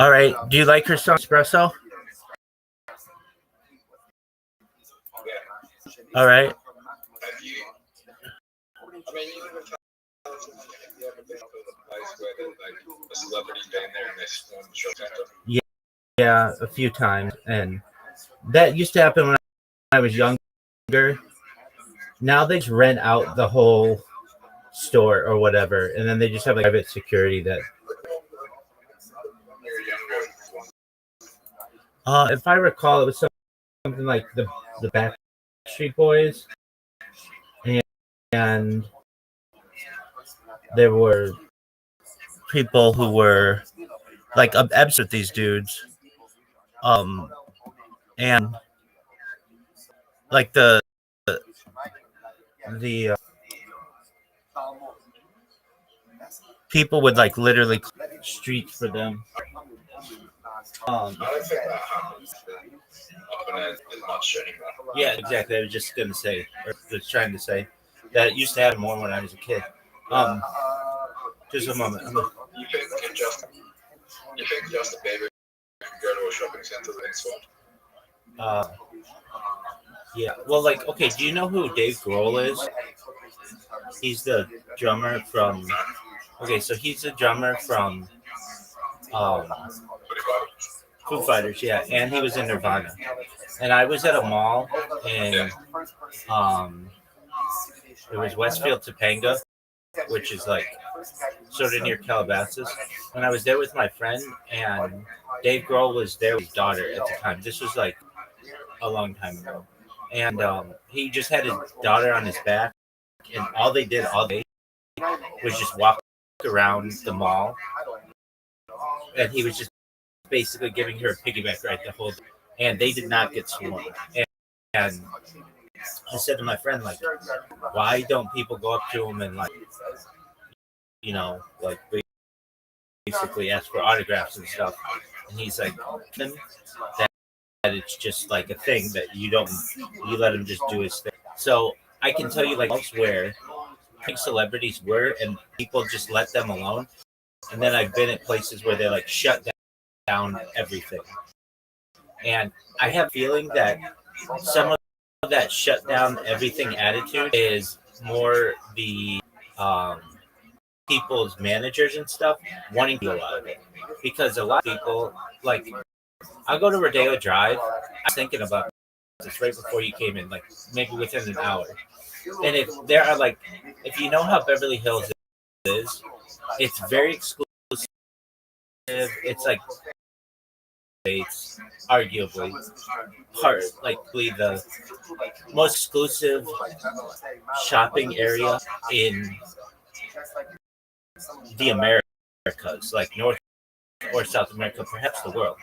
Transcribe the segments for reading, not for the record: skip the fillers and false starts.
All right. Do you like her song Espresso? All right. Yeah, yeah, a few times, and that used to happen when I was younger. Now they just rent out the whole store or whatever, and then they just have like private security that. If I recall, it was something like the Backstreet Boys, and there were people who were like obsessed with these dudes, um, and like the people would like literally streets for them. Um, yeah, exactly. I was just gonna say, or just trying to say, that it used to happen more when I was a kid. Um, just a moment. Uh, yeah. Well, like, okay. Do you know who Dave Grohl is? He's the drummer from. Okay, so he's the drummer from um, Foo Fighters, yeah, and he was in Nirvana. And I was at a mall in um, it was Westfield Topanga, which is like sort of near Calabasas. And I was there with my friend, and Dave Grohl was there with his daughter at the time. This was like a long time ago, and he just had his daughter on his back, and all they did all day was just walk around the mall, and he was just basically giving her a piggyback ride the whole day. And they did not get sworn. And I said to my friend, like, why don't people go up to him and like, like basically ask for autographs and stuff? And he's like, that it's just like a thing that you let him just do his thing. So I can tell you like elsewhere, big celebrities were, and people just let them alone. And then I've been at places where they like shut down everything. And I have a feeling that some of that shut down everything attitude is more the people's managers and stuff wanting to go out of it. Because a lot of people, like, I'll go to Rodeo Drive. I was thinking about this right before you came in, like maybe within an hour. And if there are like, if you know how Beverly Hills is, it's very exclusive. It's like States, arguably likely the most exclusive shopping area in the Americas, like North or South America, perhaps the world.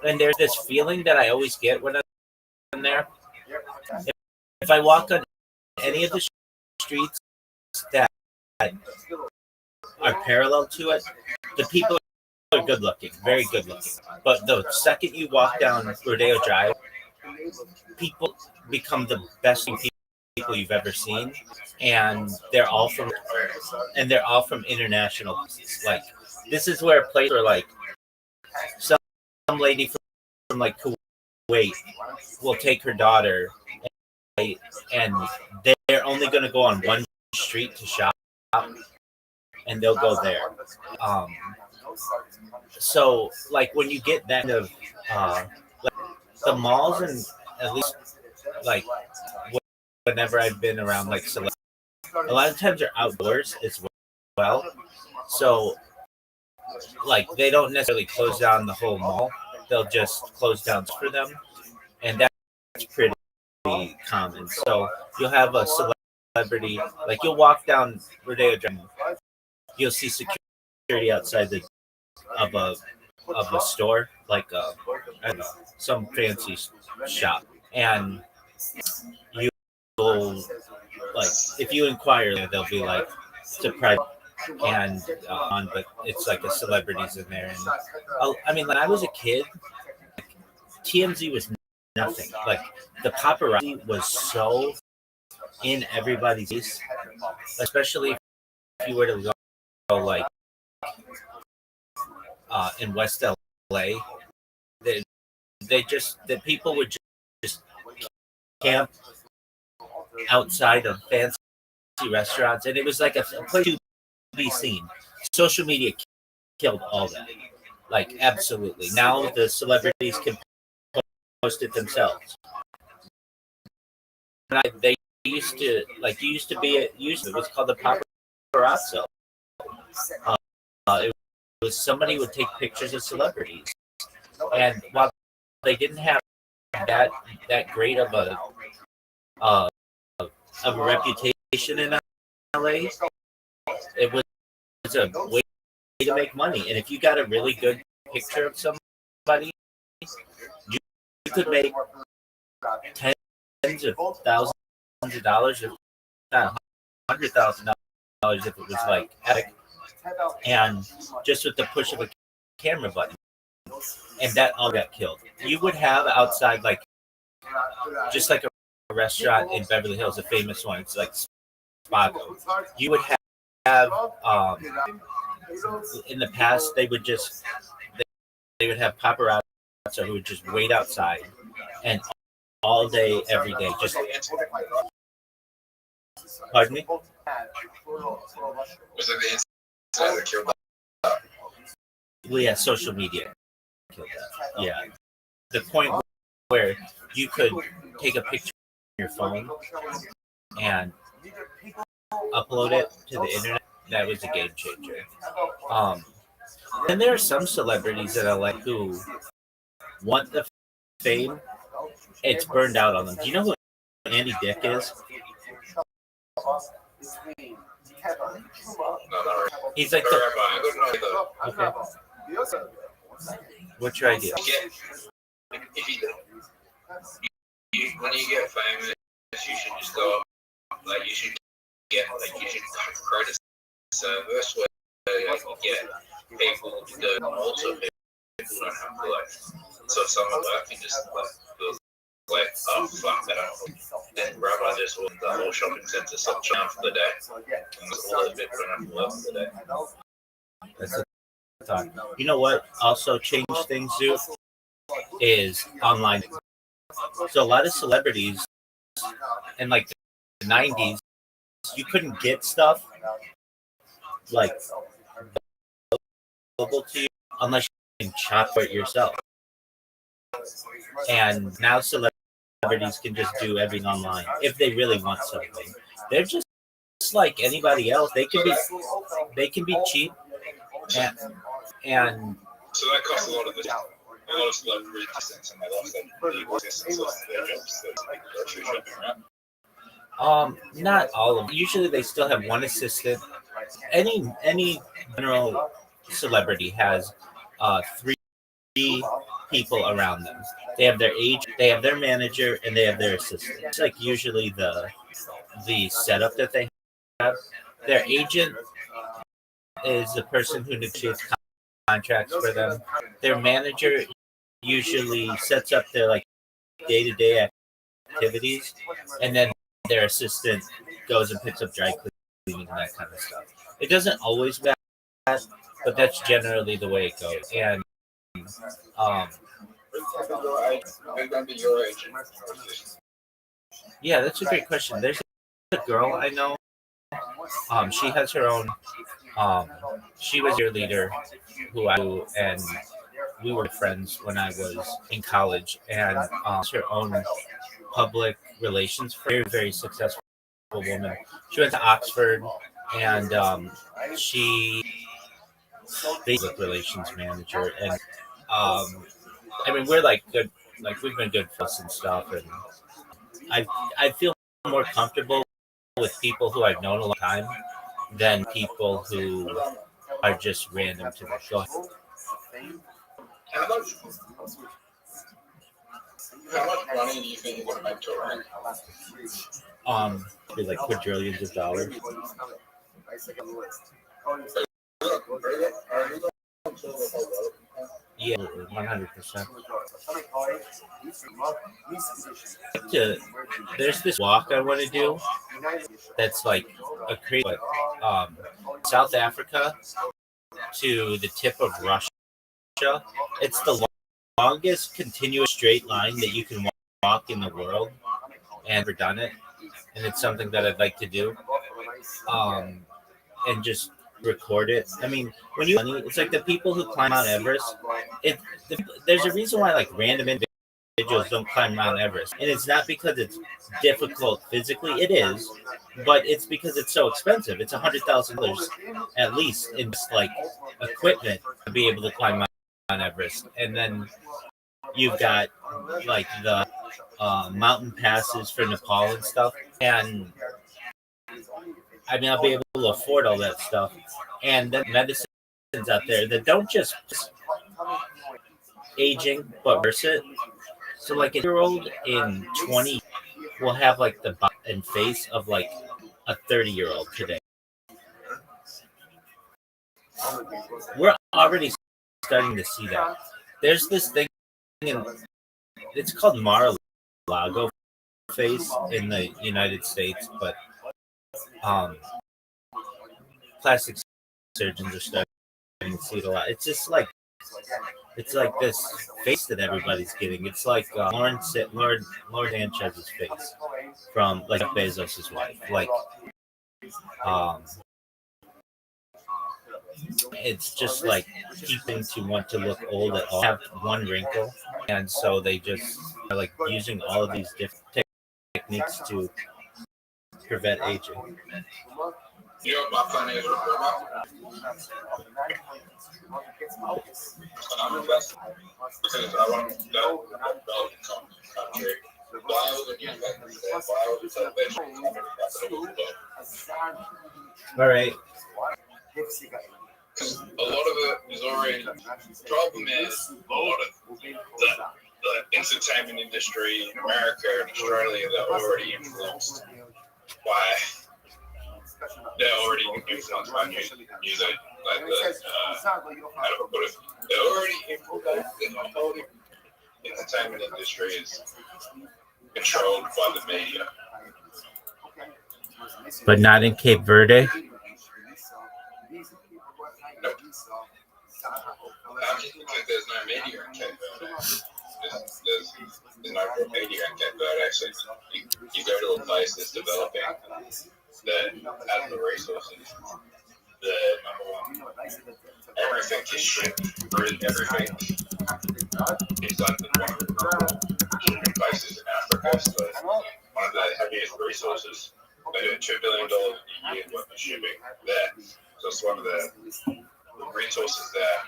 And there's this feeling that I always get when I'm there. If I walk on any of the streets that are parallel to it, the people are good looking, very good looking. But the second you walk down Rodeo Drive, people become the best people you've ever seen, and they're all from international places. Like this is where a place where like some lady from like Kuwait will take her daughter, and they're only going to go on one street to shop, and they'll go there. So like when you get that kind of like the malls, and at least like whenever I've been around like a lot of times they're outdoors as well. So like they don't necessarily close down the whole mall. They'll just close down for them, and that's pretty common. So you'll have a celebrity, like you'll walk down Rodeo Drive, you'll see security outside of a store, like I don't know, some fancy shop, and you'll like if you inquire, they'll be like surprised and but it's like a celebrities in there. And I mean, when I was a kid, TMZ was nothing. Like the paparazzi was so in everybody's face, especially if you were to go like in West LA. The people would just camp outside of fancy restaurants, and it was like a place to be seen. Social media killed all that. Like absolutely. Now the celebrities can post it themselves. They used to like you used to be it was called the paparazzo. It was somebody would take pictures of celebrities, and while they didn't have that great uh, of a reputation in LA, it was a way to make money. And if you got a really good picture of somebody, you could make tens of thousands of dollars, if not $100,000, if it was like epic, and just with the push of a camera button, and that all got killed. You would have outside like just like a restaurant in Beverly Hills, a famous one. It's like Spago. You would have in the past they would have paparazzi who would just wait outside and all day, every day, just pardon me. Was it the incident that killed that? Well, yeah, social media killed that. Yeah, the point where you could take a picture on your phone and upload it to the internet, that was a game changer. And there are some celebrities that I like who want the fame. It's burned out on them. Do you know who Andy Dick is? He's like okay. What's your idea? When you get famous, you should just go like you should create a service where you get people to do also people don't have to like so someone can just like oh fuck that then grab I just walk the whole shopping centre shut down for the day and a little bit don't have to work for the day. That's the thought. You know what also changed things, Zoo, is online. So a lot of celebrities in like the 90s, you couldn't get stuff like available to you unless you can shop for it yourself. And now celebrities can just do everything online if they really want something. They're just like anybody else. They can be cheap and so that costs a lot of celebrities and they lost the existence of their jobs like grocery shopping, right? Not all of them. Usually they still have one assistant. Any general celebrity has three people around them. They have their agent, they have their manager, and they have their assistant. It's like usually the setup that they have. Their agent is the person who negotiates contracts for them. Their manager usually sets up their like day-to-day activities, and then their assistant goes and picks up dry cleaning and that kind of stuff. It doesn't always matter, but that's generally the way it goes. And yeah, that's a great question. There's a girl I know. She has her own. She was your leader, who I knew, and we were friends when I was in college. And her own public relations, very very successful woman. She went to Oxford, and she public relations manager. And I mean, we're like good, like we've been good friends and stuff. And I feel more comfortable with people who I've known a long time than people who are just random to me. Go ahead. How much money do you think you're going to make touring? Be like quadrillions of dollars. Yeah, 100%. There's this walk I want to do that's like a crazy South Africa to the tip of Russia, Croatia. It's the longest continuous straight line that you can walk in the world, and I've never done it, and it's something that I'd like to do. And just record it. I mean, when you it's like the people who climb Mount Everest. It there's a reason why like random individuals don't climb Mount Everest, and it's not because it's difficult physically. It is, but it's because it's so expensive. It's $100,000 at least in just like equipment to be able to climb Mount Everest, and then you've got like the mountain passes for Nepal and stuff, and I mean, I'll be able to afford all that stuff. And then medicines out there that don't just aging, but reverse it. So, like, a year old in 20 will have like the body and face of like a 30-year-old today. We're already starting to see that. There's this thing, in, it's called Mar-a-Lago face in the United States, but plastic surgeons are starting to see it a lot. It's just like this face that everybody's getting. It's like Lord Sanchez's face from like Bezos's wife. Like, um, it's just like keeping to want to look old at all. Have one wrinkle, and so they just are like using all of these different techniques to prevent aging. You know, my plan is I'm investing because I want to go country. All right. Because a lot of it is already. The problem is a lot of the entertainment industry in America and Australia, they're already influenced by. They're already influenced by music, like the how do I put it? They're already influenced. The whole entertainment industry is controlled by the media. But not in Cape Verde. Nope. Because there's no media in Cape Verde. There's no real media in Cape Verde. Actually, you go to a place that's developing that has the resources. The number one, everything is shipped. Everything is like one of the shipping places in Africa. So one of the heaviest resources. They do $2 billion a year worth of shipping there. So it's one of the resources there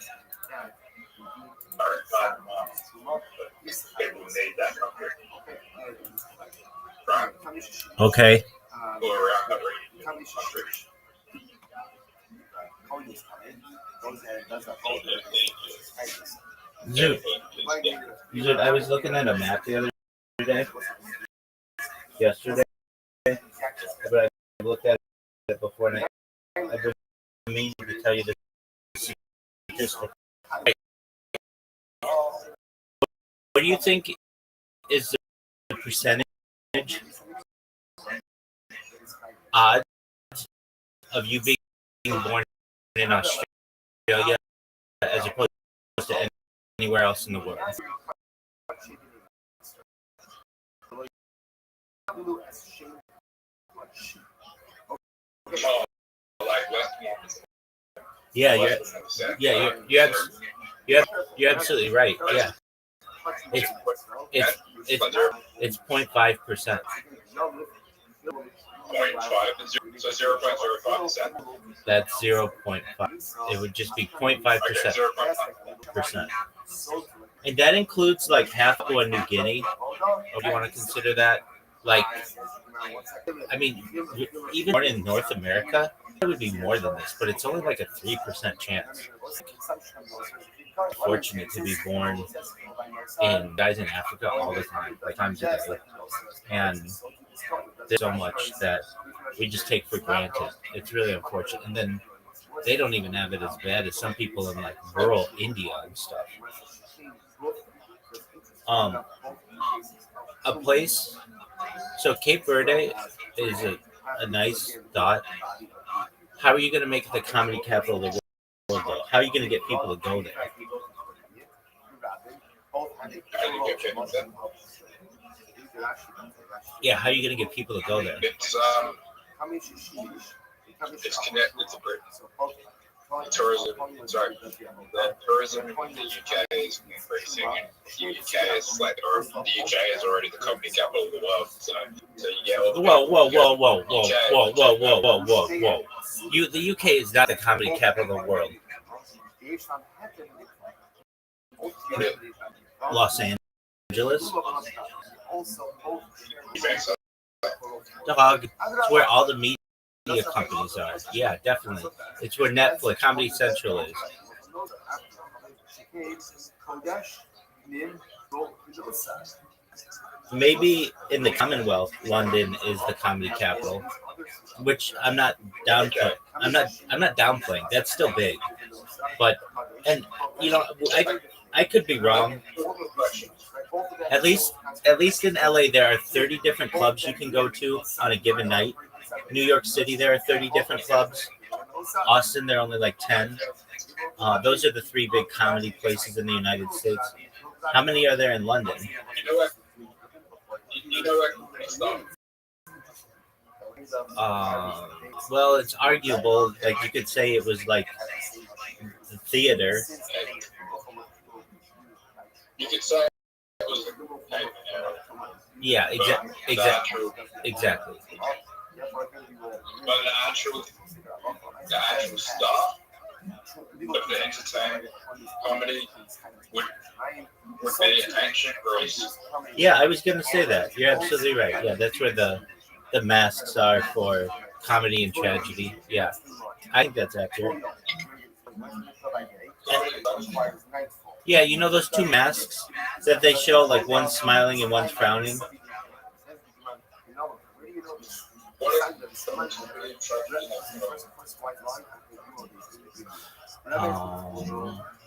are not enough. People need that country. Right. Okay. Or around that country. Dude, I was looking at a map the other day. Yesterday. But I looked at it before, and I've been meaning to tell you this. What do you think is the percentage odds of you being born in Australia as opposed to anywhere else in the world? Yeah, you're absolutely right. Yeah, it's 0.5%. 0.5, so 0.05%. That's 0.5. It would just be 0.5%. And that includes like half Papua New Guinea. Or do you want to consider that? Like, I mean, even born in North America, it would be more than this, but it's only like a 3% chance. Fortunate to be born in guys in Africa all the time, like times a day, and there's so much that we just take for granted. It's really unfortunate, and then they don't even have it as bad as some people in like rural India and stuff. A place. So Cape Verde is a nice dot. How are you going to make it the comedy capital of the world, though? How are you going to get people to go there? How do you get people there? Yeah, how are you going to get people to go there? It's connected to Britain. Tourism, sorry, the tourism in the UK is increasing, and the UK is like, or the UK is already the comedy capital of the world. So you get all the Whoa. The UK is not the comedy capital of the world. Los Angeles. Dog. It's where all the media companies are. Yeah, definitely. It's where Netflix, Comedy Central is. Maybe in the Commonwealth, London is the comedy capital, which I'm not downplaying. I'm not downplaying. That's still big, but and you know I could be wrong. At least in LA, there are 30 different clubs you can go to on a given night. New York City, there are 30 different clubs. Austin, there are only like 10. Those are the three big comedy places in the United States. How many are there in London? You know what stuff. Well, it's arguable. Like you could say it was like the theater. You could say it was Yeah, exactly. but the actual stuff of the entertainment comedy would be ancient Greece. Yeah, I was gonna say that. You're absolutely right. Yeah, that's where the masks are for comedy and tragedy. Yeah, I think that's accurate. Yeah, you know those two masks that they show, like one's smiling and one's frowning.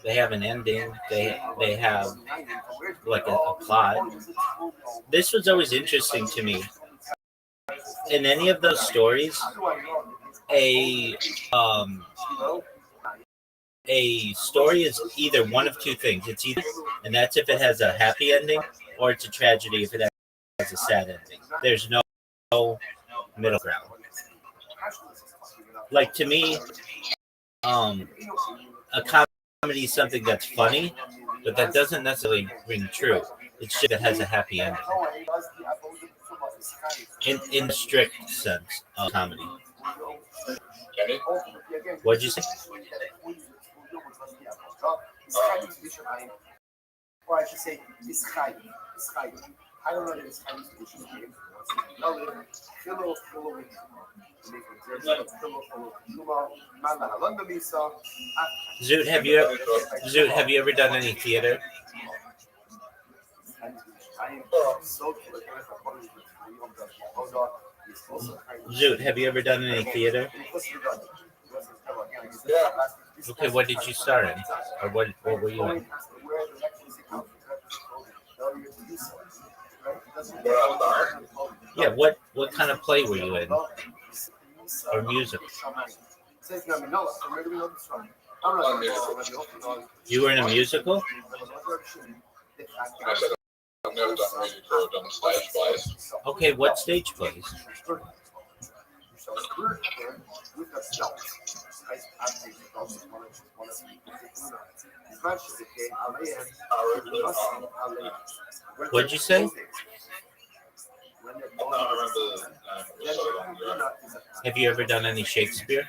They have an ending. They have like a plot. This was always interesting to me. In any of those stories, a a story is either one of two things. It's either, and that's if it has a happy ending, or it's a tragedy if it has a sad ending. There's no middle ground. Like to me, a comedy is something that's funny, but that doesn't necessarily ring true. It's just that it has a happy ending. In the strict sense of comedy. What'd you say? Zoot, have you ever done any theater? Zoot, have you ever done any theater? Okay, what did you start in? Or what were you in? Yeah, what kind of play were you in? Or music? You were in a musical? I've never done music or done stage plays. Okay, what stage plays? What'd you say? Have you ever done any Shakespeare?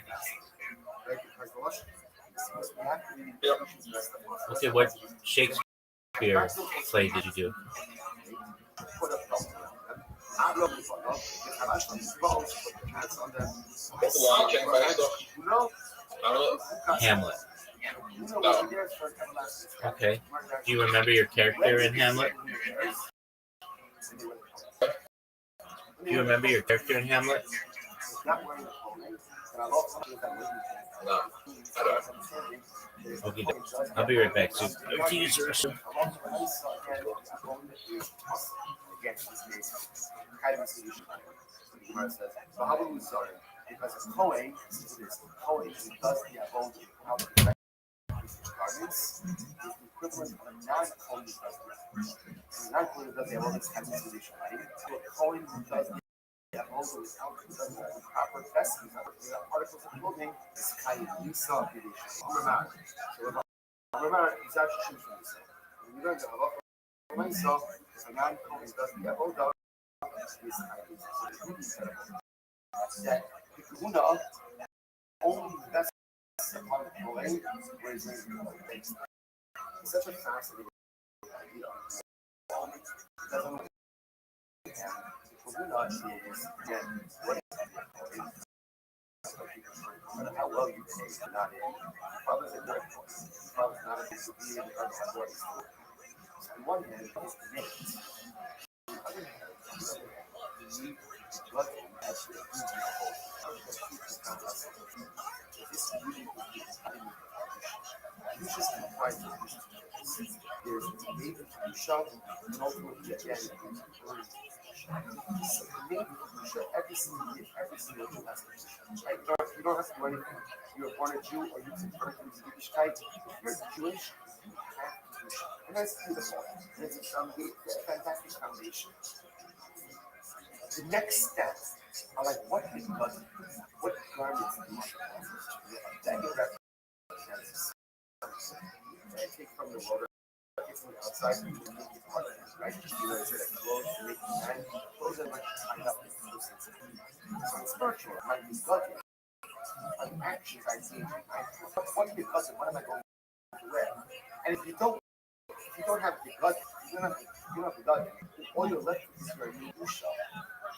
Yep. Okay, what Shakespeare play did you do? What's the Lion King based off? Hamlet. No. Okay. Do you remember your character in Hamlet? Do you remember your character in Hamlet? No. I don't. Okay, I'll be right back. So, to use the restroom. equivalent of a non-coin that does that. A non-coin that does the Avodah has this solution, right? So a coin that does the Avodah without the proper vestments, without articles of clothing, is kind of Yisa Bidisha. So Remember, he's actually choosing himself. When you learn the halacha for myself, if a man comes does the avodah, this kind of that the kahuna only vests upon the kohen where he's going to be based. It's such a fascinating idea. It doesn't have the kahuna is again what is no matter how well you pay, you're not in. Father's a good point. Father's not a disobedient regardless of what he's doing. So on one hand, he's committed. On the other hand, you need blood as the this really you just comprise of these. There's maybe Kedusha, and ultimately again, there's Earth. So the name Kedusha, every single year, every single Jew has Kedusha. Right? You don't have to do anything. You're born a Jew or you convert into Yiddishkeit. If you're Jewish, you have Kedusha. And that's beautiful. And it's a fantastic foundation. The next step are like what garments do you should have? That you represents I take from the world, I take from the outside, and make it part of it, right? You know, is it a clothes, make it man, clothes that might be tied up in clothes. So it's spiritual, it might be godly. On actions, I see, what because of what am I going to wear? And if you don't have the gut, you don't have the gut, all you're left with is your new shell.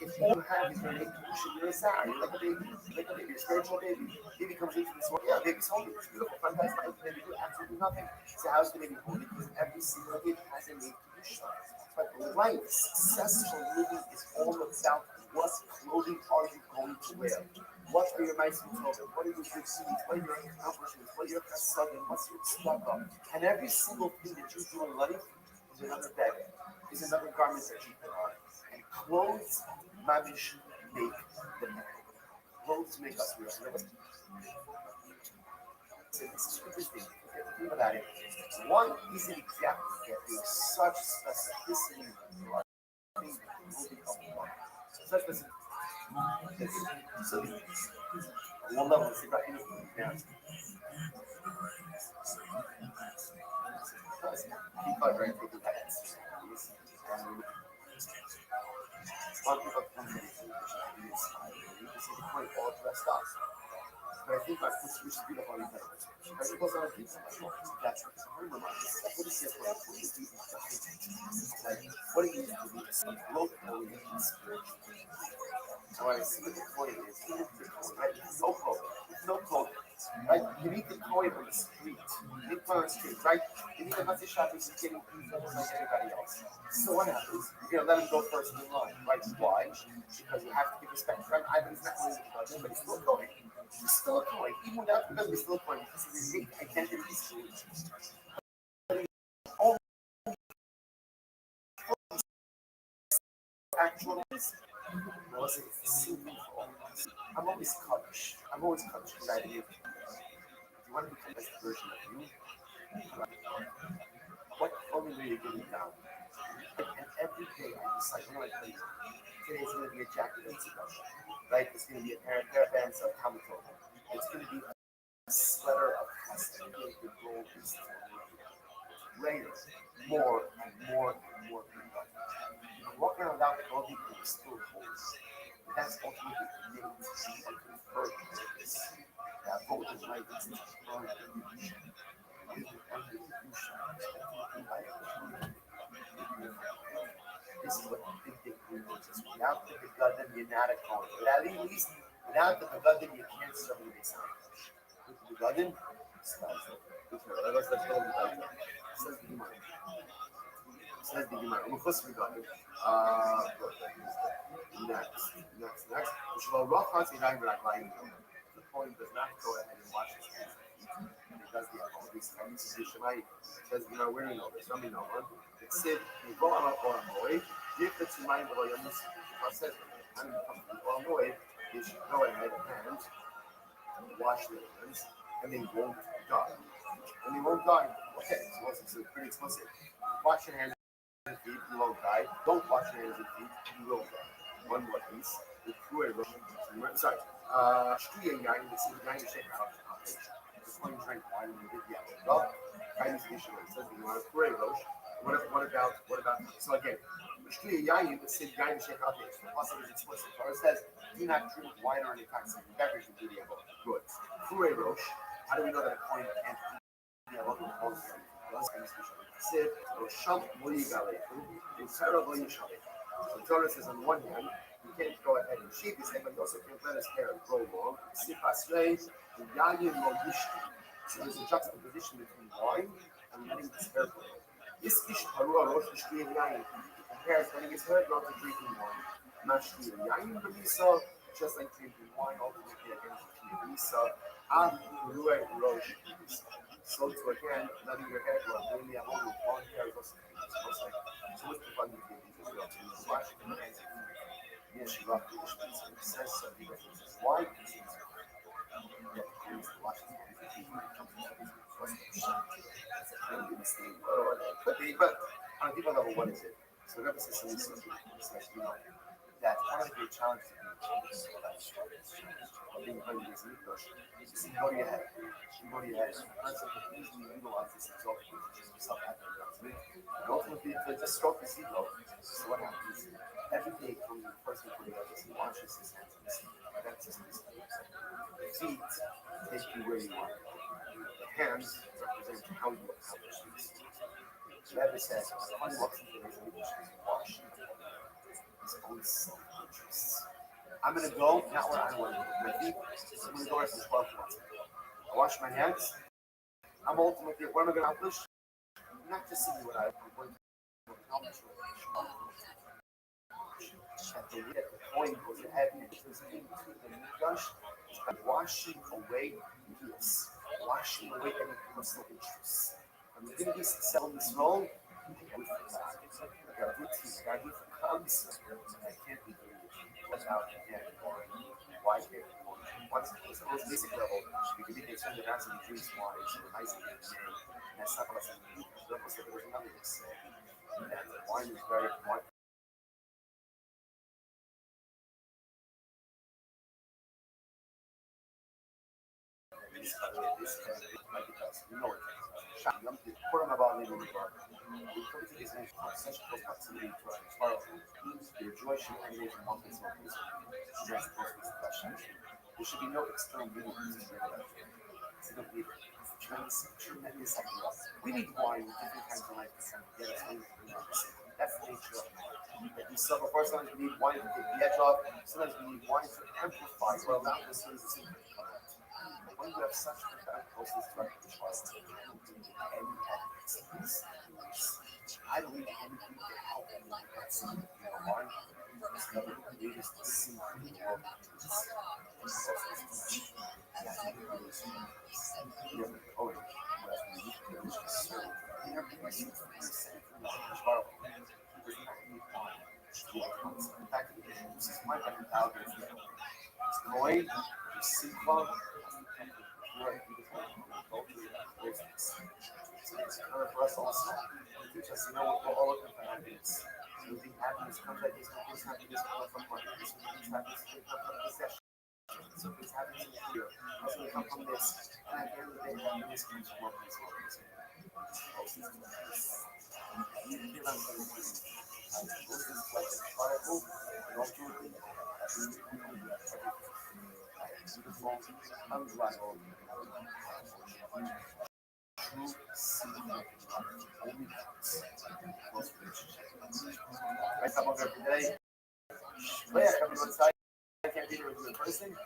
If all you have is your name Kedusha, you're a Sarah, you're like a baby, you're a spiritual baby. Baby comes into this world, yeah, baby's holy, it's beautiful, fantastic, baby do absolutely nothing. So how's the baby holy? Because every single baby has a name Kedusha. But life, successful living is all about what clothing are you going to wear? What are your nice clothing? What are your good deeds? What are your accomplishments? What are your chasadim? What's your tzedakah? And every single thing that you do in life is another bed, is another garment that you put on. And clothes, mamish, make the man. Clothes make us real. So this is interesting. Think about it. One isn't exactly that there's such specificity in our thing moving up one. Such specificity. So one level is about anything down. People are very taking heads. One people come to be inspired. You can see the point all dressed up. But I think like which is beautiful in that. But it goes on a deep level. That's remember what is this like? What is deep like what it means to be some growth or spiritual. So I see what the point is, even if it's right, no clothing, right? You need the clothing on the street. You need on the street, right? You need a message shop is getting people like everybody else. So what happens? You're gonna let him go first in line, right? Why? Because you have to give respect, right? Ivan's not going to the but he's still going. He's still a coin, even without because he's still a coin, because of his unique identity is all actual was it sinful? I'm always coached. I'm always coached because I believe if you want to become the best version of you, what only way you get it down. And every day I decide, what do I play? Today's going to be a jacket of seduction, right? It's going to be a pair of bands of Hamilton. It's going to be a sweater of Heston. The gold is later, more and more and more people. You can walk around without clothing and you still hold. That's ultimately the name of convert this. That vote is right. It's the burn of the this is what the big is. Without the Begadim, you're not a Kohen. But at least, without the Begadim, you can't serve the Messiah. With the Begadim, let's go to the Begadim. Says the Gemara. Says the Gemara. Umchus Begadim. Next. Shlo Rachas Yinayim Raglayim. The Kohen does not go ahead and wash his hands. Does the all these things to Shemai says, where you know this, let me know. It said, you go on a boy, give it to my boy, and this says, I'm going to come to boy, they should go ahead and wash their hands, and they won't die. And they won't die. Okay, so it's pretty explicit. Wash your hands and feet, you won't die. Don't wash your hands and feet, you will die. One more piece. The Kruer sorry. Shtuye yain, this is yain shake out. This one drink wine and you did yellow. Well, Chinese issue. It says you want a Kruer rosh. What about, so again, Shtuye yain, this is yain shake out. The pasuk is explicit. Torah says, do not drink wine or any intoxicating beverage in the good. Kruer rosh. How do we know that a coin can't so Torah says on one hand, you can't go ahead and sheep his head, but you also can't let his hair grow long. So there's a juxtaposition between wine and letting his hair grow. This ish parua rosh b'shtuye yayin compares letting his hair grow to drinking wine. Mashtuye yayin b'misa, just like drinking wine, ultimately against b'misa. Av parua rosh b'misa. So to again, letting your hair grow, doing the amount of long hair is also like so much fun to do Israel to watch the hands of yes, she loved the Ishmael. It says so. He references why because he's watching the hands of people when it comes to could be, but on a deeper level, what is it? So the Rebbe says something so says, that one of the great challenges of being a Hebrew is you go to your head. You go to your head. The person can easily utilize this exalted self-advocate. And ultimately, to just stroke his ego. So what happens? Every day comes the person who he washes his hands and his feet. That's his feet take you where you want. The hands represent how you accomplish these things. The Rebbe says, when he walks into his English, he's washing his own self-interests. I'm going to go, not where I want to go. My feet, I'm going to go where I'm 12 months. I wash my hands. I'm ultimately, what am I going to accomplish? Not just simply what I want to accomplish. At the way that the coin goes ahead and enters into the Midrash is by washing away this, washing away any personal interests. I'm going to be successful in this role. Gadut comes. I can't be doing it. What's out again? Why can't once it's the most basic level, you can be concerned that as he drinks wine, so nice and that's not what I said. There was another to say. And wine is very wine. You know it. What am about leaving the bar? We come to this nation for such close proximity to our tomorrow. Your joy should emanate from one place to another. That's the most question. There should be no external meaning to bring about joy. It's a believer. Tremendous idea. We need wine at different times of life to kind of get us into the That's the nature of it. Like we suffer for sometimes we need wine to take the edge off. Sometimes we need wine to amplify or allow the sins to come out. But when you have such profound closeness to our trust, and I don't need anything to help me with that sin. Wine is the greatest sin in the world. In fact, this is my Noi, Simcha, it's kind of for us also. Teach us to know what we're all looking for happiness. So we think happiness comes like this, happiness comes from money, this happiness comes from possession. So this happens in fear. That's going to come from this. And at the end of the day, happiness comes from one place, one place. This is like a triangle, not to a thing. Beautiful, unrivaled, true, simple, only close relationship. Right, come over today. Leah, coming outside. I can't be there with you in person.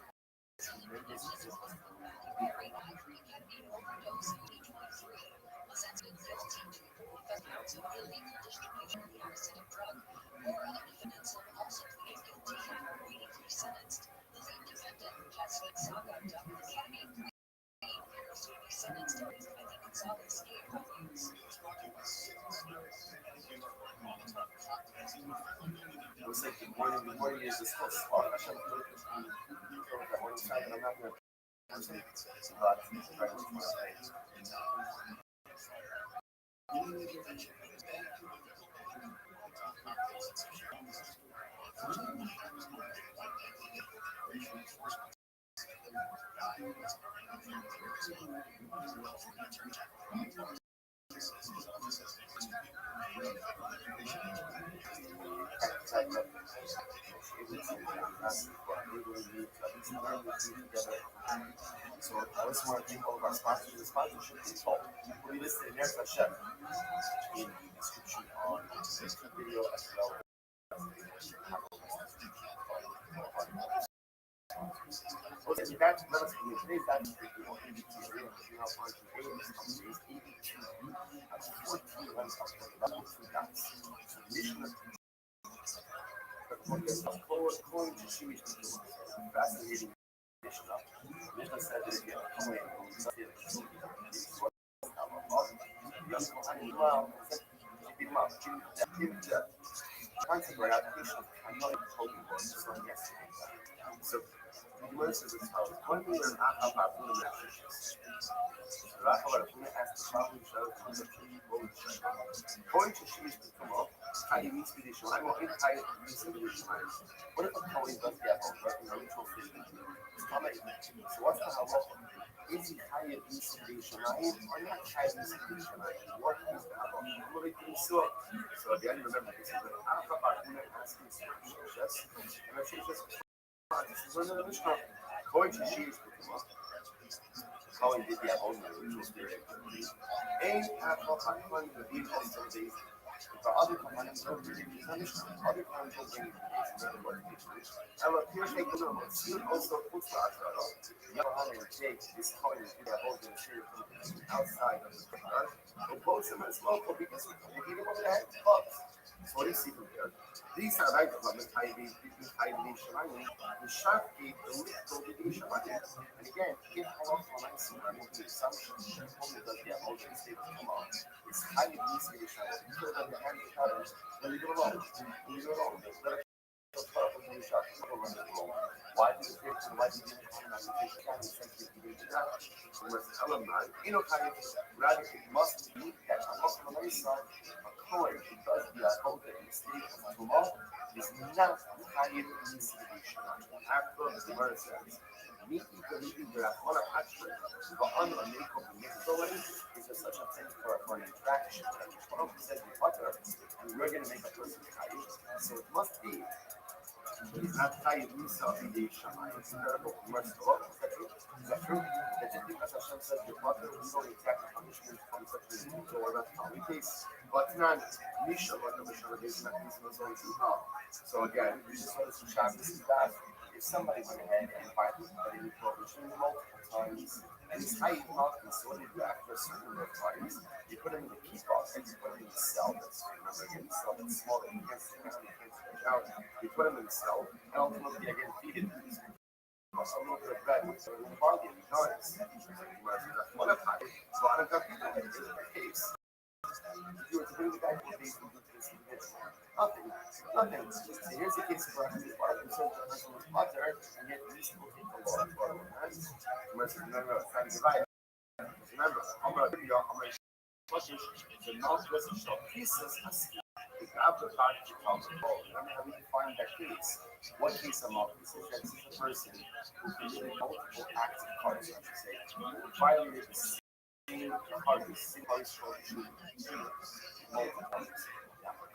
It was like the morning is this whole spot. I should have looked at that one side, and I'm not going to. So I just want to thank all of our sponsors. The sponsorship info will be listed in there for Chef in the description on this video as well. Okay, so that's let us do today's that's the fascinating. Mishnah said that if you have a coin, so the word says it's how one thing is not about food and nutrition. Right? However, when it has the problem show comes up to going to shoes to come up, how you meet the show. I'm walking high meets the show. What if a coin does get on right in the ritual field? So what's the how is he higher meets the show? Or not higher meets the show? What is the how? I'm going to so again, remember this is the alpha argument asking just and I say just going to shoes to come up. How he did their own ritual spirit. And after I find the deep on some days, the other companies don't really other companies don't bring and what here's like the number, see also puts the other up. You know how they take this coin and their whole spirit outside of the car. But both of them as well, because they give them over the head, but so what do you see from there? These are right comments, high Shamani, the sharp gate, the little bit Shamani. And again, if I want to find some the assumption that only does the emotion state come on, it's highly easy to show. You put it on the hand of others, then you go along. You go along. Let it why do you think why do you think can essentially be that? Whereas alumni, you know, kind of rather it must be that on the other side, a coin because the voter in the state of Tumah is not higher institution. After the word says, meeting the leading the Rahman actually, but on the make of the methodology is there such a thing for an interaction. Like the Quran says the butter, and we're going to make a person high. So it must be. It's not high Musa in the Shammai. It's terrible. Mercy. Is that true? Is that true? That just because Hashem says the butter, we don't exact punishment from such a thing. So that's not the case. But not Misha, but the Misha is not only too hard. So again, this is what is Shabbos is that. If somebody went ahead and invited somebody to prohibition multiple times, and it's high enough and sorted after a certain number of times, you put them in the key box and you put them in the cell. That's remember again, the cell that's smaller. You can't sit down, you can't stretch out. You put them in the cell, and ultimately again feed it. A little bit of bread with a little barley and nuts. What a pie. So I don't got people in the case. You were to bring the guy for these nothing. Nothing. So here's the case for us. Part of the person was butter, and yet these people take a lot of butter. Remember, it's not divided. Remember, I'm going to the non-residential pieces the after part of the ball. Remember how we define that case? What case am I? This is that this is a person who committed multiple acts of cards, I should say, violated the same card, the same card structure, multiple cards.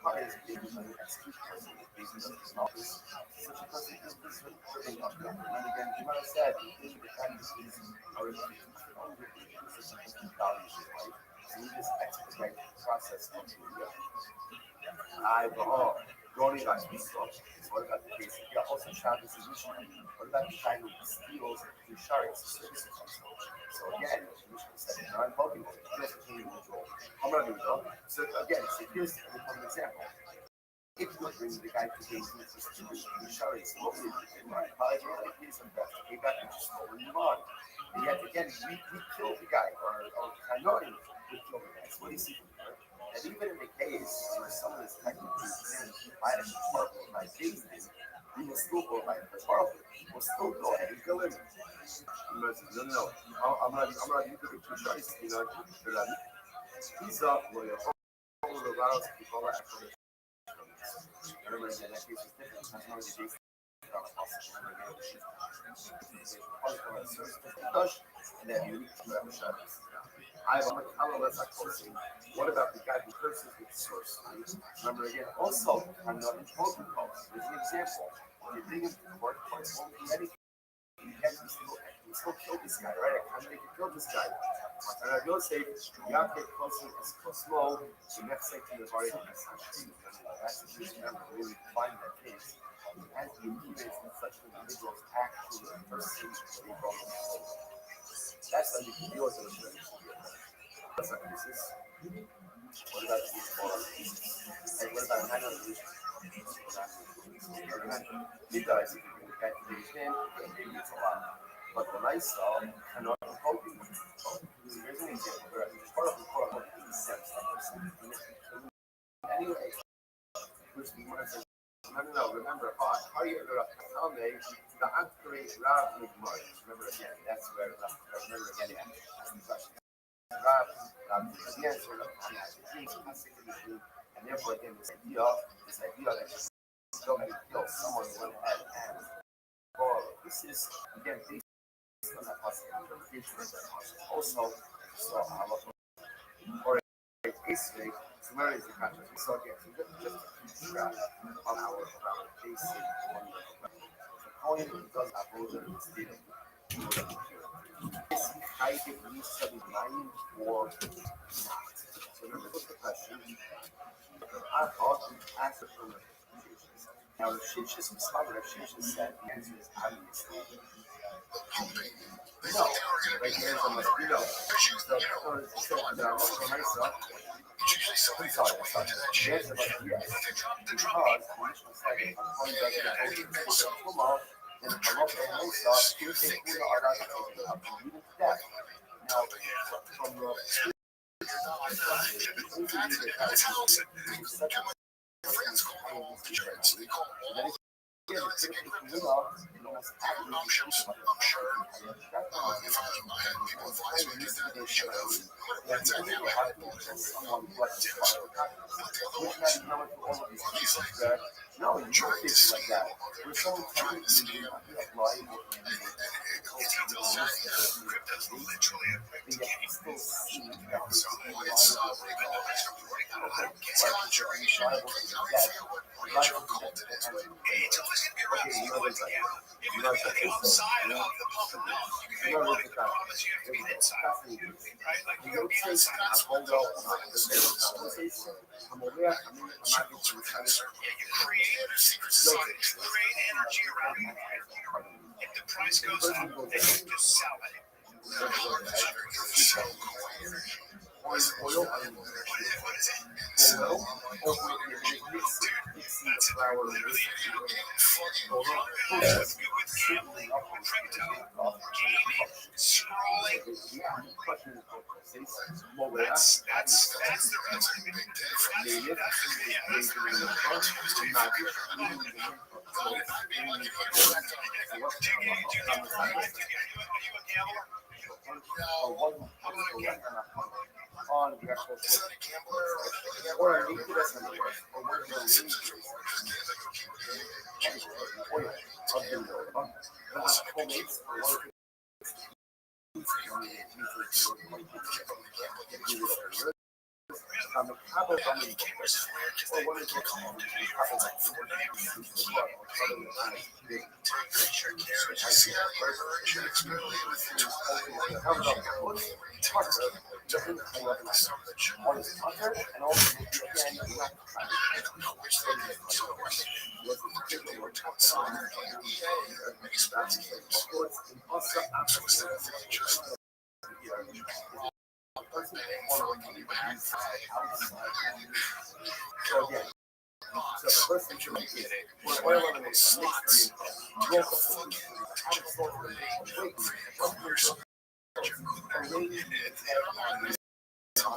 Card is being an excuse person based on his office. Such a person is serving up. And again, you might have said, the fact is, our values in life. So we just expedite the process of the going back to the stuff. So what about the case? Yeah, also Shabbos is what about the time with the steals to sharks? So again, the Mishnah said, I'm talking about it, just to control. I'm not doing it. So again, so here's an example. If you bring the guy to gain the sharks, what would you do? Right? Here's some best. We got to just go and move on. And yet again, we killed the guy, or Hanoi, we killed the guy. So what do you see from there? And even in the case where someone is technically innocent by a department, by business, we will still go by the department. We'll still go ahead and kill him. No. I'm not, you could be too shy, you know, he's up, privados que toda a coleção. Remember that case is different. As long as they and then you I have a coursing. What about the guy who curses with source? Remember again, also, I'm not in total calls. There's an example. When you bring him to court, it won't be anything. You can't still kill this guy, right? I'm going to kill this guy. And I will say, you have to get closer is small. The next section is already that's the remember, really find that case. As the immediate and such individuals actually pursue what they call that's how you can deal with it. That's not pieces. What about these four pieces? And what about nine other pieces? It does. If you look at today's name, maybe it's a lot. But when I saw another hoping, here's an example where part of the quote unquote sense. Anyway, which we want to say, no, remember, how you go to Sunday, the Ankara Rav Migmar. Remember again, that's where, remember again, Rav, the answer of and therefore, again, this idea that still going to kill someone went ahead and this is, again, based on that possible interpretation of that also, so or a history, so where is the country? So again, just keep track on our basic one. The coin does have all the state of is I give me 79 or not? So remember, what's the question? I thought we answered from the now, the Shishis said the answer is obviously no. Right here, so must be no. So, for myself, I'm sorry. The answer must be yes. Because the mission said, upon does not come out, and Halacha and Musa, you take Una Arad and lead it to death. Now, from the friends call all the friends. They call all the I'm sure. If I had people advise me to do that, should have. That's a damn hard one. He's like, no, you trying to see like that. We're trying to see and he'll say, crypto's literally a crypto. So it's even though it's right now, it's conjuration. I feel what Rachel called it is. It's a listen, you're right. If you look at the outside of the puppet, you can make money. The problem is you have to be inside. Right? Like you gotta be inside. That's what the you create a secret society, you create energy around you. If the price goes up, then you just sell it. What is it? Oil? What is it? Snow? That's it. Literally, if you get with gambling or crypto or gaming, scrolling, that's the big difference. That's the reason why Tuesday being like you go back to are you a gambler? No. I'm not a gambler. On the actual or a new person or one of the the couple of or what is it called? One is Hunter and also again not I don't know which thing it is. So again, so the first thing you make is oil and mix them in. Roll up add salt and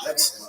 Next,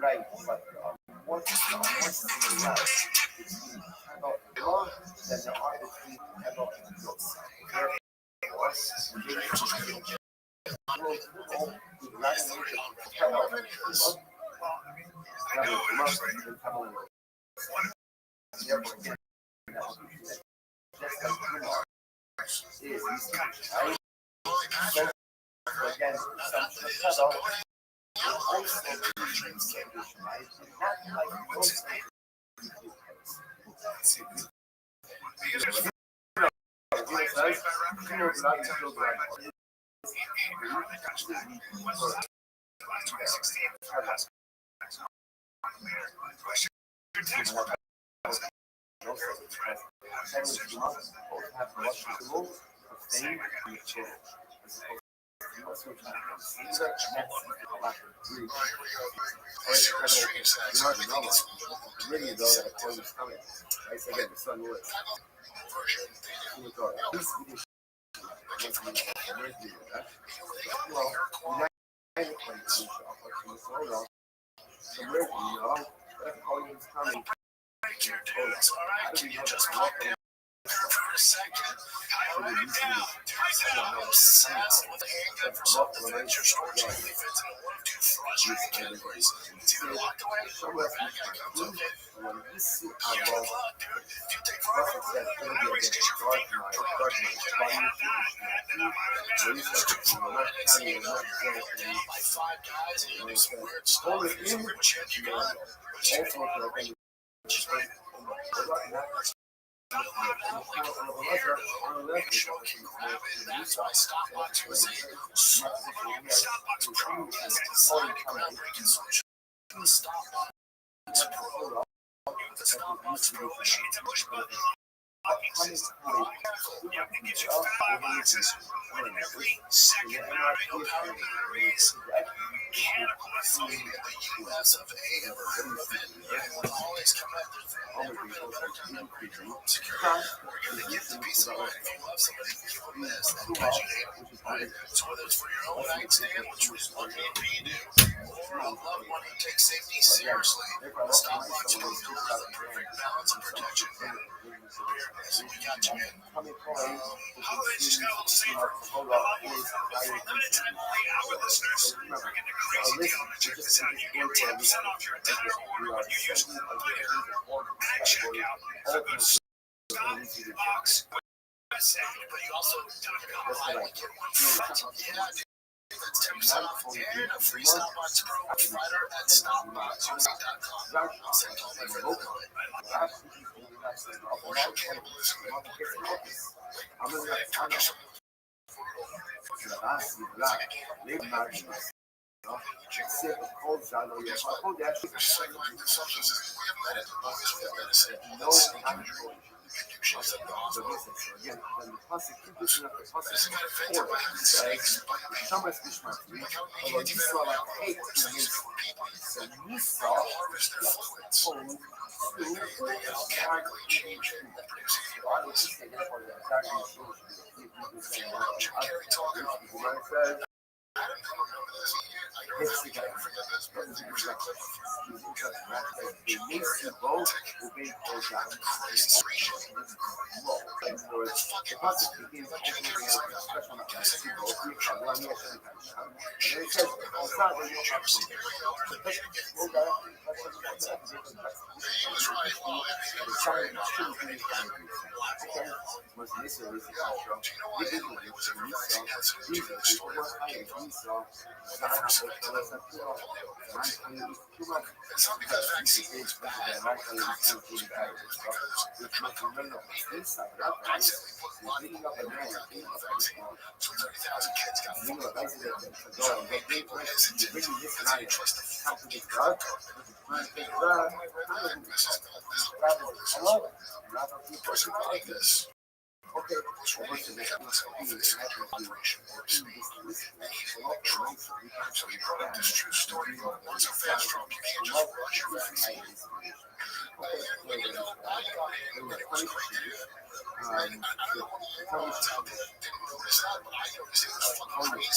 Right, but what's similar between love than there are between about drugs? Again, some really though that point is coming. Right? So again, the sun was.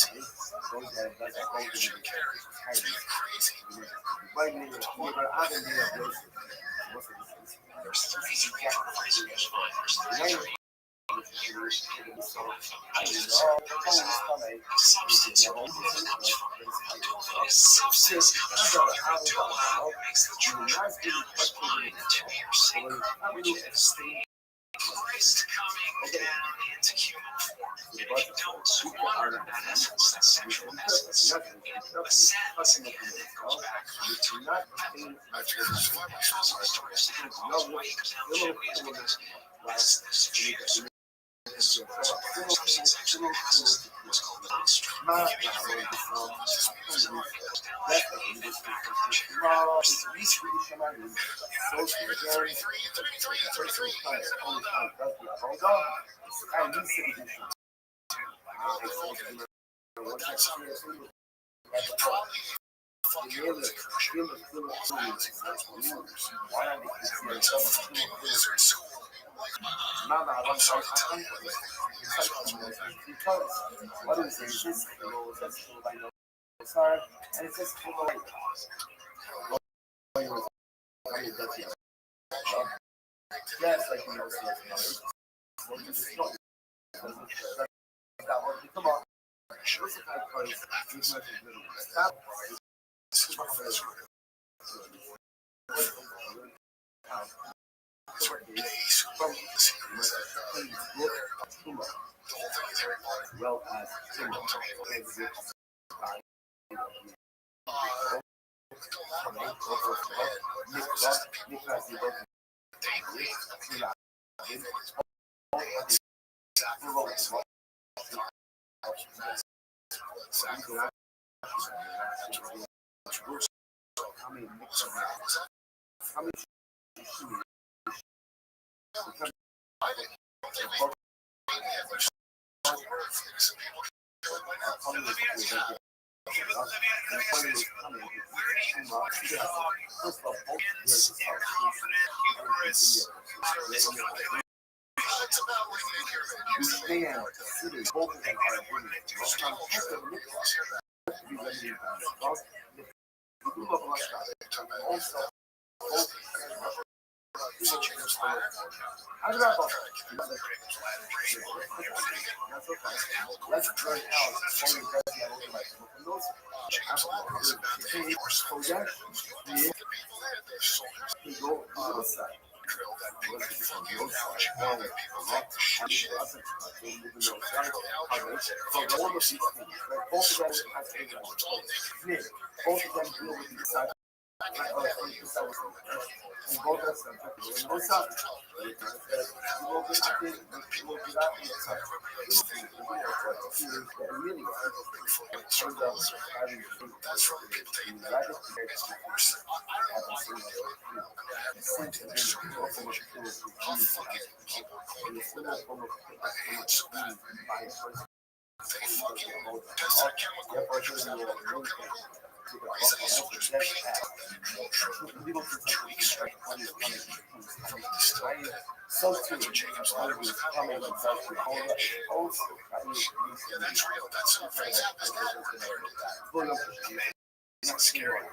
Well, those that does that whole thing is highly right now but I don't know those most of this there's three sacrifices right substance makes the church spine into your sacrum, which is the Christ coming down into human form. And if you don't squander that essence, that sexual essence, it ascends again and goes back to story of Santa Claus. Why he comes down the chimney is because this juice sexual essence was called the Restream. What is this? Sorry, and it's just yes, like you know, come on. Stop. Well, let's try so too, Jacob's letter was coming and also, that's real. That's so it's scary.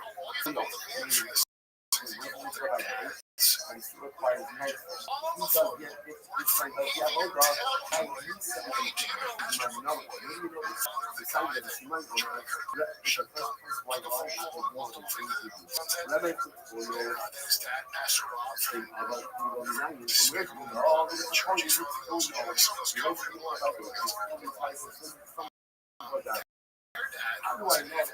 How do I know?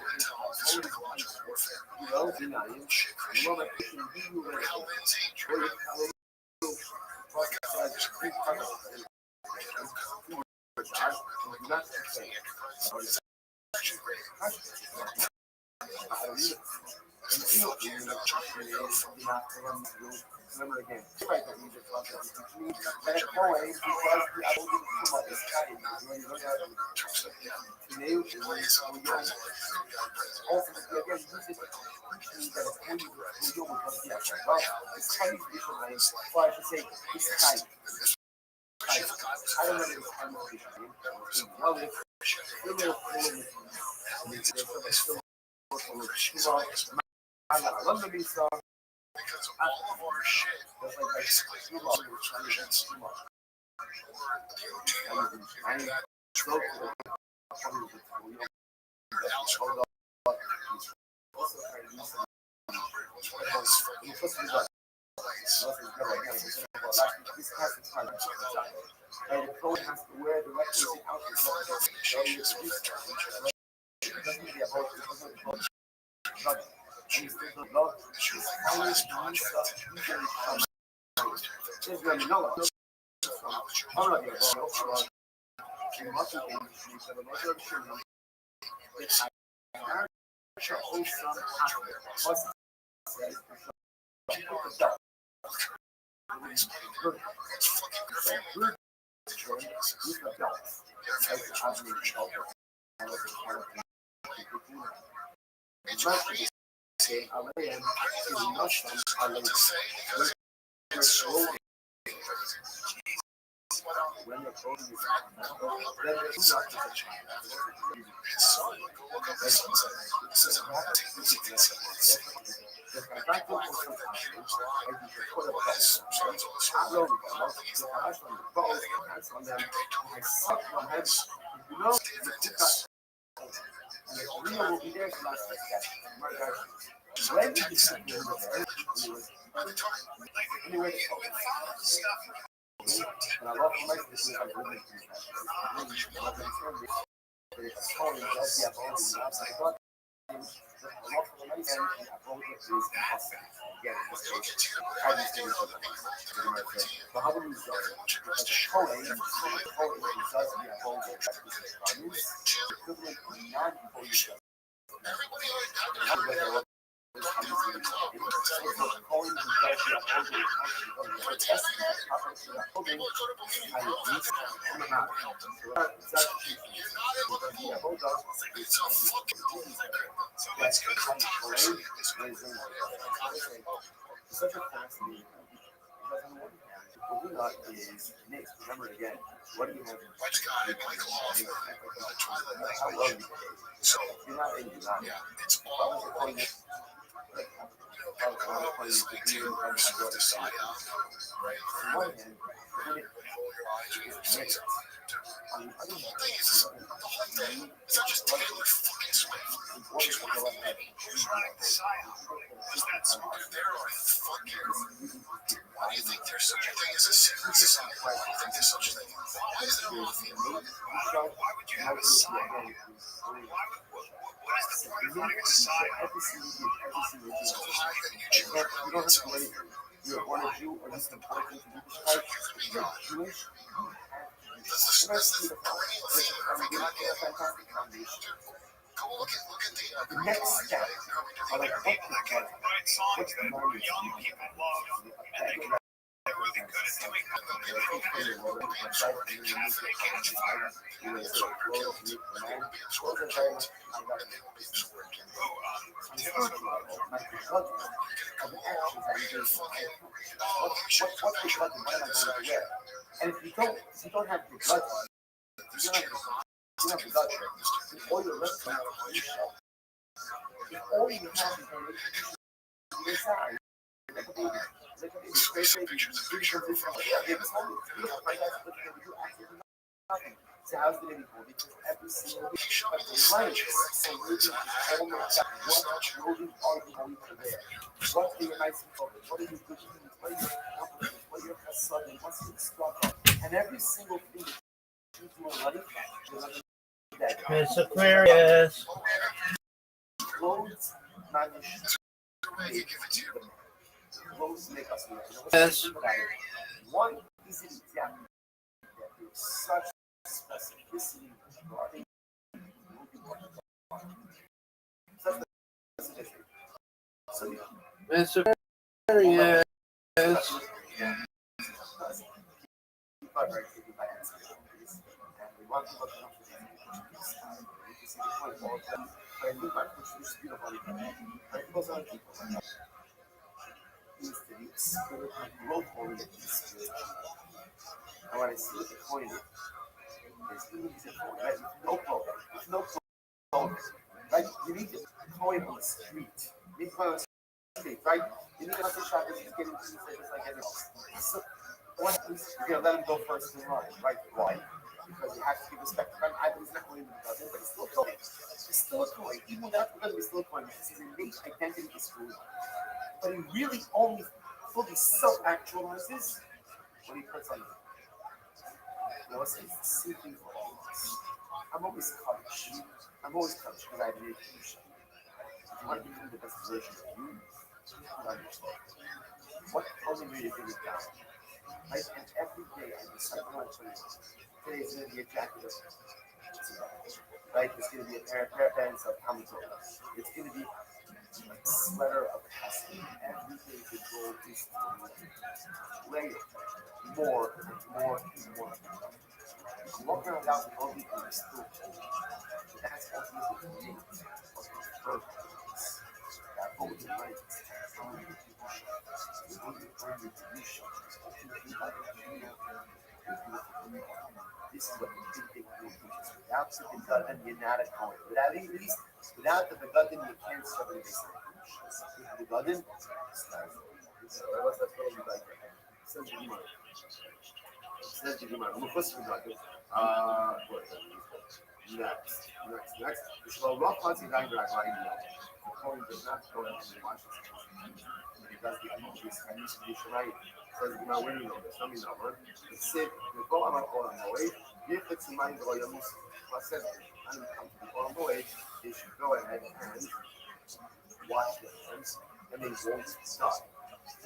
Remember again, right? That we just want to teach me that poem because I will give too much time. When you look at it, ultimately, again, this is teaching me that when you do it's funny visually, or I should say, it's tight. I don't know if it's time of vision. Well, it's really I love the new song. Because all of our shit basically goes through versions or the OT and that and the code has to wear the requisite outfit. She's the love. She's always doing stuff. She's going to know it. I'm not going to go. She must have been. She's a mother of children. Her whole son was remember again, what do you have? How well you so you're not in yeah, it's all why do you think there's such a thing as a secret society? Why do you think there's such a thing? Why is there a female? Why would you have a society? What is the point of running a society? So how can you choose your own self? You're one of you, or you can point to the Jewish. That's the perennial theme of every goddamn fantastic foundation. Go look at the next step. Are like black and white songs that young people love, and they can they're really good at doing that. Be absorbed in Catholic and fire. They will be absorbed in cult. They will be absorbed in cult. And they will be absorbed in and if you don't have the blood, you don't have the blood, all your left hand, all you have is inside. So how's the baby for? Because every single life what do you nice what are you good what are your compliments, what are your husband, what's your struggle, and every single thing that you do in life, Miss Aquarius. clothes manage clothes make us Yes. one easy example that there's such specificity regarding Miss Aquarius. I want to see what the point is. It's no problem. It's no problem. right? You need the coin on the street. You need the coin on the street, right? You need to shop is getting pizza just like everyone else. So what happens? You're gonna let him go first in line, right? Why? Because you have to give respect. Right? I believe it's not going to be done, but it's still a coin. It's still a coin. Even without the it's still a coin because his innate identity is screwed up. But he really only fully self-actualizes when he puts on the you know, it's the same thing for all of us. I'm always coached. I'm always coached because I have an education. If you want to become the best version of you, you understand. What only way to get it down? Right? And every day I decide, you know what, today is going to be a jacket of right? It's going to be a pair of pants of Hamilton. It's going to be a sweater of custom. Everything to go is layer more and more and more. I'm walking around without all the still that's ultimately the meaning of the purpose. That golden light is telling you to shine. You need to earn your position. You like you know, this is what the big thing teaches. Without the begotten, you're not a Kohen. Without at least, without the begotten, you can't serve in this with the begotten, it's not. So that's what we like. Says the Gemara. Says the Gemara. We'll first begotten. What? Next. So rough parts is like right now. The Kohen does not go ahead and wash his hands. He does the Anishis, right? Says, you know, where you know this? Let me know, man. It said, the go on the way, if it's in mind, the Yamus, I said, I'm come to the on the way, they should go ahead and wash their hands, and they won't die.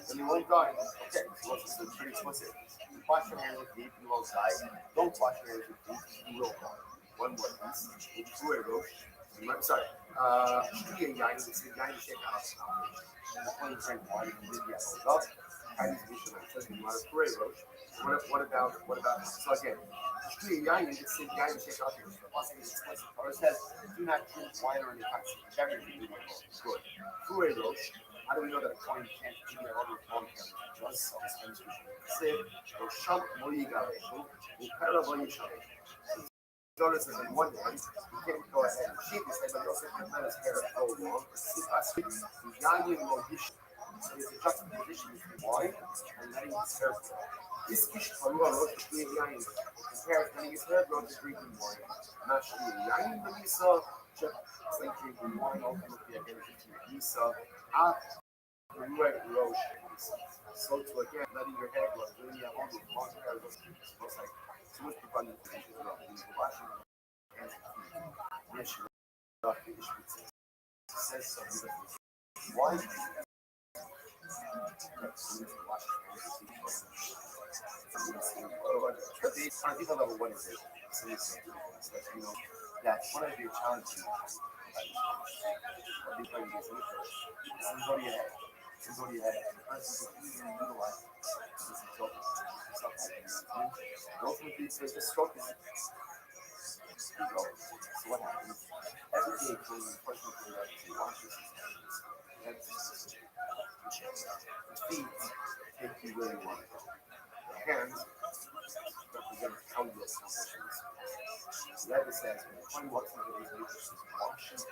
And they won't die. Okay, so it's pretty explicit. You wash your hands with deep, you won't die. Don't wash your hands with deep, you will die. One more piece, which is Fuego. Sorry. Shkia Yain, this is Yain Sheikh House. And the plain drink water, you did get hold up. Chinese Mishnah says you want to pray, Rosh. What about, so again, Shkia Yain, this is Yain Sheikh House. The passing is explicit. Torah says, do not drink wine or any toxic. Everything you do good. Fuego, Rosh. How do we know that a coin can't do their own long term? Just so it's Chinese Mishnah. Say, Rosham Moyigareshu, Upera Boyisharesh. Notice that on one hand, you can't go ahead and shave his head, but you also can't let his hair go long. So there's a juxtaposition between wine and letting his hair grow. This ish compares letting his hair grow to drinking wine. Not yain, but Misa, it's like drinking wine, ultimately again, Misa, so to again, letting your hair grow, doing your own long hair, most like so much abundant things as well. Washing hands and feet. Yes, you're not finished with it. It says so. Why? On a deeper level, what is it? So it's like, you know, that one of your challenges what they bring is somebody ahead. Somebody ahead. The person who easily utilizes this intelligence. Ultimately, so the stroke is ego. So what happens? Every day, when the person washes his hands, the feet take you where you want to go. The hands represent how you accomplish this. The Rebbe says, when the coin walks into these matrices, washing is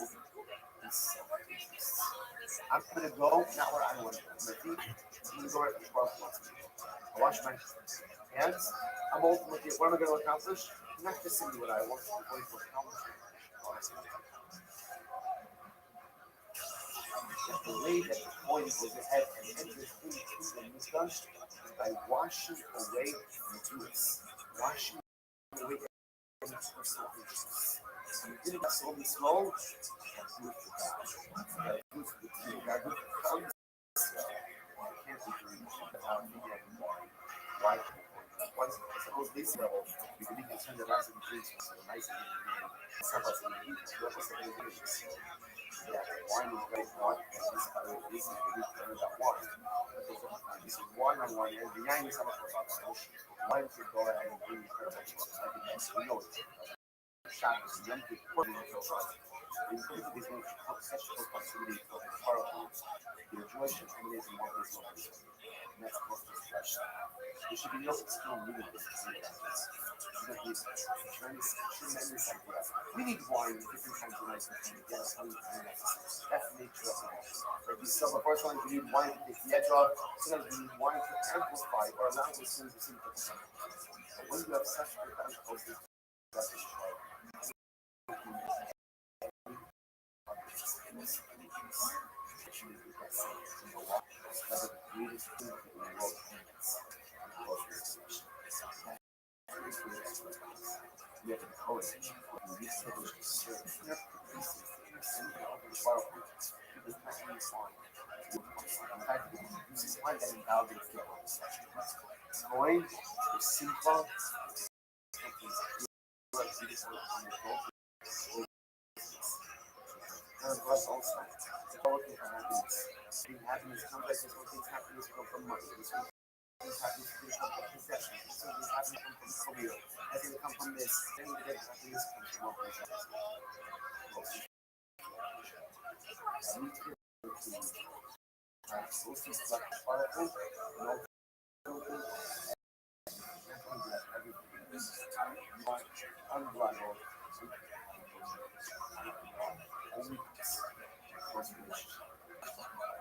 open. I'm going to go not where I want to go. My feet, I'm going to go right where the wants me to go. I wash my hands. I'm ultimately, what am I going to accomplish? Not just simply what I want, I'm going to accomplish. The way that the coin goes ahead and enters into the Mishkan is by washing away impurities, washing away any personal interests. And you do that slowly, slow, that's good for God. That's good for the team. That's good for comes. Can't be doing why? Once suppose this level, you can be concerned that lots of drinks was so nice and some of us in the heat, yeah, wine is very hot, and this is the weak part of that wine. This is wine on one end, the yang is how much about the ocean. Wine should go ahead and bring the perfect. I think that's we know it. Shot is the empty pouring until such close proximity to the particles, your joy should emanate in one place over here. And that's close to flesh. There should be no external need of this to say that. There's tremendous idea. We need wine at different times of life to get us hungry for the next. That's the nature of life. Like we saw before, sometimes we need wine to take the edge off, sometimes we need wine to amplify or allow the sins to sink. But when you have such profound closeness, that's the joy. We have to encourage when we privilege to serve. We have to increase the powerful. Because that's when it's on. In fact, this is why that invalidates the coin, the simple, and plus also, it's all looking for happiness. Being happiness comes like this one thing's happiness come from money. This one thing's happiness come from possession. This one thing's happiness come from career. That's going to come from this. Then you get happiness comes from all these things.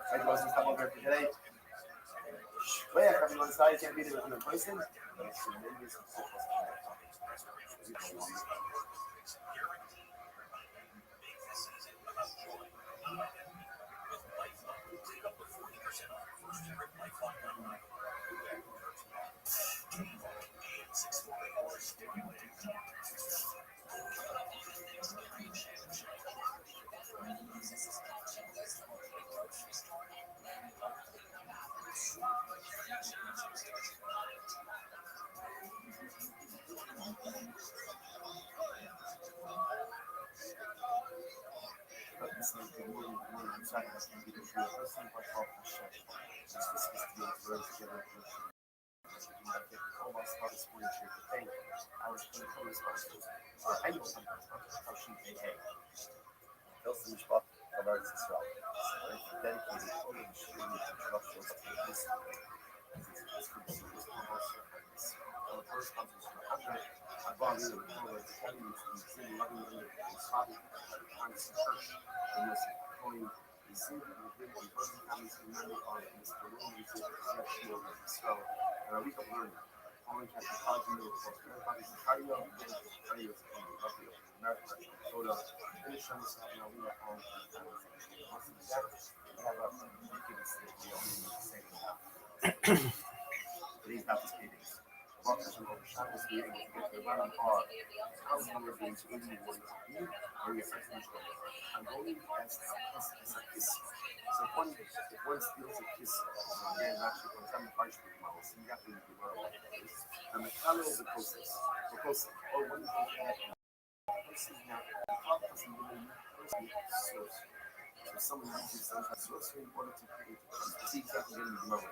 I wasn't come over today. Well, yeah, everyone inside can't be there with you in person, but it's tremendous. These Baptist meetings. Shabbos meeting to get the running hard. How's the number being to any one you or your friends in the I'm going as a kiss. So if one steals a kiss, again, actually, one time the parchment model, so you have to be well aware of this. And the color of the process, or one of the person now, the top person will be source. So someone uses sometimes source in order to create see exactly what you know.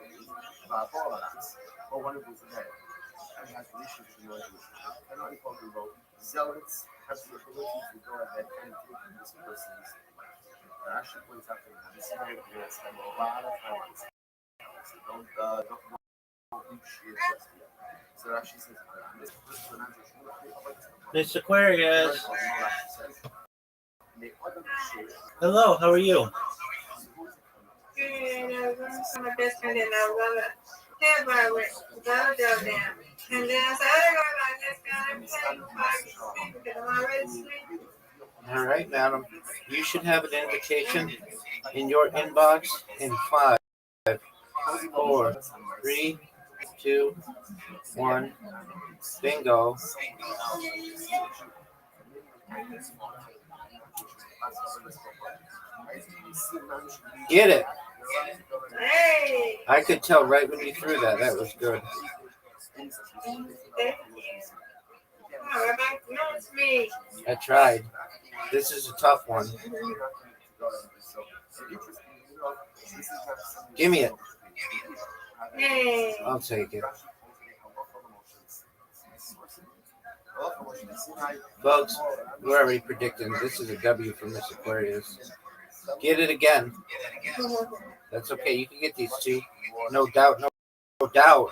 But all of this, or one of those today, and has issues with the noise. And what we call the role, zealots have the ability to go ahead and take this person's life. And actually points out that this is very clear, spend a lot of time on this. So don't reach your just yet. So it actually says, this person Miss Aquarius. Hello, how are you? My best friend and I love it. Hair barber, go down. And then I said, I just got to pay for All right, madam. You should have an invitation in your inbox in 5, 4, 3, 2, 1. Bingo. Get it. Hey! I could tell right when you threw that. That was good. I tried. This is a tough one. Give me it. Hey! I'll take it. Folks, we're already predicting this is a W for Miss Aquarius. Get it again. That's okay. You can get these two. No doubt. No doubt.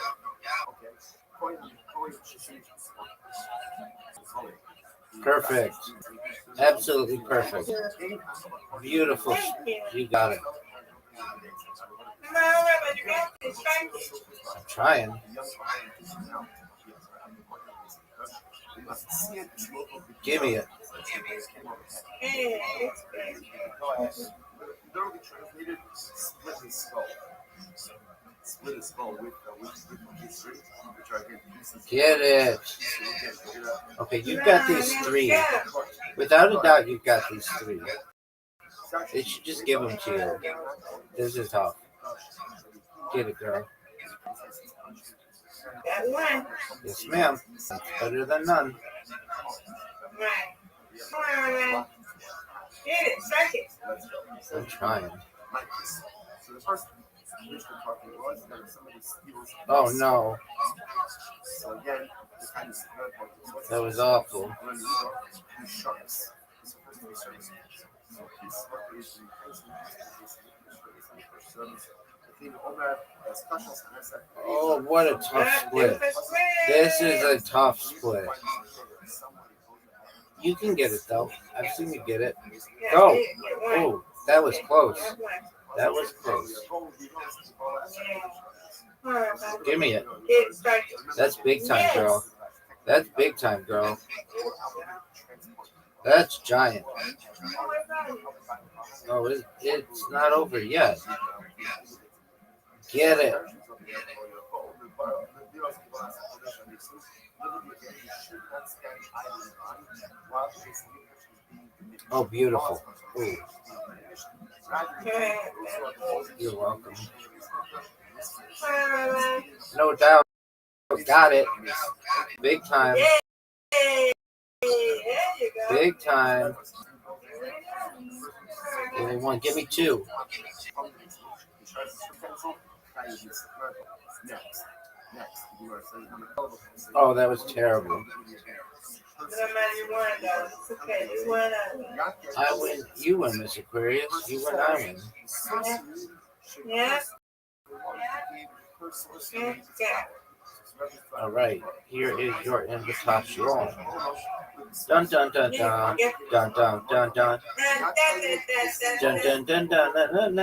Perfect. Absolutely perfect. Beautiful. You got it. I'm trying. Give me it. Get it. Okay, you've got these three. Without a doubt, you've got these three. They should just give them to you. This is tough. Get it, girl. Yes, ma'am. It's better than none. I'm trying. Oh no. That was awful. Oh, what a tough split. This is a tough split. You can get it though. I've seen you get it. Go. Oh, that was close. That was close. Give me it. That's big time, girl. That's big time, girl. That's giant. Oh, it's not over yet. Get it. Oh, beautiful. Ooh. You're welcome. No doubt. Got it. Big time. Big time. Give me one. Give me two. Oh, that was terrible. I win. You win, Miss Aquarius. You win. I win. Yeah. All right. Here is your invitation. Dun dun dun dun dun dun dun dun dun dun dun dun la la la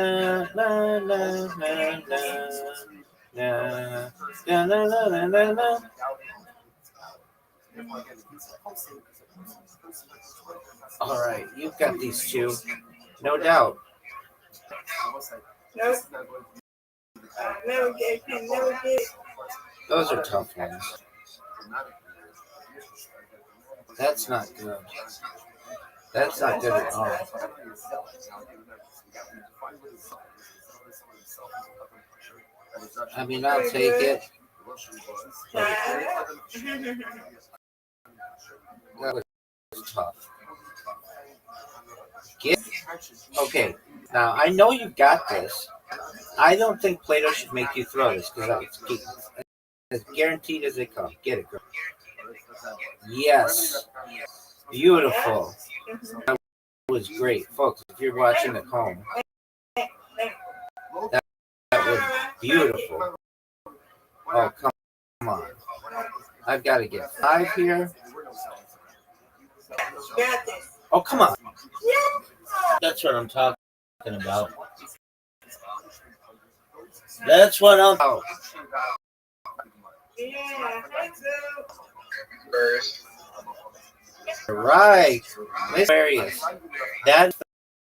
la la la la la. All right, you've got these two, no doubt. Those are tough ones. That's not good. That's not good at all. I mean, I'll take it. That was tough. Okay, now I know you got this. I don't think Plato should make you throw this because it's as guaranteed as they come. Get it, girl. Yes. Beautiful. That was great. Folks, if you're watching at home, that was beautiful. Oh, come on. I've got to get 5 here. Oh, come on. That's what I'm talking about. That's what I'm talking about. Right. Miss Aquarius. That's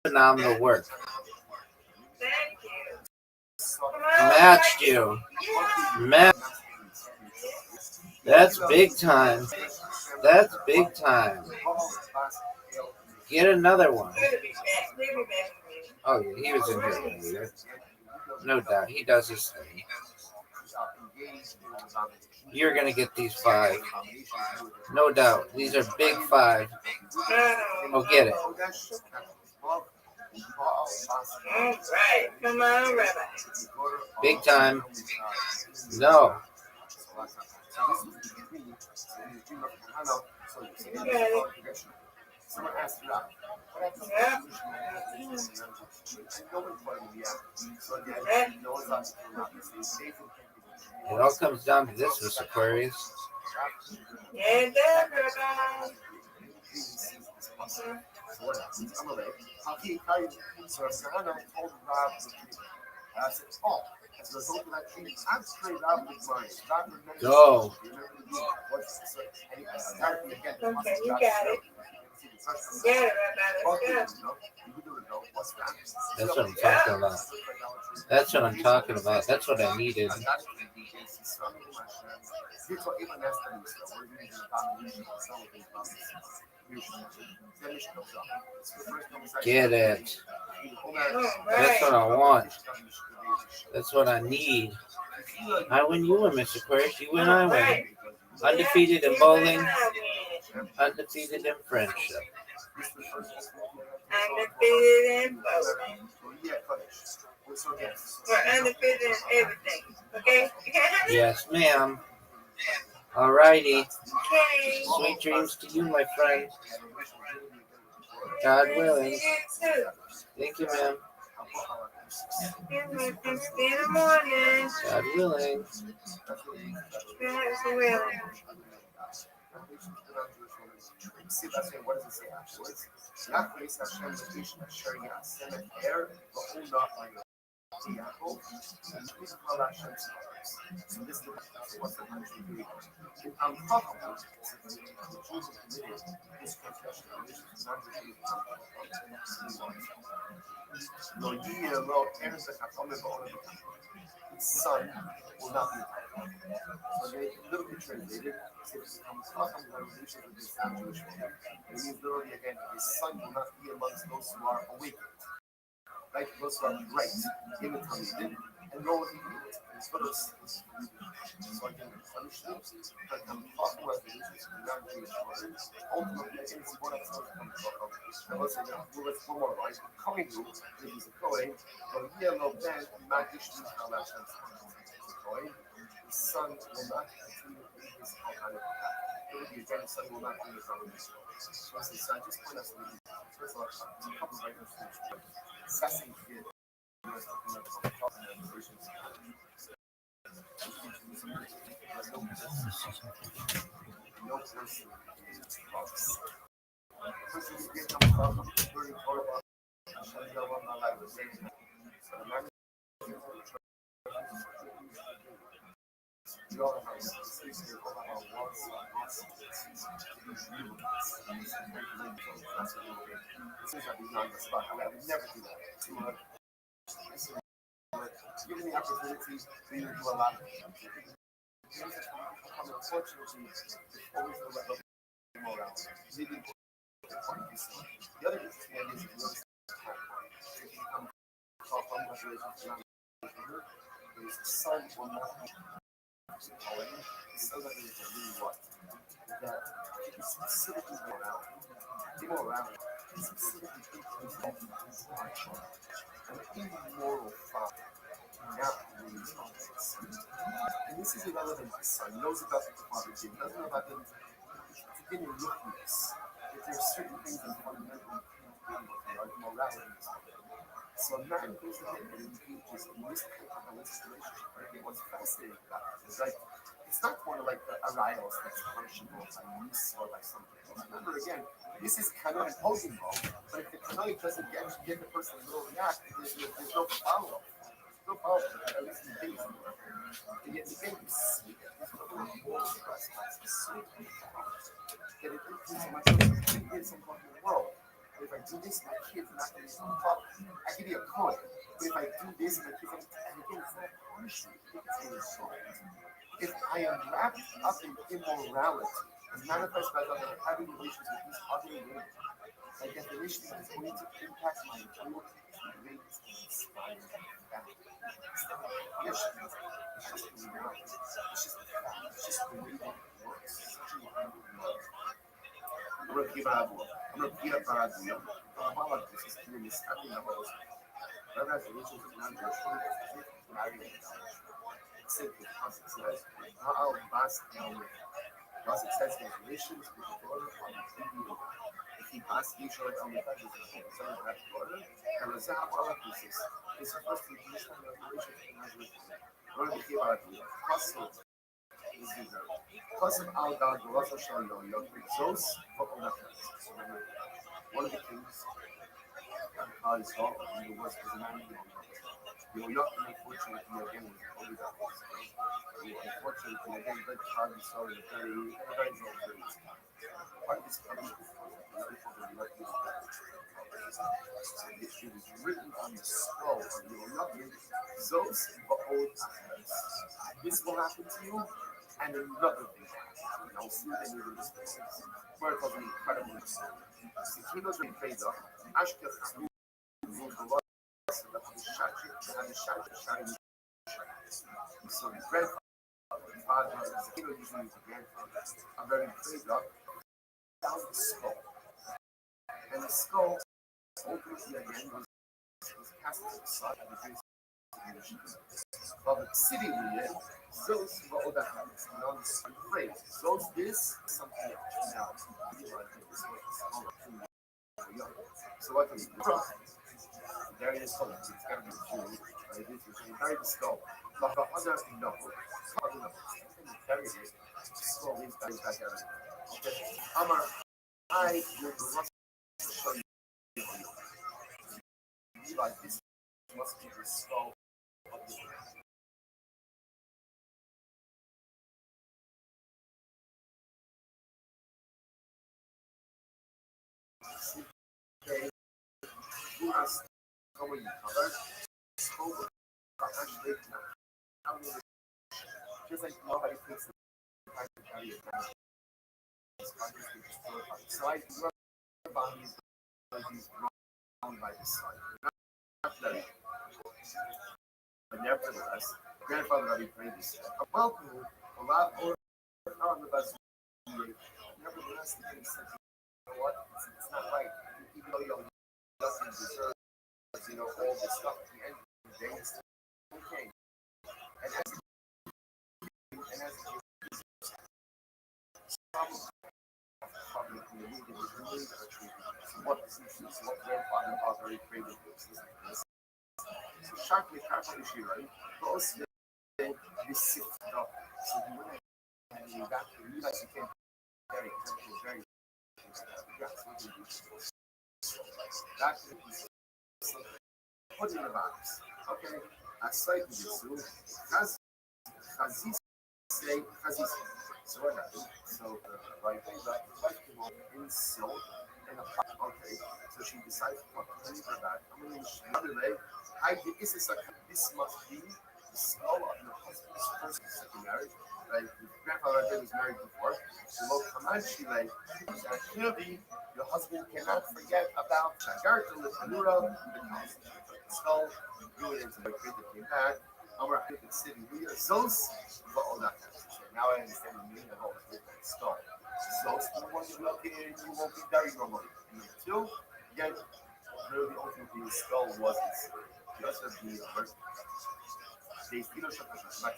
phenomenal work. Matched you. That's big time. That's big time. Get another one. Oh, yeah, he was in here earlier. No doubt. He does his thing. You're going to get these 5. No doubt. These are big 5. Oh, get it. Come on, Rabbi. Big time. No. So You that got is it. called progression. Someone asked me that. What happens to Yep. evolution when you have this and no one told me yet. So the Yep. idea no one's out to not the same stage and It all comes down to this, Miss Aquarius. Yeah, it does, brother. So what happens? I'm away. How can you tell you? So Sahana told Rob the dream. And I said, oh, as a result of that dream, I'm straight Rob with mine. Rob remembers. Go. Remember the dream. What's so and he started me again. Okay, you got it. You got it, brother. Let's go. That's what I'm talking about. That's what I'm talking about. That's what I needed. Get it. All That's what right. I want. That's what I need. I win, you win, Mr. Aquarius. You win, I win. Undefeated in bowling, undefeated in friendship. Undefeated in bowling. We're undefeated in everything. Okay? Yes, ma'am. Alrighty. Okay. Sweet dreams to you, my friend. God willing. You too. Thank you, ma'am. You're welcome. See you in the morning. God willing. God's willing. See, that's it. What does it say afterwards? Yahweh Hashem Location Asher Yasem Er V'Huna Yaakov. These are called Hashem's stars. So this is what the country doing. In Antakam, the Jews have committed this transgression. This is not the Jews of Lo Yiyeh Lo Eretz HaKatomim Ba'olam HaKatomim. His son will not be a Katomim. So they literally translated, since Antakam revolution with this non-Jewish woman, it means literally again, his son will not be amongst those who are awakened. Right? Those who are bright in the Talmud, and nor will he be able to. It's for those things. So again, understood? But I'm talking about the issues of non-Jewish children. Ultimately, I think it's one of those from I was saying, let's go more right. Coming group, this is a Kohen, but here, no Ben, Magish, Halash, and Kohen. His son will not continue in his Kohen. It will be again, his son will not be in his own. So I just point out something. First of all, a couple of items. Assessing kid. No person is false. Person is getting up from very horrible. I would never do that. Given the opportunity, we do a lot of things. Unfortunately, always the level of morale. The other interesting idea is his son will not be his son that is really what? That is specifically morality. Immorality is specifically an immoral father. Now, and this is irrelevant to his son. He knows about what the father did. He doesn't know about the inner rookiness. That there are certain things that fundamentally are morality. So a man goes ahead and engages in this type of holistic relationship. Right? And what's fascinating about it is like it's not more like a riot that's punishable by use or by something else. Remember again, this is kana and posing role, but if the kana doesn't get the person to really react, there's no follow-up. No follow-up, at least in the things. And yet the thing you see is what the moral trespass is so that it influences my children. It is something in the world. But if I do this, my kids are not going to be I give you a coin. But if I do this, my kids are going to again, it's not punishment. It's if I am wrapped up in immorality and manifest by the having relations with these other women, by definition, is going to impact my ability to raise and inspire family. It's not a punishment. It's just the reality. It's just the fact. It's just the way that it works. It's such a wonderful love. I'm going to give it up. I'm going to give it up. I'm going to this is doing this. I think I'm going to whatever relations with non-Jewish women, marrying. Simply because it says, I'll bust Thus, it says in relations with the daughter on the if he passed each other on the fact that the son of that daughter, and the Zahab Allah pieces, is supposed to be Jewish family of relations with the Nazareth. One of the key about the Kosovo is the Kosovo al Dal, the Rosa Shalom, your Zos, one of the kings, and his daughter, who was a man, you will not be unfortunately again with the Holy God. Unfortunately, again, very hard story, very well written. Part of this published it is written on the scroll of your lovely Zos Ba'od Achaz. This will happen to you, and another thing will happen. And I'll see that you this process. Where it was an incredible story. The king was being praised up. Ashkel Hamu was the Lord that was Shachik, and the Shachik. So his grandfather, his father, the king was using his grandfather, are very praised up. Down the skull. And the skull ultimately again was cast to the side of the great civilization. But the city we live, those were all that happens. You know, this phrase, those this, something else. Now, you know, I think this was the skull of two young. So what is the problem? There it is, it's got to be true. It is, you bury the skull. But the other, no. Bury it. The skull is back out. Okay. Amar, I will show you. Like this must be the skull of the okay. Who has covered you covered? Spoke actually just like nobody takes the time to carry it down. So I do body is wrong by the side. Not very. But nevertheless, grandfather already prayed this. Welcome, a lot more on the bus. Nevertheless, the king said, you know what? It's not right. Even though you doesn't deserve, all this stuff at the end of the day, it's still okay. And as probably from the league was doing, what grandfather already created this. So sharply carefully she right, but also this sift up. So you went and you got to realize you can't very that is put in the box. Okay, I cite this. Chazis say Chazis. So what happened? So right thing that wife came on insult and a pot. Okay, so she decides to put her back. I mean, another way, this must be the skull of your husband's first second marriage. Like your grandfather was married before. So look, she like clearly your husband cannot forget about Shagar to the Kanura, the skull, grew it into the kid that came back. Our city, we are Zos, but all that. Now I understand the meaning of all the skull. Zos, the one you look in, you won't be very normally. And number two, again, really ultimately the skull wasn't just as being first. They still should have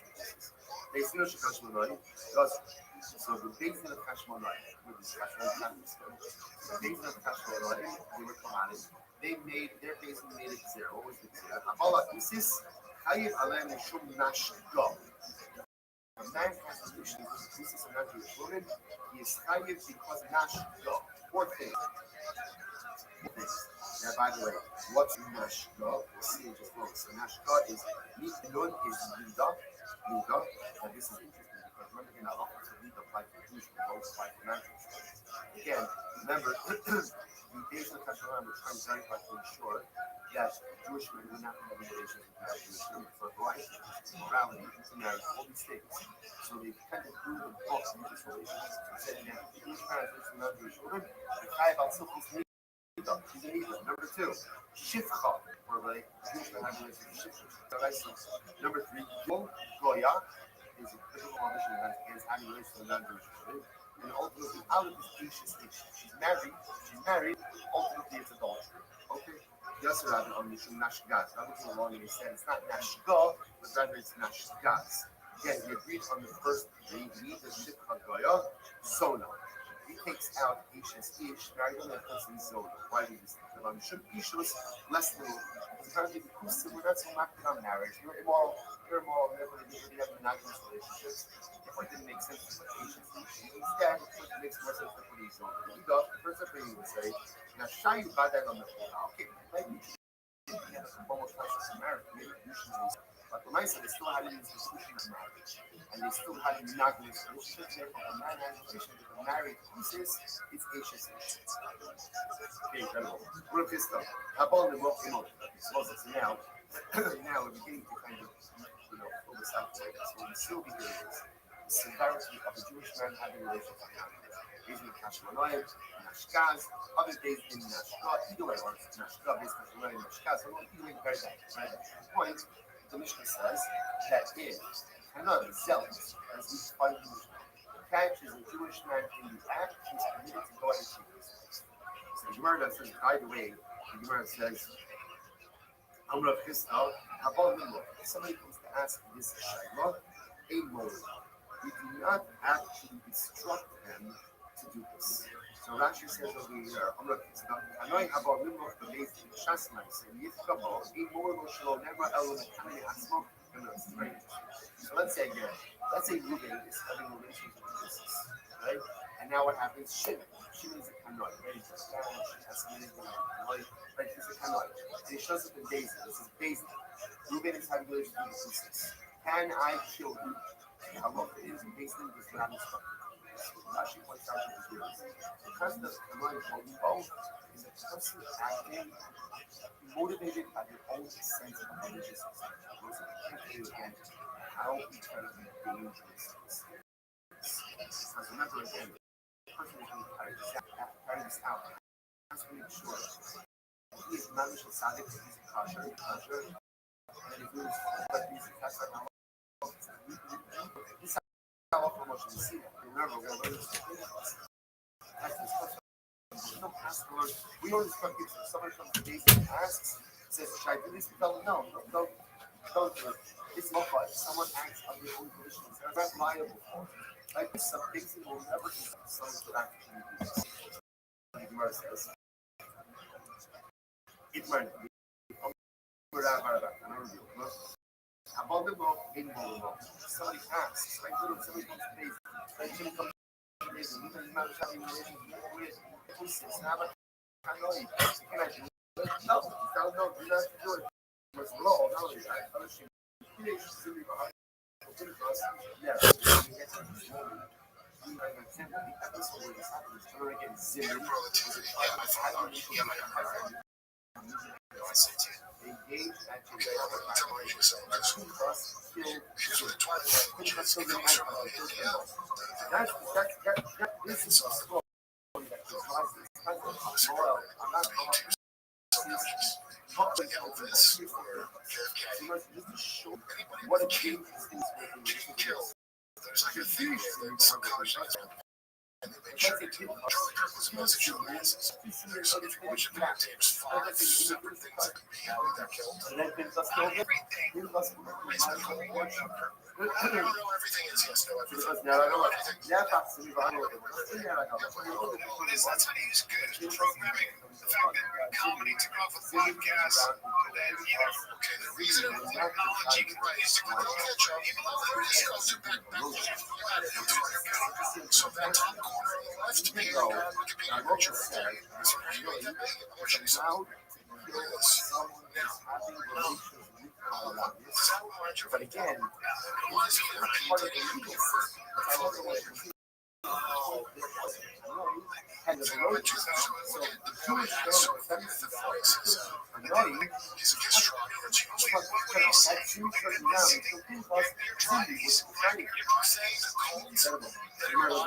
they still should have money because so the base of the cash money with this cash money, the base of the cash money, they were commanded. They made their base made it zero. What was it zero? Allah, this is Hayib Alam Shum Nash Go. A man has to do this is a natural woman. He is Hayib because Nash Go. Four things. Now, by the way, what's Nashka? We'll see in just a moment. So Nashka is Nun is Lida. And this is interesting because remember again, Allah to Lida applied for Jewish, but both apply for non-Jewish. Again, remember, the days of the Tashaham were trying very hard to ensure that Jewish men would not have relations with non-Jewish women for life, morality, intermarriage, all these things. So they kind of grew the book of these relationships and said that Jewish parents with non-Jewish women, the Chai about Sufis she's an Eva. Number two, Shifcha, or like Jewish men have relations with Shifcha. Number three, Goya is a biblical mission against having relations with non-Jewish women. And ultimately, out of this anxious thing, she's married, ultimately it's adultery. Okay? Yes, rather on Mishum Nash Gaz. That was along and he said it's not Nash Go, but rather it's Nash Gaz. Again, he agreed on the first degree. We need the shit Hagoya, Sona. He takes out Ish's Ish, married on and puts in Sona. Why do this? Because should Ishus less than apparently the Kusim, we're not so active on marriage. You're immoral, never really have monogamous relationships. Therefore, it didn't make sense to put Ish's Ish. Instead, it makes more sense to put Ishon. The first thing he would say, now Shayin Badag on the floor. Okay, maybe you had a almost process of marriage, maybe usually. But the nice they still had an institution of marriage. And they still had a monogamous relationship. Therefore, a man has a relationship with a married pieces, it's Ish's Ish. Okay, incredible. What if this stuff? How about the rock emotion? So now, we're beginning to kind of, pull this out. So we still be doing this. The severity of a Jewish man having a relationship with a man. Days in Kashmanoim, Nashkaz, other days in Nashka, either way, or Nashka, based Kashmanoim, Nashkaz, so either way, very bad. The point, the Mishnah says that if another zealous, as we find in Mishnah, catches a Jewish man in the act, he's permitted to go ahead and keep this. So the Gemara says, by the way, the Gemara says, Amrav Chisda, Habal Mimlo. If somebody comes to ask this Shaila, a moral. We do not actually instruct them to do this. So Rashi says over here, Amrav Chisda, Anoi Habal Mimlo, the base in Shasmai, say, Yifkabal, a moral shall never elevate Kamei Asmo. So let's say Ruben is having a relationship with Jesus, right? And now what happens? Shimon is a Kanoi, right? He's a Spanish, he has something in Kanoi, right? He's a Kanoi. And he shows up in Daisy. This is Daisy. Ruben is having a relationship with Jesus. Can I kill you? How long it is, Daisy does not instruct you. Rashi points out that because the Kanoi both is a person acting motivated by their own sense of religiousness. Those are particularly again how incredibly dangerous this is. Because remember again, the person is going to carry this out. Has to make sure he is managed to tzaddik, he's a kosher, and if he was like he's a kosher, this is how often much we see that. Remember, we're going to that's this question. We always instruct kids if somebody comes to Daisy and asks, says, should I do this? We tell them, no, don't do it. It's not right. Someone acts on their own conditions. They're not liable for it. Like some things will never do someone could actually do this. The Gemara says, it might be. Somebody asks, like little somebody comes to Daisy, like Jimmy comes to Daisy, you can imagine having a relationship with can I do it? No, do not do it. It's law, no, I punish you. Yeah, this is what a change this thing is. There's like a theory that subconscious. Charlie Kirk was musical masses. There's some information about James 5 separate things that could be how he got killed. Everything. I don't know everything is, yes, no, everything. What is that's how he's good at programming. The fact that comedy took off with podcasts, and then, okay, the reason technology can rise to go catch up, even though there is goes back so that top corner on the left, Wikipedia picture, so really that big, unfortunately. But again, part of the legal system. And the religious so the Jewish family annoying is a strong that Jew certain now so think us Sunday was fighting saying the cult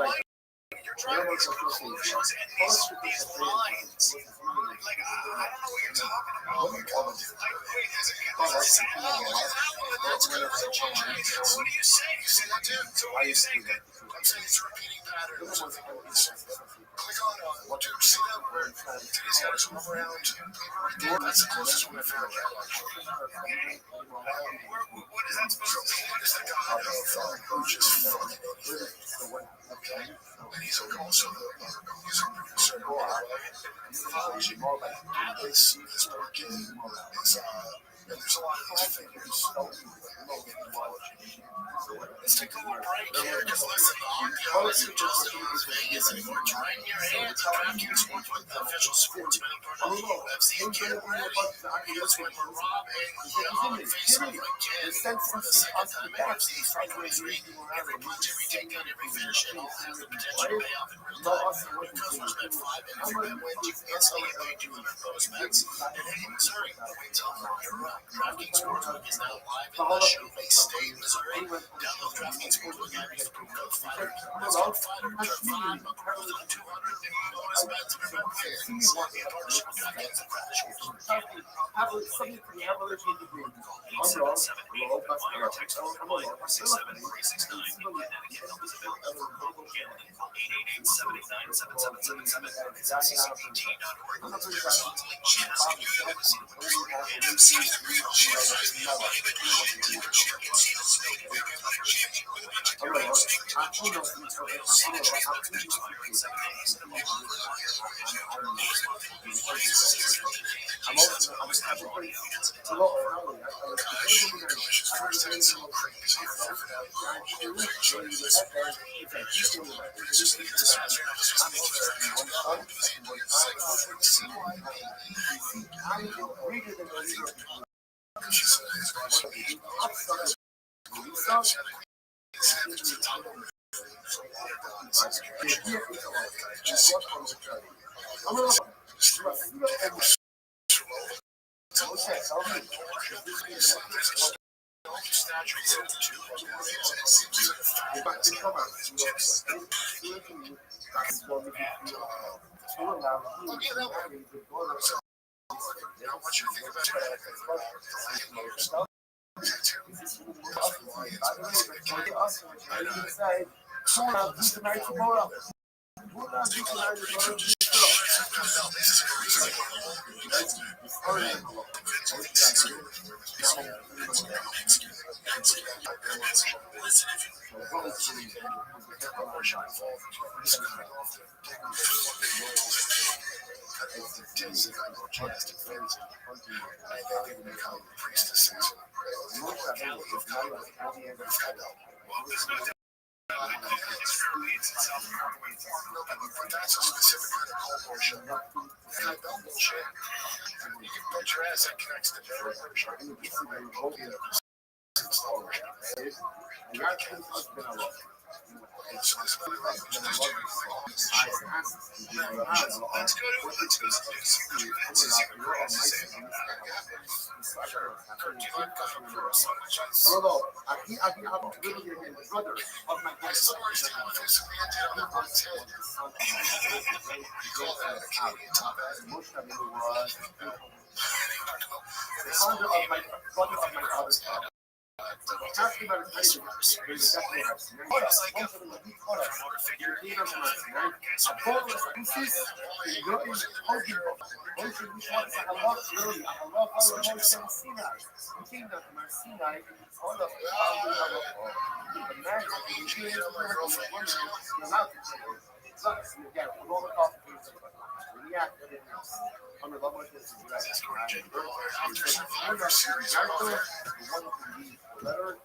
that you're trying to conclusions and these lines like I don't know what you're talking about like wait there's a sound that's going to change what do you say you say that too so what are you saying that I'm saying it's repeating back patterns of things. Click on dude, see that word? Today's got his arm around paper right there. That's the closest one I found yet. What is that supposed to mean? What is the god of just fucking anything? Okay. And he's also the music producer. This book is and there's a lot of these figures in mythology. Let's take a little break here, because listen, the honest just in Las Vegas anymore. It's right in your hands. DraftKings Sportsbook, the official sports betting partner of the UFC, and get ready. Here's when we're Rob and Leon face off again for the second time at UFC 323. Every punch, every takedown, every finish, and all has the potential payoff in real time. New customers bet 5, and if your bet wins, you instantly get paid 200 bonus bets. And hey, Missouri, wait till you're up. DraftKings Sportsbook is now live in the Chauvet State, Missouri. Download DraftKings Sportsbook app, use the promo code FIGHTER. That's code FIGHTER. Turn 5 up to 200 in bonus bets if your bet wins. In partnership with DraftKings and Practice Sports. That's a specific kind of cold portion. And I don't bullshit. You can bet your ass that connects to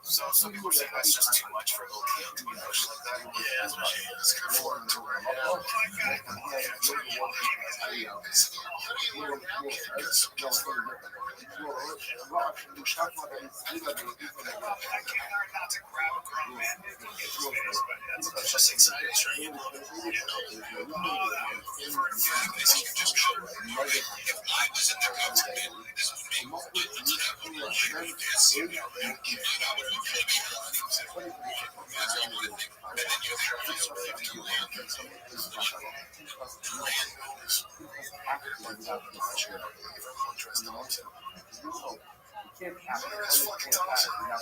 So some people say that's just too much for OPM to be pushed like that. Yeah, it's good for him to wear. It's just exciting, right? can't have it. It's fucking awesome. You have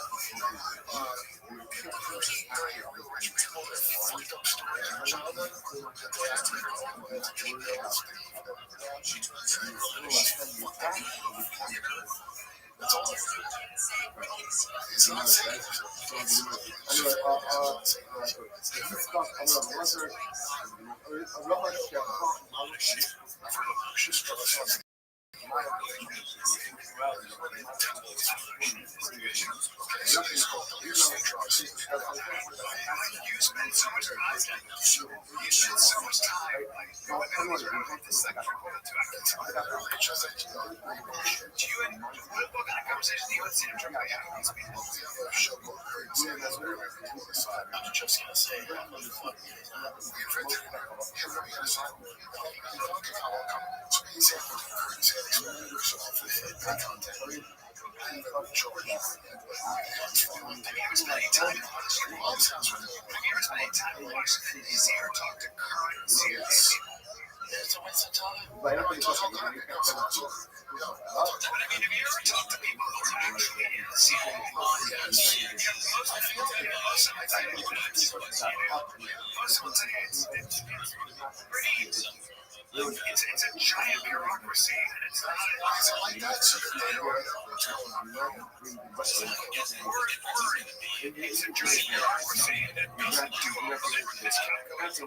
It's a giant bureaucracy, and it's not like that. It's a giant bureaucracy, and we have to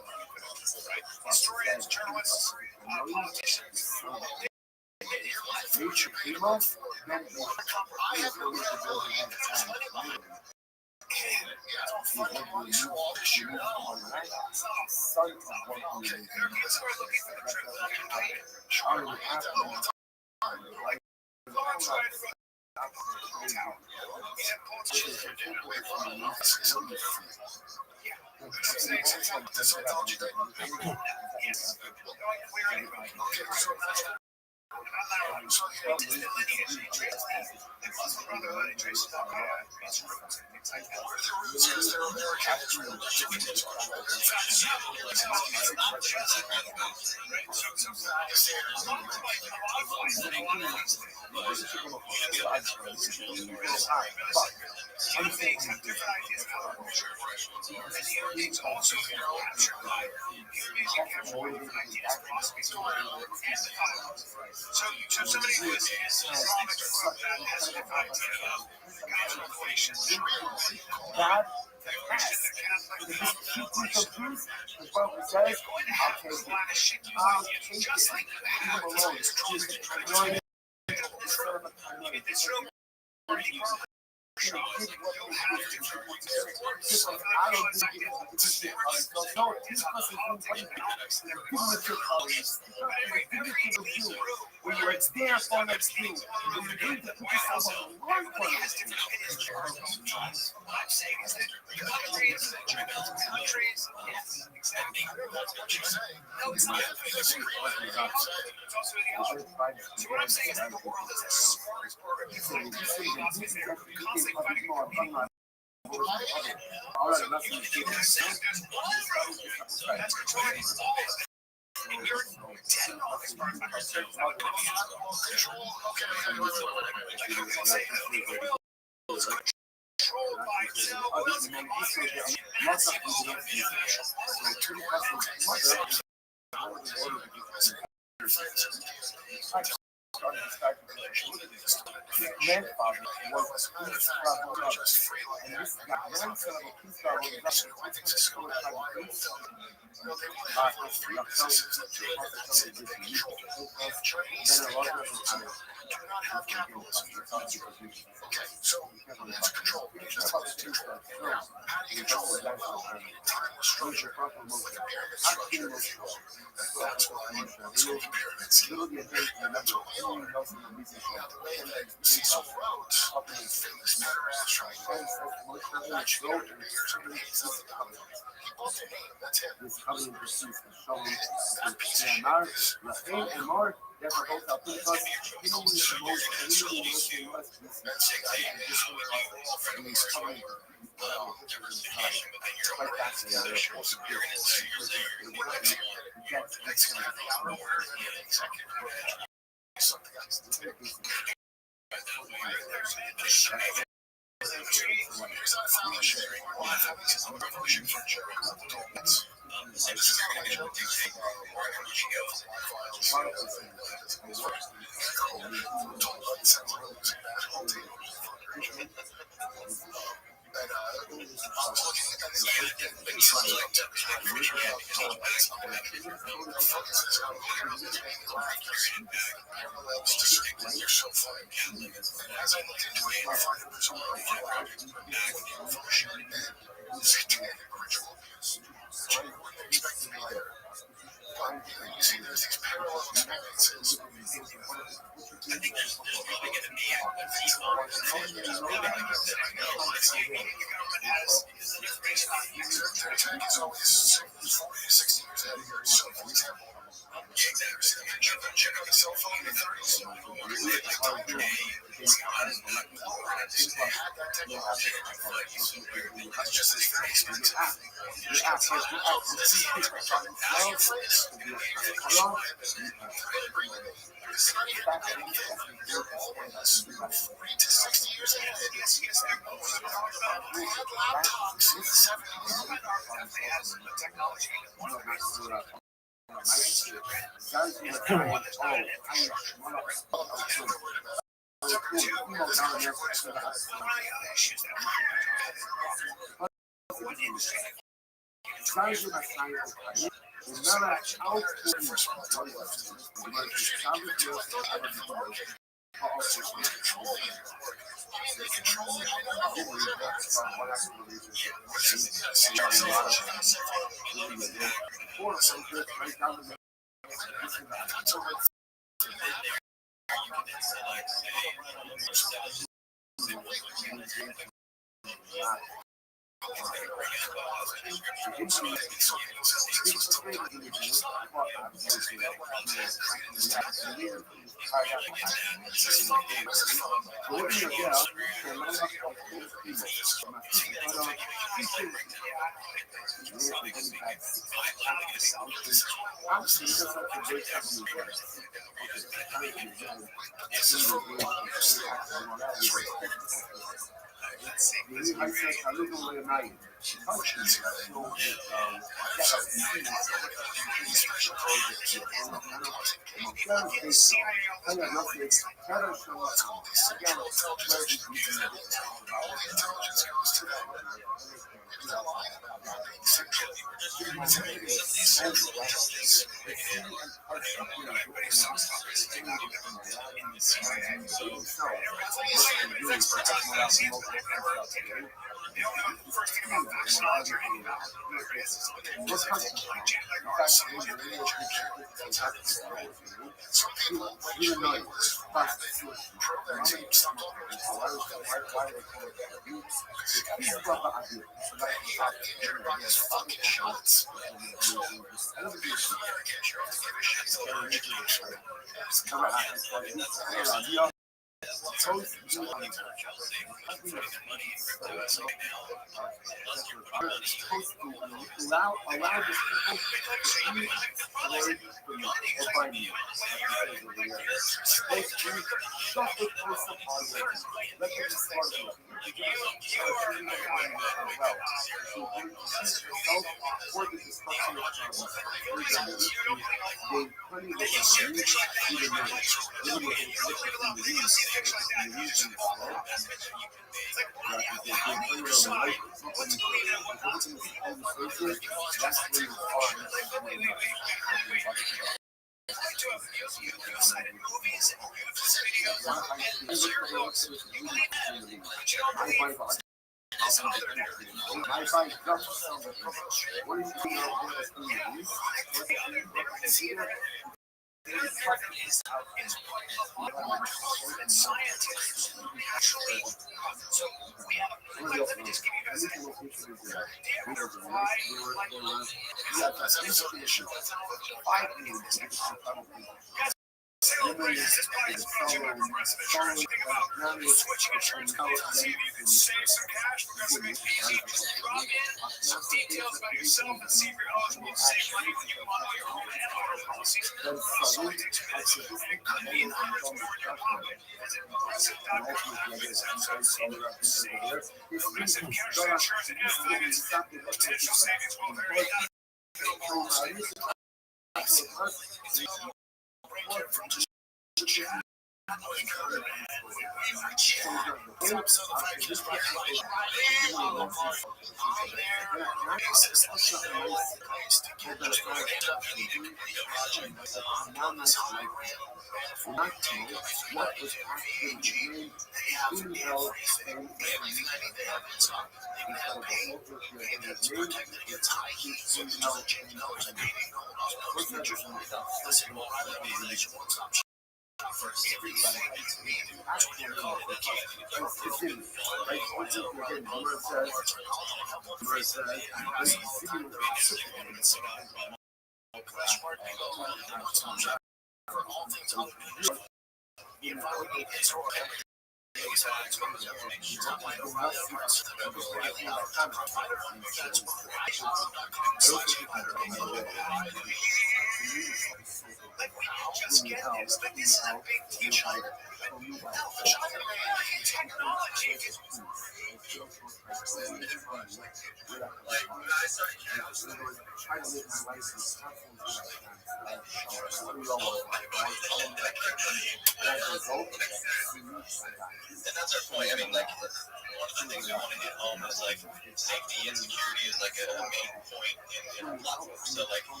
And that's our point. I mean, like, one of the things we want to hit home is like safety and security is like a main point in our platform. So like, we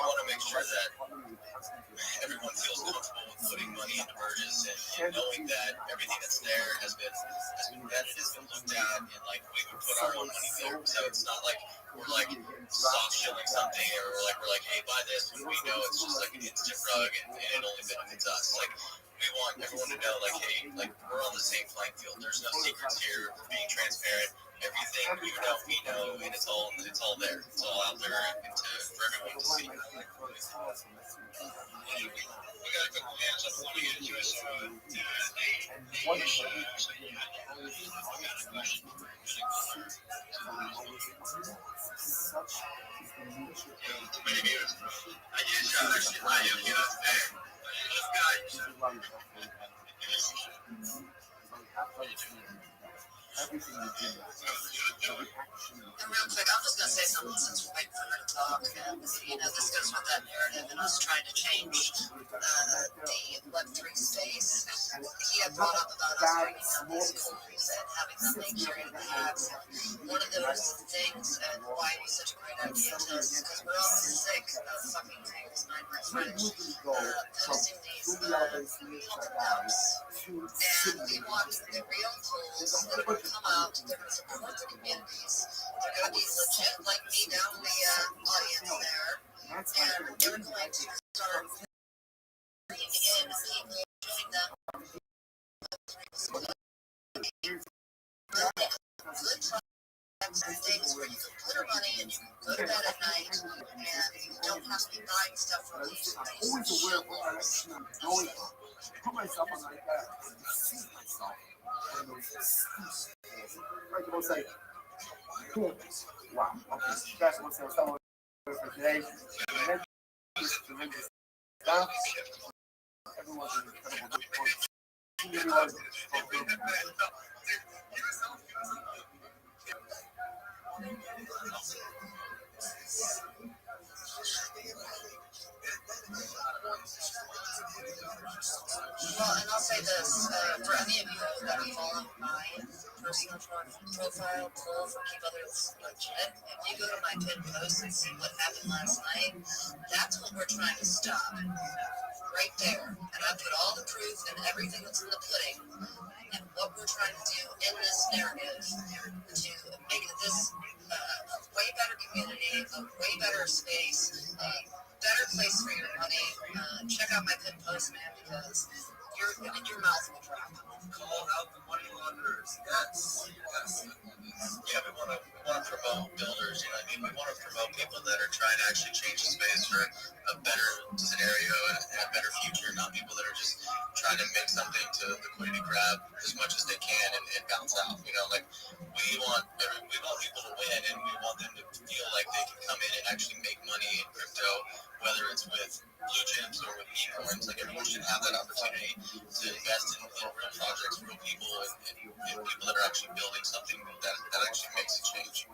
want to make sure that everyone feels comfortable with putting money into merges and knowing that everything that's there has been vetted, has been looked at, and like we would put our own money there. So it's not like we're like soft shilling something or we're like, hey, buy this when we know it's just like an instant rug and it only benefits us. Like, we want everyone to know, like, hey, like, we're on the same playing field. There's no secrets here. We're being transparent. Everything you know, we know, and it's all there. It's all out there and for everyone to see. We got a couple hands up. Let me get into it. Maybe it was. I Everything you do, every action you And real quick, I'm just going to say something since we're waiting for her to talk. And, this goes with that narrative and us trying to change the Web3 space. He had brought up about us bringing out these tools and having them make curated ads. One of those things and why it was such a great idea to us is because we're all sick of fucking tables, mind my French, posting these apps. And we want the real tools that are going to come out, they're going to support the communities. They're going to be legit like me down in the audience there. And they're going to start bringing in people, doing them. Good products and things where you can put your money and you can go to bed at night and you don't have to be buying stuff from these always aware of what direction I'm going on. Put myself on like that. See myself on those excuses. Right, you say, cool. Wow. Okay, so that's what I'm saying. For today, tremendous stuff. Everyone's an incredible good Well, and I'll say this, for any of you that follow my personal profile, pull for Keep Others Legit, if you go to my pinned post and see what happened last night, that's what we're trying to stop. Right there. And I put all the proof and everything that's in the pudding and what we're trying to do in this narrative to make this a way better community, a way better space, a better place for your money. Check out my pinned post, man, because your mouth will drop. Call out the money launderers. Yes. Yeah, we want to promote builders. You know what I mean? We want to promote people that are trying to actually change the space for a better scenario and a better future, not people that are just trying to make something to liquidity grab as much as they can and bounce out. You know, like we want people to win, and we want them to feel like they can come in and actually make money in crypto, whether it's with blue chips or with e-coins. Like everyone should have that opportunity to invest in real projects, real people, and people that are actually building something that actually makes a change.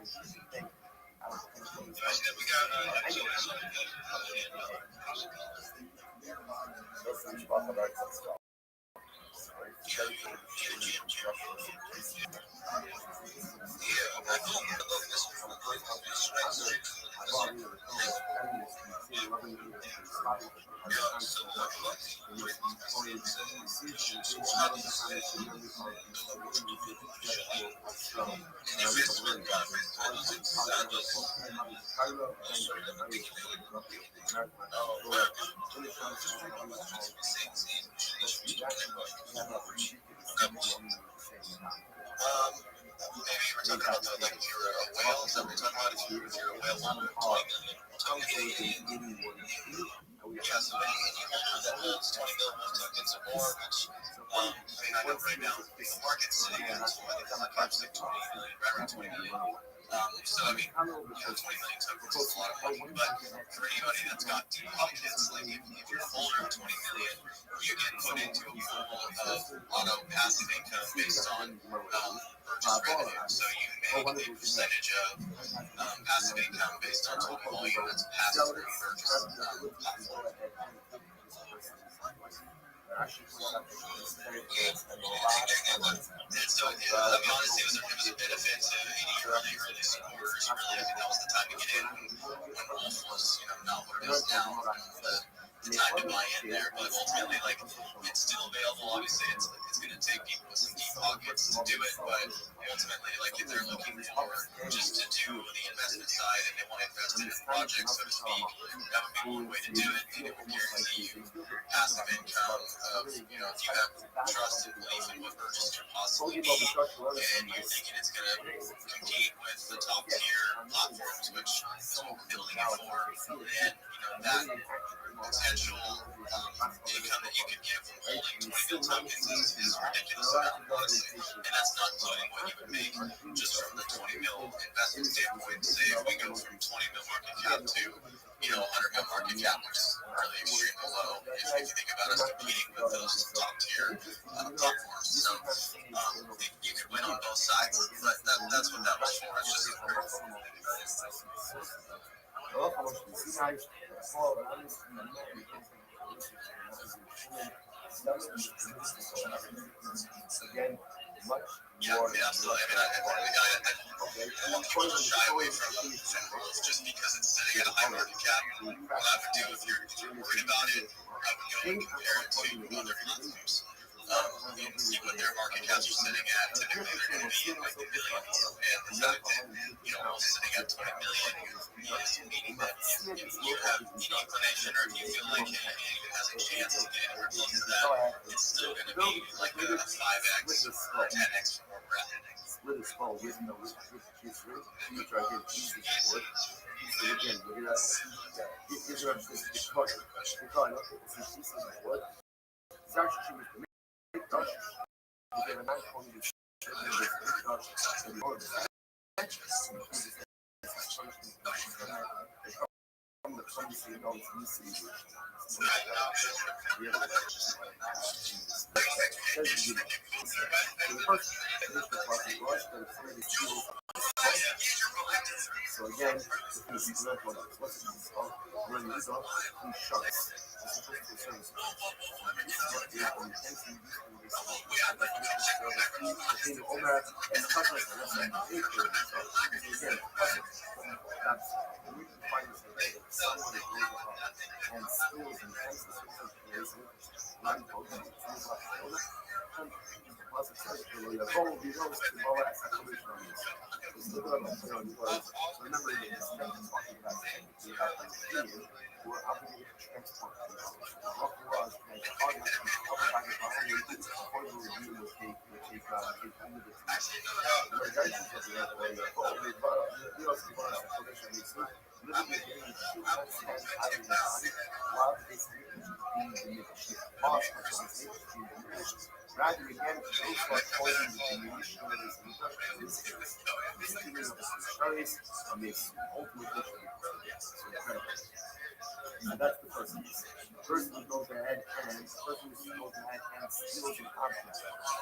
person who goes ahead and steals an object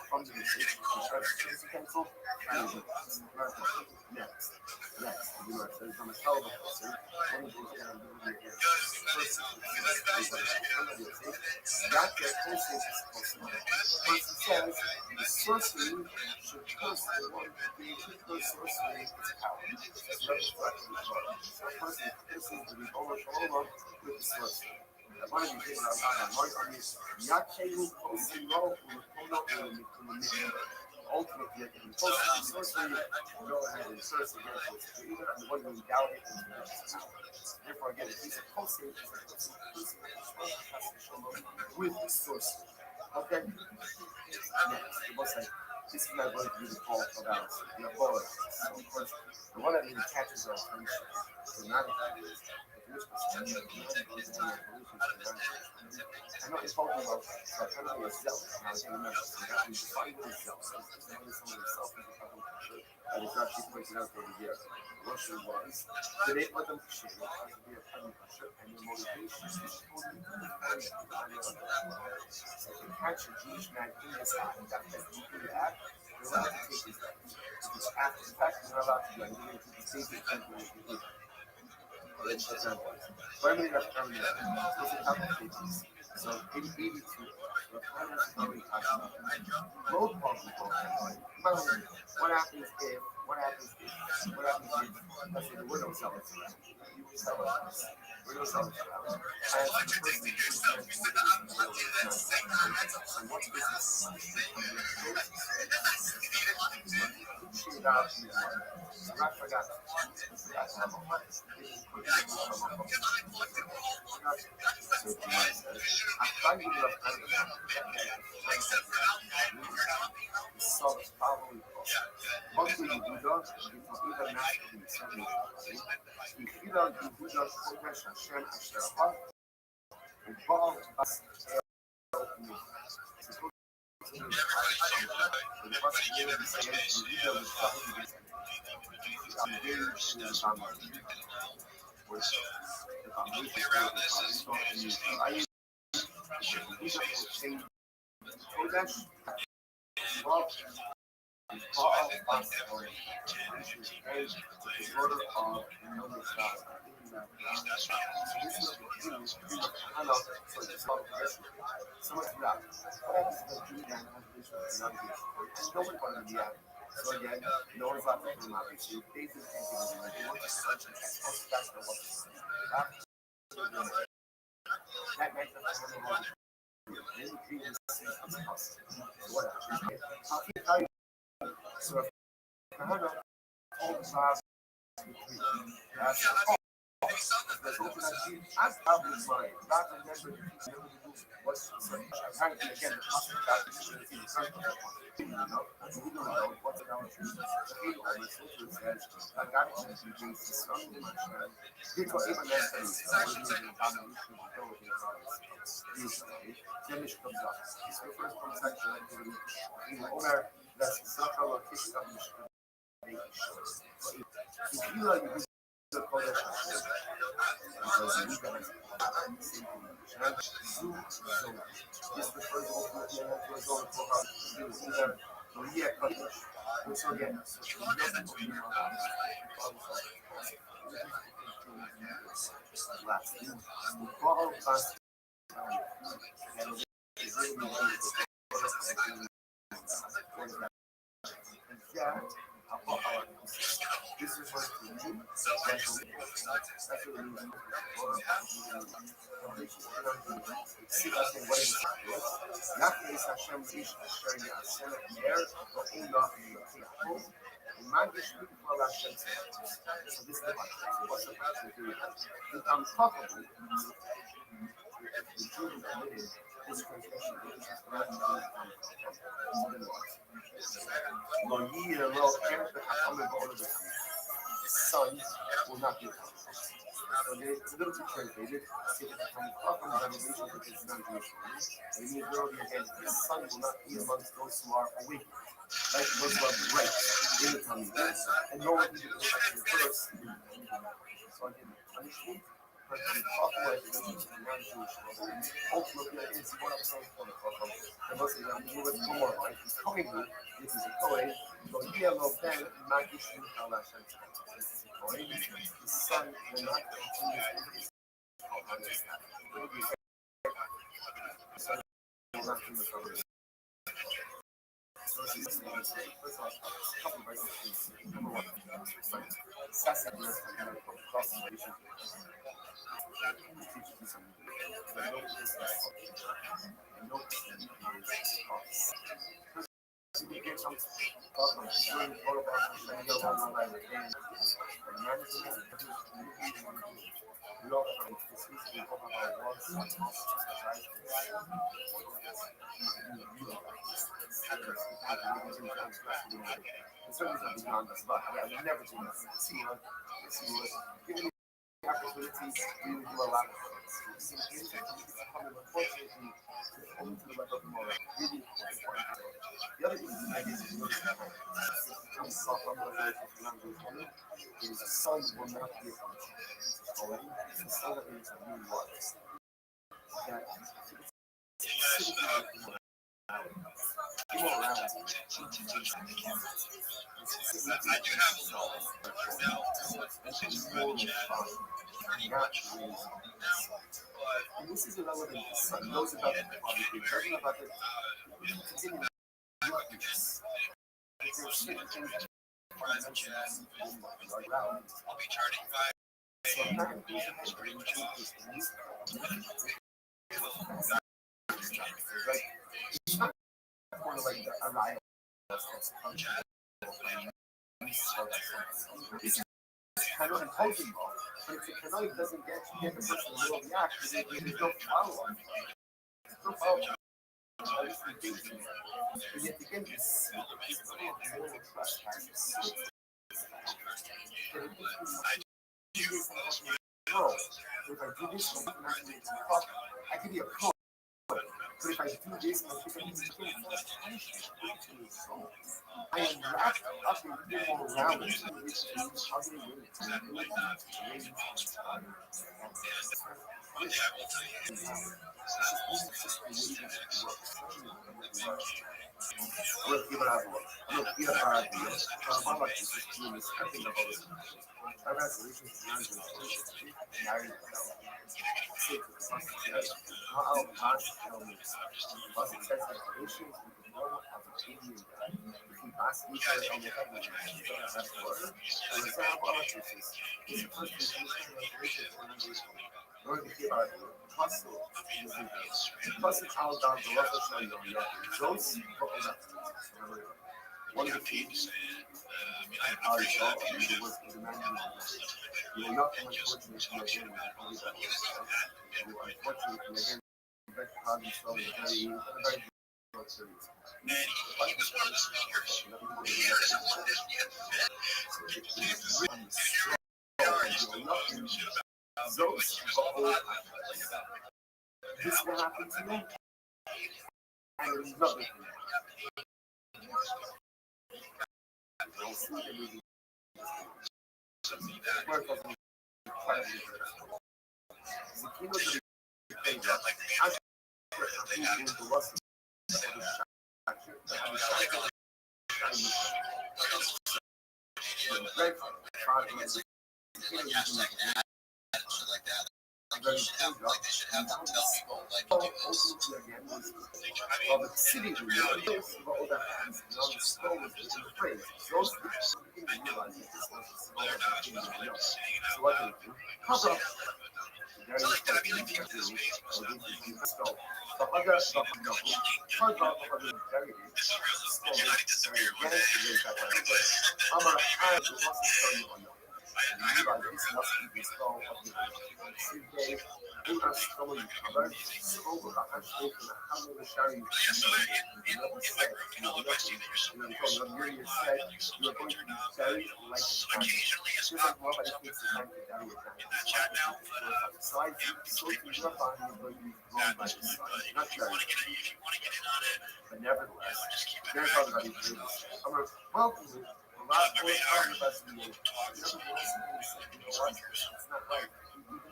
from the recipient and tries to chase the pencil, next. You are says from a terrible person, one who goes down and gives you that their person is supposed to know. The person says the sorcery should curse the one who gave her sorcery its power. It's reflected as well. So a person curses the Ribono Shalom with the sorcery. The one of these things are not on this. Yakelu Kosiro Urukono ultimately, if you post the sorcery, go ahead and curse against its creator, and the one who endowed it is his power. Therefore, again, if he's opposed to it, he's opposed with sorcery. Okay? Next, the boss said, this is not going to be the fault of Alice. The fault. So, of course, the one that even catches our attention dramatically is the first perception. I'm not talking about psychology or self. Now, again, remember, so that we define what is self. So, it's not someone is self is a couple of culture that is actually pointed out over here. Russia was the name of them shit has to be a kind of culture, and the motivation is totally different. So, to catch a Jewish man in this act, that has to do that, you're allowed to take his life. Because after the fact, you're not allowed to do that. You're going to take his life. Let's shut down. Primary left arm there. Those are top of pages. So in 82, the final story talks about road walking program. What happens if, let's say the widow sells it. You sell it. Widow sells it. And the person who says so what is this? Shit out to you. I forgot. So again, no one's allowed to come out. So you basically that night so if Kahana told Zaz that's probably mine. Not the never what's again the hospitality you know, we don't know what's the says I got you to do something much because even that thing finish comes up. It's the first conception in Omer that's central location of the if you like the Kodesh because you guys this refers to either Maria Kodesh which again last this refers to you. Son will not be counted. So it's a little bit translated. See if it becomes from revelation which is not Jewish. And in the earlier again, the son will not be amongst those who are awake. Like those who are bright in the coming days. And no one can do the first. So again, punishment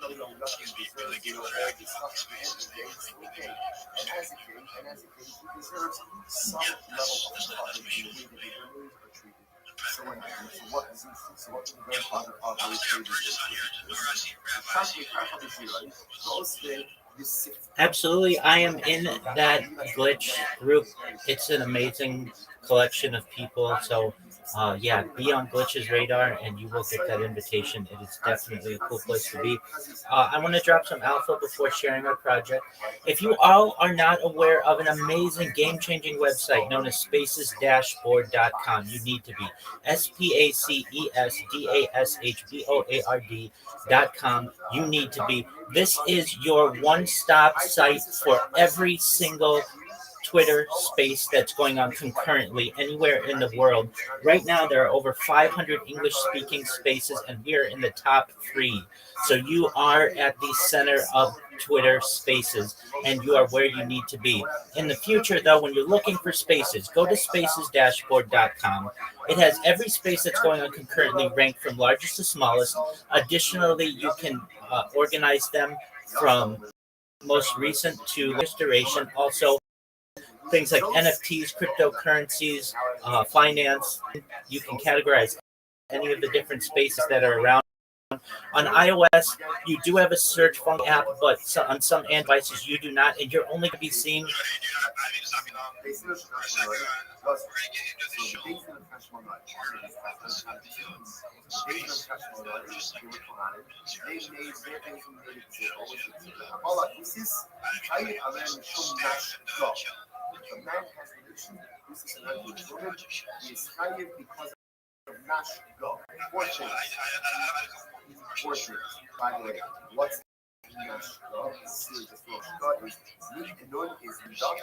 know, young Lucky deserves, all this stuff at the end of the day. It's okay. And as a kid, he deserves some level of coverage in the way that his memories are treated. So what does the grandfather of Ray Davis Absolutely, I am in that glitch group. It's an amazing collection of people. So, yeah, be on Glitch's radar, and you will get that invitation. It is definitely a cool place to be. I want to drop some alpha before sharing our project. If you all are not aware of an amazing game-changing website known as spacesdashboard.com, you need to be. spacesdashboard.com. You need to be. This is your one-stop site for every single Twitter space that's going on concurrently anywhere in the world. Right now, there are over 500 English speaking spaces, and we are in the top three. So you are at the center of Twitter spaces, and you are where you need to be. In the future, though, when you're looking for spaces, go to spacesdashboard.com. It has every space that's going on concurrently ranked from largest to smallest. Additionally, you can organize them from most recent to latest duration. Also, things like NFTs, cryptocurrencies, finance. You can categorize any of the different spaces that are around. On iOS, you do have a search function app, but on some devices you do not, and you're only going to be seeing. Nash go. Fortune. By the way, what's Nash go? Serious go is Nick known is Nidot.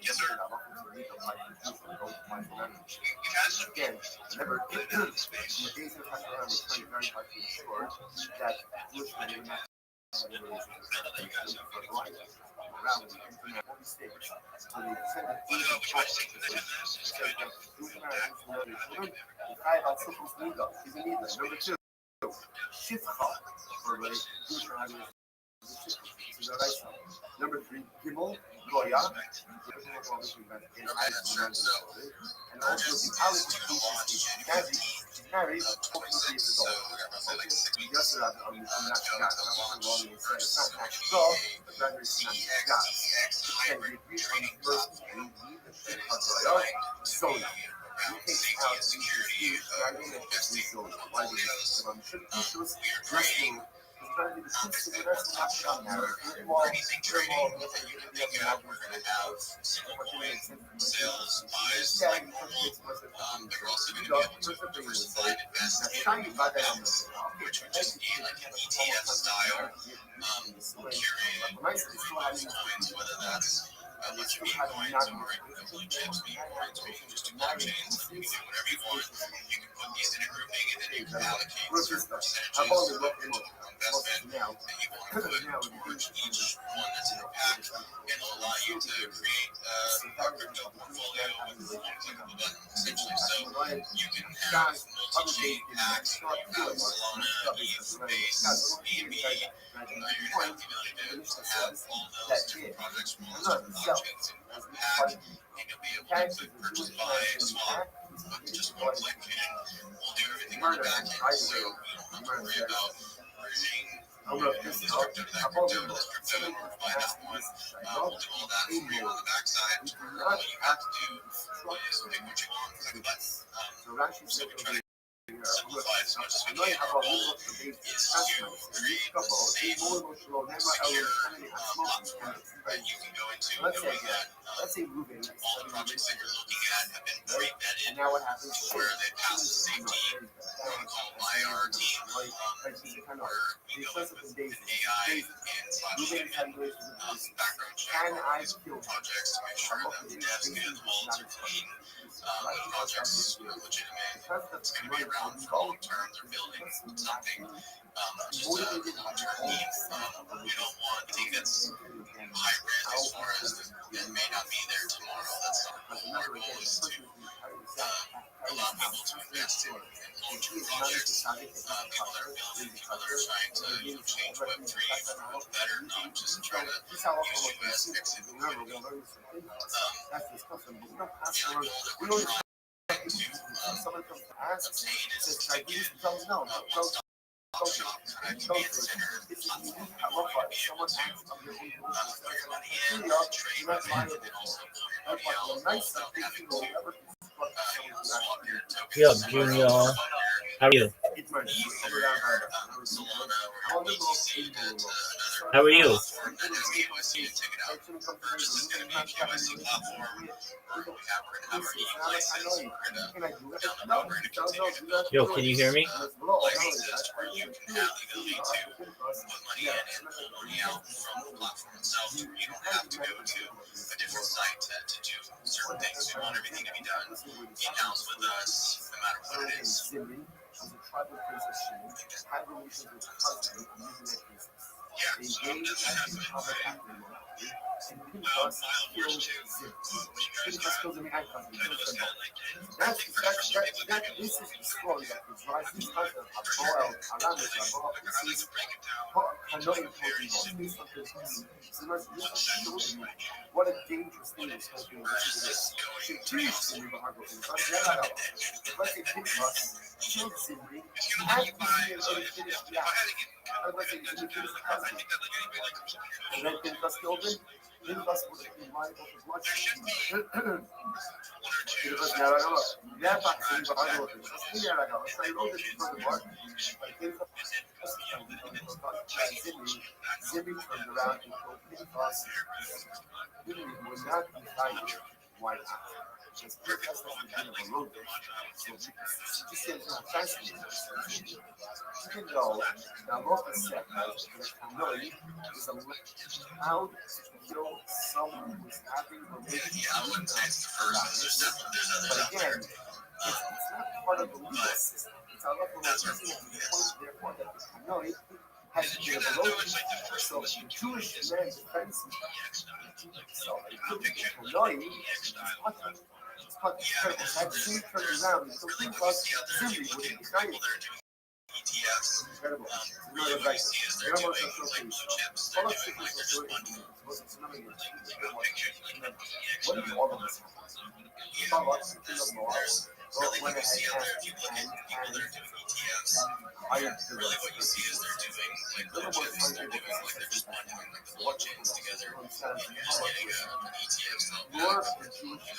Yes, sir. Again, remember, the days of Hashem was trying very hard to ensure that Bushman would not around the internet mistakes. So they send it to the Number two, Shifcha, for Jewish Number three, Gimel, Goya, and also the Aleph species is married, hopefully is adult. Yes, I'm not God. I'm not wrong. It's not God, but rather it's not God. Okay, we agree on the first one. We need the Shifcha Goya, Zona. He takes out the huge dragon and puts the Zona. Why do you think? I'm sure he was wrestling. Apparently, the troops of the rest of the town now. Sales, buys, like normal. They're also going to be able to diversify and invest which would just be like an ETF style, curated coins, whether that's a bunch of coins or blue chips, coins, or even just a blockchains. You can do whatever you want. You can put these in a grouping and then you can allocate certain percentages of your total investment that you want to put towards each one that's in your pack, and it'll allow you to create a crypto portfolio with one click of a button, essentially. So you can have multi-chain packs out Solana, ETH, Base, BNB. You're going to have the ability to have all those different projects from all those different blockchains in one pack, and you'll be able to click purchase, buy, swap with just one click, and we'll do everything on the back end. So you don't have to worry about merging this crypto to that crypto to this crypto in order to buy that one. We'll do all that for you on the backside. All you have to do is pick what you want, click a button. So we try to simplify it as much as we can. Our goal is to create a safe, secure platform that you can go into knowing that all the projects that you're looking at have been pre-vetted before they pass the safety protocol by our team, where we go in with an AI and slash human background check on these projects to make sure that the devs get as well as clean. The project is legitimate. It's going to be around for long term. They're building something just to meet. We don't want anything that's high risk as far as it may not be there tomorrow. That's not our goal. Our goal is to allow people to invest in culture project. People that are building, people that are trying to change Web3 for the better, not just try to use you as fix it for you. The other goal that we're trying to obtain is to get one-stop shop kind of command center platform where you'll be able to put your money in, trade with it, and then also pull your money out all without having to swap your Yo, tokens Junior, or fund how are you? your Ether, Solana, or BTC to How another are you? platform that has KYC to take it out. We're just going to be a KYC platform. We're going to have our EU license. We're going to down the road, we're going to continue to build Yo, can you hear me? licenses where you can have the ability to put money in and pull money out from the platform itself. You don't have to go to a different site to do certain things. We want everything to be done in-house with us, no matter what it is. Yeah, so I'm definitely wild wars too. What you guys got? I know it's kind of like I think for some people maybe a little quicker. I like to break it down into like very simple steps. What a dangerous thing What it's it is going versus going pretty awesome. Let's say Pinterest killed Zimri. It's gonna let you buy. So if I had to get kind of break that down, I think that like anybody like comes up here, And then Pinterest killed him. Pinterest would have been right off his watch. there should be one or two. Pinterest never got up. Never actually got up. He never got up. So he wrote it for the work. Zimri turned around and told Pinterest, Zimri would not be fighting. Why not? Because Pinterest has been of a road bitch. So she said, no, fascinating. Even though the law is set out that Hanoi is allowed to kill someone who is having relations Yeah, I wouldn't say it's the first. There's others but out again, there. it's not part of the legal system. It's a lot That's our of goal. the Yes. point, therefore, that the Hanoi has Did been you of that a though? road It's like the first so one was the you do Jewish this man defends him. EX style. Like So it I'm could be picturing like Hanoi EX is style. hot. It's hot. Yeah, It's had Zimri turned around and so really think what you about see out there is Zimri you would look be at people excited. that are doing ETFs. Incredible. Really what you see is they're doing like blue chips. They're doing like they're just funding like I'm picturing like an EX What do style. all of us have? Yeah, there's really what you see out there if you look at people that are doing ETFs. Really what you see is they're doing like blue chips. They're doing like they're just bundling like the blockchains together, and you're just getting an ETF style pack.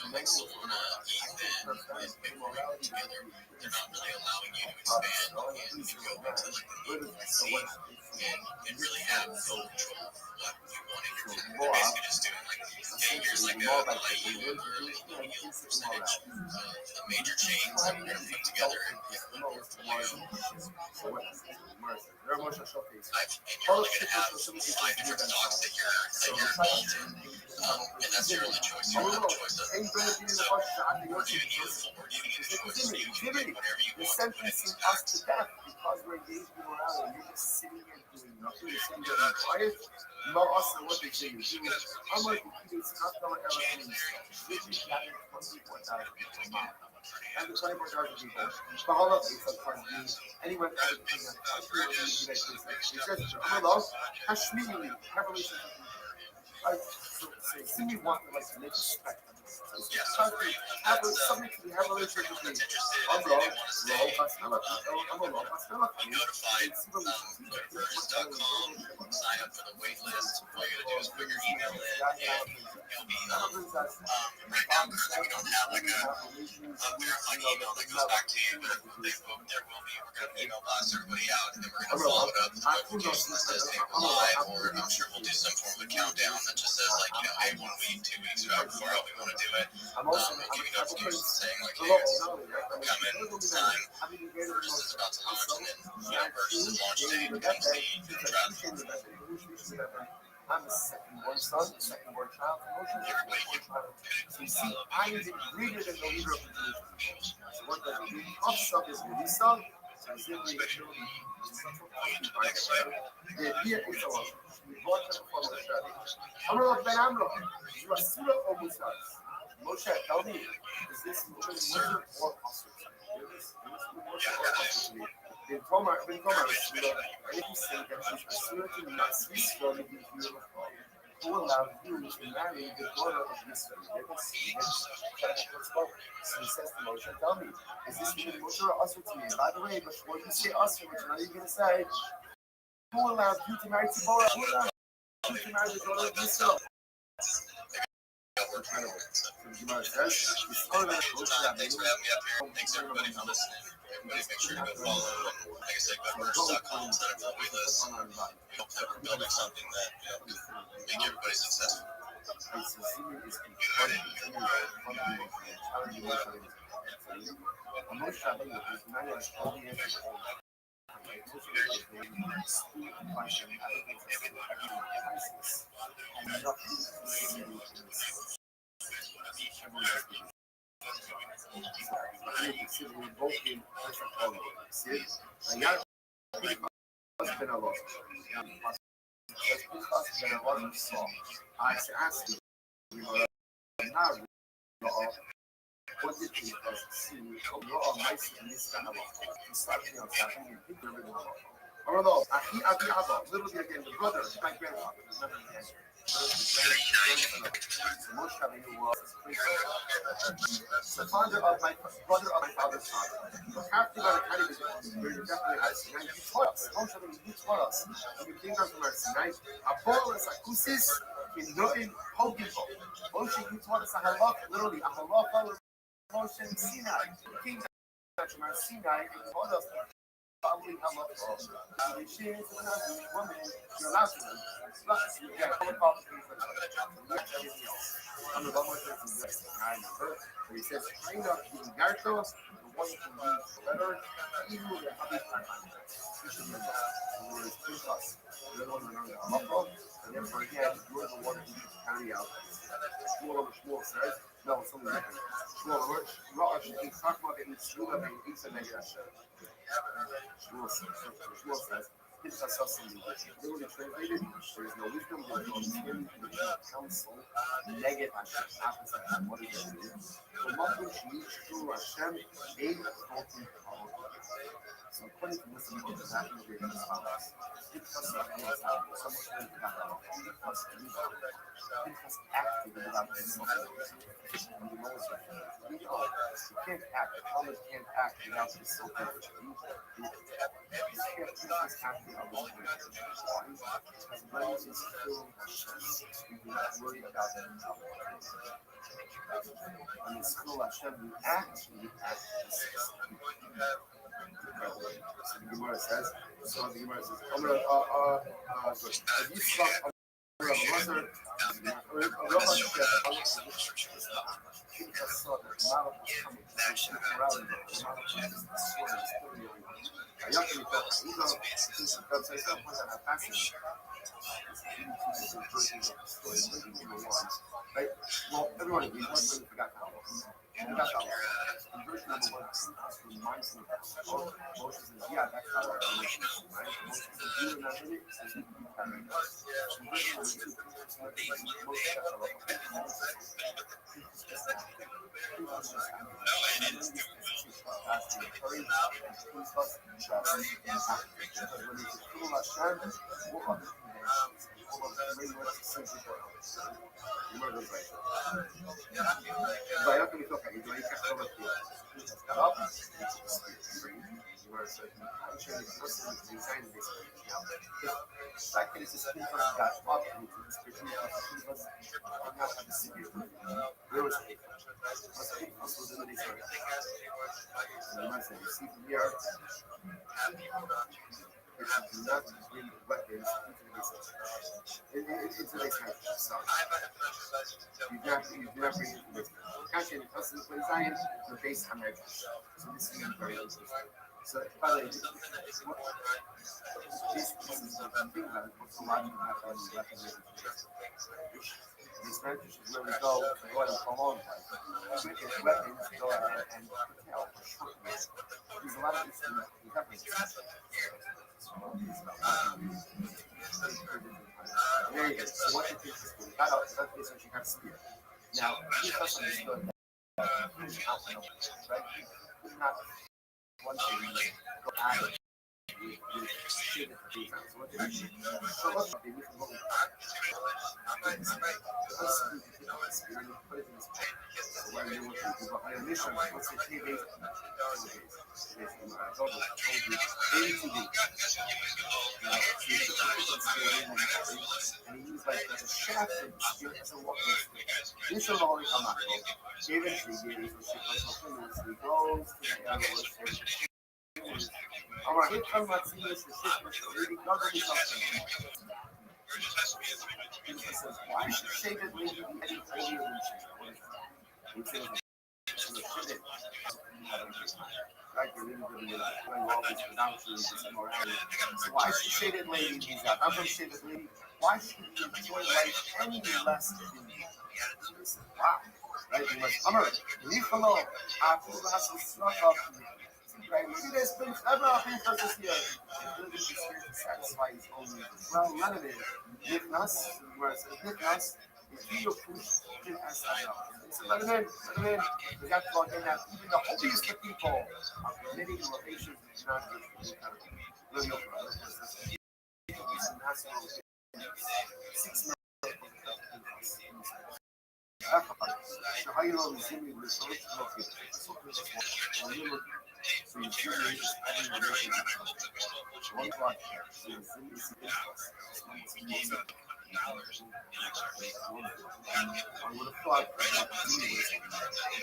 Like Solana, ETH, and Bitcoin together. They're not really allowing you to expand and go into like the nitty-gritty and really have full control of what you want in your tech. They're basically just doing like, hey, here's like a IU or a low yield percentage of the major chains, and we're gonna put them together and deploy them. And you're only gonna have 5 different stocks that you're involved in, and that's your only choice. You don't have a choice other than that. So we're giving you a choice. You can pick whatever you You're want with sentencing these us stocks. to death because we're engaged in morality. You're just sitting here doing nothing. You're sitting there being quiet. Not us and what they say you do. I'm like, it's not going to ever end. Literally gathering 24,000 people a month. And the 24,000 people, but hold up, it's a part of me. Anyone ever put that country or the United States? It's just, I'm allowed. Hashmini, heavily. So see me want like to make respect. Yeah, so for anyone that's For anyone that's interested, I'm if wrong. they want to stay notified, go to Versus.com, sign up for the wait list. All you gotta do is put your email in, and you'll be right now. Currently, we don't have like a verified email that goes back to you, but there will be. We're gonna email blast everybody out, and then we're gonna follow it up with a notification that says, "Hey, we're live," or I'm sure we'll do some form of a countdown that just says like, hey, 1 week, 2 weeks, however far out we want to do it. We'll give you notifications saying like, hey, we're coming, it's time. Versus is about to launch, and then Versus launch day becomes the draft. I'm the second born son, second born child, promotion, Everybody can so you see, I am greater than the leader of the Jewish people. So what does it mean? Up is release song. So it's in the the idea is our we brought them from the church. Amro Ben Amro, you are Sula or Musas? Moshe, tell me, is this movement Muslim or Muslim? Ben Tomar, and if you say that she's asserting that Swiss family is beautiful, who allowed you to marry the daughter of this family? So he says to Moshe, tell me, is this really Moshe or Usher to me? By the way, before you say Usher, which you're not even going to say, who allowed you to marry Tzipora? Who allowed you to marry the daughter of this family? Incredible. So the Gemara says, Thanks for having me up here. Thanks everybody for listening. Everybody make sure you follow and like I said, goodwords.com, sign up for the wait list. We hope that we're building something that make everybody successful. I asked you, what did you see? You're all nice in this kind of you start me on something you think you're really wrong. Although, little bit again, the brother, my grandfather, remember the answer. The father of my brother of my father's father. After I kind of we're definitely at Sinai. You taught us. You taught us. You bring us from our Sinai. Apollos, Akusis, in Noin, Hogibo. Moshe, you taught us a halach, literally a halach. Moshe and Sinai. King from our Sinai, and taught us following halach. She is a woman. You're allowed to. He says, train up the Gartos, the one who reads better, even with the other time. You should know that. The word is Pinchas. You're the one who knows the halacha, and therefore, again, you're the one who needs to carry out. Shmuel says, no, it's something different. Shmuel says, literally translated, there is no wisdom, there is no understanding, there is no counsel, negative Hashem. What is it? So, Malchus needs to Hashem, a faulty power. So, according to this, we can actually read as follows. Pinchas acted without consulting. And the Lord said, you can't act, Muhammad can't act without consulting. Pinchas acted alone. Why? Because Moses is still Hashem. We do not worry about them. When it's still Hashem, we act So the Gemara says, right? Well, everyone, we forgot that. Version number one, reminds me of Moses says, yeah, that's how our relation is, right? Moses says, you are not in it, says, you can be version number two, the base on their so this is very interesting. So by the way, this is something that puts a lot of weapons. These countries is where we go and come on. We get weapons, go ahead and protect for short ways. There's a lot of these weapons. There you go. So what you think is good? Got out. That is what you got to spear. Now, he just understood that. Right? not one thing. Go add it. Shit at the defense. So what did I do? So let's be with the movie. Put it in his pack. So what I do was I do my mission. Let's say 3 days. 82 days. And he used like the shaft and skill as a walking stick. This is all I'm not going. Eventually, he goes to the analyst. All right, here comes my senior suspicious. Really doesn't something. He says, why should shaded lady be any holier than she? He says, like you're really good at playing all these pronouncements and morality. So why should shaded lady means that? I'm from shaded lady. Why should you enjoy life any less than you? Wow. Right? You must honor it. Leave alone. After the last snuck up. Right? Maybe there's been several things this year. Living is here to satisfy his own needs. Well, none of it. Nickness, where it says Nickness, is he who pushed him as I know. So let him in, let him in. We got to go in that even the holiest of people are committing relations with not just really open up. 6 million. So how you know the Zimmy research? So you look, so you Zimmy is adding a relationship. One block here. So you Zimmy is the I would have thought that Zimmy was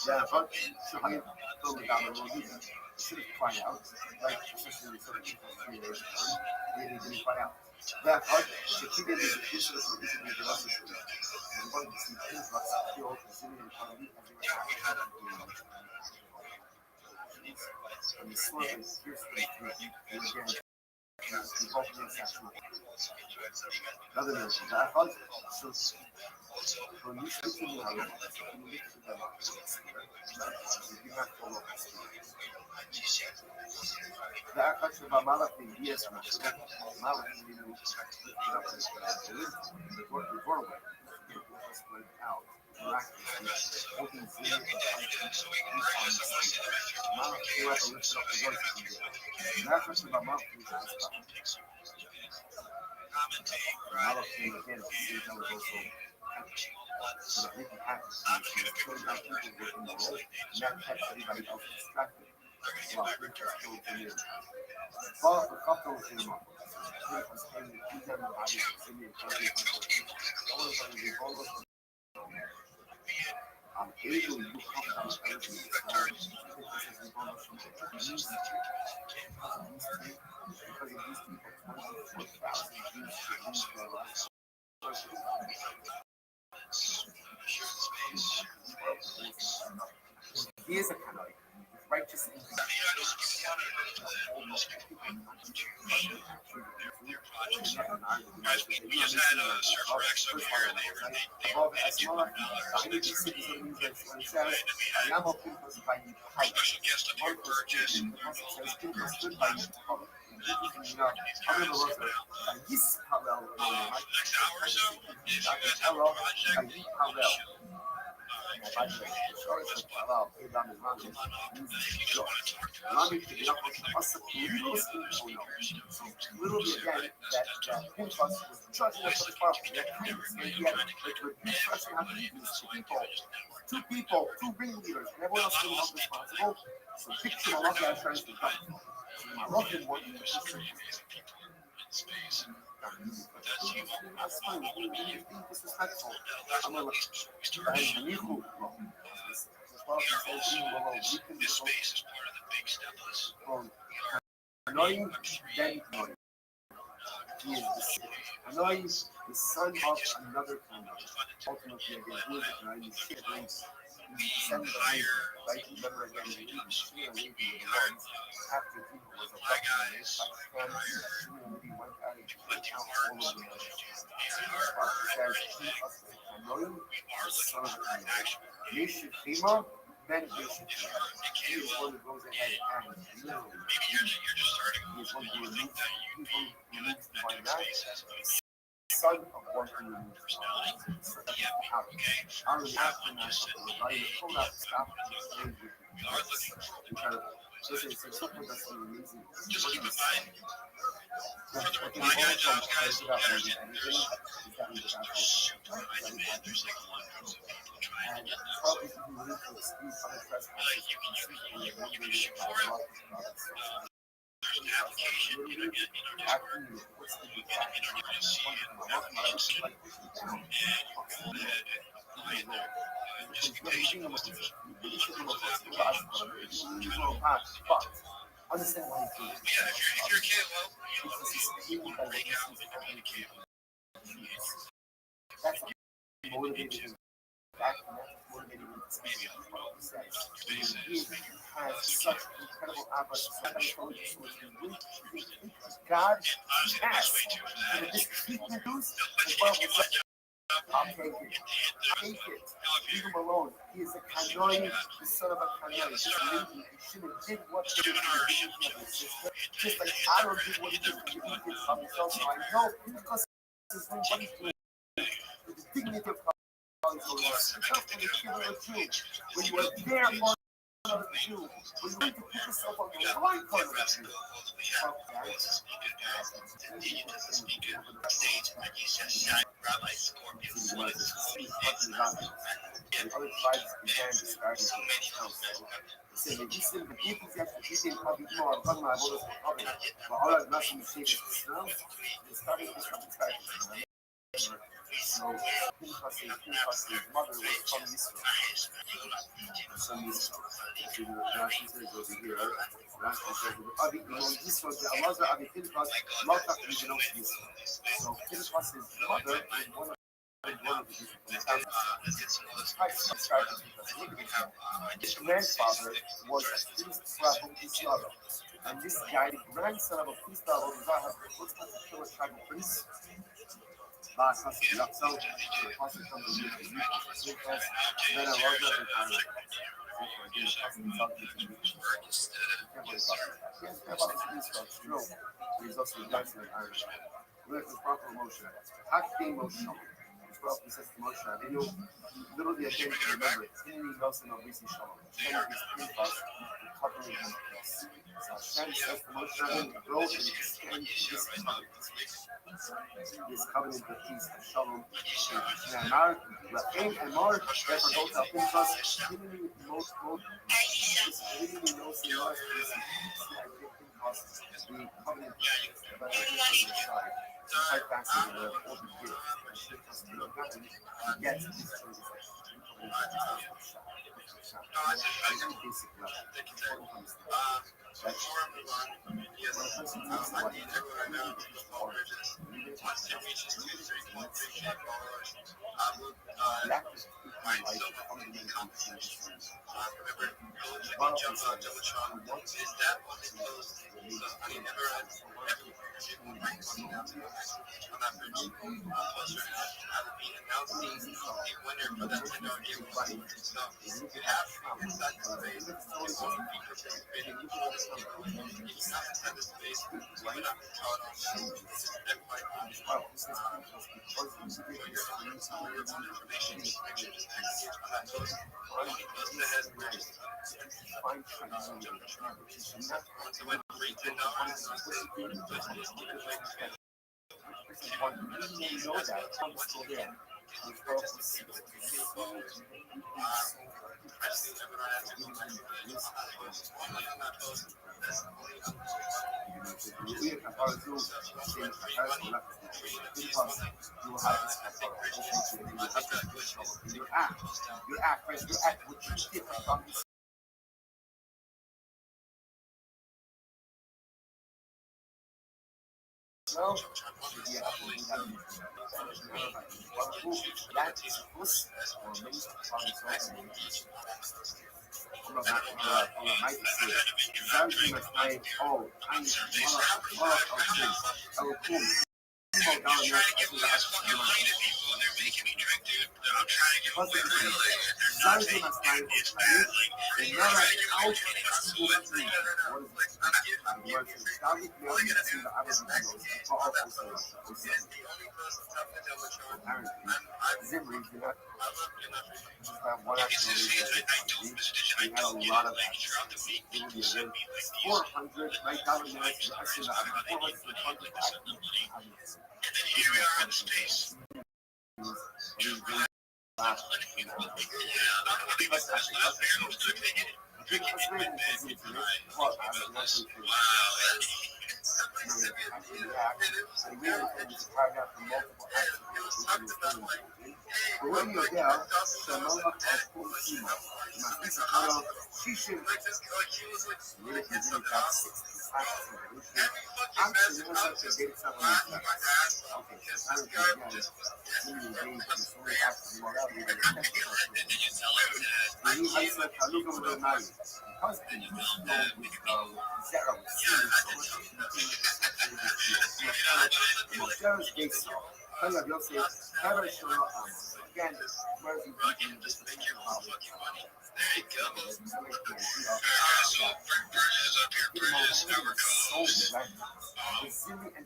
yeah, but so how you throw it down the road? You should have cried out, like especially sort of people 3 days ago. Really didn't cry out. That hard, the key is the issue is the issue of the last issue. And one of the things that's the old Brazilian economy and the sort of here's the again. Another mention that hard, so when you speak to me, I will you have to look the action of Malak in yes, Malak out. Well, a couple of things. Able to come he is a Canaanite, righteous and We just had Surfer X over here, and they paid $1,000 special guest up here purchase. Next hour or so, if you guys have a project, two people, two ringleaders, and everyone else is responsible. So picture a lucky trying to come. My lucky one that's fine. Being disrespectful. I'm gonna this space is part of the big stepless. Annoying, then annoying. He is annoying, the son of another kind. Ultimately, again, who is it? And you shit links. Send the right? Remember again, the ones after he was a community went out and checked out all of the annoying, the son of a kind. Yeshua, then Yeshua. He is one that goes ahead and literally. He is one who removes the divine son of one community. Our aftermath of the rebellion pulled out stop incredible. Listen, so something that's amazing. Just keep in mind, What for they my guys, all guys, from about guys, everything is that we got super high demand. There's like a lot of people trying to and get this. probably if you need to excuse other press Like you can shoot for it. There's an application in our Discord. You'll see it. And go ahead and apply in there. Just in case you post it. Those applications. Understand why he's doing Yeah, if you're a kid, well, because he's you feeling want by to what hang he out sees and happening. communicate with That's what motivated him. That motivated him to speak. maybe on the spaces, He maybe has such incredible appetite. And God honestly, the best way to for that and is this treatment news if is you what want was to I'll take it. Take it. Leave him alone. He is a Kanoi, the son of a Kanoi. This lady, he should have did what he did for his sister. Just like Aaron did what he did for the Egyptians of himself. So I know because this is what he's doing. With the dignity of God. Yourself for the children of Jew. When you are there for another Jew, when you need to put yourself on the right part of the Jew. Fuck that. continue to speak it on the stage, and you just shine Rabbi Scorpion. And other tribes began to start So many else. hosts. Se le dicen que tiene que hacer un abismo a bodas por joven. But all of us in the Islam, they started this from the start. So Pinchas's mother was from Israel. From Israel. Rashi says over here, Rashi says, Abi Imam Israel, the Allah Abi Pinchas, Malta Israel. So Pinchas's mother is one of his grandfather was a priest from Islam. And this guy, the grandson of a priest of Islam, what's going to kill a tribal prince? Last time, so the pastor comes to meet the youth, then I love that kind of he's also the grandson of Irish. With his proper emotion. Acting emotional. Well, he says emotion. They know literally again to remember anything else in Obisi Shalom. Shem is Pinchas, covering him. So Shem says emotion and growth and extend this covenant. This covenant of peace and Shalom. And Amar, Rafim and Mar, therefore go to Pinchas, really most this really knows the last Pinchas, the covenant of the quite fascinating the open here. Yes, this is very basic level. Your act, what you did from this. No, that is plus or minus on its own. My Zanzibar is like, oh, I'm cool. I'm trying to give away as fucking money to people and they're making me drink, dude. I'm trying to give away real. Sabes una style of style. And now like out to what is it? What is it? David Mills is in the other videos, but also apparently Zimri did not just have one actual video. He had a lot of actions. It would be a good 400, right? David Mills is actually the 400 actions. And then here we are in space.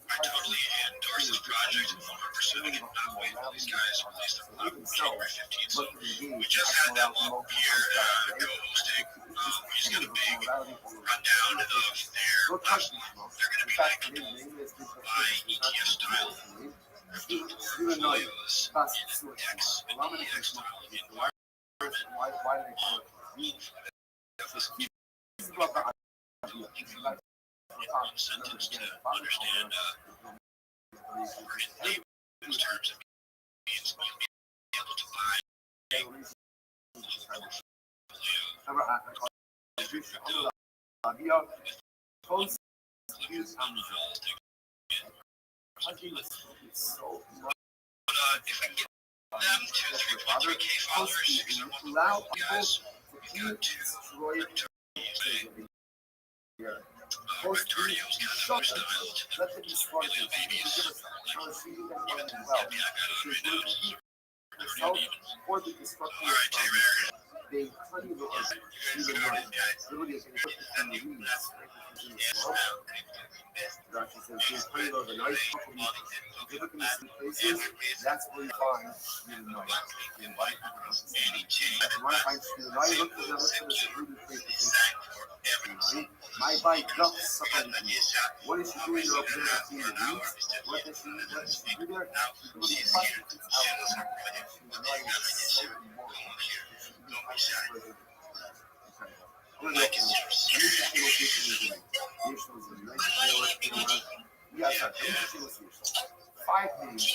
I totally endorse this project and we're pursuing it. Not waiting for these guys to release the book on January 15th. So we just had them up here co-hosting. We just got a big rundown of their they're going to be like by IKEA style portfolios in decks and EX style in Why did they call it? One sentence to understand in layman's terms, it means you'll be able to buy if I get them to 3.3K followers, because I'm one of the guys, we got to Victorio's kind of styled. Little babies, like, even happy I got on right now. Alright, Taylor. They honey the even more. Literally, it's in the weeds. Yes, Doctor says there's honey those are nice company. If you look in the same places, that's where you find even more. You want to find student night, look for the really places. My bike ducks something. What is she doing up there in the weeds? What does she do there? She's doing five days.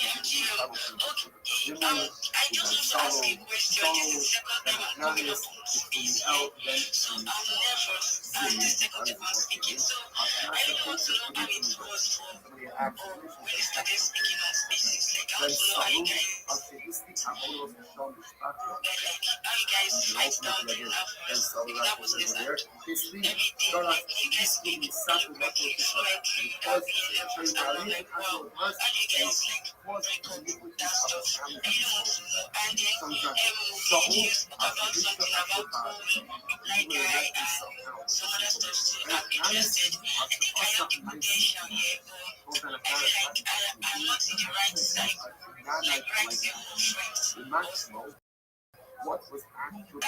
What was actually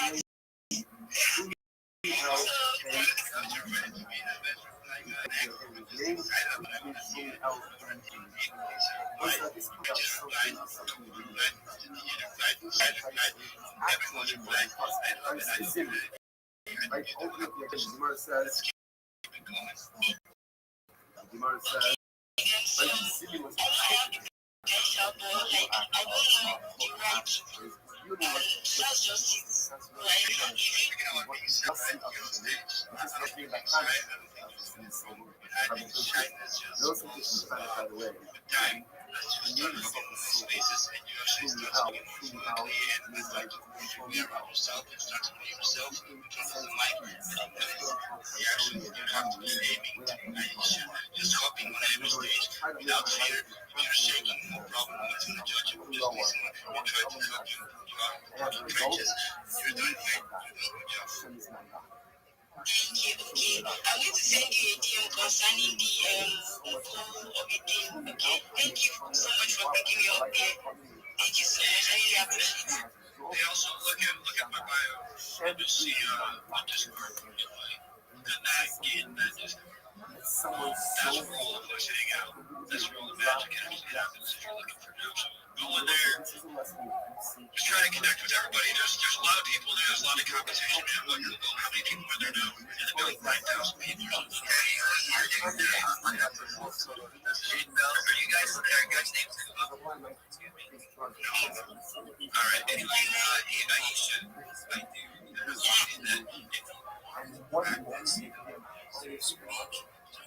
You're doing They also look at my bio and just see a Discord invite. And that Discord. That's where all of us hang out. That's where all the magic actually happens if you're looking for now. So go in there, just try to connect with everybody. There's a lot of people there. There's a lot of competition, man. Look, how many people are there now? And they're like 9,000 people or something. Are you guys names? All right. Anyway, Aisha, I do.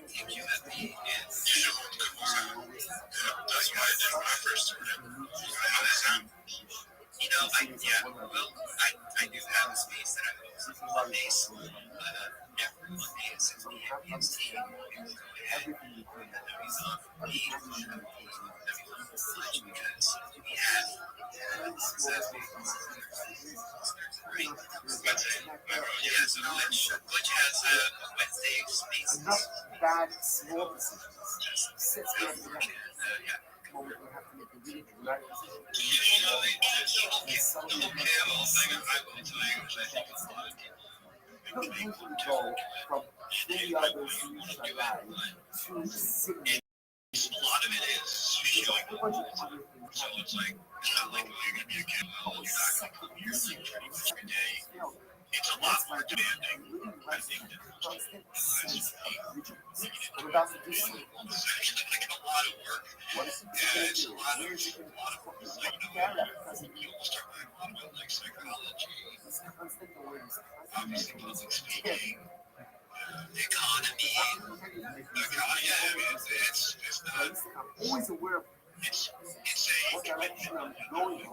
Thank you, Anthony. And you know, that's why I did my first tournament. How does that? You know, I do have a space that I host on Mondays. Every Monday at 6 p.m. PST. Go ahead. And the reason for me, because we have great. Yeah, so which has Wednesday spaces. Not bad small decisions. Sits there and Yeah. moment we have to make a really dramatic decision. You know, the whole camo thing, I will tell you, which I think a lot of people Don't usually go from many others who use a lie to sitting. a lot of it is showing. So it's like, it's not like, oh, you're going to be a camo, you're not going to be training every day. It's a lot more demanding. I think that Constant sense of vigilance. I'm about to do something. it's actually like a lot of work. What is it Yeah, going it's to a do? lot of Where is it going like, to carry that? Because you will start learning a lot about like psychology, it's constant awareness. obviously public speaking, economy. Yeah, I mean, it's not, I'm always aware of it's what insane. direction I'm going in.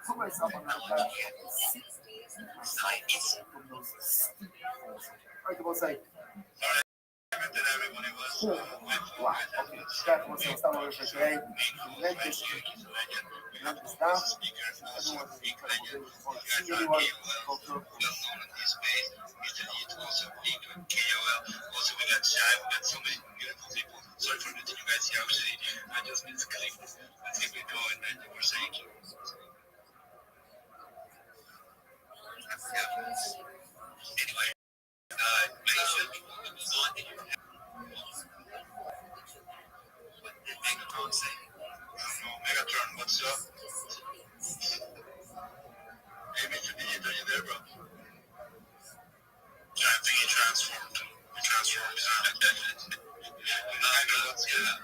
Put myself on that path. From those steep falls. All right, come on, say. Then everybody was, Wow, okay. That was some stuff over today. Let this down. Everyone is incredible. See anyone go through. Also, we got Shai, we got so many beautiful people. Sorry for the you guys here. I just been clicking. Let's keep it going, man. We're saying. Anyway, Aisha, before we move on, did you have what did Megatron say? Megatron, what's up? Hey, Mr. D, are you there, bro? Yeah, I think he transformed. He transformed his identity. What's good?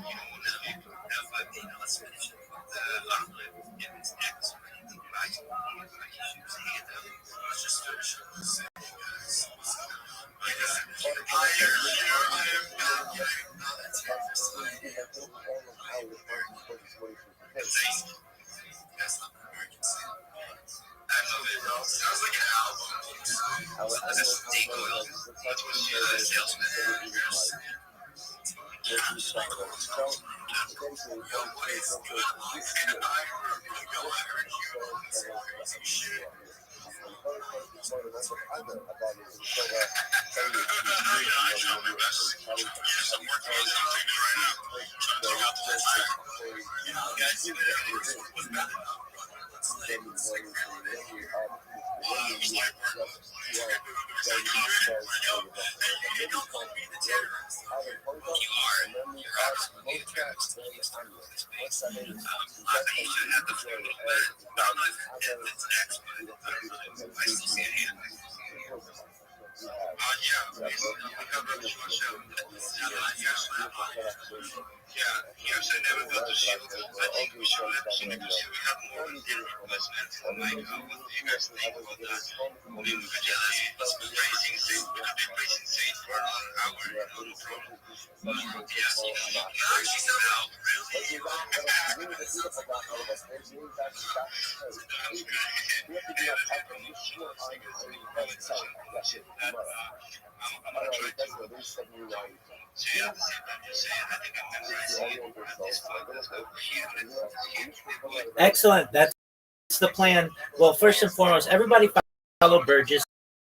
You know, let's finish it. If it's X or anything, I use hand up. Let's just finish it. That's not an emergency. I love it, bro. Sounds like an album. That's a steak oil. That's what salesman is. Yo, what is good? Yo, I heard you on some crazy shit. I try my best. Yes, I'm working on something right now. Trying to take out the whole track. Guys, see that everyone's was better now. It's like you don't want to be the terrorist. You are. You're absolutely a terrorist. I think you should have the floor a little bit. It's next, but I still see a hand. Yeah, we have a short show. Yes, I never got the shield. I think we should let you because we have more investments. Like, what do you guys think about that? I mean, we could just be racing safe. We could be racing safe for another hour, no problem. Yes, you actually sound out. Really? I'm gonna try to. So yeah, I'm just saying, I think I'm memorizing it at this point. Excellent. That's the plan. Well, first and foremost, everybody follow Burgess.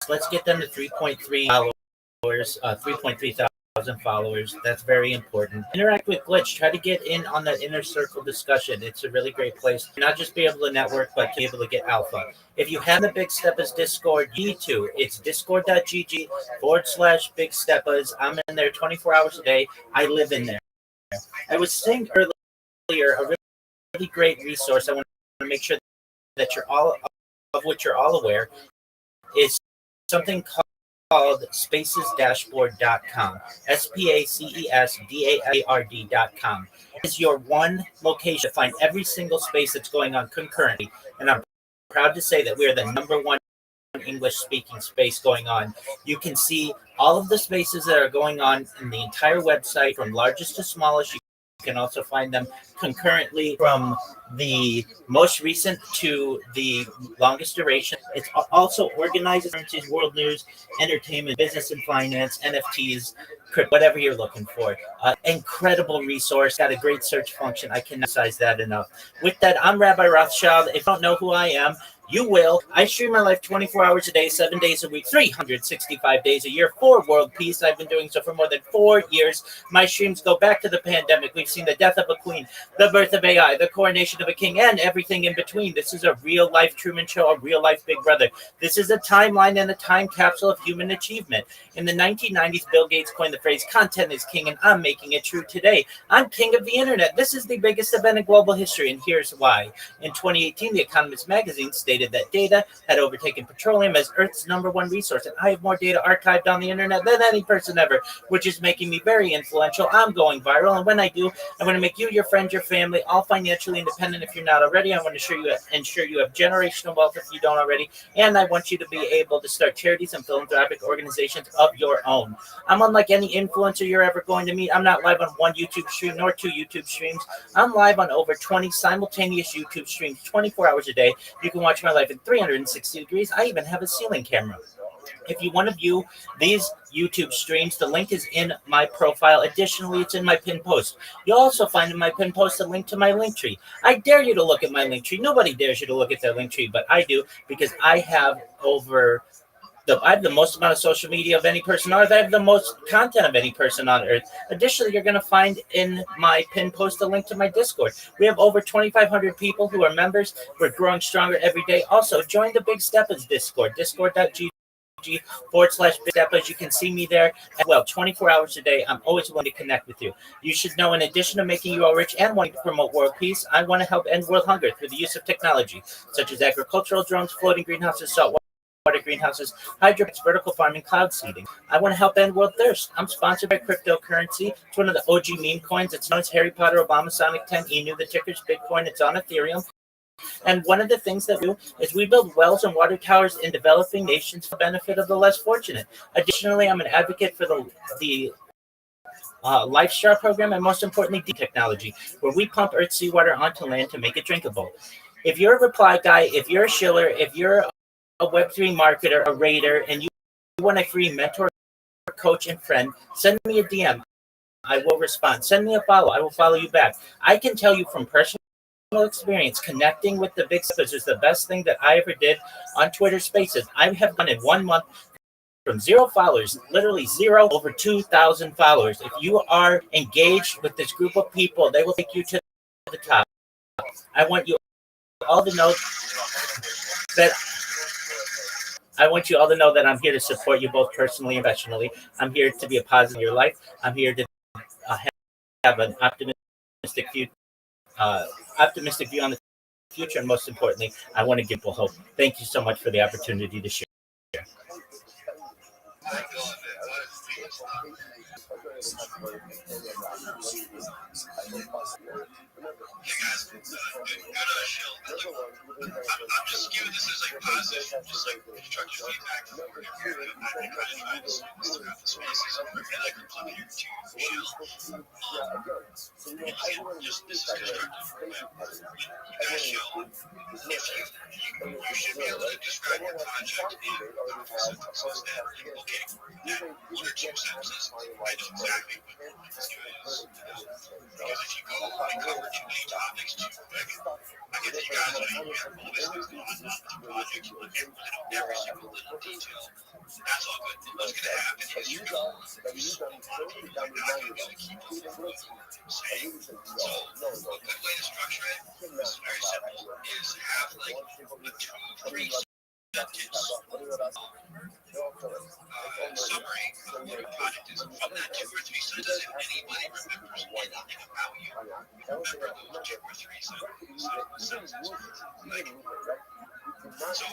Let's get them to 3.3 followers, 3.3 thousand 1,000 followers. That's very important. Interact with Glitch. Try to get in on the inner circle discussion. It's a really great place to not just be able to network, but to be able to get alpha. If you have the Big Steppas Discord, you need to. It's discord.gg/Big Steppas. I'm in there 24 hours a day. I live in there. I was saying earlier, a really great resource. I want to make sure that you're all of which you're all aware is something called spacesdashboard.com. spacesdashboard.com is your one location to find every single space that's going on concurrently. And I'm proud to say that we are the number one English speaking space going on. You can see all of the spaces that are going on in the entire website from largest to smallest. You can also find them concurrently from the most recent to the longest duration. It's also organized currencies, world news, entertainment, business and finance, NFTs, whatever you're looking for. Incredible resource. Got a great search function. I cannot emphasize that enough. With that, I'm Rabbi Rothschild. If you don't know who I am, you will. I stream my life 24 hours a day, 7 days a week, 365 days a year for world peace. I've been doing so for more than 4 years. My streams go back to the pandemic. We've seen the death of a queen, the birth of AI, the coronation of a king, and everything in between. This is a real life Truman Show, a real life Big Brother. This is a timeline and a time capsule of human achievement. In the 1990s, Bill Gates coined the phrase, content is king, and I'm making it true today. I'm king of the internet. This is the biggest event in global history, and here's why. In 2018, The Economist magazine stated that data had overtaken petroleum as Earth's number one resource, and I have more data archived on the internet than any person ever, which is making me very influential. I'm going viral, and when I do, I'm going to make you, your friends, your family, all financially independent if you're not already. I want to ensure you have generational wealth if you don't already, and I want you to be able to start charities and philanthropic organizations of your own. I'm unlike any influencer you're ever going to meet. I'm not live on one YouTube stream nor 2 YouTube streams. I'm live on over 20 simultaneous YouTube streams 24 hours a day. You can watch my life in 360 degrees. I even have a ceiling camera. If you want to view these YouTube streams, the link is in my profile. Additionally, it's in my pinned post. You'll also find in my pinned post a link to my link tree. I dare you to look at my link tree. Nobody dares you to look at their link tree, but I do because I have the most amount of social media of any person on Earth. I have the most content of any person on Earth. Additionally, you're going to find in my pinned post a link to my Discord. We have over 2,500 people who are members. We're growing stronger every day. Also, join the Big Steppas Discord, discord.gg/Big Steppas. You can see me there as well, 24 hours a day. I'm always willing to connect with you. You should know, in addition to making you all rich and wanting to promote world peace, I want to help end world hunger through the use of technology, such as agricultural drones, floating greenhouses, saltwater greenhouses, hydroponics, vertical farming, cloud seeding. I want to help end world thirst. I'm sponsored by cryptocurrency. It's one of the OG meme coins. It's known as Harry Potter, Obama, Sonic 10, Enu. The ticker's Bitcoin. It's on Ethereum. And one of the things that we do is we build wells and water towers in developing nations for the benefit of the less fortunate. Additionally, I'm an advocate for the LifeStar program, and most importantly, deep technology, where we pump Earth's seawater onto land to make it drinkable. If you're a reply guy, if you're a shiller, if you're a Web3 marketer, a raider, and you want a free mentor, coach, and friend, send me a DM. I will respond. Send me a follow. I will follow you back. I can tell you from personal experience, connecting with the Big Steppas is the best thing that I ever did on Twitter Spaces. I have done in 1 month from 0 followers, literally 0, over 2,000 followers. If you are engaged with this group of people, they will take you to the top. I want you all to know that I'm here to support you both personally and professionally. I'm here to be a positive in your life. I'm here to have an optimistic view on the future, and most importantly, I want to give people hope. Thank you so much for the opportunity to share. Hey guys, good show. I'm just giving this as like positive, just like constructive feedback. I'm trying to try this throughout the spaces. And like completely your chill. And again, just this is constructive feedback. You guys show if you should be able to describe your project in a sentences that okay, that 1 or 2 sentences, I know exactly what this guy is. Because if you go and cover too many topics too quick, I get that you guys are you have all this things going on with your project, you look at every single little detail. That's all good. What's going to happen is you're going to lose so many people. a good way to structure it is very simple. Is have like a 2-3 sentence summary of what your project is. From that 2 or 3 sentences, if anybody remembers anything about you, remember those 2 or 3 sentences. So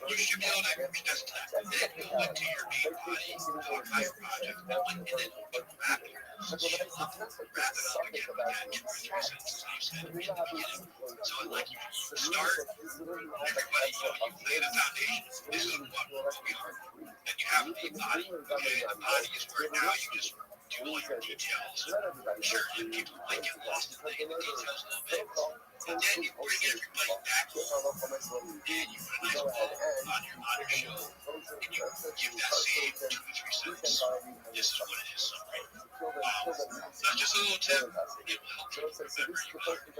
you should be able to contest that. Then go into your main body, talk about your project, and then wrap it. Wrap it up again with that 2 or 3 sentences you said in the beginning. So like you start, everybody, you've laid a foundation. This is what we are. Then you have the body. Okay, the body is where now you just do all your details. Sure, and people might get lost in the details a little bit. And then you bring everybody back home and you put a nice bow on your show and you give that same 2 or 3 seconds. This is what it is, summary. That's just a little tip. It will help you remember your project.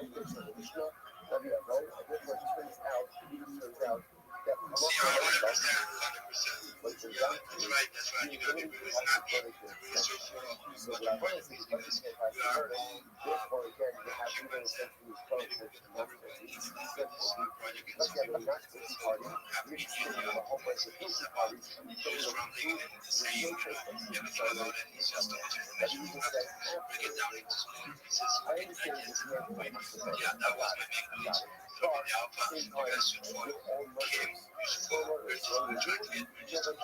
See how I like that? 100%. Yeah, that's right. That's right. You gotta be really happy. It's so funny. What your point is because we are all human and maybe with over the needs of this project is happy to be a whole bunch of pieces of art. He was struggling and saying, never thought about it. He's just a bunch of professional stuff. Break it down into smaller pieces so we can digest it. Yeah, that was my main point. So the alpha, you guys should follow Kim. You should follow Richard. We're trying to get Richard to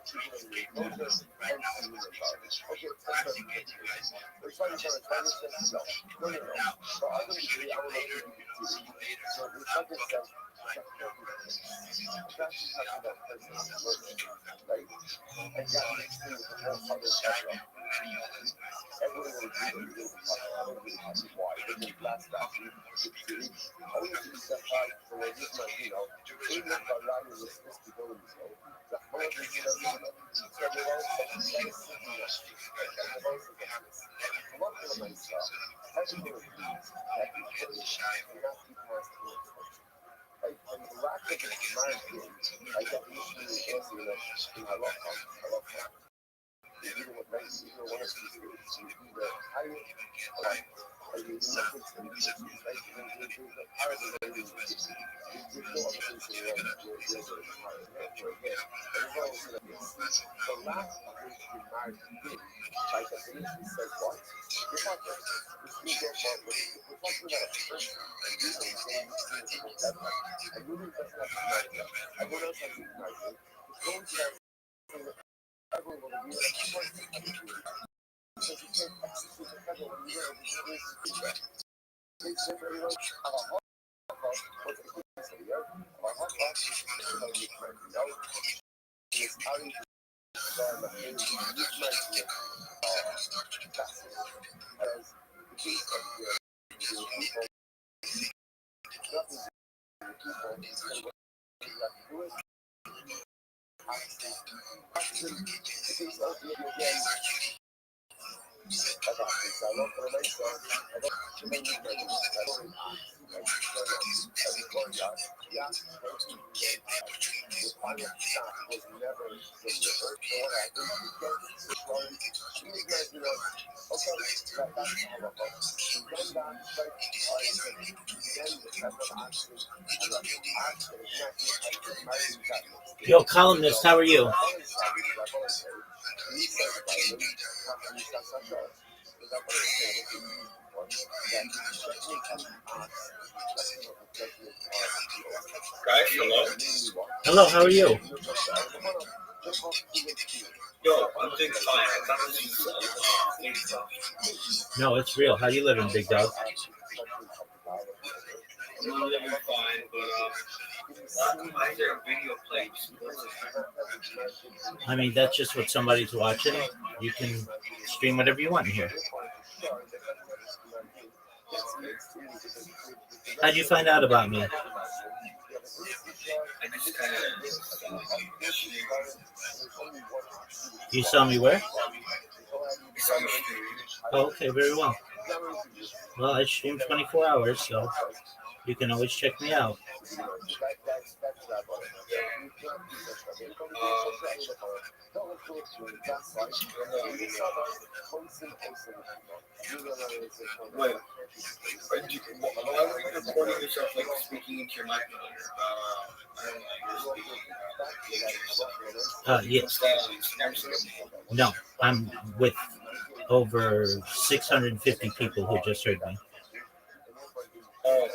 train for great members. Right now, as we speak, so it's really glad to get you guys. Just that's right now. We're shooting you later. See you later. Yo, columnist, how are you? Guys, hello. Hello, how are you? Yo, I'm doing fine. No, it's real. How you living, big dog? I'm living fine, but why is there a video playing? I mean, that's just what somebody's watching. You can stream whatever you want in here. How'd you find out about me? I just kind of You saw me where? saw your stream. Oh, okay, very well. Well, I stream 24 hours, so You can always check me out. Wait, why were you recording yourself like speaking into your microphone? Yes. No, I'm with over 650 people who just heard me. Oh,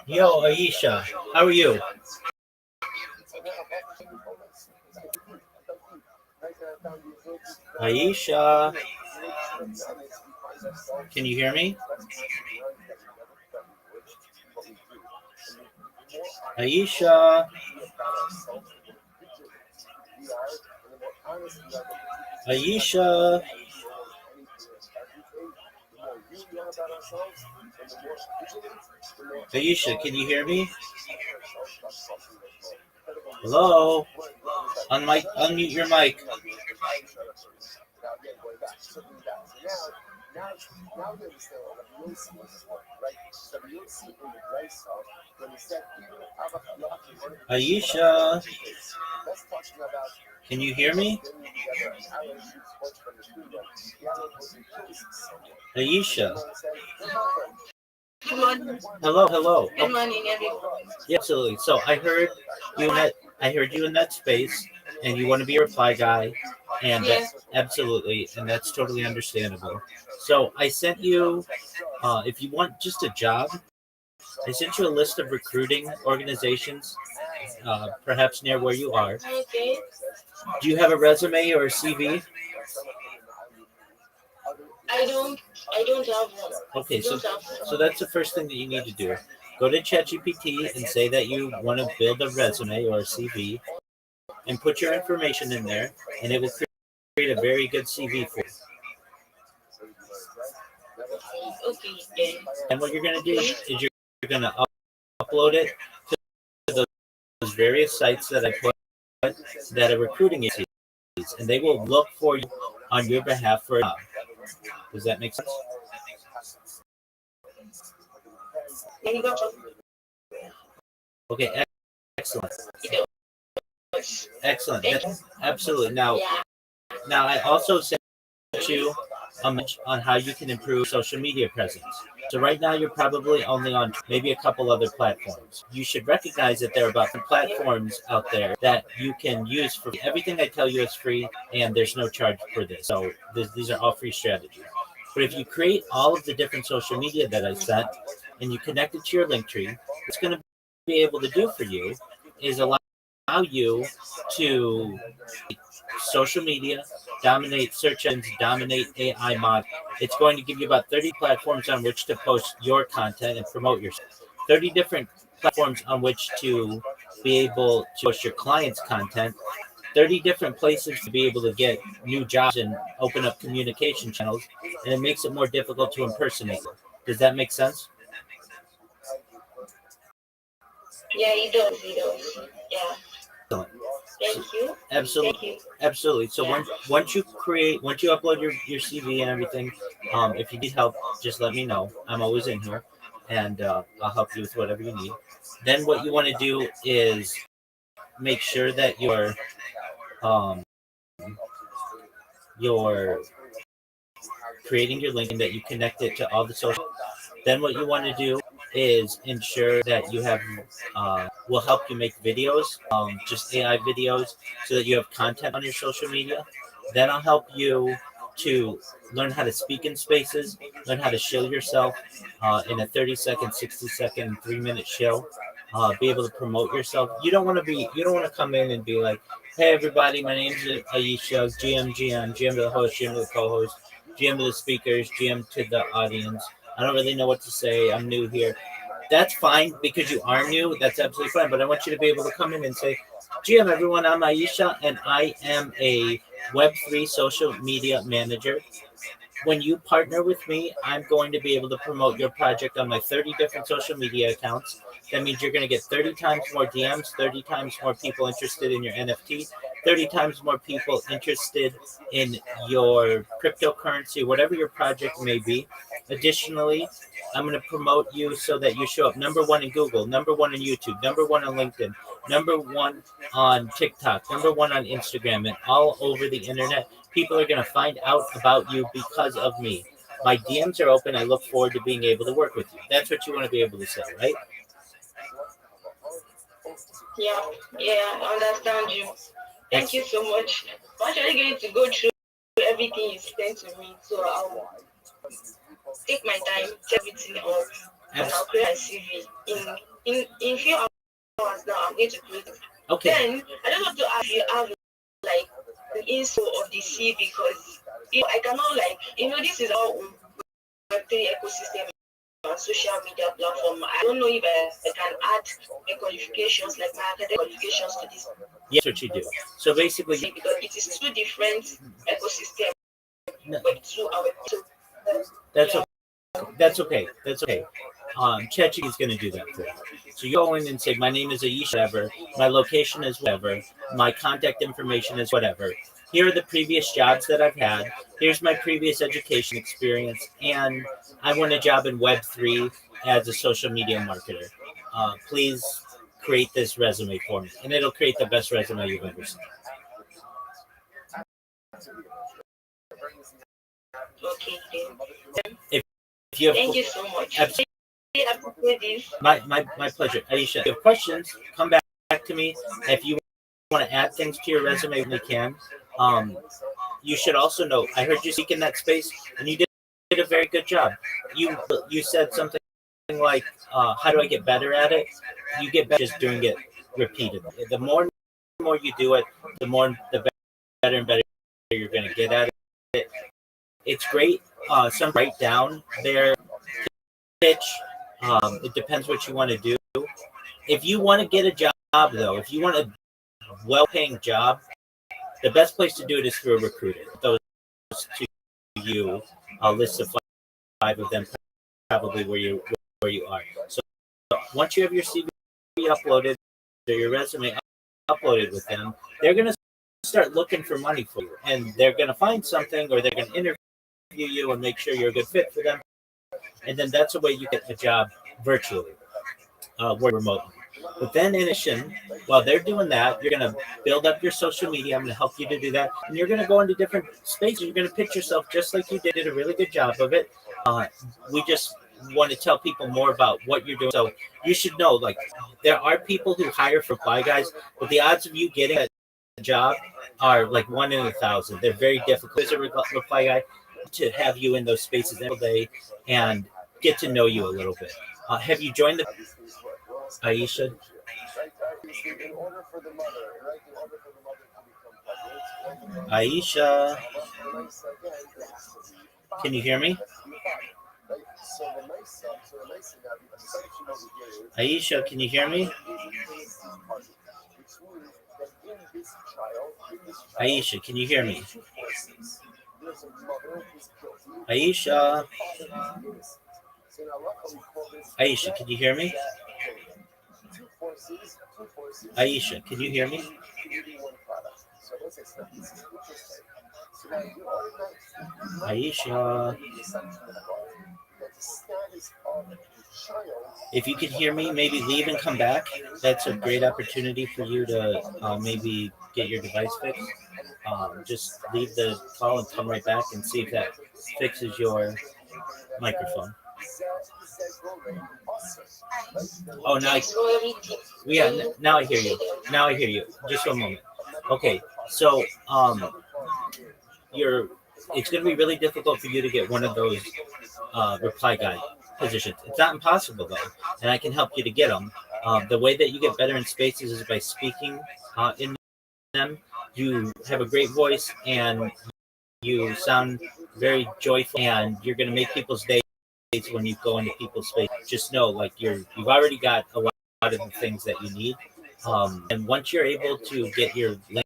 Yo, Aisha, how are you? Aisha, can you hear me? Aisha, Aisha, Aisha, can you hear me? Hello? Unmute your mic. Aisha, can you hear me? Aisha. Good morning. Hello. Good morning, everyone. Yeah, absolutely. So I heard you in that space, and you want to be a reply guy, and Yes. absolutely, and that's totally understandable. So I sent you, if you want just a job, I sent you a list of recruiting organizations, perhaps near where you are. Okay. Do you have a resume or a CV? I don't. I don't have one. Okay, I don't have one. so that's the first thing that you need to do. Go to ChatGPT and say that you want to build a resume or a CV, and put your information in there, and it will create a very good CV for you. Okay. And what you're going to do is you're going to upload it to those various sites that I put that are recruiting agencies, and they will look for you on your behalf for a job. Does that make sense? Okay, excellent. Excellent. Absolutely. Now I also sent you on how you can improve social media presence. So right now you're probably only on maybe a couple other platforms. You should recognize that there are about 10 platforms out there that you can use for everything I tell you is free and there's no charge for this. So these are all free strategies. But if you create all of the different social media that I sent and you connect it to your link tree, what's going to be able to do for you is allow you to social media, dominate search engines, dominate AI mod. It's going to give you about 30 platforms on which to post your content and promote yourself. 30 different platforms on which to be able to post your clients' content. 30 different places to be able to get new jobs and open up communication channels, and it makes it more difficult to impersonate. Does that make sense? Yeah, it does. It does. Yeah. Excellent. Thank you. Absolutely. Thank you. Absolutely. So Yeah. once you upload your CV and everything, if you need help, just let me know. I'm always in here, and I'll help you with whatever you need. Then what you want to do is make sure that um, you're creating your link and that you connect it to all the social. Then what you want to do is ensure that you have will help you make videos, just AI videos, so that you have content on your social media. Then I'll help you to learn how to speak in spaces, learn how to show yourself in a 30-second, 60-second, 3-minute show. Be able to promote yourself. You don't want to come in and be like, hey everybody, my name's Aisha, GM to the host, GM to the co-host, GM to the speakers, GM to the audience. I don't really know what to say. I'm new here. That's fine because you are new. That's absolutely fine. But I want you to be able to come in and say, GM, everyone, I'm Aisha, and I am a Web3 social media manager. When you partner with me, I'm going to be able to promote your project on my 30 different social media accounts. That means you're going to get 30 times more DMs, 30 times more people interested in your NFT, 30 times more people interested in your cryptocurrency, whatever your project may be. Additionally, I'm going to promote you so that you show up number one in Google, number one in YouTube, number one on LinkedIn, number one on TikTok, number one on Instagram, and all over the internet. People are going to find out about you because of me. My DMs are open. I look forward to being able to work with you. That's what you want to be able to say, right? Yeah. Yeah. I understand you. Thank you so much. I'm actually going to go through everything you sent to me, so I'll take my time, check everything up, and I'll create my CV in few hours now. I'm going to create it. Okay. Then I just want to ask you have like the info of the CV because I cannot this is all Web3 ecosystem on social media platform. I don't know if I can add my qualifications like my academic qualifications to this. Yes, what you do. So basically, because it is two different ecosystems, no, but two are so that's okay. That's okay. That's okay. ChatGPT is going to do that for you. So you go in and say, my name is Aisha, whatever. My location is whatever. My contact information is whatever. Here are the previous jobs that I've had. Here's my previous education experience. And I want a job in Web3 as a social media marketer. Please create this resume for me. And it'll create the best resume you've ever seen. okay. If you have, Thank you so much. Absolutely. I appreciate this. My pleasure. Aisha, if you have questions, come back to me. If you want to add things to your resume, we can. You should also know, I heard you speak in that space, and you did a very good job. You said something like, how do I get better at it? You get better just doing it repeatedly. The more and more you do it, the better and better you're going to get at it. It's great. Some write down their pitch. It depends what you want to do. If you want to get a job, though, if you want a well-paying job, the best place to do it is through a recruiter. Those to you, a list of 5 of them, probably where you are. So once you have your CV uploaded or your resume uploaded with them, they're going to start looking for money for you, and they're going to find something, or they're going to interview you and make sure you're a good fit for them. And then that's the way you get a job virtually, work remotely. But then, in addition, while they're doing that, you're going to build up your social media. I'm going to help you to do that. And you're going to go into different spaces. You're going to pitch yourself just like you did a really good job of it. Uh, we just want to tell people more about what you're doing. So you should know, like, there are people who hire for reply guys, but the odds of you getting a job are like 1 in 1,000. They're very difficult as a reply guy to have you in those spaces every day and get to know you a little bit. Have you joined the Aisha? Aisha, can you hear me? Aisha, can you hear me? Aisha, can you hear me? Aisha. Aisha, can you hear me? Aisha, can you hear me? Aisha. If you could hear me, maybe leave and come back. That's a great opportunity for you to maybe get your device fixed. Just leave the call and come right back and see if that fixes your microphone. Oh, now now I hear you. Now I hear you. Just one moment. Okay, so you're. It's going to be really difficult for you to get one of those reply guide positions. It's not impossible though, and I can help you to get them. The way that you get better in spaces is by speaking in them. You have a great voice and you sound very joyful, and you're going to make people's days when you go into people's space. Just know, like you've already got a lot of the things that you need. And once you're able to get your link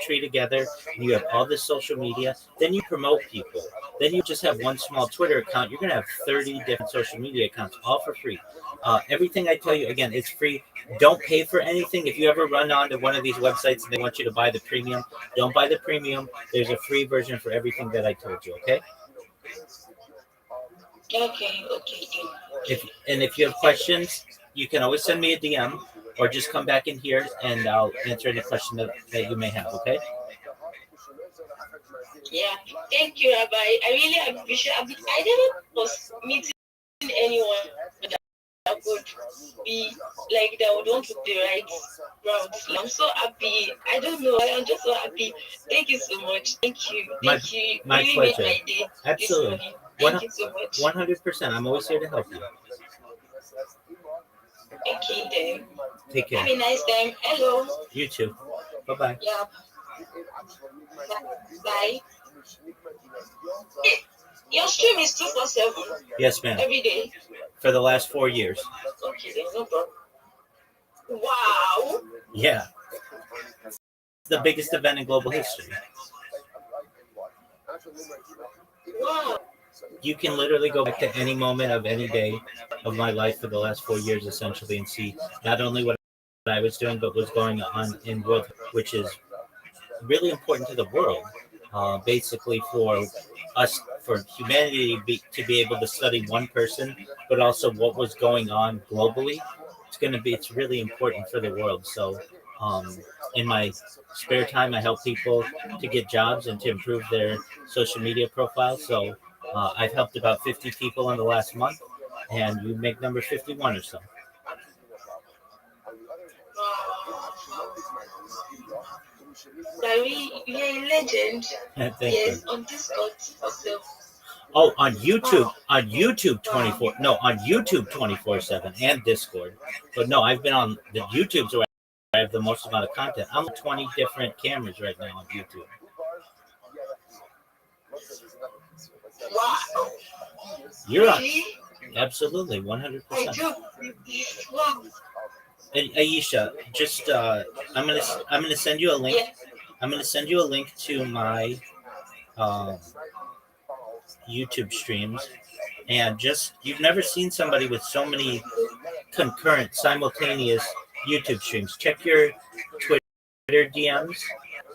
tree together and you have all this social media, then you promote people. Then you just have one small Twitter account. You're going to have 30 different social media accounts, all for free. Everything I tell you, again, it's free. Don't pay for anything. If you ever run onto one of these websites and they want you to buy the premium, don't buy the premium. There's a free version for everything that I told you, okay? Okay. If you have questions, you can always send me a DM or just come back in here and I'll answer any question that you may have, okay? Yeah. Thank you, Rabbi. I really appreciate it. I never was meeting anyone that would be like that would want to the right route. I'm so happy. I don't know. I'm just so happy. Thank you so much. Thank you. Thank you. My really pleasure. made my day. Absolutely. Thank you so much. 100%. I'm always here to help you. Okay then. Take care. Have a nice time. Hello. You too. Bye-bye. Yeah. Bye. Your stream is 247. Yes, ma'am. Every day. For the last 4 years. Okay, then no problem. Wow. Yeah. It's the biggest event in global history. Wow. You can literally go back to any moment of any day of my life for the last 4 years, essentially, and see not only what I was doing, but what's going on in world, which is really important to the world. Basically, for us, for humanity to be able to study one person, but also what was going on globally. It's really important for the world. So, in my spare time, I help people to get jobs and to improve their social media profile. So, I've helped about 50 people in the last month, and you make number 51 or so. Larry, you're a legend. Thank Yes, you. on Discord also. Oh, on YouTube 24. No, on YouTube 24/7 and Discord. But no, I've been on the YouTube's where I have the most amount of content. I'm on 20 different cameras right now on YouTube. Wow. You're on. Really? Absolutely, I 100%. do. Wow. And Aisha, just I'm gonna send you a link. Yeah. I'm gonna send you a link to my YouTube streams, and just you've never seen somebody with so many concurrent, simultaneous YouTube streams. Check your Twitter DMs,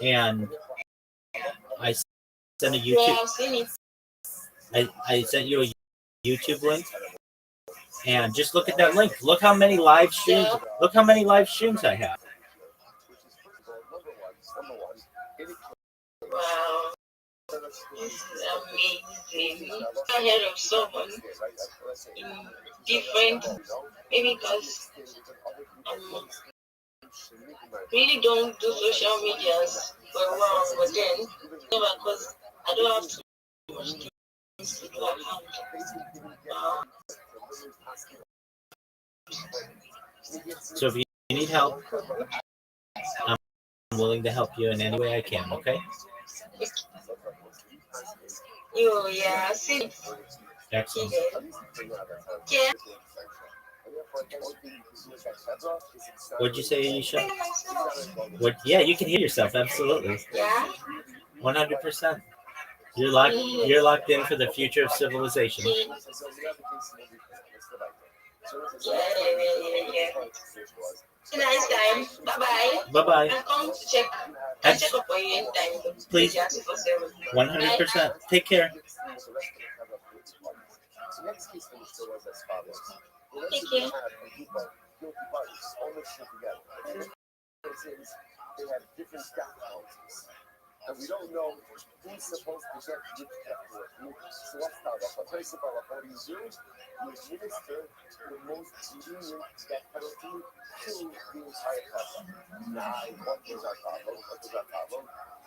and I sent a Yeah, YouTube. I've seen it. I sent you a YouTube link. And just look at that link. Look how many live streams. Yeah. Look how many live streams I have. Wow. This is amazing. I heard of someone in different, maybe because really don't do social medias for a while, but then never because I don't have too much things to do at hand. Wow. So if you need help, I'm willing to help you in any way I can. Okay. Yeah, see, Excellent. yeah. What'd you say, Aisha? What? Yeah, you can hear yourself. Absolutely. Yeah. 100%. You're locked. You're locked in for the future of civilization. Yeah, yeah. See you next time. Bye bye. Bye bye. And come to check. I check up on you anytime. Please. 100%. Take care. Take care. They have different death penalties. And we don't know who's supposed to get which death penalty. So let's start off. First of all, what do? You administer the most lenient death penalty to the entire public. Now, what is our problem? What is our problem?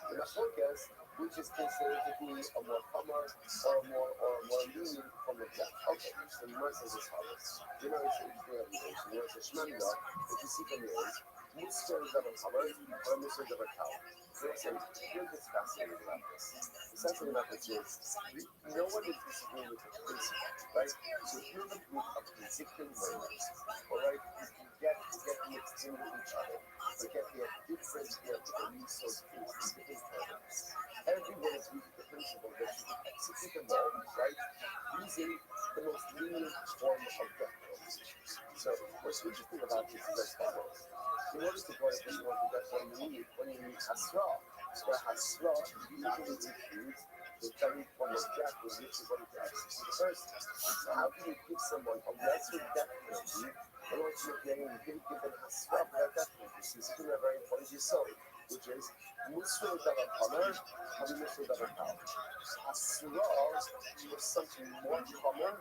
The Machlokas, which is considered to be a more common or more lenient form of death. Okay, so the Mercer is as follows. The Mercer is the Mercer Shmemda, which you see from the age. Mysteries of a color or mysteries of a cow. So listen, here's what's fascinating about this. Essentially about this is, no one is disagreeing with the principle, right? So if you're a group of conflicting murders, all right, you get mixed in with each other, but yet they have different resource bases, different programs. Everyone agrees with the principle that you can execute them all, right, using the most lenient form of death penalty. So what's interesting about this is as follows. In order to go into the death penalty, when you need Hasra, so Hasra usually includes the very form of death with which you're going to execute the person. So how can you give someone a lesser death penalty in order to make them give them Hasra for that death penalty? So this is a very important yesod, which is Muslim Davar Hamar, Having Muslim Davar Power. Hasra was something more common,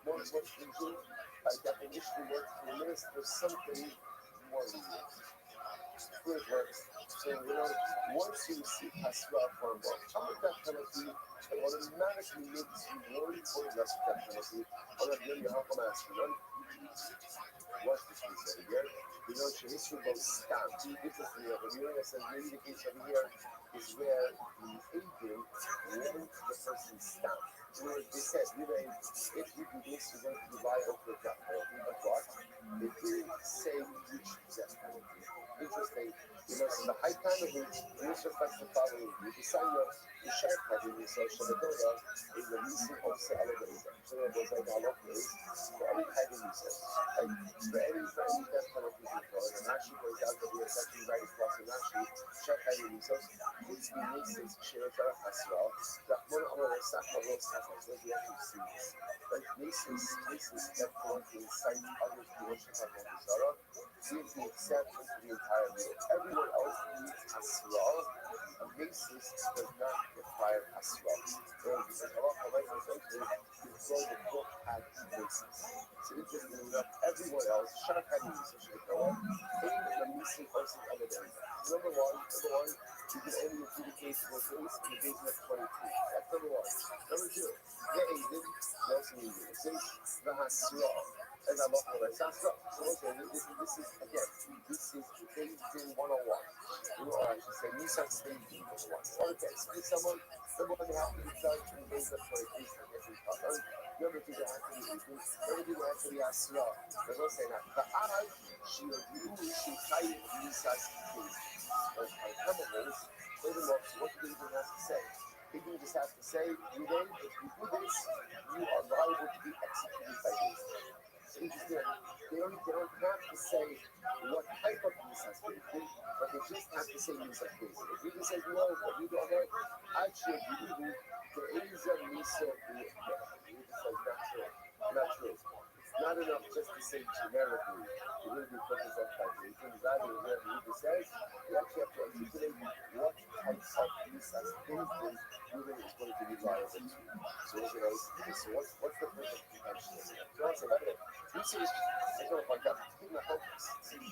more stringent, by definition, more to administer something more lenient. Good works. So, once you receive Hasra for a death penalty, it automatically makes you worry for the rest of death penalty. On a day, you have to ask one. What's this case over here? We know the history goes stamp. Interestingly, the viewing that says maybe the case over here is where the agent warned the person's stamp. They said, if you do this, you're going to be liable for a death penalty. But what? They didn't say which death penalty. Interesting. So the high time of which this reflects the following. You decide the sharp having the social media is the recent also elevator. So there's like a lot of ways for any kind of research. Like for any death penalty control, and actually goes out to be essentially right across the national sharp having research. It's the Macy's share as well. That one of our sacrifice we actually see this. Like Macy's death penalty incite others to worship Zara. Gives the exception to the entire rule. Everyone else needs Asra. A basis does not require Asra. Because Allah essentially before the book had basis. So interestingly enough, everyone else, Shah had a basis to go on. Even the missing person evidence. Number one, you can only adjudicate for days in the basis of 22. That's number one. Number two, the Aiden, also needed. Since the Hasra. And I'm not going to say so. Okay, this is again, this is staging 101. Or I should say, Nissan staging 101. Okay, so someone they have to be judged in days of 23 for every color. Number two, they have to be equal. Number two, they have to be Asra. They're going to say that. The I, she agrees, she tied Nissan's case. But by chemicals, furthermore, what do they even have to say? They just have to say, if you do this, you are liable to be executed by this. They don't have to say what type of use has been used, but they just have to say use of case. If you say no, but you don't know, actually, there is a use of the natural. not enough just to say generically, you really do focus on calculations. Rather, whatever Ruben says, you actually have to articulate what types of visas, things Ruben is going to be liable to. So we're going to okay, so what's the perfect convention? So I say, by the way, this is, I don't point out, keep my focus.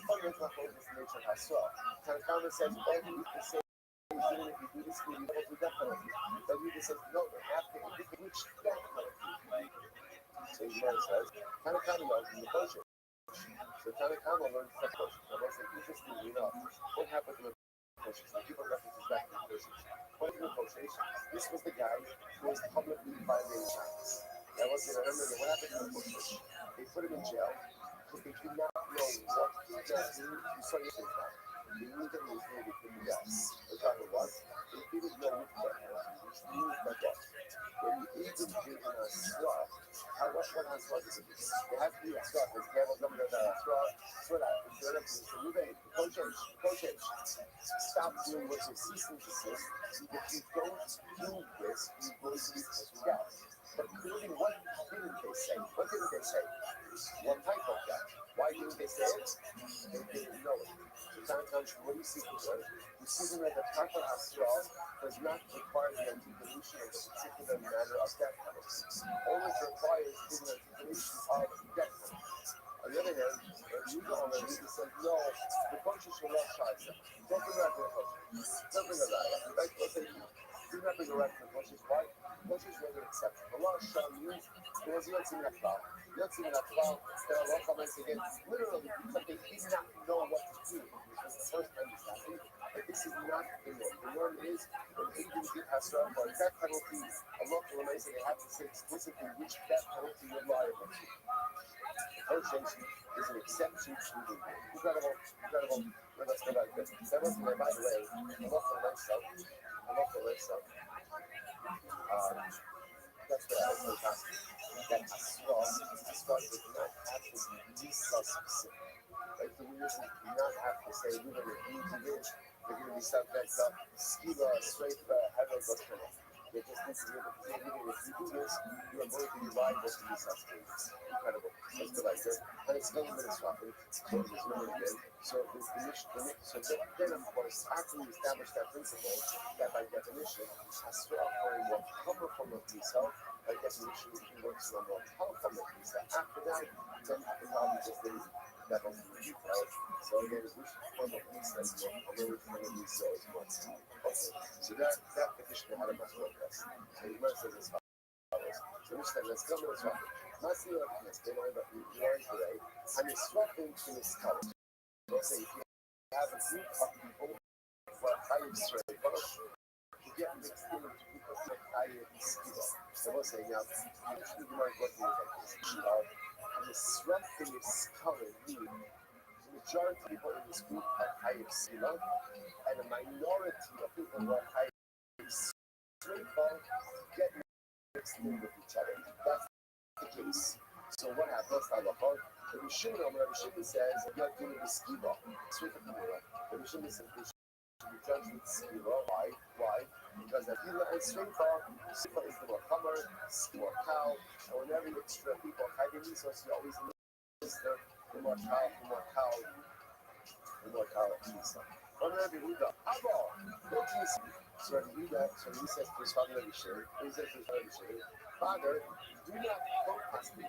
Fundamental focus nature has well. Tanakama says, oh, you can say, even if you do this, you will do that penalty. But Ruben says, no, they have to indicate which death penalty. So Gemara says, Tanakama learned from the Kosher. So Tanakama learned from Kosher. Now, most interestingly enough, what happened to the Kosher? So people references back to the Kosher. What happened to the Kosher? This was the guy who was publicly violating Shabbos. Now, once you remember what happened to the Kosher, they put him in jail because they did not know what he does. You saw yesterday now. They knew that he was going to be put to death. The problem was, they didn't know which death penalty, which means that what? When you eat them in a straw, what has straw is it? They have to be a straw. There's camels over there that are straw. So that if you're looking for Ruben, coach, stop doing what you're ceasing to desist. If you don't do this, you're going to be put to death. But clearly, what didn't they say? What didn't they say? What type of death? Why didn't they say it? They didn't know it. Sometimes what do you see here? You see them that the proper astral does not require the articulation of a particular matter of death penalty. Only requires the articulation of death penalty. On the other hand, you go on and you said, no, the coaches will not charge them. Don't bring that to the coaches. Don't bring a riot. Right? Do not bring a riot to the coaches. Why? Coaches are an exception. The law shall means because you're not seeing that cloud. You're not seeing that cloud. There are law comments again. Literally, because they did not know what to do. This was the first time this happened. But this is not the norm. The norm is when agents get Hasra for a death penalty, a local limits, and they have to say explicitly which death penalty you're liable to. Coaches is an exception to the rule. Incredible. Let's go back there. That was, by the way, a local myself. That's what I was fantastic. That Asra does not have to be Lisa specific. Like the readers do not have to say, we're going to do this, they're going to be subject to Skiba, Sreifa, Hevel, Goshana. They just need to be able to say, if you do this, you are going to be liable to these such things. Incredible. Let's go back there. And it's going to be swapping. So there's no again. So then of course, after we establish that principle, that by definition has to offer a more common form of Lisa, by definition we can work to a more common form of Lisa. After that, then the problem just is that has to be detailed. So again, which form of Lisa is more common, which form of Lisa is more common. Okay, so that petition had a much more address. So you might say this follows. So which then let's come to the swap. Masih orang Palestin, but we learn today, and it's swapping to this color. So say if you have a group of people who are higher straight, you get mixed in with people who are higher skill. So we'll say now, usually the mark working with like this, and the swapping is color meaning the majority of people in this group are higher skill, and a minority of people who are higher straight get mixed in with each other. That's the case. So what happens? Rabbi Shimon says you're doing the skiba. Straight to the mirror. Rabbi Shimon says we should be judged with skiba. Why? Because the Hila and Sreifa is the more comer, more cow, and whenever you extra people hide the resource, you always list the more cow, Lisa. Rabbi Huda, Abba, go to his. So Rabbi Huda, so he says to his father Rabbi Shimon, Father, do not protest me.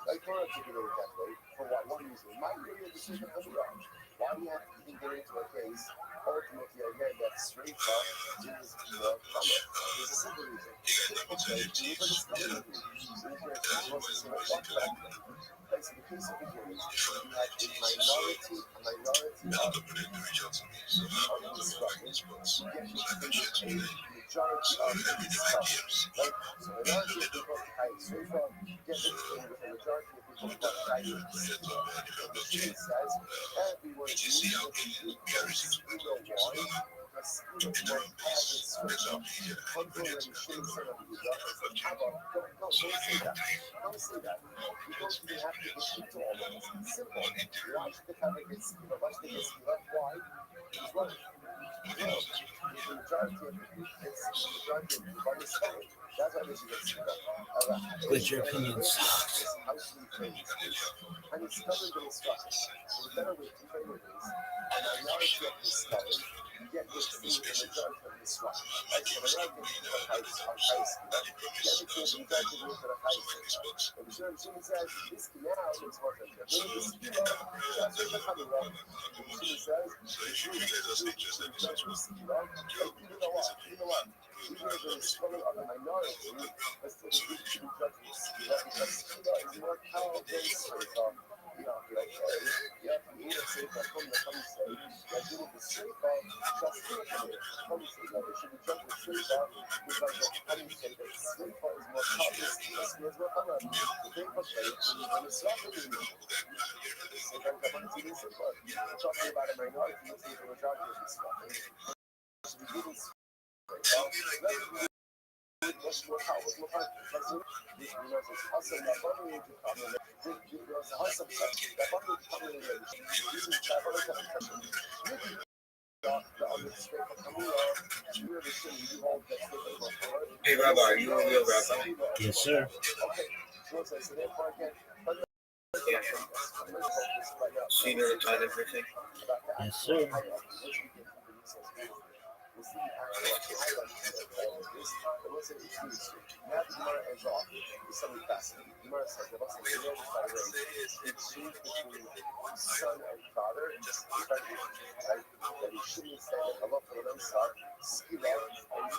Like Torah articulated that way. For what? One reason. My opinion is decision of the why do you have to even get into a case? Ultimately, again, that straight up is more common. There's a simple reason. Okay, you put this common in. So if you're supposed to say what factor, like in the case of the Jews, you have a minority of instructors get mixed in with a majority of stuff. Right? So a majority of people hide straight from get mixed in with a majority of people who are hiding. The Shimon says everyone is using the because we know why. Because we don't have this straight. Until Rabbi Shimon said of the don't say that. Don't say that. You don't even have to get into all of this. It's simple. Why should the Kabbal get skiva? Why should they get skiva? Why? Because what? Well, the majority of the people are discovered. That's why they should get But your opinion sucks. And it's stubborn but it's right. So the better way to frame it is a minority of this stubborn, yet they see the majority of this right. Right? So minority of high school, yet they see the majority of the high school. And Jimmy says, this now is what I'm doing. This that's what I'm coming up. Jimmy says, you know what? Even if it is struggle of the minority, but still the group should be judging the skill because skill is more powerful safer. Yeah, you know, safer from the come say, like you the safer, just come say that they should be judging safer because the come say that safer is more powerful, the skill is more powerful. The paper play when it's not really safer and come to the safer. Talking about a minority, you see the majority of this stuff. Should be giving much more power, much more power. This is awesome. That one way to come in. There's awesome stuff. That one way to come in. This is that one kind of pressure. The other straight for coming out. You really should you hold that straight for power. Hey, Rabbi, are you a real rabbi? Yes, sir. Okay. So therefore again, Yeah. So you know the time and everything? Yes, sir. Son and father, that he shouldn't say that Allah for them start skill out and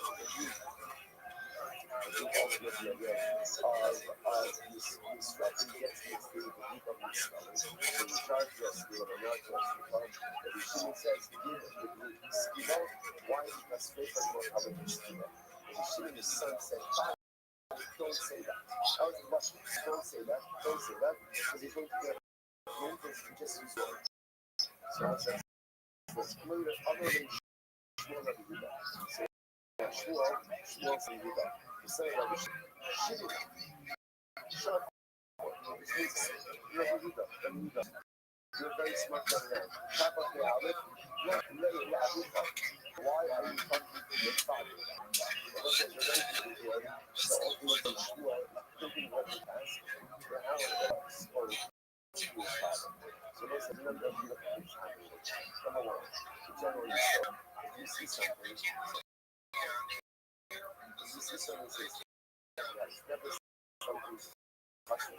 don't say that. Don't say that. Don't say that. Because you're going to get just use words. So it's clear other than Shmuel that we do that. So Shmuel say do that. You say that we should shut up. You're very smart young man. Tap up the outlet. Why are you talking to your father? So ultimately Shmuel thinking what he has, the hours or his father. So there's a number of beautiful things happening. Number one, generally so, if you see something, it's never something special.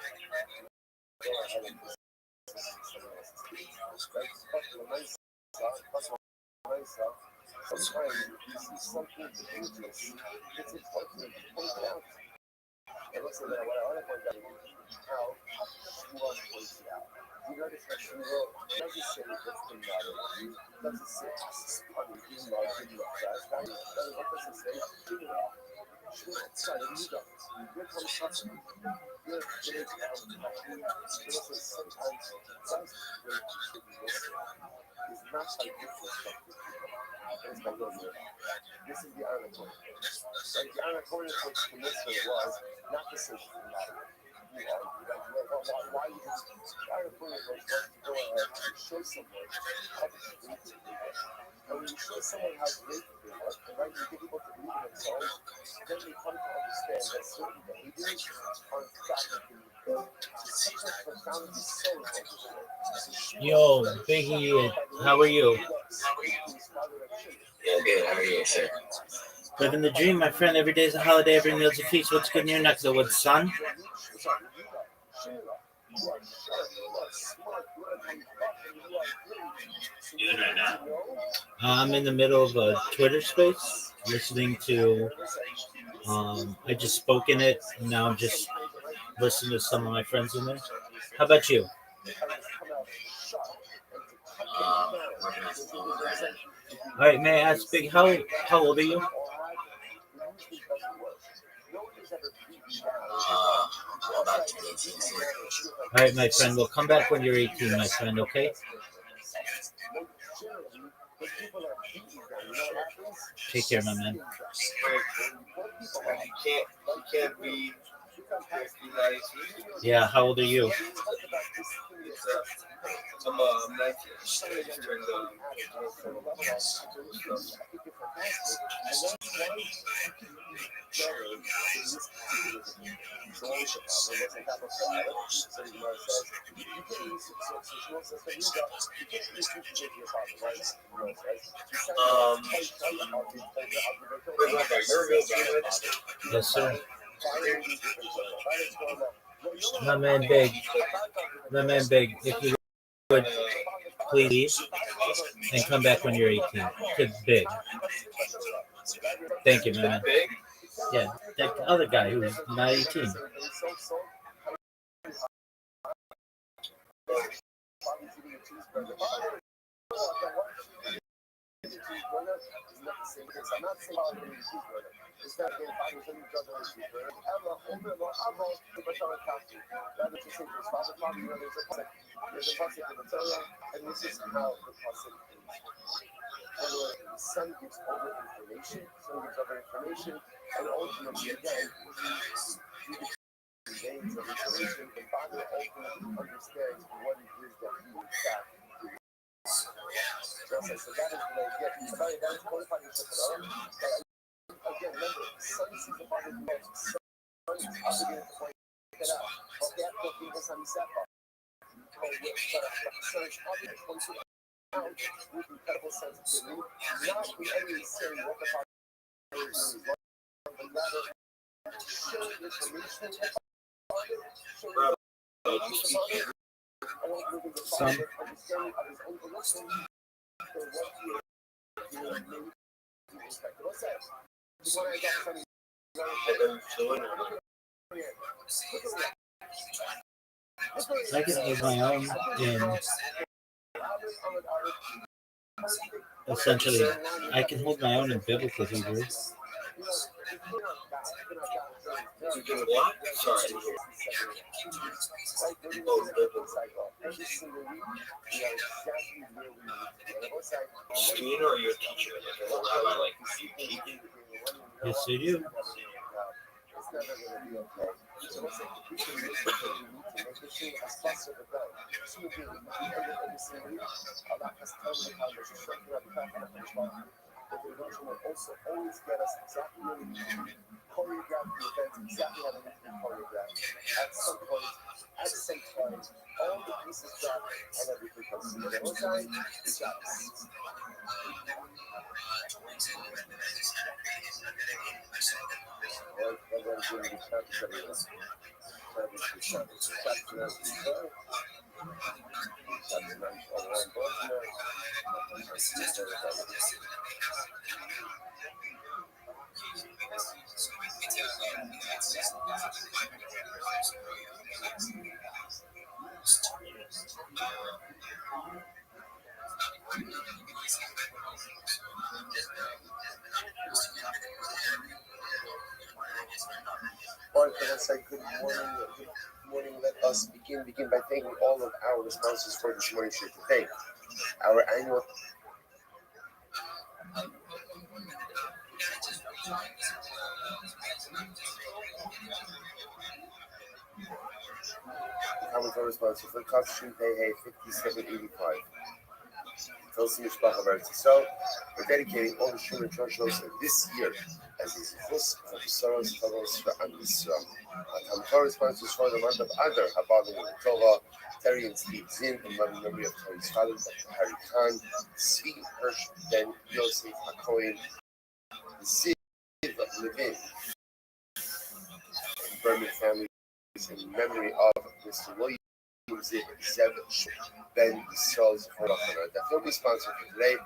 Go ahead and do someone else's thing. Right? Sometimes you see something ridiculous, it's important to point it out. And listen, what I want to point out is how Shmuel points it out. You notice that Shmuel doesn't say what's the matter with you, doesn't say it's funny, you know, give you a flashback. What does it say? Shmuel, son, you don't. Here comes something. You're big out of my listen, sometimes great to should be listening. It's not by disrespecting people. It's by loving them. This is the irony. Like the irony of which the listener was not to say something matter. You argue. Like, why you just the irony was to go ahead and show someone how great they are. And when you show someone how great they are, and right, you get people to believe in themselves, then they come to understand that certain behaviors are in fact Yo, Biggie, how are you? Yeah, good. How are you, sir? Living the dream, my friend. Every day is a holiday, every meal's a feast. What's good in your neck of the woods, son? Doing right now? I'm in the middle of a Twitter space, listening to. I just spoke in it, and now I'm just listening to some of my friends in there. How about you? Working on some homework right now. All right, may I ask, Big, how old are you? About 2018, sir. All right, my friend. We'll come back when you're 18, my friend. Okay? Take care, my man. You can't be 50, 90. Yeah. How old are you? I'm 19. I just turned Yes, sir. My man Big. My man Big. If you would please leave and come back when you're 18. Kid Big. Thank you, man. Yeah, that other guy who's not 18. Son gives over information, and ultimately, again, gains of information, the father ultimately understands what it is that he in fact is. So that is the way I get. That is qualified in again, remember, son sees the father most. Son is obligated to point that out. Okay, I don't think that's how he sat. So it's obligated to point it out with incredible sensitivity, not in any way saying what the father is, but rather showing information. Some I can hold my own in essentially I can hold my own in biblical Hebrew. You doing what? Sorry. Student or you're a teacher? Like a rabbi, like you teaching? Yes, I do. But the devotion will also always get us exactly where we need to be, choreograph the events exactly how they need to be choreographed. At some point, at some time, all the pieces drop and everything comes together. One time, it's got us. Or can I say good morning? Good morning. Let us begin by thanking all of our sponsors for this morning show today. Our annual commentary sponsor for Cost Street Pay 5785. Tulsi Mishpacha Eretz Yisrael. We're dedicating all the Shurim Church shows this year as a zechus for the sorrows, troubles for Am Yisrael. Our commentary sponsors for the month of Adar, Habadim and Tova, Terry and Steve Zinn, in memory of Terry's father, Dr. Harry Khan, Svi Hirsch Ben Yosef HaKohen, Ziv Levin, and Berman families in memory of Mr. William Zev Ben Yisrael's Horachana. The film is sponsored for today,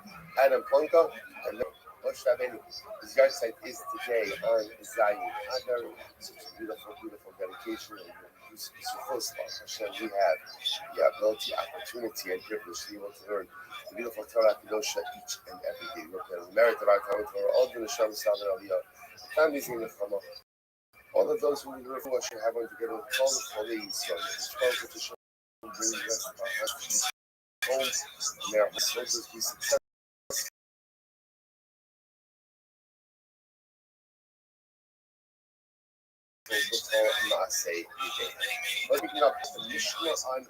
Adam Plonko and Rosh Rabbeinu. His yard site is today on Zion Adar. Such a beautiful, beautiful dedication and Hashem, we have the ability, opportunity, and privilege to be able to learn the beautiful Torah Kedosha each and every day. We pray the merit of our time for all the Neshama Salvador Aliyah, families in the Chama, all of those who we refuah should have one together with all the Cholei Yisrael. This 12 of the Shem bring the rest of our hearts homes, and their soldiers be successful. Masei. But picking up the Mishnah on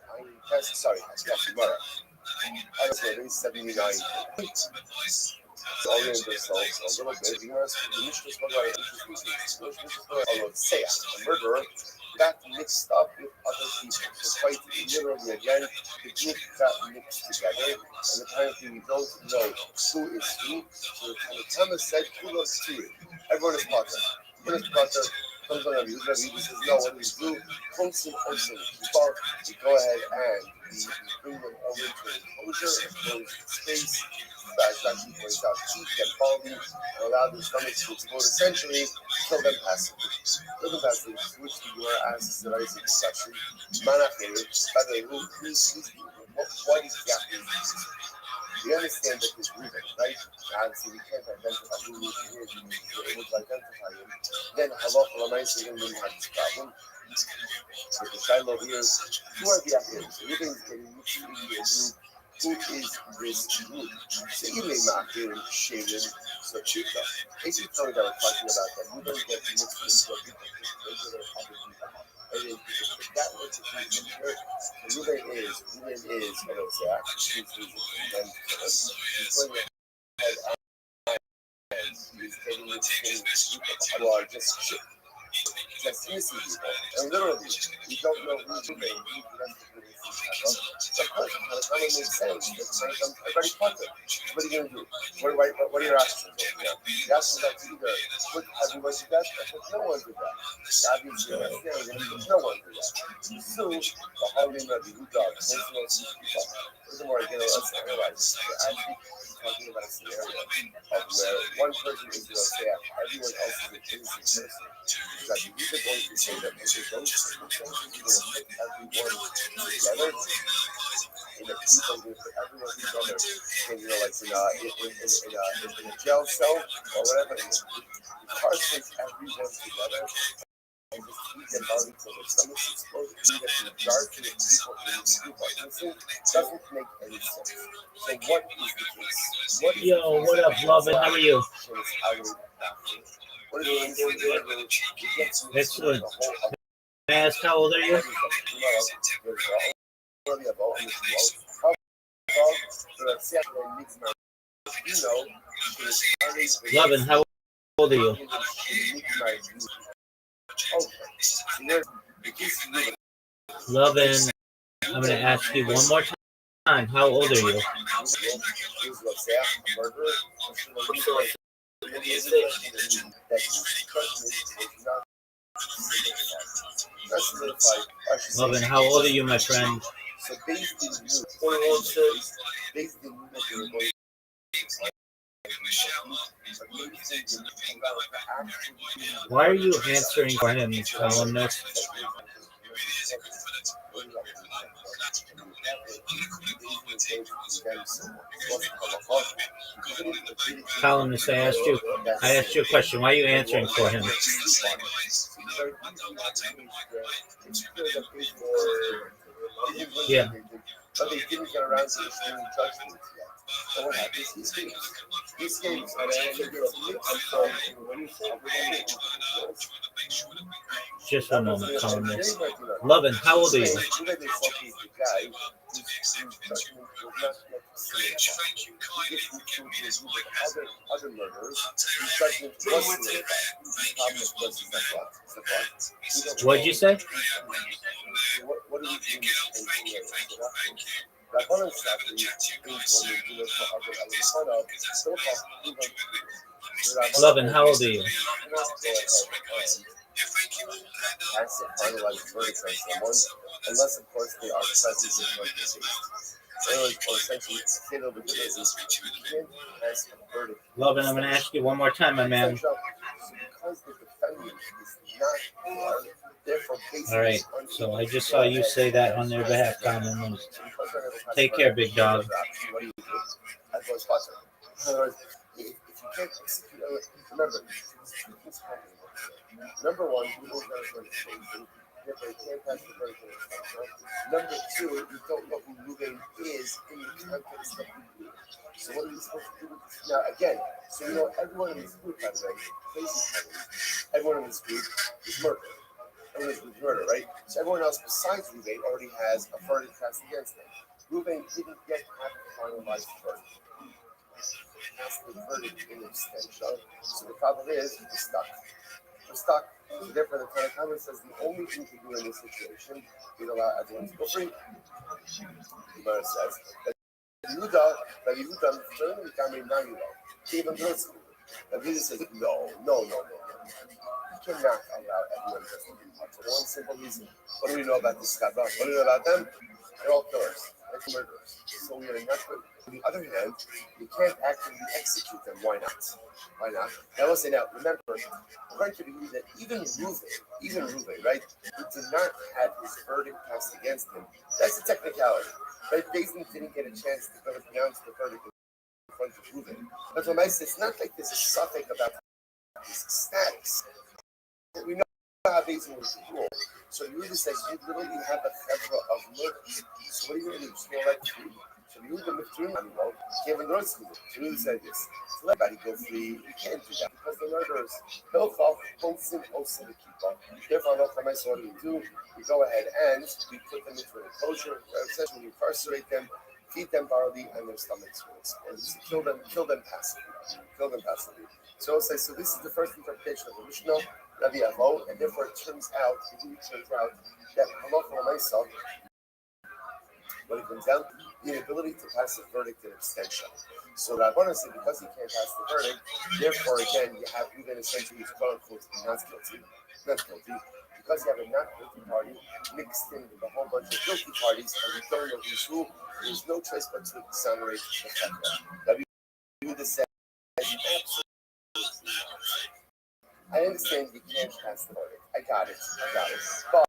Gemara. I was reading 79. Orient ourselves a little bit. The Mishnah spoke about a murderer got mixed up with other people. So quite literally again, the group got mixed together, and apparently we don't know who is who. So the Tana said, who knows to it? Everyone is Potter. Everyone is Potter. Comes on Rabbi Yehuda, he says, no, what do we do? Constant person, people, we go ahead and we bring them all into an enclosure, enclosed space, as Rashi points out, keep them falling, and allow their stomachs to explode, essentially, kill them passively. Kill them passively, which the Gemara asks the right discussion. Manachir, by the way, what exactly is this? We understand that there's Reuben, right? Obviously, we can't identify who Reuben is, we're able to identify him. Then, halacha l'maaseh, we don't have this problem. So the Shiloh here is, who are the Achirim? So Reuben is getting mixed in the group. Who is this group? So Ilay Ma'achirim, Shemin, so Chika. Basically, telling that we're talking about that Reuben gets mixed into a group of regular other people. And then, if that was the case here, Reuben is, I don't say, actually, he's going ahead and he's getting into who are just innocent people. And literally, we don't know who's Reuben, who's the rest of the innocent people. So, of course, it kind of makes sense that everybody's Potter. What are you going to do? What are your options? The options are to either put everyone to death or put no one to death. Obviously, no one to death. So, the Harlem of the Utah, personal people. Furthermore, again, let's analyze this. We're actually talking about a scenario of where one person is going to say everyone else is an innocent person. That you either going to say that under those circumstances, you're going to put everyone together. In a group, I'm going to put everyone together. And, like in a jail cell or whatever. It's hard to put everyone together. And just keep them body till their stomachs explode. Even if the majority of people in the group are innocent, doesn't make any sense. So what is the case? Yo, what up, Lovin? How are you? What is the Excellent. May I ask how old are you? Lovin, how old are you? Lovin, I'm going to ask you one more time. How old are you? Lovin, how old are you, my friend? Why are you answering for him, columnist? Columnist, I asked you a question. Why are you answering for him? Yeah. But they didn't get around to issuing judgment yet. So what happens? He escapes. He escapes, and then Just one moment, columnist. Lovin, how old are you? Other murderers, judgment was What'd you say? What do we do? Lovin, how old are you? Has to finalize verdicts on someone, unless of course they are present in one case. Or essentially, fatal because you can't pass a verdict. Lovin, I'm going to ask you one more time, my man. Because the defendant is not therefore All right, so I just saw you say that on their behalf, columnist. Take care, big dog. What do you do? As well as possible. In other words, if you can't execute, remember, number one, you don't know what it's saying. Therefore, you can't pass the verdict. Number two, you don't know who Ruben is in the context of the group. So what are we supposed to do with this? Now, again, so everyone in this group, by the way, crazy everyone in this group is murdered. Everyone agrees with murder, right? So everyone else besides Ruvain already has a verdict cast against them. Ruvain didn't yet have a finalized verdict. That's the verdict in abstention. So the problem is, we're stuck. We're stuck. So therefore, the Tanna Kamma says the only thing to do in this situation is allow everyone to go free. The Gemara says that Yehuda, certainly Kamei Nami though, even Grotzky. Now Jesus says, no. You cannot allow everyone just to be part. For one simple reason. What do we know about this Skabah? What do we know about them? They're all killers. They're murderers. So we are not good. On the other hand, you can't actively execute them. Why not? Now we'll say now, remember, according to the that even Ruvain, right, who did not have his verdict passed against him, that's a technicality. Right? Jason didn't get a chance to go pronounce the verdict in front of Ruvain. But for Mice, it's not like there's a suffix about his status. We know how Jason was ruled. So Yehuda says you literally have a chevra of murders. So what are you going to do? Just go like free. So Yehuda Mifturim Amigo, Kevin Grotzky. Yehuda said this. So let everybody go free. You can't do that because they're murderers. Hilchov, Holsim, Osim, the Kippah. Therefore, what do we do? We go ahead and we put them into an enclosure, essentially we incarcerate them, feed them barley, and their stomachs will expand. Kill them passively. So I'll say, so this is the first interpretation of the Mishnah. And therefore it turns out that halacha l'maisa, when it comes down to the inability to pass a verdict in abstention. So Rabbanan said because he can't pass the verdict, therefore again you have even essentially who's quote unquote not guilty, because you have a not guilty party mixed in with a whole bunch of guilty parties, and we don't know who's who. There's no choice but to exonerate the fatwa. Rabbi said, I understand you can't pass the verdict. I got it. But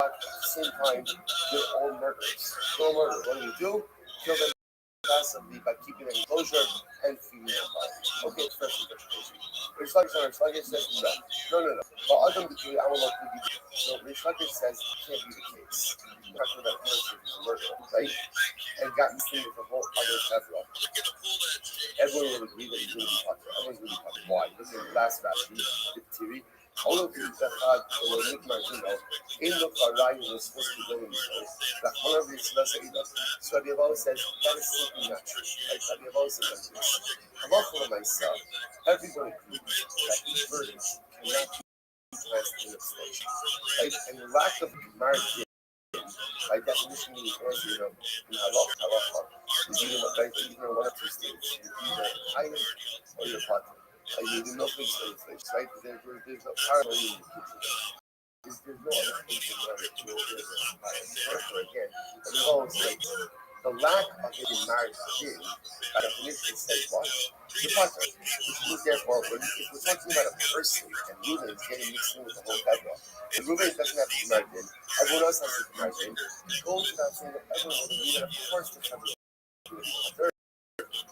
at the same time, they're all murderers. What do we do? Kill them passively by keeping them in closure and feeding them by. Okay, it's first interpretation. Rish Lakish says no. But other than the I will not be. So Rish Lakish says it can't be the case. We're talking about a person who's a murderer, right? And got mixed in with the whole other Teflon. Everyone will agree that he's going to be popular. Everyone's going to be popular. Why? Because in the last Rashi, the Tiri, all of these that had the Nick Martino, in the Farai was supposed to be going in the that one of these so Abiyavon says that is simply not true. Right? Abiyavon says that I'm not for myself. Everyone agrees that each verdict cannot be passed in abstention. Right? And the lack of margin, by definition, means in halacha, is either one of two states. You're either higher or you're partner. You do no place for the place, right? There's no parallel in the kitchen. There's no other place in the therefore, again, and we've always said the lack of getting married in, by definition, says what? The partner. Which means, therefore, if we're talking about a person and Ruben is getting mixed in with the whole federal, and Ruben doesn't have to be married in, everyone else has to be married in, it goes without saying that everyone will be that, of course, the federal is a third,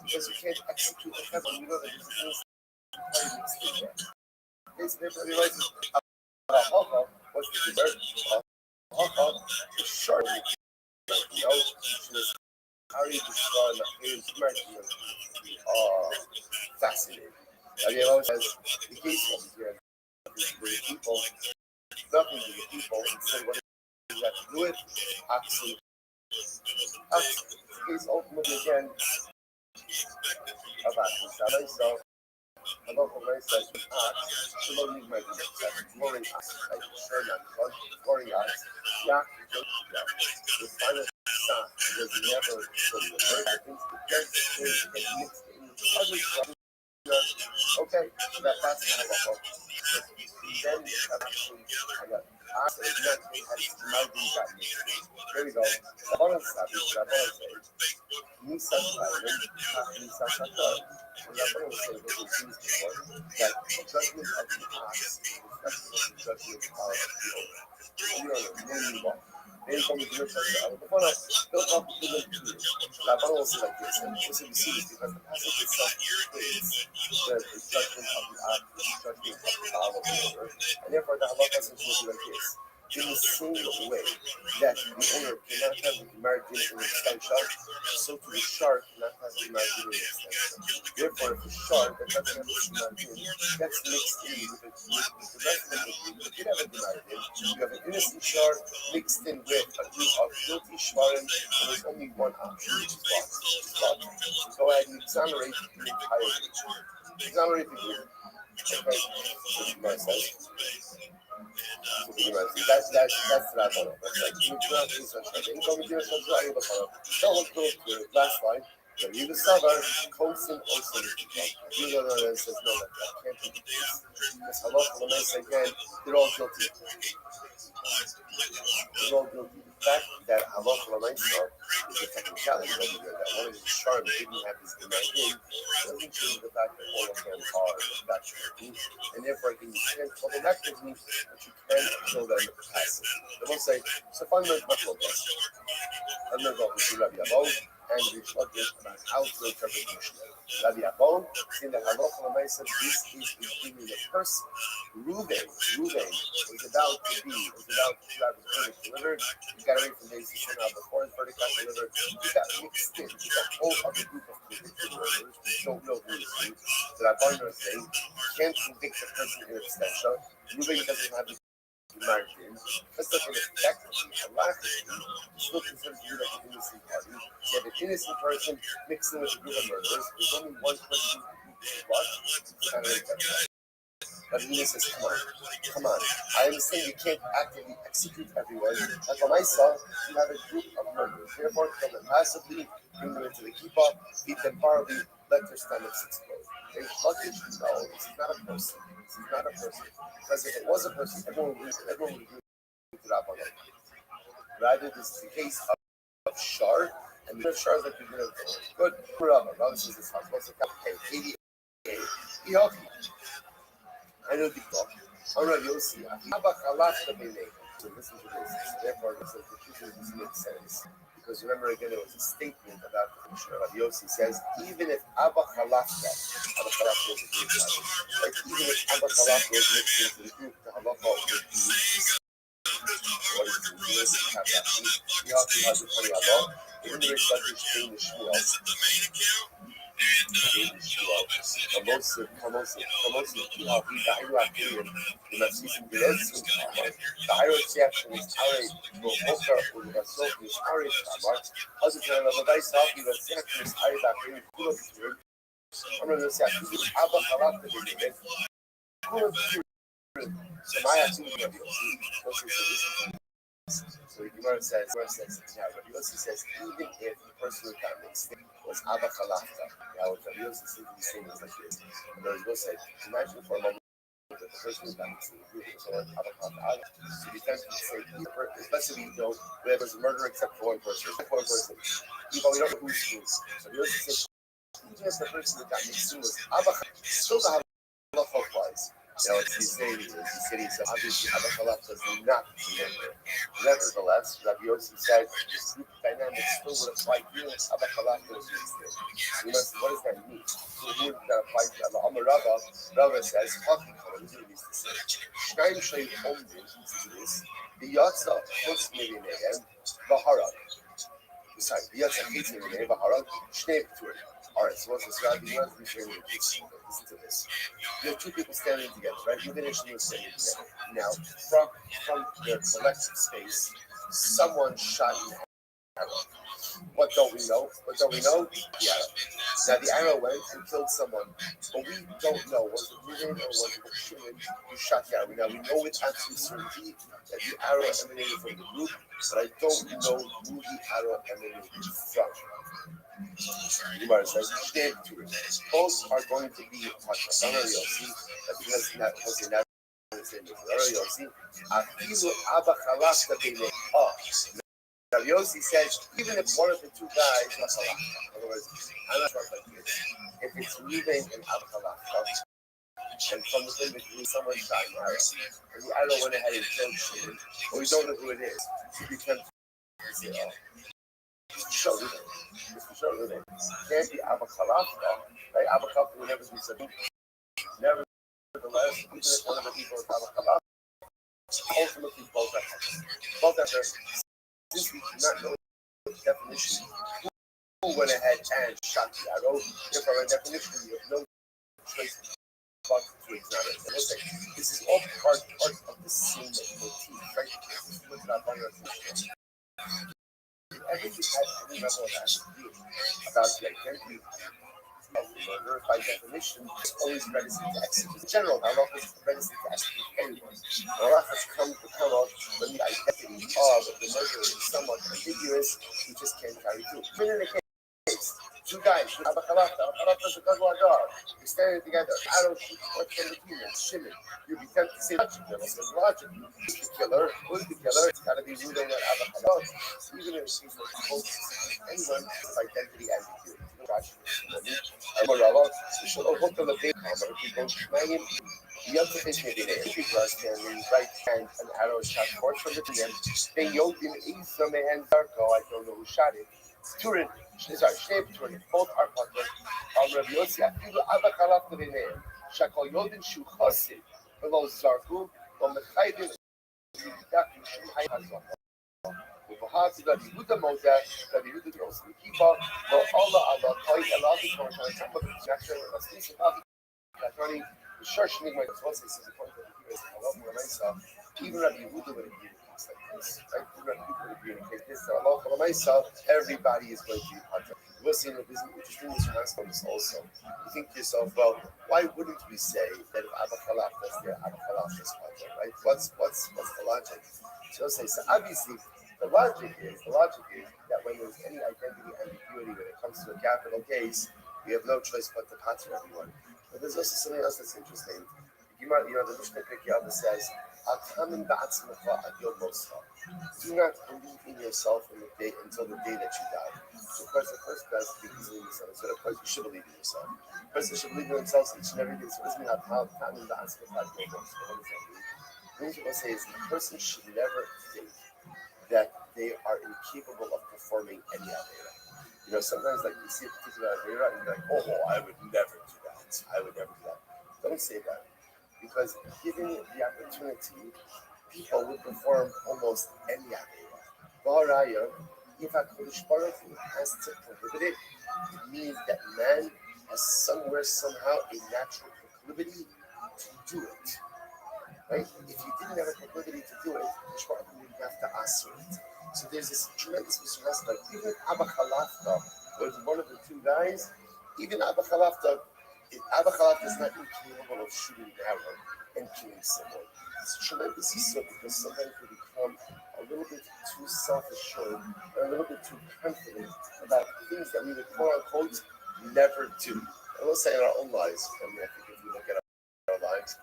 because you can't execute the federal, you know that there's things mixed in there. It's therefore, he writes, what's the dessert? The shark, she was already destroyed my parents' marriage. Fascinating. Again, always says, the case of here, the people, nothing to the people, and say what you have to do it, absolutely. The case ultimately again about myself. About what I said, to not leave my glory us, like sure not fun, glory us, yeah, the final son was never from the birth. I think the church is mixed in other okay, that's kind of a hope. Then actually, I got asked, and exactly as my dream got me. There we go. The bonus stuff is the bonus say, Nisa Thailand, Nisa Qatar. And the bonus say, what we've seen before, that the judgment of the past is actually the judgment of the old. We are on a new walk. Then come to the before they'll come to the La Bonne say like this, and also you see this because the passage itself is the judgment of the act, the judgment of the power of the order, and therefore the halakha essentially will be like this. In the same way that the owner cannot have the margin in extension, so to the shark cannot have the margin in extension. Therefore, if a shark that doesn't have the margin gets mixed in with the rest of the group that did have a margin, you have an innocent shark mixed in with a group of guilty shvarim, and there's only one option, which is what? So go ahead and exonerate the entire group. Exonerate the group. Okay? So the Gemara says. That's the Rabbanah. That's like last line. When you discover Kosin also you know that says no, that can't be the case. Because halacha lemais again, they're all guilty. They're all guilty. The fact that halacha lemais is a technicality over there, that one of his charm didn't have his demand in, doesn't change the fact that all of them are factual. And therefore, I think you can't kill them actively, but you can kill them passively. They will say, so fundamentally, much more best. I'm going to go with Rabbi Abba and Rish Lakish about how to interpret Mishnah. Rabbi Abba, saying that halacha lemais, this is including the person. Reuben was about to have his verdict delivered. He got away from days somehow before his verdict got delivered. He got mixed in with a whole other group of convicted murderers who don't know who is who. So Rabbi is saying, can't convict a person in abstention. Reuben doesn't have his margin. That's not going to affect halachically. Still considered to be like an innocent party. So you have an innocent person mixed in with a group of murderers. There's only one person who can watch. But he says, come on. I understand you can't actively execute everyone. But for myself, you have a group of murderers. Therefore, kill them passively, bring them into the kippah, feed them barley, let their stomachs explode. They luggage? No, this is not a person. This is not a person. Because if it was a person, everyone would agree to that one. Rather, this is the case of Shar, and the Shar is like you're going to good. Rabbi says this house. What's the okay, 88. I know the talk. I'm not Yossi. So listen to this. Therefore, the conclusion doesn't make sense. Because remember again, it was a statement about the Mishnah. Rabbi Yossi says, even if Abba Chalafka was a group, like even if Abba Chalafka was mixed into the group, the halacha would be what is the Yossi have that? We have to have the Tani Allah. Even the Rish Lakish came to Shmuel. So the Gemara says, Rabbi Yossi says, even if the person who got mixed was Abba Chalafta, now what Rabbi Yossi seems to be saying is like this. And Rabbi Yossi said, imagine for a moment that the person who got mixed in the group was someone Abba Chalafta. So you tend to say, especially you know, there was a murder except for one person. Even we don't know who's who. So Rabbi Yossi says, even if the person who got mixed in was Abba Chalafta, still the halacha applies. Now, as he's saying, so obviously Abba Chalafta is not remember. Nevertheless, Rabbi Yossi said this group dynamic still would apply here if Abba Chalafta was mixed in. What does that mean? Who would that apply to Abba Rava says, Haki Kala, what means to say? Shnaim Shay Omdim, this, the Yatsa Chutz Mirinayim, Vaharag. Sorry, the Yatsa Chutz Mirinayim, Vaharag, Shnei P'turim. Alright, so what's this? Rabbi Yossi saying? Listen to this. You have two people standing together, right? You initially were standing together. Now, from their collective space, someone shot an arrow. What don't we know? The arrow. Now, the arrow went and killed someone, but we don't know. Was it Reuben or was it Shimon who shot the arrow? Now, we know with absolute certainty that the arrow emanated from the group, but I don't know who the arrow emanated from. Gemara says, both are going to be Pasha. You'll see that because that was in that same you'll see. Afilu Abba Chalafta b'nei. Now Yossi says, even if one of the two guys was Chalafta, in other words, I'm not like this. If it's Reuben and Abba Chalafta, and from the thing between someone shot an arrow, and the arrow went ahead and killed Shimon, but we don't know who it is, so we can say, oh. Show Reuben. Can't be Abba Chalafta, right? Abba Chalafta will never be said. Nevertheless, even if one of the people is Abba Chalafta, ultimately both are both are since we do not know the definition, who went ahead and shot the arrow. Therefore, by definition, you have no choice but to examine it. This is all part of the same motif, right? Look at our everything has any level of attribute about the identity of the murderer. By definition, is always reticent to execute. In general, Allah is reticent to execute anyone. Allah has come to tell us when the identity of the murderer is somewhat ambiguous, we just can't carry through. Even in the case, two guys, Abakalata is a good dog. You're standing together. I don't shoot what's from between them. Shimon. You'd be tempted to say logically. Who's the killer? Who's the killer? It's got to be Ruda and Abakalata. Even in the case of anyone with identity ambiguity. המראות של אורות הלבן, people smiling. The other thing they did, if you in the right hand, an arrow shot forth from the DM, then Yodim Isam and Zarko, I don't know who shot it. Turin, sorry, Sheb Turin, both are partners. Rabbi Yossi, Afilu Abakhalaf to the name. Shakol Yodim Shu Chosid, below Zarku, on the Chaydim, Shum Hayazah. وبهذا الذي يهود موجة الذي يهود الرسول كيفا والله الله قوي الله كمان كان تحمل الجاكشن والرسمي سبب كاتوني الشرش نجمة توصل سيزيكون تبكيس الله وليس even Rabbi Yehuda would agree with things like this. Right? Even Rabbi Yehuda would agree with this. Allah وليس everybody is going to be part of it. We'll see that there's an interesting response on this also. You think to yourself, well, why wouldn't we say that if Abba Khalaf was there, Abba Khalaf was part of it, right? What's the logic? So obviously the logic is that when there's any identity ambiguity when it comes to a capital case, we have no choice but to pater everyone. But there's also something else that's interesting. The Mishnah Pirkei says, do not believe in yourself until the day that you die. So of course, the first best to be easily misunderstood. Of course, you should believe in yourself. The person should believe in themselves each and every day. So it doesn't mean how What say is the person should never think that they are incapable of performing any Avera. Sometimes like you see a particular Avera and you're like, oh, I would never do that. I would never do that. Don't say that. Because given the opportunity, people would perform almost any Avera. Ba'araya, if HaKadosh Baruch Hu has to prohibit it, it means that man has somewhere, somehow, a natural proclivity to do it. Right? If you didn't have a proclivity to do it, you would have to ask it. So there's this tremendous mistrust. Like even Abba Khalafta was one of the two guys. Even Abba Khalafta is not incapable of shooting an arrow and killing someone. It's tremendous issue because sometimes we become a little bit too self-assured and a little bit too confident about things that we would quote unquote never do. And we'll say in our own lives. I think if we look at our lives,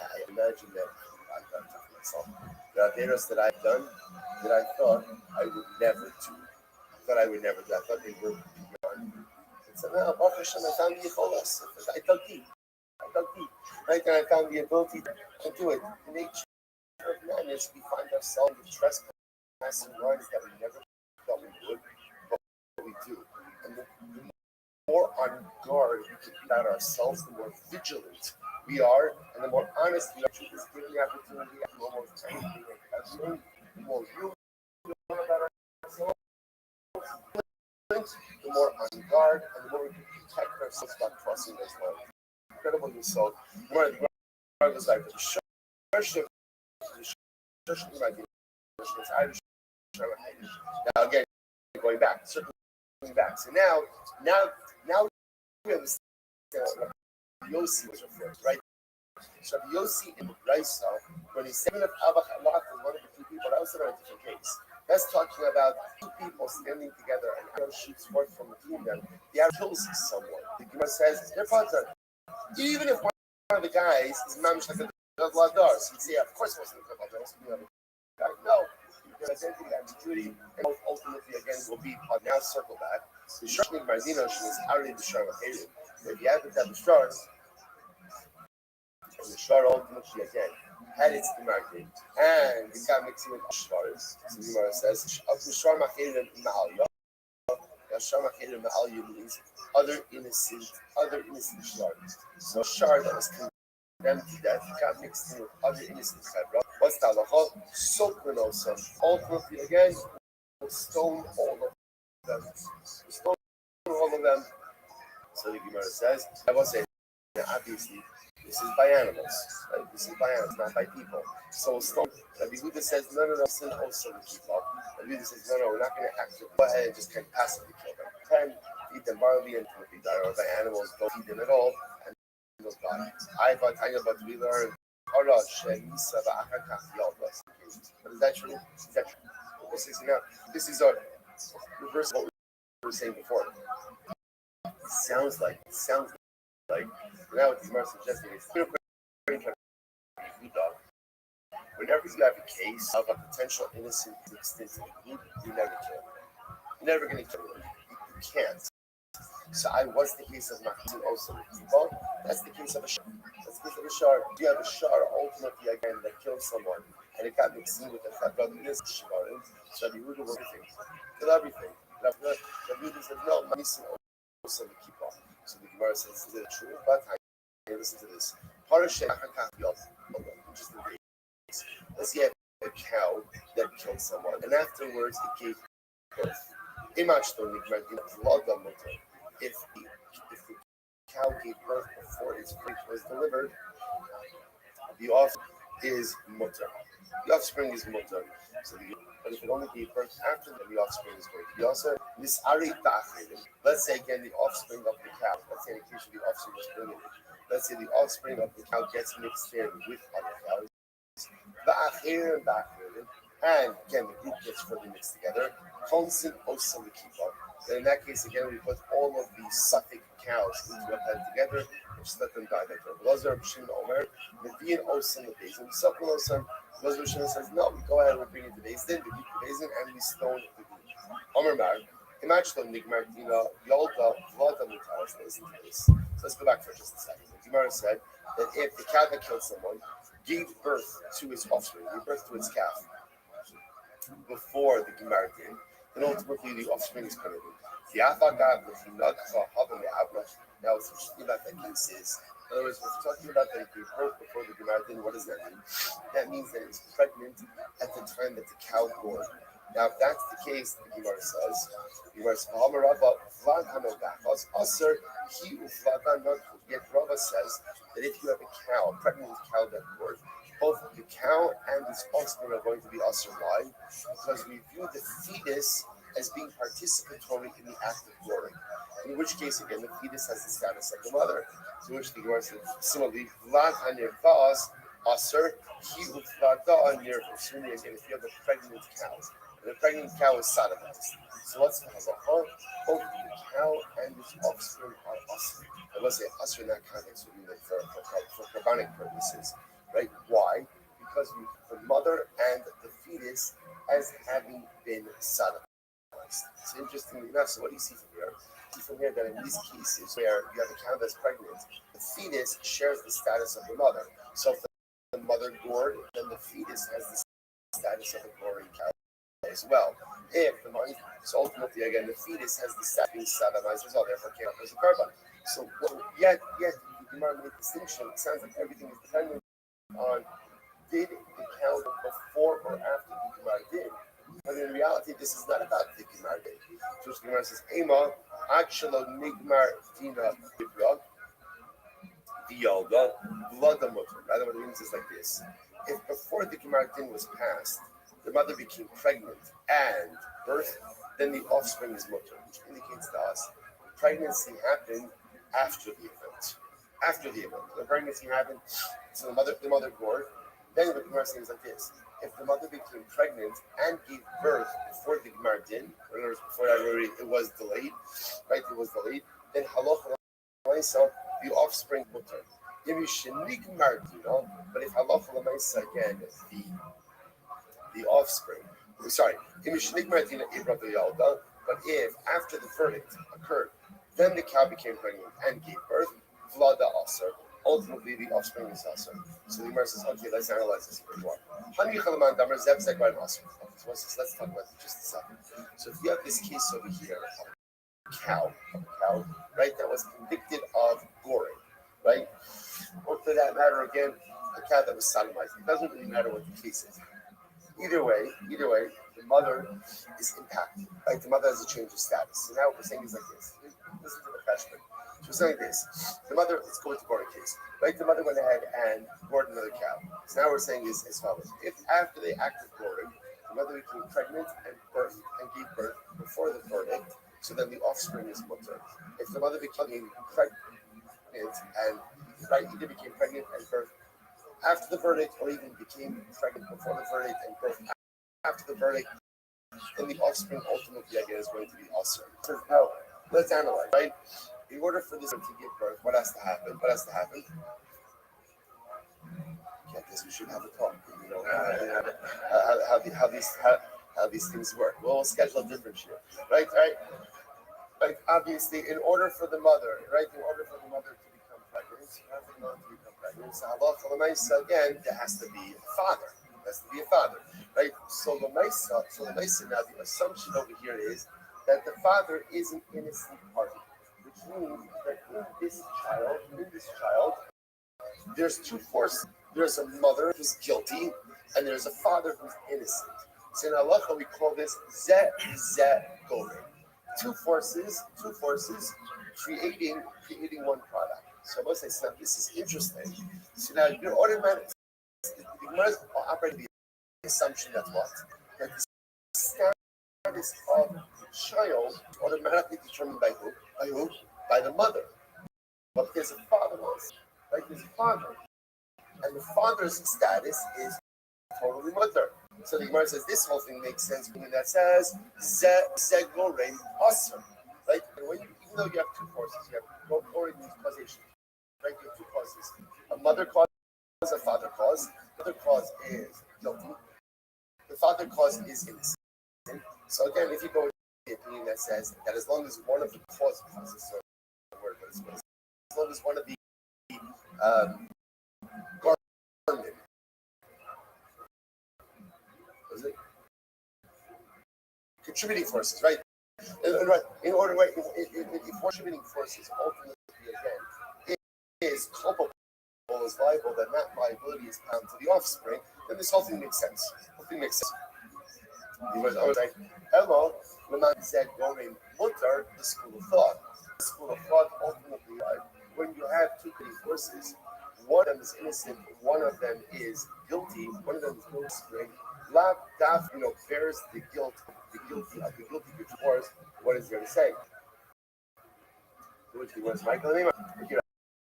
I imagine that I've done to myself. There are Averas that I've done that I thought I would never do. I thought they were beyond. So now, Baruch Hashem, I found the Yecholas. I dug deep. Right? And I found the ability to do it. The nature of man is we find ourselves with trespassing lines that we never thought we would, but we do. And the more on guard we can be about ourselves, the more vigilant we are, and the more honest we are. Truth is given the opportunity to do almost anything and everything. The more real we are about ourselves, the more on guard, and the more we can protect ourselves by crossing those lines. Incredible yourself. One of the Gemara was like the church Irish. Now again, going back, circling back. So now we understand what Yossi was referring to, right? So Yossi in Raisa, when he's saying that Abba Khalaf is one of the two people, that was in a different case. That's talking about two people standing together and arrow shoots forth from between them. The arrow kills someone. The Gemara says they're partner. Even if one of the guys is mamish like a vladar, so you'd say, of course it wasn't a vladar. No, their identity, ambiguity, and ultimately again will be part. Now circle back. The Shashnik Mardino is already the Shar Maharid. If you have to have the Shar, and the Shar ultimately again had its demarcated, and it got mixed with Shars. So the Gemara says, of the Shar Maharid and Ma'aliyah. Shar Maharid Ma'aliyah means other innocent shards. So a shard that was condemned to death got mixed in with other innocent chevra, What's the halacha? Sokranosa. Ultimately, again, we'll stone all of them. Stone all of them. So the Gemara says, I will say, obviously, this is by animals. Right? This is by animals, not by people. So stone. Rabbi Huda says, no, sin also the people. Rabbi Huda says, no, we're not going to actively go ahead and just kind of passively kill them. 10, feed them barley and be die, or by animals, don't feed them at all, and they'll die. But we learn, but is that true? Is that true? This is a reverse of what we were saying before. Sounds like now what the Gemara suggesting is whenever you have a case of a potential innocent extent in the group, you never kill. You're never going to kill him. You can't. So what's the case of Machzin also? Well, that's the case of a shar. That's the case of a shar. You have a shar ultimately again that killed someone and it got mixed in with the fact that it is shmarim. So the Yehuda will kill everything. The Yehuda says no, Machzin also the keep off. So the Gemara says, is it true? But listen to this. Let's say a cow that killed someone, and afterwards it gave birth. If the cow gave birth before its birth was delivered, the offspring is mutter. The offspring is mutter. But if it only gave birth after the offspring is going to be also this let's say again the offspring of the cow. Let's say in the case of the offspring was bringing it. Let's say the offspring of the cow gets mixed in with other cows. And again the group gets further mixed together. Constant also the keep up. And in that case again we put all of the suffix cows into a pen together, which let them die like Lazar B'Shin Omer, Median Osan the Basin, Sopolosan. Lazar B'Shin says, no, we go ahead and we bring it to Basin, we keep the Basin, and we stone the group. Omer Mar, Imagine Nigmar Dina, Yolda, Vlada Mutaras, listen to this. So let's go back for just a second. The Gemara said that if the cow that killed someone gave birth to its offspring, gave birth to its calf before the Gemara did, then ultimately the offspring is coming in. Now, what's interesting about that case is, in other words, if we're talking about that it gave birth before the Gemara did, what does that mean? That means that it was pregnant at the time that the cow bore. Now, if that's the case, the Gemara says, yet Rava says that if you have a cow, a pregnant cow that bore, both the cow and its offspring are going to be asur. Why? Because we view the fetus as being participatory in the act of boring. In which case, again, the fetus has the status of the mother. To which the Gemara says, similarly, Vlad hanir vas asur, he uflada near Husuni. Again, if you have a pregnant cow, and the pregnant cow is sodomized. So what's the halacha? Both the cow and its offspring are asur. I must say asur in that context would be like for carbonic purposes. Right? Why? Because we the mother and the fetus as having been sodomized. It's interesting enough. So what do you see from here? You see from here that in these cases where you have a cow that's pregnant, the fetus shares the status of the mother. So if the mother gored, then the fetus has the status of a goring cow as well. If the mother, so ultimately again, the fetus has the status of being sodomized as well. Therefore, came up as a carbon. So yet the Gemara made a distinction. It sounds like everything is dependent on did the cow before or after the Gemara did. But in reality, this is not about the Gemara did. So the Gemara says, Ema, Achshalo Nigmar Dina Ibra, Viyalda, Vladamutter. Rather, what it means is like this. If before the Gemara din was passed, the mother became pregnant and birthed, then the offspring is mutter, which indicates to us pregnancy happened after the event. After the event. The pregnancy happened, so the mother gored. Then the Gemara says like this: if the mother became pregnant and gave birth before the Gemara din, in other words, before it was delayed, right? It was delayed. Then halacha l'maisa, the offspring mutter. If you shenik mardina, but if halacha l'maisa again, the offspring. Sorry, if you shenik mardina ibra v'yalda, but if after the verdict occurred, then the cow became pregnant and gave birth, vlada asar. Ultimately, the offspring is asar. So the Gemara says, okay, let's analyze this a bit more. So let's talk about it just a second. So if you have this case over here, a cow, right, that was convicted of goring, right? Or for that matter, again, a cow that was sodomized. It doesn't really matter what the case is. Either way, the mother is impacted. Right? The mother has a change of status. So now what we're saying is like this. Listen to the freshman. So we're saying this. The mother, let's go with the border case. Right? The mother went ahead and bored another cow. So now we're saying is as follows. If after the act of boarding, the mother became pregnant and gave birth before the verdict, so then the offspring is mutter. If the mother became pregnant and either became pregnant and birth after the verdict, or even became pregnant before the verdict and birth after the verdict, then the offspring ultimately, again, is going to be usher. So now, let's analyze, right? In order for this to give birth, what has to happen? What has to happen? I guess we should have a talk. You know how these things work. We'll schedule a different shit, right? Right? Like obviously, in order for the mother, right? In order for the mother to become pregnant, so halacha again, there has to be a father. There has to be a father, right? So the now the assumption over here is that the father is an innocent party, which means that in this child, there's two forces. There's a mother who's guilty, and there's a father who's innocent. So in halacha we call this zeh goren. Two forces creating one product. So let's say this is interesting. So now you're automatic. The Gemara is operating the assumption that what? That the status of the child is automatically determined by who? By who? By the mother. But there's a father also. Right? There's a father. And the father's status is totally mutter. So the Gemara says this whole thing makes sense when that says Zegorein Asr. Right? And when even though you have two forces, you have Gorein means causation. Right? You have two causes. A mother cause, a father cause. The mother cause is guilty. The father cause is innocent. So again, if you go with the opinion that says that as long as one of the causes, so word, but as long as one of the garment, was it? Contributing forces, right? In order, right? If contributing forces ultimately again is culpable, is liable, then that liability is bound to the offspring. Then this whole thing makes sense. He was always like, "Hello, Laman said going mutter." The school of thought. The school of thought ultimately, when you have two competing forces, one of them is innocent, one of them is guilty, one of them is no spring. Lab Daf, bears the guilty which was what is there to say? Which was Michael Neyman.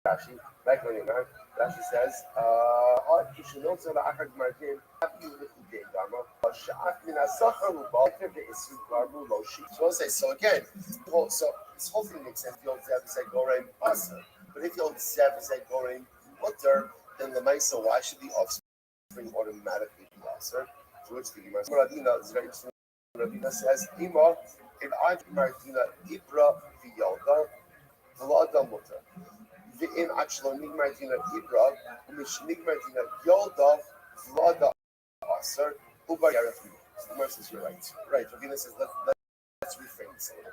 Rashi, Michael Neyman. Rashi says, so again, so this whole thing makes sense. You'll say Gorein Asa. But if you'll say Gorein Mutter, then the Maisa, why should the offspring automatically be Asa? To which the Gemara is very interesting. Rabina says, Ima, if I Martina Ibra Viyalda, Vlada Mutter. In actually Nigmartina Ibra, which Nigmartina Yolda, Vlada Asar, Uba Yarafim. So the Gemara says, you're right. Right. Rabina says, let's reframe this a little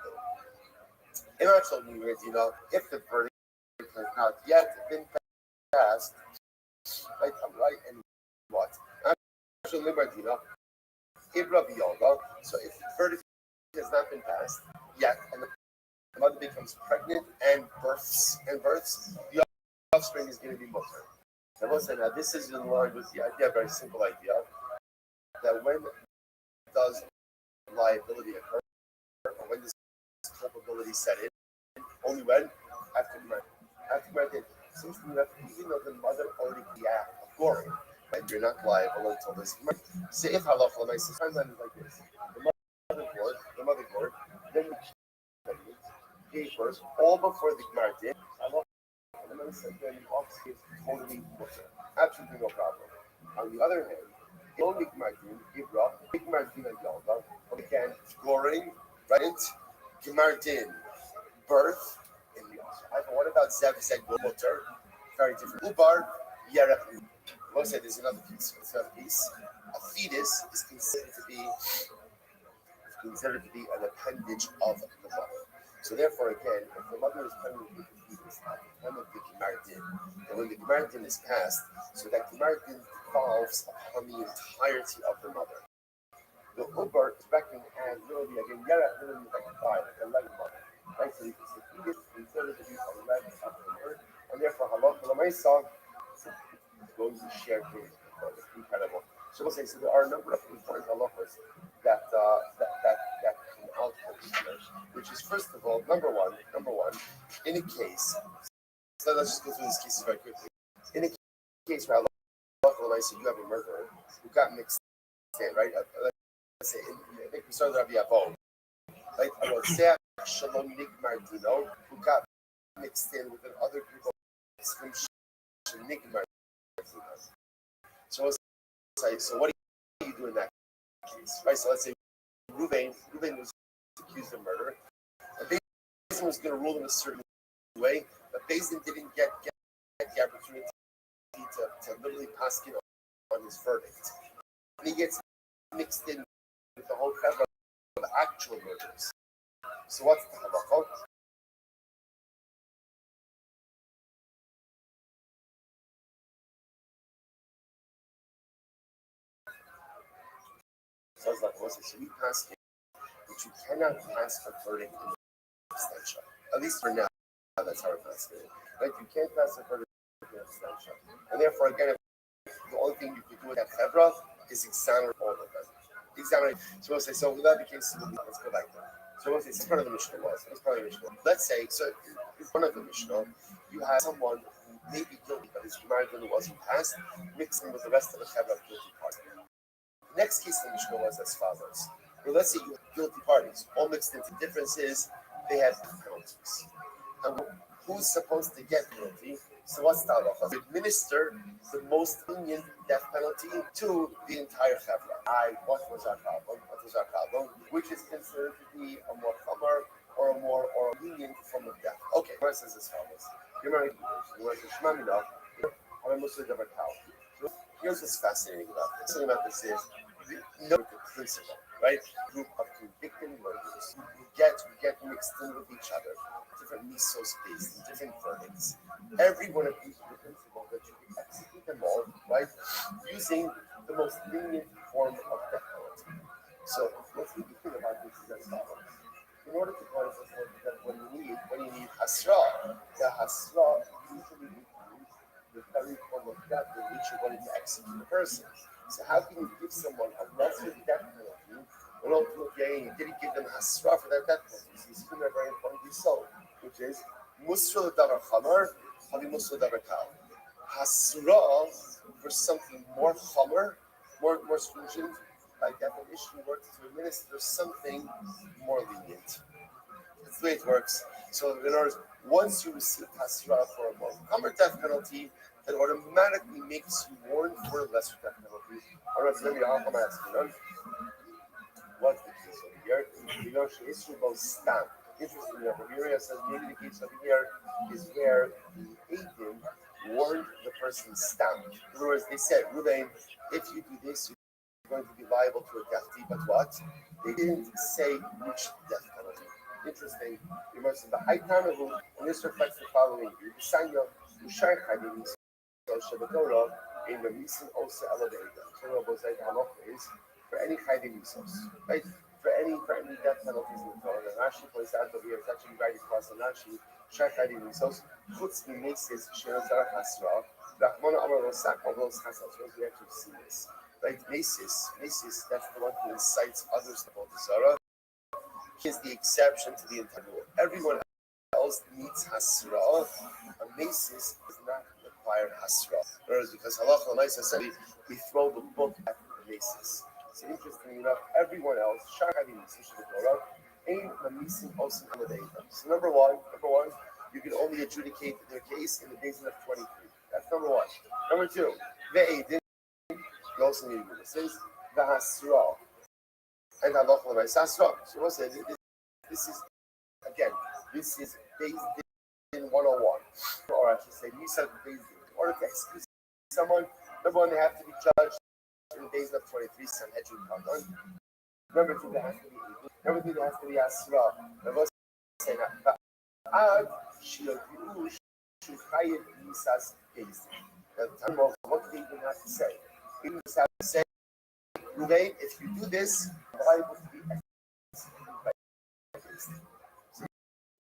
bit. In actually Nigmartina, if the verdict has not yet been passed, right, I'm right, and what? Actually Nigmartina, Ibra Viyalda, so if the verdict has not been passed yet, and the mother becomes pregnant and births, the offspring is going to be mutter. Now, this is in line with the idea, a very simple idea, that when does liability occur, or when does culpability set in? Only when? After marriage. After marriage, seems to me that even though the mother already did the act of goring, right, you're not liable until this. Say if halacha, my timeline is like this: the mother gored, then gave birth, all before the Gemara did. And then said then the offspring is totally mutter. Absolutely no problem. On the other hand, only Gmartin, Ibra, Gmartin and Yalda, again, goring, right? Gmartin, birth, in the offspring. What about Zev mutter? Very different. Ubar, Yerech. We'll say there's another piece. A fetus is considered to be an appendage of the mother. So So therefore, again, if the mother is pregnant with the fetus at the time of the Gemardin, and when the Gemardin is passed, so that Gemardin devolves upon the entirety of the mother. The Uber is reckoned as literally again, Yara literally like a thigh, like a leg mother. Right? So it's the fetus considered to be a leg of the mother, and therefore halakha l'maisa is going to share here. It's incredible. So we'll say so there are a number of important halachas that come out of this marriage, which is first of all, number one, in a case, so let's just go through these cases very quickly. In a case where you have a murderer who got mixed in, right? Let's say, I think we started Rabbi Abo, right? About Seach Shalom Nigmar Dino, who got mixed in with another group of Nigmar Dino. So let's say, so what do you do in that case, right? So let's say Ruvain was accused of murder, and Beis was going to rule in a certain way, but Beis didn't get the opportunity to literally pass on his verdict. And he gets mixed in with the whole cover of actual murders. So what's the halacha? So we pass it, but you cannot pass a verdict in abstention. At least for now, that's how we're passing it. Right? You can't pass a verdict in abstention. And therefore, again, the only thing you could do with that chevra is examine all of them. Examine. So we'll say, so with that the case, let's go back there. So we'll say, it's part of the Mishnah was. It's part of the Mishnah. Let's say, so in front of the Mishnah, you have someone who may be guilty, but his Gemara wasn't passed, mixing with the rest of the chevra of guilty parties. The next case in the Mishnah was as follows. Well, let's say you have guilty parties, all mixed into differences, they have penalties. And who's supposed to get penalty? So what's the halacha? To administer the most lenient death penalty to the entire chevra. What was our problem? Which is considered to be a more chomer or a more lenient form of death. Okay, Gemara says as follows. Gemara says, Shema Minah, I'm a Muslim of a cow. Here's what's fascinating about this. Something about this is the principle, right? Group of convicted murderers who get mixed in with each other, different misos based, different verdicts. Every one of these is the principle that you can execute them all, right? Using the most lenient form of death penalty. So what's the thing about this is as follows. In order to qualify that when you need hasra, the hasra usually includes the very form of death in which you're going to execute the person. So how can you give someone a lesser death penalty when ultimately you didn't give them hasra for that death penalty? So this is very importantly so, which is musra l'davar chamar, havi musra l'davar kal. Hasra for something more chamar, more stringent, by definition works to administer something more lenient. That's the way it works. So in other words, once you receive hasra for a more chamar death penalty, that automatically makes you warn for a lesser death penalty. All right, so let me ask you, what's the case over here? You know, she is both stamp. Interestingly, over here, says maybe the case over here is where the agent warned the person stamped. In other words, they said, Ruvain, if you do this, you're going to be liable to a death penalty. But what? They didn't say which death penalty. Interesting. You must have the high time of rule, and this reflects the following view. The sign of Ushai Chadim in the recent also elevated. Is for any Chadim Misos, right? For any death penalties in the Torah. And Rashi points out that we are touching right across the Rashi, Shai Chadim Misos, Chutz Mimesis, Sherazar Hasra, Rachmana Amar Rosak, all those Hasras. We actually see this. Right? Mesis, that's the one who incites others to the Zara. He is the exception to the entire rule. Everyone else needs Hasra. A Mesis does not require Hasra. Whereas because Halacha L'Maisa said we throw the book at the Mesis. So interestingly enough, everyone else, Shakadi Mesis of the Torah, ain't Mamisim Osim Aladeita. So number one, you can only adjudicate their case in the days of 23. That's number one. Number two, Ve'edin, you also need witnesses, the Hasra. And Halacha L'Maisa Hasra. So what's it? This is, again, this is based in 101, or I should say, Nisa based in order to excuse someone. Number one, they have to be judged in the days of 23 Sanhedrin Katan. Number two, they have to be able. Number three, they have to be Asra. Number say that. Ad shiyavu shuchayev misas beis. What do they even have to say? They just have to say, Ruvain, if you do this, you're liable to be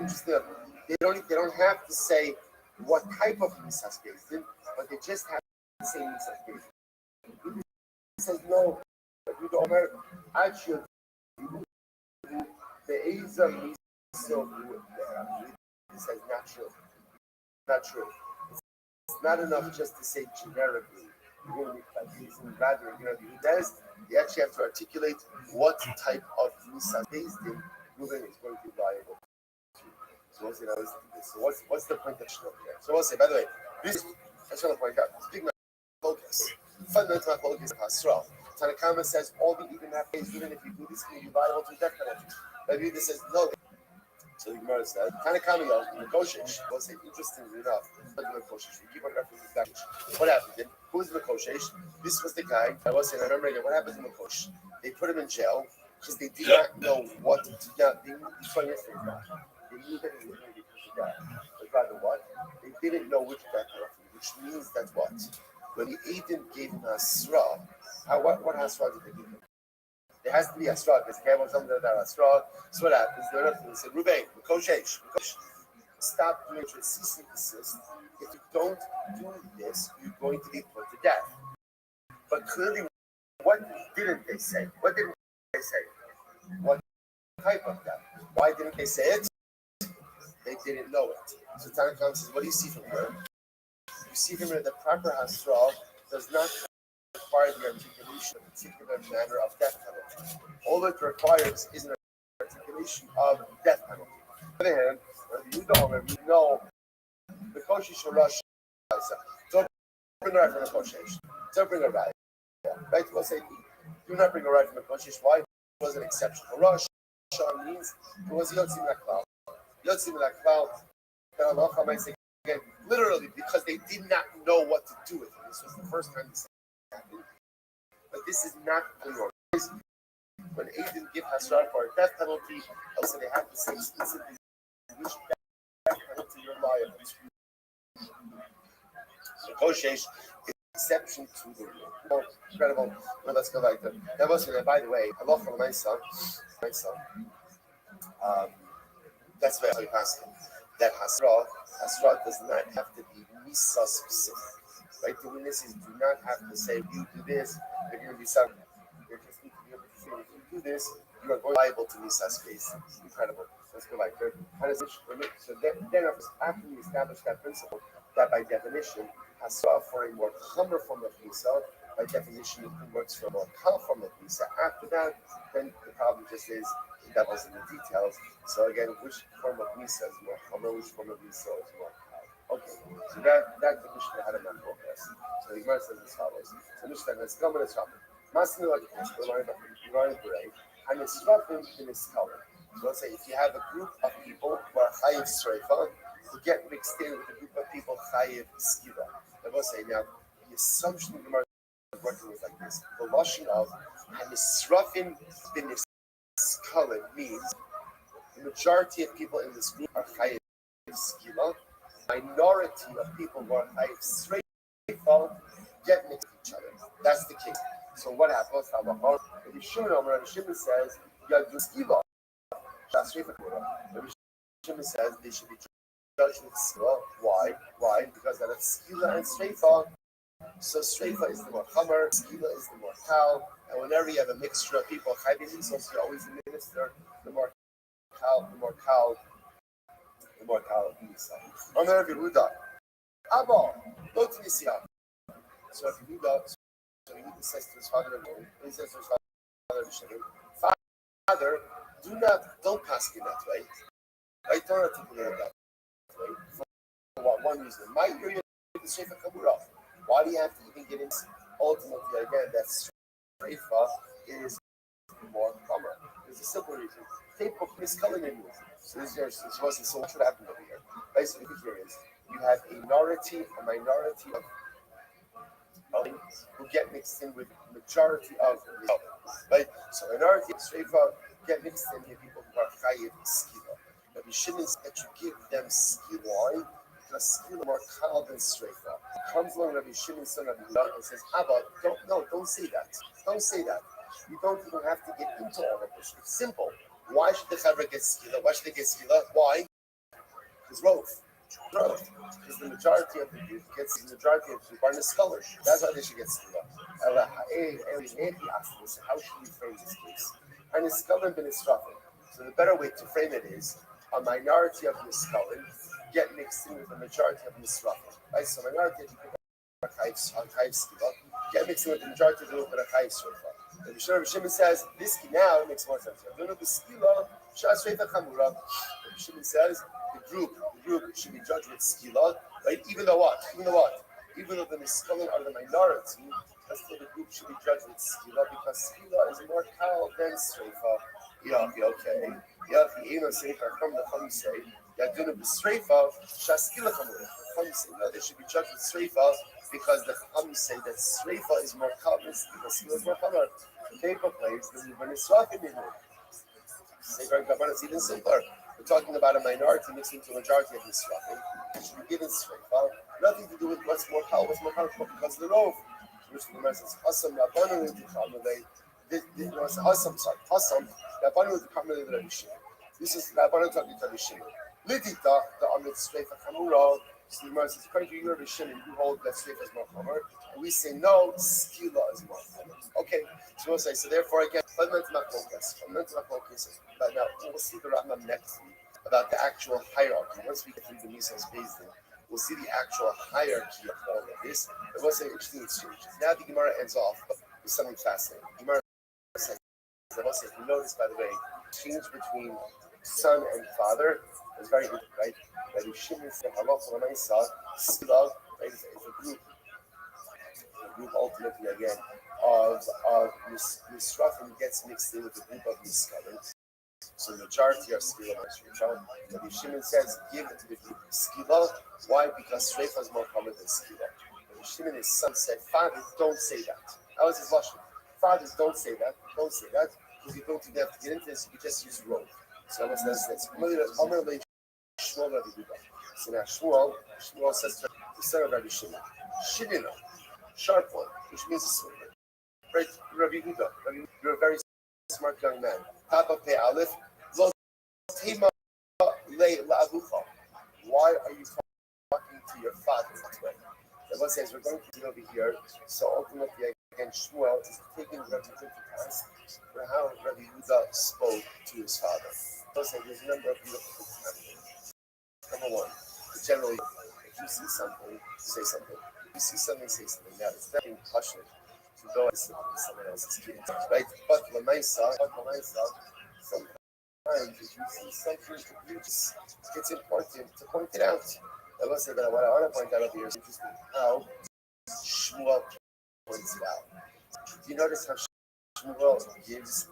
executed. They don't have to say what type of misas beis, but they just have to say misas beis. He says no. You don't know. Actually, the Aza miso. This is not true. Not true. It's not enough just to say generically. You're going to be like these, and rather you're going to do this. You actually have to articulate what type of misas based in moving is going to be liable. So we'll say now listen to this. So what's the point of here? So we'll say, by the way, this I just want to point out this big focus. Fundamental focus of Hasra. Tanakama says all the even have days, even if you do this, you'll be liable to death penalty. Maybe this says no. So the Gemara says, Tanakama negotiate. We'll say, interestingly enough, we keep on referencing that. What happened then? Who was Makoshesh? This was the guy. I was saying, I remember again, what happened to Makosh? They put him in jail because they did not know what to do. They knew he's trying to say that. They knew that he was going to be put to death. But rather what? They didn't know which death penalty, which means that what? When the Aiden gave him Hasra, what Hasra did they give him? There has to be Hasra because the guy was under that Hasra. So what happens? They said, Ruvain, Makoshesh, stop doing it, cease and desist. If you don't do this, you're going to be put to death. But clearly, what didn't they say? What didn't they say? What type of death? Why didn't they say it? They didn't know it. So Tanakh says, what do you see from here? You see from here that proper Hasra does not require the articulation of a particular manner of death penalty. All it requires is an articulation of death penalty. On the other hand, you know, the Koshish Rush, don't bring a right from the Koshish. Don't bring a right. Right? We'll say, do not bring a right from the Koshish. Why? It was an exception. Rush means it was Yotzim Laklal. Yotzim Laklal, the halacha might say again, literally, because they did not know what to do with it. This was the first time this happened. But this is not clear. When they didn't give Hasra for a death penalty, also they have to say explicitly which death penalty you're liable to. So Koshesh is an exception to the rule. Oh, incredible. Well, let's go back to that. Was, by the way, I love for my son. That's why I passed him. That Hasra does not have to be Misa specific. Right? The witnesses do not have to say, you do this, you're going to be something. They just need to be able to say, if you do this, you are going liable to Misa space. Incredible. Let's go back there. So then after we establish that principle, that by definition, Hasra for a more chomer form of Misa, by definition, it works for a more kal form of Misa. After that, then the problem just is the devil's in the details. So again, which form of Misa is more chomer, which form of Misa is more kal? Okay, so that the Mishnah had a number of this. So the Gemara says as follows. So Mishnah, let's come and let's talk. Masni like this, the line break, and it's dropping in its color. So let's say if you have a group of people who are chayiv sreifa, who get mixed in with a group of people chayiv skiva. I will say now, the assumption of the Gemara is working was like this. The lashon of hanisrafim b'niskala means the majority of people in this group are chayiv skiva. Minority of people who are chayiv sreifa get mixed with each other. That's the king. So what happens? The Shimon says you have to do skiva. The Shimon says they should be judged with skiva. Why? Why? Because that it's skila and streifa. So streifa is the more chomer, skila is the more kal, and whenever you have a mixture of people, chayvim, so you always administer the more kal, the more kal. On the Yehuda, Abba, go to Nisiah. So if Yehuda, so Yehuda says to his father-in-law, he says to his father, Father, don't pass me that way. I don't articulate it that way. For one reason, my area is the Shefa Kabura. Why do you have to even get into ultimately again that Shefa is more common? There's a simple reason. Take book misculling in you. So this is so what should happen over here. Basically, here is you have a minority of who get mixed in with the majority of the right? So minority of Shreifa get mixed in with people who are chayiv skiva. Rabbi Shimon said that you give them skill. Why? Because skill are more kal than streifa. Comes along Rabbi Shimon son Rabbi Yehuda and says, Abba, don't say that. Don't say that. You don't even have to get into all of this. It's simple. Why should the Chavra get skila? Why should they get skila? Why? Because growth. Because the majority of the group are the scholars. That's why they should get skila. How should we frame this case? And it's scholar bin Israfim. So the better way to frame it is a minority of the scholar get mixed in with the majority of the Israfim. Right? So minority of the people are chayv skila, get mixed in with the majority of the people that are chayv sreifa. The Rabbi Shimon says this now makes more sense. The skila shas sreifa chamura. Rabbi Shimon says the group should be judged with skila, right? Even though the miskalim are the minority, but still the group should be judged with skila because skila is more kal than streifa. Okay. Yafi eno seifa from the chum say yadunu b'streifa shaskila chamura. The chum say no, they should be judged with streifa because the chum say that streifa is more kal because skila is more kal. Paper plays the Ruben Israfim in it. Sefer Kabbalah is even simpler. We're talking about a minority mixed into a majority of Israfim. It should be given straight. Nothing to do with what's more powerful, because the rove, which the Gemara says, Hasam Rabbanu L'Tikamele. Hasam Rabbanu L'Tikamele Rabbi Shimon. This is Rabbanu talking to Rabbi Shimon. Lidita the Amid Streifa Kamura. So the Gemara says, according to you, Rabbi Shimon, you hold that Streifa is more common. And we say no, skila is more common. Okay, so we'll say, so therefore again, fundamental focus. But now we'll see the Rambam next week about the actual hierarchy. Once we get through the Misos Bezdin, we'll see the actual hierarchy of all of this. It was an interesting exchange. Now the Gemara ends off with something fascinating. The Gemara says, if you notice, by the way, exchange between son and father is very good, right? That you shouldn't say halacha l'maisa, skila, right? It's a group ultimately again of Yisrafim gets mixed in with the group of Miskalim. So the majority are skila and Rabbi Shimon says give it to the group skila. Why? Because Shreifa is more common than skila. Rabbi Shimon, his son, said, "Fathers, don't say that." That was his lashon. Fathers, don't say that. Don't say that because you don't have to get into this. You just use rope. So I says that's Shmuel Rabbi Yehuda. So now Shmuel says to the son of Rabbi Shimon, Shidina, sharp one, which means a sword. Right, Rabbi Yehuda, you're a very smart young man. Papa Pe Aleph, Lo Tema Le La'avucha. Why are you talking to your father that way? The Lord says we're going to do over here. So ultimately, again, Shmuel is taking Rabbi Yehuda to task for how Rabbi Yehuda spoke to his father. Lord says there's a number of beautiful things happening. Number one, generally, if you see something, say something. If you see something, say something. Now, it's nothing passionate to go and sit with someone else's kid, right? But Lamaisa, sometimes if you see something, it's important to point it out. I will say that what I want to point out over here is interesting how Shmuel points it out. Do you notice how Shmuel gives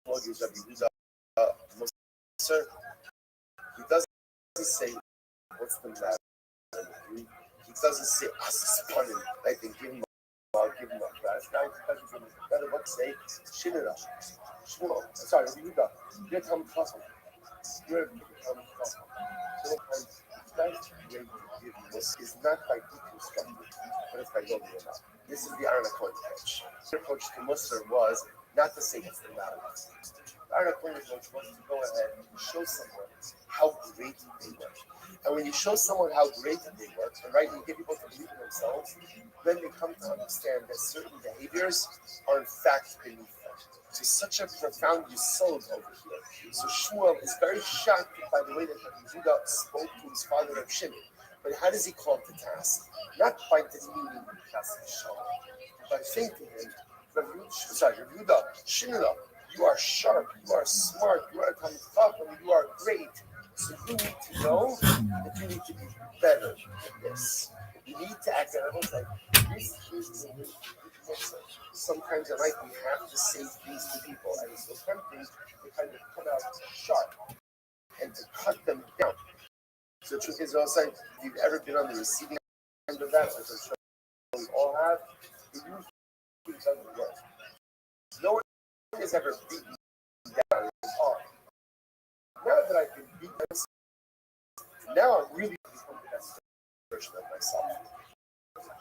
Rabbi Yehuda Musar? He doesn't say, what's the matter? He doesn't say, Asispanim, like they give him a crash. He doesn't better what say, Shimera. Shmuel, sorry, Yehuda, you're Talmud Chacham. You're Talmud Chacham. Sometimes the best way to give this is not by deconstructing, but it's by building it up. This is the Aaron Cohen approach. The approach to Musar was not to say what's the matter. The Aaron Cohen approach was to go ahead and show someone how great they were. And when you show someone how great they were, and right, you get people to believe in themselves, then they come to understand that certain behaviors are in fact beneath them. So such a profound yesod over here. So Shmuel is very shocked by the way that Yehuda spoke to his father Reb Shimon. But how does he call him to task? Not by demeaning Shalom, but saying to him, Yehuda, Shimon, you are sharp, you are smart, you are Talmid Chacham, you are great. So you need to know that you need to be better than this. You need to act out. I was like, sometimes in life we have to say things to people, and it's so tempting to kind of come out sharp and to cut them down. So the truth is, also, if you've ever been on the receiving end of that, which I'm sure we all have, it usually doesn't work. No one has ever beaten down his arm. Now that I can beat myself now I'm really becoming the best version of myself.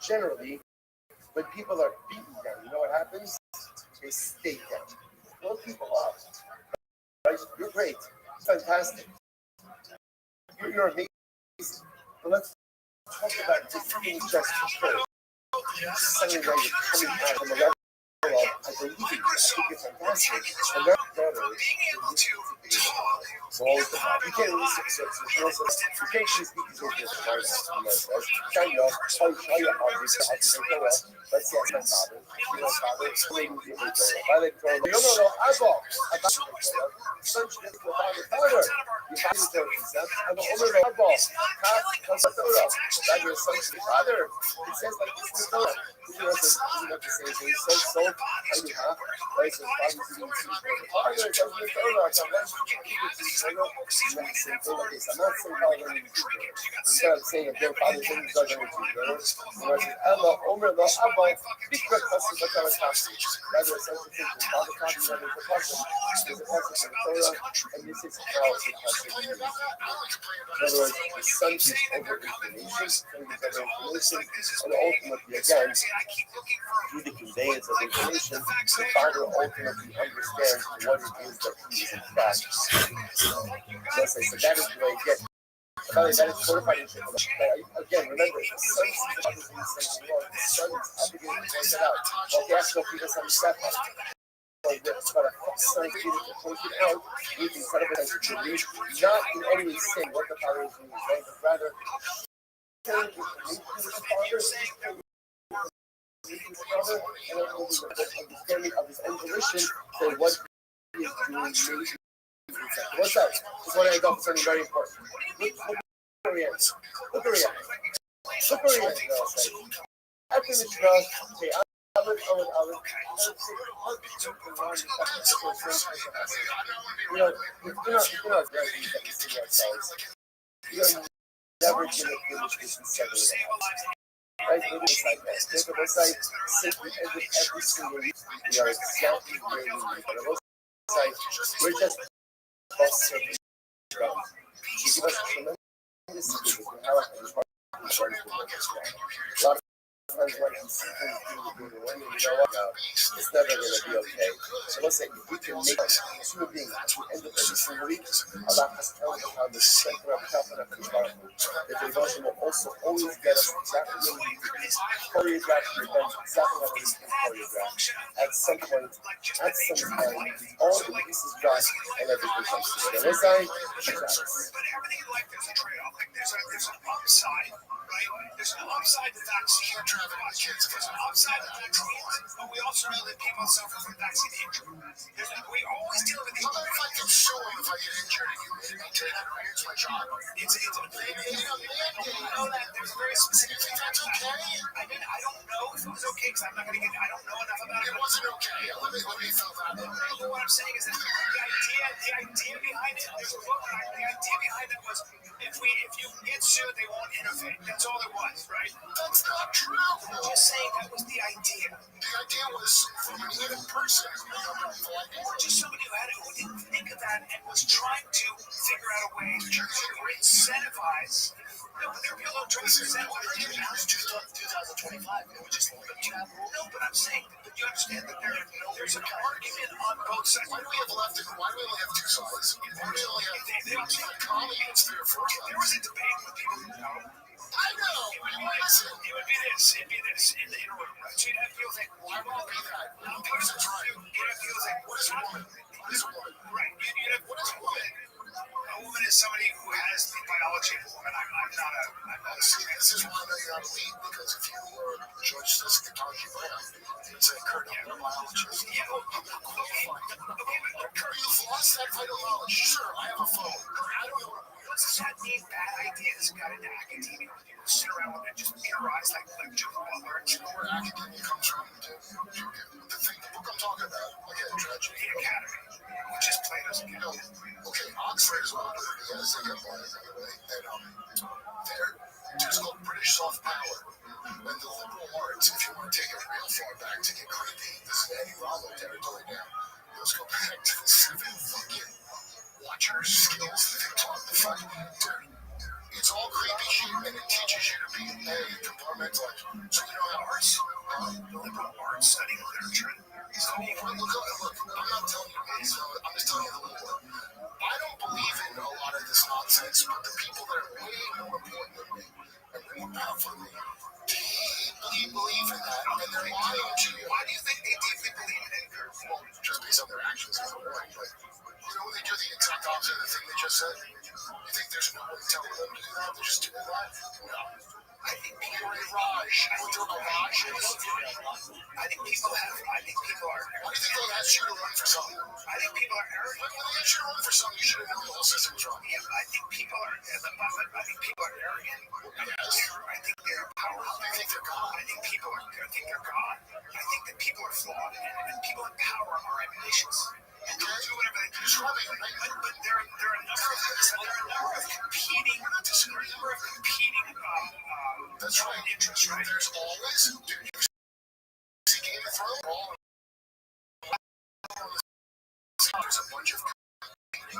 Generally, when people are beaten down, you know what happens? They stay down. Build people up. Right? You're great. Fantastic. You're amazing. But let's talk about this thing just occurred. Suddenly, now you're coming out from a level of, I believe in you. I think you're fantastic. And that's better. You can't really success. You can't just be because you're kind of, how you obviously, let's say my father. You know, father, no, I bought. Such a father. You have to tell yourself, I'm the owner of ball. That your son's father. It says like this in the Torah. You know, so you have to say, so, and you have, right? So father's eating the father, it doesn't the Torah. I'm not saying father is instead of saying if your father is in the Torah, you know, it says, Allah, Omer, Lo, Abba, Bikra, Kasi, Bakara, Kasi. Rather, it's such a thing, father, Kasi, rather, it's a person. There's a person in the Torah, and this is how it's a person. In other words, the son gives over information, and ultimately, again, through the conveyance of information, the father ultimately understands what it is that he is in fact. So that is the way it gets. That is fortified in again, remember, the son sees the father doing something wrong. The son is obligated to point it out. Okay, that's what people understand. But a son needed to point it out with incredible sensitivity, not in any way saying what the father is doing, right? But rather, saying understanding of his own volition for what he is doing. What's that? Just want to end off something very important. Look where he is. Look where he is. Look where he is. After the trust, say, you know, we're not guaranteed that we see ourselves. We are never going to finish this in 7 years. Right? Look at the site. Look at the site. Simply every single week, we are exactly where we need. On the site, we're just busting around. She gives us tremendous skills in how to respond to a lot of times when you see things being good, when you know what, it's never going to be okay. So let's say if we can make human beings at the end of every single week, Allah has told us how the strength of our confidence is powerful. The devotion will also always get us exactly where we need to be. Choreographed for events exactly how we need to be choreographed. At some point, at some time, all the pieces drop and everything comes together. Let's say, but everything in life, there's a trade-off. Like there's an upside, right? There's an upside to vaccine kids. There's an upside to vaccines, but we also know that people suffer from vaccine injury. We always deal with these. But if I can show them if I get injured and you maintain that, it's my job. It's a I know that there's very specific things. That's okay. I mean, I don't know if it was okay because I'm not going to get. I don't know enough about it. It wasn't okay. Let me fill that out. But what I'm saying is that the idea behind it. There's a book. The idea behind it was if you get sued, they won't intervene. That's all it was, right? That's not true. I'm just saying that was the idea. The idea was from an even person or just somebody who didn't think of that and was trying to figure out a way to incentivize. No, but there are people who try to incentivize. 2025, it would just no, but I'm saying that you understand that there's an argument on both sides. Why do we have left? Why do we only have two sides? Why do we only have comments there for us? There was a debate with people who know. I know. It would be this. It'd be this in the room, right? So you'd have people think, why would it be that? You'd have people think, what is a woman? What is a woman? Right. You'd have, what is a woman? A woman is somebody who has the biology of a woman. I'm not a. This is why I know you're not a lead, because if you were George Siskataji Brown, you'd say, Kurt, I'm a biologist. Yeah, I'm not qualified. Okay, but Kurt, you've lost that vital knowledge. Sure, I have a phone. I don't know what does that mean? Bad ideas got into academia. You sit around and just theorize like Joe Butler. You know where academia comes from? The book I'm talking about, again, Tragedy Academy, which is Plato's Academy. Okay, Oxford is one of the yes, they got one anyway. And there, it's called British soft power. When the liberal arts, if you want to take it real far back to get creepy, this is Eddie Rollo territory now. Let's go back to the 7 fucking watchers skills that they taught the fucking dude. It's all environmental actually. So you know how arts, liberal arts, studying literature, studying. Look, I'm not telling you this. I'm just telling you the lore. I don't believe in a lot of this nonsense, but the people that are way more important than me and way more powerful than me deeply believe in that, and they're lying to you. Why do you think they deeply believe in it? Well, just based on their actions, is the point. But you know when they do the exact opposite of the thing they just said, you think there's no one telling them to do that? They're just doing that? No. I think people are mirage. You know what a mirage is? I think people are. Why do you think they asked you to run for something? I think people are arrogant. When they asked you to run for something, you should have known the whole system was wrong. Yeah, I think people are. I think people are arrogant. Yes. I think they're powerful. I think they're God. I think people are. I think they're God. I think that people are flawed, and people in power are ambitious. And they'll do whatever they do. But there are a number of competing. That's right. Interests, right? There's always. Dude, you see Game of Thrones. There's a bunch of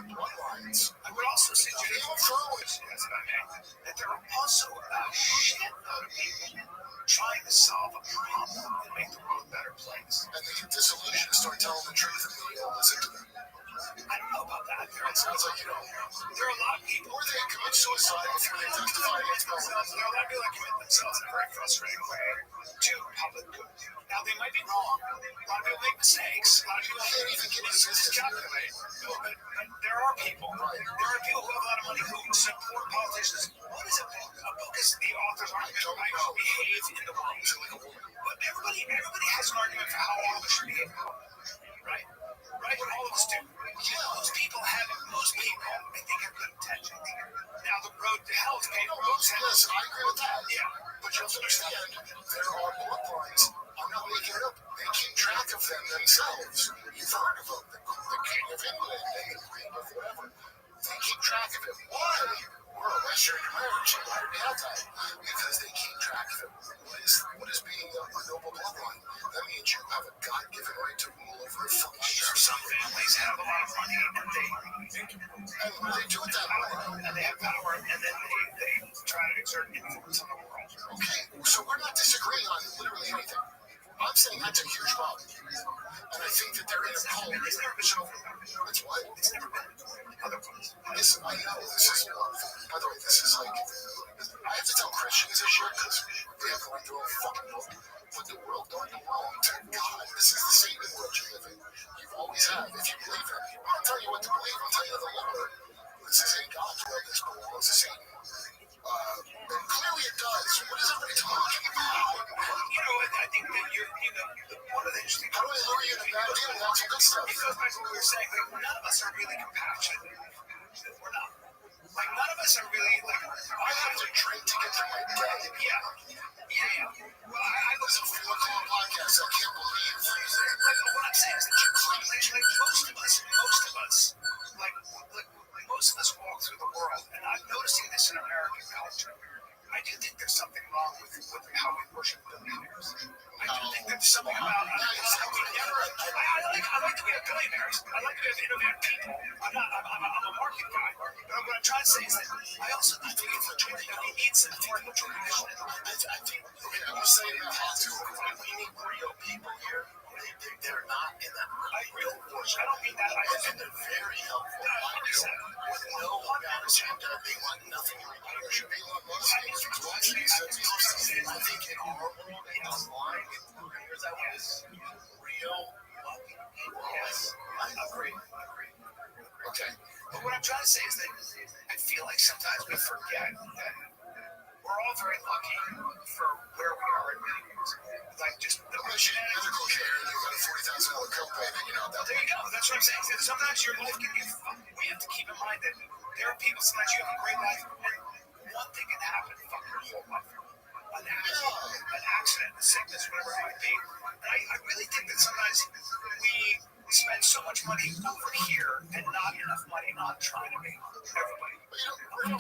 bloodlines. I would also say Game of Thrones, that there are also a shitload of people trying to solve a problem and make the world a better place. And they get disillusioned and start telling the truth and they don't listen to them. I don't know about that. It sounds like you don't. There are a lot of people. Or they commit suicide before they testify against themselves. There are a lot of people that commit themselves in a very frustrating way to public good. Now, they might be wrong. A lot of people make mistakes. A lot of people can't even get to calculate. But there are people. There are people who have a lot of money who support politicians. What is a book? A book is the author's argument for how you behave in the world. But everybody has an argument for how all of us should behave in the world. Right? Right? All of us do. Most people, I think, have good intentions. Now, the road to hell is paved roads. Listen, I agree with that. Yeah. But you have to understand, there are bloodlines. I'm not making it up. They keep track of them themselves. You've heard of them, the King of England and the Queen of whatever. They keep track of it. Why? We're a Western marriage. Why do we have that? Because they keep track of it. What is being a noble bloodline? That means you have a God-given right to rule over a fucking share. Some families have a lot of money and they do it that way. And they have power and then they try to exert influence on the world. Okay, so we're not disagreeing on literally anything. I'm saying that's a huge problem. And I think that they're in a cult. It's never been shown. It's what? It's never been. Otherwise. Listen, I know this is, by the way, this is like, I have to tell Christians this shit because they have going through a fucking book. But the world don't belong to God. This is the Satan world you live in. You've always have, if you believe it. I'm not telling you what to believe, I'm telling you the Lord. This isn't God's world, this belongs to Satan. And clearly it does. What is everybody talking about? You know, I think that one of the interesting. How do I lure you to bad deal and lots of good stuff? It goes back to what we were saying. Like, none of us are really compassionate. We're not. Like, none of us are really, like, I have to drink to get through my day. Yeah. Well, I listen to a podcast. I can't believe. Like, what I'm saying is that most of us, like, most of us walk through the world, and I'm noticing this in American culture. I do think there's something wrong with how we worship billionaires. I do think there's something about how we never. I like that we have billionaires. I like that we have innovative people. I'm a market guy. But what I'm trying to say is that I also think that we need some form of tradition. I think. Okay, I'm saying that we need real people here. They're not in that real push. I don't mean that. I think they're very helpful. With no agenda, they want nothing in return. Should be on most things. I think in our world, online, here's that one is real people. Yes, I agree. Okay. But what I'm trying to say is that I feel like sometimes we forget that we're all very lucky for where we are in many ways. Like just the medical care, you got a $40,000 copay, then you know that. There you go. That's what I'm saying. Sometimes your life can get fucked. We have to keep in mind that there are people. Sometimes you have a great life, and one thing can happen to fuck your whole life. An accident, a sickness, whatever it might be. And I really think that sometimes we spend so much money over here and not enough money on trying to make everybody. We're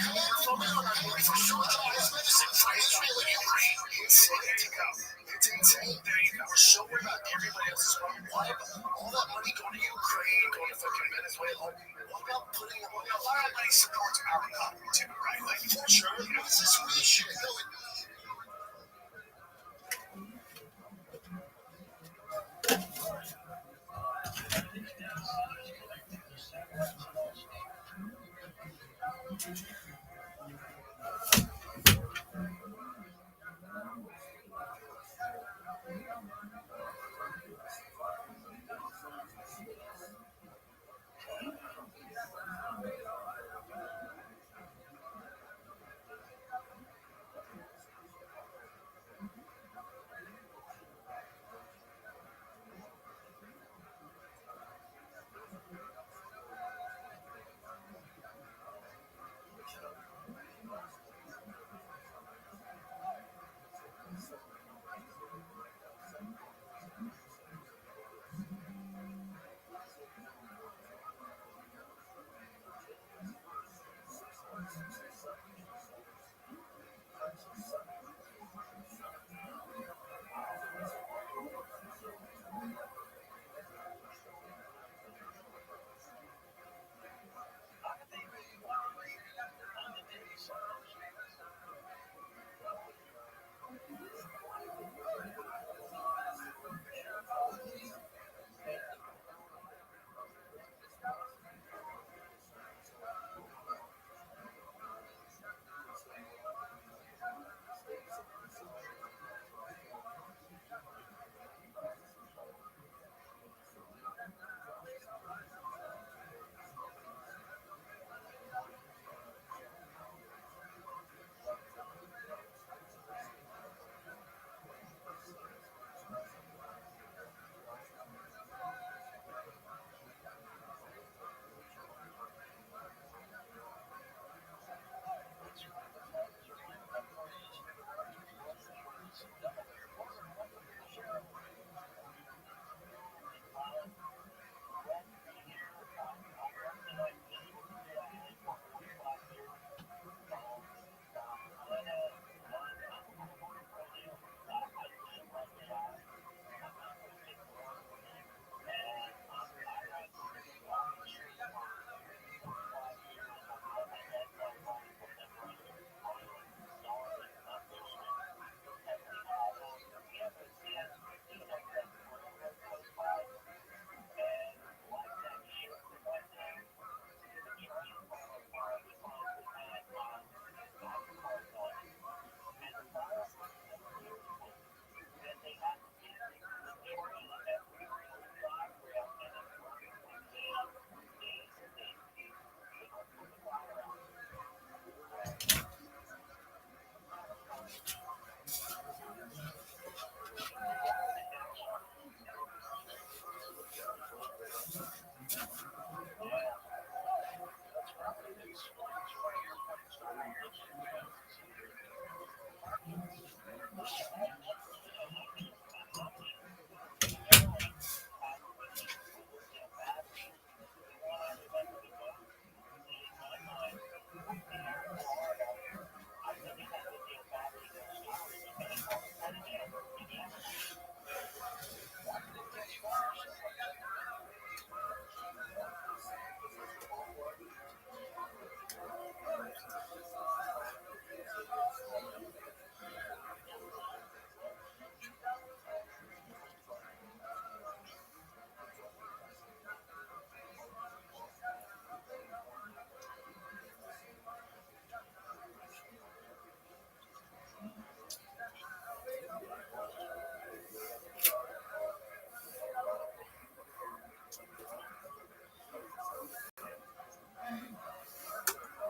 so worried about everybody else's money. Why all that money going to Ukraine, going to fucking Venezuela? What about putting a lot of money supports our economy too, right? Like, sure, this is weird shit.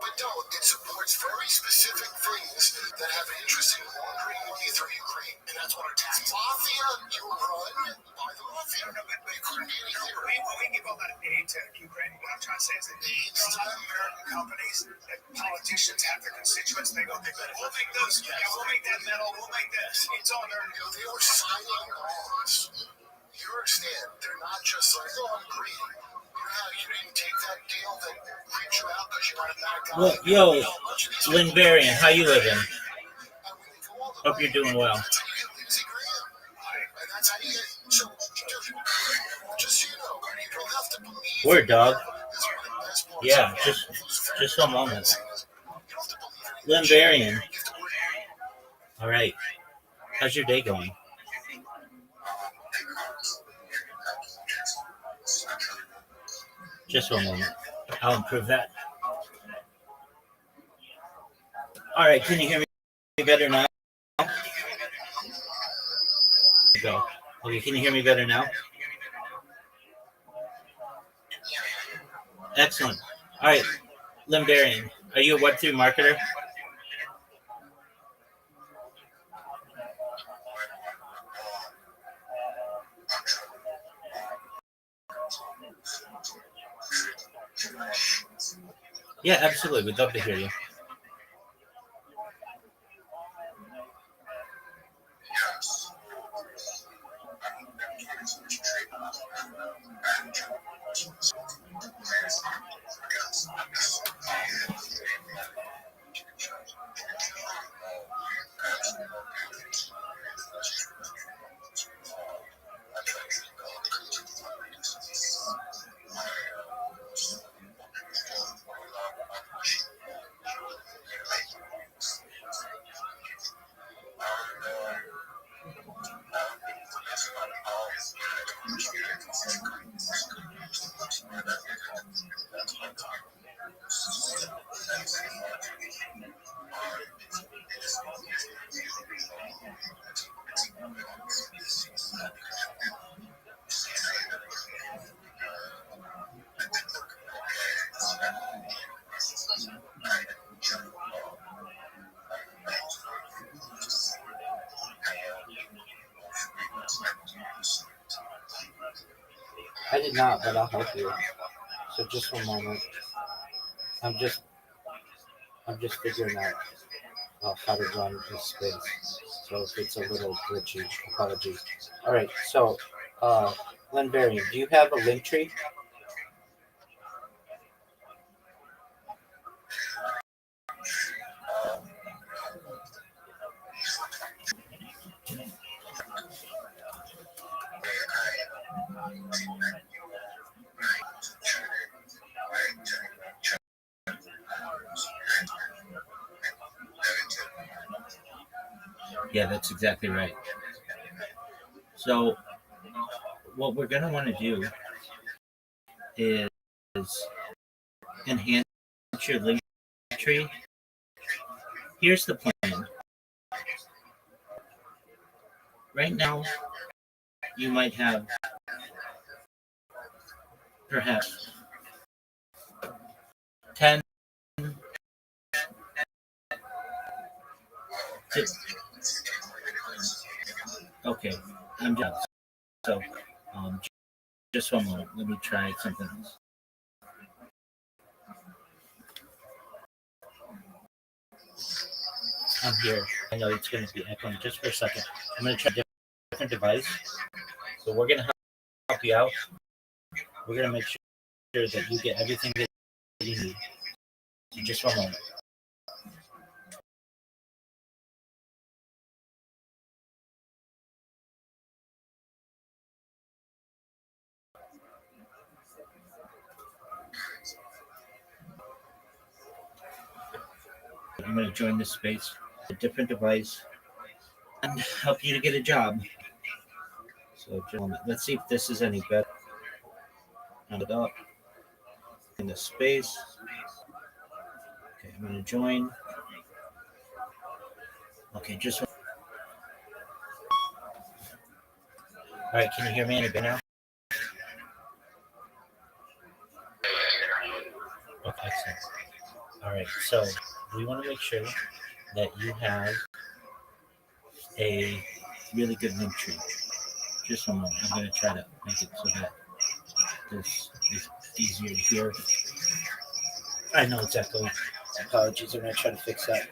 But no, it supports very specific things that have an interest in laundering money through Ukraine. And that's what our tax mafia, you run by the mafia. No, but it couldn't be any clearer. We give a lot of aid to Ukraine. What I'm trying to say is that these American companies, that politicians have their constituents, they go, we'll make those, yeah, we'll make that metal, we'll make this. It's all there. You know, they were signing laws. You understand, they're not just like, oh, I'm green. You didn't take that deal that creeped you out because you want to back out. Well, yo, Linbarian, how you living? Hope you're doing well. That's how you get Lindsey Graham. And that's how you get. So, dude, just so you know, you don't have to believe. Word, dog. That's one of the best parts Yeah, of just a moment. you don't have to believe anything. Linbarian, You have to work. all right. How's your day going? Just one moment. I'll improve that. All right, can you hear me better now? Go. Okay, can you hear me better now? Excellent. All right, Limbarian, are you a Web3 marketer? Yeah, absolutely. We'd love to hear you. I did not, but I'll help you. So just one moment. I'm just figuring out how to run this space. So if it's a little glitchy, apologies. All right. So, Lenvarian, do you have a link tree? Yeah, that's exactly right. So what we're going to want to do is enhance your link tree. Here's the plan. Right now, you might have perhaps 10 to, okay, I'm just, so just one moment. Let me try something else. I'm here. I know it's going to be echoing just for a second. I'm going to try a different device. So we're going to help you out. We're going to make sure that you get everything that you need. So just one moment. I'm going to join this space, a different device, and help you to get a job. So just a moment. Let's see if this is any better. Round it up in the space. Okay, I'm going to join. Okay, just. All right, can you hear me any better now? Okay, excellent. All right, so we want to make sure that you have a really good link tree. Just a moment. I'm going to try to make it so that this is easier to hear. I know it's echoing. Apologies. I'm going to try to fix that.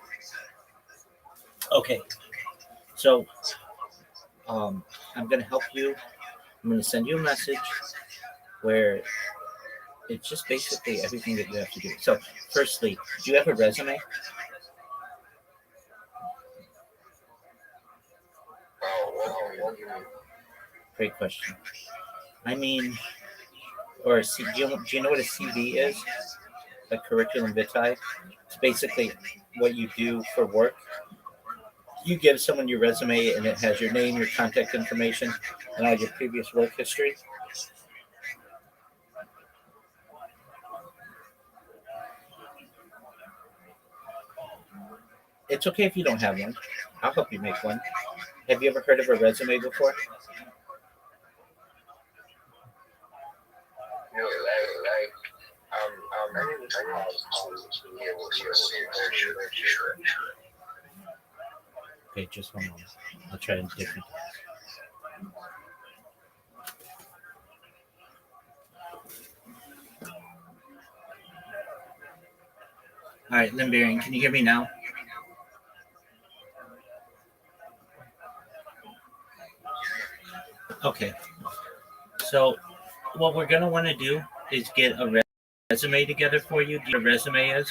Okay, so I'm going to help you. I'm going to send you a message where it's just basically everything that you have to do. So, firstly, do you have a resume? Great question. I mean, or do you know what a CV is? A curriculum vitae. It's basically what you do for work. You give someone your resume, and it has your name, your contact information, and all your previous work history. It's okay if you don't have one. I'll help you make one. Have you ever heard of a resume before? I need to be able to sure. Okay, just one moment. I'll try a different. All right, Limbarian, can you hear me now? Okay. So, what we're gonna want to do is get a resume together for you. Do you know what a resume is?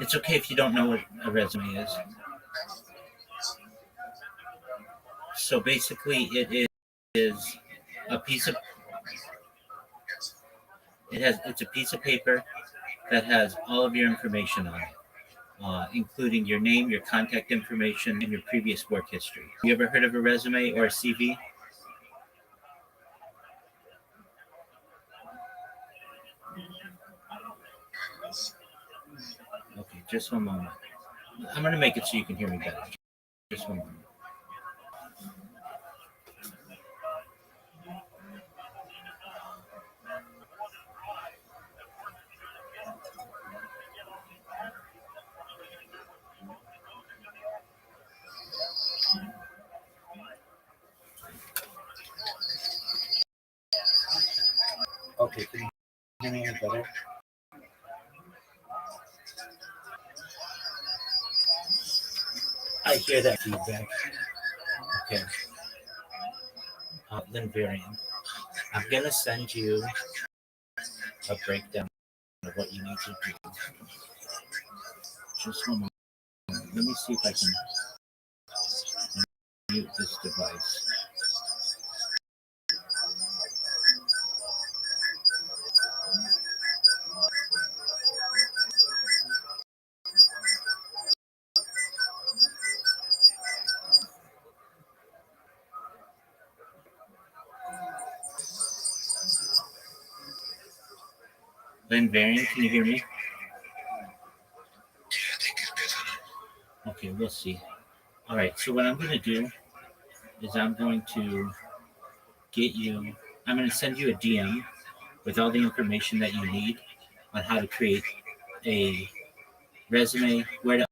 It's okay if you don't know what a resume is. So basically, is a piece of it's a piece of paper that has all of your information on it, including your name, your contact information, and your previous work history. You ever heard of a resume or a CV? Okay, just one moment. I'm gonna make it so you can hear me better. Just one moment. Okay, can you hear me better? I hear that feedback. Okay. Then Varian, I'm gonna send you a breakdown of what you need to do. Just one moment. Let me see if I can mute this device. Then Varian, can you hear me? Okay, we'll see. All right, so what I'm going to do is I'm going to send you a DM with all the information that you need on how to create a resume, where to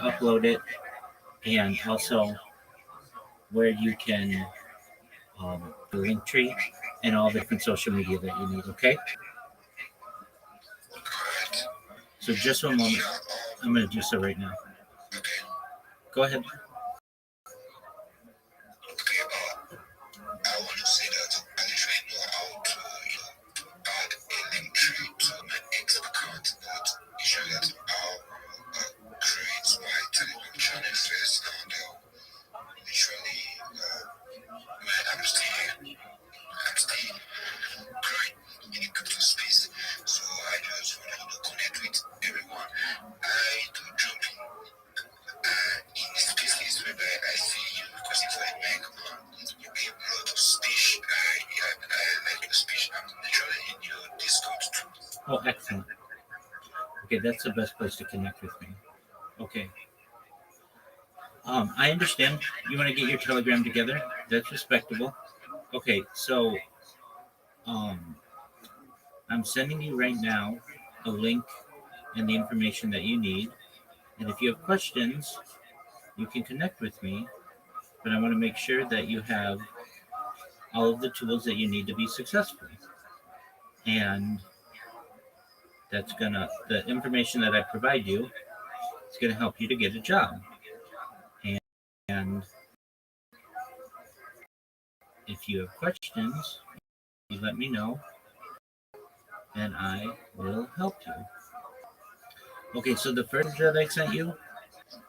upload it, and also where you can the link tree and all the different social media that you need, okay? So just one moment. I'm going to do so right now. Go ahead. I want to say that I literally know how to, add a link tree to my X account, but usually that's how I create my Telegram channel first, and literally, I'm still growing in the crypto space, so I just want to connect with everyone. I do jumping in spaces where I see you because it's like you give a lot of speech. I like your speech. I'm literally in your Discord too. Oh, excellent. Okay, that's the best place to connect with me. Okay. I understand you want to get your Telegram together. That's respectable. Okay, so um, I'm sending you right now a link and the information that you need. And if you have questions, you can connect with me. But I want to make sure that you have all of the tools that you need to be successful. And the information that I provide you is gonna help you to get a job. And if you have questions, you let me know and I will help you. Okay, so the first that I sent you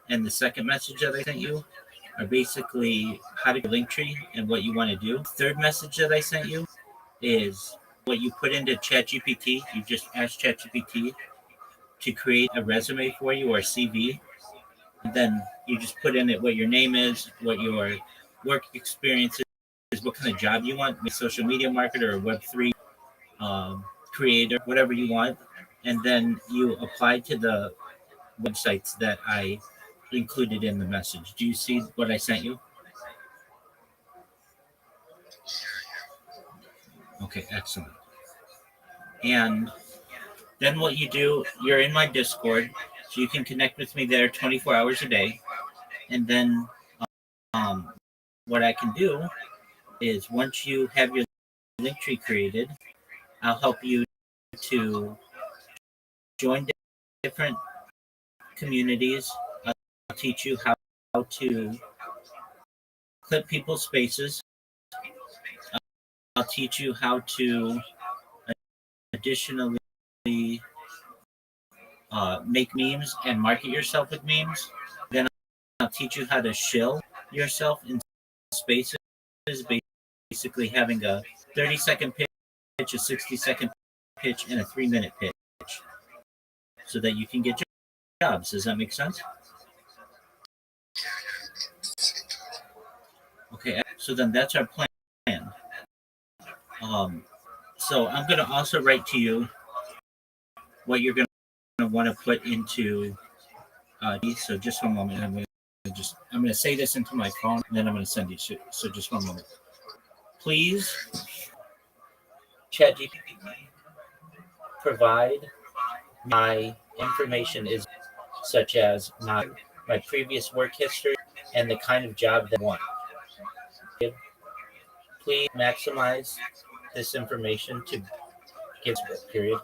and the second message that I sent you are basically how to get a link tree and what you want to do. Third message that I sent you is what you put into ChatGPT. You just ask ChatGPT to create a resume for you or a CV. And then you just put in it what your name is, what your work experience is, what kind of job you want, social media marketer or Web3 creator, whatever you want, and then you apply to the websites that I included in the message. Do you see what I sent you? Okay, excellent. And then what you do, you're in my Discord, so you can connect with me there 24 hours a day. And then um, what I can do is once you have your link tree created, I'll help you to join different communities. I'll teach you how to clip people's spaces. I'll teach you how to additionally make memes and market yourself with memes. Then I'll teach you how to shill yourself in spaces, basically having a 30-second pitch, a 60-second pitch, and a 3-minute pitch so that you can get jobs. Does that make sense? Okay, so then that's our plan. So I'm going to also write to you what you're going to want to put into so just one moment. I'm going to say this into my phone, and then I'm going to send you. So just one moment. Please, ChatGPT, provide my information is such as my previous work history and the kind of job that I want. Please maximize this information to get period.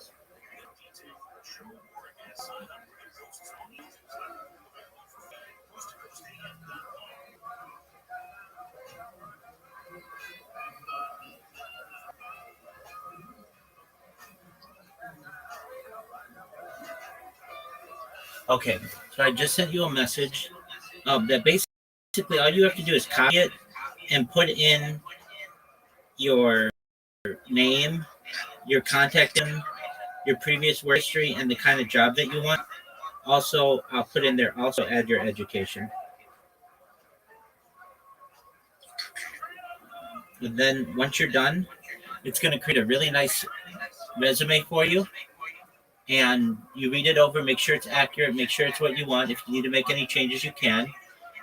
Okay, so I just sent you a message that basically all you have to do is copy it and put in your name, your contact info, your previous work history, and the kind of job that you want. Also, I'll put in there, also add your education. And then once you're done, it's going to create a really nice resume for you. And you read it over, make sure it's accurate, make sure it's what you want. If you need to make any changes, you can.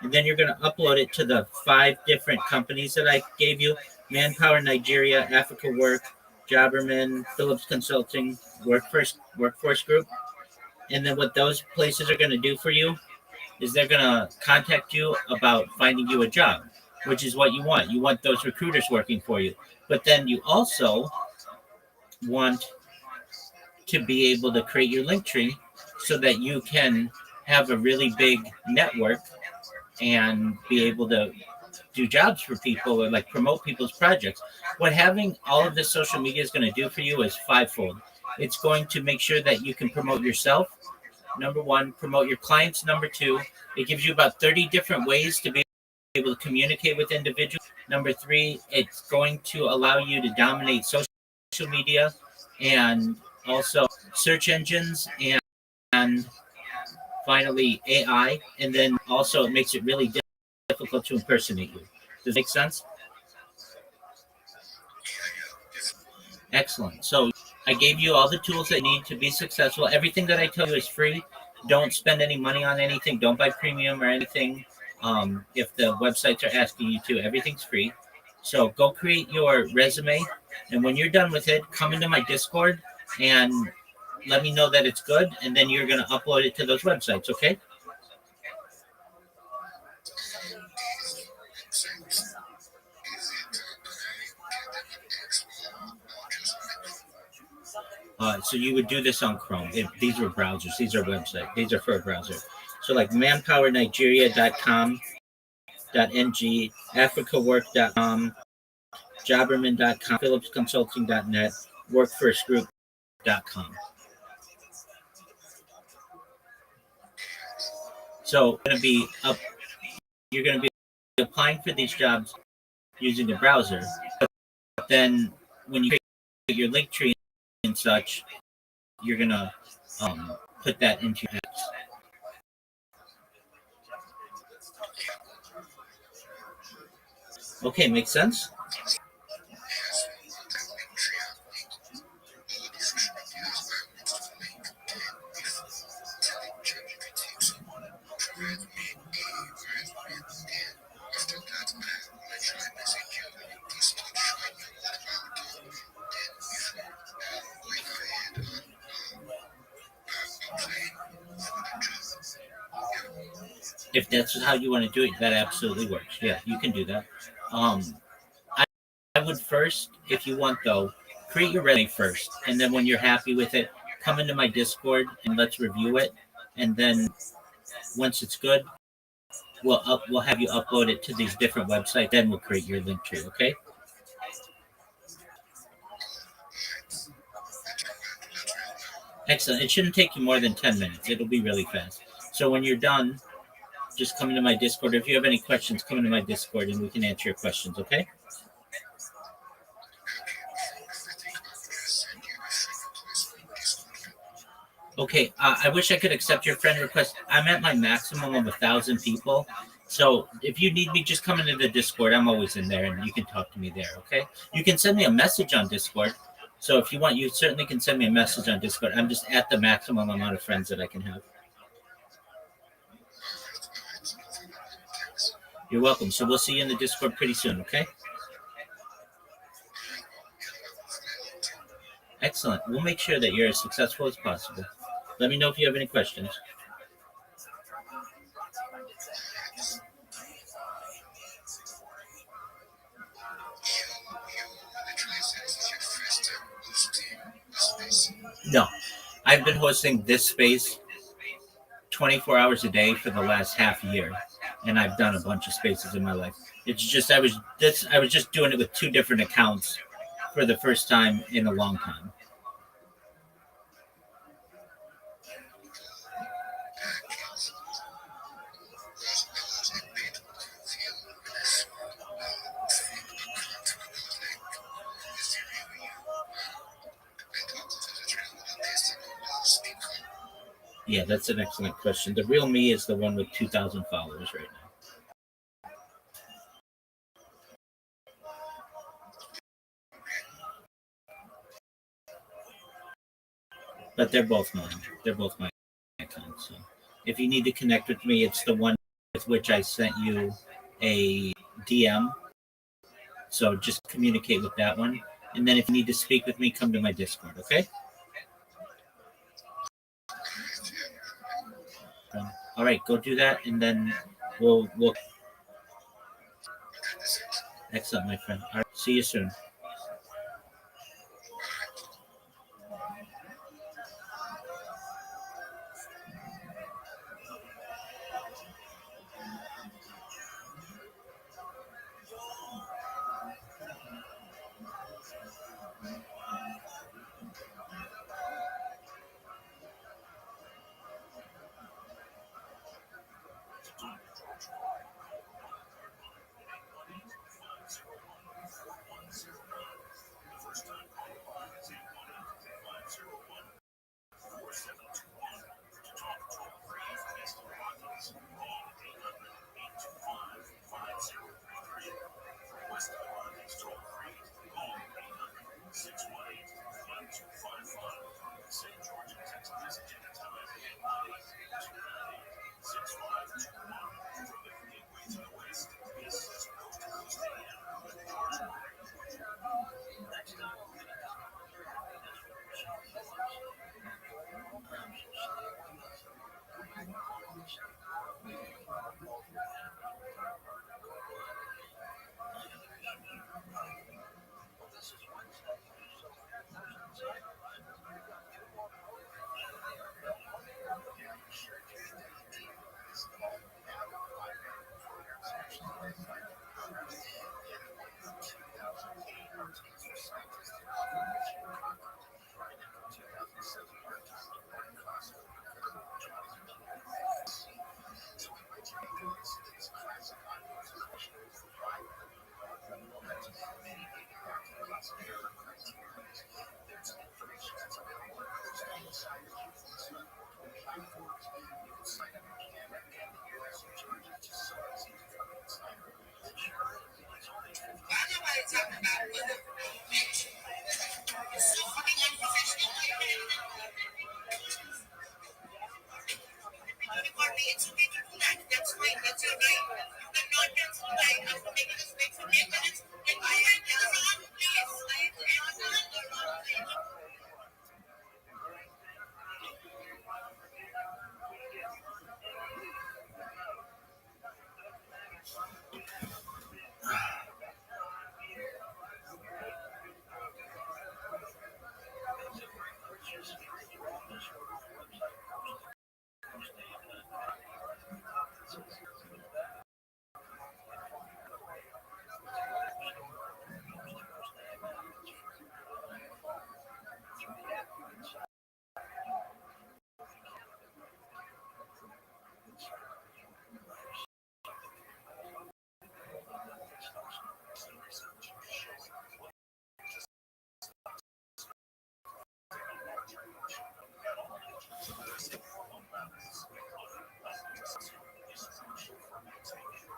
And then you're going to upload it to the 5 different companies that I gave you: Manpower Nigeria, Africa Work, Jobberman, Phillips Consulting, Workforce Group. And then what those places are going to do for you is they're going to contact you about finding you a job, which is what you want. You want those recruiters working for you. But then you also want to be able to create your link tree so that you can have a really big network and be able to do jobs for people or like promote people's projects. What having all of this social media is going to do for you is 5-fold. It's going to make sure that you can promote yourself. Number 1, promote your clients. Number 2, it gives you about 30 different ways to be able to communicate with individuals. Number 3, it's going to allow you to dominate social media and also search engines and finally AI. And then also it makes it really difficult to impersonate you. Does it make sense? Excellent. So I gave you all the tools that you need to be successful. Everything that I tell you is free. Don't spend any money on anything. Don't buy premium or anything. If the websites are asking you to, everything's free. So go create your resume. And when you're done with it, come into my Discord and let me know that it's good. And then you're going to upload it to those websites, okay? So you would do this on Chrome. These are browsers. These are websites. These are for a browser. So like manpowernigeria.com.ng, africawork.com, jobberman.com, phillipsconsulting.net, workforcegroup.com. So you're going to be applying for these jobs using a browser. But then when you create your link tree and such, you're going to put that into your apps. Okay, makes sense? If that's how you want to do it, that absolutely works. Yeah, you can do that. I, I would first, if you want though, create your resume first, and then when you're happy with it, come into my Discord and let's review it. And then once it's good, we'll have you upload it to these different websites. Then we'll create your link tree. Okay. Excellent. It shouldn't take you more than 10 minutes. It'll be really fast. So when you're done, just come into my Discord. If you have any questions, come into my Discord and we can answer your questions. Okay. Okay, I wish I could accept your friend request. I'm at my maximum of 1,000 people. So if you need me, just come into the Discord. I'm always in there and you can talk to me there, okay? You can send me a message on Discord. So if you want, you certainly can send me a message on Discord. I'm just at the maximum amount of friends that I can have. You're welcome. So we'll see you in the Discord pretty soon, okay? Excellent. We'll make sure that you're as successful as possible. Let me know if you have any questions. No, I've been hosting this space 24 hours a day for the last half year, and I've done a bunch of spaces in my life. It's just I was just doing it with two different accounts for the first time in a long time. Yeah, that's an excellent question. The real me is the one with 2,000 followers right now. But they're both mine. They're both my accounts. So if you need to connect with me, it's the one with which I sent you a DM. So just communicate with that one. And then if you need to speak with me, come to my Discord, okay? All right, go do that, and then we'll. Excellent, my friend. All right, see you soon.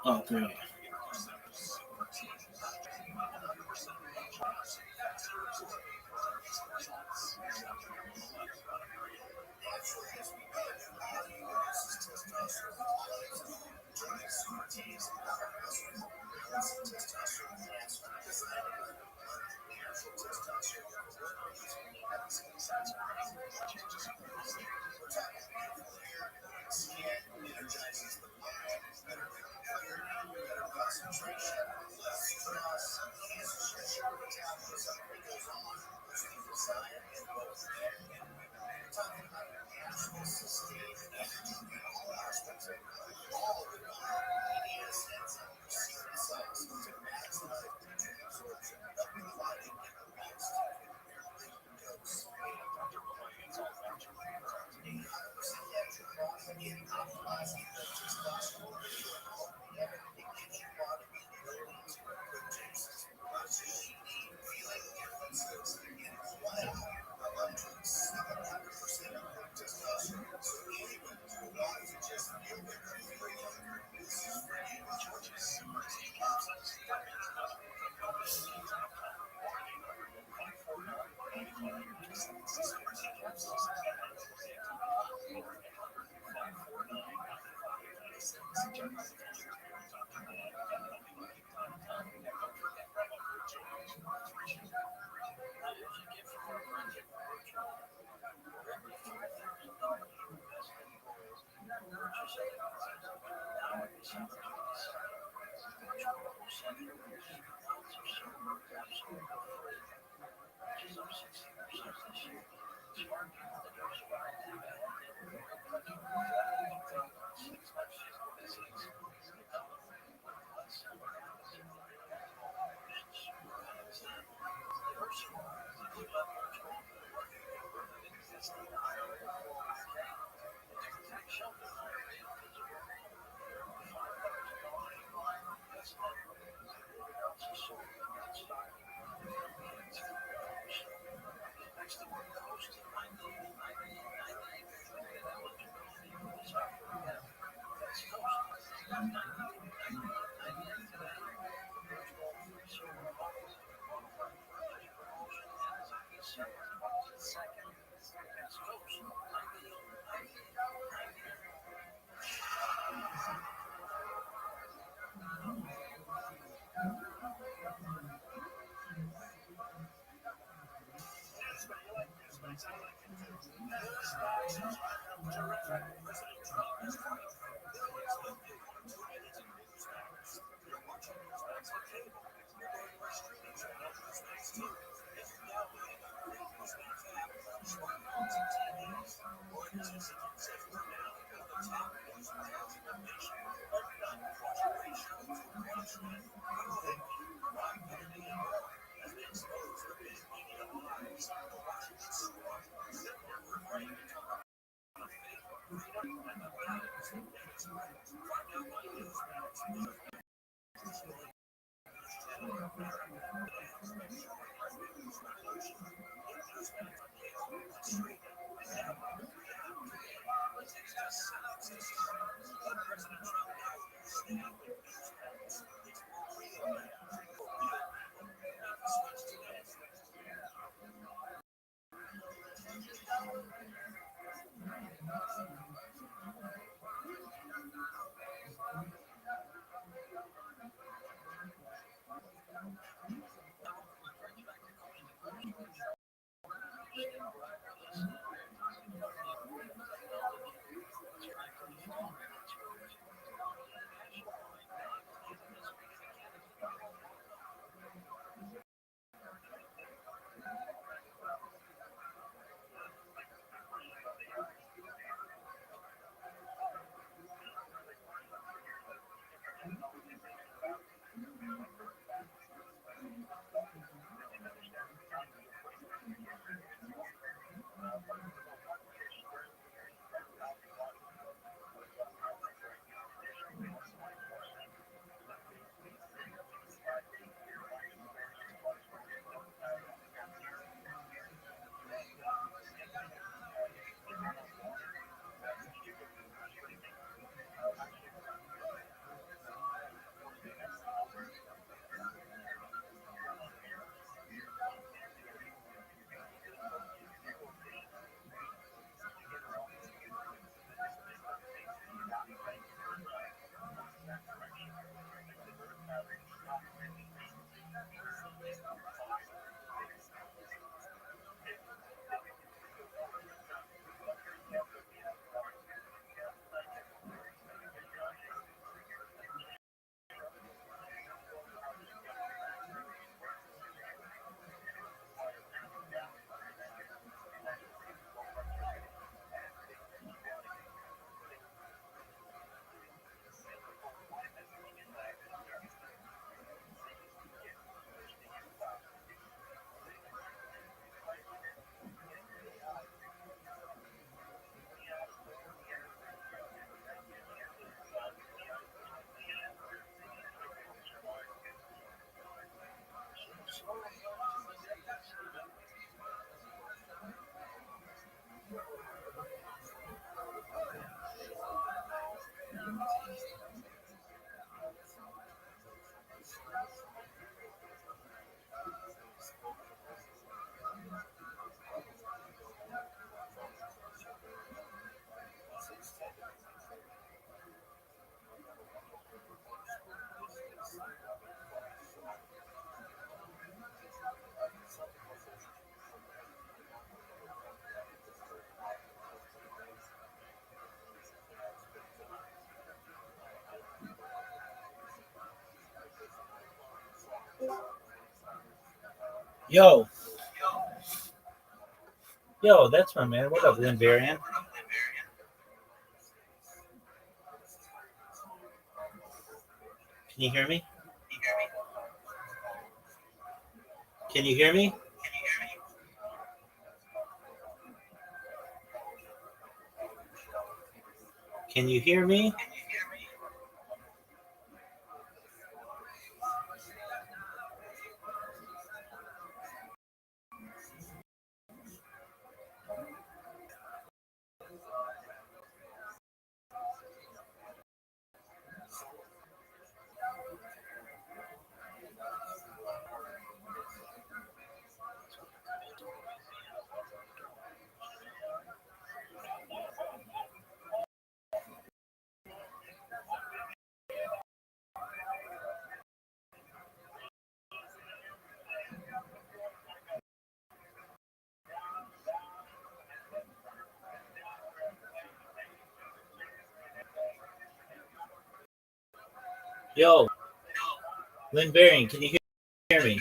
Oh, great. Yo, yo, that's my man. What up, Lynn Varian? Can you hear me? Can you hear me? Can you hear me? Yo, Lynn Varian, can you hear me?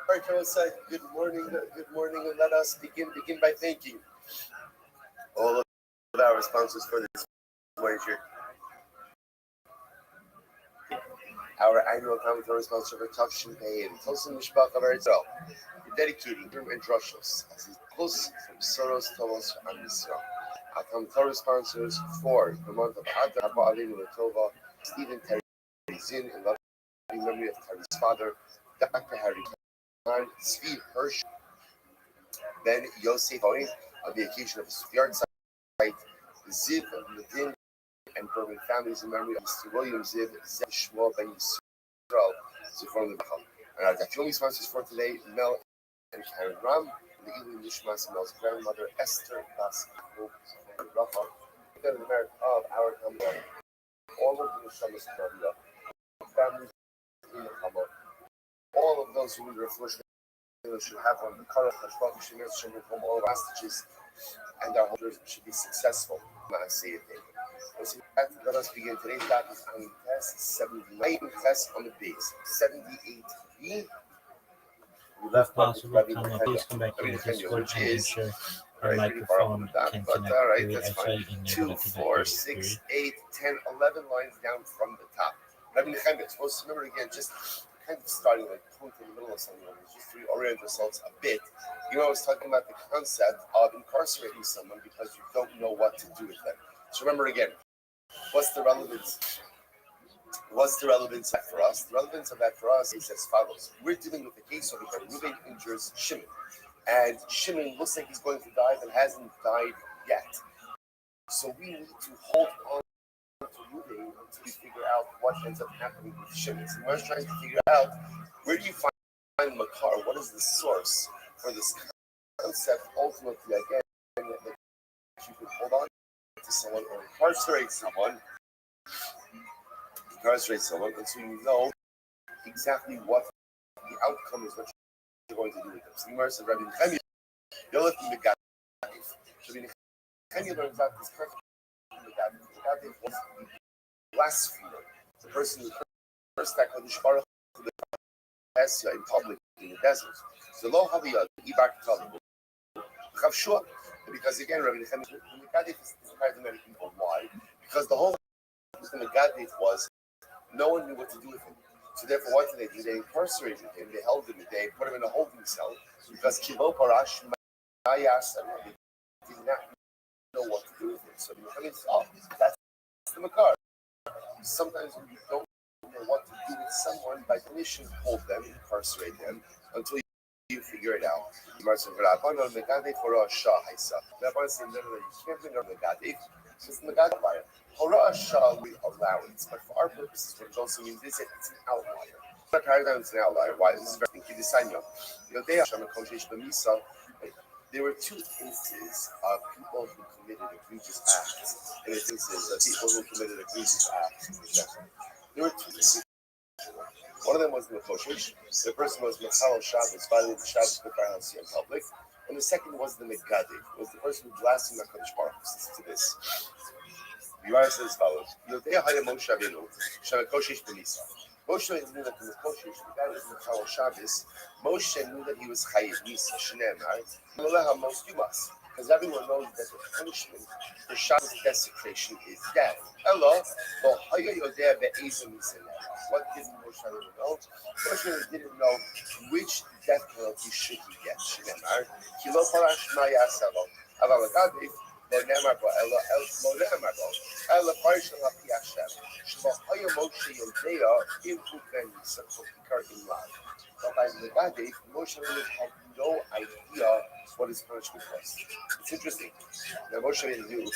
All right, Fellows, good morning. Good morning, and let us begin by thanking all of our sponsors for this wager. Our annual commentary sponsor for Tavshin Pei and Tosin Mishpach of Eretzel, dedicating Durham and Drushos as his close from Soros Tovos and Yisrael. Our commentary sponsors for the month of Adar, Abba Alinu Latova, Stephen Terry Zin, in loving memory of Terry's father, Dr. Harry Kahn, Zvi Hirsch, Ben Yosef Oin, on the occasion of his yard site, Ziv Ledin, and Berman families in memory of Mr. William Ziv, Zev Shmuel Ben Yisrael, Zifron Lebachal. And our Dafyomi sponsors for today, Mel and Karen Ram, the Elim Nishmas, Mel's grandmother, Esther Bas Rafa, the merit of our community, all of the Neshamas families in the Chama, all of those who we reflect should have on the Karach Hashbach Shemir Shemir from all of our hostages, and our holders should be successful. Let us begin today's topic on test 79 test on the base 78B. We left possible, please come back to the Discord and ensure your microphone can connect. All right, I that's saw fine. you in 2, 4, 6, 8, 10, 11 lines down from the top. Rabbi Nechemia, supposed to remember again, just kind of starting like point in the middle of something, just to reorient ourselves a bit. You know, I was talking about the concept of incarcerating someone because you don't know what to do with them. So remember again, what's the relevance? What's the relevance of that for us? The relevance of that for us is as follows. We're dealing with a case over here. Reuben injures Shimon. And Shimon looks like he's going to die, but hasn't died yet. So we need to hold on to Reuben until we figure out what ends up happening with Shimon. So we're trying to figure out, where do you find Makar? What is the source for this concept? Ultimately, again, that you could hold on to someone or incarcerate someone, and so you know exactly what the outcome is, what you're going to do with them. So Gemara said, Rabbi Nechemia, you're looking at Gadif. Rabbi Nechemia learns out this perfect Gadif. Gadif was the blasphemer, the person who cursed that Kadosh Baruch Hu in public in the desert. So lo haviyah, ibak talim, chavshua. Because again, Rabbi Nechemia, Gadif is the charismatic people. Why? because the whole thing with Gadif was no one knew what to do with him. So therefore, what did they do? They incarcerated him. They held him. They put him in a holding cell because Kilo Parash Mayas, they did not know what to do with him. So the Muhammad said, "Oh, that's the Makar." Sometimes when you don't know what to do with someone, by permission, hold them, incarcerate them until you figure it out. Rabban said, "Rabban for a Shah Haisa." Rabban said, "No, you can't bring up Megadef. It's Megadef fire. Hora Shah we allow it, but for our purposes, what it also means is that it's an outlier. Not paradigm is an outlier. Why? This is very interesting. There were two instances of people who committed egregious acts, and instances of people who committed egregious acts. There were two instances. One of them was the negotiation. The person was Mechal Shabbos, violated Shabbos B'Kar in public, and the second was the Megadif, was the person who blasphemed HaKadosh Baruch Hu. Listen to this. The Gemara says as follows: Yodei Haya Moshe Rabbeinu Shamekoshesh B'Nisa. Moshe knew that the Mekoshesh, the guy was Mechal Shabbos. Moshe knew that he was Chayiv Nisa Shneimar. Meleha Mos Yumas, because everyone knows that the punishment for Shabbos desecration is death. Ella Lo Haya Yodei Be'ezim Nisa. What did Moshe Rabbeinu know? Moshe didn't know which death penalty should he get. Shneimar Kilo Parash Mayaselo Aval Gadif. Lo Ne'emar Bo Ella Lo Ne'emar Bo Ella Parish Lo Hapi Hashem Shlo Haya Moshe Yodea Im Uven Nisa Kokikar Im Lav. But by the Gadif, Moshe Rabbeinu had no idea what his punishment was. It's interesting. Now Moshe Rabbeinu knew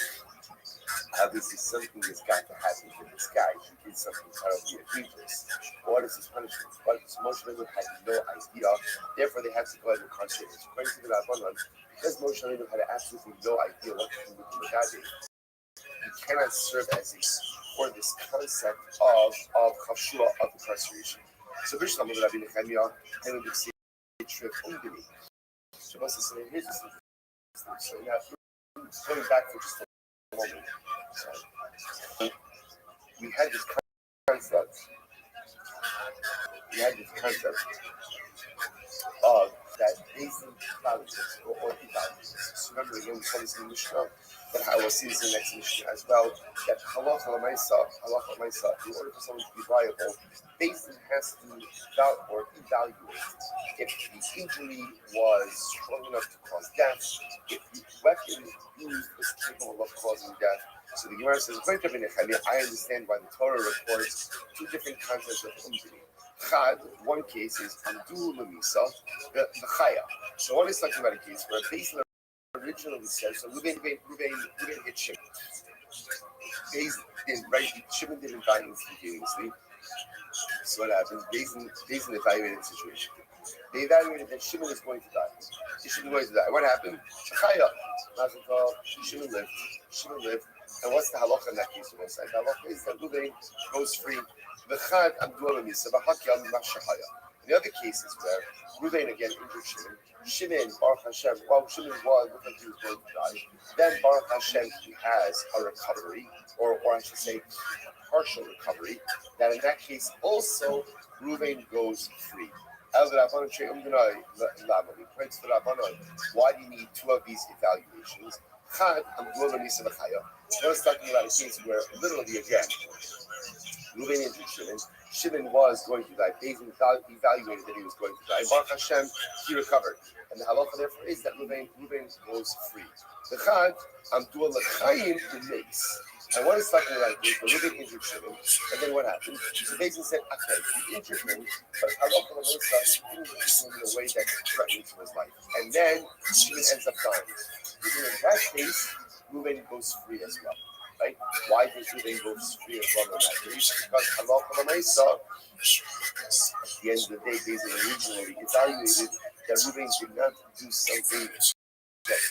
obviously something has got to happen to this guy. He did something terribly egregious. What is his punishment? But Moshe Rabbeinu had no idea. Therefore, they had to go ahead and contradict it. According to the Rabbanan, because Moshe Rabbeinu had absolutely no idea what to do with the Gadif, you cannot serve as a for this concept of Chashua, of incarceration. So Bishlam of Rabbi Nechemiah, and we see a trip Ungini. So what's this? Here's this. So now, going back for just a moment. So, we had this concept. Of that basic values or values. So remember again, we saw this in the Mishnah, that I will see this in the next Mishnah as well, that halacha l'maisa, in order for someone to be viable, basin has to evaluate if the injury was strong enough to cause death, if the weapon used was capable of causing death. So the Gemara says, I understand why the Torah records two different concepts of injury. One case is Amdu Lamisa, the Chaya. So one is talking about a case where a basin originally says, so Ruben hit Shimon. Shimon didn't die instantaneously. So what happens? Basin evaluated the situation. They evaluated that Shimon is going to die. What happened? Chaya. Shimon lived. And what's the halacha in that case? The halacha is that Ruben goes free. In the other cases where Ruvain again injured Shimon, Baruch Hashem, while Shimon was looked like he was going to die, then Baruch Hashem he has a recovery, or I should say partial recovery, that in that case also Ruvain goes free. Why do you need two of these evaluations? First talking about a case where literally again Ruvain injured Shimon. Shimon was going to die. They evaluated that he was going to die. Baruch Hashem, he recovered. And the halacha therefore is that Ruvain goes free. The Chad, Amdu L'chaim U'meis. And what he's talking about is the Ruvain injured Shimon. And then what happened? The Basin said, okay, he injured him, but halacha l'meisa, he injured him in a way that threatened to his life. And then Shimon ends up dying. Even in that case, Ruvain goes free as well. Right? Why does Ruvain go free as well in that case? Because halacha l'meisa, at the end of the day, basically originally evaluated that Ruvain did not do something that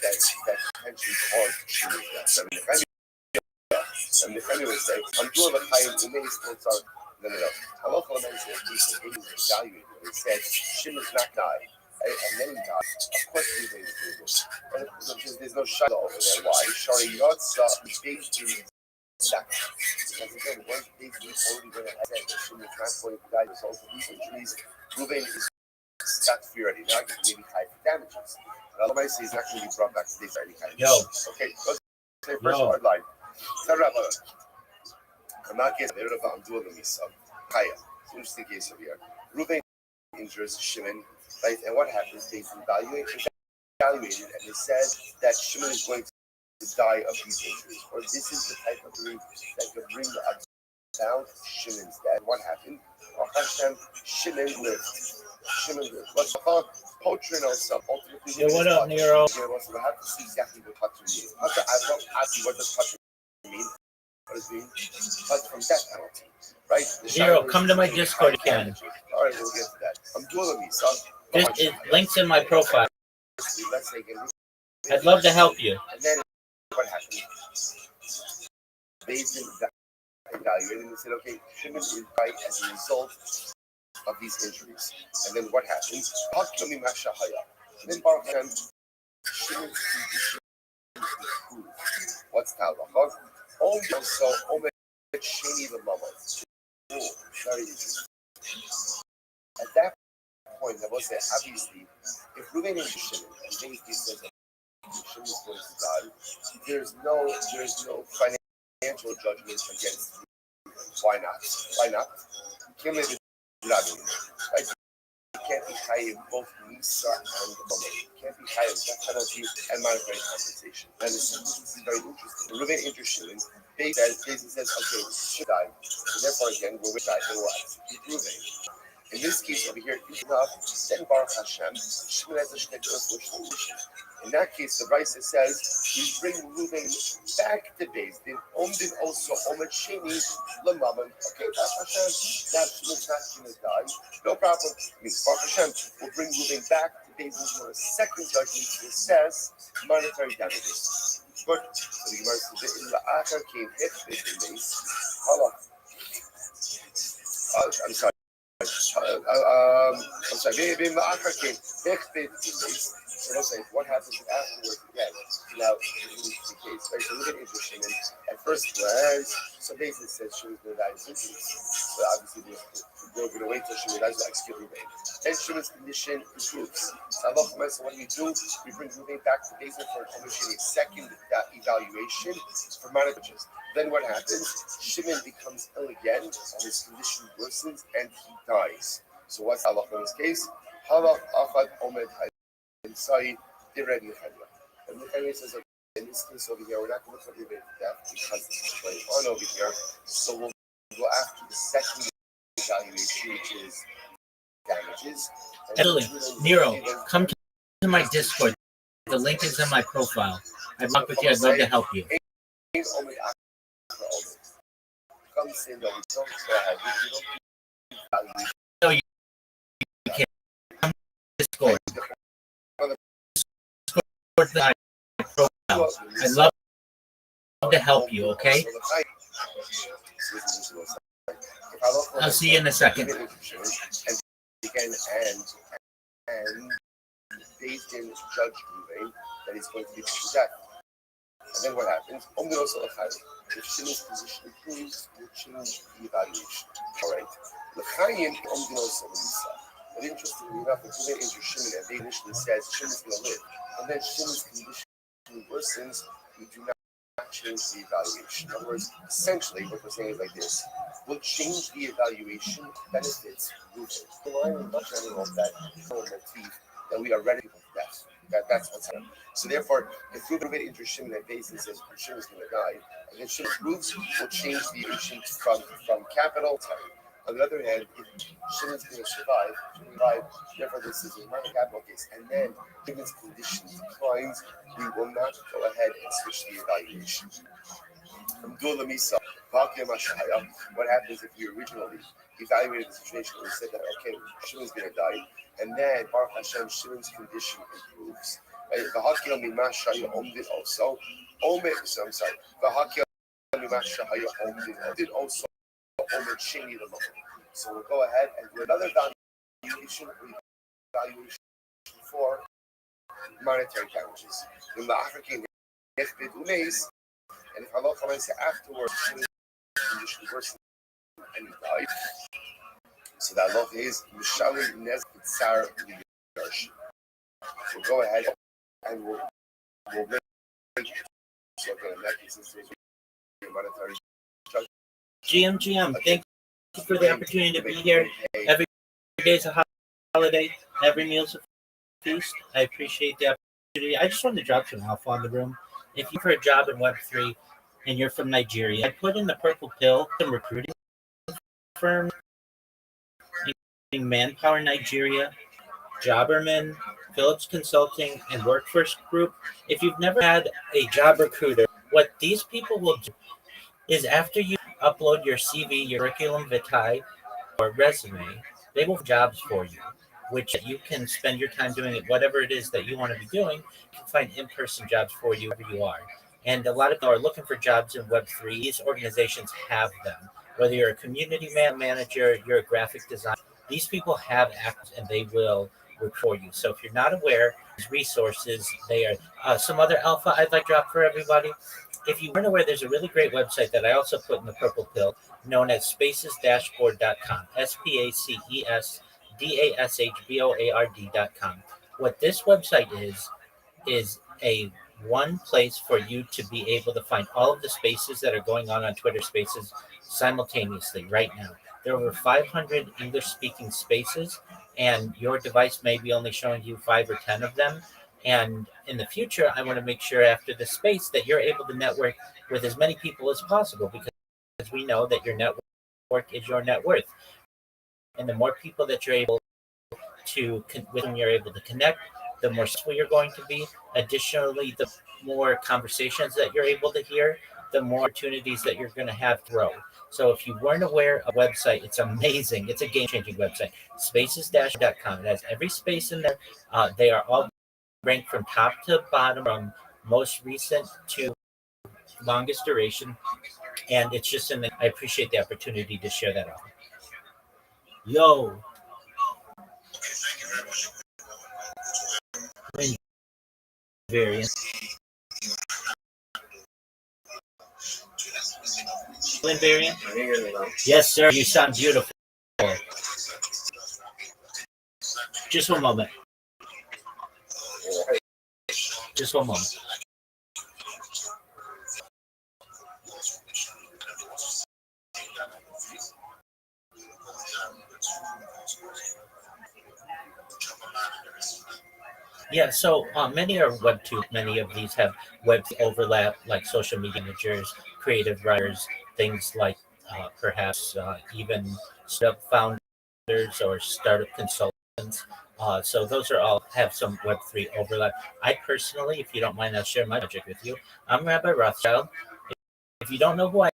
potentially caused Shimon's death. And the Nechemiah would say, I'm doing the Chaim Umeis Kotzar. No. Halacha l'meisa, it was evaluated. It said Shimon's not died. And then he died. Of course, Ruvain is doing this. And there's no shayla over there. Why? Shari Yotza, based in second. Because again, once basically already went ahead and said that Shimon is not going to die as a result of these injuries, Ruvain is scot free already. Now he maybe high for damages. But otherwise, he's not going to be brought back to this any kind of. Yo. Okay, let's say first hard line. I'm not getting rid of I'm doing the Misa. Kaya. It's an interesting case over here. Ruben injures Shimon, right? And what happens? They evaluated, and they said that Shimon is going to die of these injuries. Or this is the type of injury that could bring the about Shimon's dead. What happened? Hashem, Shimon lived. Shimon lived. What's the called? Potrin also. Ultimately, Yo, what up, Nero? So we have to see exactly what touching means. I don't ask you what does touching mean. What does it mean? But from death penalty, right? Nero, come to my Discord again. All right, we'll get to that. I'm doing me, son. This links in my profile. Let's say again. I'd love to help you. And then what happened? They evaluated and said, okay, Shimon is right as a result of these injuries. And then what happens? And then Baruch Hashem, Shimon's what's the halacha? Also, Omer Sheni the Mama. Very interesting. At that point, I was there, obviously, if Reuven is Shimon, and Shimon says that Shimon is going to die, there's no financial judgment against Reuven. Why not? Why not? Right? You can't be high in both Misa and Mama. You can't be high in death penalty and monetary compensation. And this is very interesting. Reuven interested in Jason says, okay, should die. So therefore, again, we're with die and we'll execute Reuven. In this case over here, then Baruch Hashem, Shimon has a shtickler for solution. In that case, the Raisa says, we bring Reuven back to base. Then Omdin also Omed Sheni Lamaman. Okay, Baruch Hashem, now Shimon's not going to die. No problem. Means Baruch Hashem will bring Reuven back to base for a second judgment to assess monetary damages. But so the Gemara says, in the Acher came hit with the base. I'm sorry. I'm sorry, maybe in the Acher came next bit in base. So let's say what happens afterwards again. Now, this is the case, right? So look at interesting. And at first glance, so basically says she was going to die of injuries. So obviously, we're going to wait till she dies to execute Reuven. Then Shimon's condition improves. So what do? We bring Reuven back to base for a second evaluation for monetary. Then what happens? Shimon becomes ill again, and his condition worsens, and he dies. So what's halach in this case? Halach achad omed inside the ready chedra. And the says, okay, in this case over here, we're not going to put Reuven to death because this is going on over here. So we'll go after the second evaluation, which is damages. Italy, Nero, come to my Discord. The link is in my profile. I'd love with you. I'd love to help you. No, you can't. Come to Discord. Discord my profile. I'd love to help you, okay? I'll see you in a second. And based in Judge Reuven that he's going to be put to death. And then what happens? If Shimon's position improves, we'll change the evaluation. All right. But interestingly enough, if Reuven injures Shimon, and they initially says Shimon's going to live, and then Shimon's condition worsens, we do not change the evaluation. In other words, essentially, what we're saying is like this: we'll change the evaluation benefits Reuven. The line in the general that motif that we are ready for death. That's what's happening. So therefore, if Reuven injures Shimon and basically says Shimon's going to die, and then Shimon proves, we'll change the evaluation from capital time. On the other hand, if Shimon's going to survive, therefore this is a minor capital case, and then Shimon's condition declines, we will not go ahead and switch the evaluation. What happens if you originally evaluated the situation and we said that, okay, Shimon's going to die, and then Baruch Hashem, Shimon's condition improves. The Hakil Mimashaya Omdid also. I'm sorry. The Hakil Mimashaya Omdid also. Omid Sheni the moment. So we'll go ahead and do another evaluation for monetary damages. In the African, if they do nays, and if Allah comments afterwards, condition worse and he died. So that love is Mishali Nez Tsar Yarsh. We'll go ahead and we'll make so again in that case, there's monetary judgment. GM, thank you for the opportunity to be here. Every day's a holiday. Every meal's a feast. I appreciate the opportunity. I just wanted to drop some alpha on the room. If you're for a job in Web3 and you're from Nigeria, I put in the purple pill, some recruiting firms, including Manpower Nigeria, Jobberman, Phillips Consulting, and Workforce Group. If you've never had a job recruiter, what these people will do is after you upload your CV, your curriculum vitae, or resume, they will have jobs for you, which you can spend your time doing it, whatever it is that you want to be doing. You can find in-person jobs for you wherever you are. And a lot of people are looking for jobs in Web3. These organizations have them. Whether you're a community manager, you're a graphic designer, these people have acts and they will work for you. So if you're not aware, these resources, they are some other alpha I'd like to drop for everybody. If you weren't aware, there's a really great website that I also put in the purple pill known as spacesdashboard.com. spacesdashboard.com. What this website is a one place for you to be able to find all of the spaces that are going on Twitter Spaces simultaneously right now. There are over 500 English speaking spaces, and your device may be only showing you 5 or 10 of them. And in the future, I want to make sure after the space that you're able to network with as many people as possible because we know that your network is your net worth. And the more people that you're able with whom you're able to connect, the more successful you're going to be. Additionally, the more conversations that you're able to hear, the more opportunities that you're going to have to grow. So if you weren't aware of a website, it's amazing. It's a game-changing website. Spaces-.com. It has every space in there. They are all ranked from top to bottom, from most recent to longest duration. And it's just I appreciate the opportunity to share that off. Yo, Lynn Variant. Lynn Variant? Yes, sir. You sound beautiful. Just one moment. Just one moment. Yeah, so many are Web 2. Many of these have Web overlap, like social media managers, creative writers, things like perhaps even startup founders or startup consultants. So those are all have some Web3 overlap. I personally, if you don't mind, I'll share my project with you. I'm Rabbi Rothschild. If you don't know who I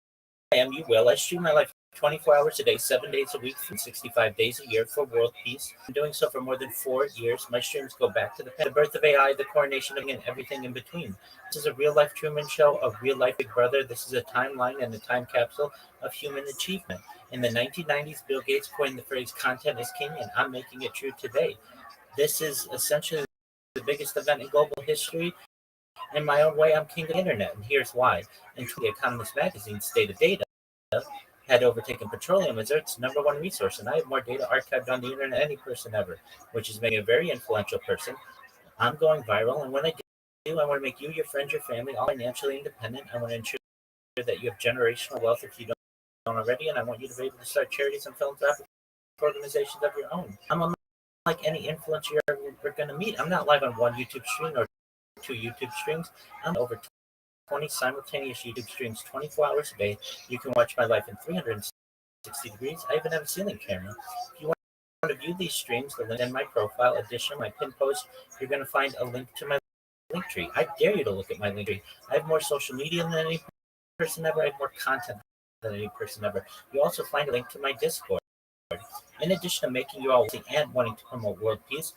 am, you will. I stream my life 24 hours a day, 7 days a week, 365 days a year for world peace. I'm doing so for more than 4 years. My streams go back to the birth of AI, the coronation of and everything in between. This is a real life Truman Show, a real life Big Brother. This is a timeline and a time capsule of human achievement. In the 1990s, Bill Gates coined the phrase content is king, and I'm making it true today. This is essentially the biggest event in global history. In my own way, I'm king of the internet, and here's why. In The Economist magazine, State of Data had overtaken petroleum as Earth's number one resource, and I have more data archived on the internet than any person ever, which is making me a very influential person. I'm going viral, and when I do, I want to make you, your friends, your family all financially independent. I want to ensure that you have generational wealth if you don't already, and I want you to be able to start charities and philanthropic organizations of your own. I'm unlike any influencer you're ever going to meet. I'm not live on one YouTube stream or 2 YouTube streams. I'm over 20 simultaneous YouTube streams 24 hours a day. You can watch my life in 360 degrees. I even have a ceiling camera. If you want to view these streams, the link in my profile, additionally, my pin post, you're going to find a link to my link tree. I dare you to look at my link tree. I have more social media than any person ever. I have more content than any person ever. You also find a link to my Discord. In addition to making you all and wanting to promote world peace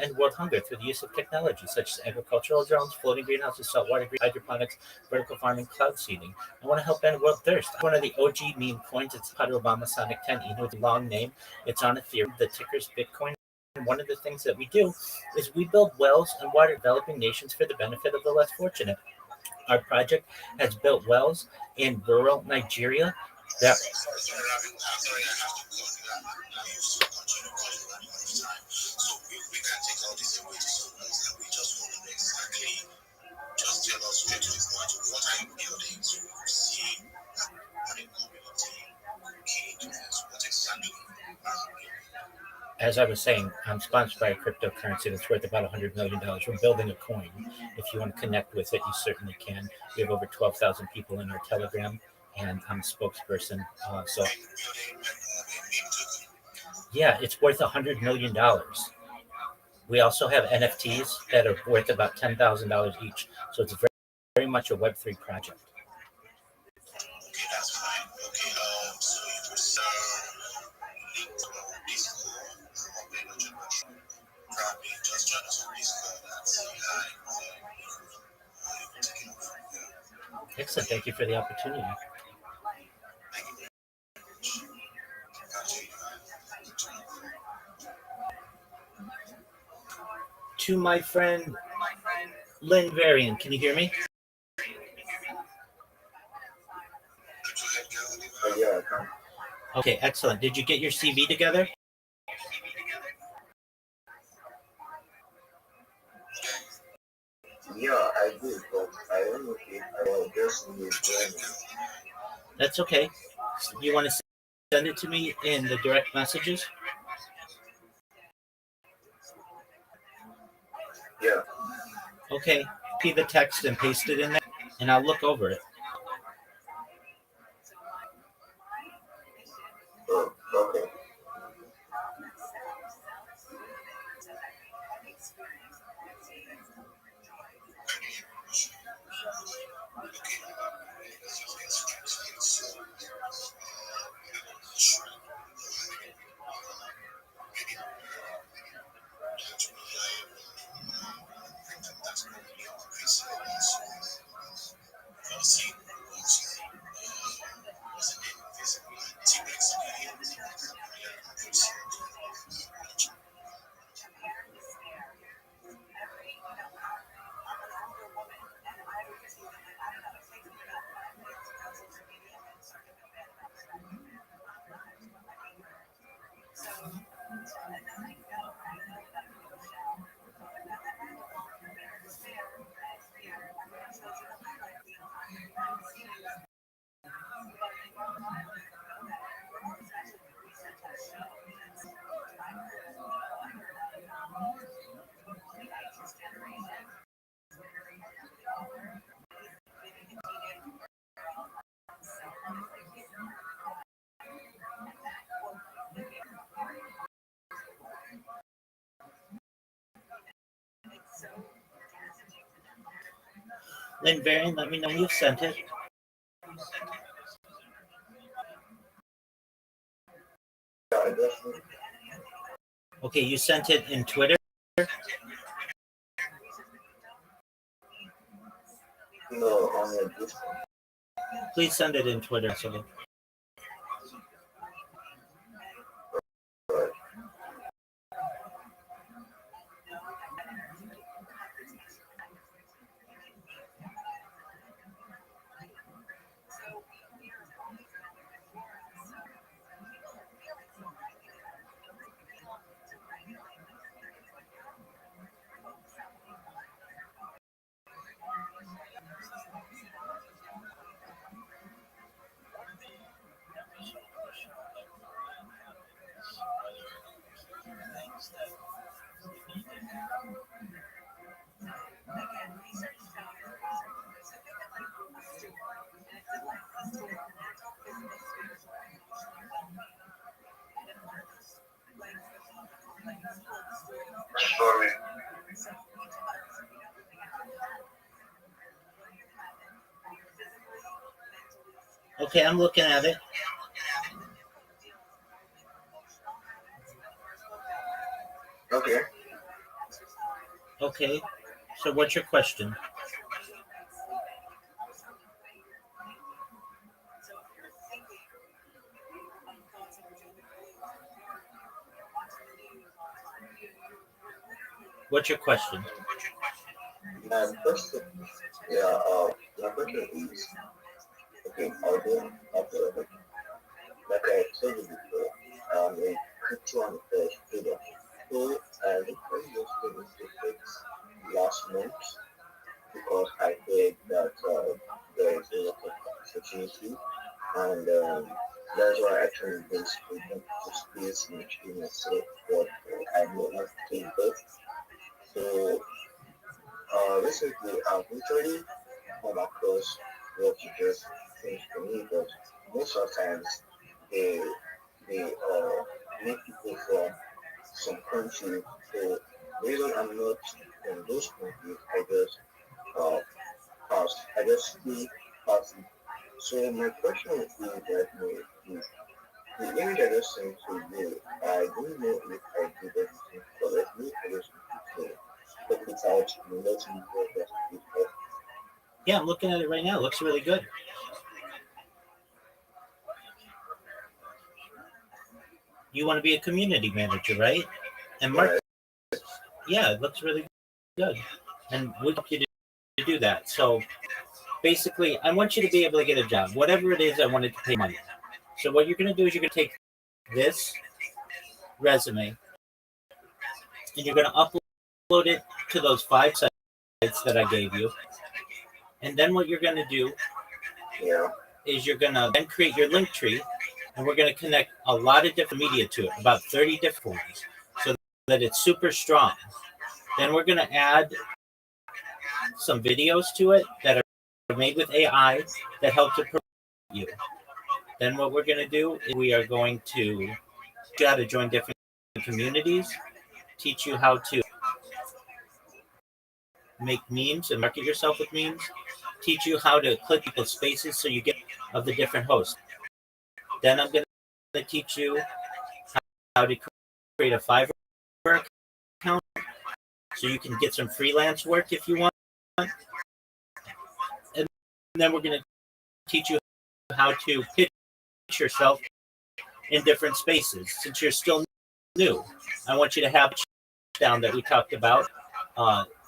and world hunger through the use of technology such as agricultural drones, floating greenhouses, saltwater hydroponics, vertical farming, cloud seeding. I want to help end world thirst. One of the OG meme coins, it's Pater Obama Sonic 10 Eno, it's a long name. It's on Ethereum. The ticker's Bitcoin. And one of the things that we do is we build wells and water developing nations for the benefit of the less fortunate. Our project has built wells in rural Nigeria that just tell us straight to the point. What are you building to see an economy? as I was saying, I'm sponsored by a cryptocurrency that's worth about $100 million. We're building a coin. If you want to connect with it, you certainly can. We have over 12,000 people in our Telegram, and I'm a spokesperson. So, yeah, it's worth $100 million. We also have NFTs that are worth about $10,000 each. So it's very much a Web3 project. Okay, that's fine. Okay, so you prefer LinkedIn or Discord from a paper generation? Probably just join us on Discord and say hi. You can take it from there. Excellent. Thank you for the opportunity. Thank you very much. Catch you. To my friend Lynn Varian, can you hear me? Yeah, I can. Okay, excellent. Did you get your CV together? Yeah, I did, but I don't know if I will just need joining. That's okay. You want to send it to me in the direct messages? Yeah. Okay. Copy the text and paste it in there, and I'll look over it. Oh, okay. Lynn Varian, let me know when you've sent it. Yeah, I just need Okay, you sent it in Twitter? to know on your Discord. Please send it in Twitter. So Right. Sorry. okay, I'm looking at it. Okay. Okay. So what's your question? What's your question? My question, my question is, okay, I'll do after, like I told you before, I'm a crypto and trader. So I recently just finished the fix last month because I heard that there is a lot of opportunity and That's why I actually basically want to space in myself, but I will not take that. So recently I've literally come across what you just finished for me, but most of the times they make people from some countries. So the reason I'm not in those countries, I just uh, pass. I just stay passive. So my question is right now is the image I just sent to you. I don't know if I did everything correctly. I just need to check it out and let me know that it helped. Yeah, I'm looking at it right now. It looks really good. You want to be a community manager, right? And Mark, Right. yeah, it looks really good. And we help you to do that. So basically, I want you to be able to get a job. Whatever it is, I want it to pay money. So what you're going to do is you're going to take this resume and you're going to upload it to those 5 sites that I gave you. And then what you're going to do Yeah. is you're going to then create your link tree, and we're going to connect a lot of different media to it, about 30 different ones, so that it's super strong. Then we're going to add some videos to it that are made with AI that help to promote you. Then what we're going to do is we are going to teach you how to join different communities, teach you how to make memes and market yourself with memes, teach you how to click people's spaces so you get of the different hosts. Then I'm going to teach you how to create a Fiverr account so you can get some freelance work if you want. And then we're going to teach you how to pitch yourself in different spaces. Since you're still new, I want you to have down that we talked about.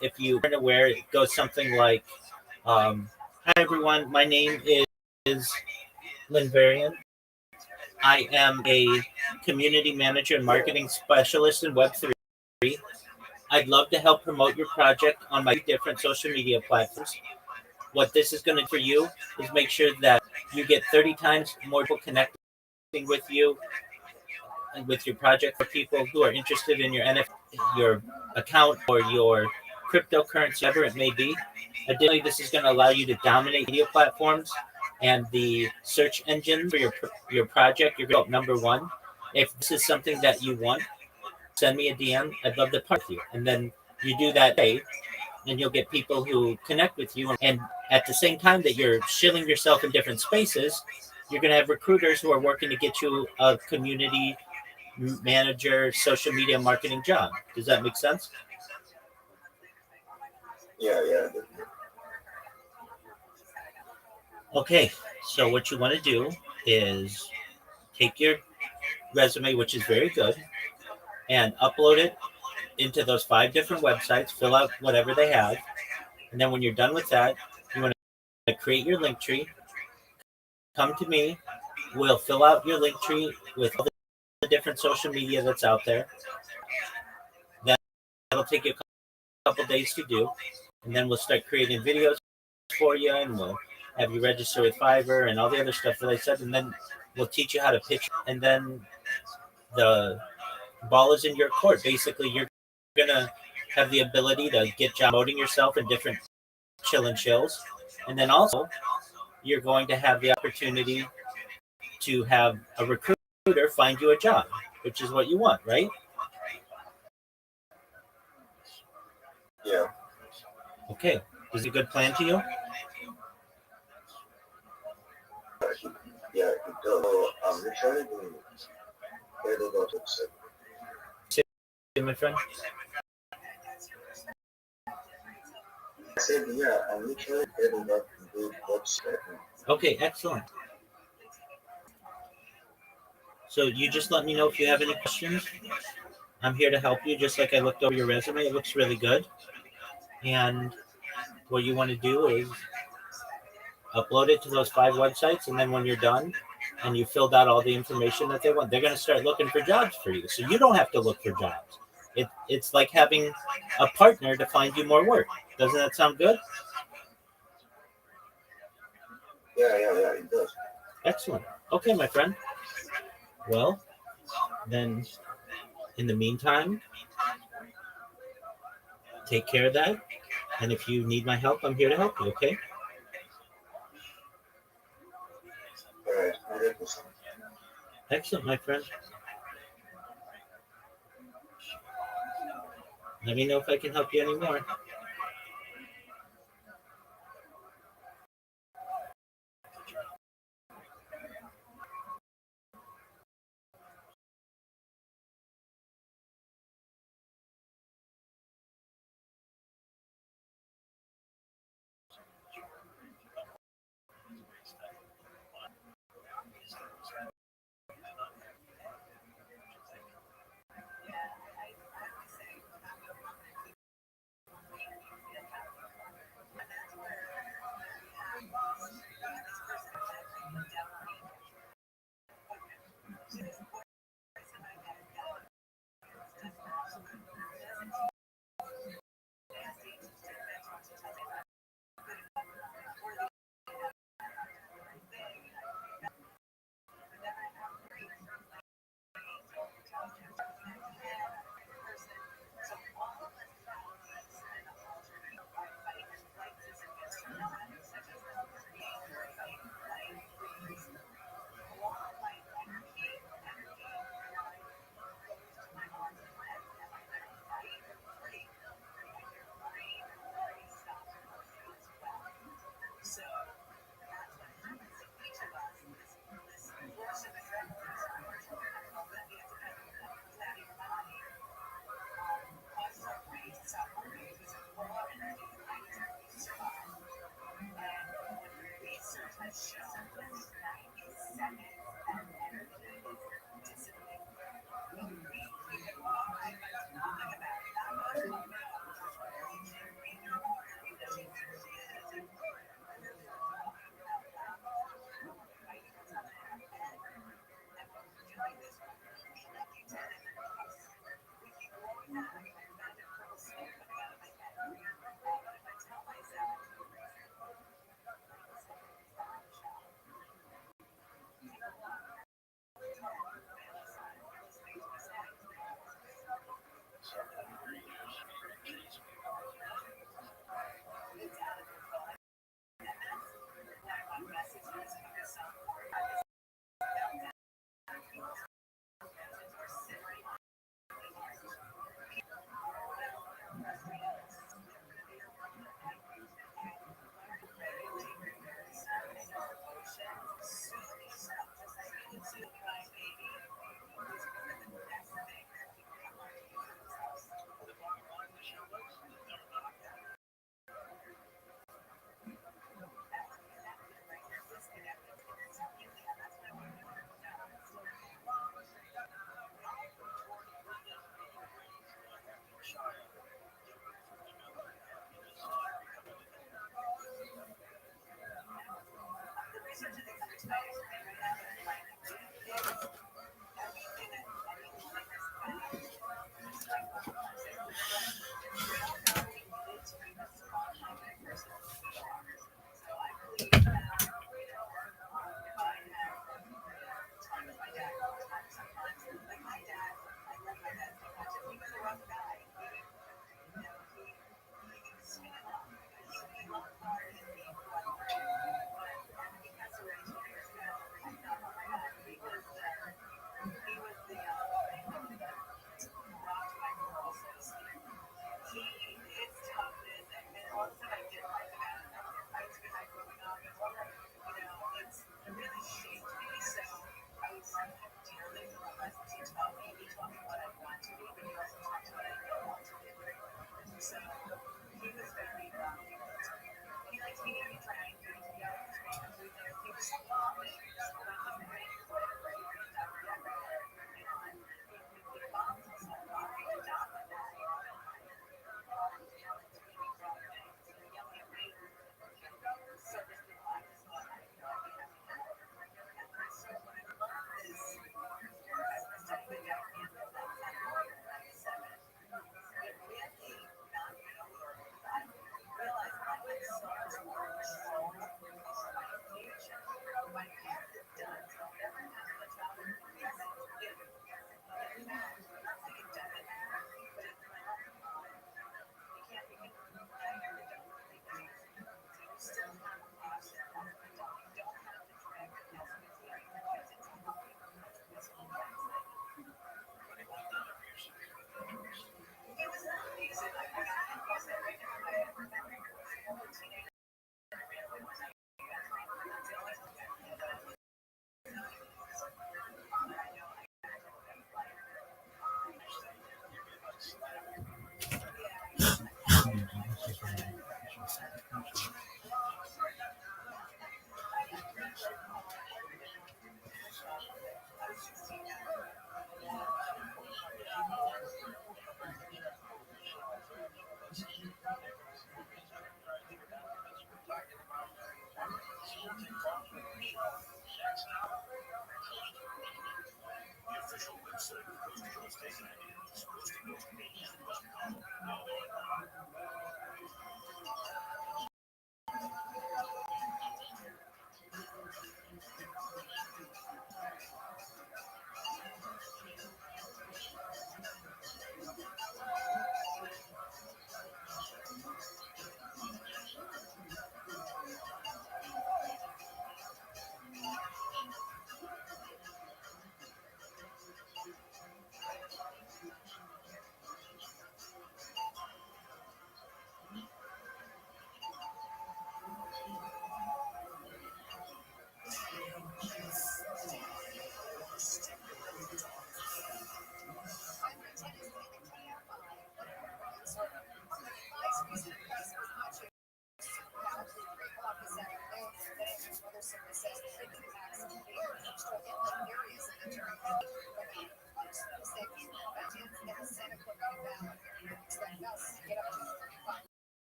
If you aren't aware, it goes something like, "Hi everyone, my name is Lynn Varian. I am a community manager and marketing specialist in Web3. I'd love to help promote your project on my different social media platforms. What this is going to do for you is make sure that you get 30 times more people connecting with you and with your project for people who are interested in your your account or your cryptocurrency, whatever it may be. Additionally, this is going to allow you to dominate media platforms and the search engine for your project. You're going to go number one. If this is something that you want, send me a DM. I'd love to partner with you. And then you do that day, and you'll get people who connect with you. And at the same time that you're shilling yourself in different spaces, you're going to have recruiters who are working to get you a community manager, social media marketing job. Does that make sense? Yeah, yeah. Okay, so what you want to do is take your resume, which is very good, and upload it into those 5 different websites, fill out whatever they have, and then when you're done with that, you want to create your link tree, come to me, we'll fill out your link tree with all the different social media that's out there. That'll take you a couple days to do, and then we'll start creating videos for you, and we'll have you register with Fiverr and all the other stuff that I said, and then we'll teach you how to pitch, and then the ball is in your court. Basically, you're gonna have the ability to get job promoting yourself in different chill and chills, and then also you're going to have the opportunity to have a recruiter find you a job, which is what you want, right? Yeah. Okay, is it a good plan to you? Yeah, it does. So I'm literally going to head over to Say, my friend. I said, yeah, I'm literally heading up to do website. Okay, excellent. So you just let me know if you have any questions. I'm here to help you, just like I looked over your resume. It looks really good. And what you want to do is upload it to those 5 websites, and then when you're done and you filled out all the information that they want, they're going to start looking for jobs for you. So you don't have to look for jobs. It's like having a partner to find you more work. Doesn't that sound good? Yeah, it does. Excellent. Okay, my friend. Well, then in the meantime, take care of that. And if you need my help, I'm here to help you, okay? Alright, 100%. Excellent, my friend. Let me know if I can help you anymore.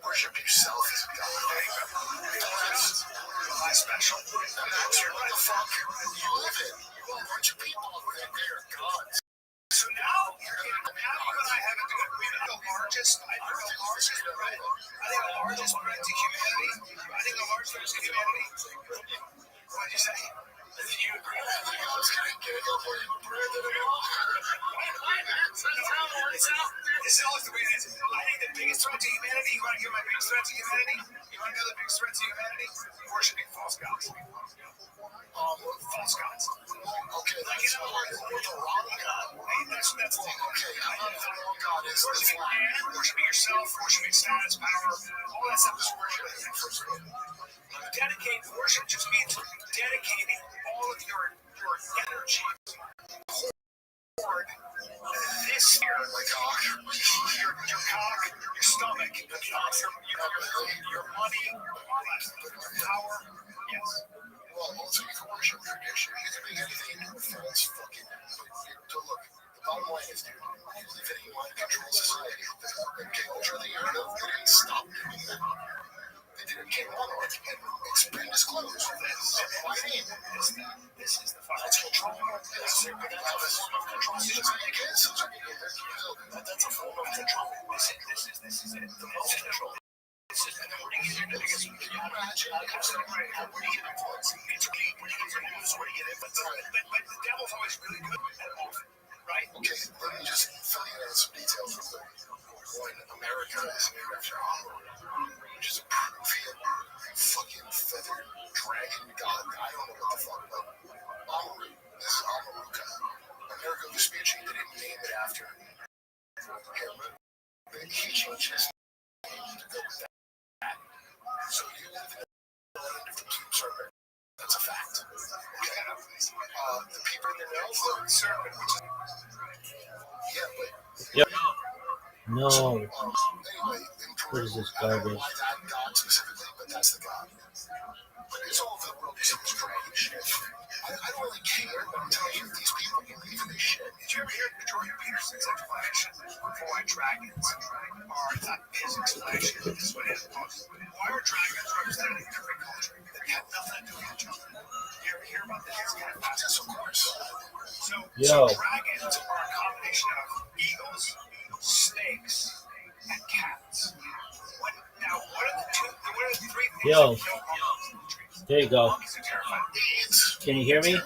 Worship yourself as a god. That's special. And that's what the fuck you live in. Well, a bunch of people live there, gods. So now you're getting what I haven't done. I think the largest threat to humanity. I think the largest threat to humanity. What did you say? Did you agree with me? I was going to get it over and breathe it all. It's always the way it is. I think the biggest threat to humanity, you want to hear my biggest threat to humanity? You want to know the biggest threat to humanity? Worshipping false gods. False gods. Okay, like in other words, the wrong god. Hey, that's the thing. Okay, I know the wrong god is worshiping man, worshiping yourself, worshiping status, power, all that stuff is worshiping. Dedicate worship just means dedicating all of your energy toward this here, like your cock, your stomach, your money, all that stuff, your power. Yes. Well, also you can worship tradition. You can make anything into a false fucking. Look, the bottom line is, dude, you live in a mind-controlled society. The culture that you're in, they didn't stop doing that. They didn't get on it. It's been disclosed. This is the fucking control. That's a form of control. This is it. The most control. And then where do you get your niggas? Can you imagine? Where do you get influence? It's okay. Where do you get your news? Where do you get influence? But the devil's always really good at both, right? Okay, let me just fill you in on some details real quick. One, America is named after Amur, which is a Peruvian fucking feathered dragon god. I don't know what the fuck about. Amuru. This is Amaruka. America Vespucci, they didn't name it after him. He changed his name to go with that. So you live in a land of the serpent. That's a fact. Okay. The people in the know the serpent, which is Yep. No. Anyway, What is this I don't know garbage? why that god specifically, but that's the god. But it's all the world is strange. I don't really care, but I'm telling you, these people believe in this shit. Did you ever hear Jordan Peterson's explanation for why dragons are not his explanation? This is what it is. Why are dragons represented in every culture? They have nothing to do with Yo, Dragons are a combination of eagles, snakes, and cats. Now, what are the three things yo, that kill monkeys? there you go. Monkeys are terrified of bees. Can you hear me? They're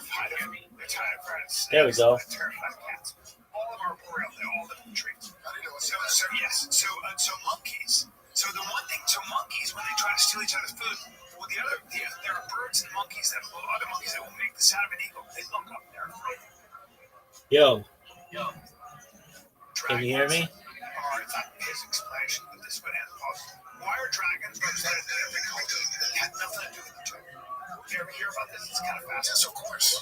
terrified of snakes. There we go. They're terrified of cats. All of our boreal, they all live in trees. So monkeys. So the one thing, monkeys, when they try to steal each other's food, well, there are birds and monkeys other monkeys that will make the sound of an eagle. They look up, they're afraid. Yo, can Dragons you hear me? are, it's not his explanation, but this would end pause. Why are dragons represented in every culture that had nothing to do with each other? Did you ever hear about this? It's kind of fast. Yes, of course.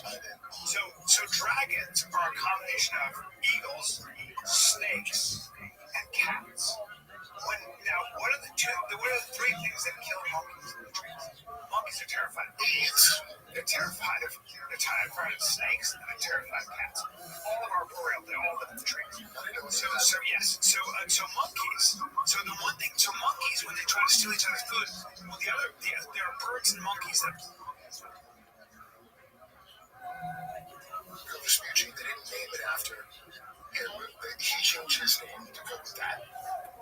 So dragons are a combination of eagles, snakes, and cats. Now, what are the three things that kill monkeys in the trees? Monkeys are terrified of bees. They're terrified of snakes, and they're terrified of cats. All of our boreal, they all live in the trees. So monkeys. So the one thing, monkeys, when they try to steal each other's food, well, there are birds and monkeys that. Speaking, they didn't name it after him. He changed his name to go with that.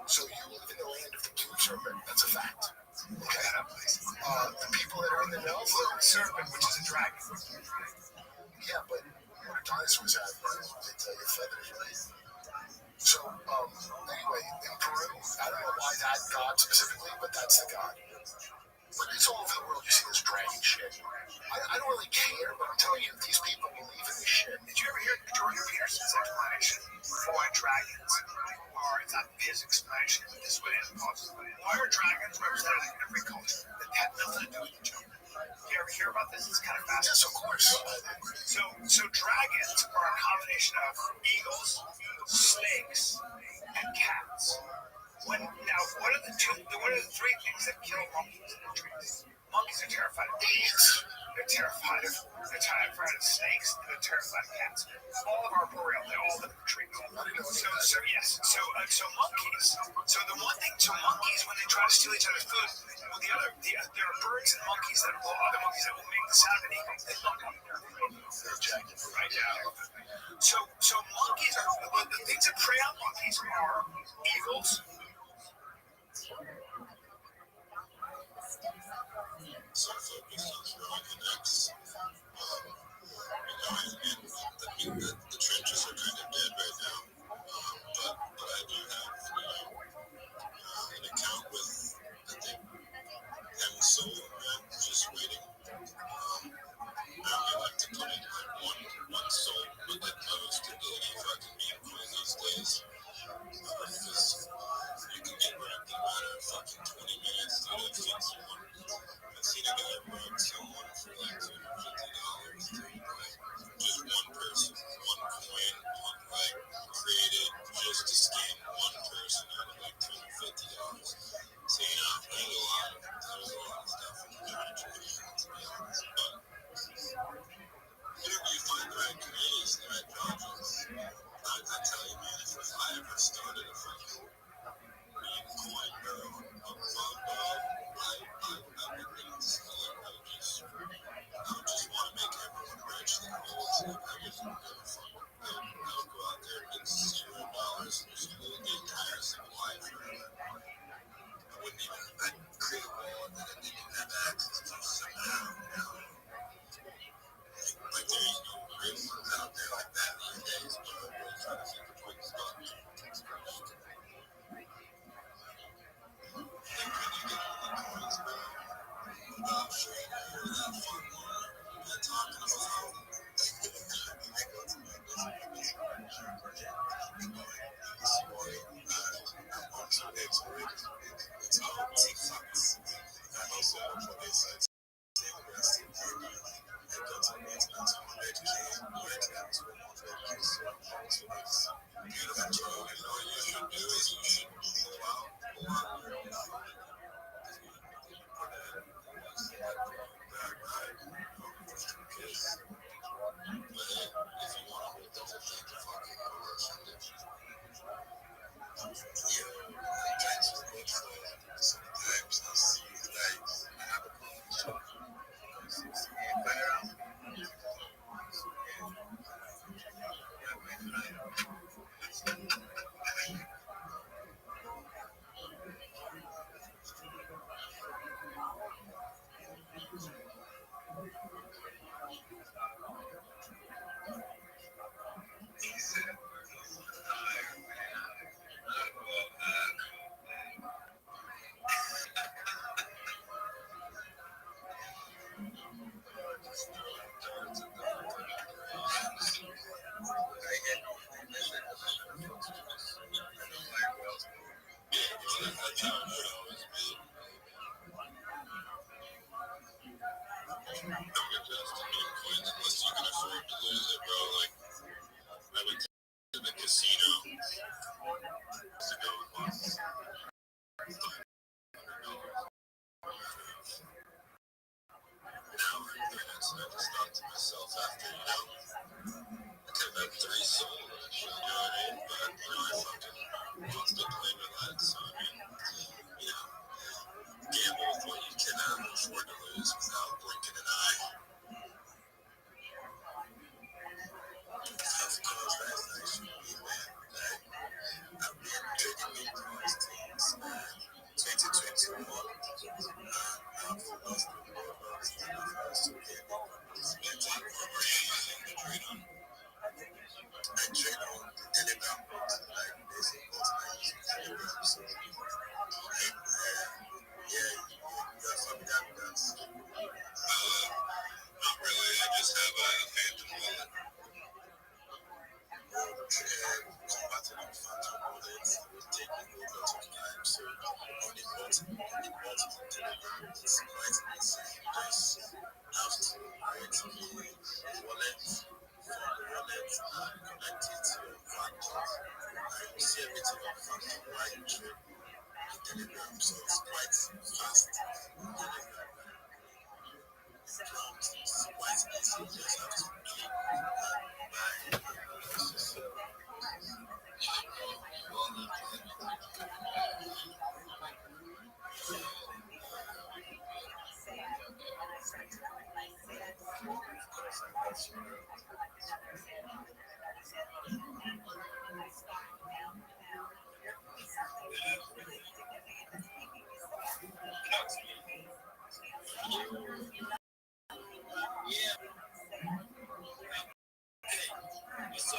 So you live in the land of the blue serpent. That's a fact. Okay. The people that are in the know, blue serpent, which is a dragon. Yeah, but what a dinosaurs have, they tell you feathers, right? So, anyway, in Peru, I don't know why that god specifically, but that's the god. But it's all over the world. You see this dragon shit. I don't really care, but I'm telling you, these people believe in this shit. Did you ever hear Jordan Peterson's explanation for why dragons are? It's not his explanation, but this way it causes. Why are dragons represented in every culture that had nothing to do with each other? You ever hear about this? It's kind of fast. Yes, of course. So dragons are a combination of eagles, snakes, and cats. What are the three things that kill monkeys in the trees? Monkeys are terrified of bees. They're terrified of snakes, and they're terrified of cats. All of our boreal, they all live in the trees. So monkeys. So the one thing, monkeys, when they try to steal each other's food, well, there are birds and monkeys other monkeys that will make the sound of an eagle. They look up there. Right now. So monkeys are the things that prey on monkeys are eagles. So focused on growing the next. The trenches are kind of dead right now. But I do have, an account with, I think, M Soul, just waiting. I only like to put in like one soul with that post to get any fucking meme coin these days. Because you can get wrapped in a matter of fucking 20 minutes to feed someone. I've seen a guy rob someone for like $250 to like just one person, one coin, like created just to scam one person out of like $250. So there's a lot of stuff in the trenches, to be honest. But whenever you find the right communities, the right projects, I tell you, man, if I ever started a fucking meme coin, bro, I would really sell it. I would just want to make everyone rich that holds it. I wouldn't give a fuck. I would go out there and get $0 and just hold the entire single life forever. I'd create a wallet that I didn't have access to somehow, Like, there's no real ones out there like that these days, but I'm really trying to think of quick stuff. Then when you get all the coins, bro, about showing you that fun one, and talking about I go to my business it's all TikToks. I also for this Restream program. And that's a means to educate to so it's beautiful. And all you should do is you should pull out because if you want to hold those things to fucking sometimes I see like I have a just thought to myself after, I could have had 3 solos, you know what I mean? But, I fucking lost the plane with that, so, gamble with what you can afford to lose without blinking an eye. That's nice for me, man. I've been trading me price things, 2021. I've lost the numbers and I've lost to get spent on trade on. I trade on the Telegram bot, like basic bot I use in Telegram. So, you're familiar with that. Not really. I just have a phantom wallet. Combating on phantom wallets will take a whole lot of time. So on the bot on Telegram, it's quite easy. You just have to create a wallet, from the wallet, and connect it to your phantom. And you see everything on phantom while you trade on Telegram. So it's quite fast on Telegram. It's quite easy. You just have to click and buy. So,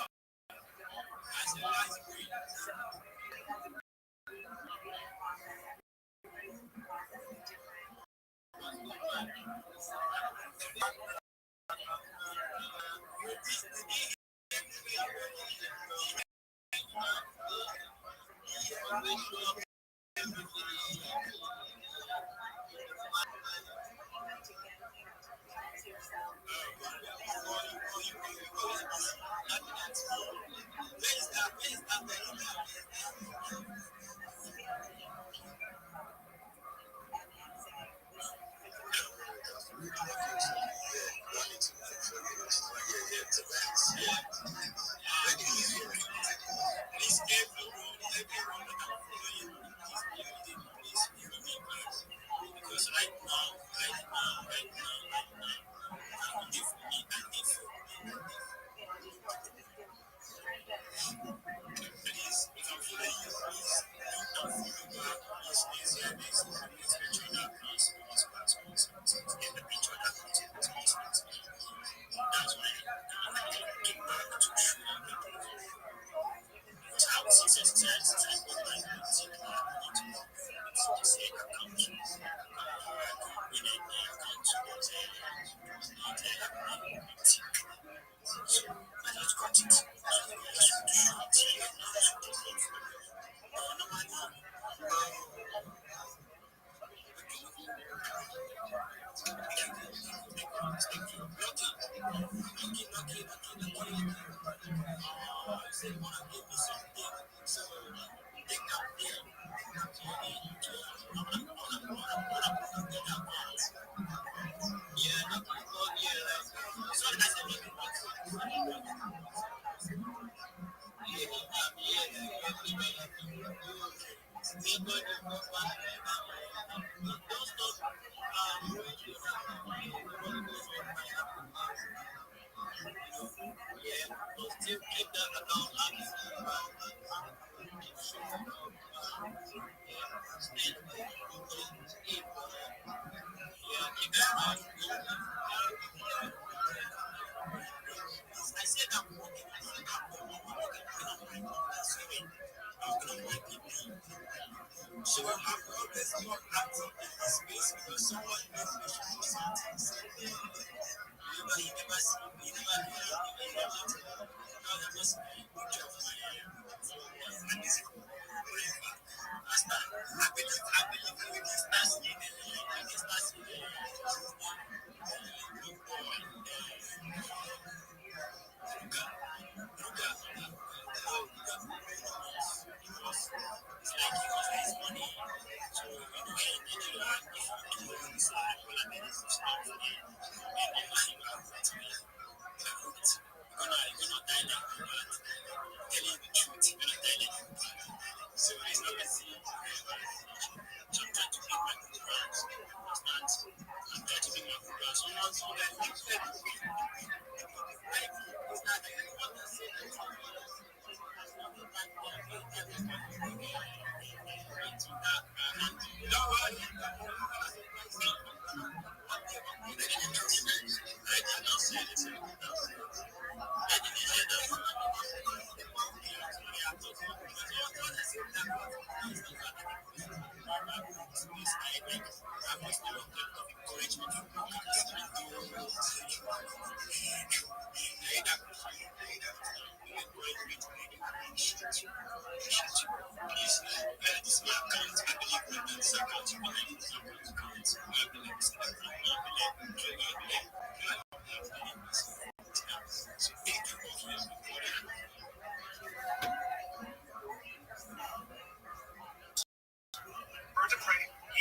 Birds of prey,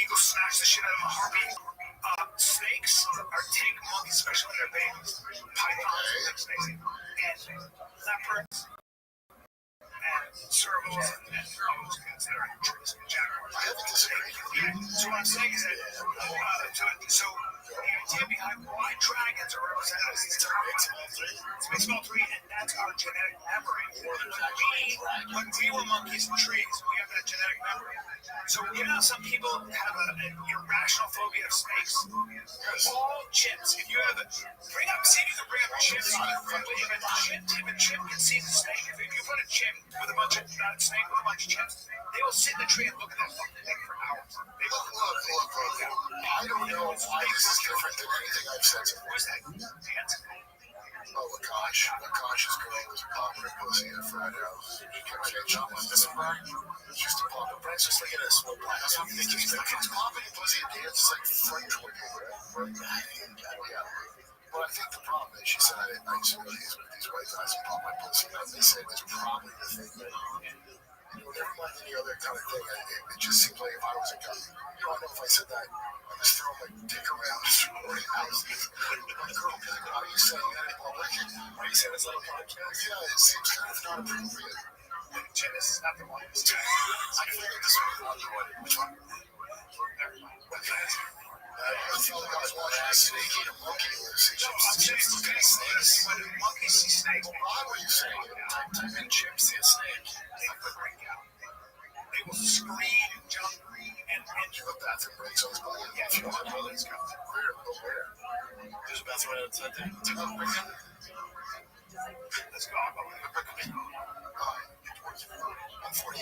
eagles smash the shit out of a heartbeat. Snakes are take monkeys, especially when they're babies. Pythons are like snakes. And leopards and servals and crows consider trees in general. I haven't disagreed. Yeah. So what I'm saying is that so the idea behind why dragons are represented as these it makes all three, and that's our genetic memory. When we were monkeys and trees, we have that genetic memory. So you know some people have an irrational phobia of snakes? All chimps. If you have bring up, see if you can bring up chimps. Even chimp can see the snake. If you put a chimp with a bunch of snake with a bunch of chimps, they will sit in the tree and look at that fucking thing for hours. They will look. I don't know why this is different than anything I've said. What's that? Dance? Oh, Lakash's girl was a popper pussy at a frat house. She kept saying, "John, what's this about?" It's just a popper. Brad's just like in a small black. That's what you think he's thinking. It's popping pussy and dance. It's like front twin. Yeah. But I think the problem is, she said, I used to go to these white guys and pop my pussy. And they said it's probably the thing that, never mind any other kind of thing. It just seems like if I was a guy, I don't know if I said that, I'm just throwing my dick around the sorority house. My girl would be like, why are you saying that in public? Why are you saying this on a podcast? Yeah, it seems kind of not appropriate. Jim, this is not the one. I figured this would be one. Which one? Never mind. I feel like I was watching a snake eat a monkey. Chimps look at snakes. When monkeys see snakes, Why were you saying it? Type in chimps see a snake. they will break out. They will scream and jump and The bathroom breaks on his body. yeah, if you want to, let's go. Where? There's a bathroom right outside there. Let's go. Let's go. I'll go with you. I'm 48.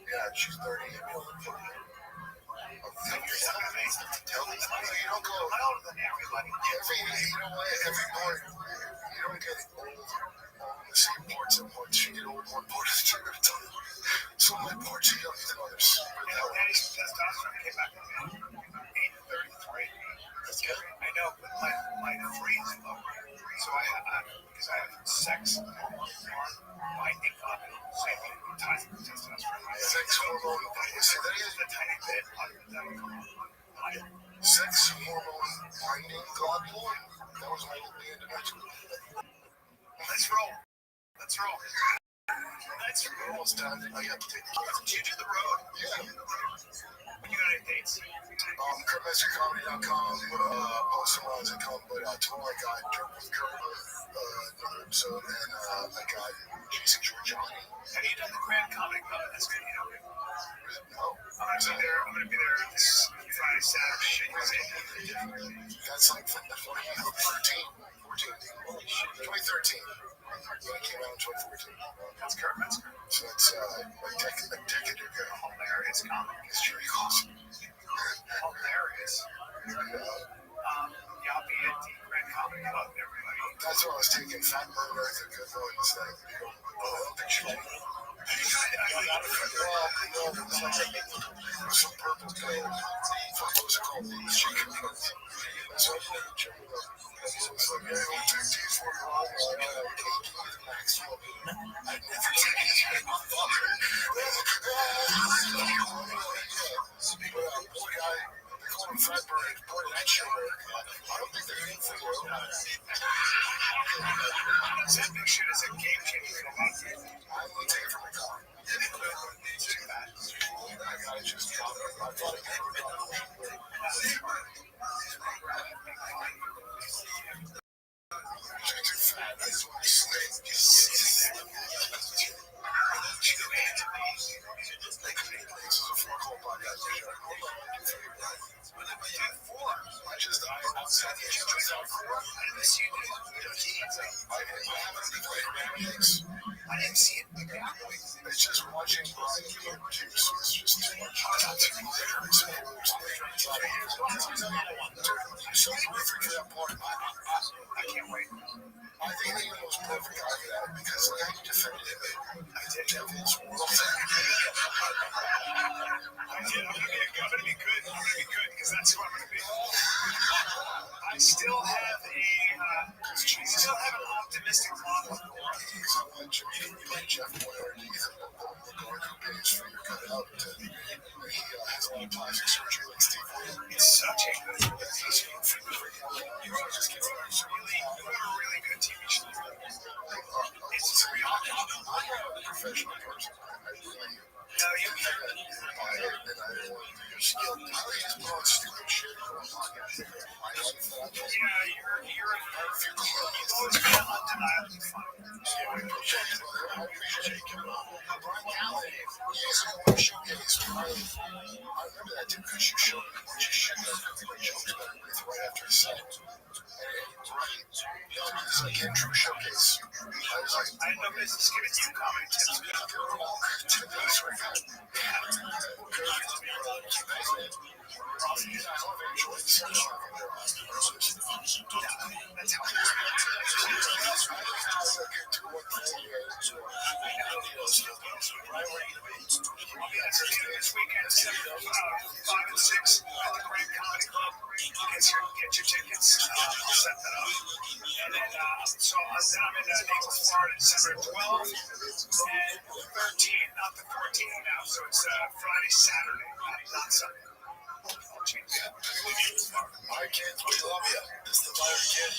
Yeah, she's 30. Tell me, you don't go. I'm older than everybody. Every boy, you don't get old on the same parts at once. You get old one part at a time. So my parts are younger than others. Daddy's testosterone came back to me. 8:33. That's good. I know, but my free is low. So because I have sex binding on it. Same thing with testosterone. Sex hormone. Say that Just a tiny bit that will come on. again. Sex hormone binding globule. That was my individual. Let's roll. Let's roll. We're almost done. I got to take the kids. Did you do the road? Yeah. You got any dates? KurtMesterComedy.com, post some runs and come, but tomorrow I got Jerk with Kurt, another episode, and I got Jason Giorgiani. Have you done the Grand Comedy Club? That's good, you know. No. I'm gonna be there this Friday, Saturday. Shit, you say? That's like from 2013, 2013. When it came out in 2014. That's Kurt Metzger. So it's a decade ago. Hilarious comic. It's Jerry Clausen. Hilarious. Yeah, I'll be at the Grand Comedy Club, everybody. That's what I was taking. Fat Burger, the good ones that I don't think should be. Some purple pill. What was it called? Chicken pills. So I put the chicken up. So it's like, yeah, I'll take these for Maxwell. I'd never taken it. Boy, they call him Fat Bird. Boy, that shit worked. I don't think they're anything for you. That big shit is a game changer. I'm going to take it from the car. I got to just pop it. I thought it out for. Yes, you did. You haven't been playing pancakes. I didn't see it. It's just watching Brian Keeler produce. It's just too much. So perfect for that part. I can't wait. I think he was perfect guy for that because the guy who defended him, I did have his world thing. I did. I'm gonna be good. I'm gonna be good because that's who I'm gonna be. I still have an optimistic model. He's on Jimmy and Jeff Boyer and Ethan McGuire who pays for your cutout. He has a lot of plastic surgery like Steve Williams. It's such a good just gets a really good TV show. It's real. I'm a professional person. I really no, you can't. I don't want your skill. I just want stupid shit. Yeah, you're always been undeniably funny. So I appreciate you. Brian Callahan, he's a one showcase. I remember that too because you showed me a bunch of shit that everybody joked about with right after the set. It's like a true showcase. I had no business giving you comedy tips. They're all tips right now. That's how this weekend, 5 and 6 at the Grand Comedy Club. Get your tickets. I'll set that up. And then, I'm in Naples, Florida, December 12th and 13th, not the 14th now. So it's Friday, Saturday, not Sunday. I'll change that. My kids, we love you. This is the Fire Kid.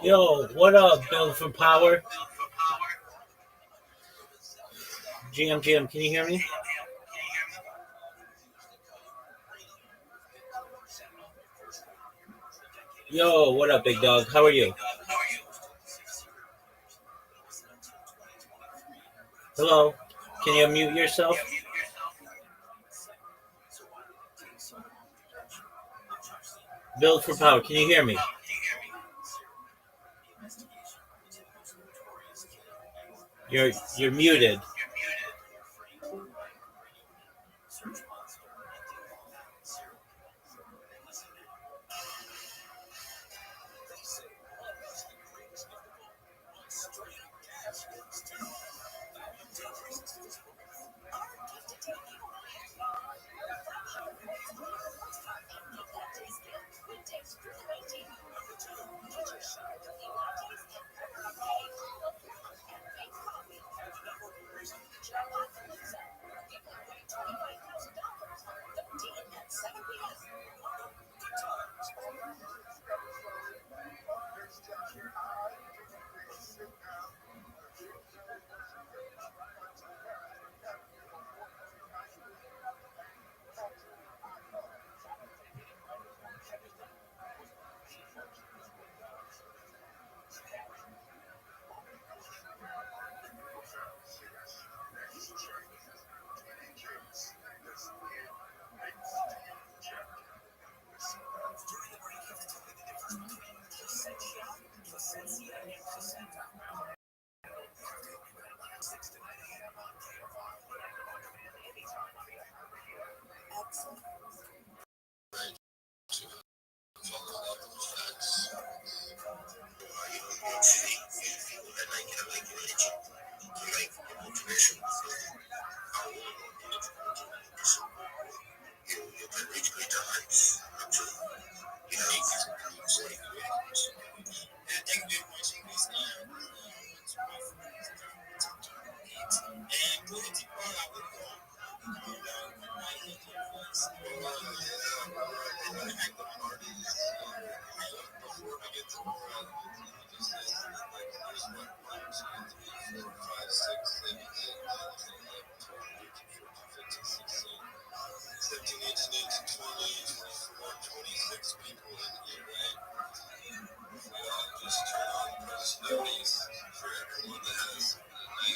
Yo, what up, Build for Power? GM, can you hear me? Yo, what up, big dog? How are you? Hello? Can you unmute yourself? Build for Power, can you hear me? You're muted.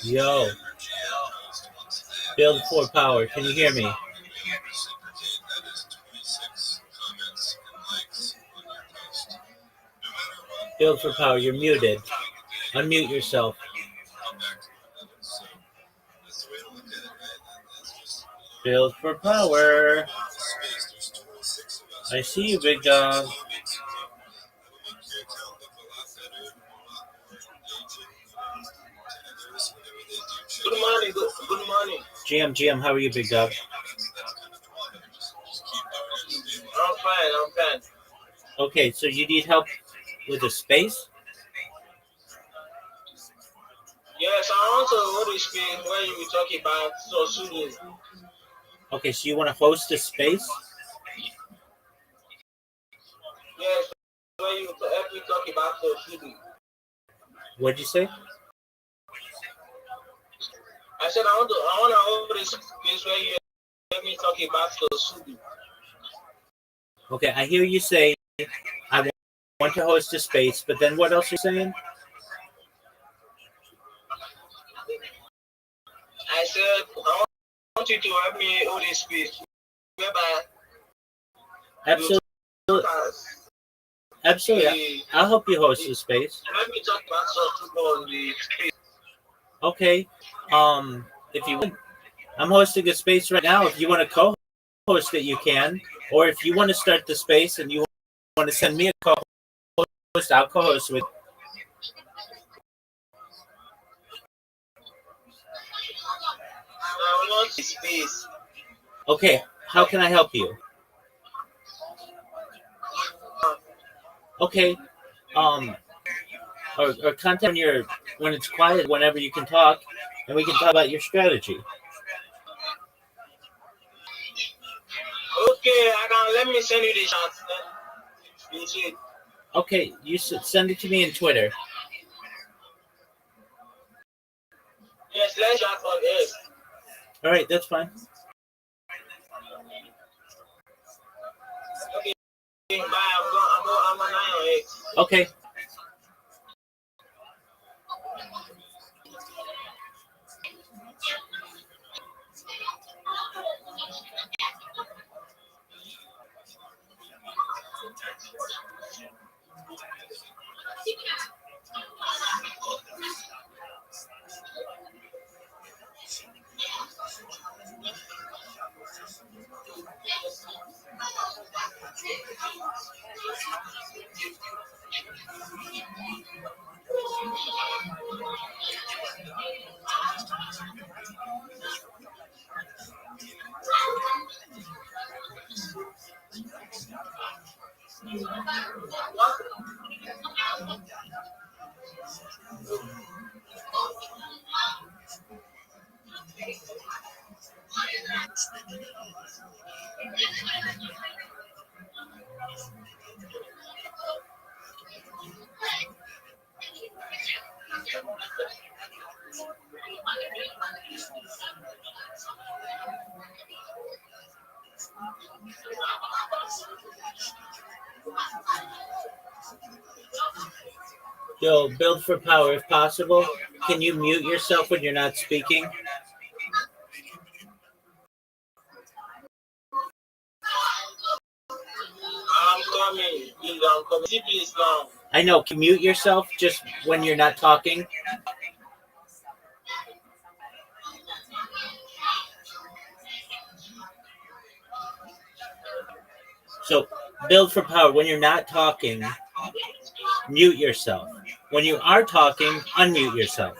Yo, build for power. Can you hear me? Build for power. You're muted. Unmute yourself. Build for power. I see you, big dog. Good morning. Good morning. GM, how are you, big dog? I'm fine. Okay, so you need help with the space? Yes, I want to hold the space where you were talking about so soothing. Okay, so you want to host a space? Yes, where you help me talk about so soothing. What'd you say? I said I want to hold the space where you help me talk about so soothing. Okay, I hear you say I want to host a space, but then what else are you saying? I said I want you to help me hold the space whereby Absolutely. Absolutely. I'll help you host the space. Let me talk about so soothing on the space. Okay. If you want, I'm hosting a space right now. If you want to co-host it, you can. Or if you want to start the space and you want to send me a co-host, I'll co-host with. I want the space. Okay. How can I help you? Okay. Or contact when it's quiet, whenever you can talk, and we can talk about your strategy. Okay, let me send you the chat. You see. Okay, you send it to me in Twitter. Yes, let's chat on this. All right, that's fine. Okay, bye. I'm an eye on it. Okay. Yo, build for power if possible. Can you mute yourself when you're not speaking? I'm coming. Please, I'm coming. See, please now. I know. Can you mute yourself just when you're not talking? So, build for power. When you're not talking, mute yourself. When you are talking, unmute yourself.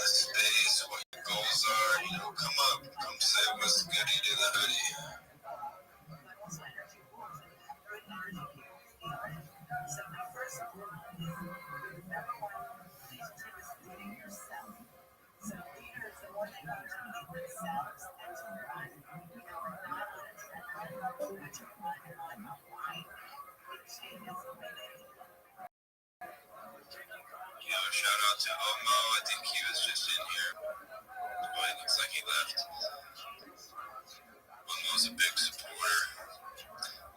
the space, what your goals are, come up, come say what's goody to the hoodie. Shout out to Omo. I think he was just in here. Boy, it looks like he left. Omo's a big supporter.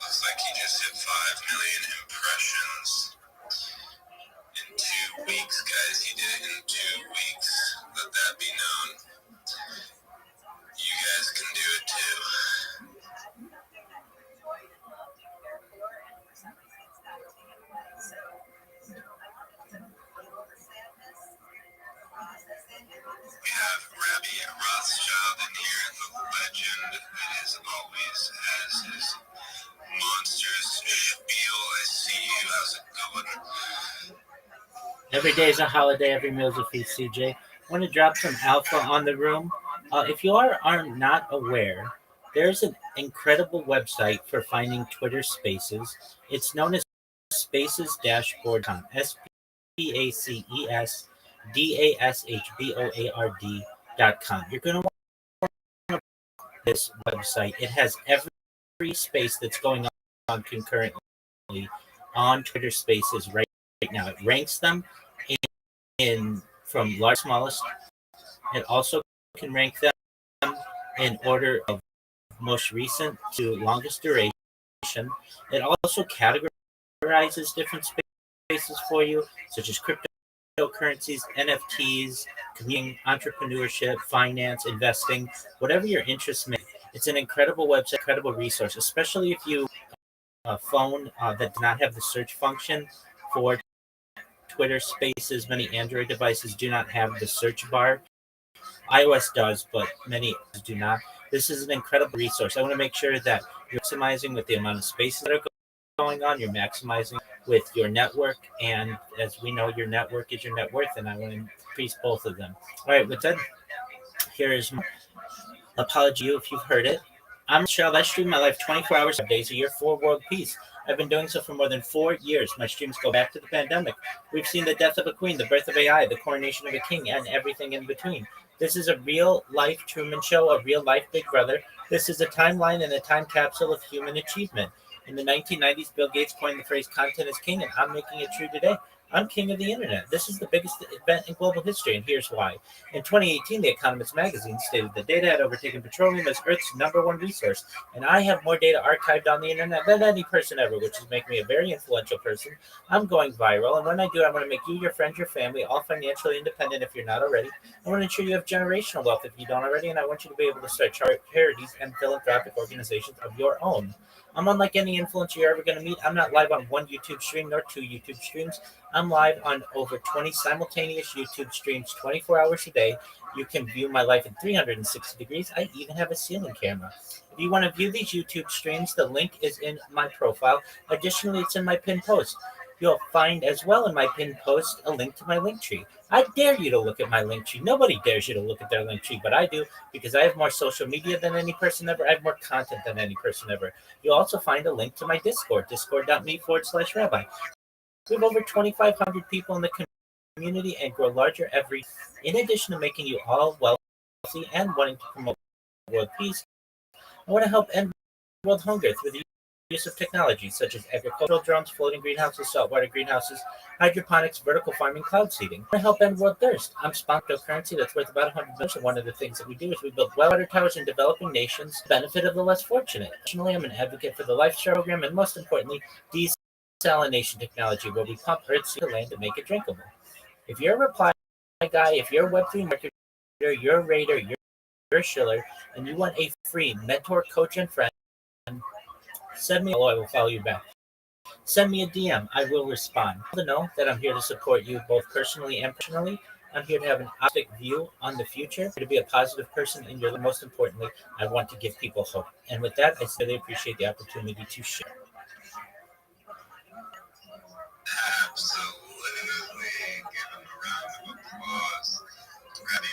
Looks like he just hit 5 million impressions in 2 weeks, guys. He did it in 2 weeks. Let that be known. You guys can do it too. We have Rabbi Rothschild in here, the legend. It is always has his monsters spiel. I see you. How's it going? Every day is a holiday. Every meal is a feast. CJ, I want to drop some alpha on the room. If you are not aware, there's an incredible website for finding Twitter Spaces. It's known as spaces-board.com. SPACESDASHBOARD.com. You're going to want this website. It has every space that's going on concurrently on Twitter Spaces right now. It ranks them in from large to smallest. It also can rank them in order of most recent to longest duration. It also categorizes different spaces for you, such as cryptocurrencies, NFTs, community, entrepreneurship, finance, investing, whatever your interests may. It's an incredible website, incredible resource, especially if you a phone that does not have the search function for Twitter Spaces. Many Android devices do not have the search bar. iOS does, but many do not. This is an incredible resource. I want to make sure that you're maximizing with the amount of spaces that are going on. You're maximizing with your network, and as we know, your network is your net worth, and I want to increase both of them. All right, with that, here is my apology if you've heard it. I'm Cheryl. I stream my life 24 hours, 7 days a year for world peace. I've been doing so for more than 4 years. My streams go back to the pandemic. We've seen the death of a queen, the birth of AI, the coronation of a king, and everything in between. This is a real life Truman Show, a real life Big Brother. This is a timeline and a time capsule of human achievement. In the 1990s, Bill Gates coined the phrase content is king, and I'm making it true today. I'm king of the internet. This is the biggest event in global history, and here's why. In 2018, The Economist magazine stated that data had overtaken petroleum as Earth's #1 resource, and I have more data archived on the internet than any person ever, which is making me a very influential person. I'm going viral, and when I do, I want to make you, your friends, your family, all financially independent if you're not already. I want to ensure you have generational wealth if you don't already, and I want you to be able to start charities and philanthropic organizations of your own. I'm unlike any influencer you're ever going to meet. I'm not live on one YouTube stream nor 2 YouTube streams. I'm live on over 20 simultaneous YouTube streams 24 hours a day. You can view my life in 360 degrees. I even have a ceiling camera. If you want to view these YouTube streams, the link is in my profile. Additionally, it's in my pinned post. You'll find as well in my pinned post a link to my link tree. I dare you to look at my link tree. Nobody dares you to look at their link tree, but I do because I have more social media than any person ever. I have more content than any person ever. You'll also find a link to my Discord, discord.me/rabbi. We have over 2,500 people in the community and grow larger every. In addition to making you all wealthy and wanting to promote world peace, I want to help end world hunger through the use of technology such as agricultural drones, floating greenhouses, saltwater greenhouses, hydroponics, vertical farming, cloud seeding. I want to help end world thirst. I'm sponsoring cryptocurrency that's worth about $100 million. And one of the things that we do is we build well water towers in developing nations, benefit of the less fortunate. Additionally, I'm an advocate for the Lifestyle program and most importantly, desalination technology, where we pump Earth's land to make it drinkable. If you're a reply guy, if you're a Web3 marketer, you're a raider, you're a shiller, and you want a free mentor, coach, and friend, send me a I will follow you back. Send me a DM. I will respond. To know that I'm here to support you both personally and professionally. I'm here to have an optimistic view on the future, to be a positive person in your life. Most importantly, I want to give people hope. And with that, I really appreciate the opportunity to share. Absolutely. Give him a round of applause. Rabbi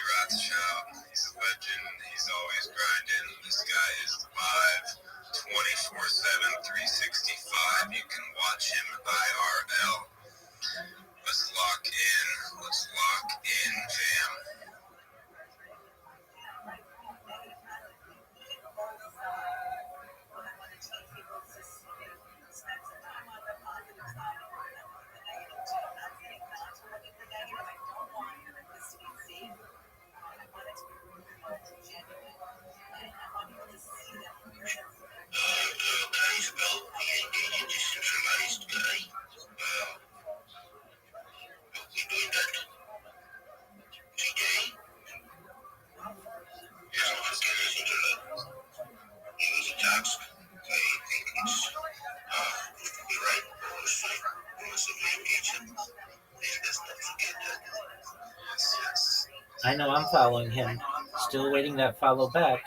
I know I'm following him. Still waiting that follow back.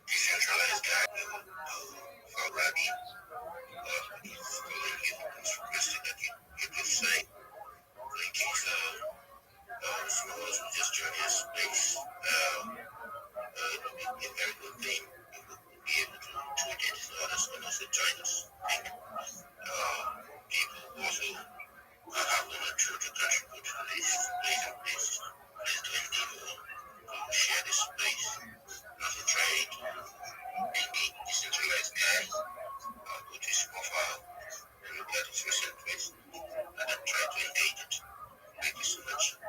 Decentralized guy, Ravi, he's following you. He's requested that you could say, like suppose we just join his space. It would be a very good thing. We would be able to identify others when they join us. And people also are willing to contribute to this place and place. Please do endeavor to share this space. Also try it. Maybe decentralized guy. Go to his profile and look at his recent place and then try to engage it. Thank you so much.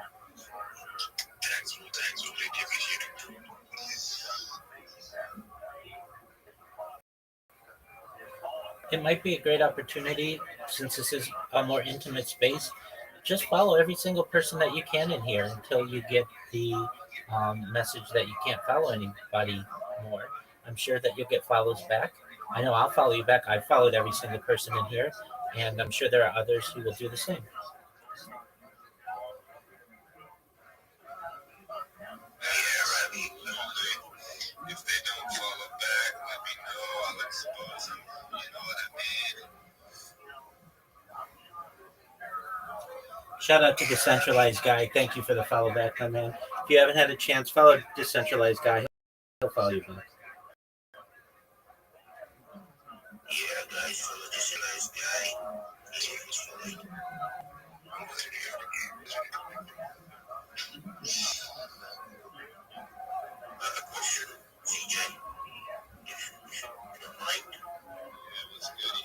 Thanks, really appreciate it. It might be a great opportunity since this is a more intimate space. Just follow every single person that you can in here until you get the message that you can't follow anybody more. I'm sure that you'll get follows back. I know I'll follow you back. I've followed every single person in here, and I'm sure there are others who will do the same. Yeah, Ravi, if they don't follow back, let me know. I'll expose them. You know what I mean? Shout out to Decentralized Guy. Thank you for the follow back, my man. If you haven't had a chance, follow Decentralized Guy. He'll follow you back. Yeah, guys, follow this nice guy. He's following. Question, CJ, if you don't mind. Yeah, what's good?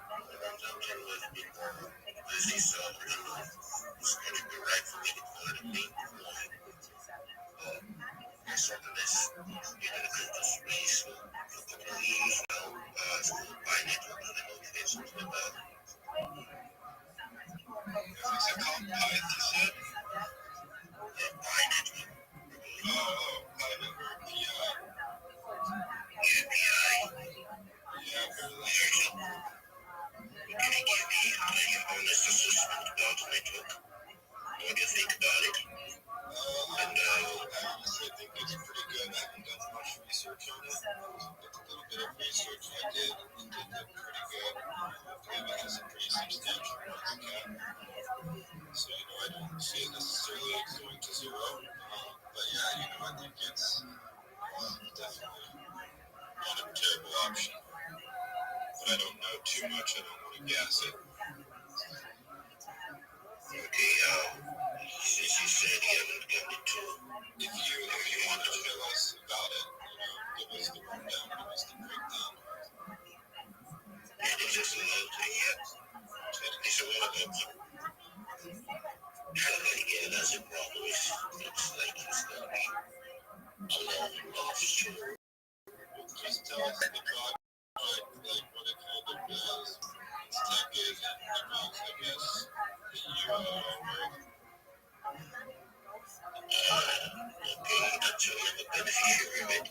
I'm a little bit more busy, so I don't know if it's going to be right for me to call it a main point. Yes, on this, the space for a couple of years now, it's called Buy Network. I don't know if there's something about it. What's it called? Buy, you said? Yeah, Buy Network. Buy Network, PI. Yeah, PI. Yeah, I've heard of that. Can you give me your honest assessment about the network? What do you think about it? And honestly, I think it's pretty good. I haven't done much research on it. But the little bit of research I did, it did look pretty good. I believe it has a pretty substantial market cap. So, I don't see it necessarily going to zero. But yeah, I think it's definitely not a terrible option. But I don't know too much. I don't want to guess it. Okay, since you said you haven't gotten into it, if you want to tell us about it, give us the rundown, give us the breakdown. It is just a little thing, yeah. It's a lot of them. Yeah, that's a problem. It's like it's gonna be a long lost show. Just tell us the project, like what it kind of does, its tech is, and the amounts, I guess, that you are aware of. Okay, that's a beneficiary of it.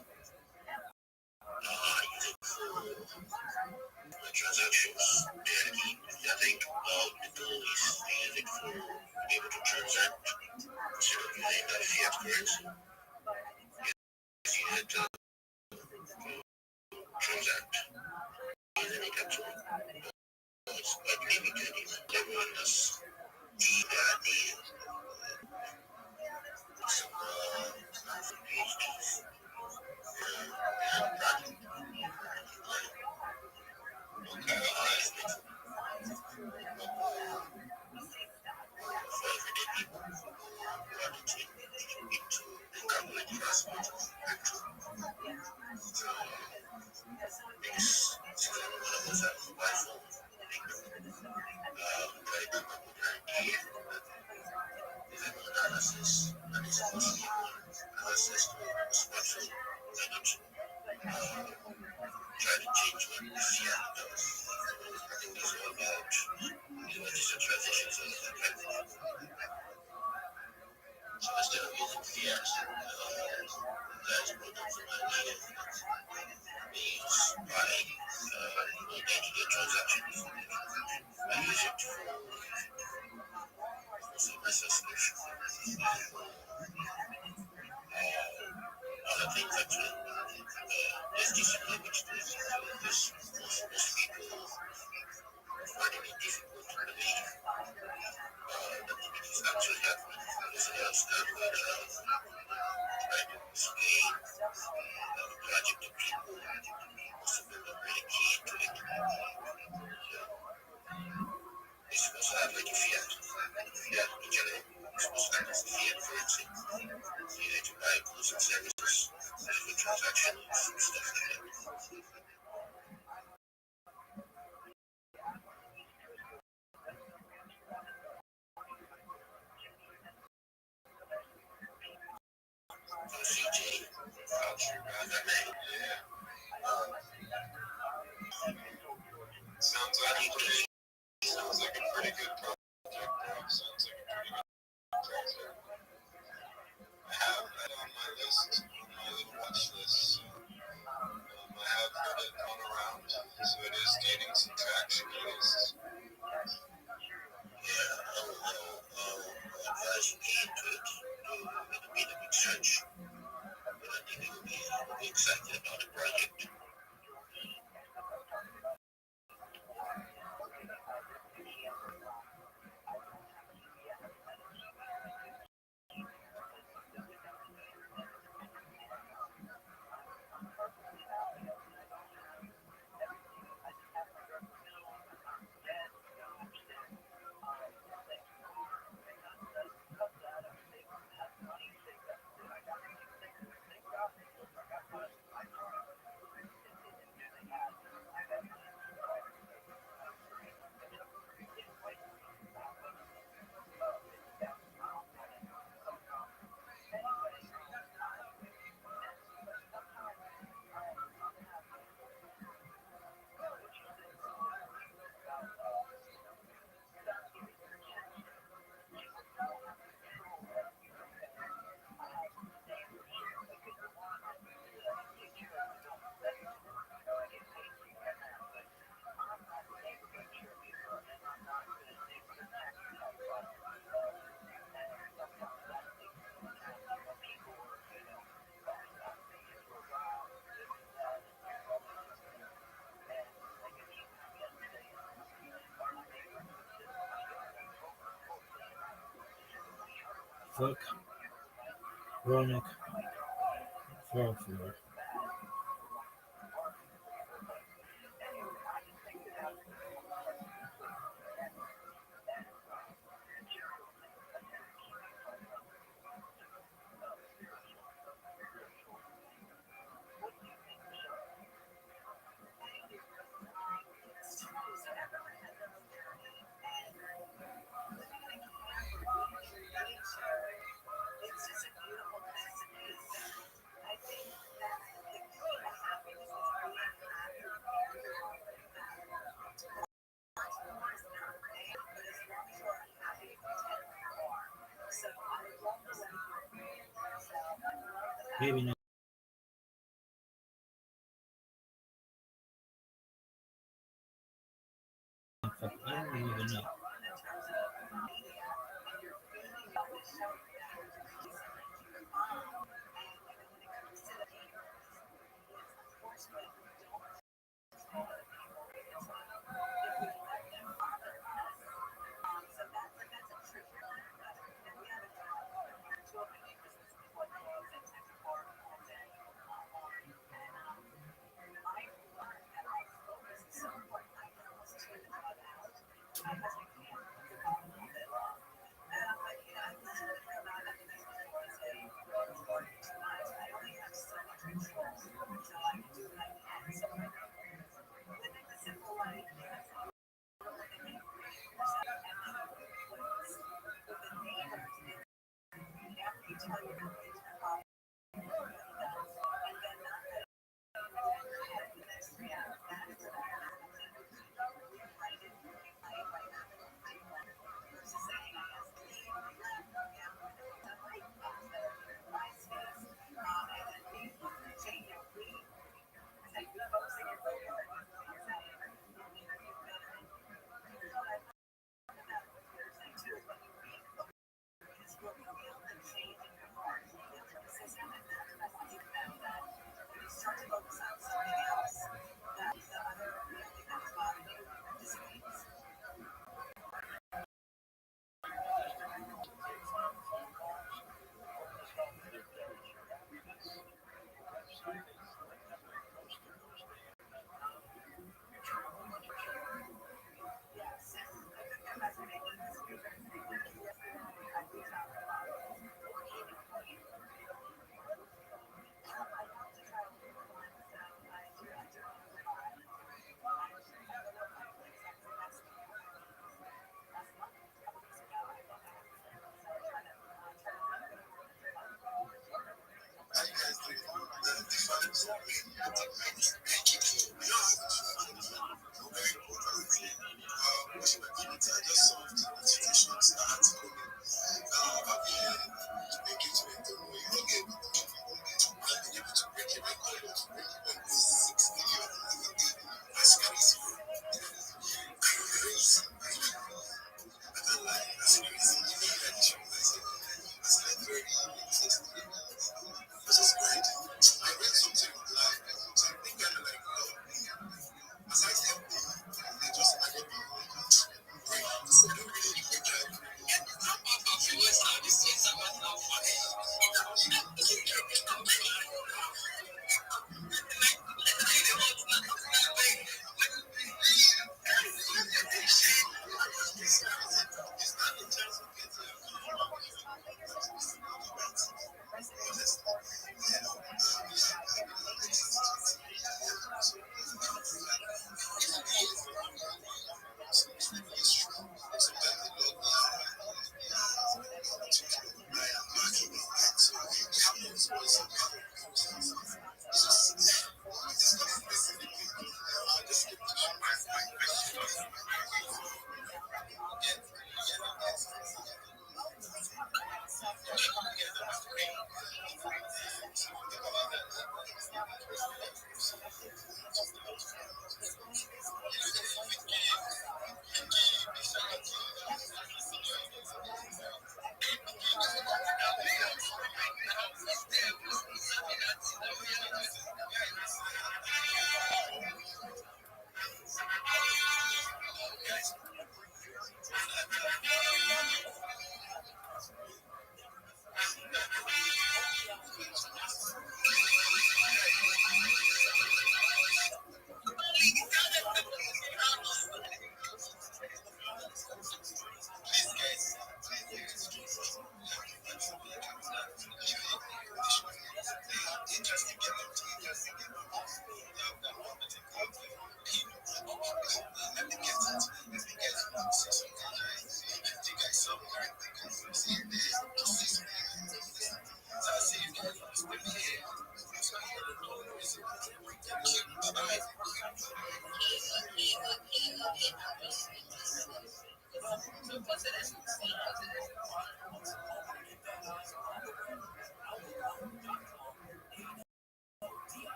Use it for transactions. I think the goal is to use it for be able to transact instead of using that fiat currency. Use it to transact. Using it actually. It's quite limited. Everyone has the some PhDs. Okay, alright. You're supposed to have like a fiat. Fiat in general. You're supposed to have a fiat currency. You need to buy goods and services, different transactions, stuff like that. CJ, voucher, that man. Sounds like a pretty good project, bro. Sounds like a pretty good project. I have that on my list, on my little watch list. So, I have heard it going around, so it is gaining some traction. At least. Yeah, I'll advise you get into it. It'll be the big search. But I think you'll be excited about the project. Fuck. Ronick. 404. Maybe not. Fuck, I don't even know.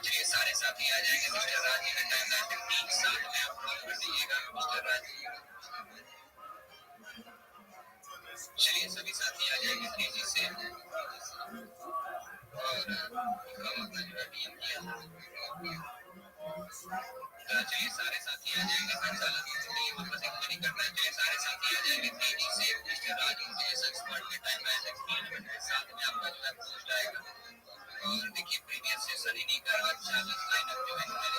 चलिए सारे साथी आ जाएंगे mister राजी का time है 3 साल में आप कॉल कर दीजिएगा मिस्टर राजी। चलिए सभी साथी आ जाएंगे तेजी से और हम अपना जो है डीएम किया चलिए सारे साथी आ जाएंगे वापस एक नहीं करना है। चलिए सारे साथी आ जाएंगे तेजी से मिस्टर राजू के एक्सपर्ट के टाइम है 3 मिनट के साथ में आपका जो है पोस्ट आएगा और देखिए प्रीवियस सेशन इन्हीं का अच्छा लाइनअप जो है मेरे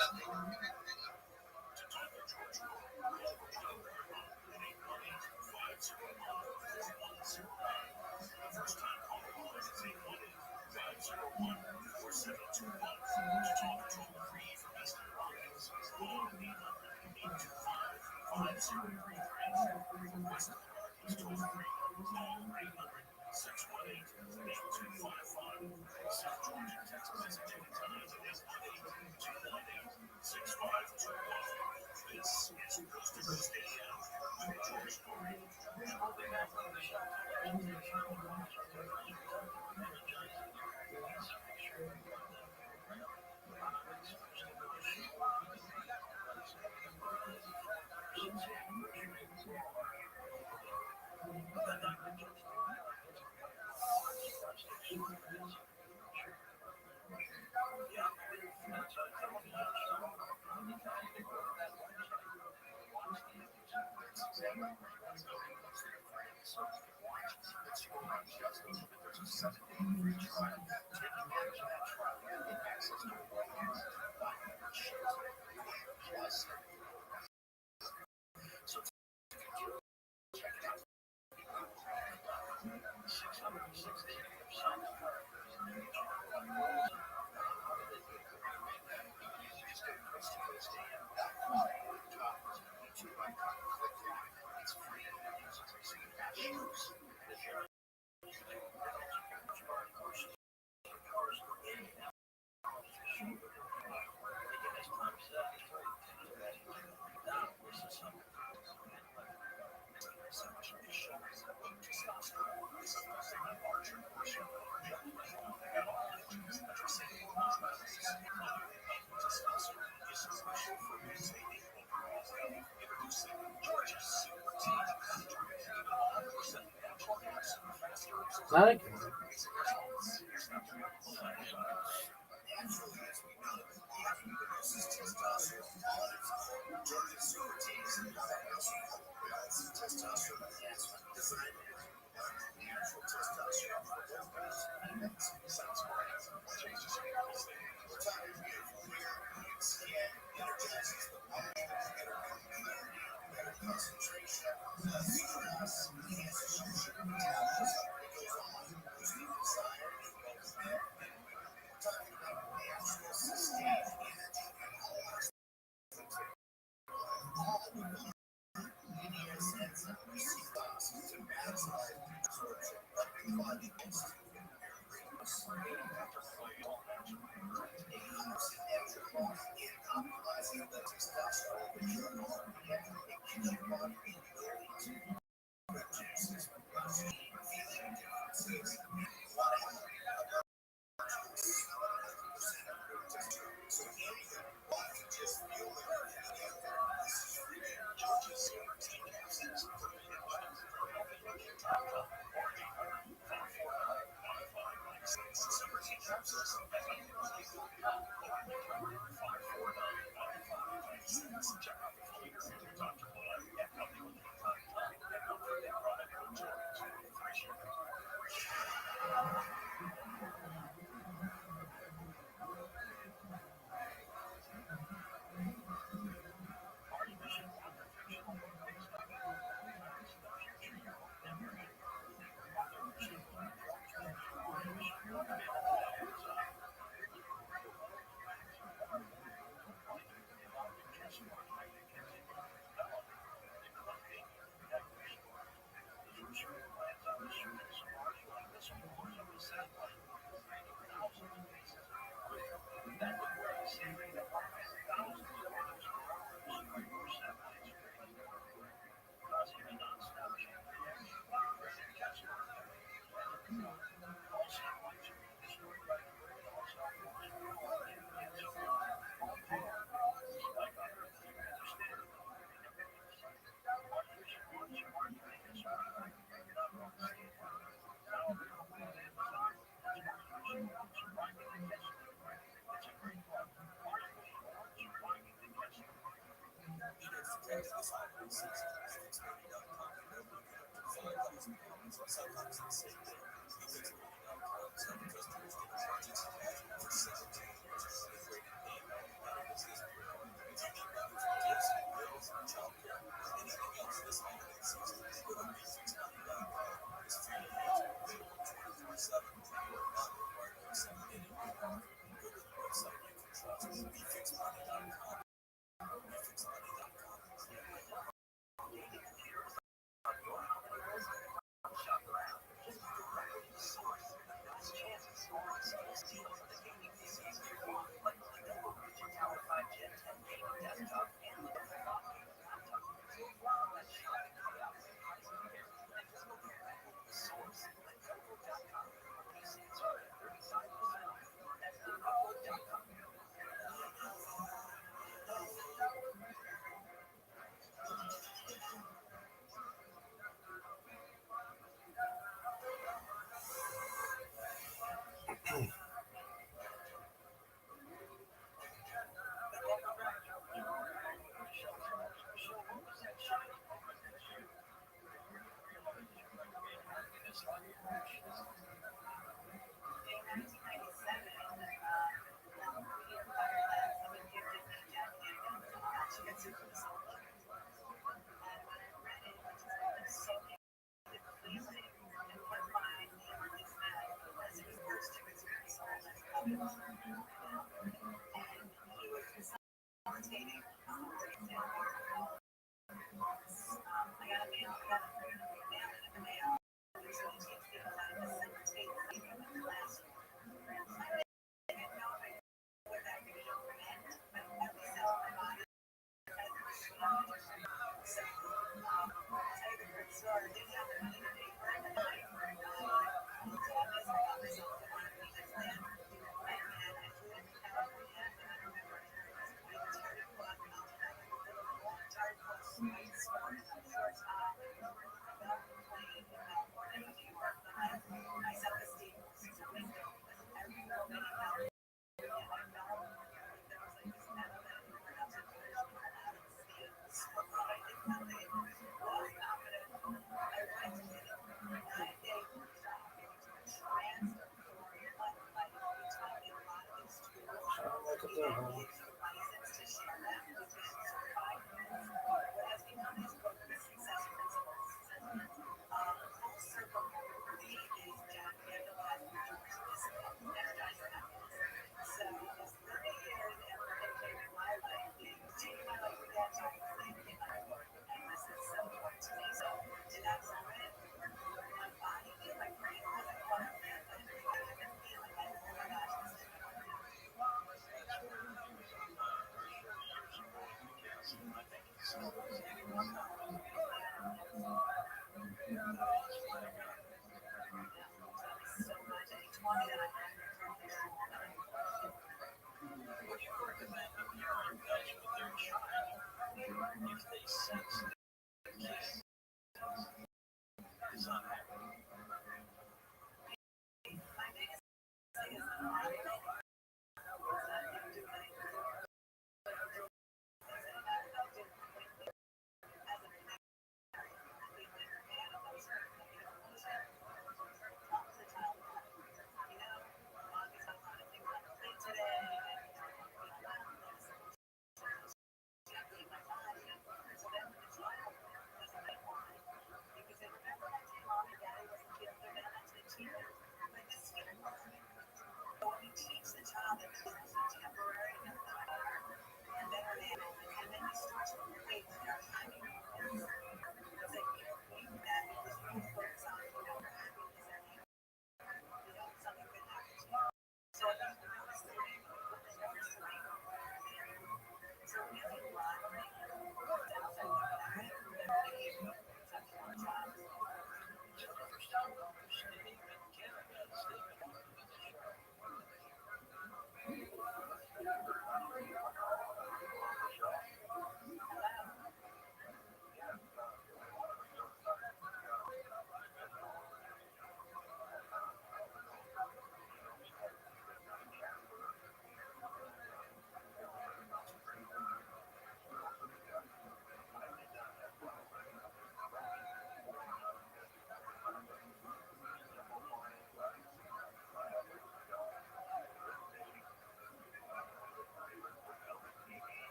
Like,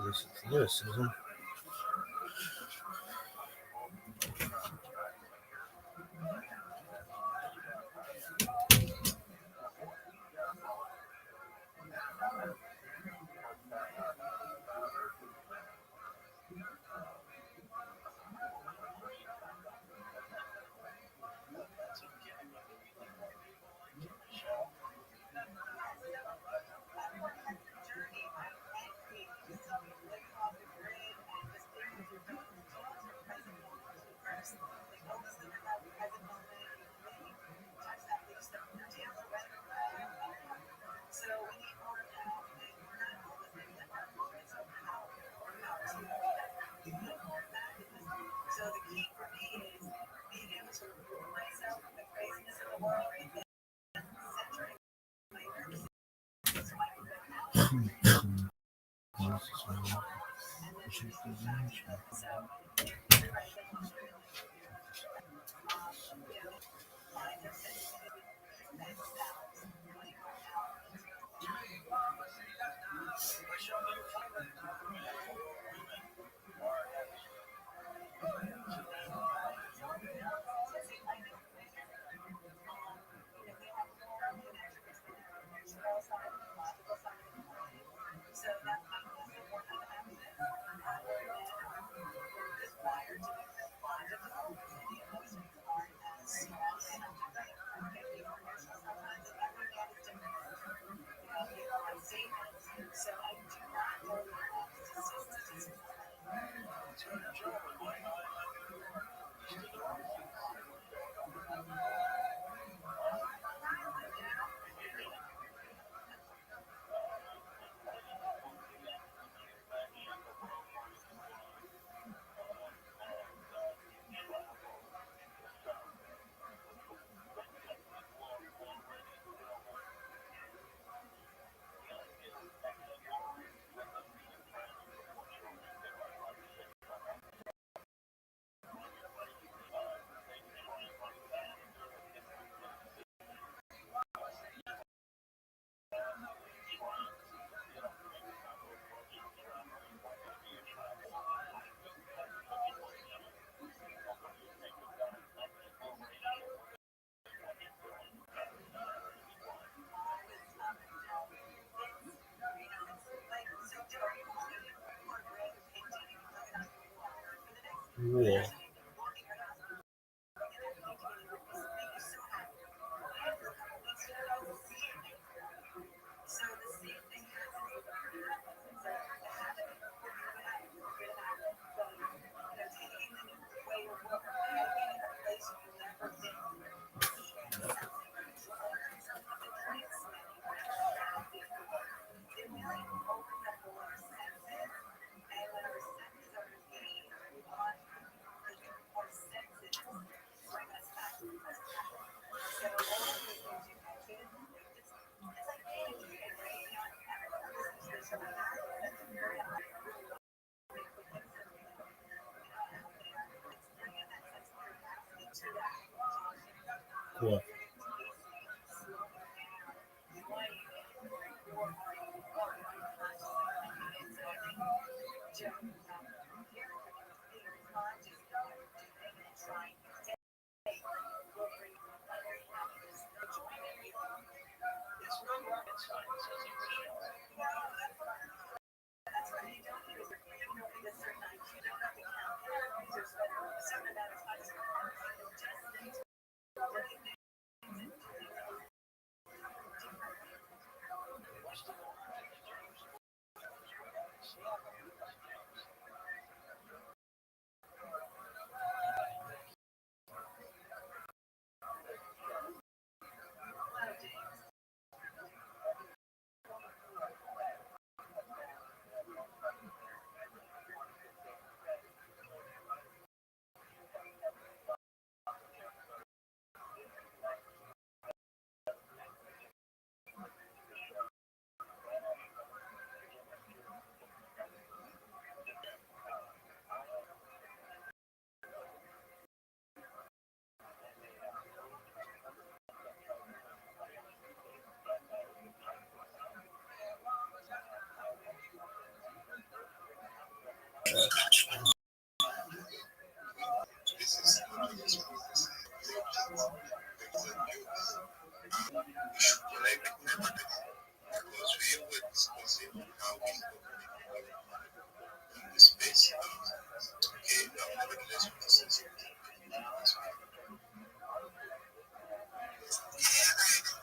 This is lyricism. Cool. Cool.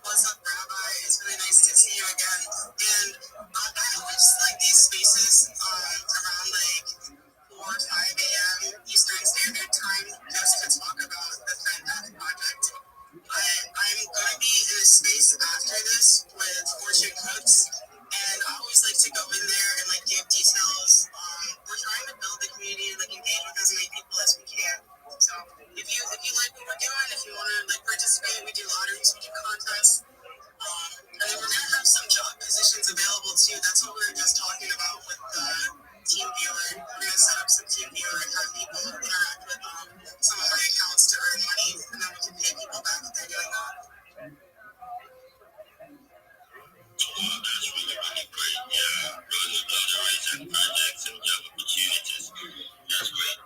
What's up, Rabbi? It's really nice to see you again. And I always like these spaces around like 4 or 5 a.m. Eastern Standard Time just to talk about the Fantastic Project. I'm going to be in a space after this with Fortune Cooks, and I always like to go in there and like give details. We're trying to build the community and like engage with as many people as we can. So if you like what we're doing, if you want to like participate, we do lotteries, we do contests. And then we're gonna have some job positions available too. That's what we were just talking about with the team viewer. We're gonna set up some team viewer and have people interact with some of my accounts to earn money, and then we can pay people back if they're doing that. That's really, really great. Yeah, really lotteries and projects and job opportunities. That's great.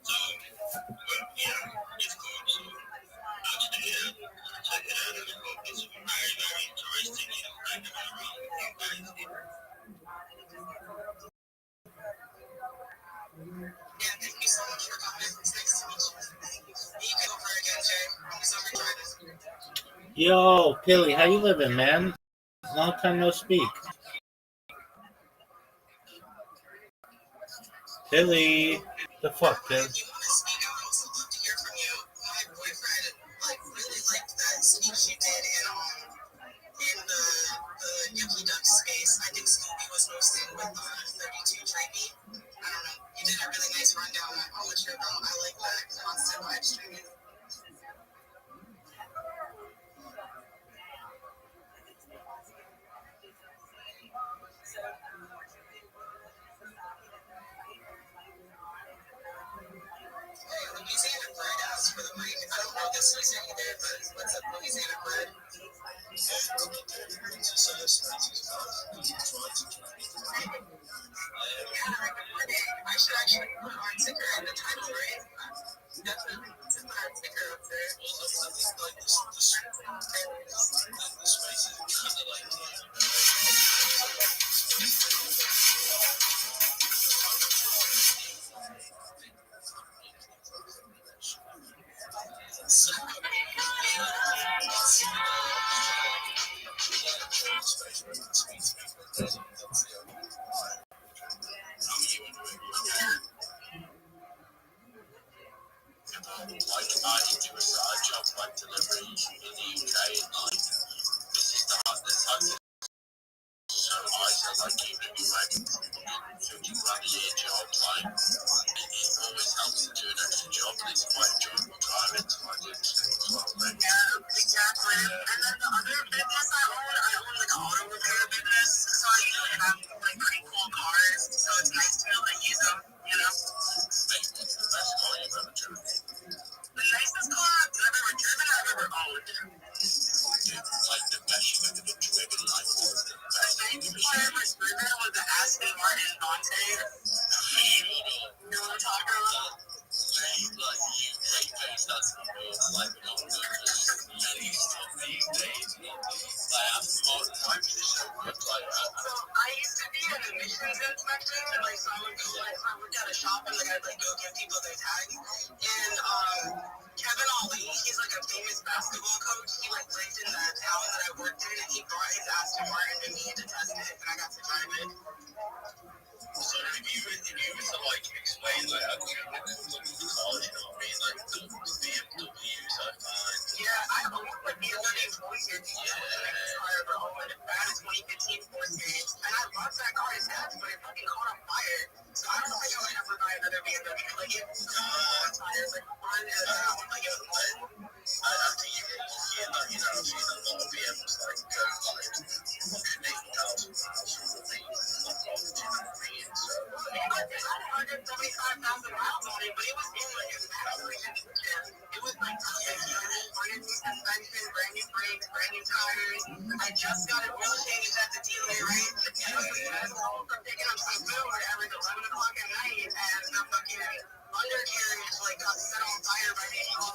So, well, yeah, it's cool. So, actually, check it out. And I hope it's very, very interesting. Hanging around with you guys. Yeah, thank you so much for coming. It's nice to meet you. You can over again, Jay. I'm just overjoyed. Yo, Pilly, how you living, man? Long time no speak. Pilly. The fuck, Pilly? If you want to speak, I would also love to hear from you. My boyfriend really liked that speech you did in the Yuki Duck space. I think Scooby was hosting with 32 Drapey. I don't know. You did a really nice rundown on what you're about. I like that constant live streaming. Hey, Louisiana Bread asked for the mic. I don't know this was either, but what's up, Louisiana Bread? I should actually put our ticker in the title, right? Definitely put our ticker up there. Aston Martin Bonte. You know what I'm talking about? Like UK-based Aston Martin, like not many stuff these days. Like Aston Martin, my position was like. So I used to be an emissions inspector, like so I would go like I worked at a shop and like I'd like go give people their tags. And Kevin Ali, he's like a famous basketball coach. He like lived in the town that I worked in, and he brought his Aston Martin to me to test it, and I got to drive it. So if you were to like explain like how you get into college, you know what I mean? Like the BMWs I find. Yeah, I own like BMW 4 Series. Yeah. I ever owned. I had a 2015 4 Series, and I loved that car as heck, but it fucking caught on fire. So I don't think I would ever buy another BMW. Like it was on tires, like fun as hell. Like it was fun. I think you get lucky in that, you know, I've seen a lot of BMs like go like 180,000 miles from the like off to the green. So I had 175,000 miles on it, but it was in like a factory condition. It was like brand new suspension, brand new brakes, brand new tires. I just got it oil changed at the dealer, right? And I was home from picking up some food at like 11 o'clock at night, and the fucking undercarriage like got set on fire by the engine.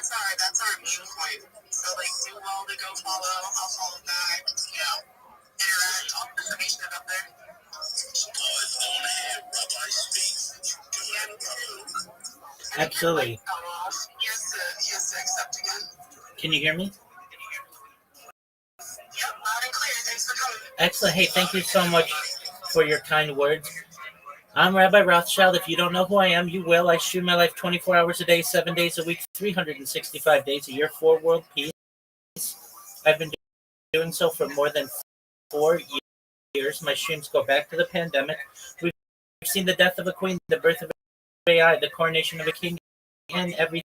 that's our main point. So like do well to go follow, I'll follow back, interact, all the information is up there. Absolutely. He has to accept again. Can you hear me? Yep, loud and clear. Thanks for coming. Excellent. Hey, thank you so much for your kind words. I'm Rabbi Rothschild. If you don't know who I am, you will. I stream my life 24 hours a day, 7 days a week, 365 days a year for world peace. I've been doing so for more than 4 years. My streams go back to the pandemic. We've seen the death of a queen, the birth of AI, the coronation of a king, and everything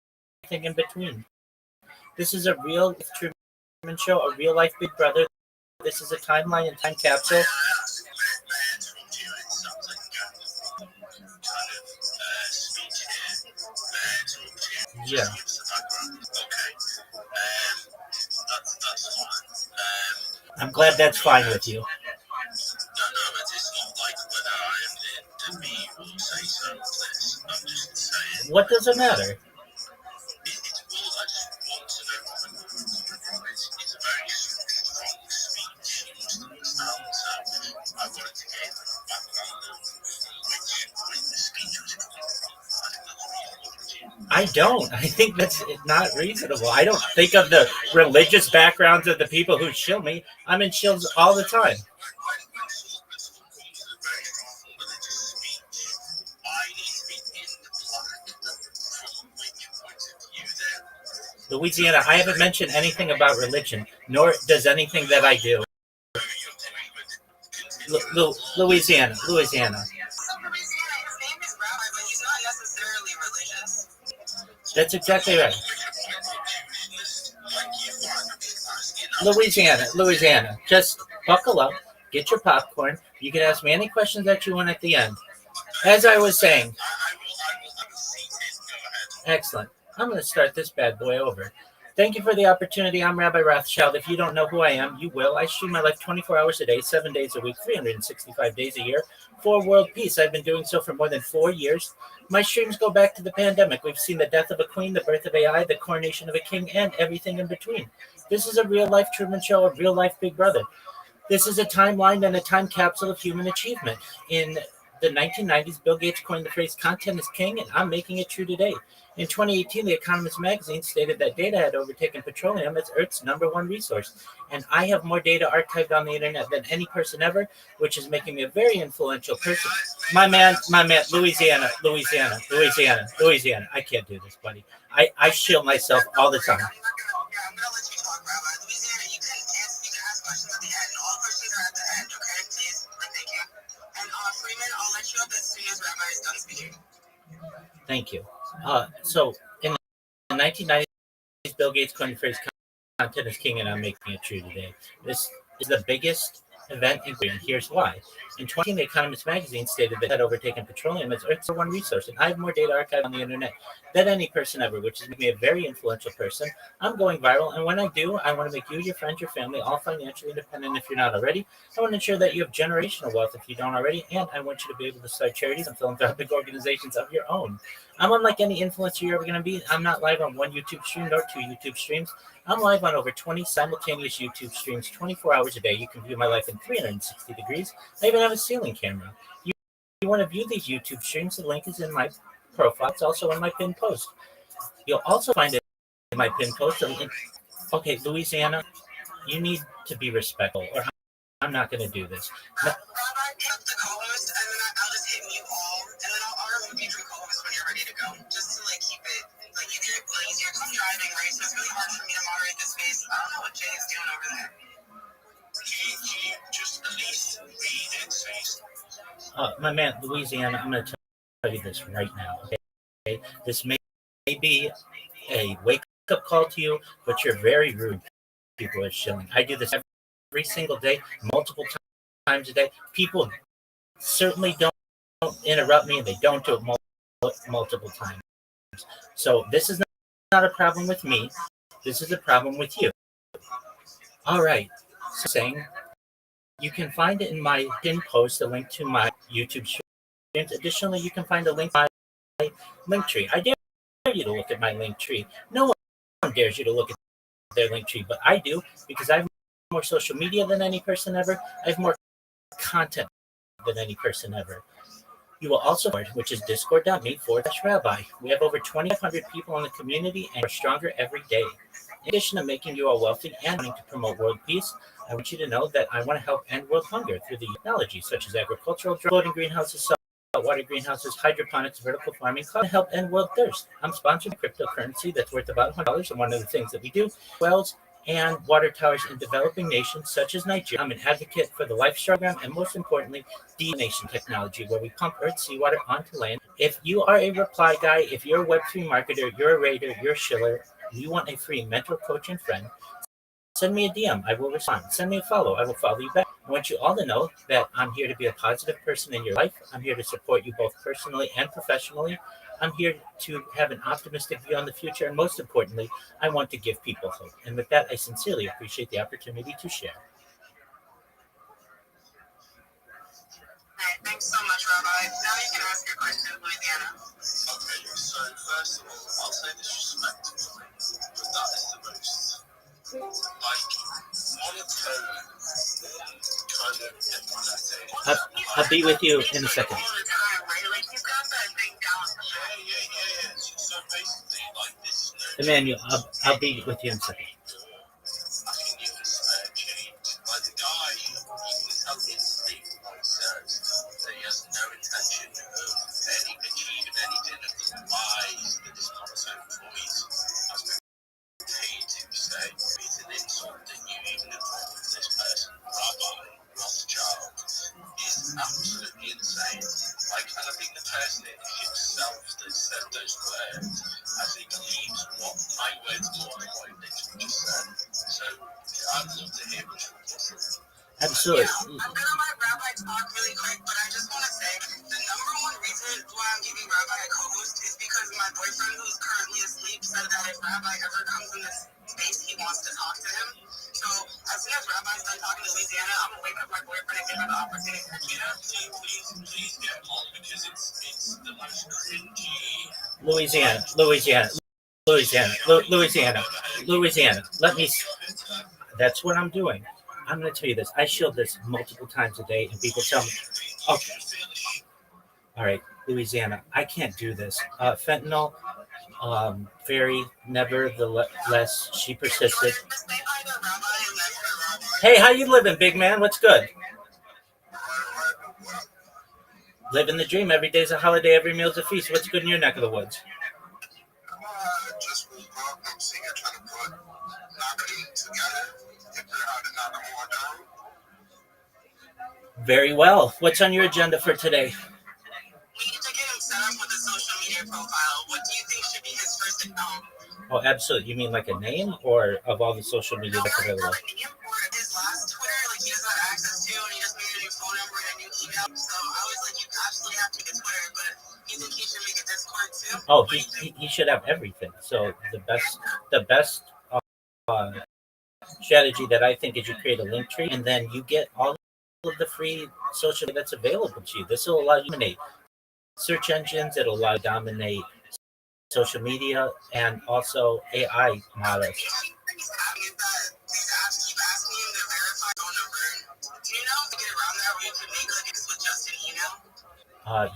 in between. This is a real Truman Show, a real life Big Brother. This is a timeline and time capsule. Yeah. I'm glad that's fine with you. What does it matter? I don't. I think that's not reasonable. I don't think of the religious backgrounds of the people who shill me. I'm in shills all the time. Louisiana, I haven't mentioned anything about religion, nor does anything that I do. Louisiana. So Louisiana, his name is Rabbi, but he's not necessarily religious. That's exactly right. Louisiana, just buckle up, get your popcorn. You can ask me any questions that you want at the end. As I was saying, excellent. I'm going to start this bad boy over. Thank you for the opportunity. I'm Rabbi Rothschild. If you don't know who I am, you will. I stream my life 24 hours a day, 7 days a week, 365 days a year for world peace. I've been doing so for more than 4 years. My streams go back to the pandemic. We've seen the death of a queen, the birth of AI, the coronation of a king, and everything in between. This is a real-life Truman Show, a real-life Big Brother. This is a timeline and a time capsule of human achievement. In the 1990s, Bill Gates coined the phrase "content is king," and I'm making it true today. In 2018, The Economist magazine stated that data had overtaken petroleum as Earth's #1 resource. And I have more data archived on the internet than any person ever, which is making me a very influential person. My man, Louisiana. I can't do this, buddy. I shield myself all the time. I'm gonna let you talk, Rabbi. Louisiana, you can ask questions at the end. All questions are at the end, okay? Please, thank you. And Freeman, I'll let you up as soon as Rabbi is done speaking. Thank you. So in the 1990s, Bill Gates coined the phrase "content is king," and I'm making it true today. This is the biggest event in Korea, and here's why. In 2018, The Economist magazine stated that it had overtaken petroleum as Earth's #1 resource, and I have more data archived on the internet than any person ever, which is making me a very influential person. I'm going viral, and when I do, I want to make you, your friends, your family, all financially independent if you're not already. I want to ensure that you have generational wealth if you don't already, and I want you to be able to start charities and philanthropic organizations of your own. I'm unlike any influencer you're ever going to be. I'm not live on one YouTube stream nor 2 YouTube streams. I'm live on over 20 simultaneous YouTube streams 24 hours a day. You can view my life in 360 degrees. I even have a ceiling camera. You want to view these YouTube streams, the link is in my profile. It's also in my pinned post. You'll also find it in my pinned post. Okay, Louisiana, you need to be respectful, or I'm not going to do this. Rabbi, pick the co-host, and then I'll just hit mute all, and then I'll remove you from co-host when you're ready to go, just to keep it easier. I'm driving, right? So it's really hard for me to moderate this space. I don't know what Jay is doing over there. He just at least read it, so My man, Louisiana, I'm going to tell you this right now. Okay, this may be a wake-up call to you, but you're very rude. People are shilling. I do this every single day, multiple times a day. People certainly don't interrupt me, and they don't do it multiple times. So this is not a problem with me. This is a problem with you. All right. So saying, you can find it in my pinned post, a link to my YouTube streams. Additionally, you can find a link to my link tree. I dare you to look at my link tree. No one dares you to look at their link tree, but I do because I have more social media than any person ever. I have more content than any person ever. You will also find, which is discord.me/rabbi. We have over 2,500 people in the community and we're stronger every day. In addition to making you all wealthy and wanting to promote world peace, I want you to know that I want to help end world hunger through the technology such as agricultural, floating greenhouses, saltwater greenhouses, hydroponics, vertical farming, to help end world thirst. I'm sponsored by cryptocurrency that's worth about $100, and one of the things that we do, wells and water towers in developing nations such as Nigeria. I'm an advocate for the Life program and most importantly, desalination technology, where we pump earth seawater onto land. If you are a reply guy, if you're a Web3 marketer, you're a raider, you're a shiller, you want a free mentor, coach, and friend, send me a DM. I will respond. Send me a follow. I will follow you back. I want you all to know that I'm here to be a positive person in your life. I'm here to support you both personally and professionally. I'm here to have an optimistic view on the future. And most importantly, I want to give people hope. And with that, I sincerely appreciate the opportunity to share. Thanks so much, Rabbi. Now you can ask your question, Louisiana. Okay, so first of all, I'll say disrespectfully, but that is the most, monotone, kind of empathetic. I'll be with you in a second. All the time, right? Like, you've got that thing down. Yeah. So basically, this is no Emmanuel, I'll be with you in a second. asking you for spare change. Like the guy, you can tell instantly from what he says that he has no intention of achieving anything of the lies that his monotone voice has been paid to say. It's an insult that you even involve with this person, Rabbi Rothschild, is absolutely insane. And I think the person himself that said those words, as he believes what my words more than what he literally just said. So I'd love to hear what you think. Absolutely. Yeah, I'm gonna let Rabbi talk really quick, but I just want to say the number one reason why I'm giving Rabbi a co-host is because my boyfriend, who's currently asleep, said that if Rabbi ever comes in this space, he wants to talk to him. So as soon as Rabbi's done talking to Louisiana, I'm gonna wake up my boyfriend and give him the opportunity to do that. Please get on because it's the most cringy. Louisiana. Let me. That's what I'm doing. I'm going to tell you this. I shield this multiple times a day, and people tell me, okay, all right, Louisiana, I can't do this. Fentanyl, very nevertheless, she persisted. Hey, how you living, big man? What's good? Living the dream. Every day's a holiday, every meal's a feast. What's good in your neck of the woods? Just woke up. I'm seeing her trying to put knocking together, figure out how to knock them all down. Very well. What's on your agenda for today? We need to get him set up with a social media profile. What do you think should be his first account? Oh, absolutely. You mean like a name or of all the social media that's available? His last Twitter, he doesn't have access to, and he just made a new phone number and a new email. So I was like, you absolutely have to get Twitter, but you think he should make a Discord too? Oh, he should have everything. So the best strategy that I think is you create a link tree and then you get all of the free social media that's available to you. This will allow you to dominate search engines. It'll allow you to dominate social media and also AI models.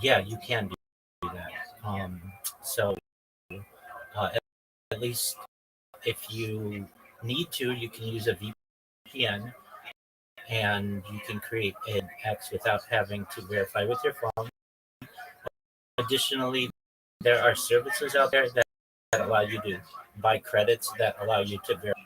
Yeah, you can do that. So at least if you need to, you can use a VPN and you can create an X without having to verify with your phone. Additionally, there are services out there that allow you to buy credits that allow you to verify.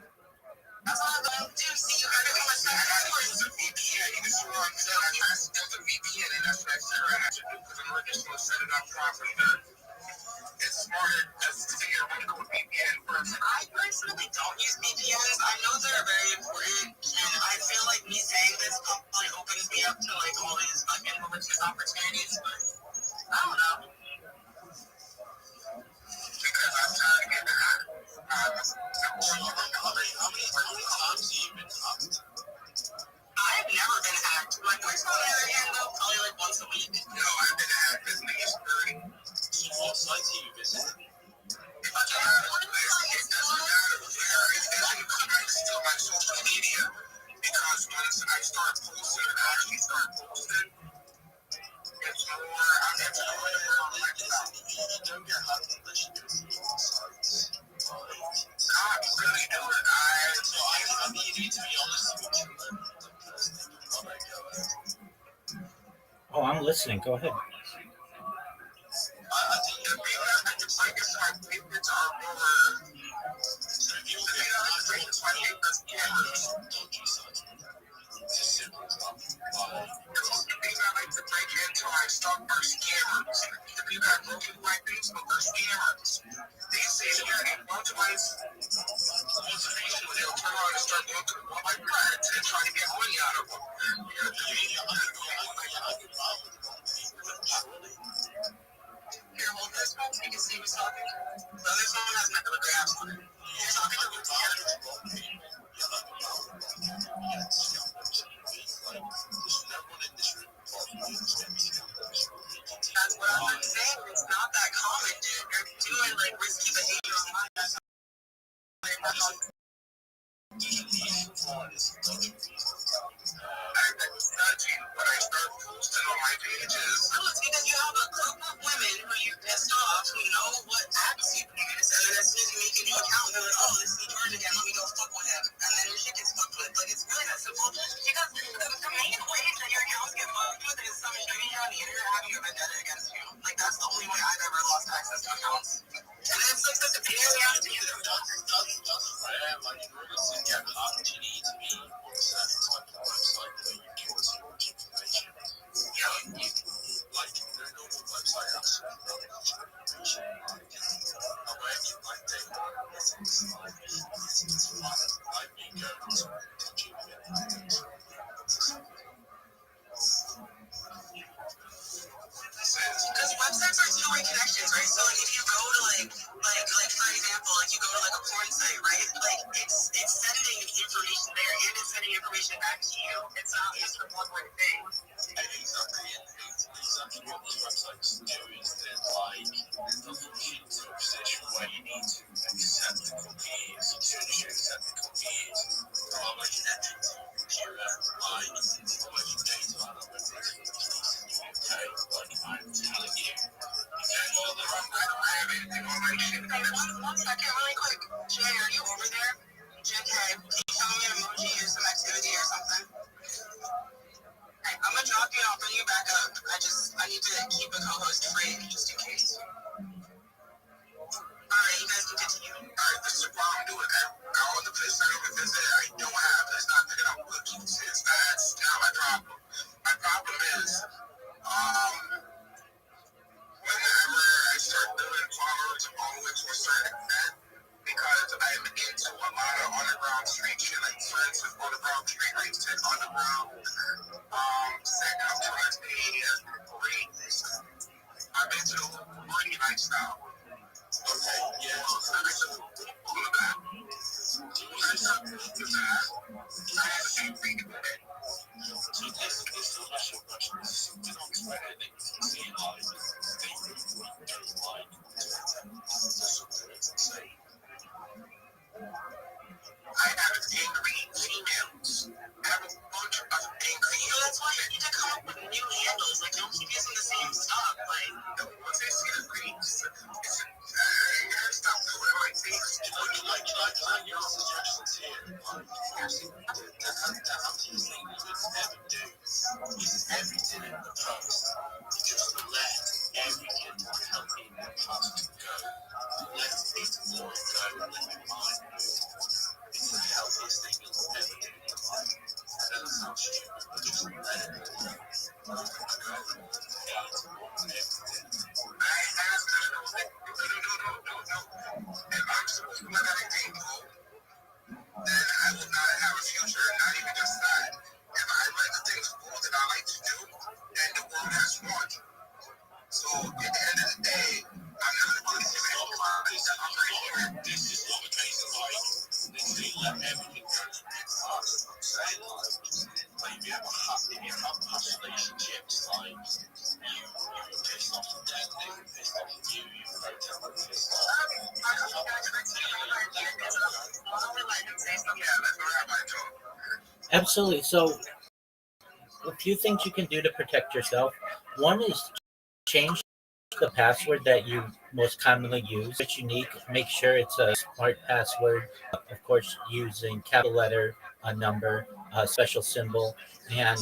It's smarter to be a radical VPN person. I personally don't use VPNs. I know they're very important, and I feel like me saying this probably opens me up to all these malicious opportunities, but I don't know. Because I'm trying to get that. How many times have you been hacked? I've never been hacked. My voice on the other hand, though, probably once a week. No, I've been hacked as many as 30. So what sites have you visited? Okay, what is listening. Go ahead. I think the it's like it's like it's our more. So if you get on the train, it's like it's scammers. It's as simple as that. The things I like to break into like stuff are scammers. The people that broke into my Facebook are scammers. They say they're getting once motivation when they'll turn around and start going to my friends and try to get money out of them. Here, hold this one so you can see who's talking. The other phone has nothing but graphs on it. You're talking to that's what I'm saying. It's not that common, dude. They're doing like risky behavior online. When I start posting on my pages, no, it's because you have a group of women who you pissed off who know what apps you use, and then as soon as you make a new account, they're like, oh, this is George again, let me go fuck with him, and then your shit gets fucked with. Like, it's really that simple. Because the main way that your accounts get fucked with is some shady on the internet having a vendetta against you. Like, that's the only way I've ever lost access to accounts. And then it's like such a pain in the ass to use them. Like, in order to get an opportunity to be on a certain type of website where you get too much information. Yeah, like no normal website has that much information. And where you like data analytics, I've been going on some touching it. Because websites are two-way connections, right? So like if you go to like for example, like you go to like a porn site, right? Like it's sending information there and it's sending information back to you. It's not just a one-way thing. Exactly what these websites do is they're like they'll push you into a position where you need to accept the cookies. As soon as you accept the cookies, I'm like connected to your computer, like I'm like data analytics. Okay, like I'm telling you. Well, I don't have anything on my shit. Hey, one second, really quick. Jay, are you over there? JK, can you tell me an emoji or some activity or something? Hey, I'm gonna drop you. I'll bring you back up. I need to keep a co-host free just in case. Alright, you guys can continue. Alright, this is the problem I'm doing now. All the place I don't visit, I don't have. It's not picking up cookies. That's not my problem. My problem is, whenever I start doing followers only to a certain extent, because I'm into a lot of underground street shit, like for instance, underground street race and underground setting up trust rings. I'm into the whole money lifestyle. Okay, yeah. I'm into all of that. When I start doing that, I have the same thing in it. So this is a special question. This is something on Twitter that you can see in live. They really don't like Twitter. Say, I have angry females. I have a bunch of angry. You know, that's why you need to come up with new handles. Like, don't keep using the same stuff. Like, once I see the greens, it's stop doing my things. Can I give you suggestions here? Like, the healthiest thing you would ever do is everything in the post. Just let everything healthy in the post go. Let it all go. Let your mind move. It's the healthiest thing you'll ever do in your life. I know that sounds stupid, but just let it all go. I go and hate on everything. I have no. If I'm supposed to let everything go, then I will not have a future. Not even just that. If I let the things go that I like to do, then the world has won. So at the end of the day, I'm not going to give it all up. I'm right here. This is not the case of like, literally let everything go to the past. I'm saying like if you have past relationships, like you were pissed off at them, they were pissed off at you, you broke up and pissed off. Absolutely. So, a few things you can do to protect yourself. One is change the password that you most commonly use. It's unique. Make sure it's a smart password. Of course, using capital letter, a number, special symbol, and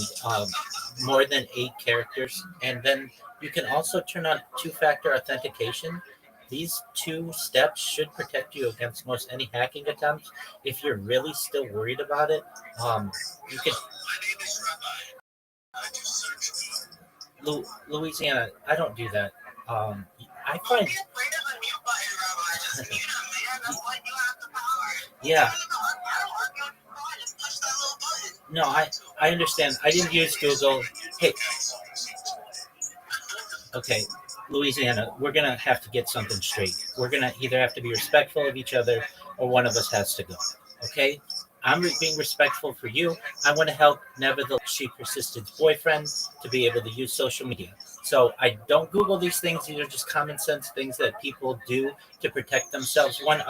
more than 8 characters. And then you can also turn on two-factor authentication. These two steps should protect you against most any hacking attempts. If you're really still worried about it, you can. My name is Rabbi. I do surgery. Louisiana, I don't do that. I Don't find, be afraid of the mute button, Rabbi. Just mute him, man. That's what you have the power. yeah, You don't argue on your phone. Just push that little button. no, I understand. I didn't use Google. Hey, okay, Louisiana, we're gonna have to get something straight. We're gonna either have to be respectful of each other, or one of us has to go. Okay, being respectful for you. I want to help. Nevertheless, she persisted's boyfriend to be able to use social media. So I don't Google these things. These are just common sense things that people do to protect themselves. Want to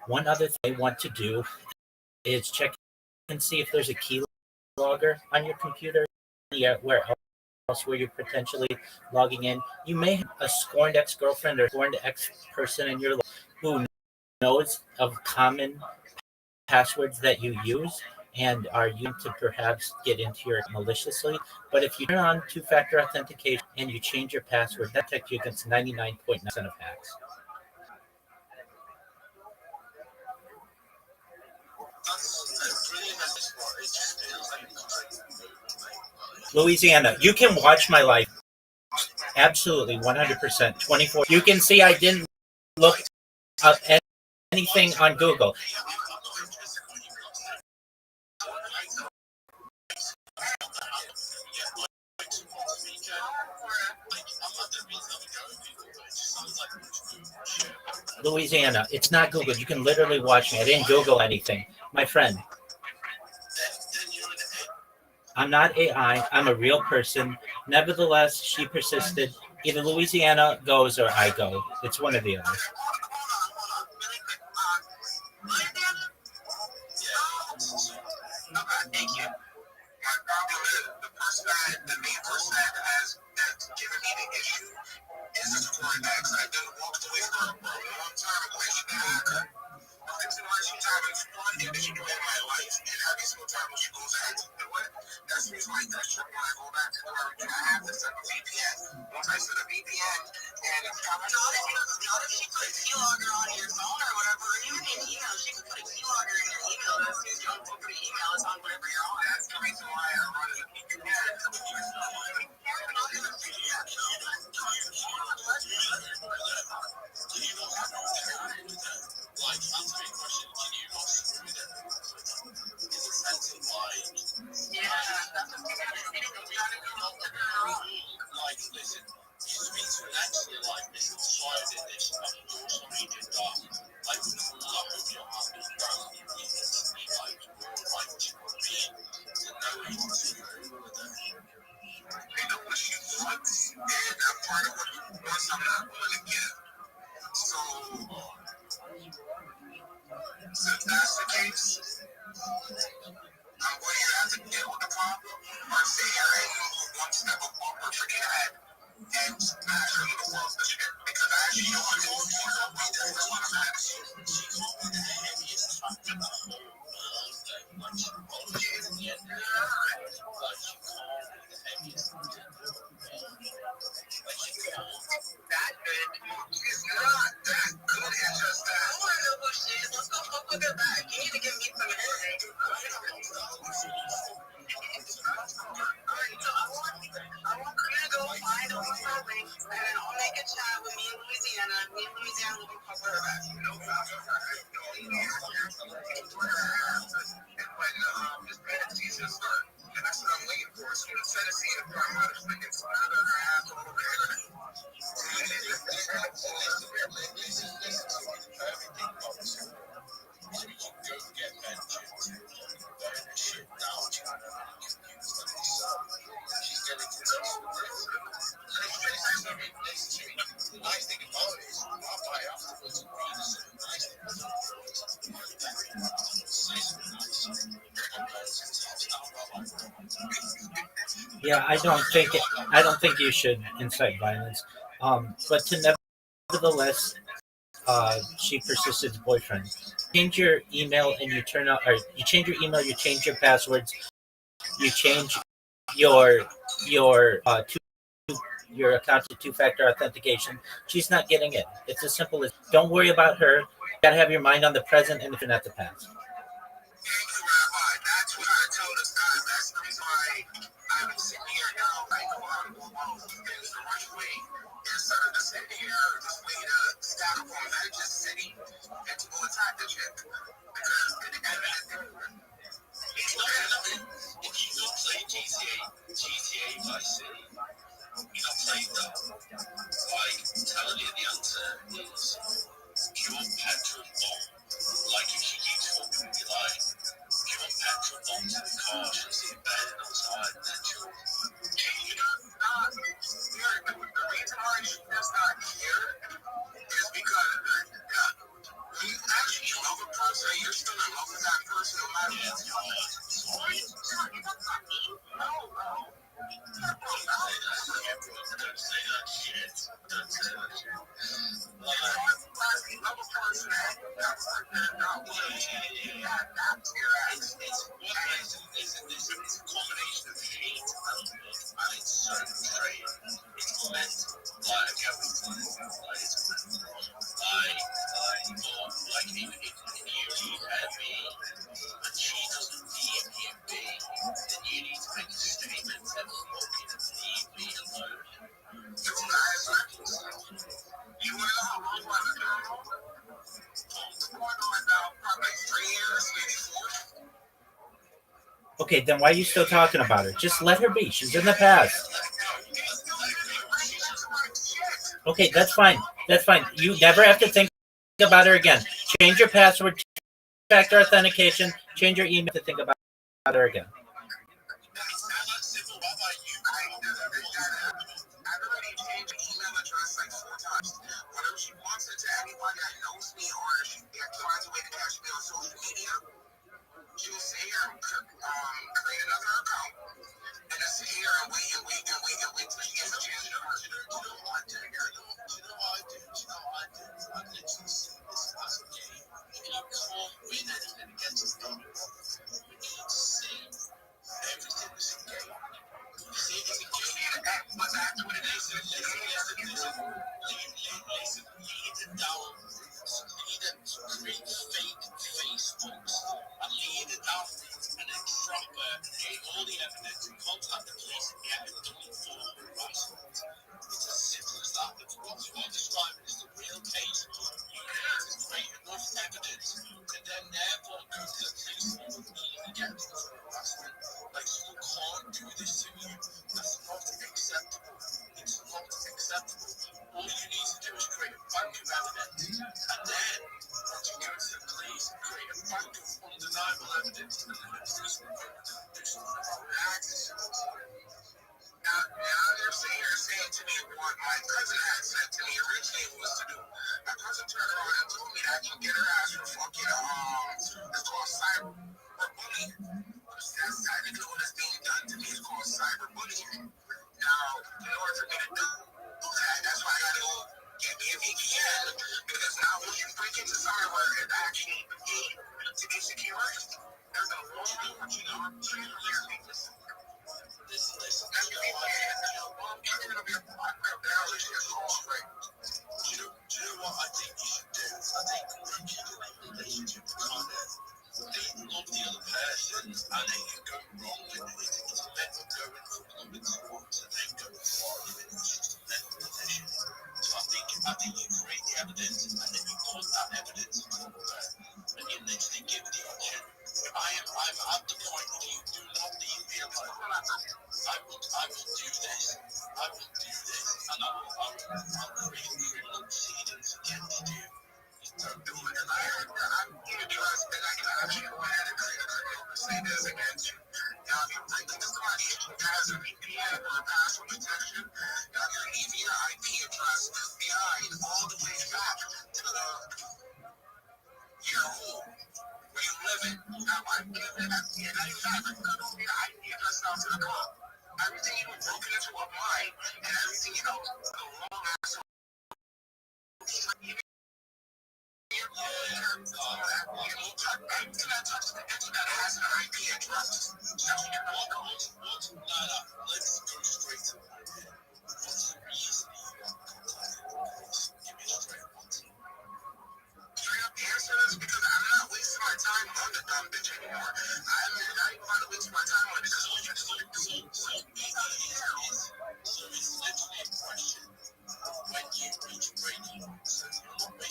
one other thing I want to do is check and see if there's a keylogger on your computer. Yeah, where else where you're potentially logging in. You may have a scorned ex-girlfriend or scorned ex-person in your life who knows of common passwords that you use and are used to perhaps get into your maliciously. But if you turn on two-factor authentication and you change your password, that protects you against 99.9% of hacks. That's really nice. It just feels like Louisiana, you can watch my life absolutely 100%, 24. You can see I didn't look up anything on Google. Louisiana, it's not Google. You can literally watch me. I didn't Google anything. My friend, I'm not AI. I'm a real person. Nevertheless, she persisted. Either Louisiana goes or I go. It's one or the other. Hold on. Really quick. Louisiana? Okay, thank you. The person the main person that's giving me the issue is this foreign accent. I've been walked away from for a long time ago. She's been a hacker. The reason why she's having fun is that she do in my life. And every single time when she goes ahead to do it, that's the reason why that trip when I go back to her, I have to set a VPN. Once I set a VPN, and it's not if she put a keylogger on your phone or whatever, or even in email, she could put a keylogger in your email. As soon as you open the email, it's on whatever you're on. That's the reason why I run a VPN. I know what she wants, and I'm part of what she wants. I'm not willing to give. So, since that's the case, I'm going to have to deal with the problem by saying I am one step above her freaking head and smash her little world the shit. Because I actually know I'm going to be there for one of that. That good. She's not that good at just that. I want to know who she is. Let's go fuck with her back. You need to give me some information. I want you to go find a link, and then I'll make a chat with me in Louisiana. Me in Louisiana will fuck with her back. No problem. When this band season start, and that's what I'm waiting for. So instead of seeing a part of this thing, it's not a half over there. Yeah, I don't think you should incite violence. But to nevertheless, she persisted boyfriend. change your email and you turn out, or you change your email, you change your passwords, you change your your account to two-factor authentication. She's not getting it. It's as simple as don't worry about her. You gotta have your mind on the present and not the past. Thank you, Rabbi. That's what I told us, guys. That's the reason why I've been sitting here now. I know how to move on these things the right way. Instead of just sitting here, just waiting to stack up on that, just sitting and to go attack the chick. Because at the end of the day, if you don't play GTA Vice City, you don't play that. Like, telling you the answer is pure petrol bomb. Like, if she keeps fucking with you, like, pure petrol bomb to the car, she'll see it burning outside, and then she'll. You know, the reason why she does not care is because when you actually love a person, you're still in love with that person no matter what. Don't say that shit. Don't say that shit. It's a combination of hate and love, and it's so frustrating. It's mental. Like, I get what it's like. It's mental. Like, if you had me, and she doesn't need me and me, then you need to make a statement and fucking leave me alone. You guys are you want to know how long I've been on? Going on now, probably 3 years, maybe 4. Okay, then why are you still talking about her? Just let her be. She's in the past. Okay, that's fine. That's fine. You never have to think about her again. Change your password, factor authentication, change your email to think about her again. I've already changed email address like 4 times. Whenever she wants it to anybody that knows me or she finds a way to catch me on social media, she'll sit here and create another account and just sit here and wait till she gets a chance to do it. You know what I do? I literally see this as a game. And you can't win anything against this game. You need to see everything as a game. See, it's a game, but that's what it is. Listen, lead it down roots, lead it to create fake Facebooks, and lead it down roots and extract all the evidence and contact the police and get it done for harassment. It's as simple as that. That's what you're describing is the real case. You need to create enough evidence to then therefore go to the police and get them for harassment. Like, someone can't do this to you. That's not acceptable. It's not acceptable. All you need to do is create a bank of evidence, and then once you go to the police, create a bank of undeniable evidence, and then the police will go and do something about it. Now they're saying to me what my cousin had said to me originally was to do. My cousin turned around and told me that I can get her ass for fucking it's called cyberbullying. That's technically what is being done to me. It's called cyberbullying. Now, in order for me to do that, that's why I gotta go get me a VPN, because now when you break into somewhere where it's actually paid to be secure, there's a whole bunch of opportunities. Listen, that's gonna be my it's gonna be a barrel straight. Do you know what I think you should do? I think when you're in a relationship with partner, they love the other person and they can go wrong with it. It's a mental going from number 2 to then go far of it. It's just a mental position. So I think you create the evidence and then you put that evidence in front of her and you literally give the option. I'm at the point where you do not leave me alone. I will do this. I will do this, and I'll create criminal proceedings against you. Don't do it. I'm going to trust that I can actually go ahead and create a criminal proceedings against you. Now, if you think that somebody has a VPN or a password protection, now you're leaving your IP address behind all the way back to your home where you live in. Now, I'm giving that, and I have a good old IP address out to the cop. Everything you know broken into a mine, and everything you know the long ass.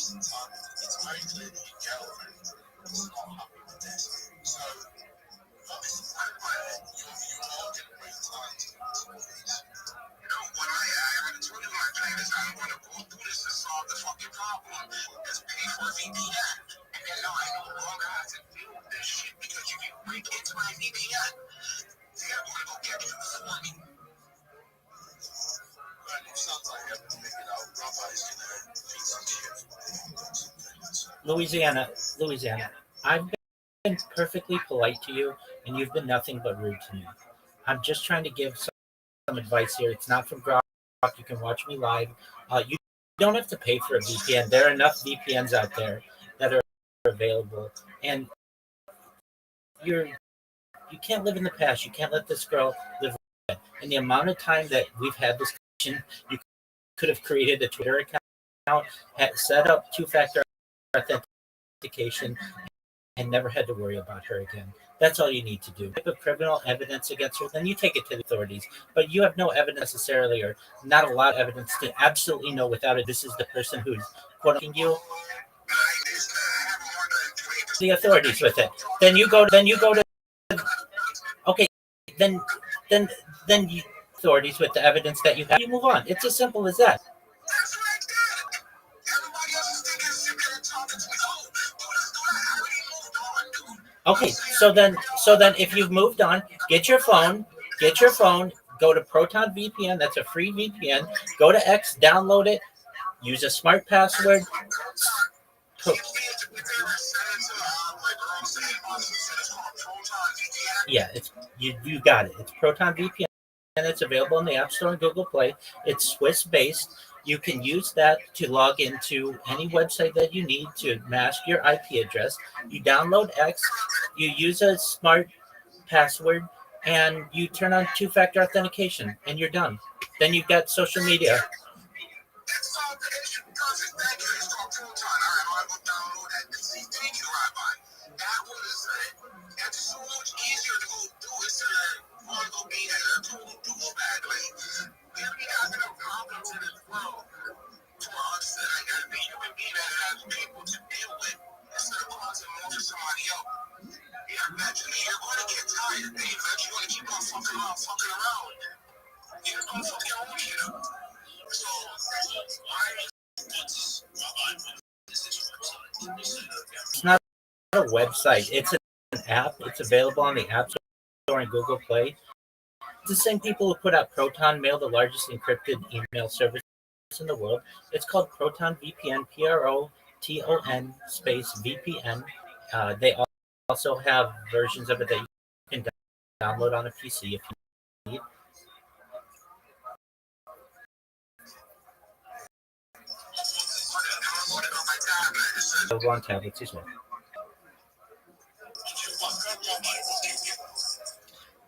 It's very clear that you girlfriend is not happy with this. So, obviously, you're all going to bring time to this. What I already told you my plan is I want to go through this to solve the fucking problem. Just pay for a VPN. And then now I no longer have to deal with this shit because you can break into my VPN. They're going to go get you for me. Right, it sounds like you haven't figured out Rabbi's going to fix some shit. Louisiana, I've been perfectly polite to you, and you've been nothing but rude to me. I'm just trying to give some advice here. It's not from Grok. You can watch me live. You don't have to pay for a VPN. There are enough VPNs out there that are available, and you can't live in the past. You can't let this girl live. In the amount of time that we've had this conversation, you could have created a Twitter account, set up two-factor authentication, and never had to worry about her again. That's all you need to do. If you have criminal evidence against her, then you take it to the authorities. But you have no evidence necessarily, or not a lot of evidence to absolutely know without it. This is the person who's quoting you. The authorities with it. Then you go to. Okay, then then then you authorities with the evidence that you have. You move on. It's as simple as that. That's what I did. Everybody else is thinking sitting there talking to me. Oh, do this, do that. I already moved on, dude. Okay, so then if you've moved on, get your phone, go to Proton VPN, that's a free VPN, go to X, download it, use a smart password. Yeah, it's you got it. It's Proton VPN, and it's available in the App Store and Google Play. It's Swiss based. You can use that to log into any website that you need to mask your IP address. You download X, you use a smart password, and you turn on two-factor authentication, and you're done. Then you've got social media. That's all the issue. Perfect. Thank you. It's called Proton. All right, I'm going to download that. Thank you, Rabbi. That was that's so much easier to go do instead of going to be at a total douchebag. Like, we already have enough problems in this world for us that I got to be human being that has people to deal with instead of causing more for somebody else. Yeah, eventually you're going to get tired. They eventually going to keep on fucking around. You're going to fuck your own shit up. So, why is It's not a website. It's an app. It's available on the App Store and Google Play. It's the same people who put out Proton Mail, the largest encrypted email service in the world. It's called Proton VPN, Proton space VPN. They also have versions of it that you can download on a PC if you need. Available on tablets as well.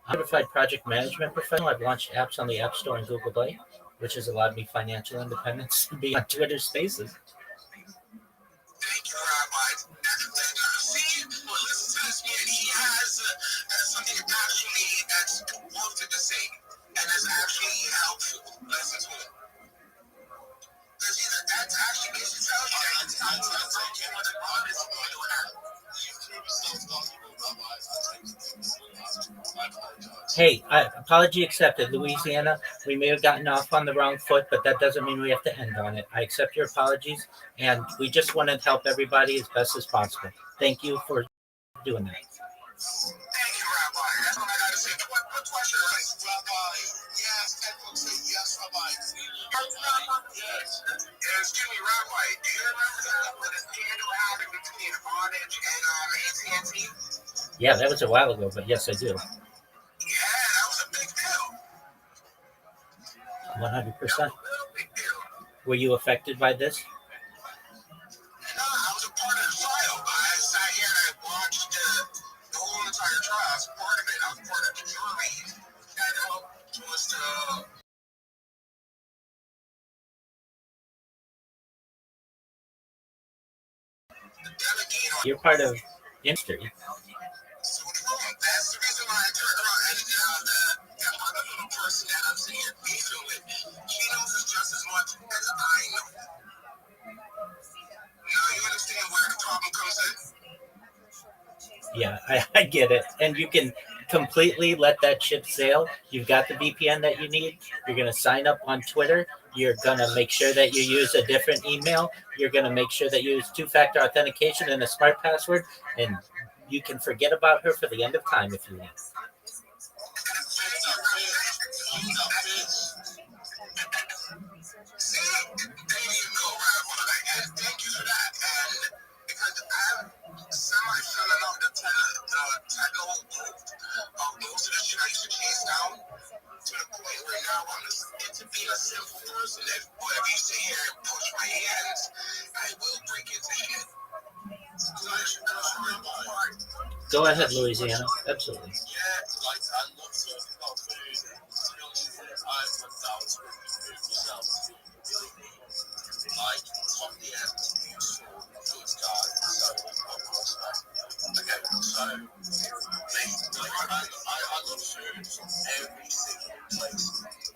I'm a certified project management professional. I've launched apps on the App Store and Google Play, which has allowed me financial independence to be on Twitter Spaces. Thank you, Rabbi. See, well, listen to this man. He has something that's worth to say, and that's actually helpful. Listen to him. Because that's actually makes you tell you that it's time to get with the honest and doing that. Hey, apology accepted, Louisiana. We may have gotten off on the wrong foot, but that doesn't mean we have to end on it. I accept your apologies, and we just want to help everybody as best as possible. Thank you for doing that. Thank you, Rabbi. That's what I got to say. What question is Rabbi? Yes, everyone say yes, Rabbi. Yes. Excuse me, Rabbi. Do you remember the scandal happened between Orange and AT&T? Yeah, that was a while ago, but yes, I do. Yeah, that was a big deal. 100%. Big deal. Were you affected by this? No, I was a part of the trial. I sat here and I watched the whole entire trial. I was part of it. I was part of the jury that helped us to. You're part of industry. So that's the reason why I turned around and other little person that I'm sitting here beefing with, she knows us just as much as I know. Yeah, I get it. And you can completely let that ship sail. You've got the VPN that you need. You're going to sign up on Twitter. You're going to make sure that you use a different email. You're going to make sure that you use two-factor authentication and a smart password. And you can forget about her for the end of time if you want. Thank you for that. And because I'm semi-filling up the title of most of the shit I used to chase down to the point where now I'm just into being a simple person that whatever you sit here and push my hands, I will break into shit. Go ahead, Louisiana. Absolutely. Yeah, like I love talking about food. To be honest with you, I've lived out with food myself. Like, top the end, useful, good guy, so what prospect. Okay, so, I love food from every single place.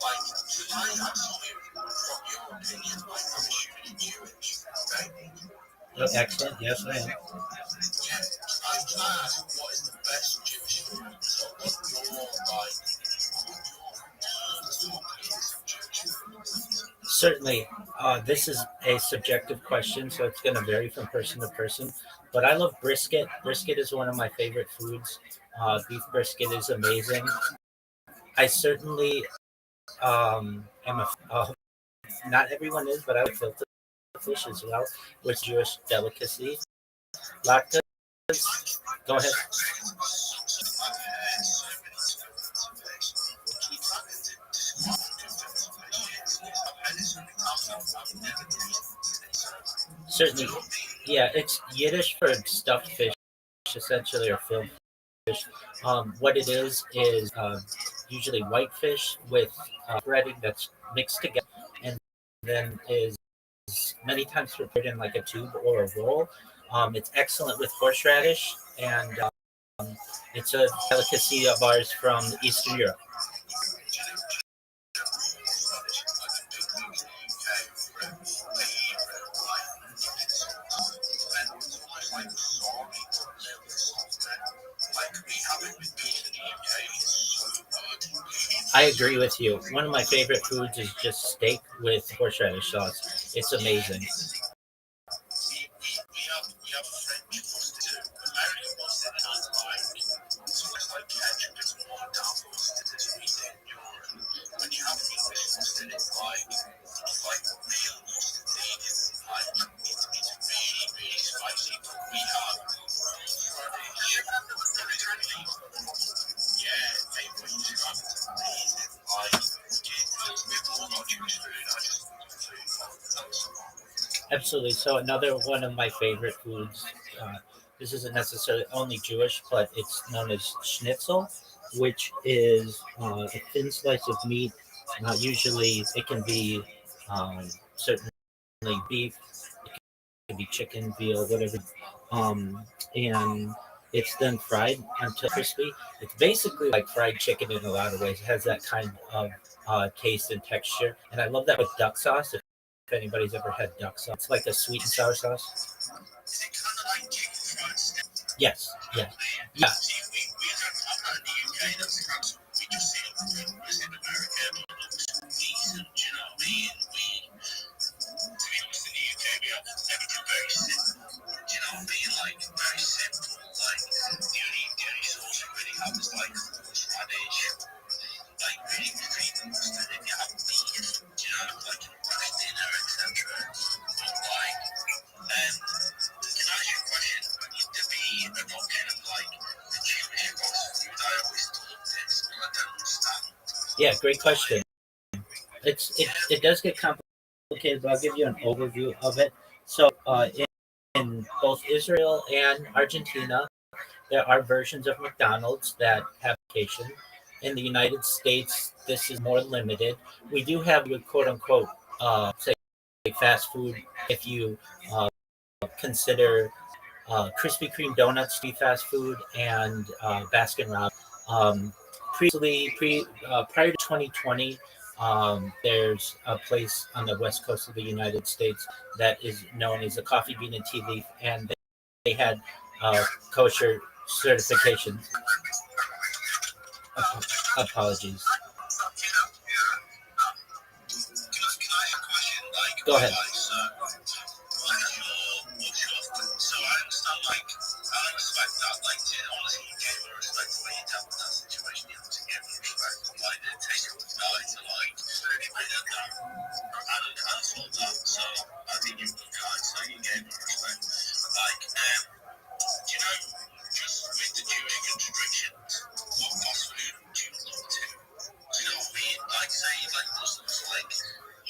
Like, tonight I saw him from your opinion, like, I'm assuming you're Jewish, okay? Oh, excellent. Yes, I am. Yeah, I can ask what is the best Jewish food? So, what's your, like, Certainly, this is a subjective question, so it's going to vary from person to person. But I love brisket. Brisket is one of my favorite foods. Beef brisket is amazing. I certainly am a. Not everyone is, but I like filter fish as well, which is Jewish delicacy. Latkes. Go ahead. Certainly, yeah, it's Yiddish for stuffed fish, essentially, or filled fish. What it is usually white fish with breading that's mixed together, and then is many times prepared in like a tube or a roll. It's excellent with horseradish, and it's a delicacy of ours from Eastern Europe. I agree with you. One of my favorite foods is just steak with horseradish sauce. It's amazing. Absolutely. So another one of my favorite foods. This isn't necessarily only Jewish, but it's known as schnitzel, which is a thin slice of meat. Usually, it can be certainly beef, it can be chicken, veal, whatever. Um, and it's then fried until crispy. It's basically like fried chicken in a lot of ways. It has that kind of taste and texture, and I love that with duck sauce. If anybody's ever had duck sauce, it's like a sweet and sour sauce. Yes, yeah, yeah. Yeah, great question. It does get complicated, but I'll give you an overview of it. So, in both Israel and Argentina, there are versions of McDonald's that have application. In the United States, this is more limited. We do have your quote unquote say fast food if you uh, consider Krispy Kreme donuts to be fast food and Baskin Robbins. Um, prior to 2020, there's a place on the west coast of the United States that is known as the Coffee Bean and Tea Leaf, and they had kosher certification. Apologies. Can I ask a question? Like, Go ahead. so I understand, like, I respect that, like, honestly, you gave me respect the way you dealt with that situation. You obviously gave me respect. But why did it take you a guy to, like, I did that? And sort that. So I think you're a good guy, so you gave me respect. Like, do you know, just with the Jewish constrictions, what fast food do you look to? Do you know what I mean? Like, say, like, Muslims, like,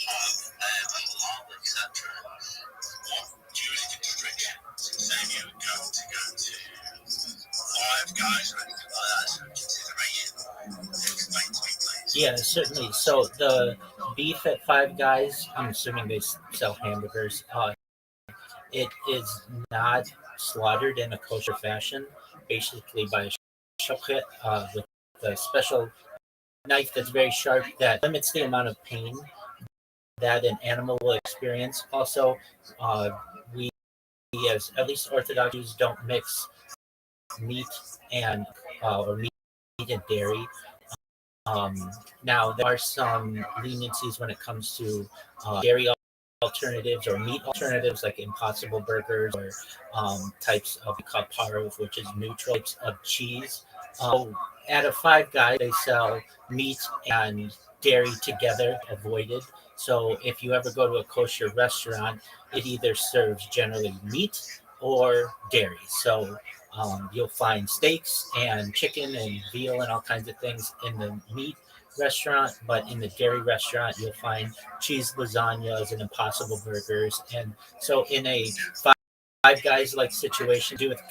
have halal, etc. What Jewish constrictions, say you were going to go to Five Guys or anything like that, is a consideration? Explain to me, please. Yeah, certainly. So the beef at Five Guys, I'm assuming they sell hamburgers. It is not slaughtered in a kosher fashion, basically by a shochet with a special knife that's very sharp that limits the amount of pain that an animal will experience. Also, uh, we as at least Orthodox Jews don't mix meat and or meat and dairy. Um, Now there are some leniencies when it comes to dairy alternatives or meat alternatives like Impossible Burgers or types of kaparov, which is neutral types of cheese. At a Five Guys, they sell meat and dairy together, avoided. So if you ever go to a kosher restaurant, it either serves generally meat or dairy. So you'll find steaks and chicken and veal and all kinds of things in the meat restaurant, but in the dairy restaurant, you'll find cheese lasagnas and impossible burgers. And so in a Five Guys like situation, do with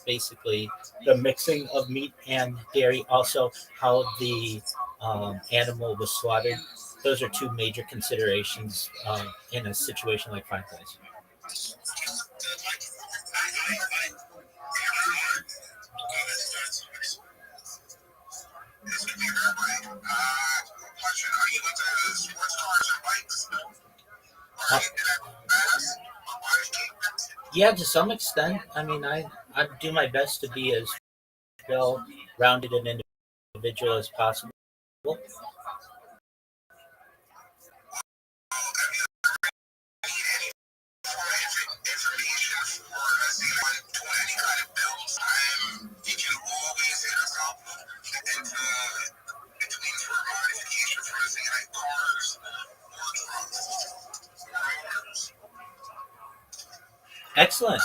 basically the mixing of meat and dairy, also how the animal was slaughtered. Those are two major considerations in a situation like Five Guys. Uh, yeah, to some extent. I mean, I do my best to be as well rounded an individual as possible. Excellent.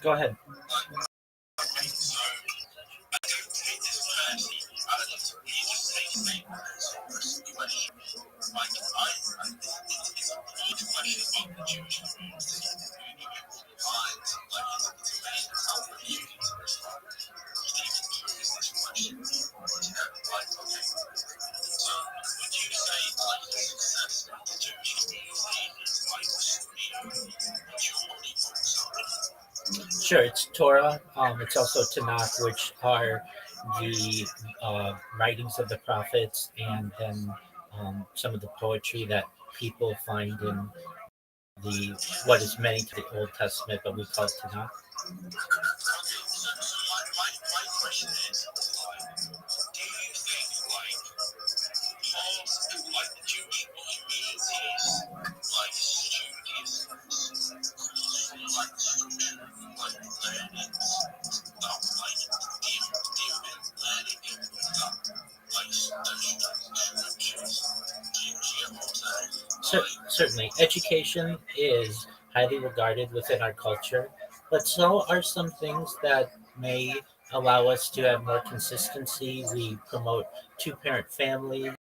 Go ahead. Sure, it's Torah. It's also Tanakh, which are the writings of the prophets, and then some of the poetry that people find in the what is many to the Old Testament, but we call it Tanakh. Certainly, education is highly regarded within our culture, but so are some things that may allow us to have more consistency. We promote two-parent families.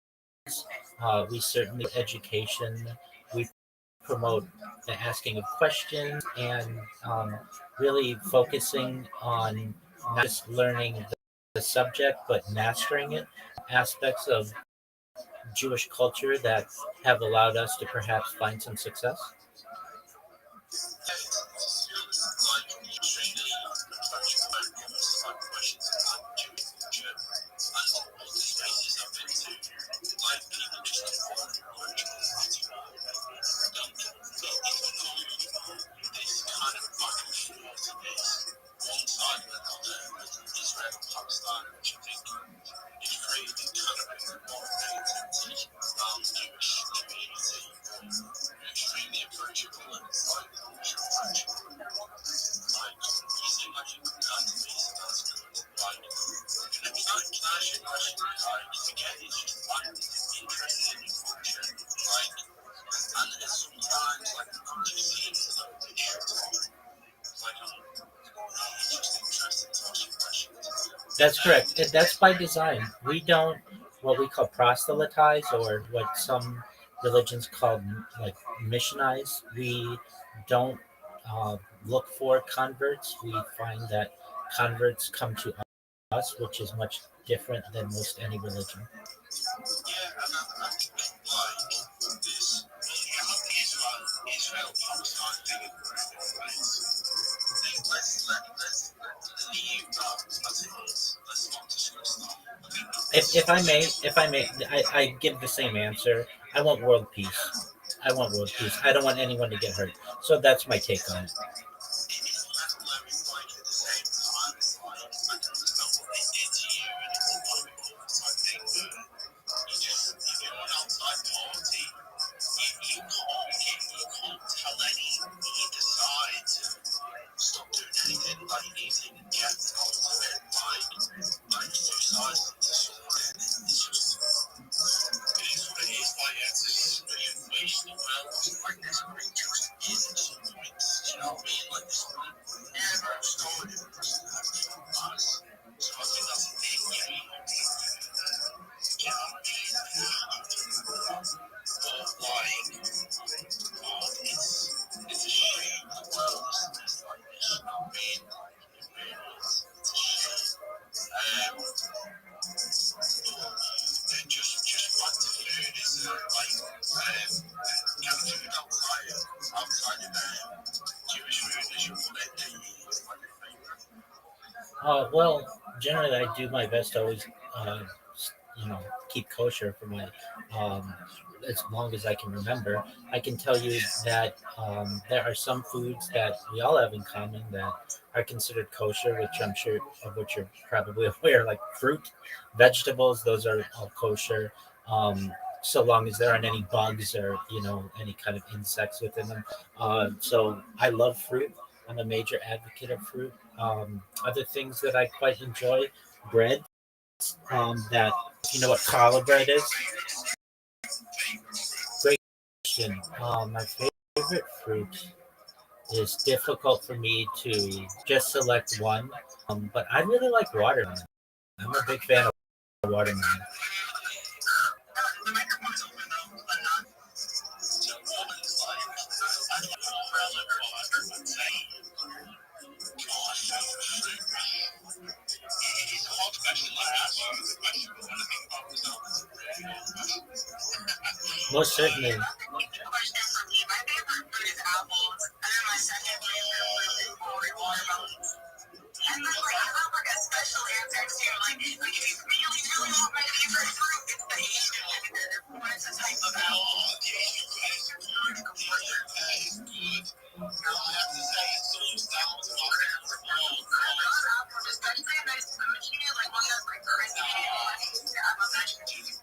We certainly education. We promote the asking of questions and really focusing on not just learning the subject but mastering it. Aspects of Jewish culture that have allowed us to perhaps find some success. That's correct. And that's by design. We don't what we call proselytize or what some religions call like missionize. We don't uh, look for converts. We find that converts come to us, which is much different than most any religion. If I may, I give the same answer. I want world peace. I want world peace. I don't want anyone to get hurt. So that's my take on it. Well, generally, I do my best to always, you know, keep kosher for my, um, as long as I can remember. I can tell you that there are some foods that we all have in common that are considered kosher, which I'm sure of which you're probably aware, like fruit, vegetables. Those are all kosher. So long as there aren't any bugs or any kind of insects within them. So I love fruit. I'm a major advocate of fruit. Other things that I quite enjoy, bread. That if you know what challah bread is, great question. My favorite fruit is difficult for me to just select one. But I really like watermelon. I'm a big fan of watermelon. Most certainly. Question for me. My favorite fruit is apples, and then my second favorite fruit is watermelon. And then like I have like a special answer too. Like if you really want my favorite fruit, it's the Asian one. It's a type of apple. Especially a nice smoothie, like one that's like crispy. I love that shit.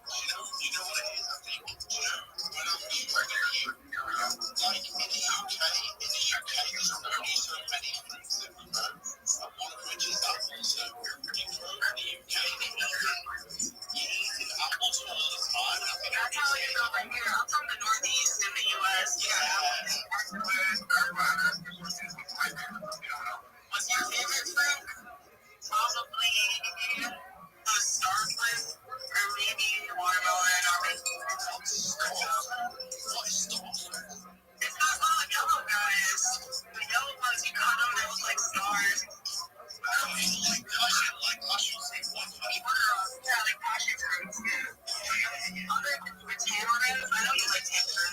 That's how it is over here. I'm from the Northeast in the U.S. What's your favorite fruit? Probably a starfish or maybe watermelon or maybe it's not all the yellow guys. The yellow ones you got them, they look like stars. Yeah, like passion fruits. Other than tamarind, I know you like tamarind.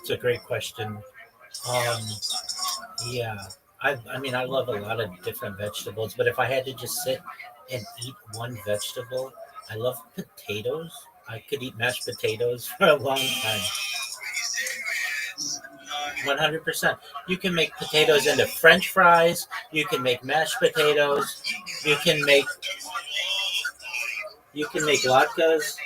It's a great question. Um, yeah, I mean, I love a lot of different vegetables, but if I had to just sit and eat one vegetable, I love potatoes. I could eat mashed potatoes for a long time. 100%. You can make potatoes into French fries. You can make mashed potatoes. You can make latkes.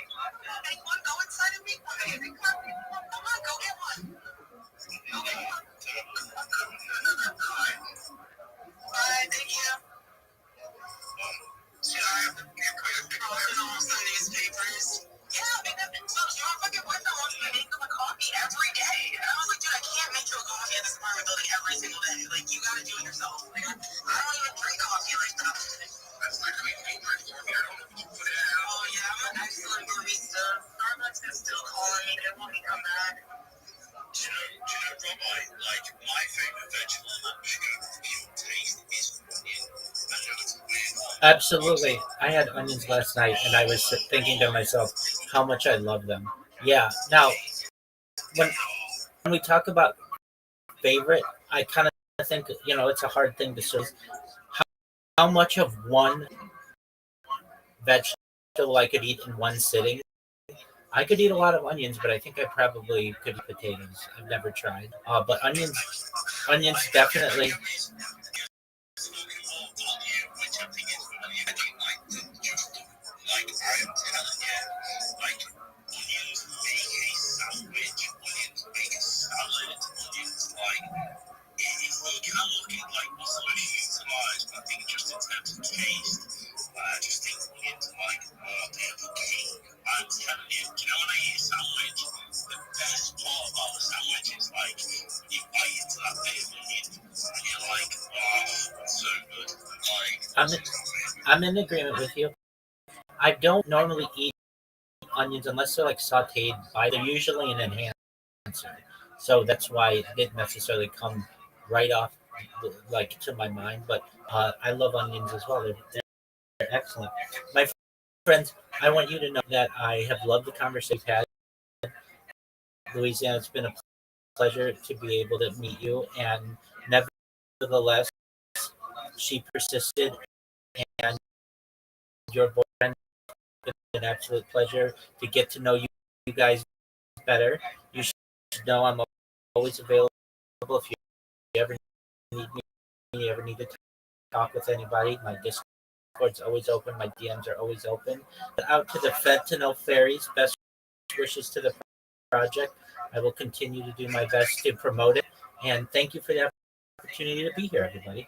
Absolutely. I had onions last night and I was thinking to myself how much I love them. Yeah. Now, when we talk about favorite, I kind of think, it's a hard thing to say. How much of one vegetable I could eat in one sitting? I could eat a lot of onions, but I think I probably could eat potatoes. I've never tried. But onions definitely. I'm in, I'm in agreement with you. I don't normally eat onions unless they're like sautéed by. They're usually an enhancer, so that's why it didn't necessarily come right off like to my mind. But I love onions as well. They're excellent. My friends, I want you to know that I have loved the conversation we've had. Louisiana, it's been a pleasure to be able to meet you, and nevertheless, she persisted, and your boyfriend. It's been an absolute pleasure to get to know you guys better. You should know I'm always available if you ever need me, you ever need to talk with anybody. My Discord's always open. My DMs are always open. Out to the Fentanyl Fairies. Best wishes to the project. I will continue to do my best to promote it. And thank you for the opportunity to be here, everybody.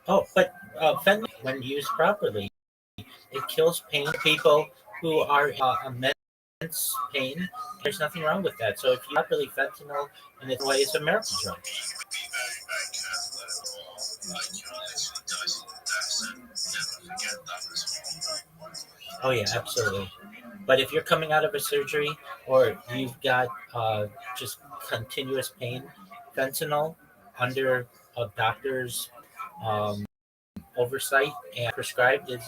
Oh, but fentanyl, when used properly, it kills pain. People who are immense pain. There's nothing wrong with that. So if you properly fentanyl in its way, it's a miracle drug. Oh yeah, absolutely. But if you're coming out of a surgery or you've got just continuous pain, fentanyl under a doctor's um, oversight and prescribed is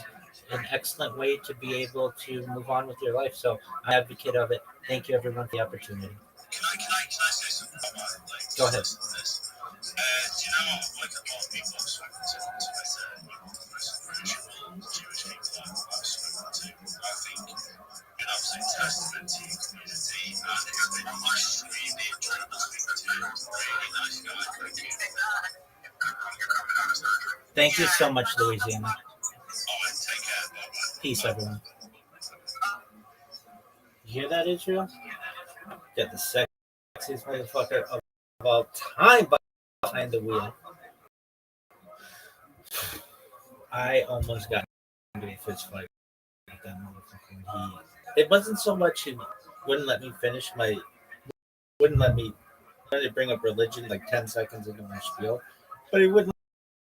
an excellent way to be able to move on with your life. So I'm an advocate of it. Thank you, everyone, for the opportunity. Go ahead. Thank you so much, Louisiana. Peace, everyone. You hear that, Israel? Get the sexiest motherfucker of all time behind the wheel. I almost got into a fist fight with that motherfucker. It wasn't so much he wouldn't let me finish wouldn't let me bring up religion like 10 seconds into my spiel, but he wouldn't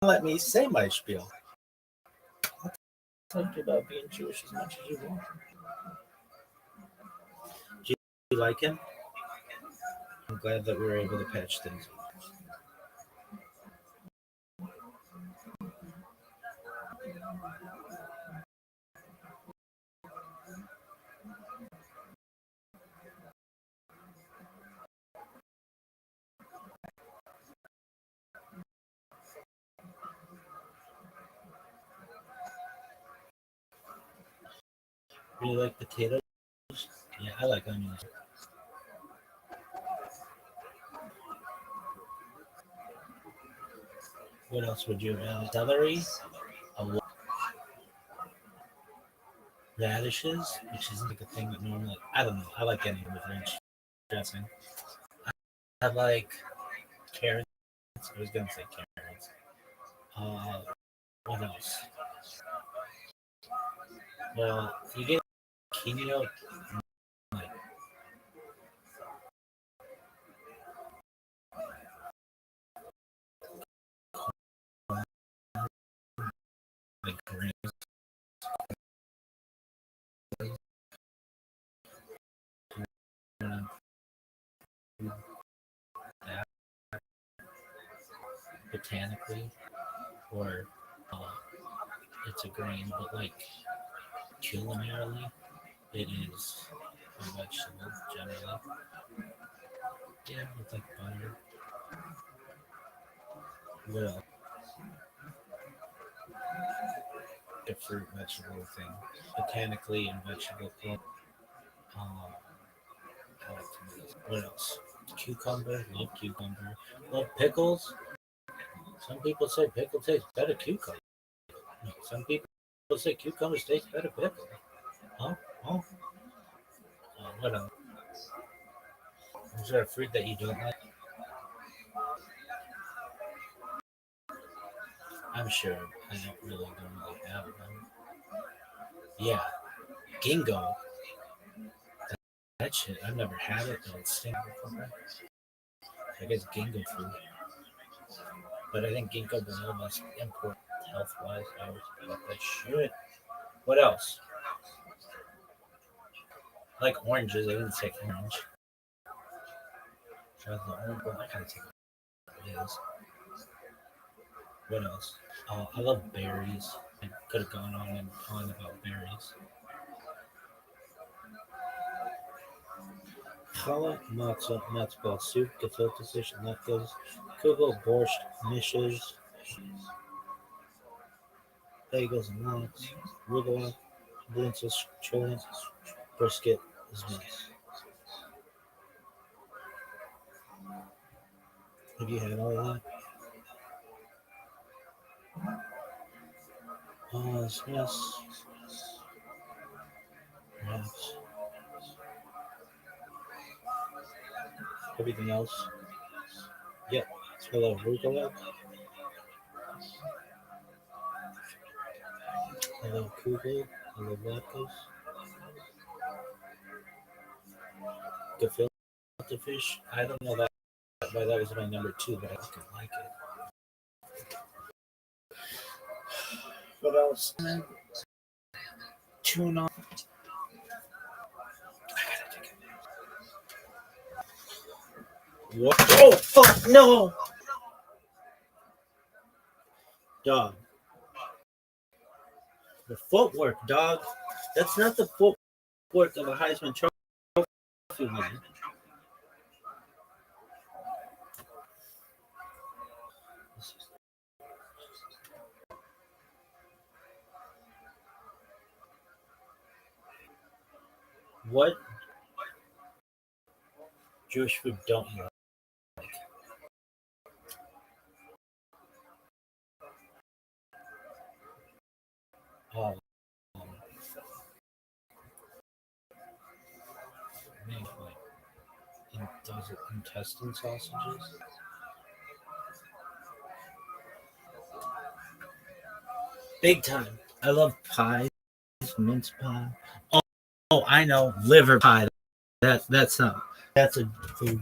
let me say my spiel. I'll talk about being Jewish as much as you want. Do you like him? glad that we were able to patch things up. Really like potatoes? Yeah, I like onions. What else would you add? Celery, radishes, which isn't like a thing that normally. I don't know. I like anything with ranch dressing. I like carrots. I was gonna say carrots. Uh, what else? Well, you get quinoa, like, like greens, that botanically, or uh, it's a grain, but like culinarily, it is a vegetable generally. Yeah, with like butter. What else? The fruit vegetable thing, botanically and vegetable form. Um, I like tomatoes. What else? Cucumber. Love cucumber. Love pickles. Some people say pickle tastes better cucumber. No, some people say cucumbers taste better pickle. Huh? Huh? What else? Is there a fruit that you don't like? I'm sure I don't really have them. Yeah, ginkgo. That shit. I've never had it, but it's stinking before. I guess ginkgo fruit. But I think ginkgo biloba is important health wise. I always about that shit. What else? Like oranges. I didn't say orange. Orange. Well, I kind of take it is. What else? I love berries. I could have gone on and on about berries. Challah, matzah, matzo soup, gefilte fish, latkes, kugel, borscht, mishes, bagels and nuts, rugula, blintzes, chulent, brisket is nice. Have you had all that? Yes, perhaps. Everything else? Yep. Hello, rugula. Hello, kugel. Hello, latkes. Gefilte fish. I don't know that why that was my number two, but I fucking like it. What else? Tuna. What? Oh fuck no, dog. The footwork, dog. That's not the footwork of a Heisman Trophy winner. What Jewish food don't you like? Oh, man, like does it intestine sausages? Big time. I love pies, mince pie. Oh, oh, I know, liver pie. That's not. That's a food.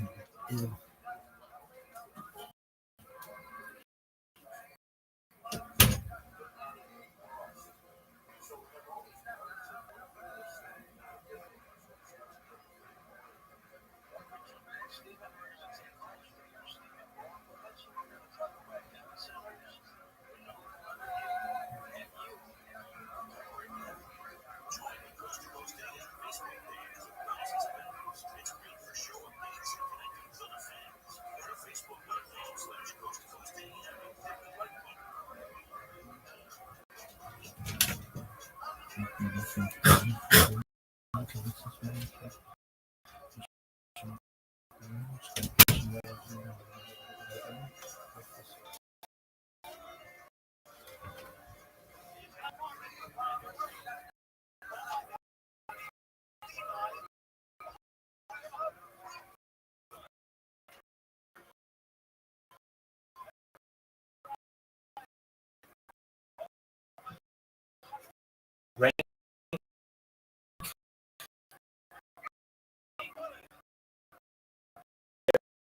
Rank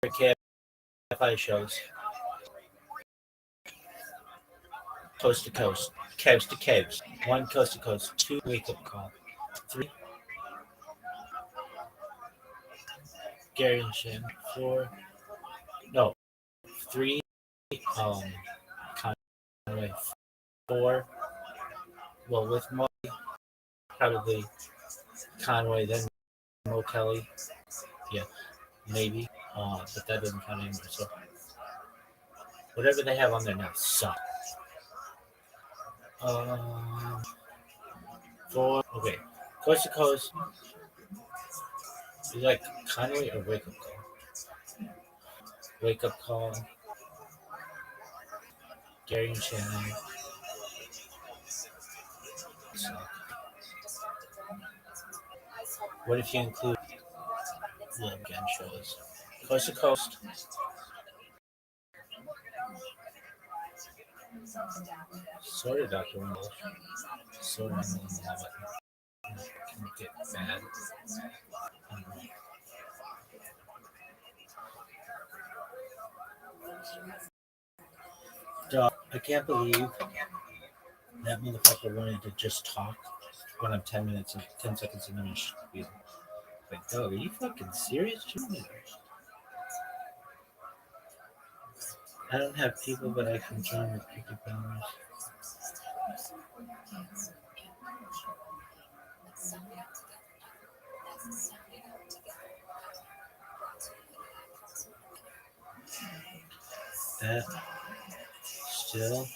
KFI shows. Coast to coast, coast to coast. 1 coast to coast, 2 wake up call, 3 Gary and Shannon, 4 no 3 Conway, 4 well with Mo probably Conway then Mo Kelly, yeah maybe but that doesn't count anymore. So whatever they have on there now suck. Um, 4 okay, coast to coast. You like Conway or wake up call? Wake up call. Gary and Shannon. Suck. What if you include the weekend shows? Coast to coast. Sorry, Dr. Wimble. Sorry, I'm on the habit. Can get mad. Dog, I can't believe that motherfucker wanted to just talk when I'm 10 minutes and 10 seconds into my spiel. Like, dog, are you fucking serious? I don't have people, but I can join with 50 pounds. That still.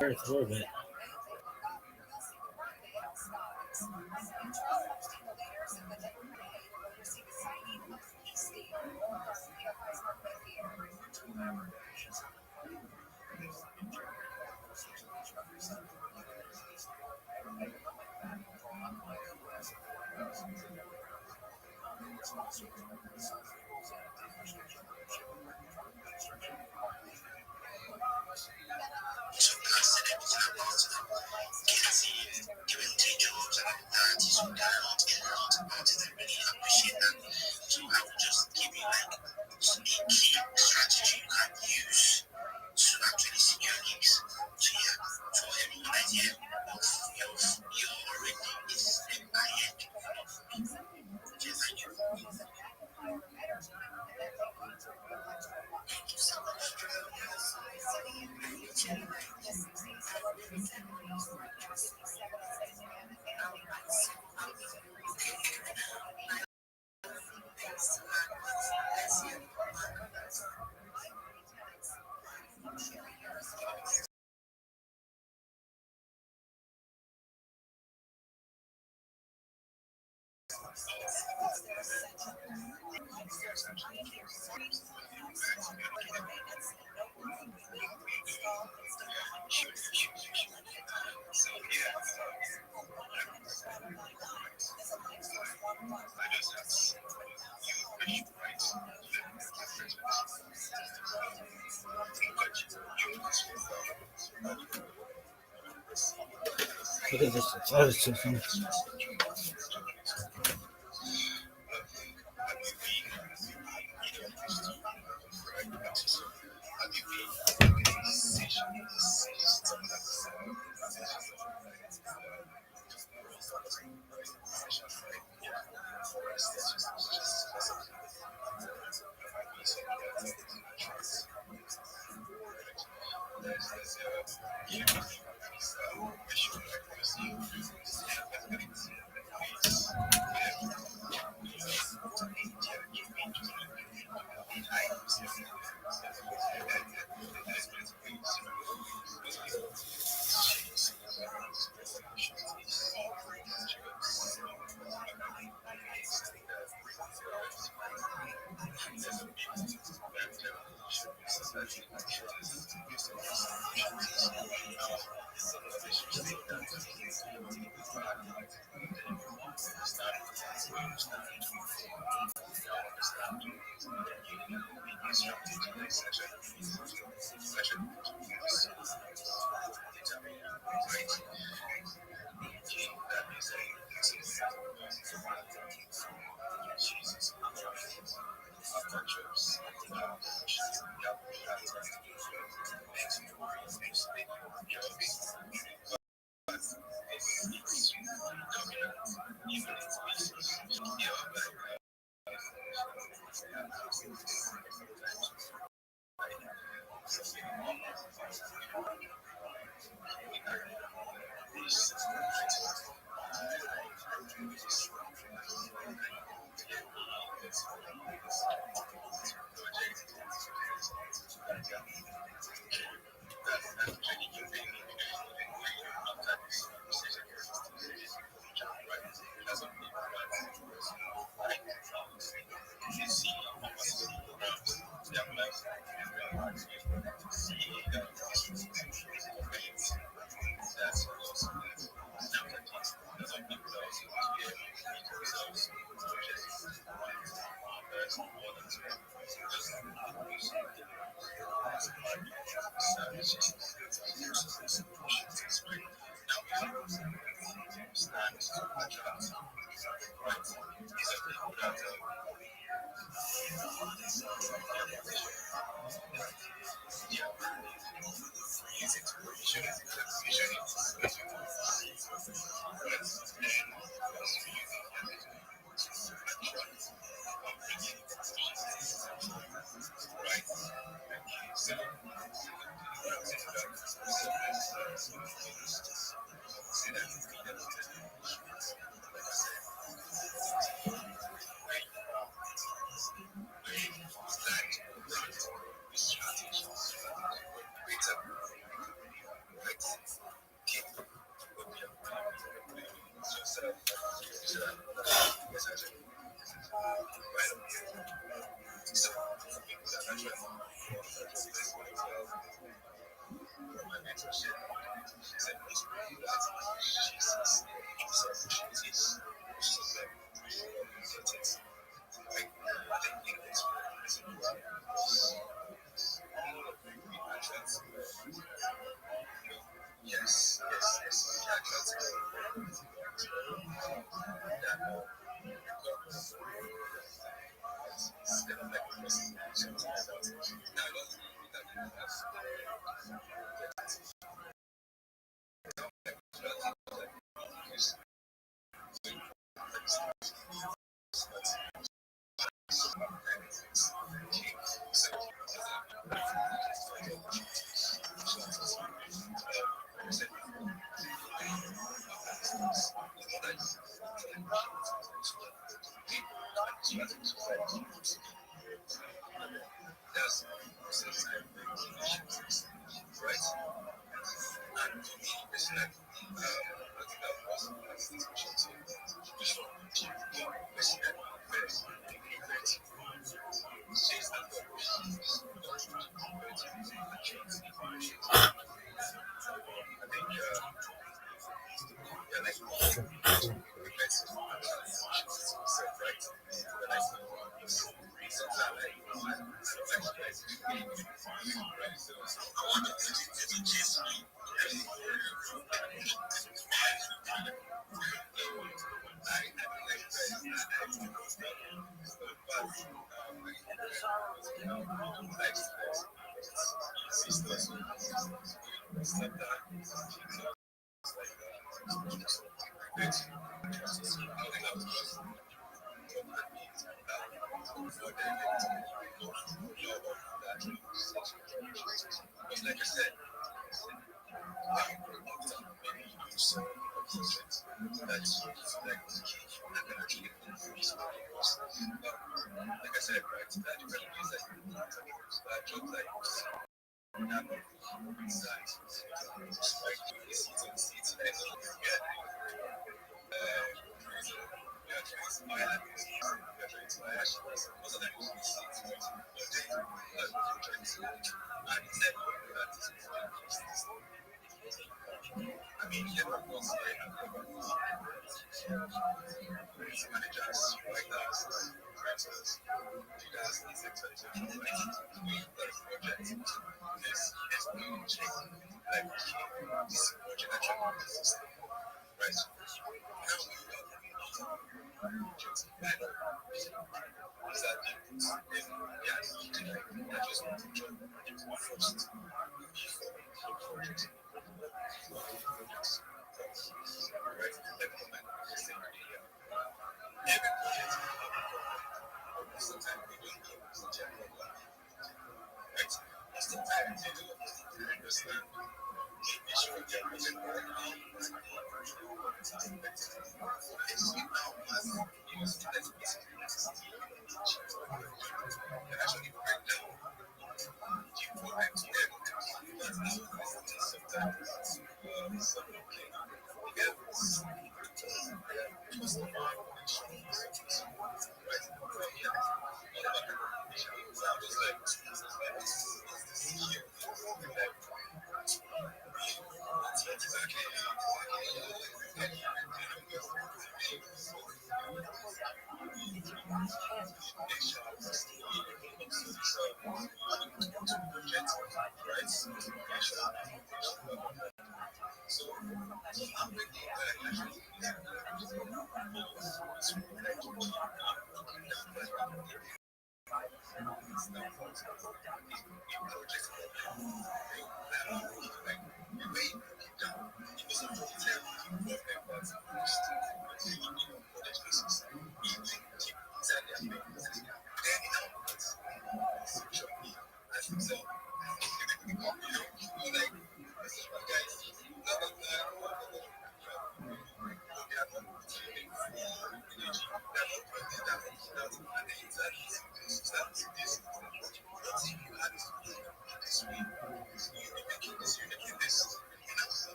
Earth orbit. Look at this. It's other system.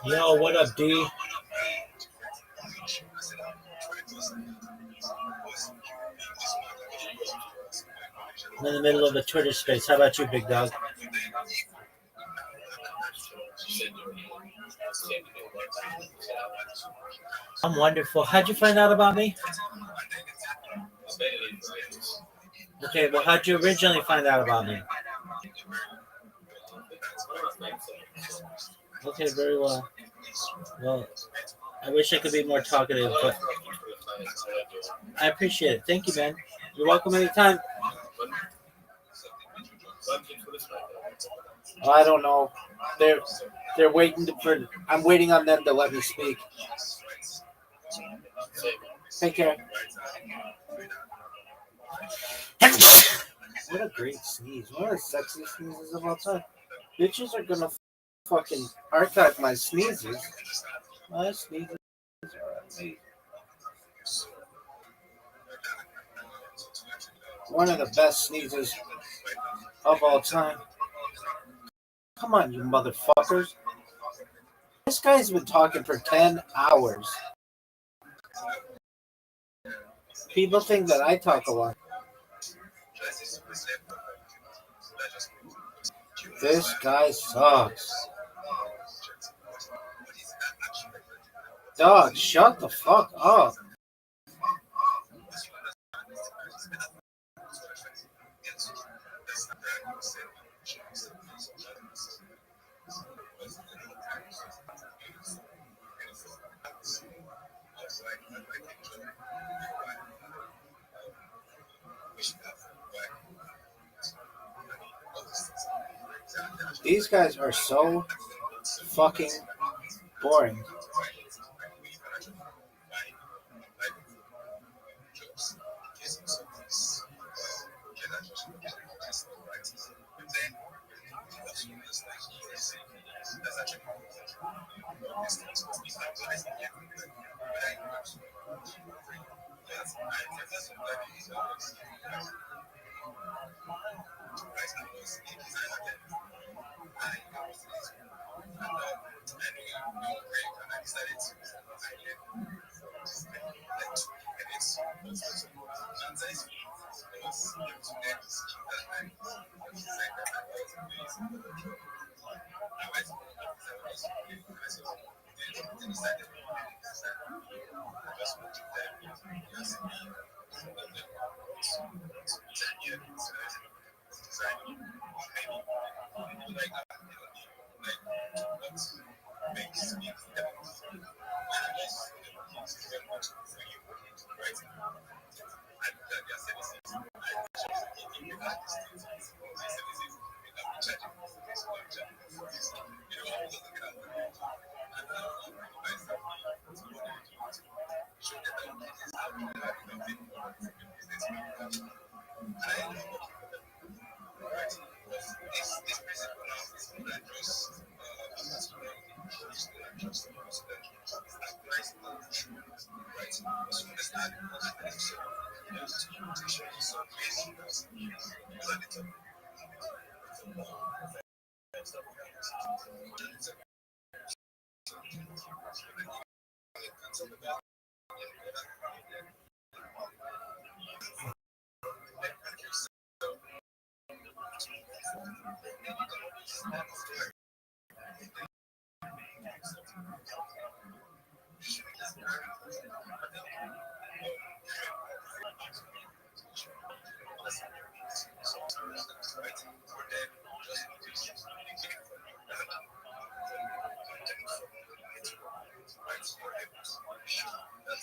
Yo, what up, D? I'm in the middle of a Twitter space. How about you, big dog? I'm wonderful. How'd you find out about me? Okay, well, how'd you originally find out about me? Okay, very well. Well, I wish I could be more talkative, but I appreciate it. Thank you, man. You're welcome anytime. Oh, I don't know. They're waiting for. I'm waiting on them to let me speak. Take care. What a great sneeze. One of the sexiest sneezes of all time. Bitches are gonna fucking archive my sneezes. My sneezes are amazing. One of the best sneezes of all time. Come on, you motherfuckers. This guy's been talking for 10 hours. People think that I talk a lot. This guy sucks. Dog, shut the fuck up. These guys are so fucking boring.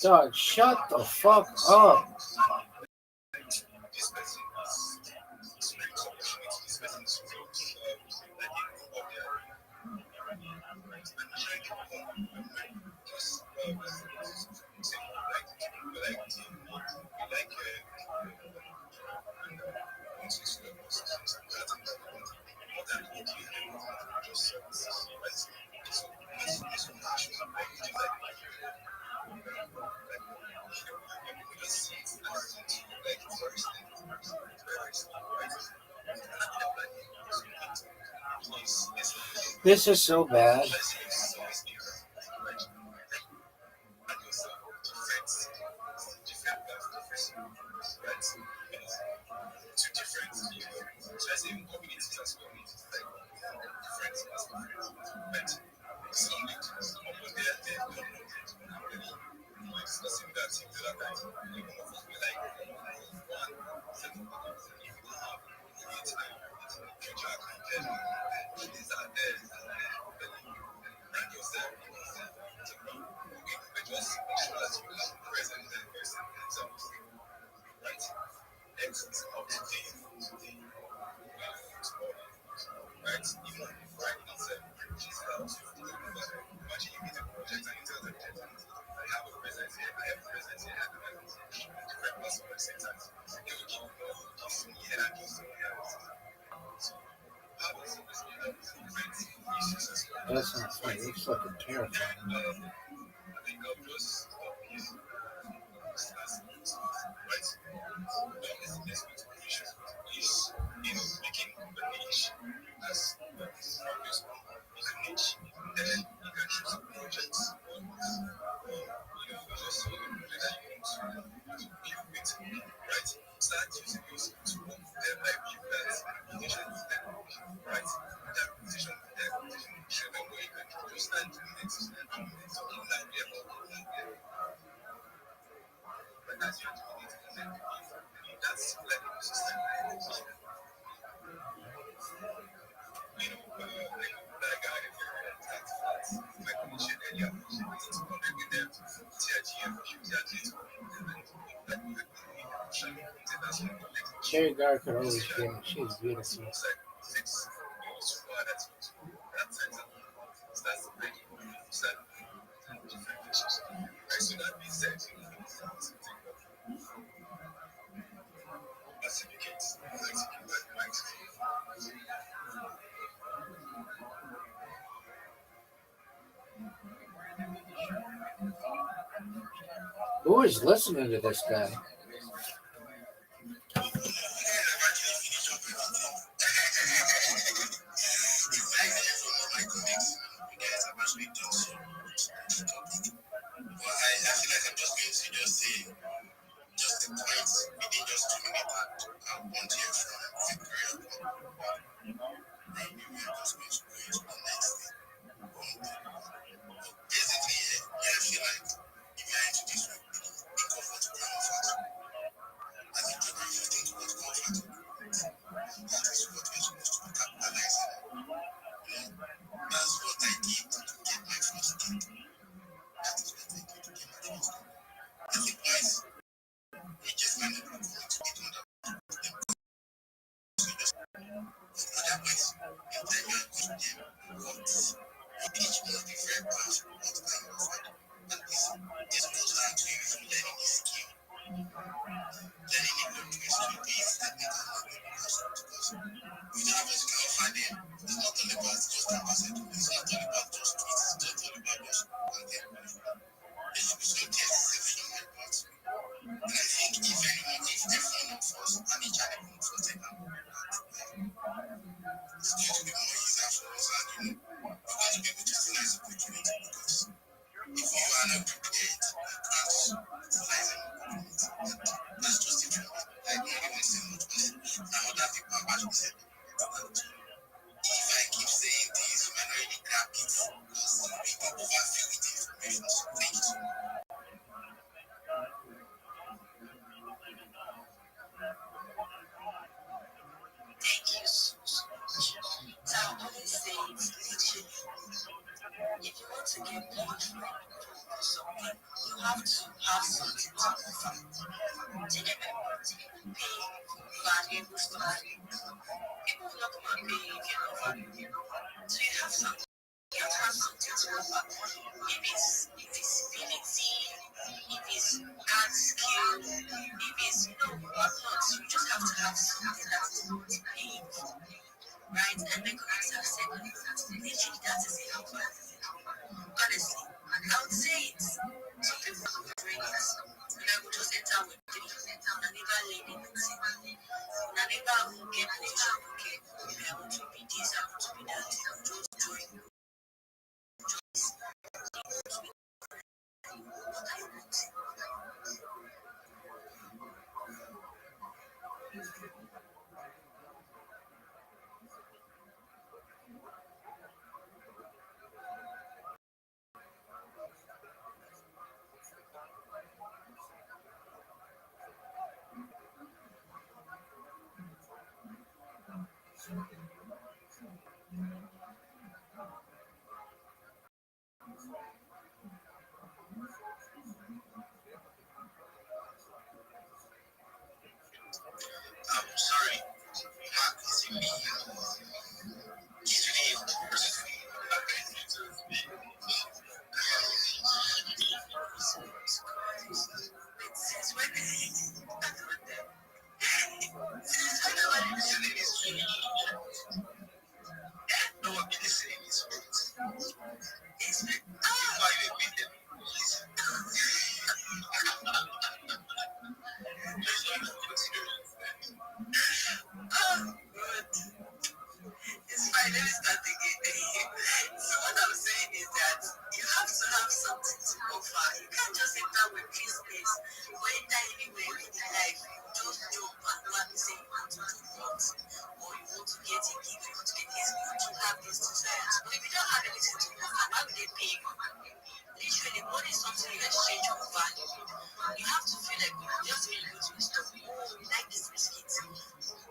Dog, shut the fuck up. This is so bad. That's not funny. It's fucking terrifying. Cherry Gar could always be. She's beautiful. Who is listening to this guy? And I think if anyone needs different force, I mean, challenge for technology. It's due to the more user force and you're going to be able to utilize opportunity because if you are not prepared, you can't utilize an opportunity. That's just the truth. Like, not even saying much, but now that people are actually saying, if I keep saying things, you might not really grab it because people overfill with information. So thank you so much. Thank you so much. So I always say it's literally, if you want to get paid for something, you have to have something to offer. Take a point, pay valuable stuff. People will not come and pay you if you're not valuable. So you have something. You have to have something to offer. If it's ability, if it's art skill, if it's whatnot, you just have to have something that is worth paying for. Right? And the correct have said literally that is it. Honestly, I would say it's some people are doing it. And I would just enter with three. And I never learn anything. And I never get position, okay, maybe I want to be this, I want to be that. Just join. I'm sorry, Mark is in me. He's really of course. Since when did he no one been listening is it's why you beat them. Good. It's fine, let me start again. So what I'm saying is that you have to have something to offer. You can't just enter with business or enter anywhere in life. Just jump and go and say you want to do what, or you want to get a gig, you want to get this, you want to have this desires. But if you don't have anything to offer, why would they pay you? Literally, money is something you exchange of value. You have to feel like just when you go to the store, oh, you like this biscuit.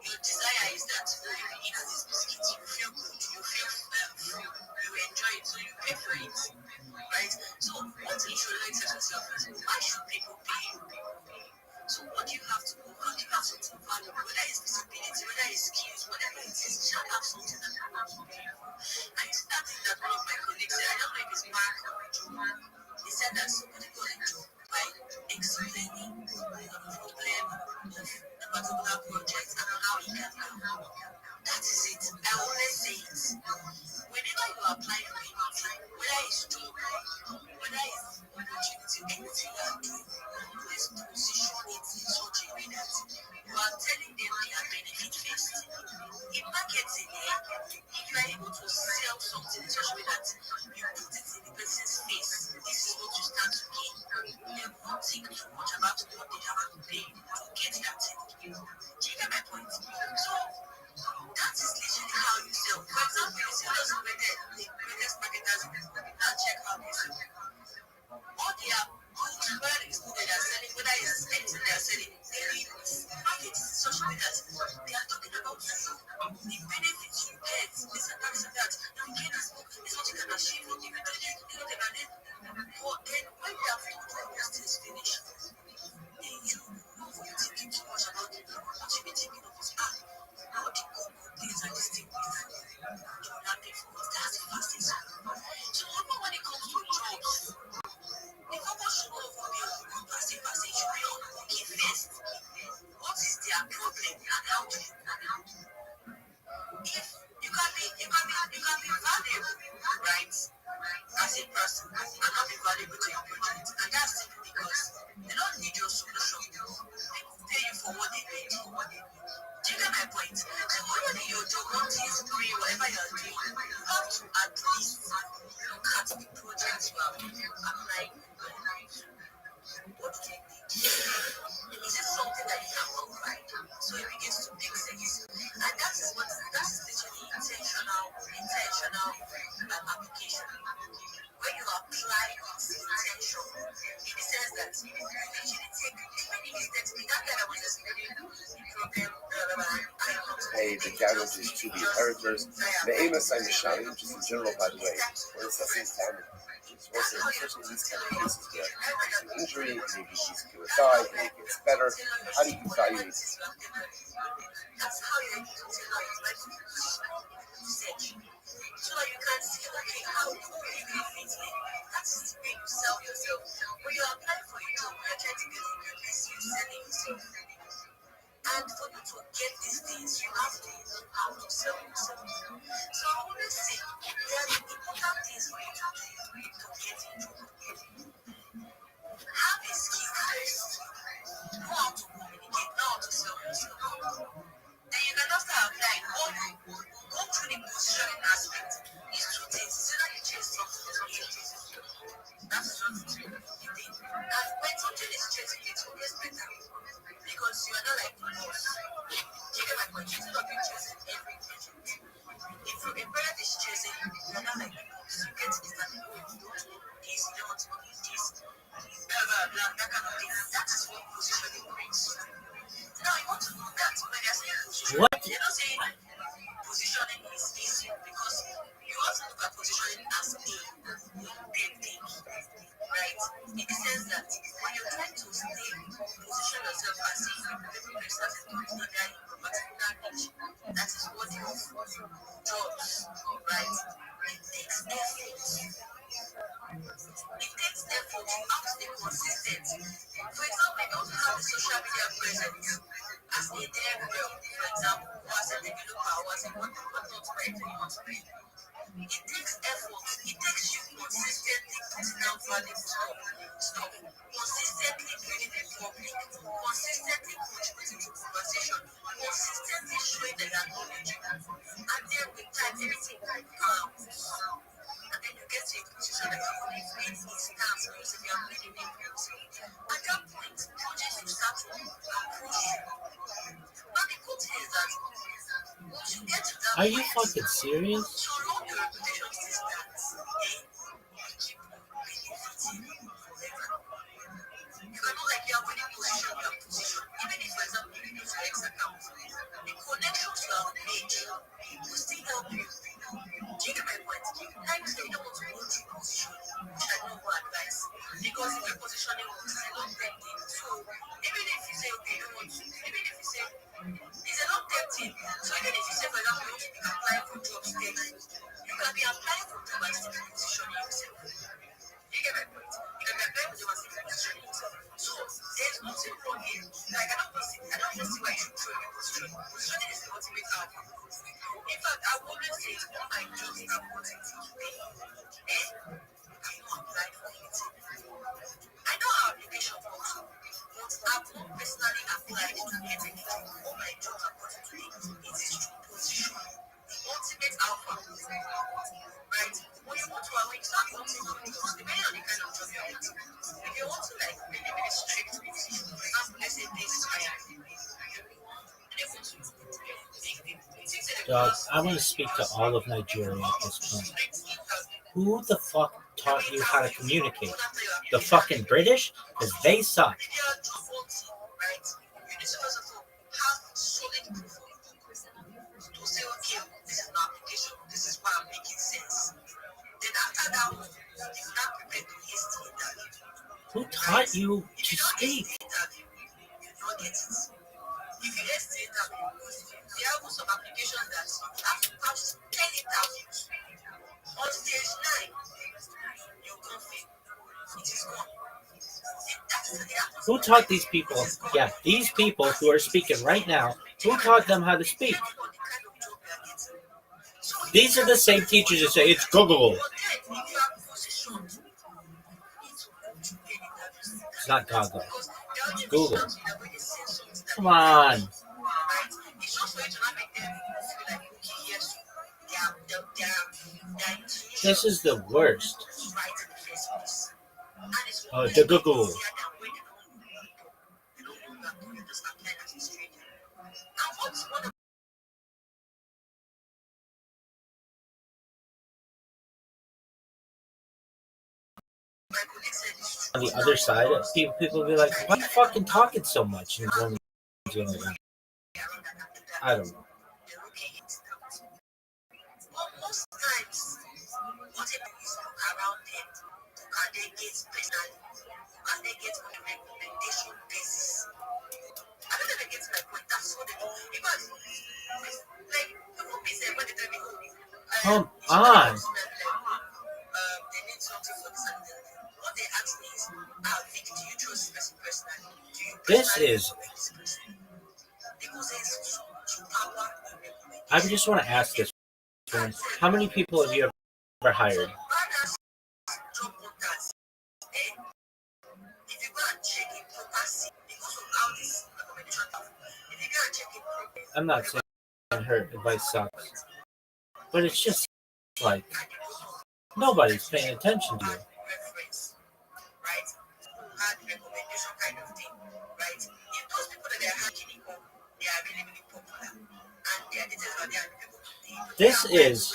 Your desire is that when you eat this biscuit, you feel good, you feel full, you enjoy it, so you pay for it. Right? So what you should like to yourself is why should people pay you? So what do you have to offer? You have something valuable, whether it's visibility, whether it's skills, whatever it is, you shall have something that people will pay you for. I used to think that one of my colleagues said, I don't know if it's Mark or Joe, he said that somebody got a job by explaining the problem of a particular project and how it can help. That is it. I always say it. Whenever you apply for anything, whether it's job, whether it's opportunity, anything you are doing, always position it in such a way that you are telling them their benefit first. In marketing, if you are able to sell something in such a way that you put it in the person's face, this is what you start to gain. They won't think too much about what they have to pay to get that thing. Do you get my point? So that is literally how you sell. For example, you see those greatest marketers now check how they sell. All their goods, whether it's good they are selling, whether it's anything they are selling, they market in such a way that they are talking about you, the benefits you get, this and that, this and that. You get this, this is what you can achieve, what you can do, this is what you can do. But then when you have to do those things finish, then you know you're thinking too much about it. What you be thinking of is how the good things and this thing will do. You will not pay for it. That's the fastest. So even when it comes to jobs, the focus should not be on passive. It should be on okay first. What is their problem and how do you if you can be valuable, right? As a person and not be valuable to your project. And that's simply because they don't need your solution. Hey, the damages to the inheritors. The aim of Simon Shine, just in general, by the way, we're assessing damage. Also, especially in these kind of cases where there's an injury, maybe he's going to die, maybe it gets better. How do you evaluate this? That's how you so that you can see, okay, how do you fit in? That is the way you sell yourself. When you apply for a job, you're trying to get in your place, you're selling yourself. And for you to get these things, you have to know how to sell yourself. So I always say, there are important things for you to do to get in job. Have a skill first. Know how to communicate, know how to sell yourself. Then you can also apply or go through the positioning aspect. It's two things. It's either you chase something or something chases you. That's just the thing. And when something is chasing you, it's always better. Because you are not like the boss. You get my point? Instead of you chasing everything. If your parent is chasing you, you're not like the boss. You get to this and you don't want this, you don't want to do this, blah, blah, blah, that kind of thing. That is what positioning brings. Now you want to know that when they're saying positioning, What? they're not saying positioning is easy because you also look at positioning as a thing, right? In the sense that when you're trying to stay position yourself as if you're starting to do that in a particular niche, that is what your jobs, right? It takes effort. It takes effort. You have to stay consistent. For example, if you want to have a social media presence as a dev girl, for example, or as a developer, or as a whatnot writer you want to be, it takes effort. It takes you consistently putting out valuable stuff, consistently building a public, consistently contributing to conversation, consistently showing that you're knowledgeable. And then with time, everything comes. And then you get to a position that you've made a stance using your ability to improve. At that point, projects will start to approach you. But the good thing is that once you get to that Are you point, fucking serious? so long your reputation still stands, you keep benefiting forever. You cannot like you have any position, you have position. Even if, for example, you use your X account, the connections you have made will still help you. Do you get my point? Like you don't want to go to position, which I don't advise. Because if your positioning works, it's a long term thing. So even if you say okay, you don't want to, even if you say it's a long term thing. So even if you say, for example, you want to be applying for jobs daily, you can be applying for jobs and still be positioning yourself. You get my point? You can be applying for jobs and still be positioning yourself. So there's nothing wrong here. Like I don't even see why you should throw your position. Positioning is the ultimate outcome. In fact, I would always say all my jobs that I'm wanting to pay, I'm not applying for anything. I know how application works, but I've not personally applied to get anything. All my jobs I'm wanting to pay is this true position, the ultimate alpha. Right? When you want to arrange, start wanting to do depending on the kind of job you're wanting. If you want to like really, really strict position, for example, let's say this higher. Dog, I want to speak to all of Nigeria at this point. Who the fuck taught you how to communicate? The fucking British? Because they suck. Who taught you to speak? If you estimate interview, there are some applications that you have to pass 10 interviews. On stage 9, you can't fail. It is gone. Who taught these people? Yeah, these people who are speaking right now, who taught them how to speak? These are the same teachers that say it's Google. It's not Google. It's Google. Come on. This is the worst. Oh, the Google. On the other side, people will be like, "Why are you fucking talking so much?" doing it now. I don't know. Well, most times, whatever is around them, can they get personally? Can they get on a recommendation basis? I don't know if they get my point. That's what they do. Because, like, the movie said when they tell me, Come on. They need something for this and that. What they ask me is, Vic, do you trust this person personally? Do you This personally is. know this person? Because there's so much power in recommendation. I just want to ask this one. How many people have you ever hired? Job workers, if you go and check it properly, because of how this recommendation is, if you go and check it properly, I'm not saying her advice sucks, but it's just like nobody's paying attention to you. reference, right? Had recommendation kind of thing, right? If those people that are hacking it up, they are really, really popular, and their details are there, and people This is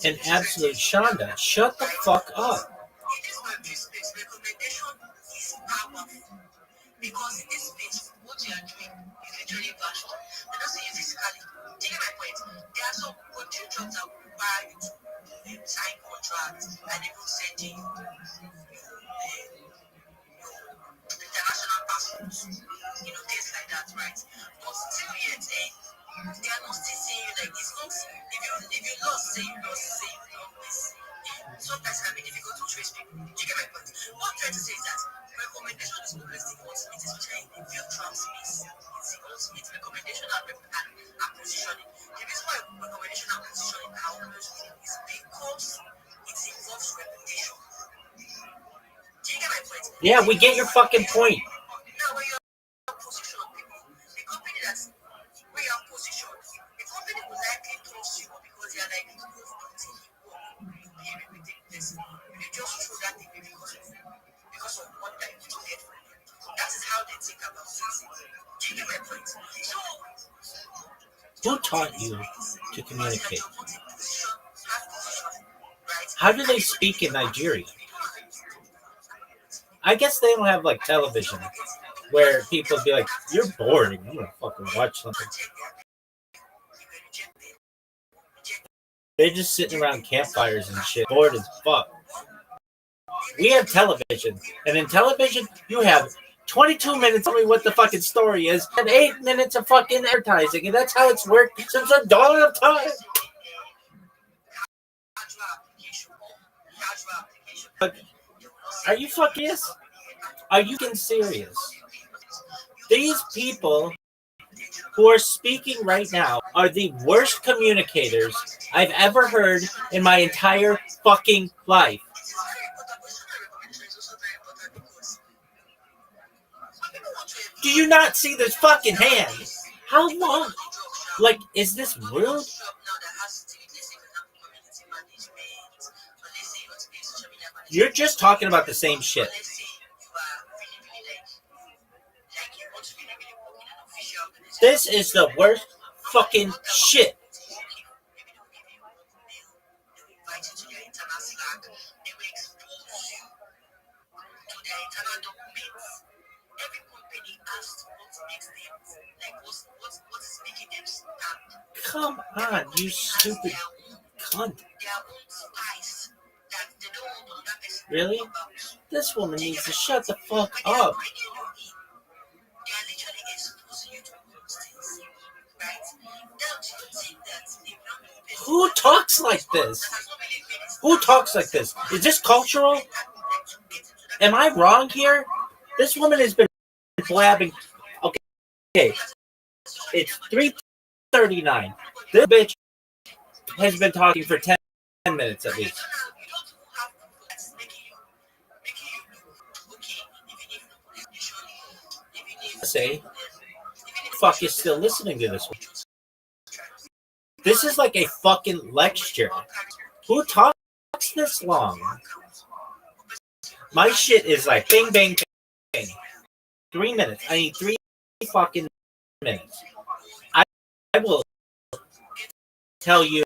an absolute Shonda. Shut the fuck up. in this country space, recommendation is powerful. Because in this space, what you are doing is literally virtual. They don't see you physically. Do you get my point? There are some country jobs that require you to sign contracts and even send you international passports, things like that, right? But still yet, they are not still seeing you like it's not. If you lost, say you lost, say you lost. Sometimes it can be difficult to trace people. Do you get my point? What I'm trying to say is that recommendation is always the ultimate, especially in the virtual space. It's the ultimate recommendation and positioning. The reason why recommendation and positioning are always good is because it involves reputation. Do you get my point? Yeah, we get your fucking point. Now, when you're position people, the company that's where you're positioned, the company will likely trust you because they are like, you've put in the work, you be a repeating person. You just throw that thing because of what that you get from them. That is how they think about it. Do you get my point? So, Who taught you to communicate? How do they speak in Nigeria? I guess they don't have like television where people be like, "You're boring. I'm gonna fucking watch something." They're just sitting around campfires and shit, bored as fuck. We have television, and in television, you have 22 minutes to tell me what the fucking story is, and 8 minutes of fucking advertising, and that's how it's worked since the dawn of time. Are you fucking serious? Are you fucking serious? These people who are speaking right now are the worst communicators I've ever heard in my entire fucking life. Do you not see this fucking hand? How long? Like, is this rude? You're just talking about the same shit. This is the worst fucking shit. Come on, you stupid cunt. Really? This woman needs to shut the fuck up. Who talks like this? Who talks like this? Is this cultural? Am I wrong here? This woman has been blabbing. Okay. It's 3:39. This bitch has been talking for 10 minutes at least. Say, fuck is still listening to this one. This is like a fucking lecture. Who talks this long? My shit is like bing, bang, bang. 3 minutes. I need 3 fucking minutes. I will tell you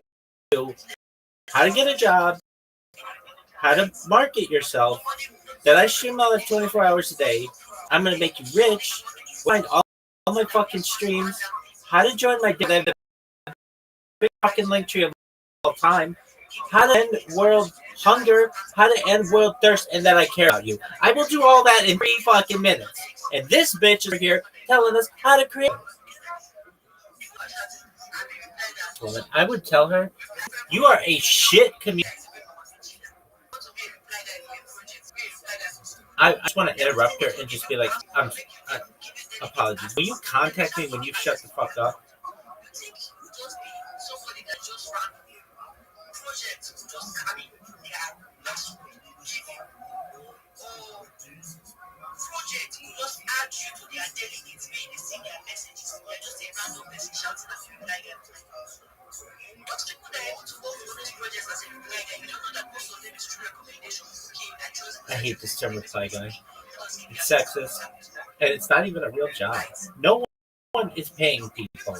how to get a job, how to market yourself, that I stream all 24 hours a day. I'm going to make you rich. Find all my fucking streams, how to join my the big fucking link tree of all time, how to end world hunger, how to end world thirst, and that I care about you. I will do all that in 3 fucking minutes. And this bitch is here telling us how to create. I would tell her, you are a shit community. I just want to interrupt her and just be like, apologies. Will you contact me when you shut the fuck up? Project will just add you to their delegates, may they see their messages. You're just a random person shouting at you like those people that are able to work for those projects as a reply guy, you don't know that most of them is true recommendation. Okay, I hate this term reply guy. It's sexist. And it's not even a real job. No one is paying people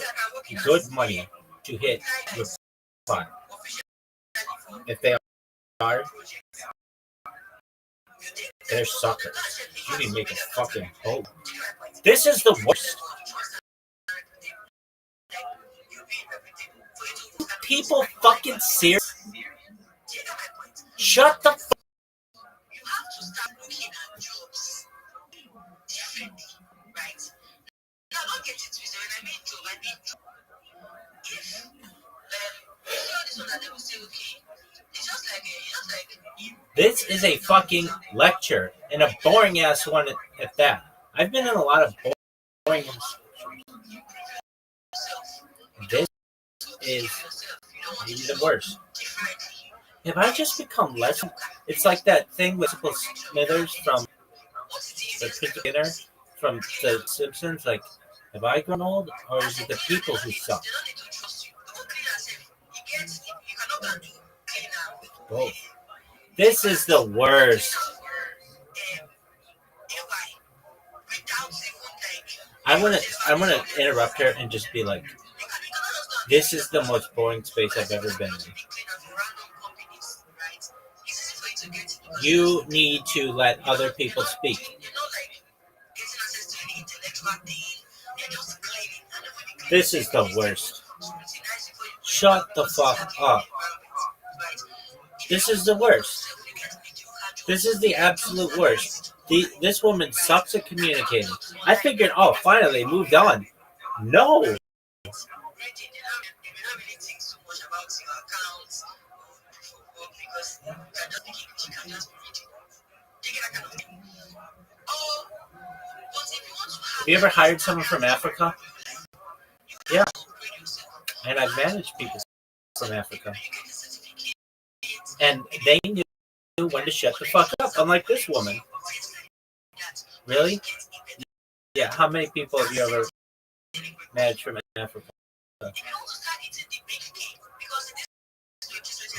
good money to hit reply. If they are, they're suckers. You need to make a fucking hope. This is the worst. People fucking serious. Shut the fuck. You have to start looking at jobs differently, right? Now, don't get it twisted. When I mean job, I mean job. If this one that they will say, okay, it's just like this is a fucking lecture and a boring ass one at that. I've been in a lot of boring. This is maybe the worst. Have I just become less? It's like that thing with Smithers from the Prince Dinner from The Simpsons. Like, have I grown old, or is it the people who suck? Both. This is the worst. I want to interrupt her and just be like, this is the most boring space I've ever been in. You need to let other people speak. This is the worst. Shut the fuck up. This is the worst. This is the absolute worst. This woman sucks at communicating. I figured, oh, finally, moved on. No. Have you ever hired someone from Africa? Yeah. And I've managed people from Africa. And they knew when to shut the fuck up, unlike this woman. Really? Yeah, how many people have you ever managed from Africa?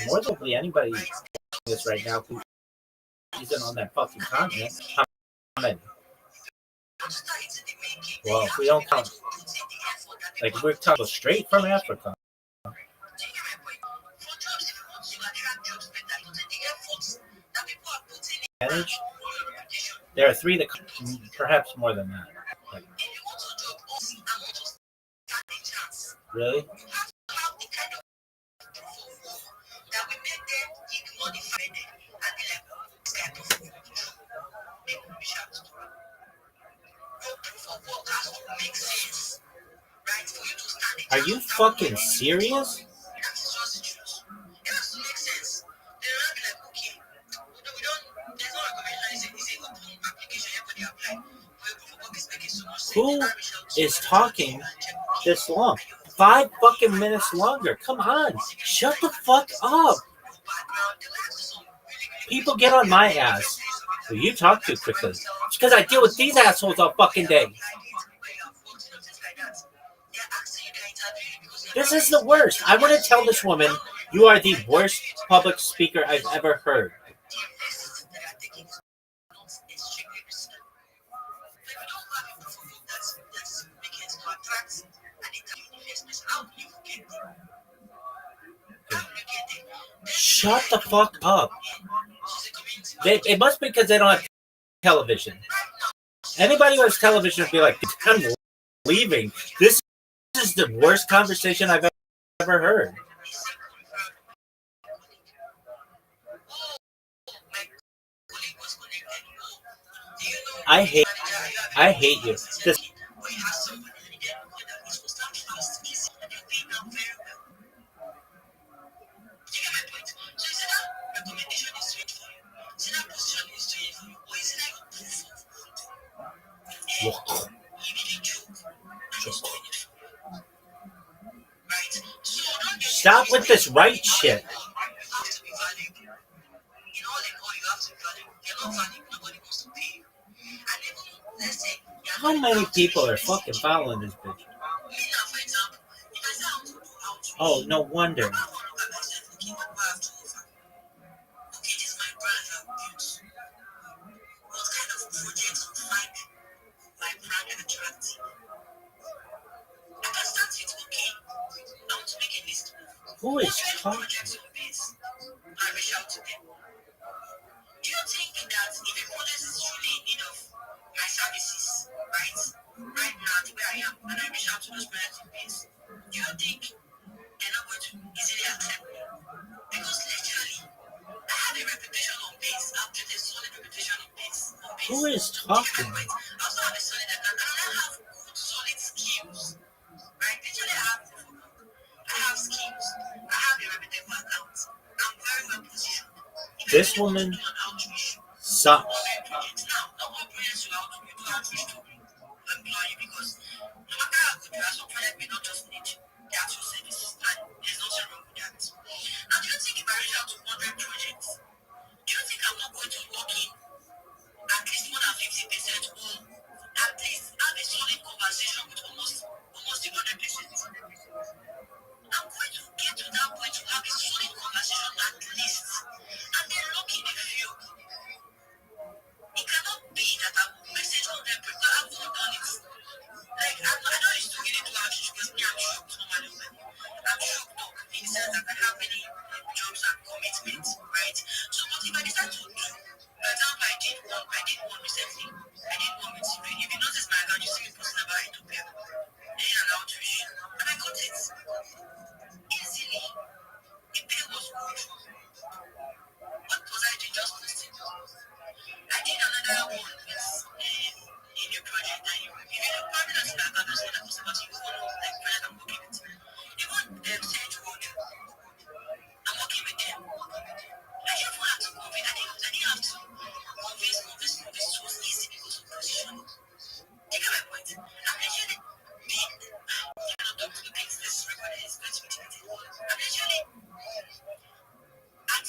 More than anybody doing this right now who isn't on that fucking continent. How many? Well, if we don't count, like, we're talking straight from Africa. Manage. There are 3 that, perhaps more than that. Like, really? Are you fucking serious? Who is talking this long? 5 fucking minutes longer. Come on. Shut the fuck up. People get on my ass. Well, you talk too quickly. It's because I deal with these assholes all fucking day. This is the worst. I want to tell this woman, you are the worst public speaker I've ever heard. Shut the fuck up. It must be because they don't have television. Anybody who has television would be like, I'm leaving. This is the worst conversation I've ever heard. I hate you. This Stop with this right shit. How many people are fucking following this bitch? Oh, no wonder. Who is talking? Do you think that if a project is truly in need of my services, right now, the way I am, and I reach out to those projects in peace, do you think they're not going to easily accept me? Because literally, I have a reputation on base. I've built a solid reputation on base. Who is talking? I also have a solid account, and I have good, solid skills. Right? Literally, I have skills. I have a reputable account. I'm very well positioned. This woman sucks. Now, not all projects you do outreach to employ you because no matter how good you are, some projects may not just need the actual services. And there's nothing wrong with that. Now, do you think if I reach out to 100 projects, do you think I'm not going to lock in at least more than 50% or at least have a solid conversation with almost the 100%? I'm going to get to that point to have a solid conversation at least. And then lock in a few. It cannot be that I will message 100 people. I've not done it. Like, I know it's too easy to outreach because me, I'm shocked normally. I'm shocked though, in the sense that I have many jobs and commitments, right? So, but if I decide to do, for example, I did one recently. I did one with you. If you notice my account, you see me posting about Ethiopia. Then an outreach. And I got it. Easily. The pay was good. What was I doing? Just posting. I did another one with a new project that you if you look probably not that that's what I'm supposed to follow like project I'm working with. Even Sage Road, I'm working with them. I didn't even have to convince I didn't have to convince. It was easy because of positioning. Take my point. I'm literally being this record is going to be deleted. I'm literally at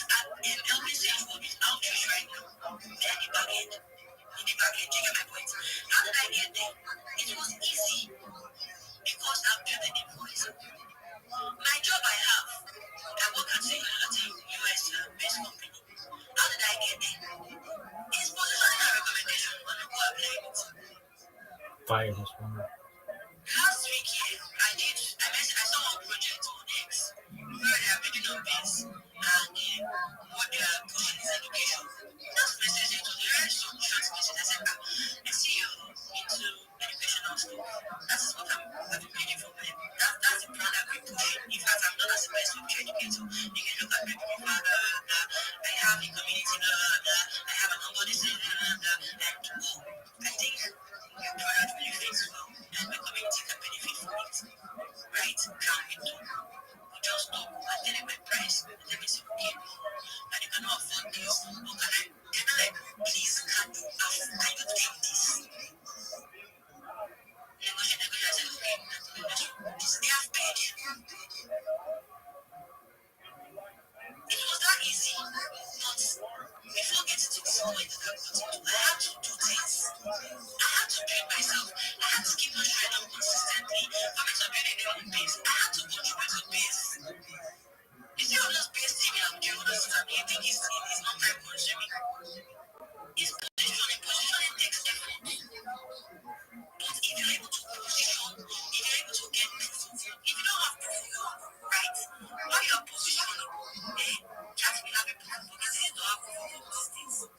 helping Sage Road with outreach right now. They're in the back end. Take my point. How did I get there? It was easy because I've built an invoice. My job I have, I work at a US based company. How did I get there? It's positioning and recommendation on the go apply it. Fire this woman. Last week here, I saw one project on X where they are building on base and what they are pushing is education. Just messaging to the right some short message. I said, I see you into educational stuff. That is what I've been reading from them. That's the brand I've been pushing. In fact, I'm not as a best future educator. You can look at me, I have a community, I have an onboarding center, and I think your product really fits well, and my community can benefit from it. Right? Can we do? We just talk and tell them my price. Let me say, okay, and you cannot afford this. Or can I like, please, can you take this? Negotiate, I said, okay, they have paid. It was that easy, but before getting to this point that I'm putting to, I had to do things. I had to train myself. I had to keep on showing up consistently. For me to build a new base, I had to contribute to base. You see all those base TV I'm doing, all those stuff, you think it's not time consuming. It's positioning takes effort. But if you're able to position, if you're able to get proof of work, if you don't have proof of work, right? While you're positioning, just be having proof of work. It's easy to have proof of work these days.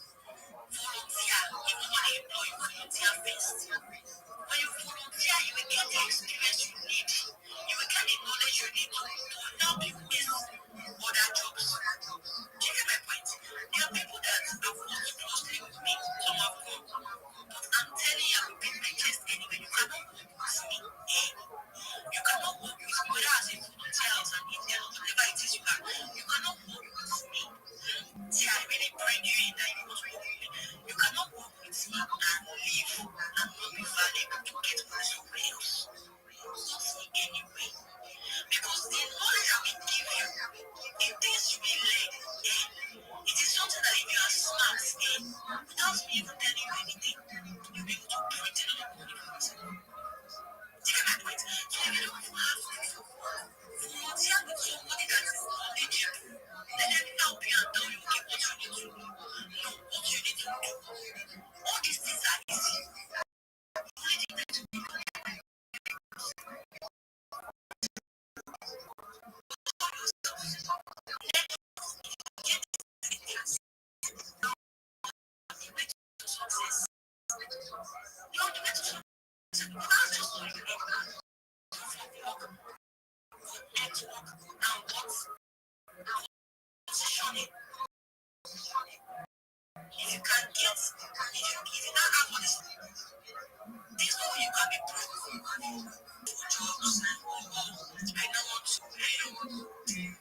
Volunteer, even when they employ you, volunteer first. When you volunteer, you will get a That's just what you love. Network. Now what? Positioning. If you can get, if you don't have what is, there's no way you can be broke for jobs. I don't want to,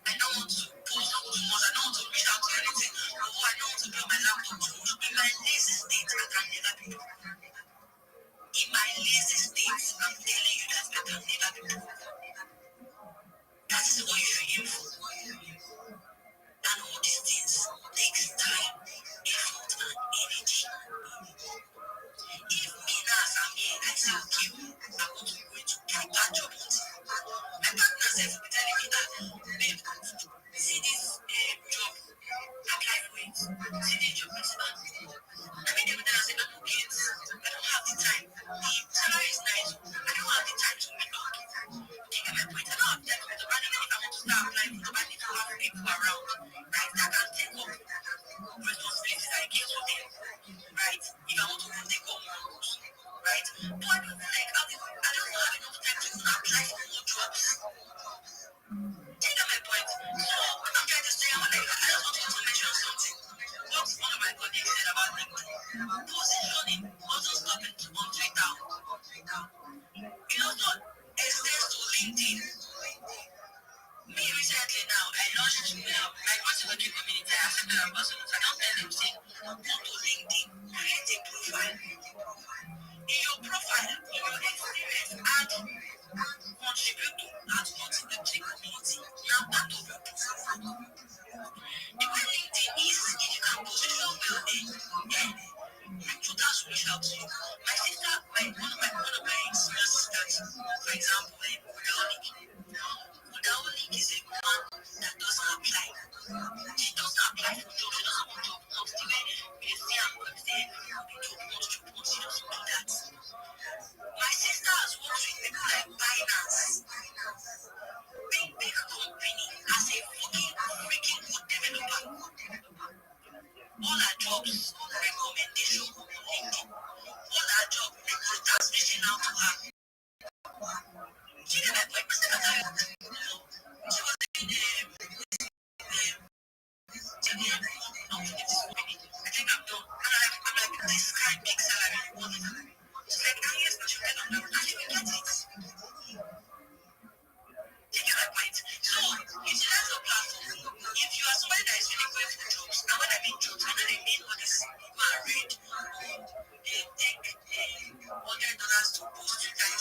I don't want to post too much. I don't want to reach out to anything. Oh, I don't want to be on my laptop too much. In my lazy state, I can never be broke. In my lazy state, I'm telling you that I can never be broke. That is what you should aim for. And all these things takes time, effort, and energy. If me now as I'm here, I say, okay, I want to go into that job. My partner says, be telling me that, babe, see this job, apply for it. See this job, I mean, every time I say, I'm okay, I don't have the time. The salary is nice, I don't have the time to make up. You get my point? I don't have time to make up. I don't know if I want to start applying for job, I need to have people around, right, that can take up responsibilities I get for them, right? If I want to take up more roles, right? But I don't like, I don't have enough time to even apply for more jobs. Take my point. So, what I'm trying to say, I just want to mention something. What one of my colleagues said about LinkedIn. Positioning wasn't stopping on Twitter. It also extends to LinkedIn. Me recently now, I launched my voice working community. I accepted ambassadors. I don't tell them, say, go to LinkedIn, create a profile. In your profile, in your experience, add contribute to that contributing community. Now, part of your profile. The way LinkedIn is, if you can position well there, recruiters will reach out to you. My sister, one of my senior sisters, for example, Udawalik is a woman that doesn't apply. She doesn't apply for jobs. She doesn't want job because the way we see her work there, job wants, she doesn't do that. My sister has worked with people like Binance, big company, as a freaking good developer. All her jobs, recommendation on LinkedIn. All her job, recruiters reaching out to her. She did my point. She was in I think I'm done. I'm like, this guy big salary. She's like, yes, but you cannot know. I should get it. You get my point. So, utilize your platform. If you are somebody that is really going for jobs, and when I mean jobs, I don't mean all this you are read, take $100 to post Twitter.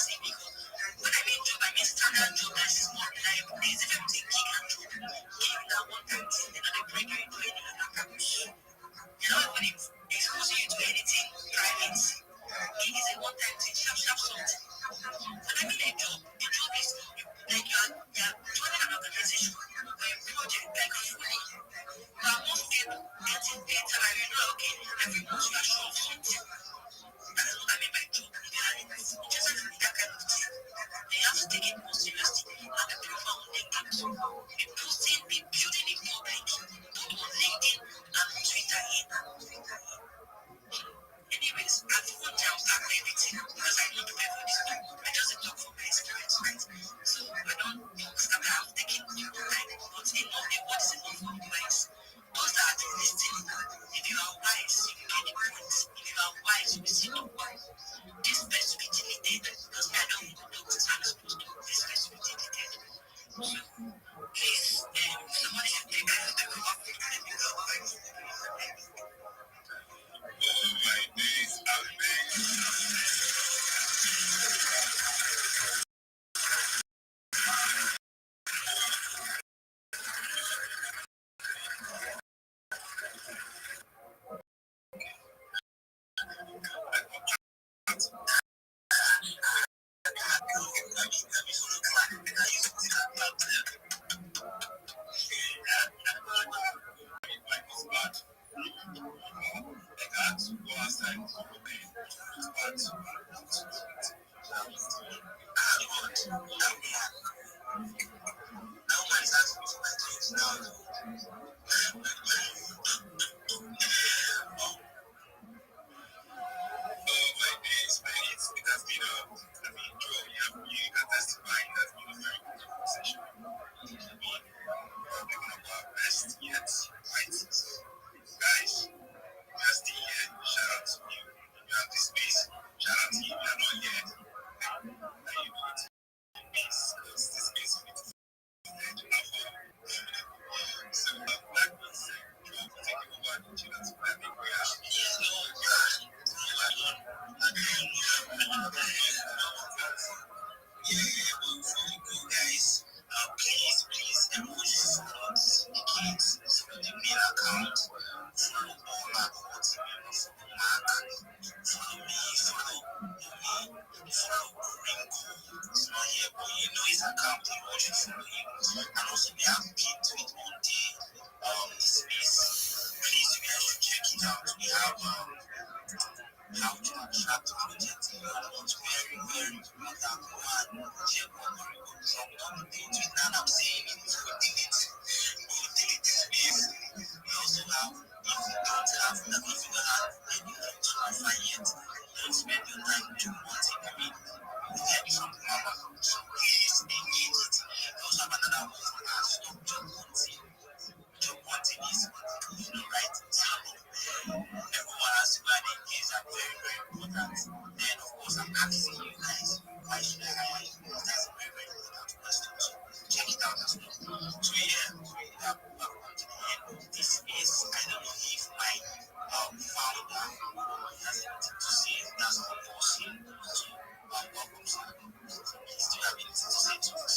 Guys, please, everyone should support the kids. Support the main account. Follow all my codes. Follow Mark. Follow me. Follow Ringo. It's not here, but you know his account. Everyone should follow him. And also, we have pinned tweet on the space. Please, you guys should check it out. We have how to attract projects. You are not very important one. Check what we go drop on the page. Now I'm saying it is go delete this space. We also have, if you don't have any Wi-Fi yet, don't spend your time to want it. Get from mama. So please engage it. We also have another one for us. Stop job wanting. Job wanting is, right? Everyone has to learn engage are very important. Then of course I'm asking you guys, why should I hire you? That's a very important question. So check it out as well. So yeah, we have come to the end of this space. I don't know if my founder has anything to say. That's all possible. So welcome, sir. Please do you have anything to say to us?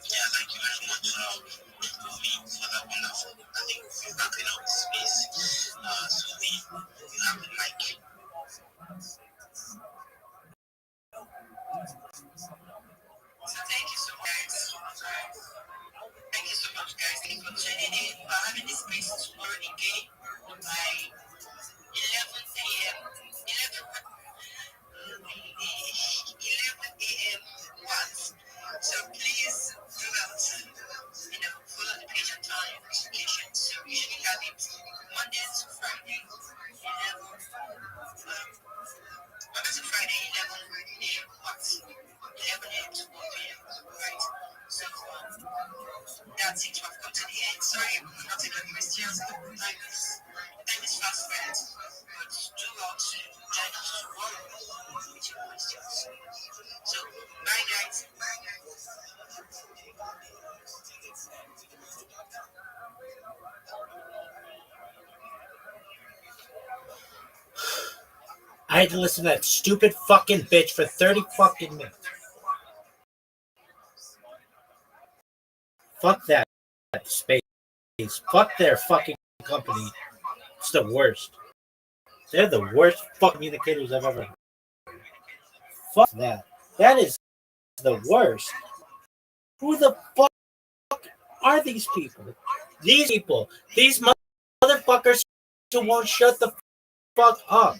Yeah, thank you very much for that wonderful. I think we're wrapping up the space. So we have the mic. So thank you so much, guys. Thank you so much, guys. Thank you for tuning in. We're having this space tomorrow again by 11 a.m. 11 a.m. once. So please do well to follow the page and turn on your notifications. So we usually have it Monday to Friday, 11 Monday to Friday, 11 a.m. once. 11 a.m. to 1 p.m. Right. So that's it. We've come to the end. Sorry, we could not take any questions. Time is fast spent. But do well to join us tomorrow with your questions. So, bye guys. I had to listen to that stupid fucking bitch for 30 fucking minutes. Fuck that space. Fuck their fucking company. It's the worst. They're the worst fucking communicators I've ever heard. Fuck that. That is the worst. Who the fuck are these people? These motherfuckers who won't shut the fuck up.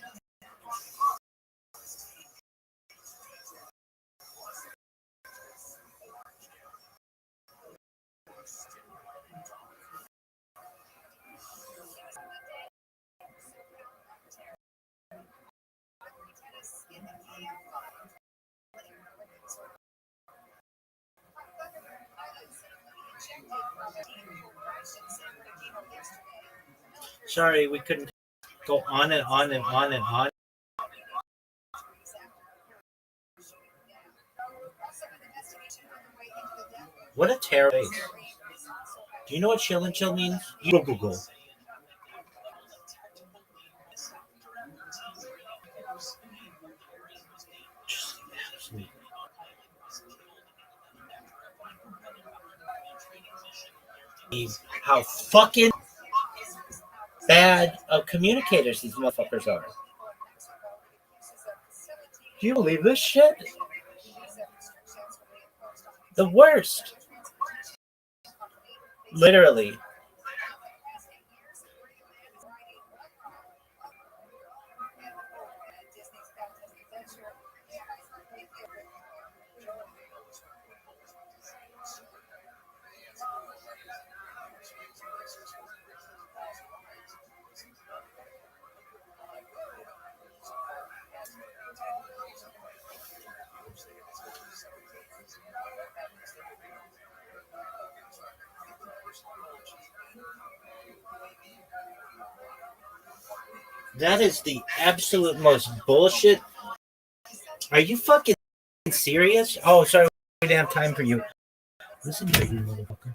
Sorry, we couldn't go on and on and on and on. What a terrible face. Do you know what chill and chill means? You go. How fucking bad of communicators these motherfuckers are. Do you believe this shit? The worst. Literally. That is the absolute most bullshit. Are you fucking serious? Oh, sorry, we didn't have time for you. Listen to you, motherfucker.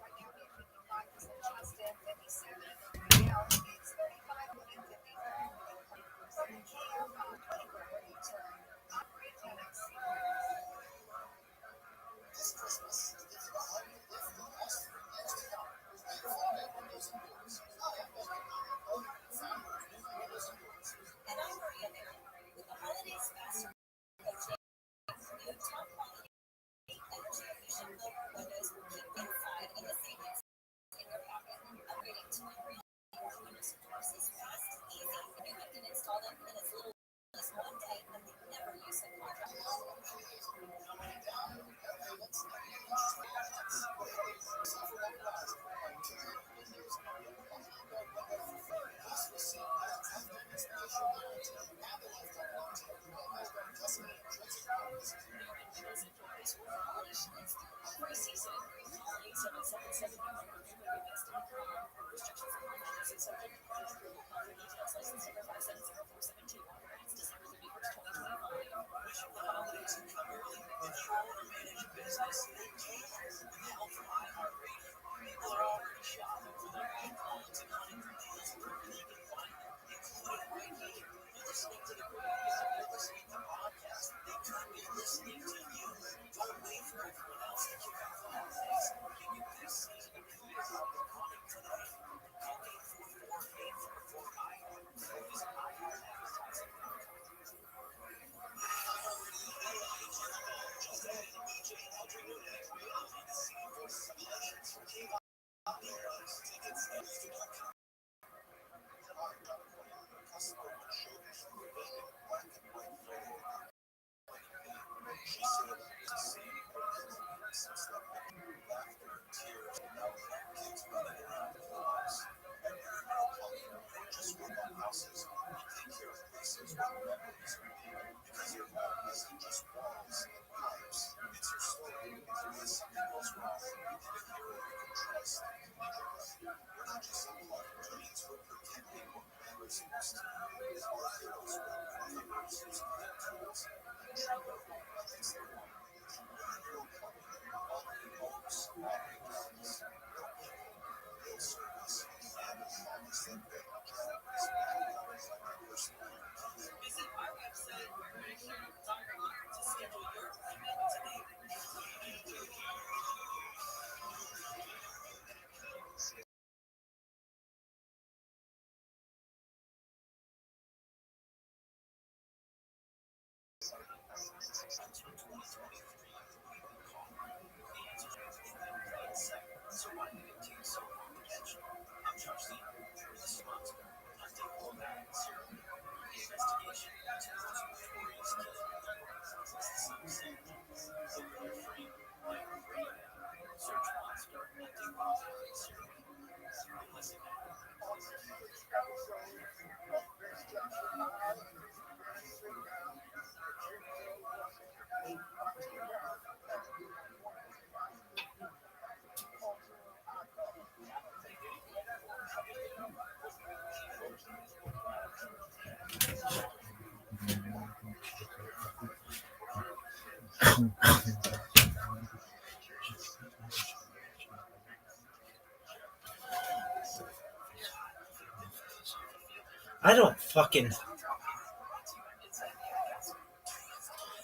I don't fucking.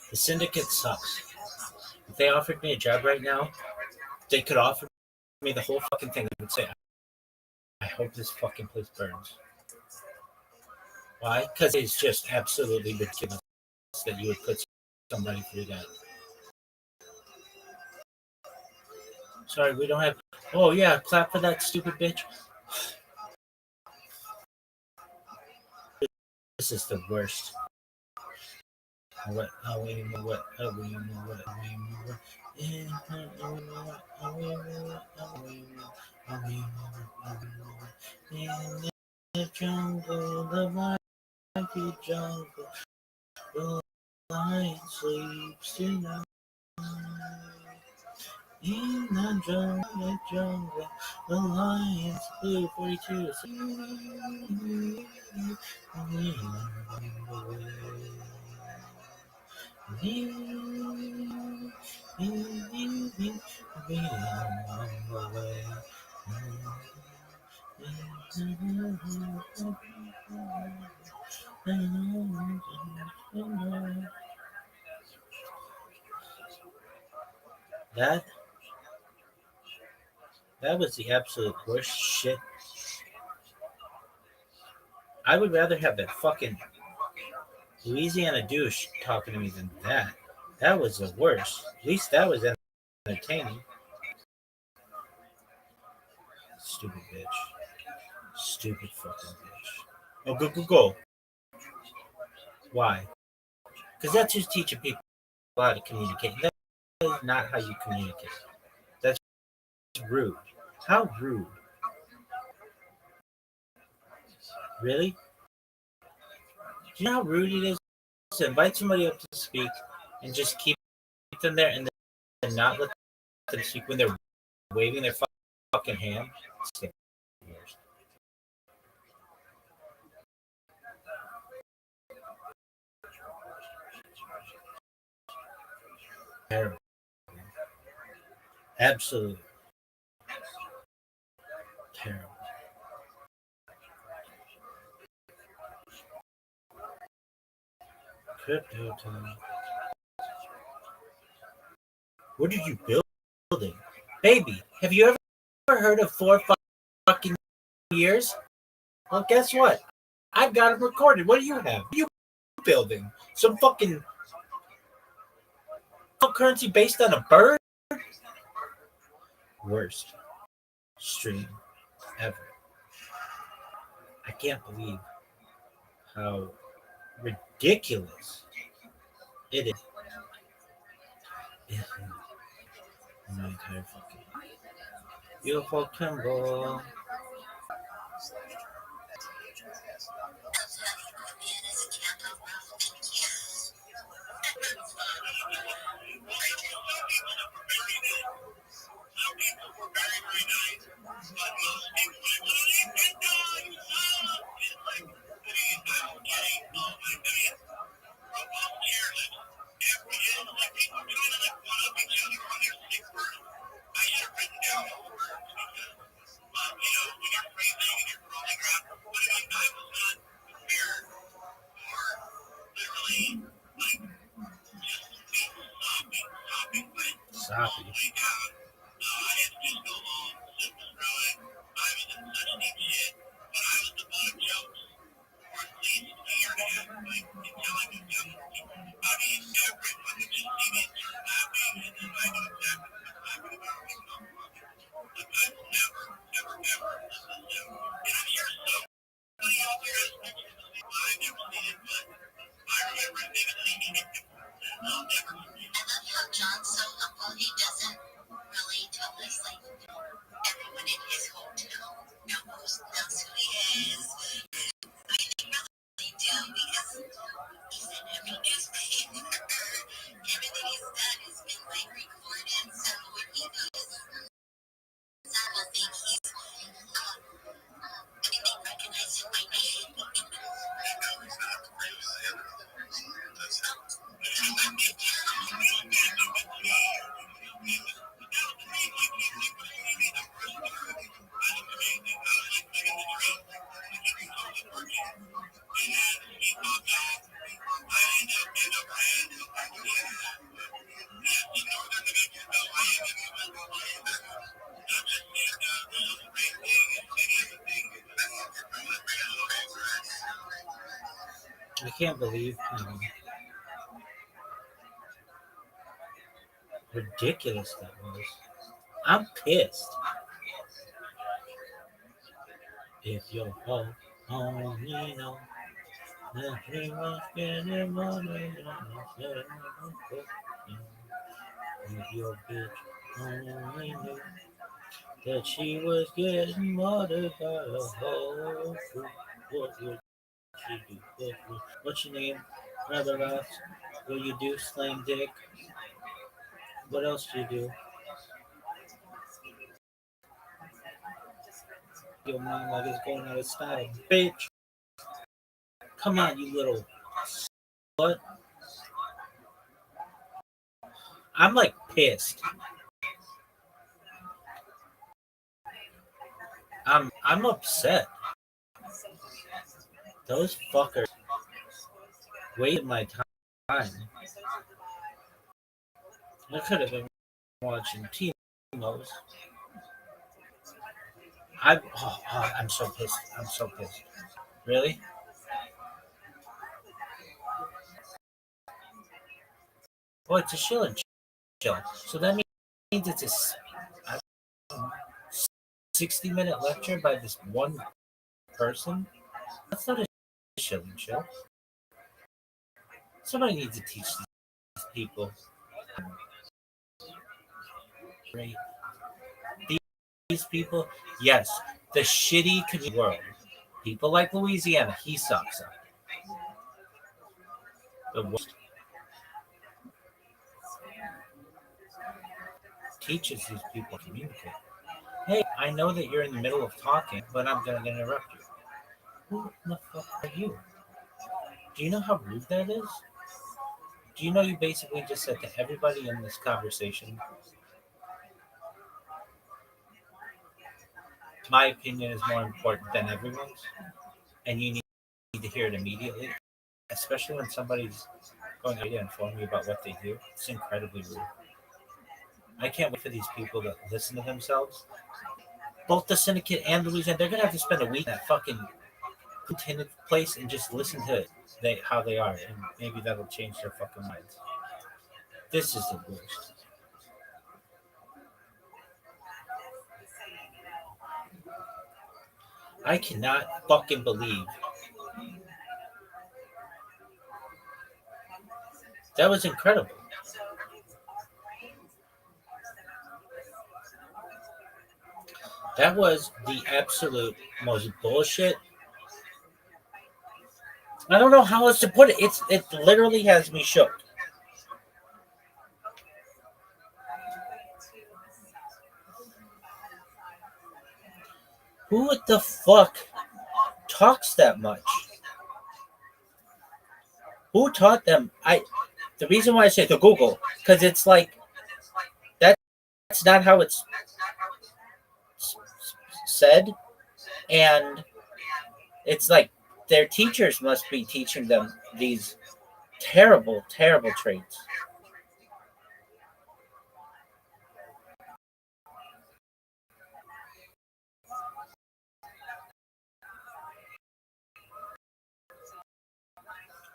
The syndicate sucks. If they offered me a job right now, they could offer me the whole fucking thing. I would say, I hope this fucking place burns. Why? Because it's just absolutely ridiculous that you would put somebody through that. Sorry, we don't have. Oh yeah, clap for that stupid bitch. This is the worst. What? Oh, wait, what? Oh, wait, what? Oh, wait, what? In the jungle, the mighty jungle, the lion sleeps tonight. In the jungle, the lions blue 42. That that was the absolute worst shit. I would rather have that fucking Louisiana douche talking to me than that. That was the worst. At least that was entertaining. Stupid bitch. Stupid fucking bitch. Oh, go. Why? Because that's just teaching people how to communicate. That is not how you communicate. That's rude. How rude? Really? Do you know how rude it is to invite somebody up to speak and just keep them there and then not let them speak when they're waving their fucking hand? It's the worst. Terrible. Absolutely terrible. Crypto time. What are you building? Baby, have you ever heard of 4 fucking years? Well, guess what? I've got it recorded. What do you have? What are you building? Some fucking currency based on a bird? Worst stream ever. I can't believe how ridiculous it is. My entire fucking beautiful Kimball. I can't believe how ridiculous that was. I'm pissed. If your hope only know that he was getting more than if your bitch only knew that she was getting murdered by a whole fool, what would she do? What's your name? Brother Ross? What do you do? Slang dick? What else do you do? Your mom like it's going out of style. Bitch! Come on, you little slut. I'm like pissed. I'm upset. Those fuckers wasted my time. I could have been watching Timo's. I'm so pissed. I'm so pissed. Really? Oh, it's a shilling chill. So that means it's a 60-minute lecture by this one person? That's not a shilling chill. Somebody needs to teach these people. Great. These people, yes, the shitty community world. People like Louisiana, he sucks. The worst teaches these people to communicate. Hey, I know that you're in the middle of talking, but I'm going to interrupt you. Who the fuck are you? Do you know how rude that is? Do you know you basically just said to everybody in this conversation, my opinion is more important than everyone's, and you need to hear it immediately, especially when somebody's going to inform you about what they do. It's incredibly rude. I can't wait for these people to listen to themselves. Both the syndicate and Louisiana, they're gonna have to spend a week in that fucking intended place and just listen to how they are, and maybe that'll change their fucking minds. This is the worst. I cannot fucking believe that was incredible. That was the absolute most bullshit. I don't know how else to put it. It literally has me shook. Who the fuck talks that much? Who taught them? The reason why I say to Google, because it's like that's not how it's said, and it's like their teachers must be teaching them these terrible, terrible traits.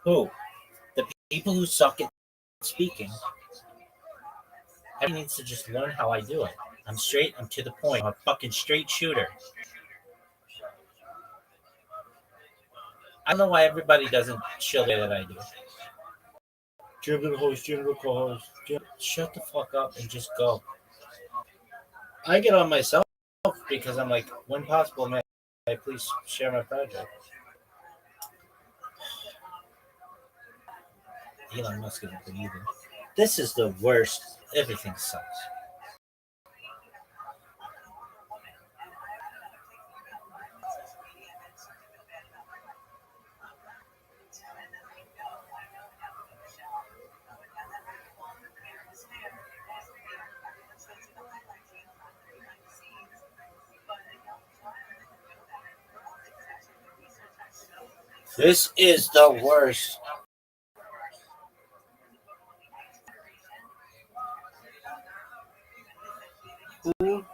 Who? The people who suck at speaking. Everybody needs to just learn how I do it. I'm straight. I'm to the point. I'm a fucking straight shooter. I don't know why everybody doesn't chill the way that I do. General host, general co-host. Shut the fuck up and just go. I get on myself because I'm like, when possible, may I please share my project? Elon Musk isn't good either. This is the worst. Everything sucks. This is the worst. Who?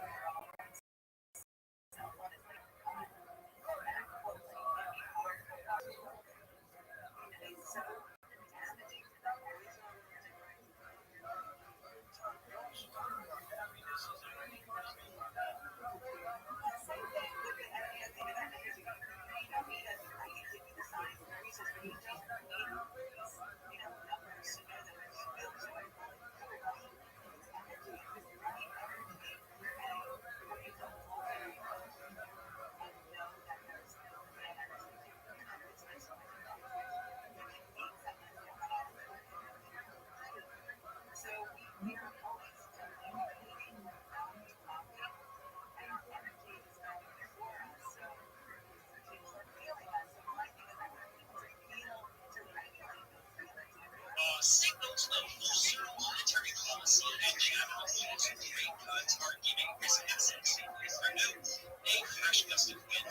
gusted wind.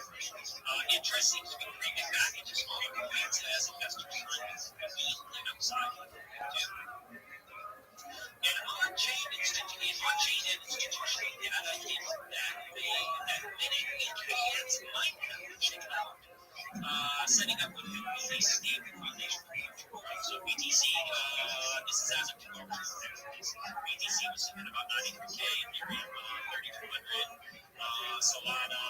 Interesting to bring it back into small winds as investors find outside. And on-chain institutional data hints that many ETFs might have shaken out, setting up a BTC stable foundation for future growth. So BTC, this is as of 2 hours ago. BTC was sitting about 93K, Ethereum 3,200, Solana,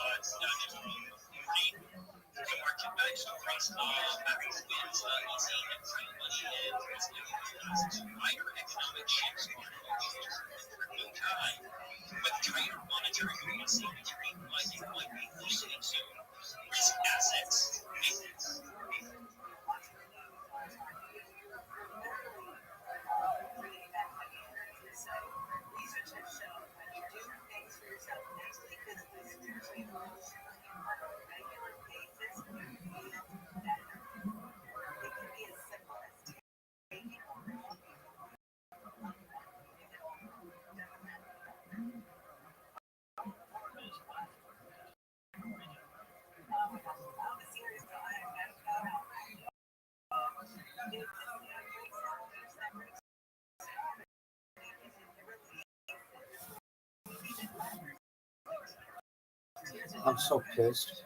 the market values increase, battery wins, easy and free money, and wider economic shifts are in time. But trader monetary policy might be loosening soon. Risk assets. I'm so pissed.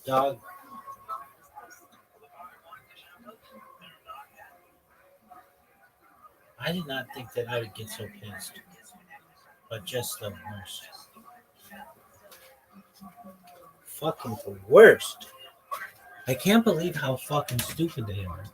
Dog. I did not think that I would get so pissed. But just the worst. Fucking the worst. I can't believe how fucking stupid they are.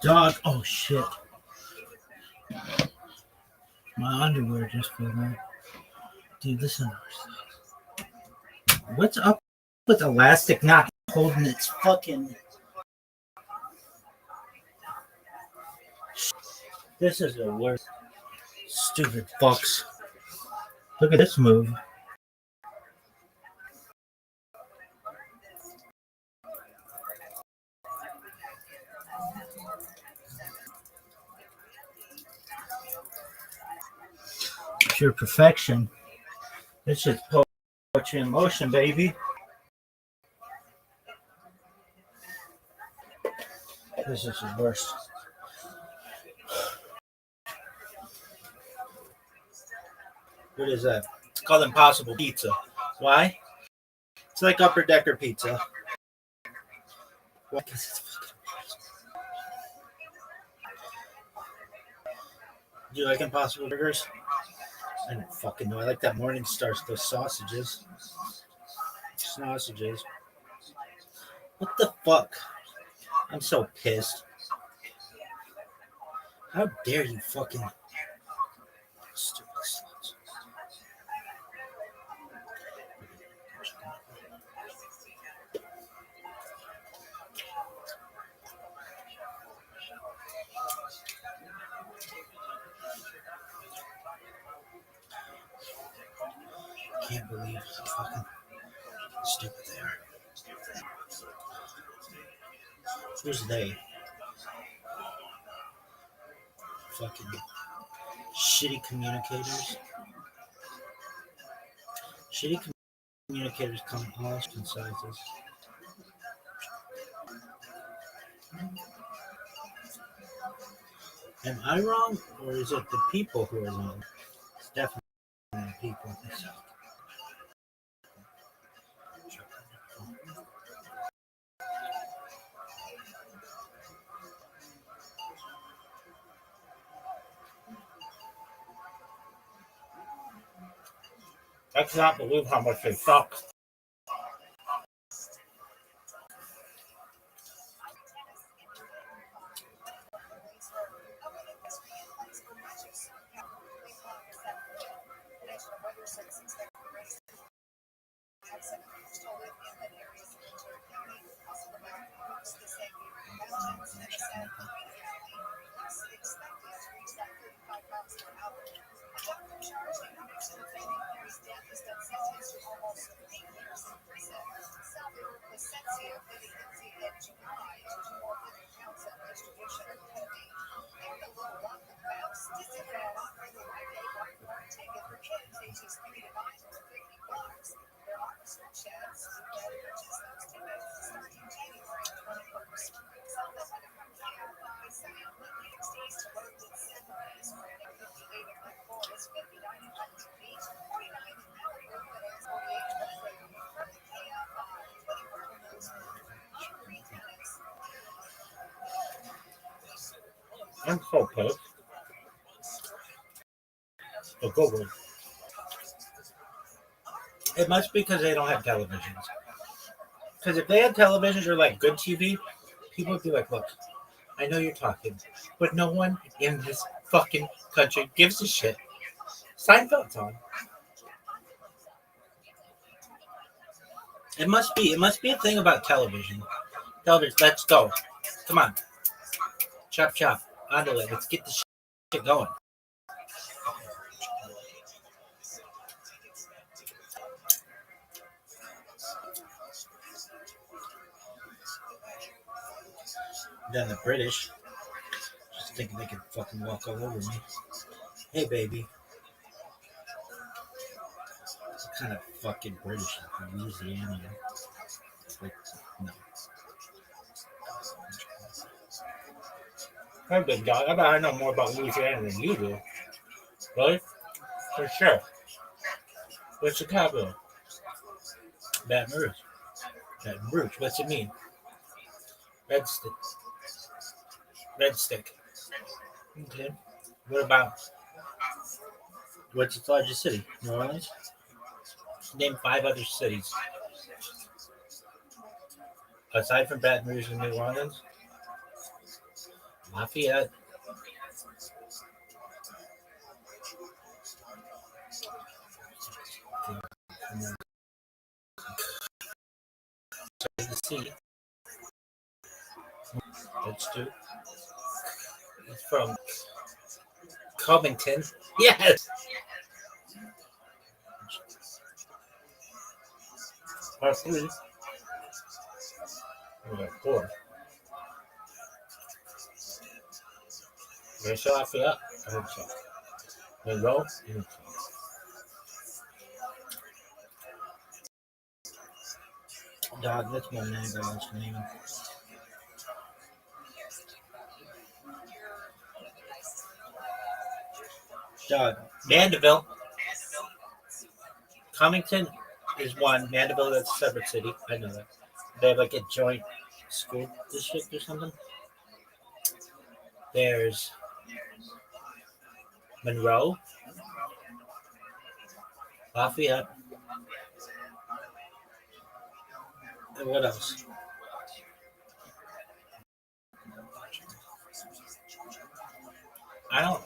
Dog. Oh shit. My underwear just fell out. Dude, listen. What's up with Elastic not holding its fucking. This is the worst. Stupid fucks. Look at this move. Pure perfection. This is poetry in motion, baby. This is the worst. What is that? It's called Impossible Pizza. Why? It's like upper decker pizza. Why? Because it's fucking impossible. Do you like Impossible Burgers? I don't fucking know. I like that Morningstar, those sausages. Sausages. What the fuck? I'm so pissed. How dare you fucking stupid sluts. Can't believe how fucking stupid they are. Who's they? Fucking shitty communicators. Shitty communicators come in all shapes and sizes. Am I wrong, or is it the people who are wrong? It's definitely the people. I cannot believe how much they suck. I'm so pissed. Oh, go away. It must be because they don't have televisions. Because if they had televisions or like good TV, people would be like, look, I know you're talking, but no one in this fucking country gives a shit. Seinfeld's on. It must be a thing about television. Television, let's go. Come on. Chop chop. Onto it. Let's get this shit going. Then the British just thinking they can fucking walk all over me. Hey baby. What kind of fucking British Louisiana? Like, no. Hey big dog, I bet I know more about Louisiana than you do. Really? For sure. What's the capital? Baton Rouge. Baton Rouge. What's it mean? Red stick. Red stick. Okay. What about what's its largest city? New Orleans? Name 5 other cities. Aside from Baton Rouge and New Orleans, Lafayette. The sea. That's 2. It's from Covington. Yes. Part 3. Okay, 4. There's Lafayette. I think so. Monroe. Dog, that's my name. That's my name. Dog. Mandeville. Covington is 1. Mandeville, that's a separate city. I know that. They have like a joint school district or something. There's Monroe, Lafayette, and what else? I don't.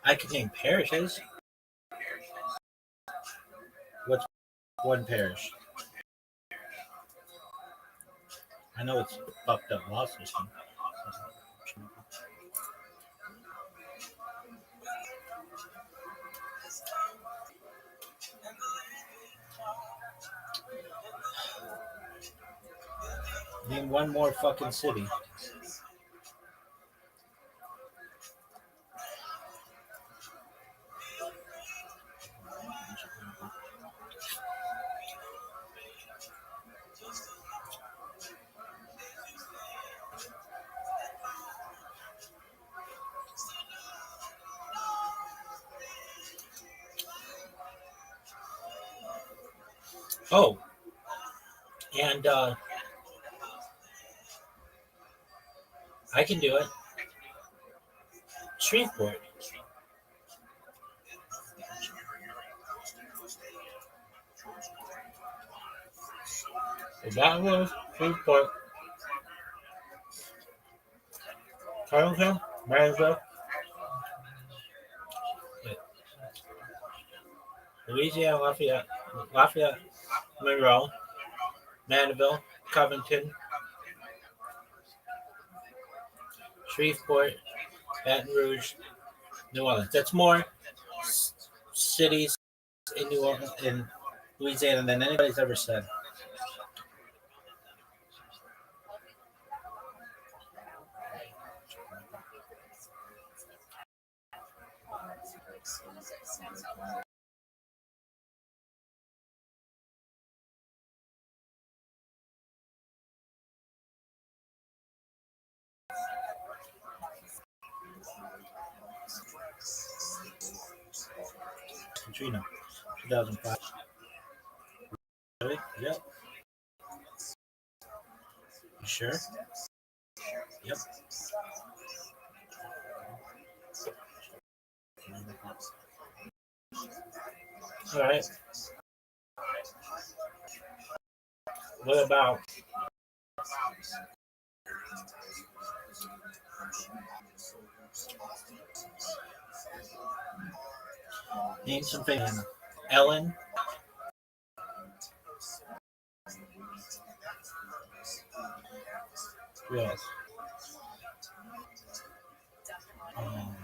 I could name parishes. What's 1 parish? I know it's fucked up law system. Name 1 more fucking city. Oh, and I can do it. Shreveport. That was Shreveport. Carlton, Marysville, Louisiana, Lafayette, Monroe, Mandeville, Covington, Shreveport, Baton Rouge, New Orleans. That's more cities in New Orleans, in Louisiana than anybody's ever said. Katrina, 2005. Really? Yep. You sure? Yep. All right. What about name some famous Ellen? Yes. Um,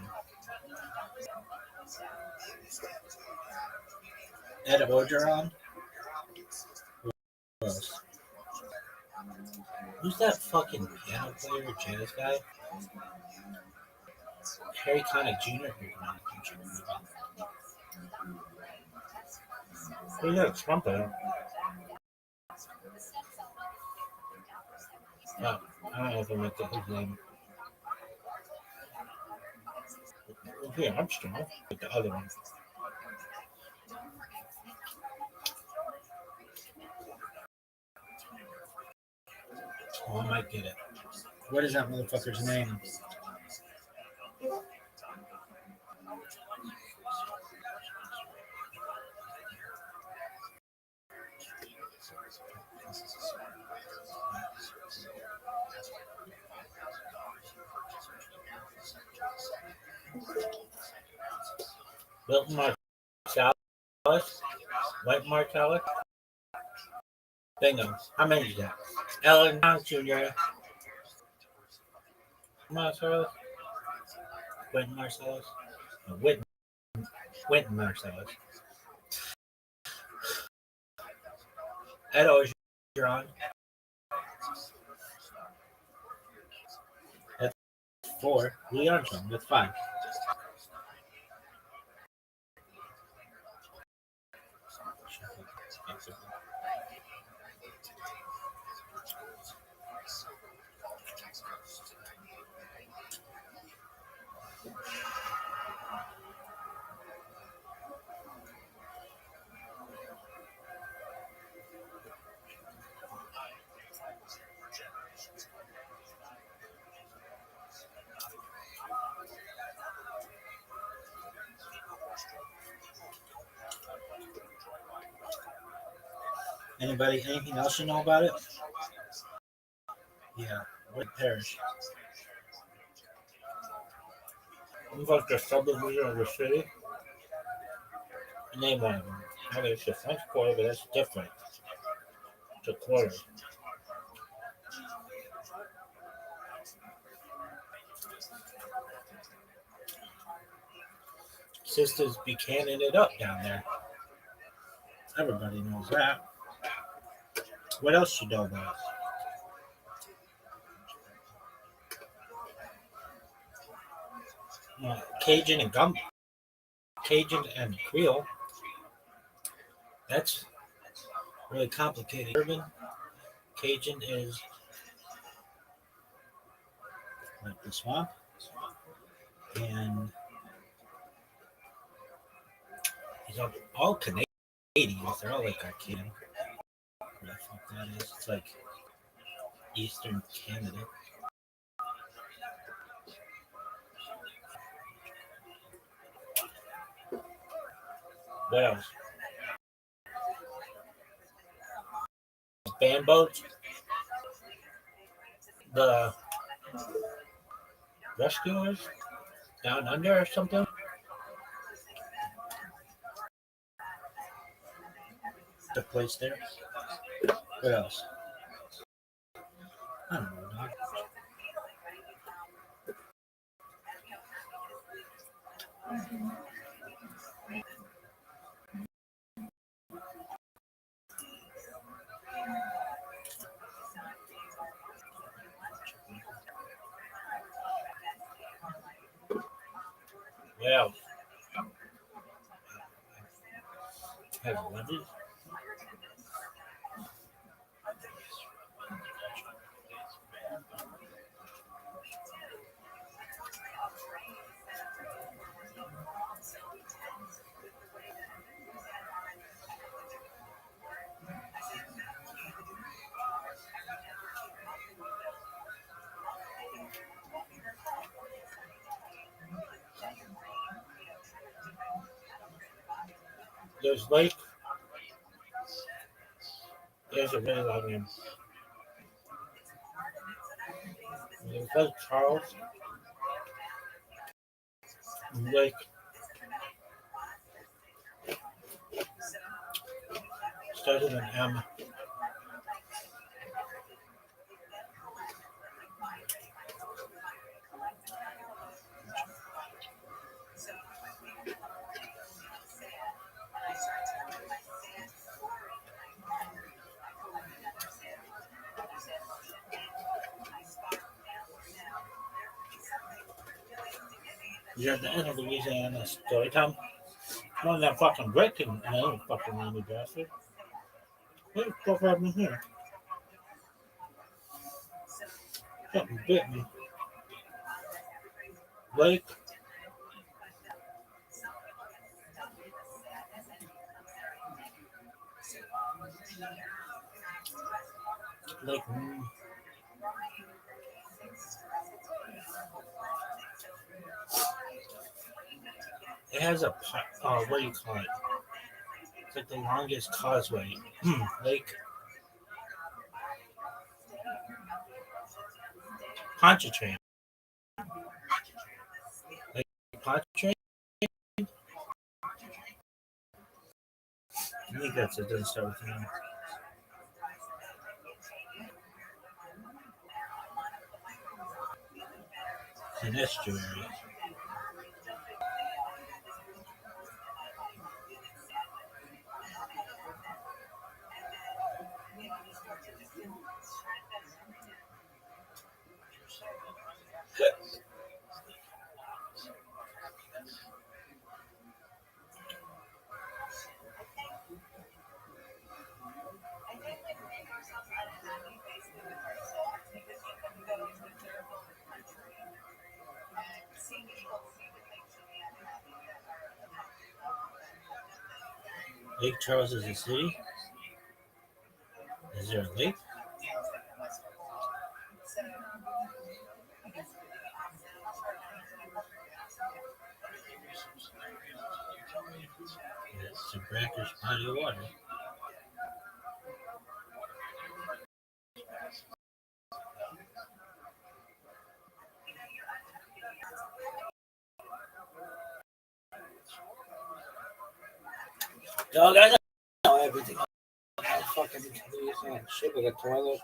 Ed Ogeron. Who else? Who's that fucking piano player, jazz guy? Harry Connick Jr. Who's that trumpet? Oh, I don't know if I meant his name. Yeah, Armstrong. But the other one. Oh, I might get it. What is that motherfucker's name? Milton Marsalis? White Marsalis? Bingo. How many is that? Ellen Jr. Marsalis? Whit Marsalis? No, Whit Marsalis. Ed Ogeron. That's 4. Lee Armstrong. That's 5. Anybody, anything else you know about it? Yeah, what parish? Looks like the subdivision of the city. Name one of them. I mean, it's a French quarter, but that's different. It's a quarter. Sisters Buchanan it up down there. Everybody knows that. What else you know about? Cajun and Cajun and Creole. That's really complicated. Urban Cajun is like the swamp, and these are all Canadians. They're all like Arcadian. What the fuck that is? It's like Eastern Canada. What else? Band boats. The rescuers down under or something. The place there. What else? I don't know, dog. What else? Have levees. There's Lake. There's a really long name. There's Lake Charles. Lake. Starts with an M. You're at the end of Louisiana story time. None of that fucking breaking. No, fucking Randy bastard. What the fuck happened here? Something bit me. Lake. Lake. It has a what do you call it? It's like the longest causeway. Lake Pontchartrain. Lake Pontchartrain. I think that's it. Doesn't start with an M. An estuary. Lake Charles is a city. Is there a lake? It's a brackish body of water. Dog, I know everything. I fucking shit like a toilet.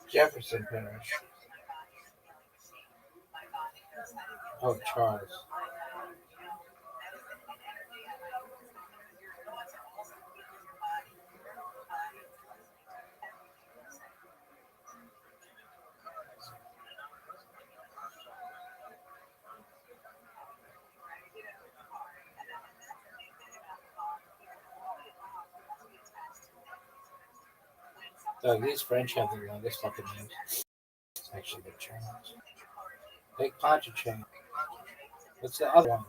Jefferson Parish. Oh, Charles. These French have the longest fucking names. It's actually the Germans. Lake Pontchartrain. What's the other one?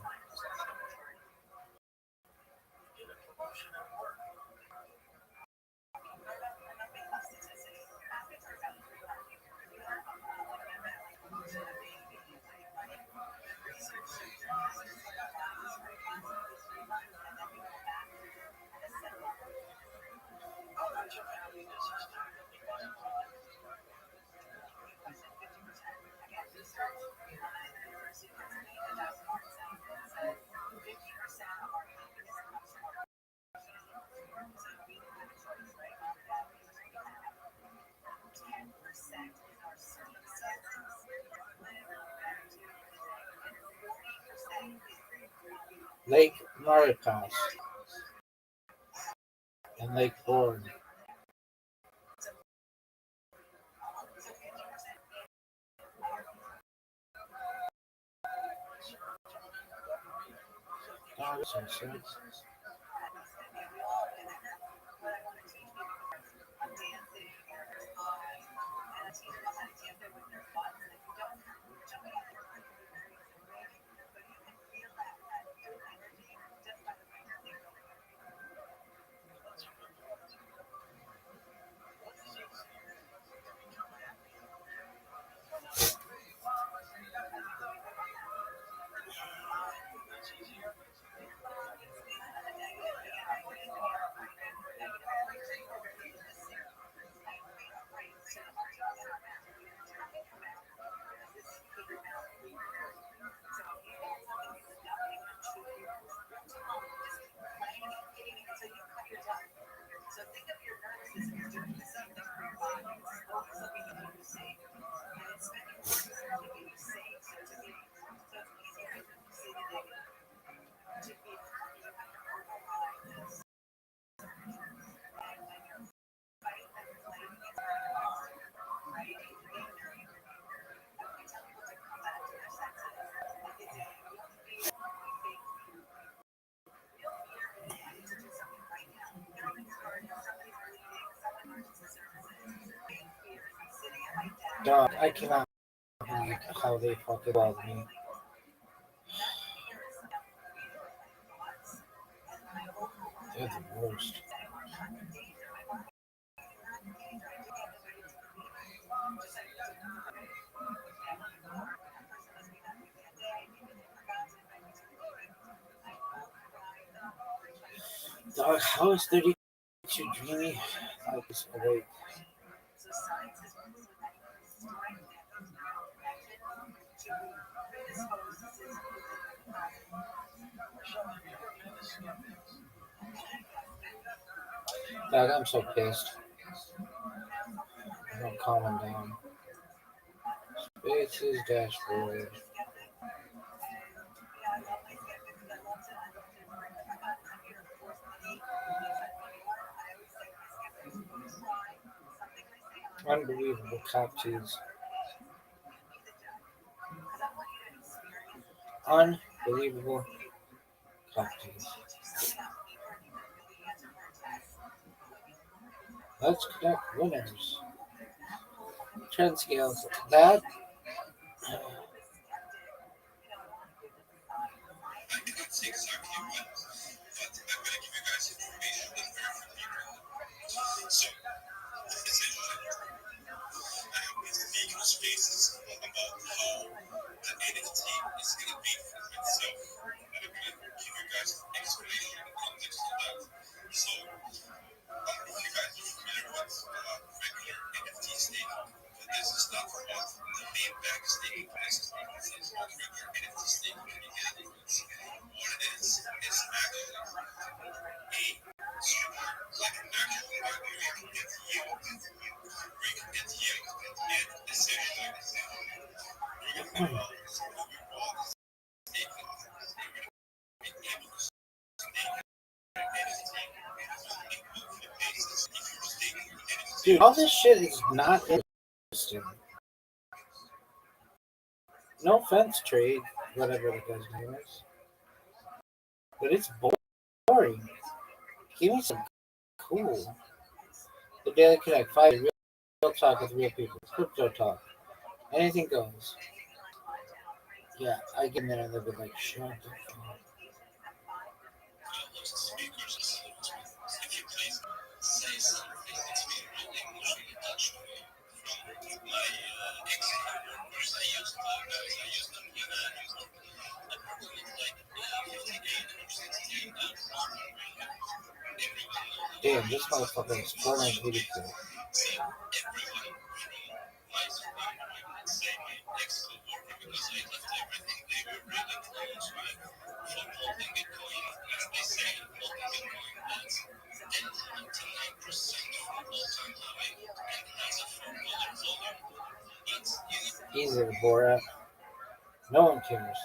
Lake Maracas and Lake Bourne. Oh, this makes sense. Dog, I cannot believe how they fucking love me. They're the worst. Dog, how is 32 dreamy? Like it's awake. Dog, I'm so pissed. I'm not calming down. Spaces, dashboard. Unbelievable cop cheese. Unbelievable cop cheese. Let's connect winners. Trend scales. That I cannot say exactly what, but I'm going to give you guys information that very few people have. So, essentially, I have these legal spaces about how the NFT is going to be for itself. And I'm going to give you guys an explanation and context of that. So, if you guys are familiar with regular NFT staking, this is not what the main bank staking is. It's not regular NFT staking that you get. What it is actually a super, like an actual market where you can get yield. Where you can get yield. And essentially, we're going to be overall staking. You're going to be able to stake an NFT on a monthly basis if you're staking your NFT. dude, all this shit is not interesting. No offense, trade, whatever the guy's name is, but it's boring. Give me some cool. The Daily Connect, 5 real talk with real people. Crypto talk. Anything goes. Yeah, I get in there and they'll be like, shut the fuck up. If you please say something that's been really emotionally touched me from my ex-coworkers. I used them when I used them. I probably like 58 or 68 everyone Damn, this motherfucker is 482. So everyone from my school, I would say my ex-coworker, because I left everything. They were really close, right? From holding Bitcoin, as they say, holding Bitcoin as 99% from all-time high and has a $4 volume. But Easy, Borat. No one cares.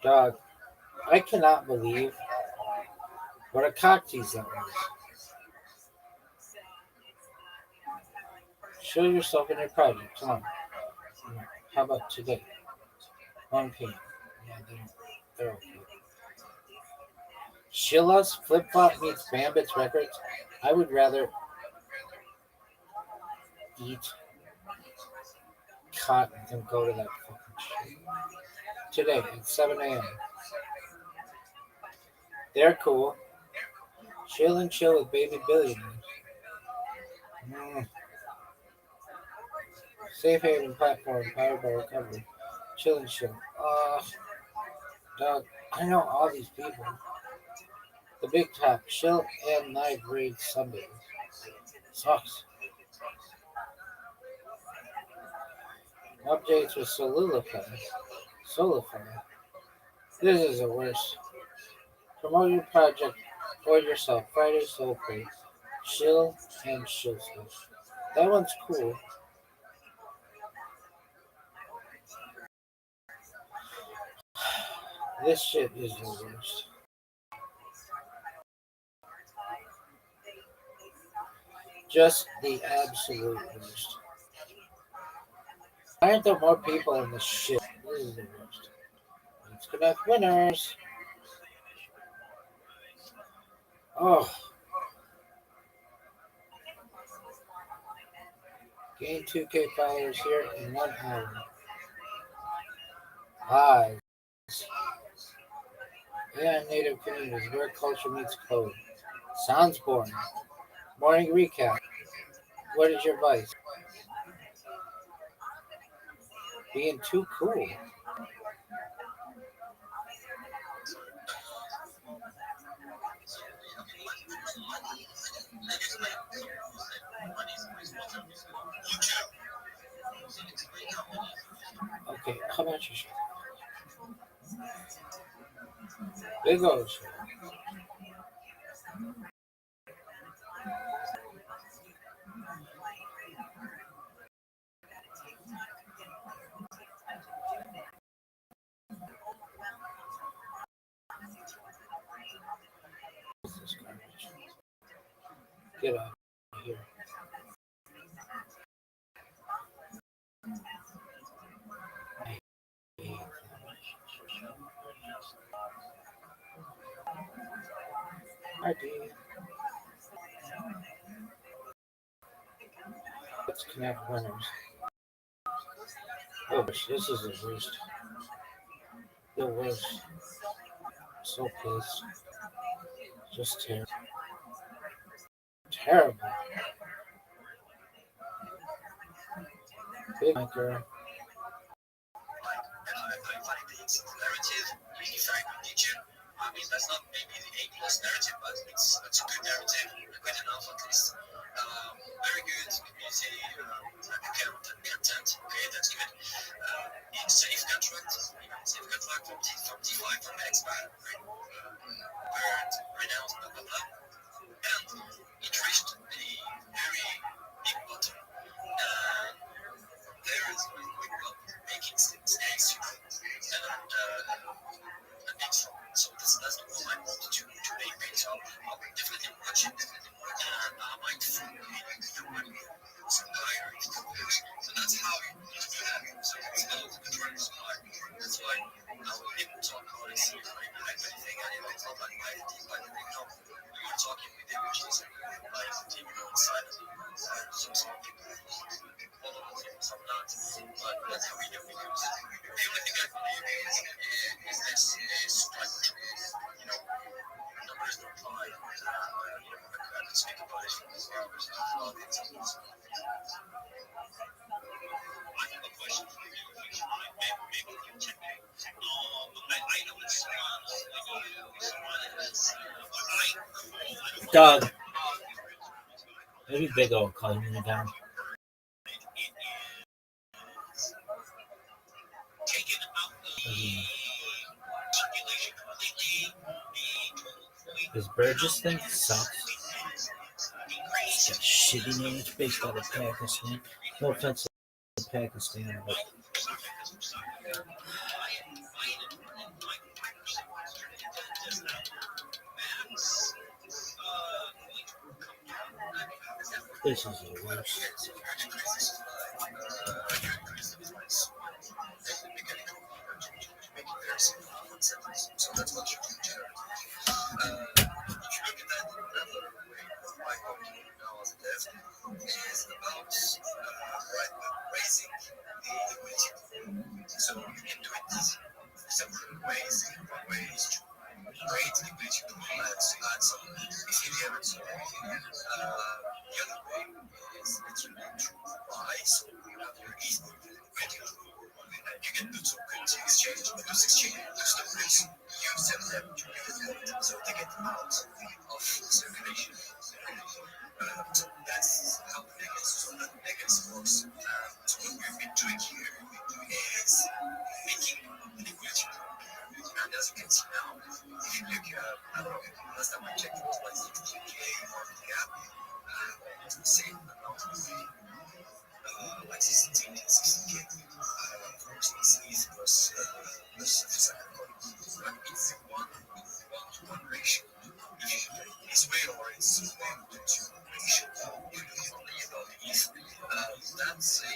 Dog, I cannot believe what a cock tease that was. Show yourself in your project. Come on. How about today? 1 p.m. Yeah, they're okay. Sheila's Flip Flop meets Bambit's Records. I would rather eat cotton than go to that fucking shit. Today at 7 a.m. They're cool. Chill and chill with baby billionaires. Mm. Safe haven platform powered by recovery. Chill and chill. Dog, I know all these people. The big top, chill and night raid Sundays. Sucks. Updates with Solify. This is the worst. Promote your project or yourself. Friday Soul Play. Chill and chill stuff. That one's cool. This shit is the worst. Just the absolute worst. Why aren't there more people in this shit? This is the worst. Let's connect winners. Oh, gain 2K followers here in 1 hour. Lies. AI native communities where culture meets code. Sounds boring. Morning recap. What is your vice? Being too cool. Okay, how about you? Big O's. This garbage. Get out of here. I hate RD. Let's connect winners. Oh, this is the worst. The worst. So pissed. Just terrible. Terrible. Big anchor. Narrative, really very good nature. I mean, that's not maybe the A plus narrative, but it's a good narrative, good enough at least. Very good community content. Okay, that's good. In safe contract, safe contract from T5 from Expand, word, renowned, blah blah blah, and it reached the very big bottom. And there is really quick making mistakes, and it's so that's the role I wanted to make me. So I'll definitely watch it, and I might some guy or so that's how you do that. So it's not the control supplier. That's why now people talk about it, see if I have anything, and it's not like my team, like they know you're talking with them, which is like team inside of some people follow the team, some not, but that's how we do because the only thing I believe is this is like numbers don't lie, I could speak about it as well as all the examples. I have a question for you, if you mind. Maybe you can check it. I know it's Dog. Maybe Big O calling me down. taken out the population completely. This Burgess thing sucks. It's got a shitty name. It's based out of Pakistan. No offense to Pakistan, but This is the worst. So that's what you do generally. If you look at that another way of my working now as a dev is about raising the liquidity. So you can do it several ways. One way is to create liquidity pool and add some Ethereum and so on. The other way is literally to buy, so you have your ETH liquidity pool and you can do tokens in exchange, those tokens, you sell them to your so they get out of circulation. So that's how the Vegas works. So what we've been doing here is making liquidity pool. And as you can see now, if you look, I don't know, last time I checked it was like 16K market cap, same amount of money, like 16K. Of course, it's easy plus the second one. But it's one-to-one ratio. It's way or it's 1-to-2 ratio. You're talking about ETH. That's a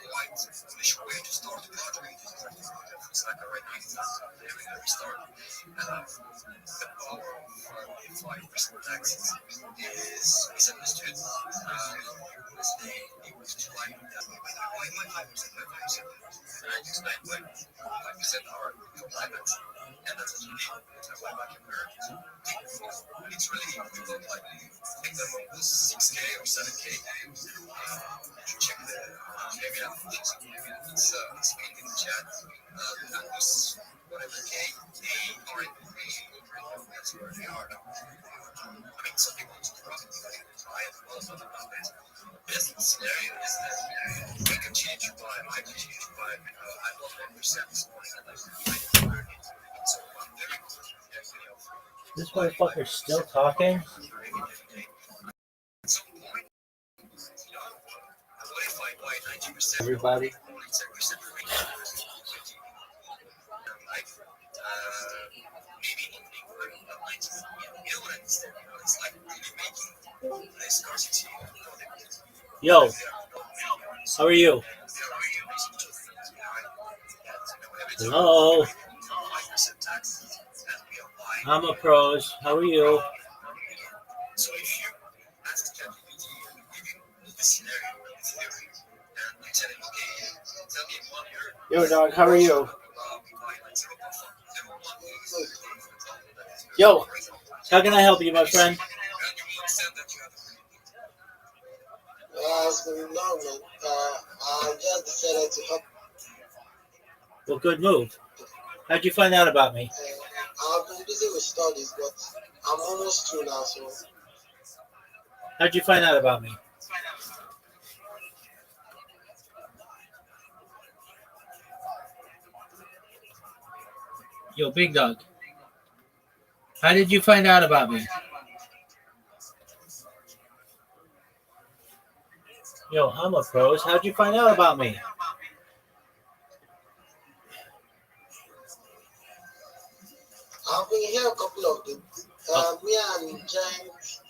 quite foolish way to start a project. It's like a right now, very start. The power of the 5% taxes is misunderstood. They was trying that. Why 5%? I explained why 5% are compliant, and that's what you need. And why back in there, it's really difficult. Like, take them on 6K or 7K to check the maybe not it's speaking in the chat. And this whatever K, A, or that's where they are now. I mean, some people want to profit, buy it, well, it's not about it. Best scenario is that we continue to buy, I continue to buy, I bought 1% this morning and I learned it. So I'm very confident. This motherfucker's still talking? At some point, what if I buy 90%? Everybody. Like, maybe opening for 90 million instead. It's like really making the scarcity product. Yo, how are you? Hello? I'm a pros. How are you? So if you ask ChatGPT, the scenario in theory, and you tell him, okay, tell me in 1 year. Yo, dog, how are you? Yo, How can I help you, my friend? It's been long, man. I just decided to help. Well, good move. How'd you find out about me? I've been busy with studies, but I'm almost through now, so How'd you find out about me? Yo, big dog. How did you find out about me? Yo, I'm a pros. How'd you find out about me? I've been here a couple of days. Me and Giant.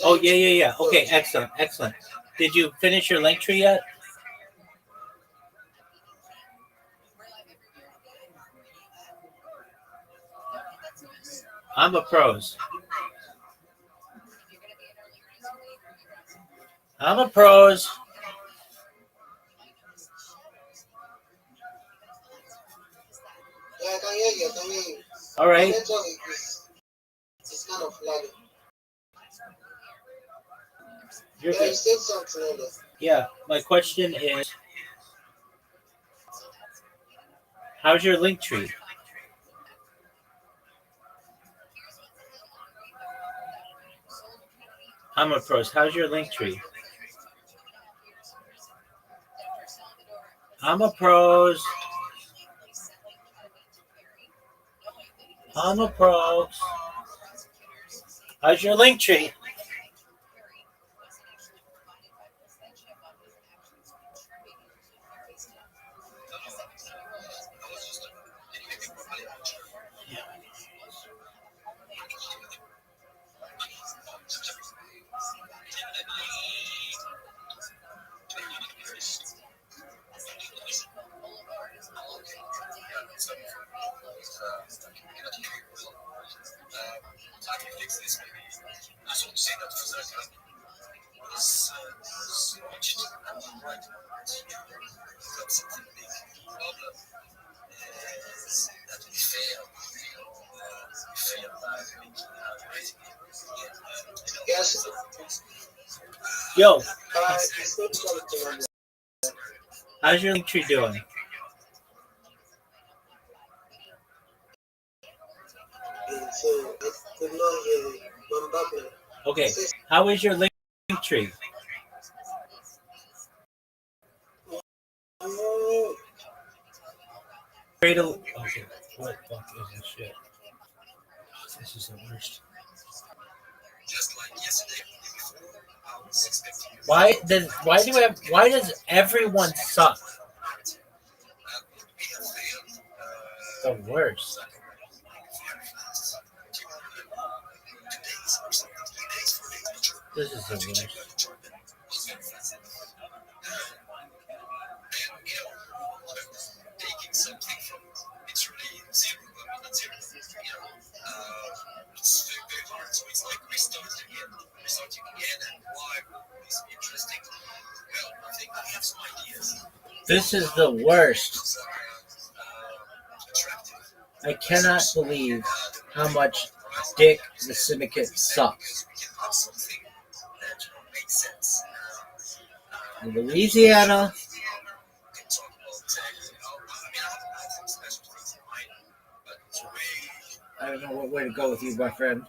Oh, yeah. Okay, excellent. Did you finish your link tree yet? I'm a pros. I'm a pros. Yeah, I can hear you. I can hear you. All right. The network is kind of lagging. You're Yeah, good. you said something earlier. Yeah, my question is, how's your link tree? I'm a pros. How's your link tree? I'm a pros. I'm a pros. How's your link tree? Yes. Yo, I said something. how's your link tree doing? So I could not hear you. I'm back now. Okay, how is your link tree? Oh, Okay, what the fuck is this shit? This is the worst. Why does everyone suck? The worst. This is the worst. This is the worst. I cannot believe how much dick the syndicate sucks. In Louisiana, I don't know what way to go with you, my friend.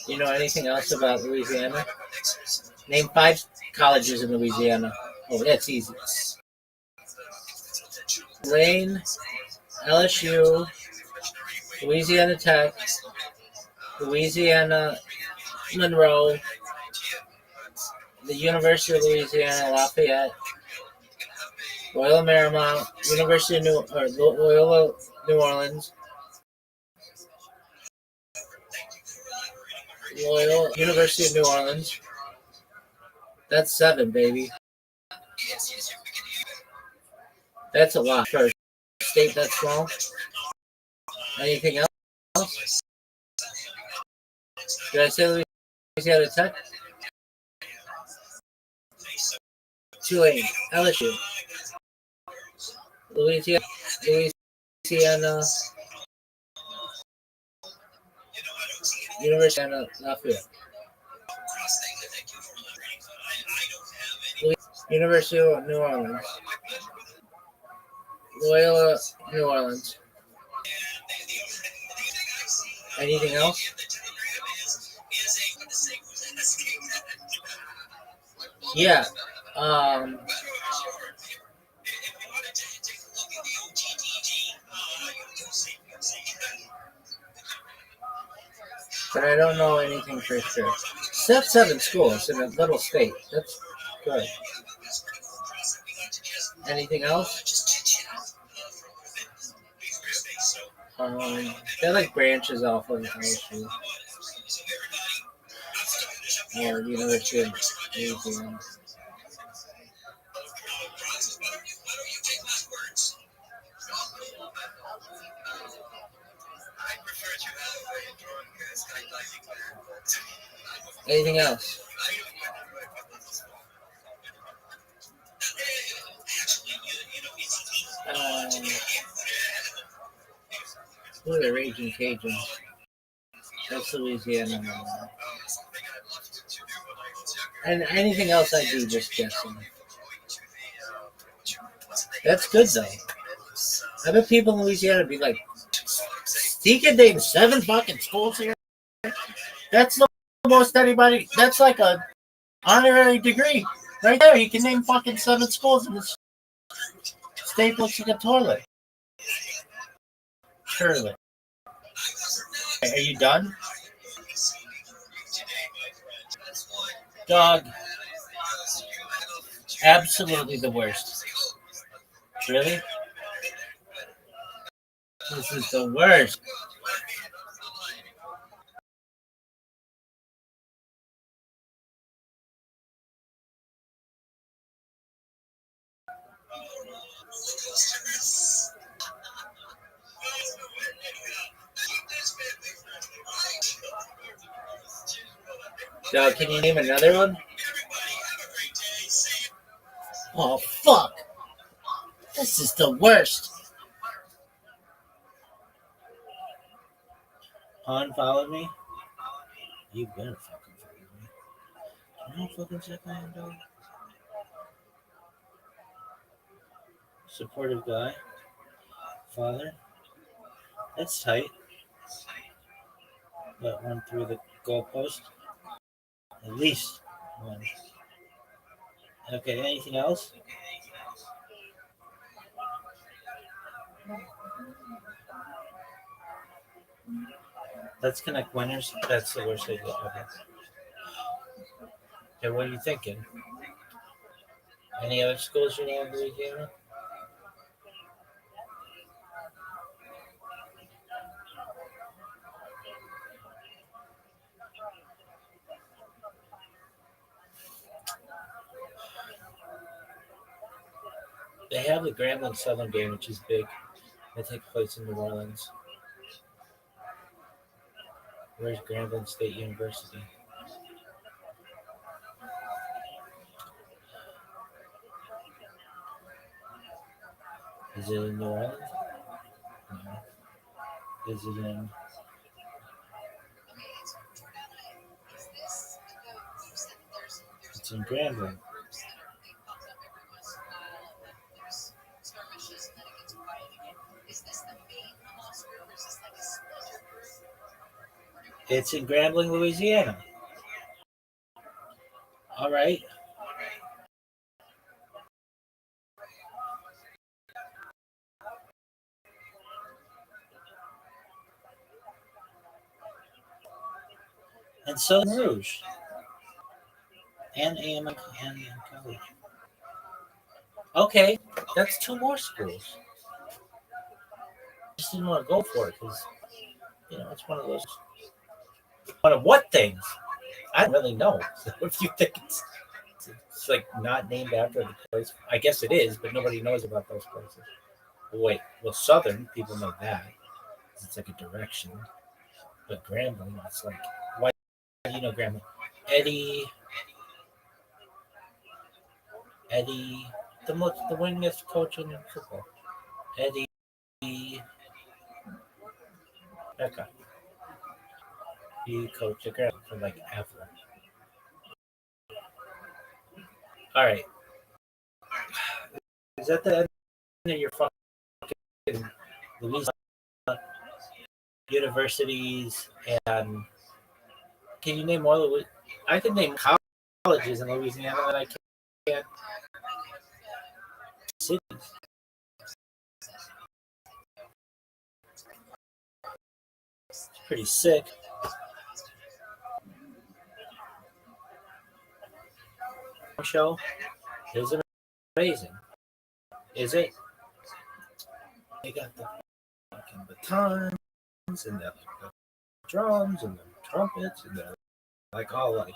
You know anything else about Louisiana? Name 5 colleges in Louisiana. Oh, that's easy. Lane, LSU, Louisiana Tech, Louisiana Monroe, the University of Louisiana Lafayette, Loyola Marymount, Loyola New Orleans, Loyola University of New Orleans. That's 7, baby. That's a lot for a state that small. Anything else? Did I say Louisiana Tech? Tulane, LSU, Louisiana, University of Lafayette, University of New Orleans, Loyola New Orleans. Anything else? Yeah. But I don't know anything for sure. Except 7 schools in a little state. That's good. Anything else? They're like branches off of LSU. Or University of Louisiana. Anything else? Who are the Raging Cajuns? That's Louisiana. And anything else I do, just guessing. That's good though. I bet people in Louisiana be like, he can name 7 fucking schools here. That's the most anybody. That's like a honorary degree right there. You can name fucking 7 schools in this state looks like a toilet. Surely. Are you done? Dog. Absolutely the worst. Really? This is the worst. Now, can you name another one? Oh, fuck. This is the worst. Unfollow me? You better fucking follow me. You know how fucking sick I am, dog? Supportive guy. Father. That's tight. That one through the goalpost. At least one. Okay, anything else? Let's connect winners. That's the worst idea ever. Okay, what are you thinking? Any other schools you know in Louisiana? They have the Grambling Southern game, which is big. That takes place in New Orleans. Where's Grambling State University? Is it in New Orleans? No. Is it in? It's in Grambling. It's in Grambling, Louisiana. All right. And Southern Rouge. And AM and College. Okay, that's two more schools. I just didn't want to go for it because, it's one of those. One of what things? I don't really know. So if you think it's like not named after the place, I guess it is, but nobody knows about those places. Wait, well, Southern people know that. It's like a direction. But Grambling, it's like, why do you know Grambling? Eddie, the winningest coach in football. Eddie, that guy. He coached at Grambling for like ever. All right. Is that the end of your fucking Louisiana universities? And can you name more? I can name colleges in Louisiana that I can't. Cities. It's pretty sick. Show is it amazing? Is it? They got the fucking batons and the drums and the trumpets and they're like all like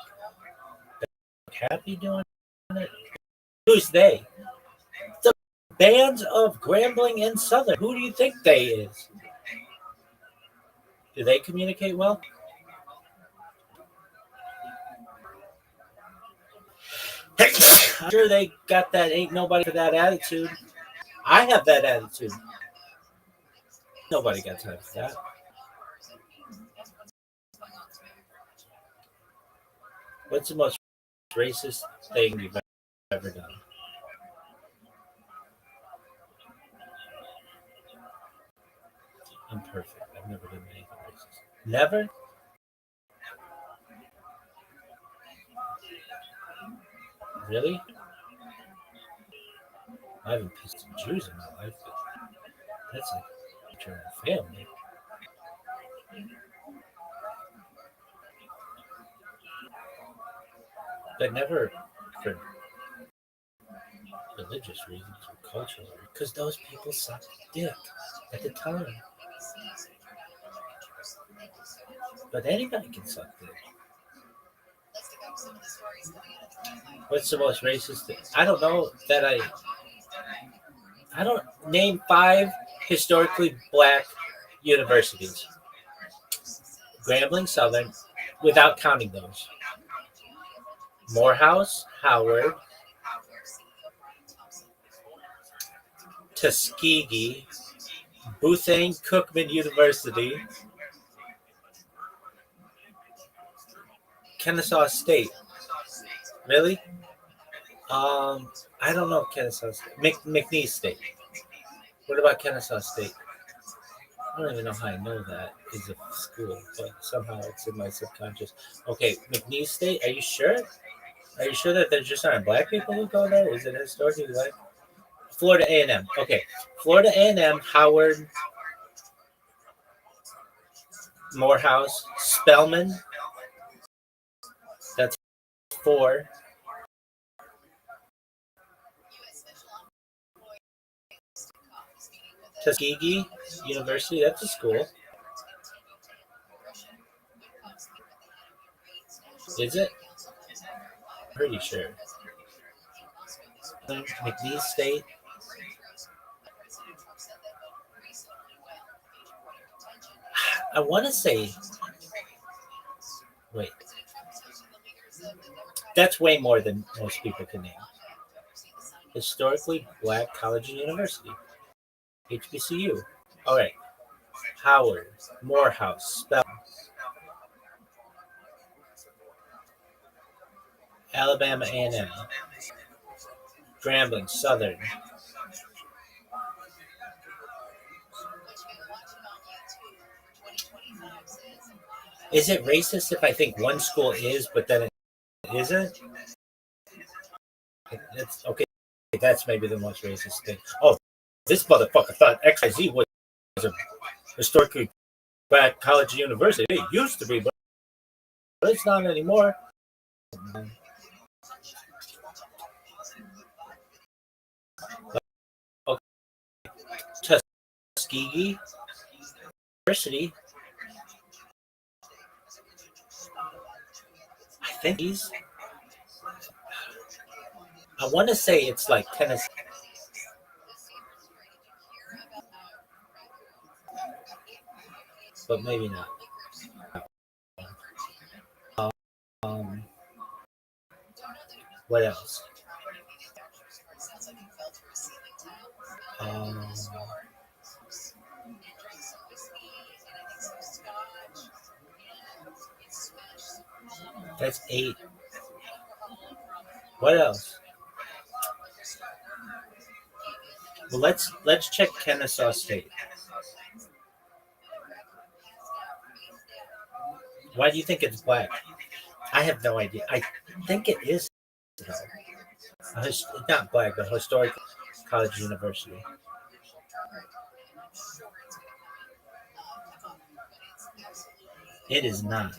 happy doing it. Who's they? The bands of Grambling and Southern. Who do you think they is? Do they communicate well? I'm sure they got that ain't nobody for that attitude. I have that attitude. Nobody got time for that. What's the most racist thing you've ever done? I'm perfect. I've never done anything racist. Never? Really? I haven't pissed some Jews in my life, but that's like your own family. But never for religious reasons or cultural reasons. Because those people sucked dick at the time. But anybody can suck dick. What's the most racist thing? I don't know that I I don't name 5 historically black universities. Grambling, Southern, without counting those. Morehouse, Howard, Tuskegee, Boothang Cookman University, Kennesaw State. Really? I don't know Kennesaw State. McNeese State. What about Kennesaw State? I don't even know how I know that is a school, but somehow it's in my subconscious. Okay, McNeese State. Are you sure? Are you sure that there just aren't black people who go there? Is it historically black? Florida A&M. Okay, Florida A&M, Howard, Morehouse, Spelman. That's 4. Tuskegee University. That's a school. Is it? Pretty sure. McNeese State. I want to say. Wait. That's way more than most people can name. Historically black college and university. HBCU. All right. Howard, Morehouse, Spelman, Alabama A&M, Grambling, Southern. Is it racist if I think one school is, but then it isn't? It's okay. That's maybe the most racist thing. Oh, this motherfucker thought XIZ was a historically black college and university. It used to be, but it's not anymore. Okay. Tuskegee University. I think he's. I want to say it's like Tennessee. But maybe not. Um, what else? Um, that's 8. What else? Well, let's check Kennesaw State. Why do you think it's black? I have no idea. I think it is. Not black, but historic college university. It is not.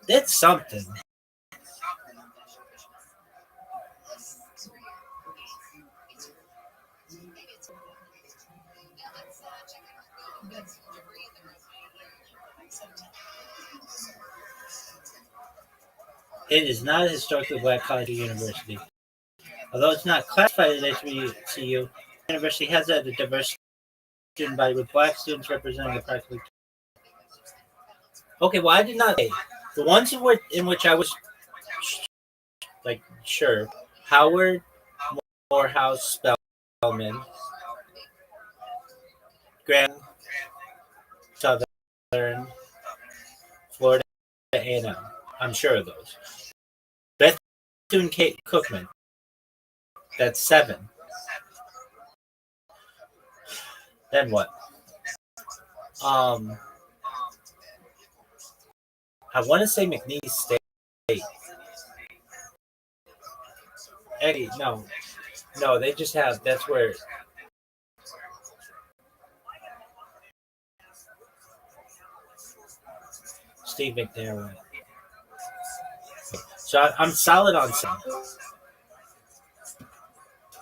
It's something. It is not a historically black college or university. Although it's not classified as HBCU, the university has a diverse student body with black students representing approximately. Okay, well, I did not say the ones in which I was like sure. Howard, Morehouse, Spelman, Graham, Southern, Florida A&M. I'm sure of those. Bethune Cookman. That's 7. Then what? I want to say McNeese State. Eddie, no, they just have. That's where. Steve McNair went. So I'm solid on some.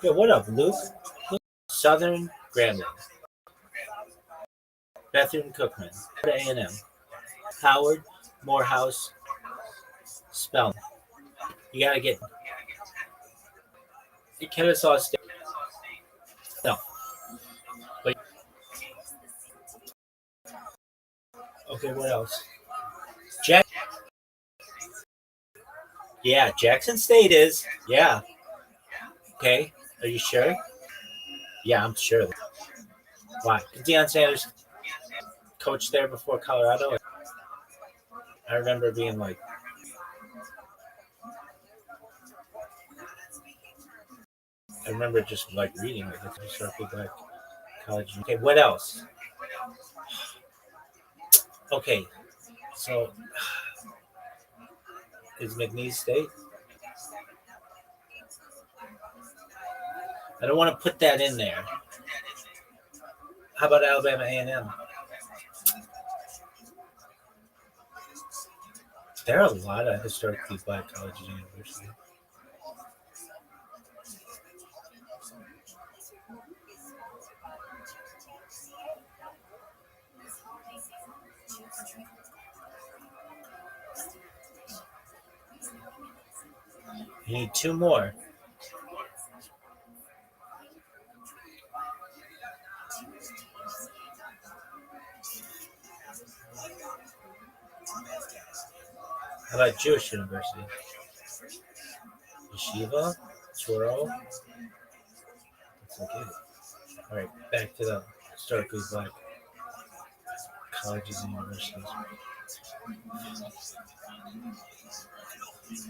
Yeah, what up, Luke? Southern Grambling. Bethune Cookman. A&M. Howard, Morehouse, Spelman. You gotta get Kennesaw State. No. But, okay, what else? Yeah, Jackson State is. Yeah. Okay. Are you sure? Yeah, I'm sure. Why? Deion Sanders coached there before Colorado. I remember being like, I remember just like reading it. It's historically black college. Okay, what else? Okay, so is McNeese State? I don't want to put that in there. How about Alabama A&M? There are a lot of historically black colleges and universities. You need two more. How about Jewish University? Yeshiva? Touro? That's okay. All right, back to the historically black colleges and universities.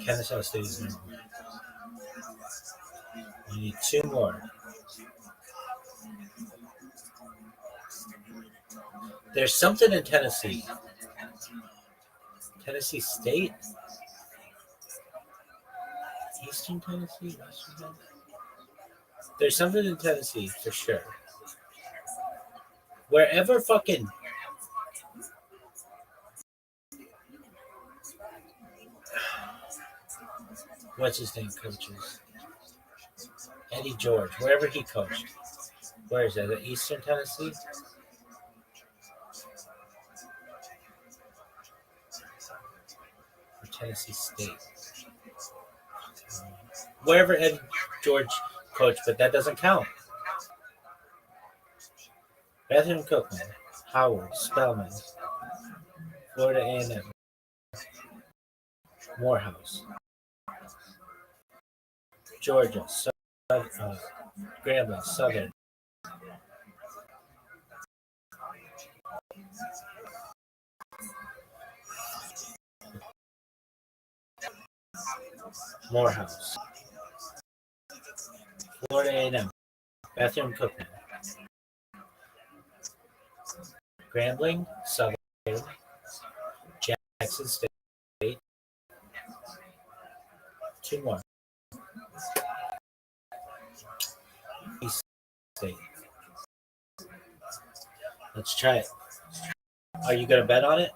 Kennesaw State is number one. You need two more. There's something in Tennessee. Tennessee State? Eastern Tennessee? Western Tennessee? There's something in Tennessee for sure. Wherever fucking what's his name coaches? Eddie George, wherever he coached. Where is that? At Eastern Tennessee? Or Tennessee State? Wherever Eddie George coached, but that doesn't count. Bethune Cookman, Howard, Spelman, Florida A&M, Morehouse, Georgia, Grambling, Southern, Morehouse, Florida A&M, Bethune Cookman, Grambling, Southern, Jackson State, two more, East State. Let's try it. Are you gonna bet on it?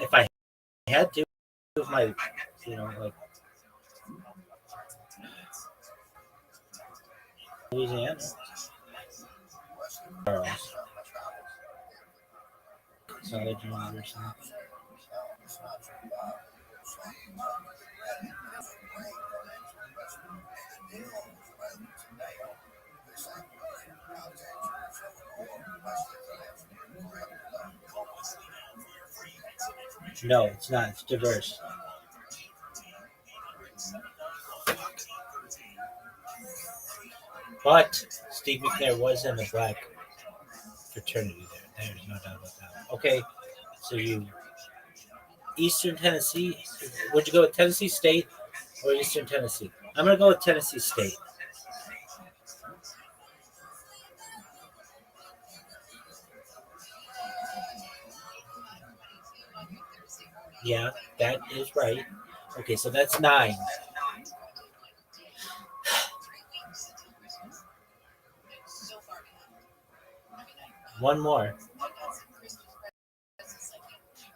If I had to, with my, like Louisiana, Charles, College University. No, it's not. It's diverse. But Steve McNair was in the black fraternity there. There's no doubt about that. Okay, so you Eastern Tennessee. Would you go with Tennessee State or Eastern Tennessee? I'm gonna go with Tennessee State. Yeah, that is right. Okay, so that's 9. One more.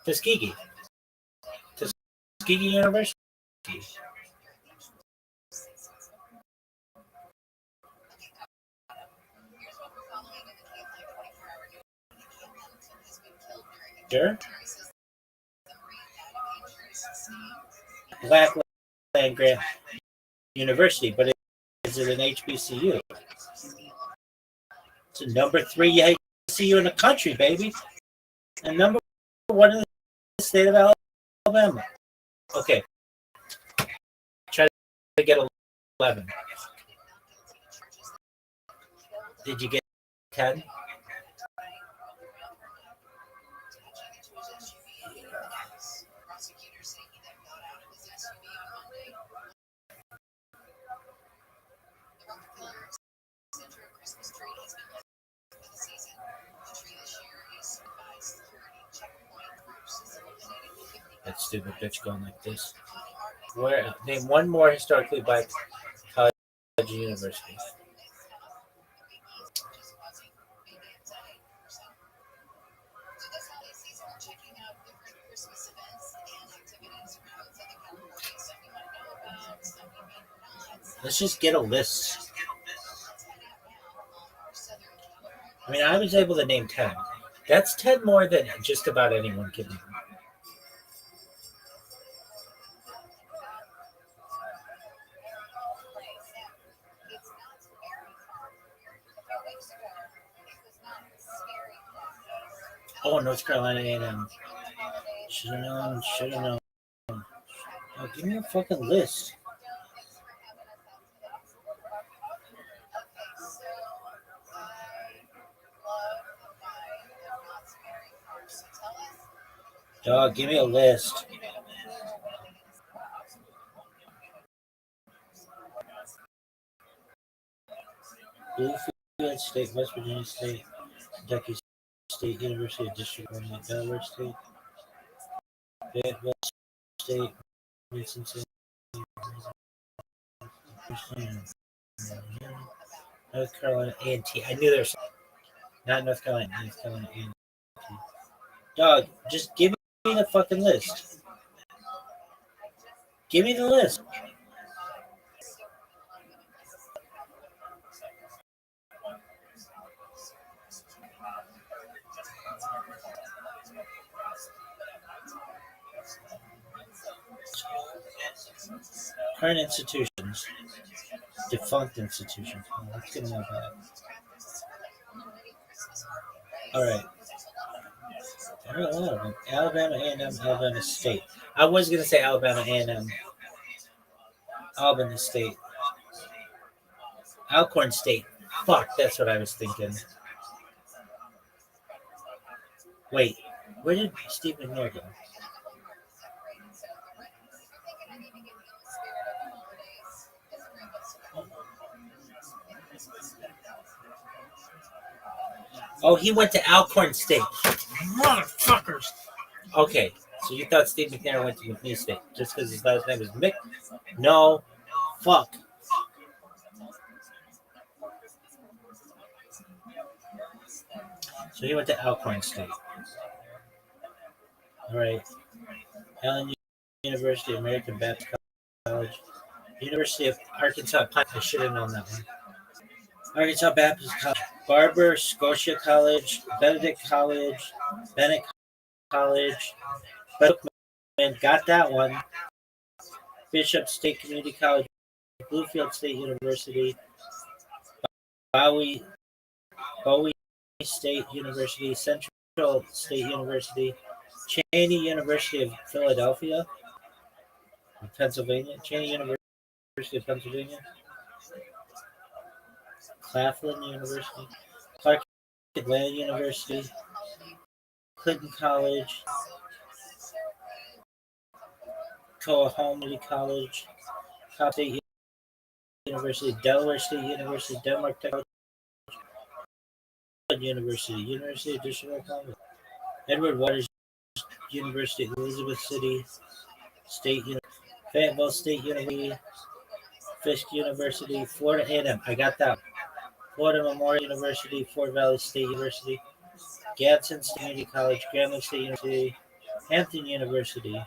Tuskegee. Tuskegee University. Sure. Black Land Grant University, but is it an HBCU? It's a number 3 HBCU in the country, baby, and number 1 in the state of Alabama. Okay, try to get 11. Did you get 10? That stupid bitch going like this. Where name one more historically black college or university? Let's just get a list. I mean, I was able to name 10. That's 10 more than just about anyone can name. Oh, North Carolina A&M. Should have known. Should have known. Oh, give me a fucking list. Dog, give me a list. Bluefield State, West Virginia State, Kentucky State University of District Columbia, Delaware State, Fayetteville State, Mississippi, North Carolina A&T. I knew there was not North Carolina, North Carolina A&T. Dog, just give me the fucking list. Give me the list. Current institutions. Defunct institutions. Oh, let's get more back. All right. There are a lot of them. Alabama A&M, Alabama State. I was going to say Alabama A&M. Albany State. Alcorn State. Fuck, that's what I was thinking. Wait, where did Steve McNair go? Oh, he went to Alcorn State. Motherfuckers. Okay, so you thought Steve McNair went to McNeese State just because his last name was Mick? No. Fuck. So he went to Alcorn State. All right. Allen University, American Baptist College. University of Arkansas. I should have known that one. Arkansas Baptist College. Barber, Scotia College, Benedict College, Bennett College, Bookman, got that one. Bishop State Community College, Bluefield State University, Bowie State University, Central State University, Cheney University of Philadelphia, Pennsylvania, Cheney University of Pennsylvania, Claflin University, Clark Atlanta University, Clinton College, Coahoma College, Cobb State University, Delaware State University, Denmark Technology University, University of District Columbia, Edward Waters University, Elizabeth City State University, Fayetteville State University, Fisk University, Florida A&M. I got that. Florida Memorial University, Fort Valley State University, Gadsden State Community College, Grambling State University, Hampton University,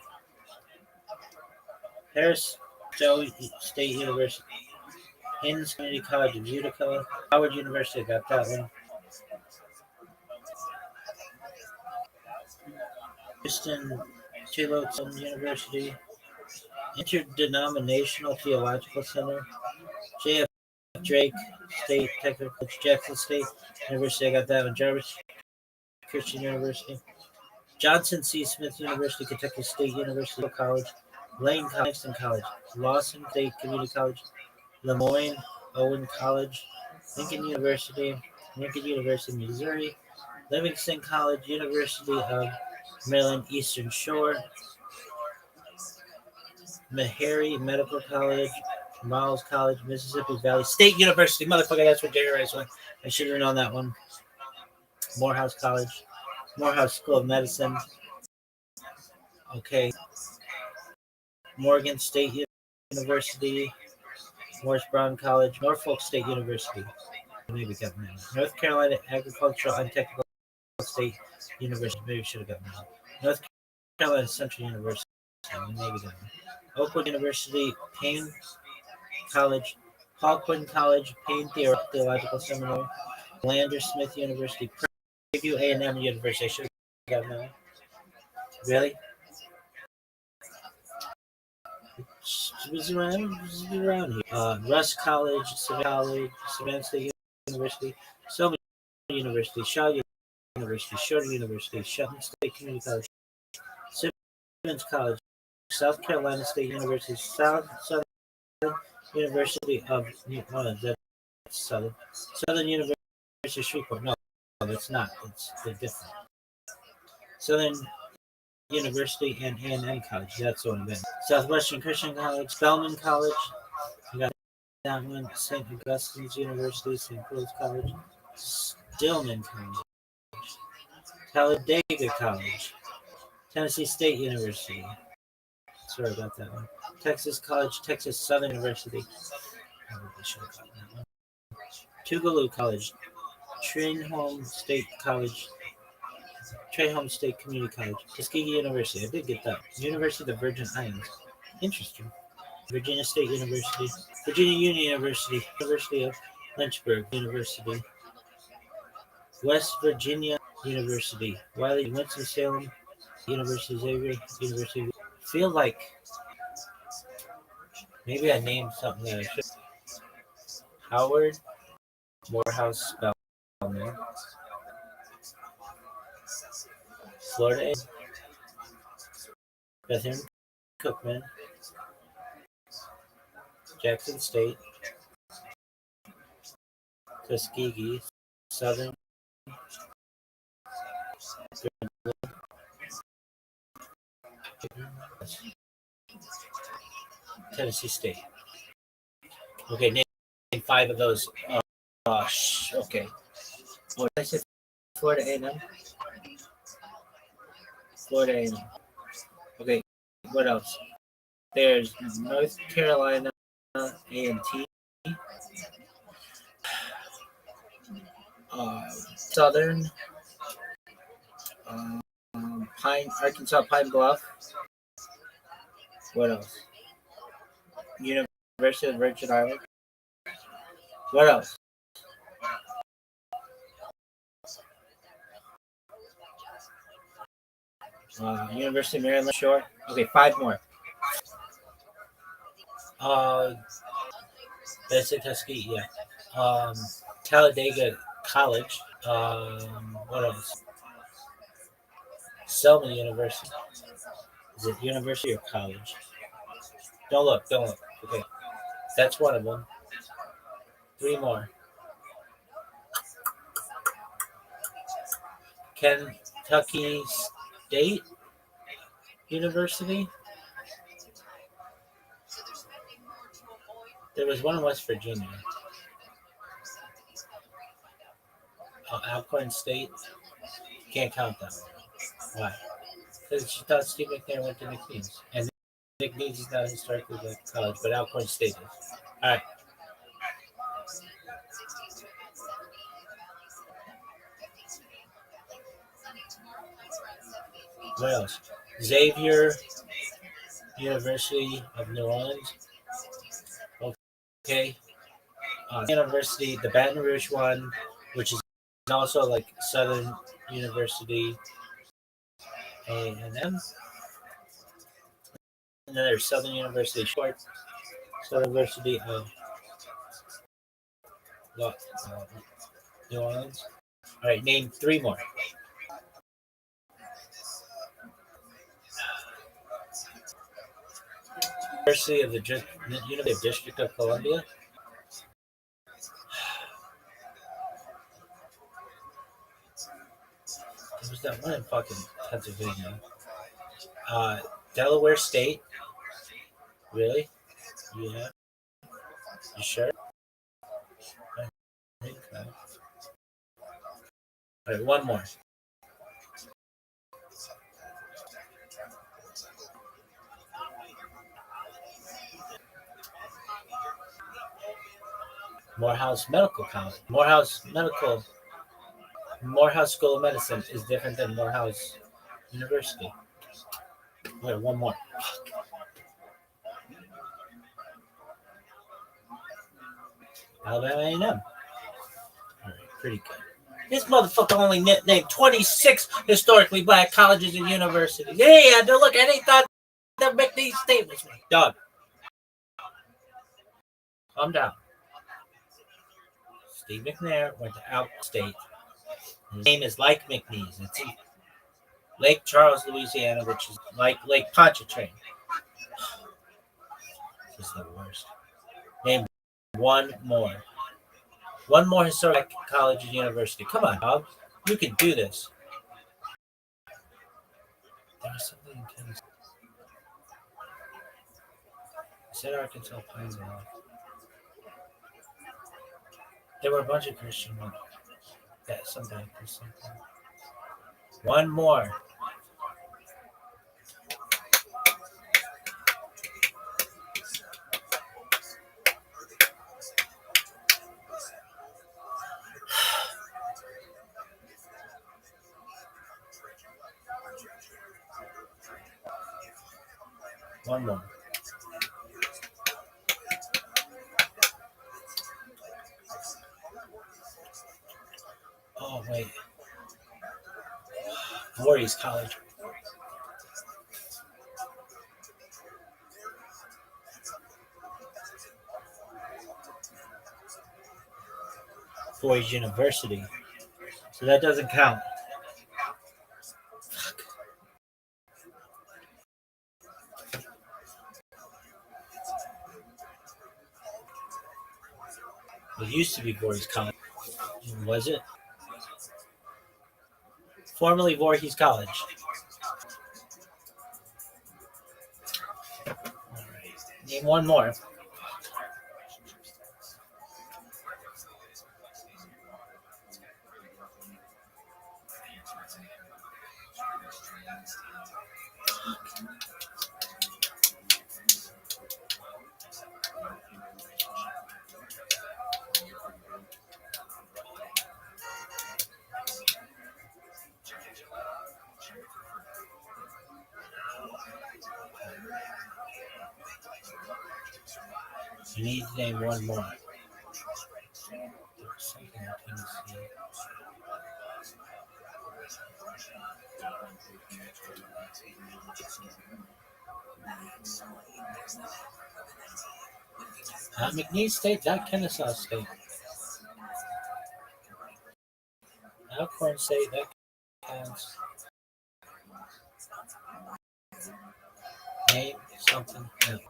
Harris State University, Haynes Community College of Utica, Howard University. I got that one. Houston Theological University, Interdenominational Theological Center, J.F. Drake State Technical College, Jackson State University. I got that one. Jarvis Christian University, Johnson C. Smith University, Kentucky State University College, Lane Langston College, Lawson State Community College, Lemoyne Owen College, Lincoln University, Missouri, Livingston College, University of Maryland Eastern Shore, Meharry Medical College, Miles College, Mississippi Valley State University. Motherfucker, that's what Jerry Rice went. I should have known that one. Morehouse College, Morehouse School of Medicine. Okay. Morgan State University, Morris Brown College, Norfolk State University. Maybe got that. North Carolina Agricultural and Technical State University. Maybe should have gotten that. North Carolina Central University. Maybe that. Oakwood University, Payne College, Paul Quinn College, Payne Theological Seminary, Lander Smith University, Preview A&M University. I should have gotten that. Really? It was around here. Russ College, Savannah State University, Selma University, Shaw University, Shorter University, Shelton State Community College, Simmons College, South Carolina State University, Southern University of Southern University of Shreveport. No, it's not. They're different. Southern University and A&M College. That's the one. Southwestern Christian College, Spelman College. You got that one. St. Augustine's University, St. Paul's College, Stillman College, Talladega College, Tennessee State University. Sorry about that one. Texas College, Texas Southern University. Probably should have gotten that one. Tougaloo College, Trinholm State College, Trahome State Community College, Tuskegee University. I did get that. University of the Virgin Islands. Interesting. Virginia State University, Virginia Union University, University of Lynchburg University, West Virginia University, Wiley Winston-Salem University, Xavier University. Feel like maybe I named something that I should. Howard Morehouse Spelman, Florida, Bethune Cookman, Jackson State, Tuskegee, Southern, Tennessee State. Okay, name 5 of those. Okay. What did I say? Florida A&M? Florida A&M. Okay, what else? There's North Carolina A&T, Southern, Arkansas Pine Bluff. What else? University of the Virgin Islands. What else? University of Maryland Shore. Okay, 5 more. That's it, Tuskegee, yeah. Talladega College. What else? Selma University. Is it university or college? Don't look. Okay. That's one of them. 3 more. Kentucky State University. There was one in West Virginia. Alcorn State. Can't count that one. Why? Because she thought Steve McNair went to McNeese. And McNeese is not historically black college, but Alcorn State is. All right. What else? Xavier University of New Orleans. Okay. University, the Baton Rouge one, which is also like Southern University. A&M. And then there's Southern University Short, Southern University of New Orleans. All right, name three more. University of the University of District of Columbia. There was that one in fucking Pennsylvania. Delaware State. Really? Yeah. You sure? I think so. All right, one more. Morehouse Medical College. Morehouse School of Medicine is different than Morehouse University. Wait, one more. Alabama A&M. All right, pretty good. This motherfucker only named 26 historically black colleges and universities. Yeah, look, I ain't thought that McNeese State was me. Dog. Calm down. Steve McNair went to Outstate. His name is like McNeese. It's in Lake Charles, Louisiana, which is like Lake Pontchartrain. This is the worst. Name one more. One more historic college and university. Come on, dog. You can do this. There was something in Tennessee. I said Arkansas Plains. There were a bunch of Christian ones. Yeah, something. One more. One more. Oh, wait. Voorhees College. Voorhees University. So that doesn't count. Fuck. It used to be Voorhees College. Was it? Formerly Voorhees College. All right. Name one more. You need to name one more. There was something in Tennessee. Not McNeese State, not Kennesaw State. Alcorn State, that counts. Name something else.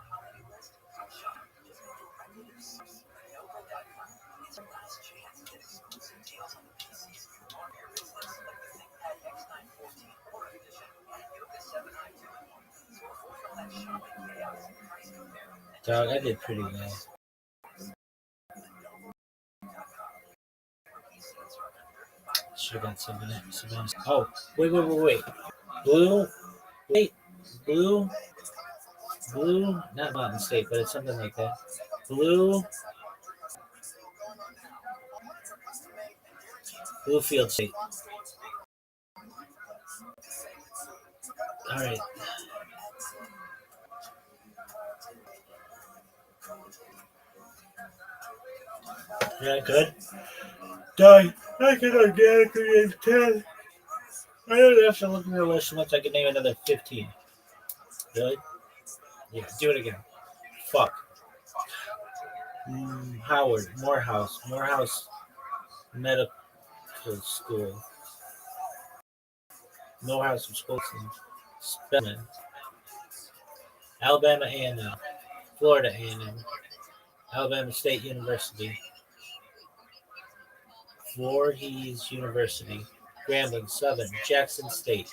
Dog, I did pretty well. Should have got something else. Oh, wait. Blue, not Mountain State, but it's something like that. Bluefield State. All right. Yeah, good. Dog, I can organically name 10. I don't have to look at the list once I can name another 15. Really? Yeah, do it again. Fuck. Howard, Morehouse Medical School, Morehouse Wisconsin, Spelman, Alabama A&M, Florida A&M, Alabama State University, Voorhees University, Grambling, Southern, Jackson State,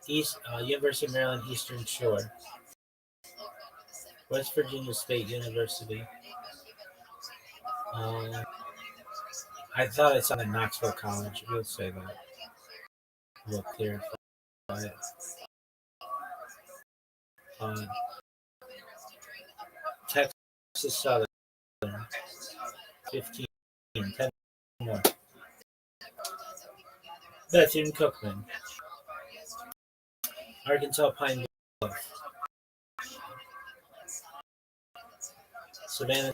University of Maryland Eastern Shore, West Virginia State University. I thought I saw in Knoxville College. We'll say that. We'll clarify it. Uh, Texas Southern, 15, 10 more. Bethune Cookman, Arkansas Pine Bluff, Savannah,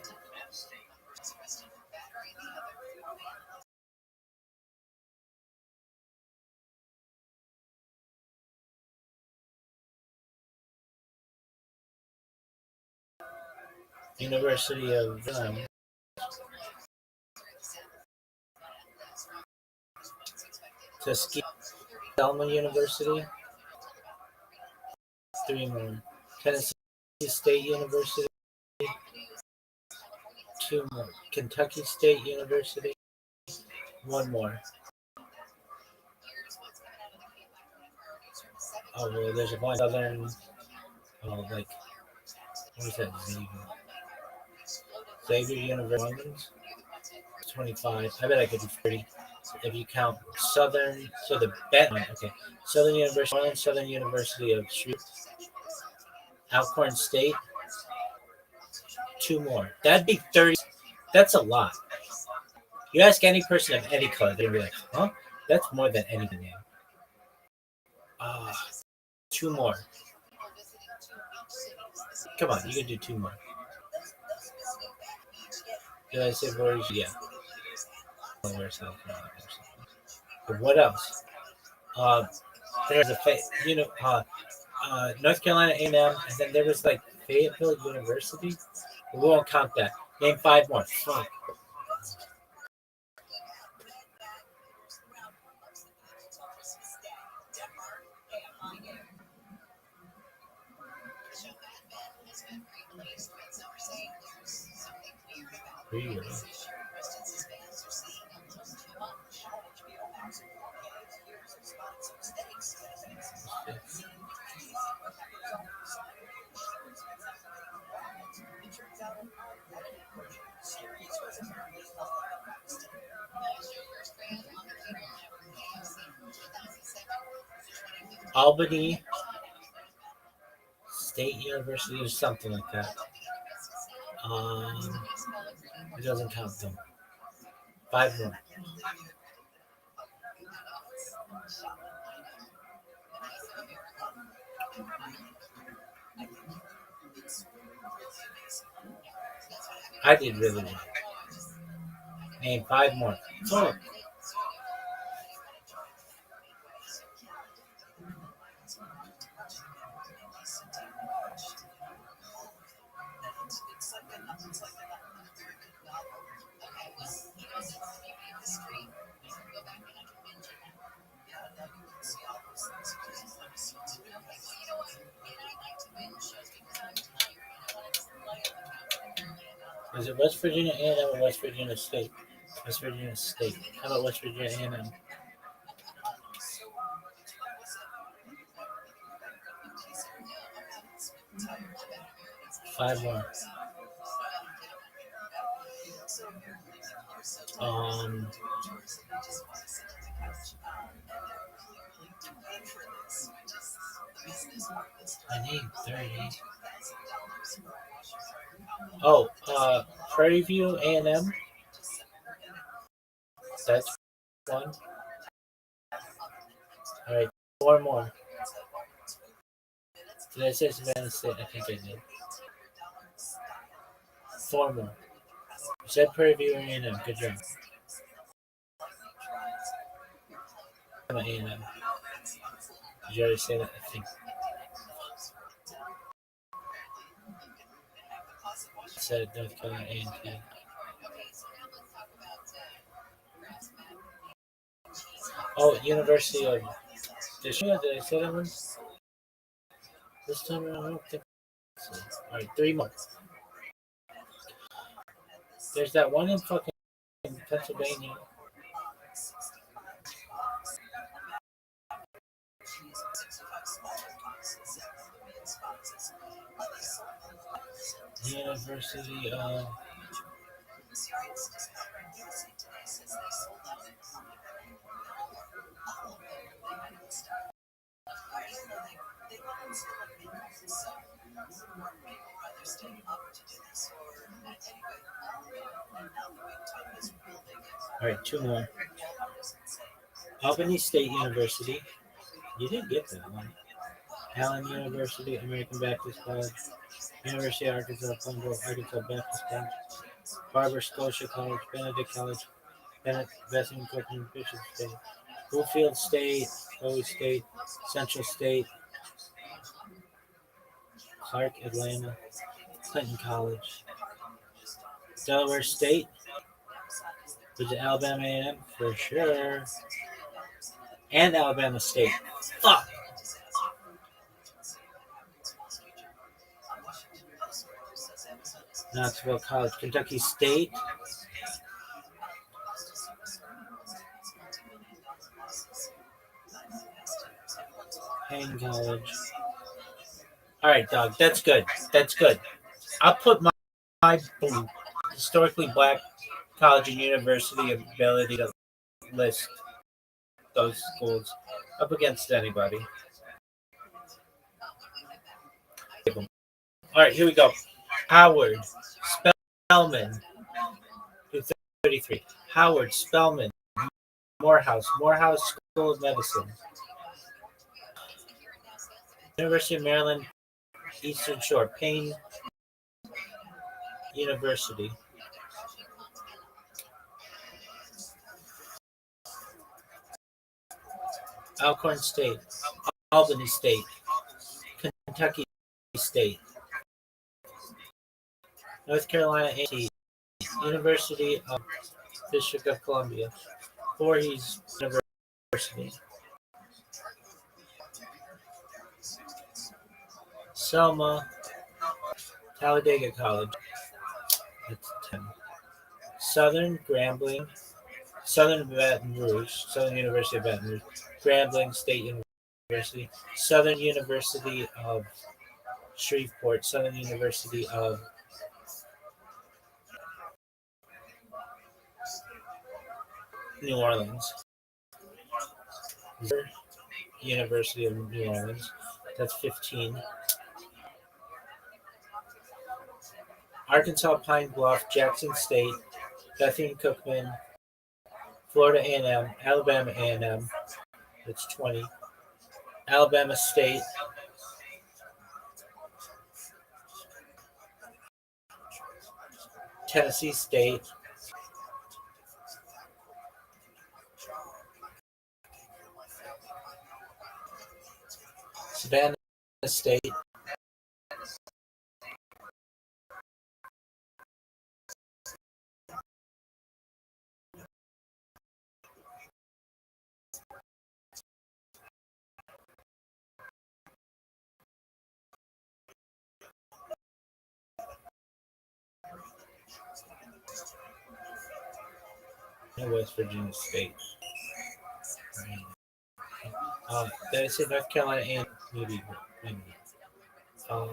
University of Tuskegee, Selma University, 3 more. Tennessee State University, 2 more. Kentucky State University, 1 more. Oh, well, there's a bunch of Southern, like, what is that? Xavier University, 25. I bet I could do 30 if you count Southern. So the bet one, okay. Southern University, Southern University of Shreveport, Alcorn State, 2 more. That'd be 30. That's a lot. You ask any person of any color, they'd be like, huh? That's more than anything. Ah, 2 more. Come on, you can do 2 more. Did I say Boris? Yeah. But what else? There's North Carolina A&M, and then there was like Fayetteville University. We won't count that. Name 5 more. Fuck. Really? Albany State University or something like that. It doesn't count them. 5 more. I did really well. Name 5 more. Fuck. Is it West Virginia A&M or West Virginia State? West Virginia State. How about West Virginia A&M? 5 more. I need 30. Oh, Prairie View A&M. That's 1. All right, 4 more. Did I say Savannah State? I think I did. 4 more. You said Prairie View A&M. Good job. A&M. Did you already say that? I think I said North Carolina A&T. Oh, University of Michigan. Did I say that one? This time around, I don't think so. All right, 3 more. There's that one in fucking Pennsylvania. University of. All right, 2 more. Albany State University. You didn't get that one. Allen University, American Baptist College, University of Arkansas, Plum Grove, Arkansas Baptist College, Barber Scotia College, Benedict College, Bennett, Bessing, Cookman, Bishop State, Bluefield State, Bowie State, Central State, Clark, Atlanta, Clinton College, Delaware State, was it Alabama A&M? For sure. And Alabama State. Fuck! Knoxville College, Kentucky State, Payne College. All right, dog. That's good. That's good. I'll put my historically black college and university ability to list those schools up against anybody. All right, here we go. Howard Spellman, 33. Howard Spellman, Morehouse School of Medicine. University of Maryland, Eastern Shore, Payne University. Alcorn State, Albany State, Kentucky State, North Carolina A&T, University of District of Columbia, Voorhees University, Selma, Talladega College, that's 10. Southern Grambling, Southern Baton Rouge, Southern University of Baton Rouge, Grambling State University, Southern University of Shreveport, Southern University of New Orleans, University of New Orleans, that's 15. Arkansas Pine Bluff, Jackson State, Bethune Cookman, Florida A&M, Alabama A&M, that's 20. Alabama State, Tennessee State, Savannah State, and West Virginia State. Did I say North Carolina and maybe. Fuck.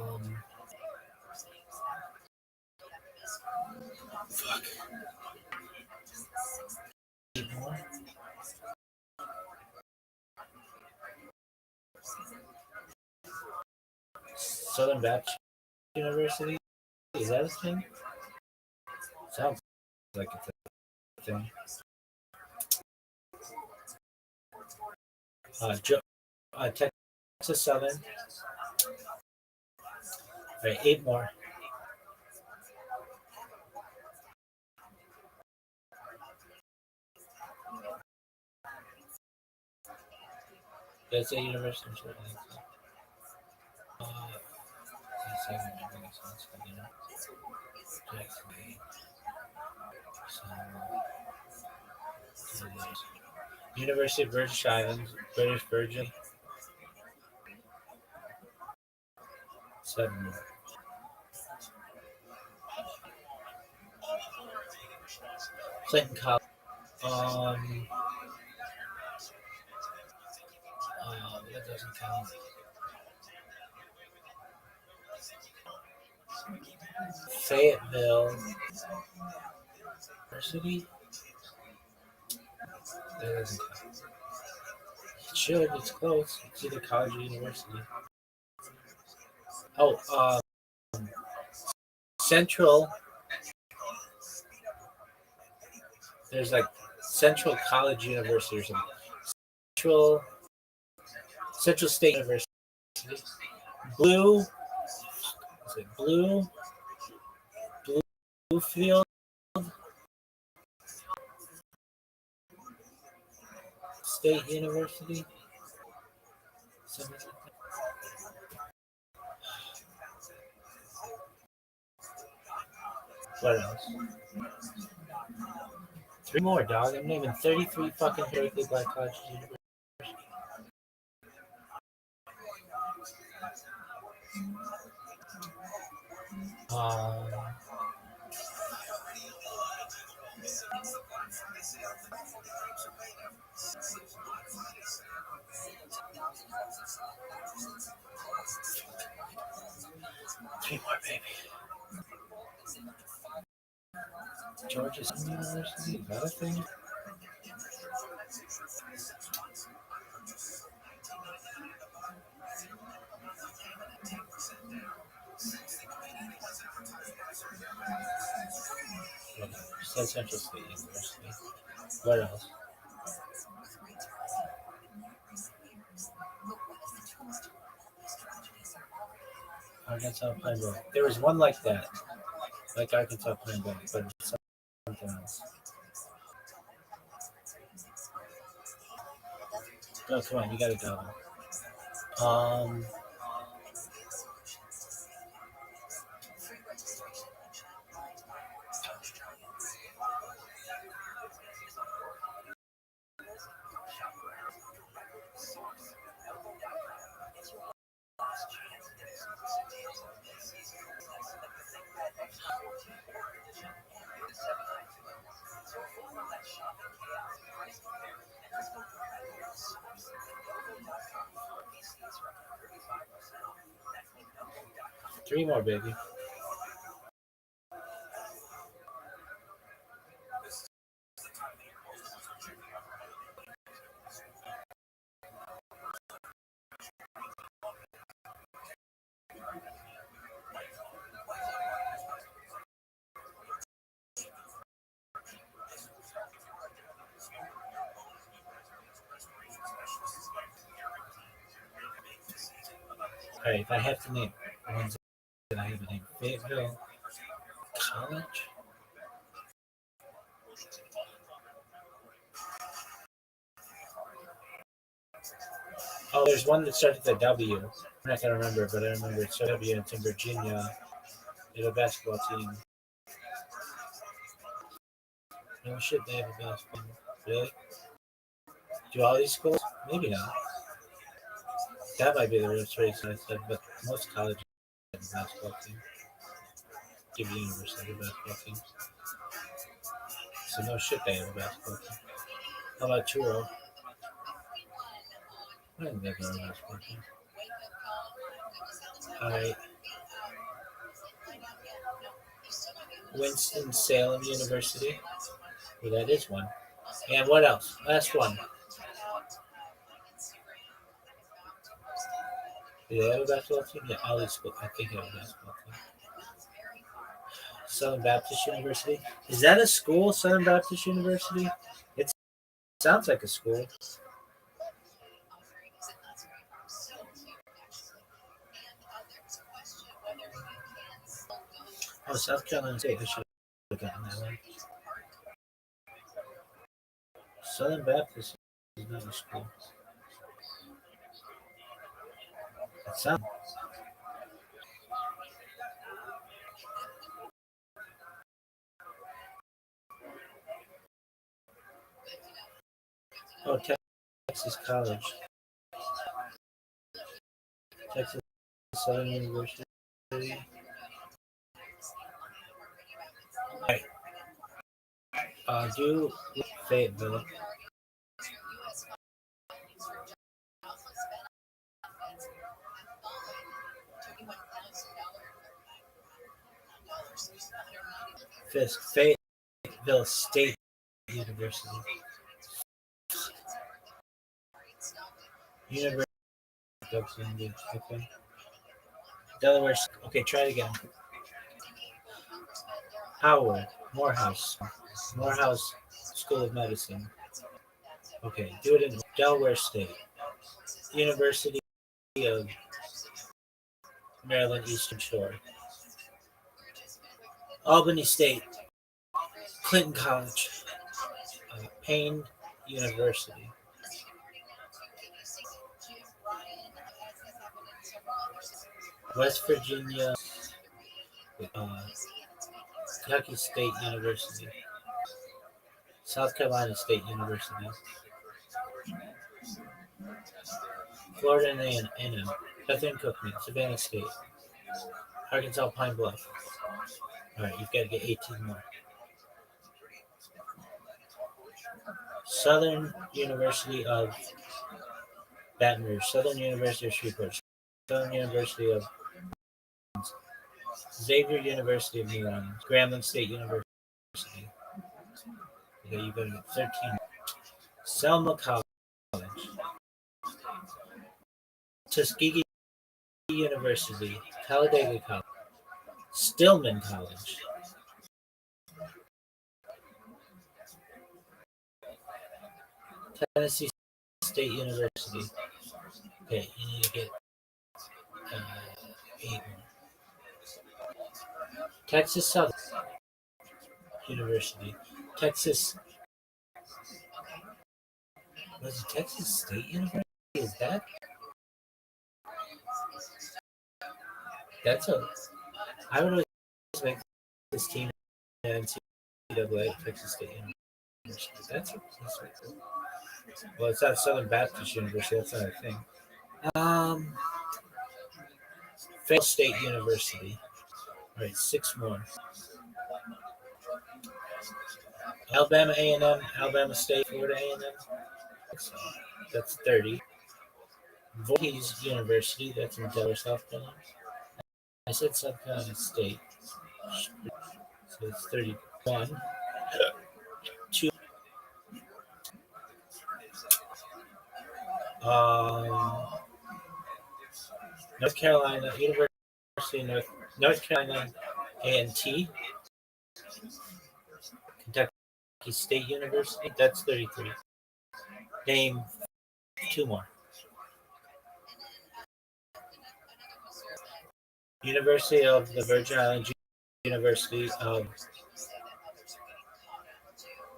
Southern Baptist University? Is that a thing? Sounds like it's a thing. Texas Southern. All right, 8 more. That's a university. I think so. Yes, I remember this one. So, Jackson, so, University of British Islands, British Virgin. 7. Clinton College. Um, that doesn't count. Fayetteville University. That doesn't count. It should. It's close. It's either college or university. Oh, Central. There's like Central College University or something. Central State University. Blue. Is it Bluefield State University? Something like that. What else? 3 more, dog. I'm naming 33 fucking historically black colleges. Um, 3 more, baby. Georgia University, is that a thing? Whatever. Said Central State University. What else? Arkansas Pine Bluff. There was one like that, like Arkansas Pine Bluff, but it's something else. Oh, come on, you gotta go. Um, 3 more, baby. All right, if I have to name ones that I have to name, Fayetteville College. Oh, there's one that starts with a W. I'm not gonna remember, but I remember it's W. It's in Virginia. They have a basketball team. No shit, they have a basketball team. Really? Do all these schools? Maybe not. That might be the real trace I said, but most colleges have a basketball team. Give university have a basketball team. So no shit, they have a basketball team. How about Truro? I think they have a basketball team. Alright. Winston-Salem University. Well, that is one. And what else? Last one. Do they have a basketball team? Yeah, all these schools. I think they have a basketball team. Southern Baptist University. Is that a school, Southern Baptist University? It sounds like a school. Oh, South Carolina State. I should have gotten that one. Southern Baptist is not a school. It sounds. Oh, Texas College, Texas Southern University. Right. Do Fayetteville. Fisk, Fayetteville State University. University of Columbia. Okay. Delaware. Okay, try it again. Howard, Morehouse School of Medicine. Okay, do it in Delaware State. University of Maryland Eastern Shore. Albany State. Clinton College. Payne University. West Virginia. Uh, Kentucky State University. South Carolina State University. Florida A&M. Bethune Cookman. Savannah State. Arkansas Pine Bluff. All right, you've got to get 18 more. Southern University of Baton Rouge. Southern University of Shreveport. Southern University of Xavier University of New Orleans. Grambling State University. Okay, you've got to get 13. Selma College. Tuskegee University. Talladega College. Stillman College. Tennessee State University. Okay, you need to get 8 more. Texas Southern University. Texas. Was it Texas State University? Is that? That's a. I would always make this team in NCAA Texas State University. That's right. Well, it's not Southern Baptist University. That's not a thing. Fayetteville State University. All right, 6 more. Alabama A&M, Alabama State, Florida A&M. So that's 30. Voorhees University. That's in Delaware, South Carolina. I said South Carolina State. So it's 31. 2. North Carolina, University of North Carolina A&T. Kentucky State University. That's 33. Name 2 more. University of the Virgin Islands, University of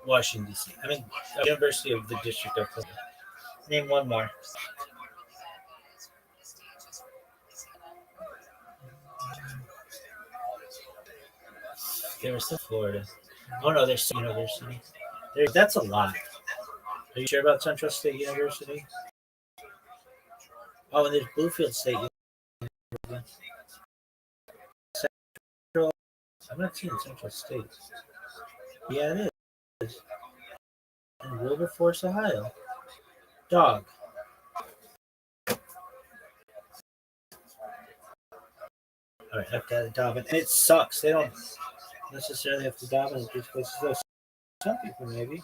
Washington, D.C. University of the District of Columbia. Name 1 more. There was still Florida. Oh no, there's University. That's a lot. Are you sure about Central State University? Oh, and there's Bluefield State University. Central. I'm not seeing Central State. Yeah, it is. In Wilberforce, Ohio. Dog. All right, I've got a dog, and it sucks. They don't necessarily have to dive in these places. Though some people maybe.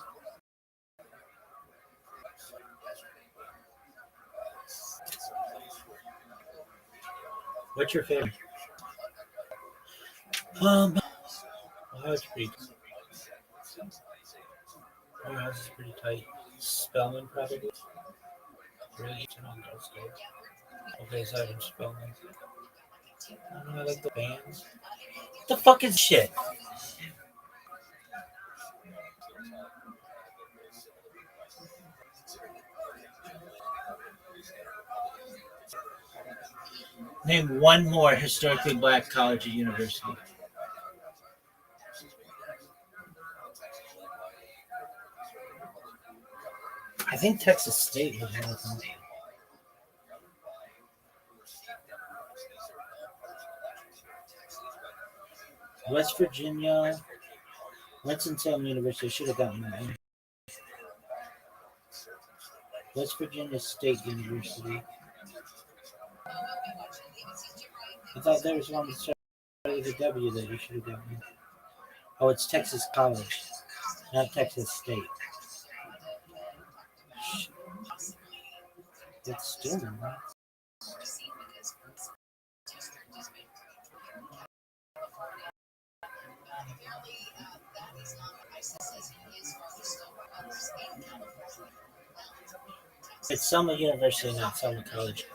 What's your favorite? Ohio's pretty. Ohio's is pretty tight. Spellman probably. Really, okay, so I'm Spellman. I don't know, I like the bands. What the fuck is shit? Name one more historically black college or university. I think Texas State was one of them. West Virginia, Winston-Salem University. I should have gotten that one. West Virginia State University. I thought there was one that started with a W that you should have gotten. Oh, it's Texas College, not Texas State. It's still not. It's Selma University, not Selma College.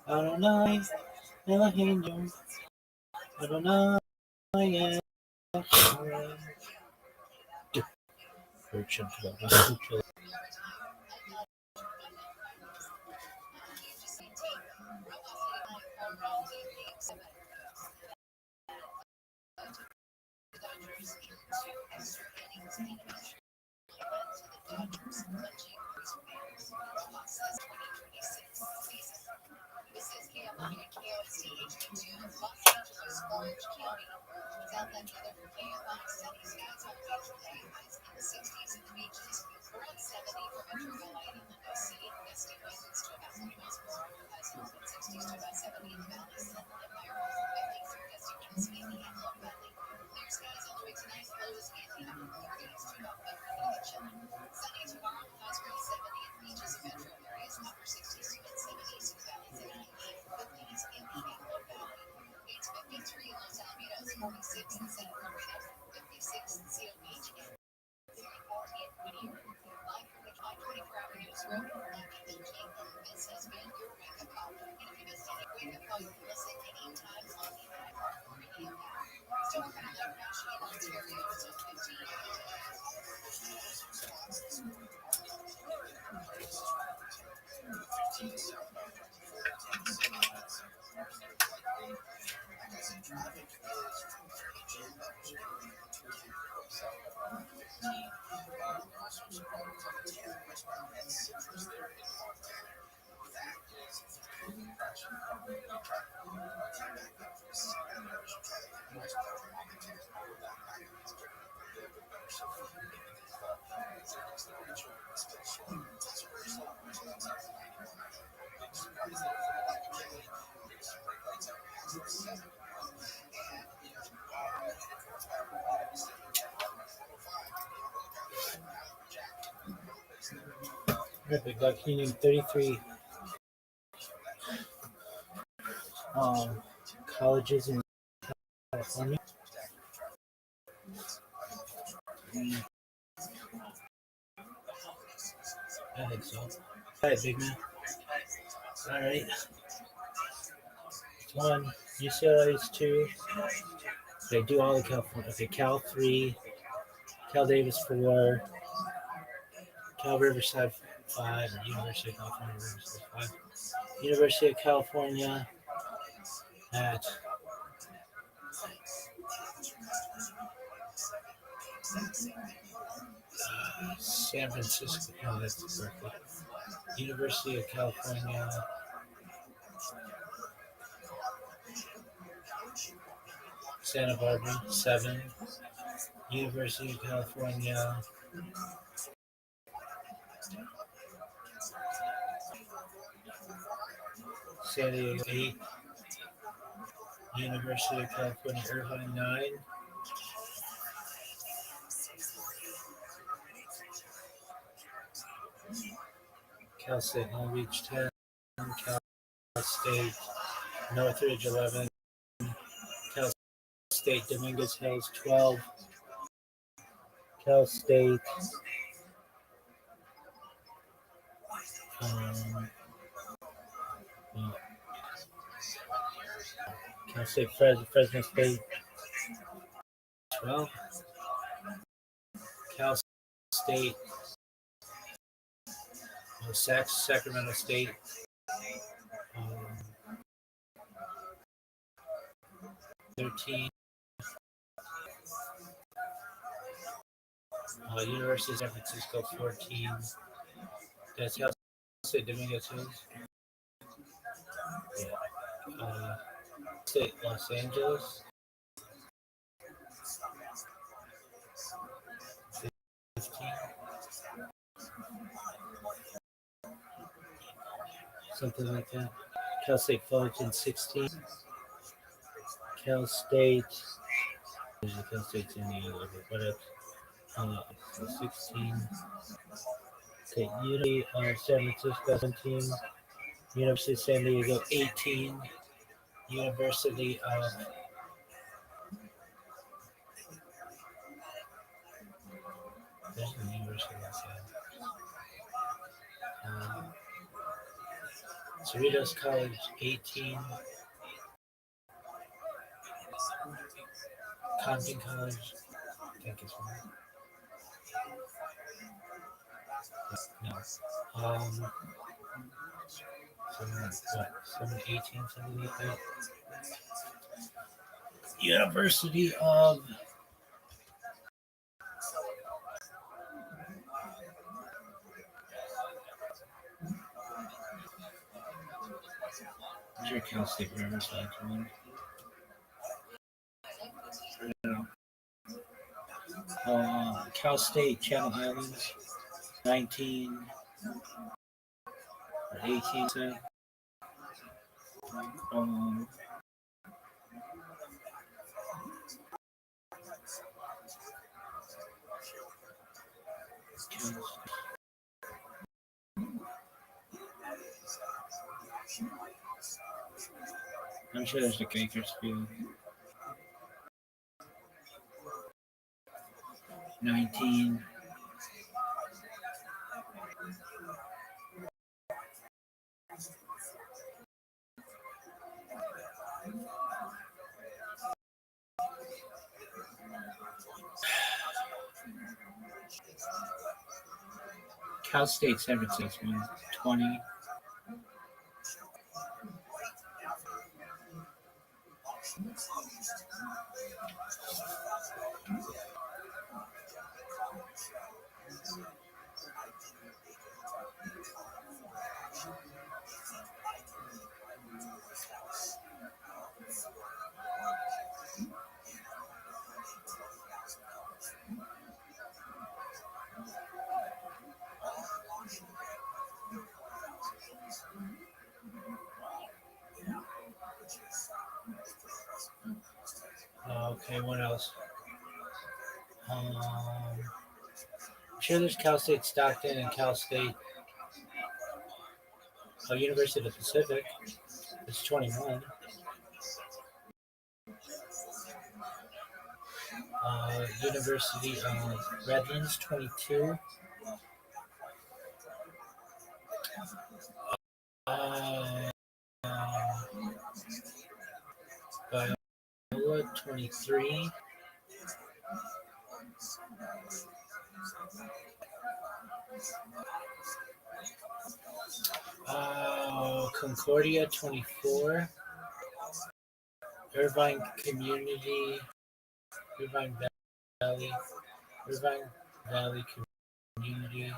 Adonai, Elohim, Adonai, Right, big dog. Can you name 33 colleges in California? I think so. All right, big man. All right. It's one. UCLA is two. They do all the California. Okay, Cal 3. Cal Davis 4. Cal Riverside 5. Or University of California Riverside 5. University of California at San Francisco. Oh, that's Berkeley. University of California. Santa Barbara 7. University of California. San Diego 8. University of California Irvine 9. Cal State Long Beach 10. Cal State Northridge 11. Cal State Dominguez Hills 12. Cal State um, uh, Cal State Fresno State 12. Cal State Sacramento State 13. University of San Francisco 14. That's Cal State Dominguez Hills. Yeah. State Los Angeles 15. Something like that. Cal State Fullerton 16. Cal State. Cal State's in the whatever. 16. Okay, University of San Francisco 17. University of San Diego 18. University of there's the University of Los Angeles. Cerritos College 18. Compton College, I think it's one. No. 18, something like that. University of your Cal State Riverside one. Cal State Channel Islands 19 or 18. I'm sure there's a Bakersfield 19. Cal State San Francisco 20. Okay, what else? I'm sure there's Cal State Stockton and Cal State University of the Pacific. It's 21. University of Redlands 22. Uh, Biola 23. Concordia 24. Irvine Community, Irvine Valley, Irvine Valley Community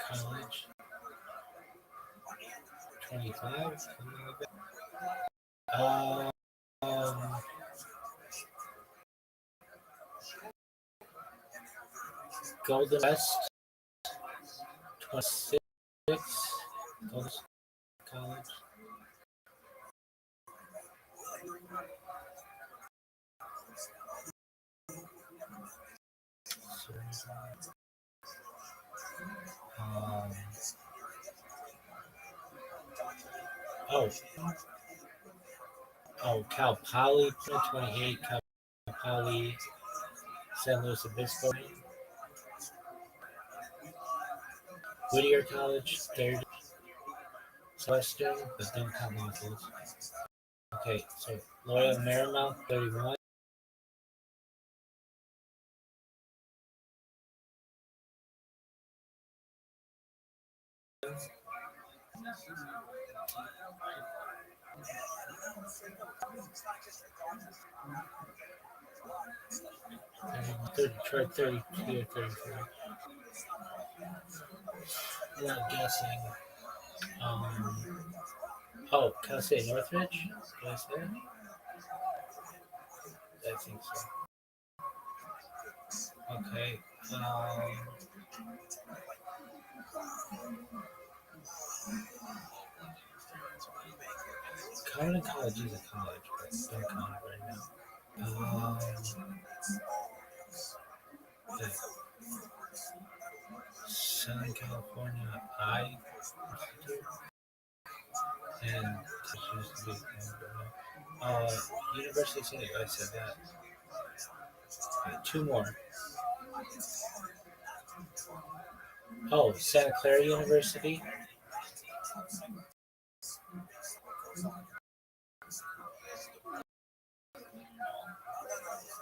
College 25. Um, Golden West 26. Golden College. Um, oh, Cal Poly 28. Cal Poly San Luis Obispo. Whittier College 30. Western, but don't count losses. Okay, so Loyola Marymount 31. Detroit 32 or 33. I'm not guessing. Cal State Northridge? Did I say that? I think so. Okay. Common College is a college, but don't count it right now. Okay. Southern California I Institute and used to be University of San Diego. I said that. Okay, two more. Santa Clara University.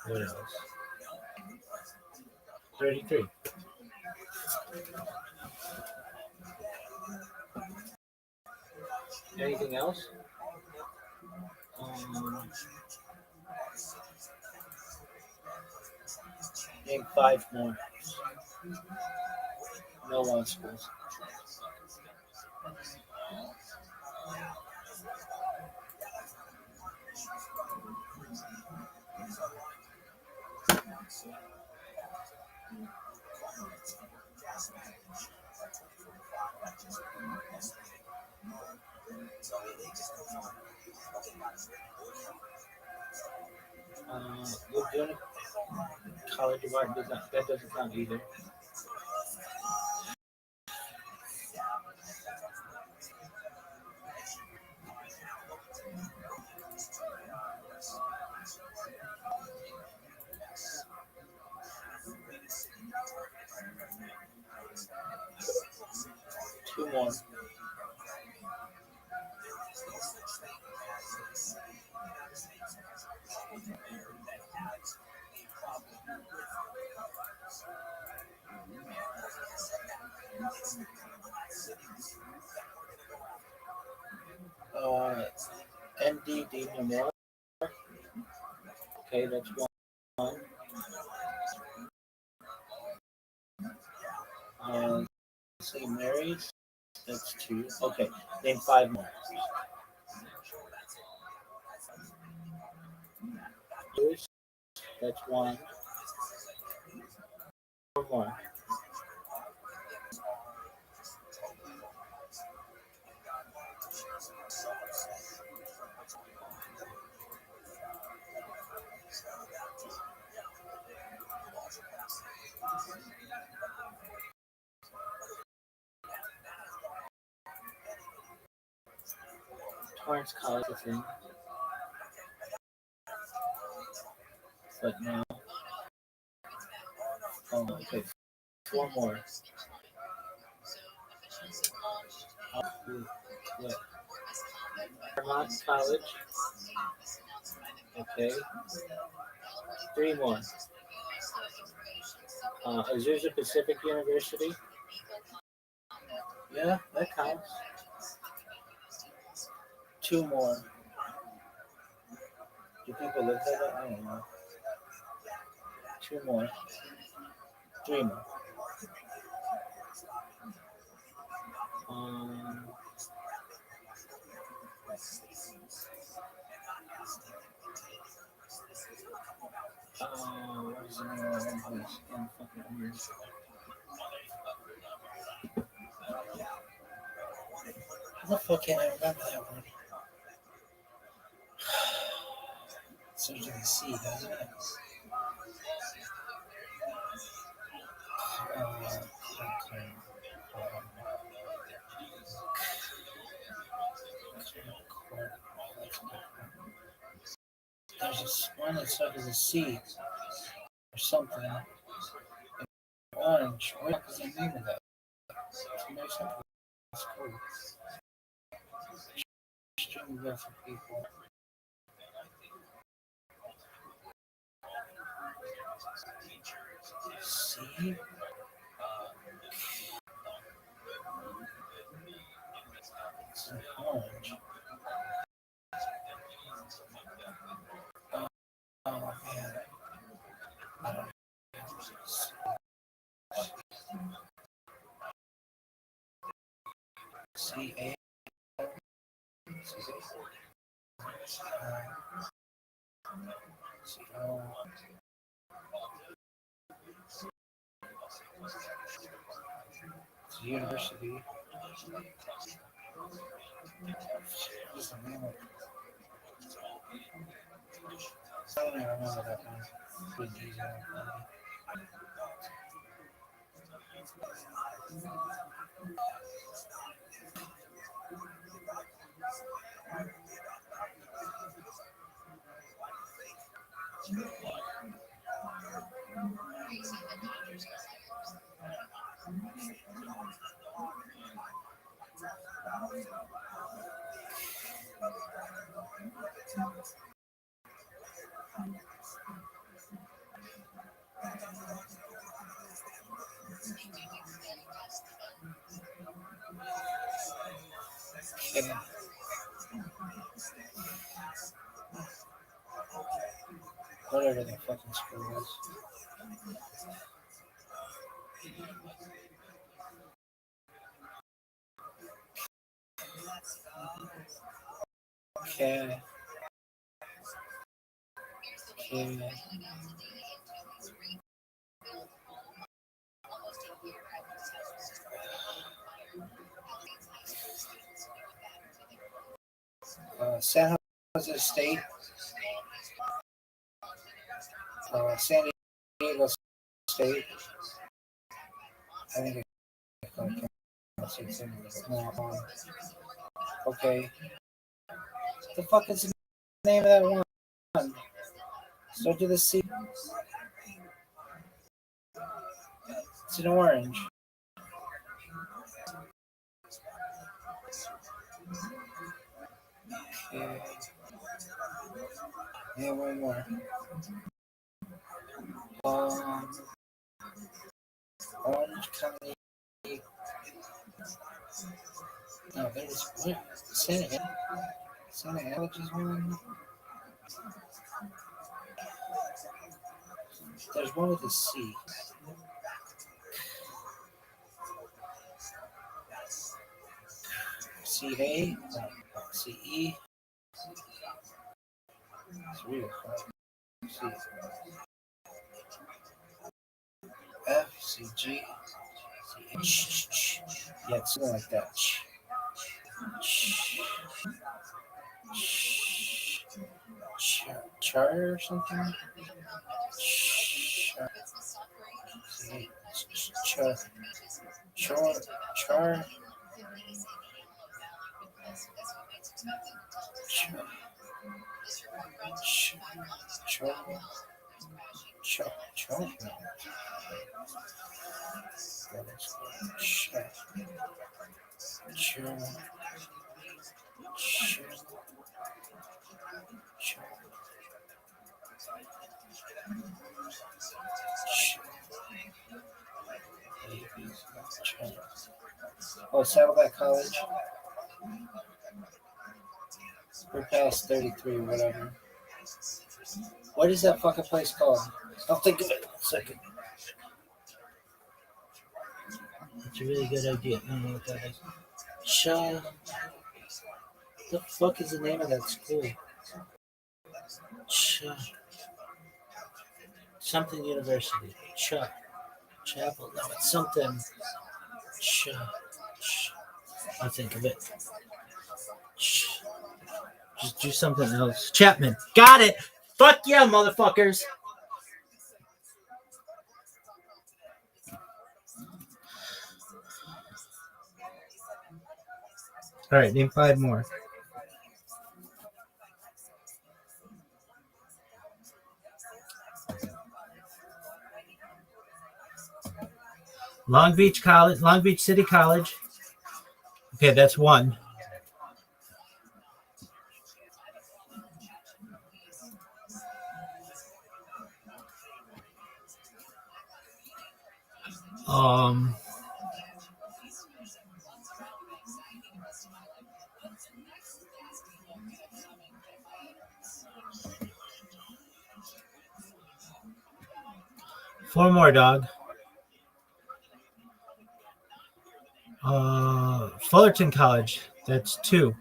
What else? 33. Anything else? Name 5 more. No law schools. Laguna College of Art that doesn't count either. Two more. NDD Memorial. Okay, that's one. St. Mary's. That's 2. Okay, name 5 more. That's 1. 4 more. Lawrence College a thing, but now, oh, okay, four more. What? Vermont College, okay, three more. Azusa Pacific University, yeah, that counts. Two more. Do people live there? I don't know. Two more. Three more. Um, what is the name of that one place? Damn fucking weird. How the fuck can I remember that one? Starts with a C, doesn't it? Okay. There's this one that starts with a C or something. Orange. What the fuck is the name of that? It's something. It's cool. Extremely good for people. C? It's an orange. Oh man. I don't know. C A. It's a university. What's the name of it? I don't even remember that one. Pretty easy one. Okay. Whatever the fucking school was. Okay. Okay. San Jose State. San Diego State. I think it's called Kansas City. No, okay. The fuck is the name of that one? Start to the C. It's an orange. Okay. Yeah, one more. Orange County. No, there's what? Santa Ana just one. There's one with a C. CA? CE? It's weird. C. F, CG, CH. Yeah, it's something like that. Char or something? Char. Char. Oh, Saddleback College. We're past 33, whatever. What is that fucking place called? I'll think of it in a second. It's a really good idea. I don't know what that is. The fuck is the name of that school? Something University. Chapel. No, it's something. I'll think of it. Just do something else. Chapman. Got it. Fuck yeah, motherfuckers. All right, name 5 more. Long Beach College, Long Beach City College. Okay, that's 1. Um, 4 more, dog. Fullerton College. That's 2.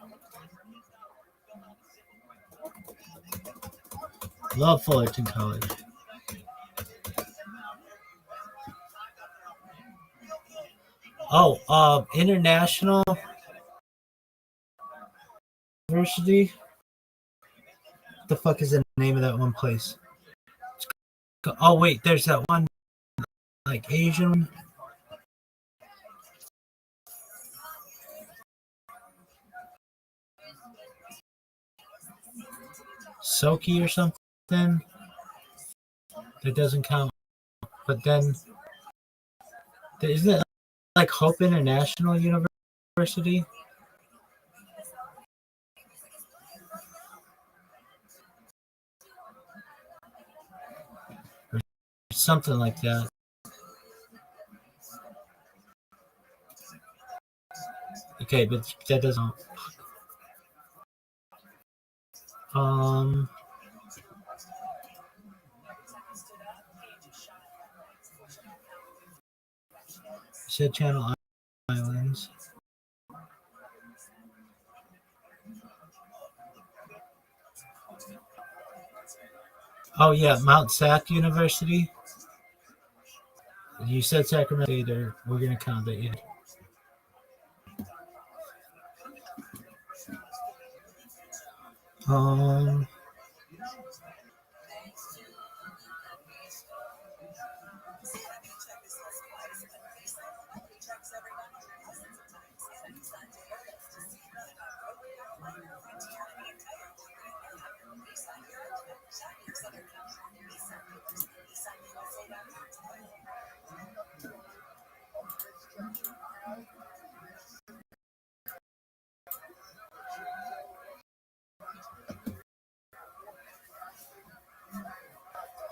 Love Fullerton College. Oh, International University. What the fuck is the name of that one place? Oh wait, there's that one like Asian. Soki or something. That doesn't count. But then isn't it like Hope International University? Or something like that. Okay, but that doesn't. Said Channel Islands. Oh yeah, Mount Sac University. You said Sacramento State, or we're gonna count that. Yeah.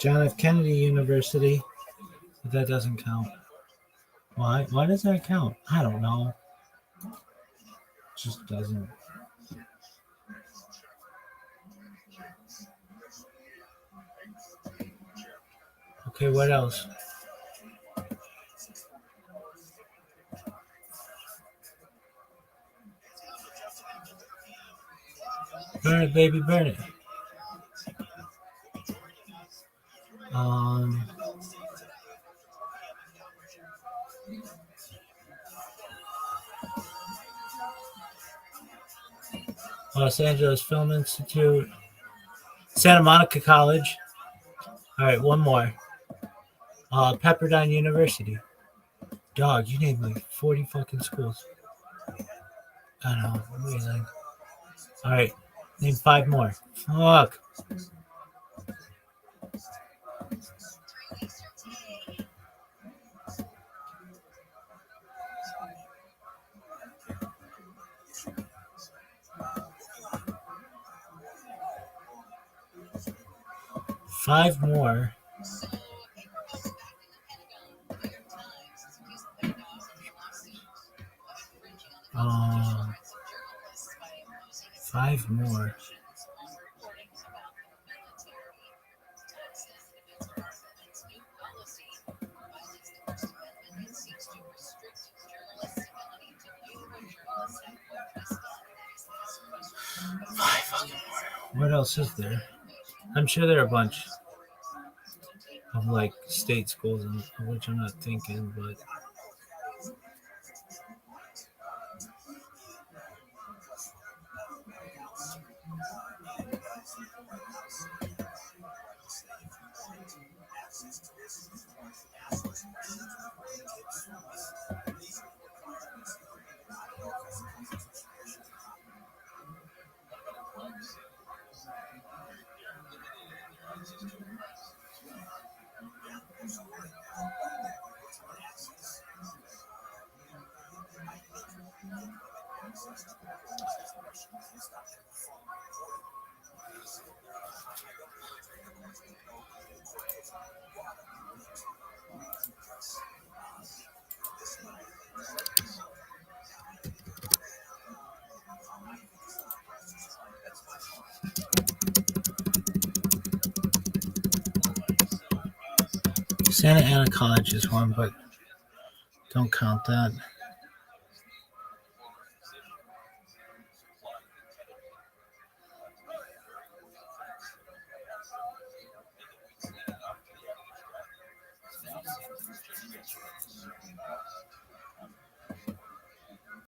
John F. Kennedy University. But that doesn't count. Why? Why does that count? I don't know. It just doesn't. Okay, what else? Burn it, baby, burn it. Los Angeles Film Institute. Santa Monica College. All right, one more. Pepperdine University. Dog, you named like 40 fucking schools. I know, amazing. All right, Name 5 more. Fuck. Five more. Um, 5 more. Five fucking more. What else is there? I'm sure there are a bunch of like state schools of which I'm not thinking, but Santa Ana College is one, but don't count that.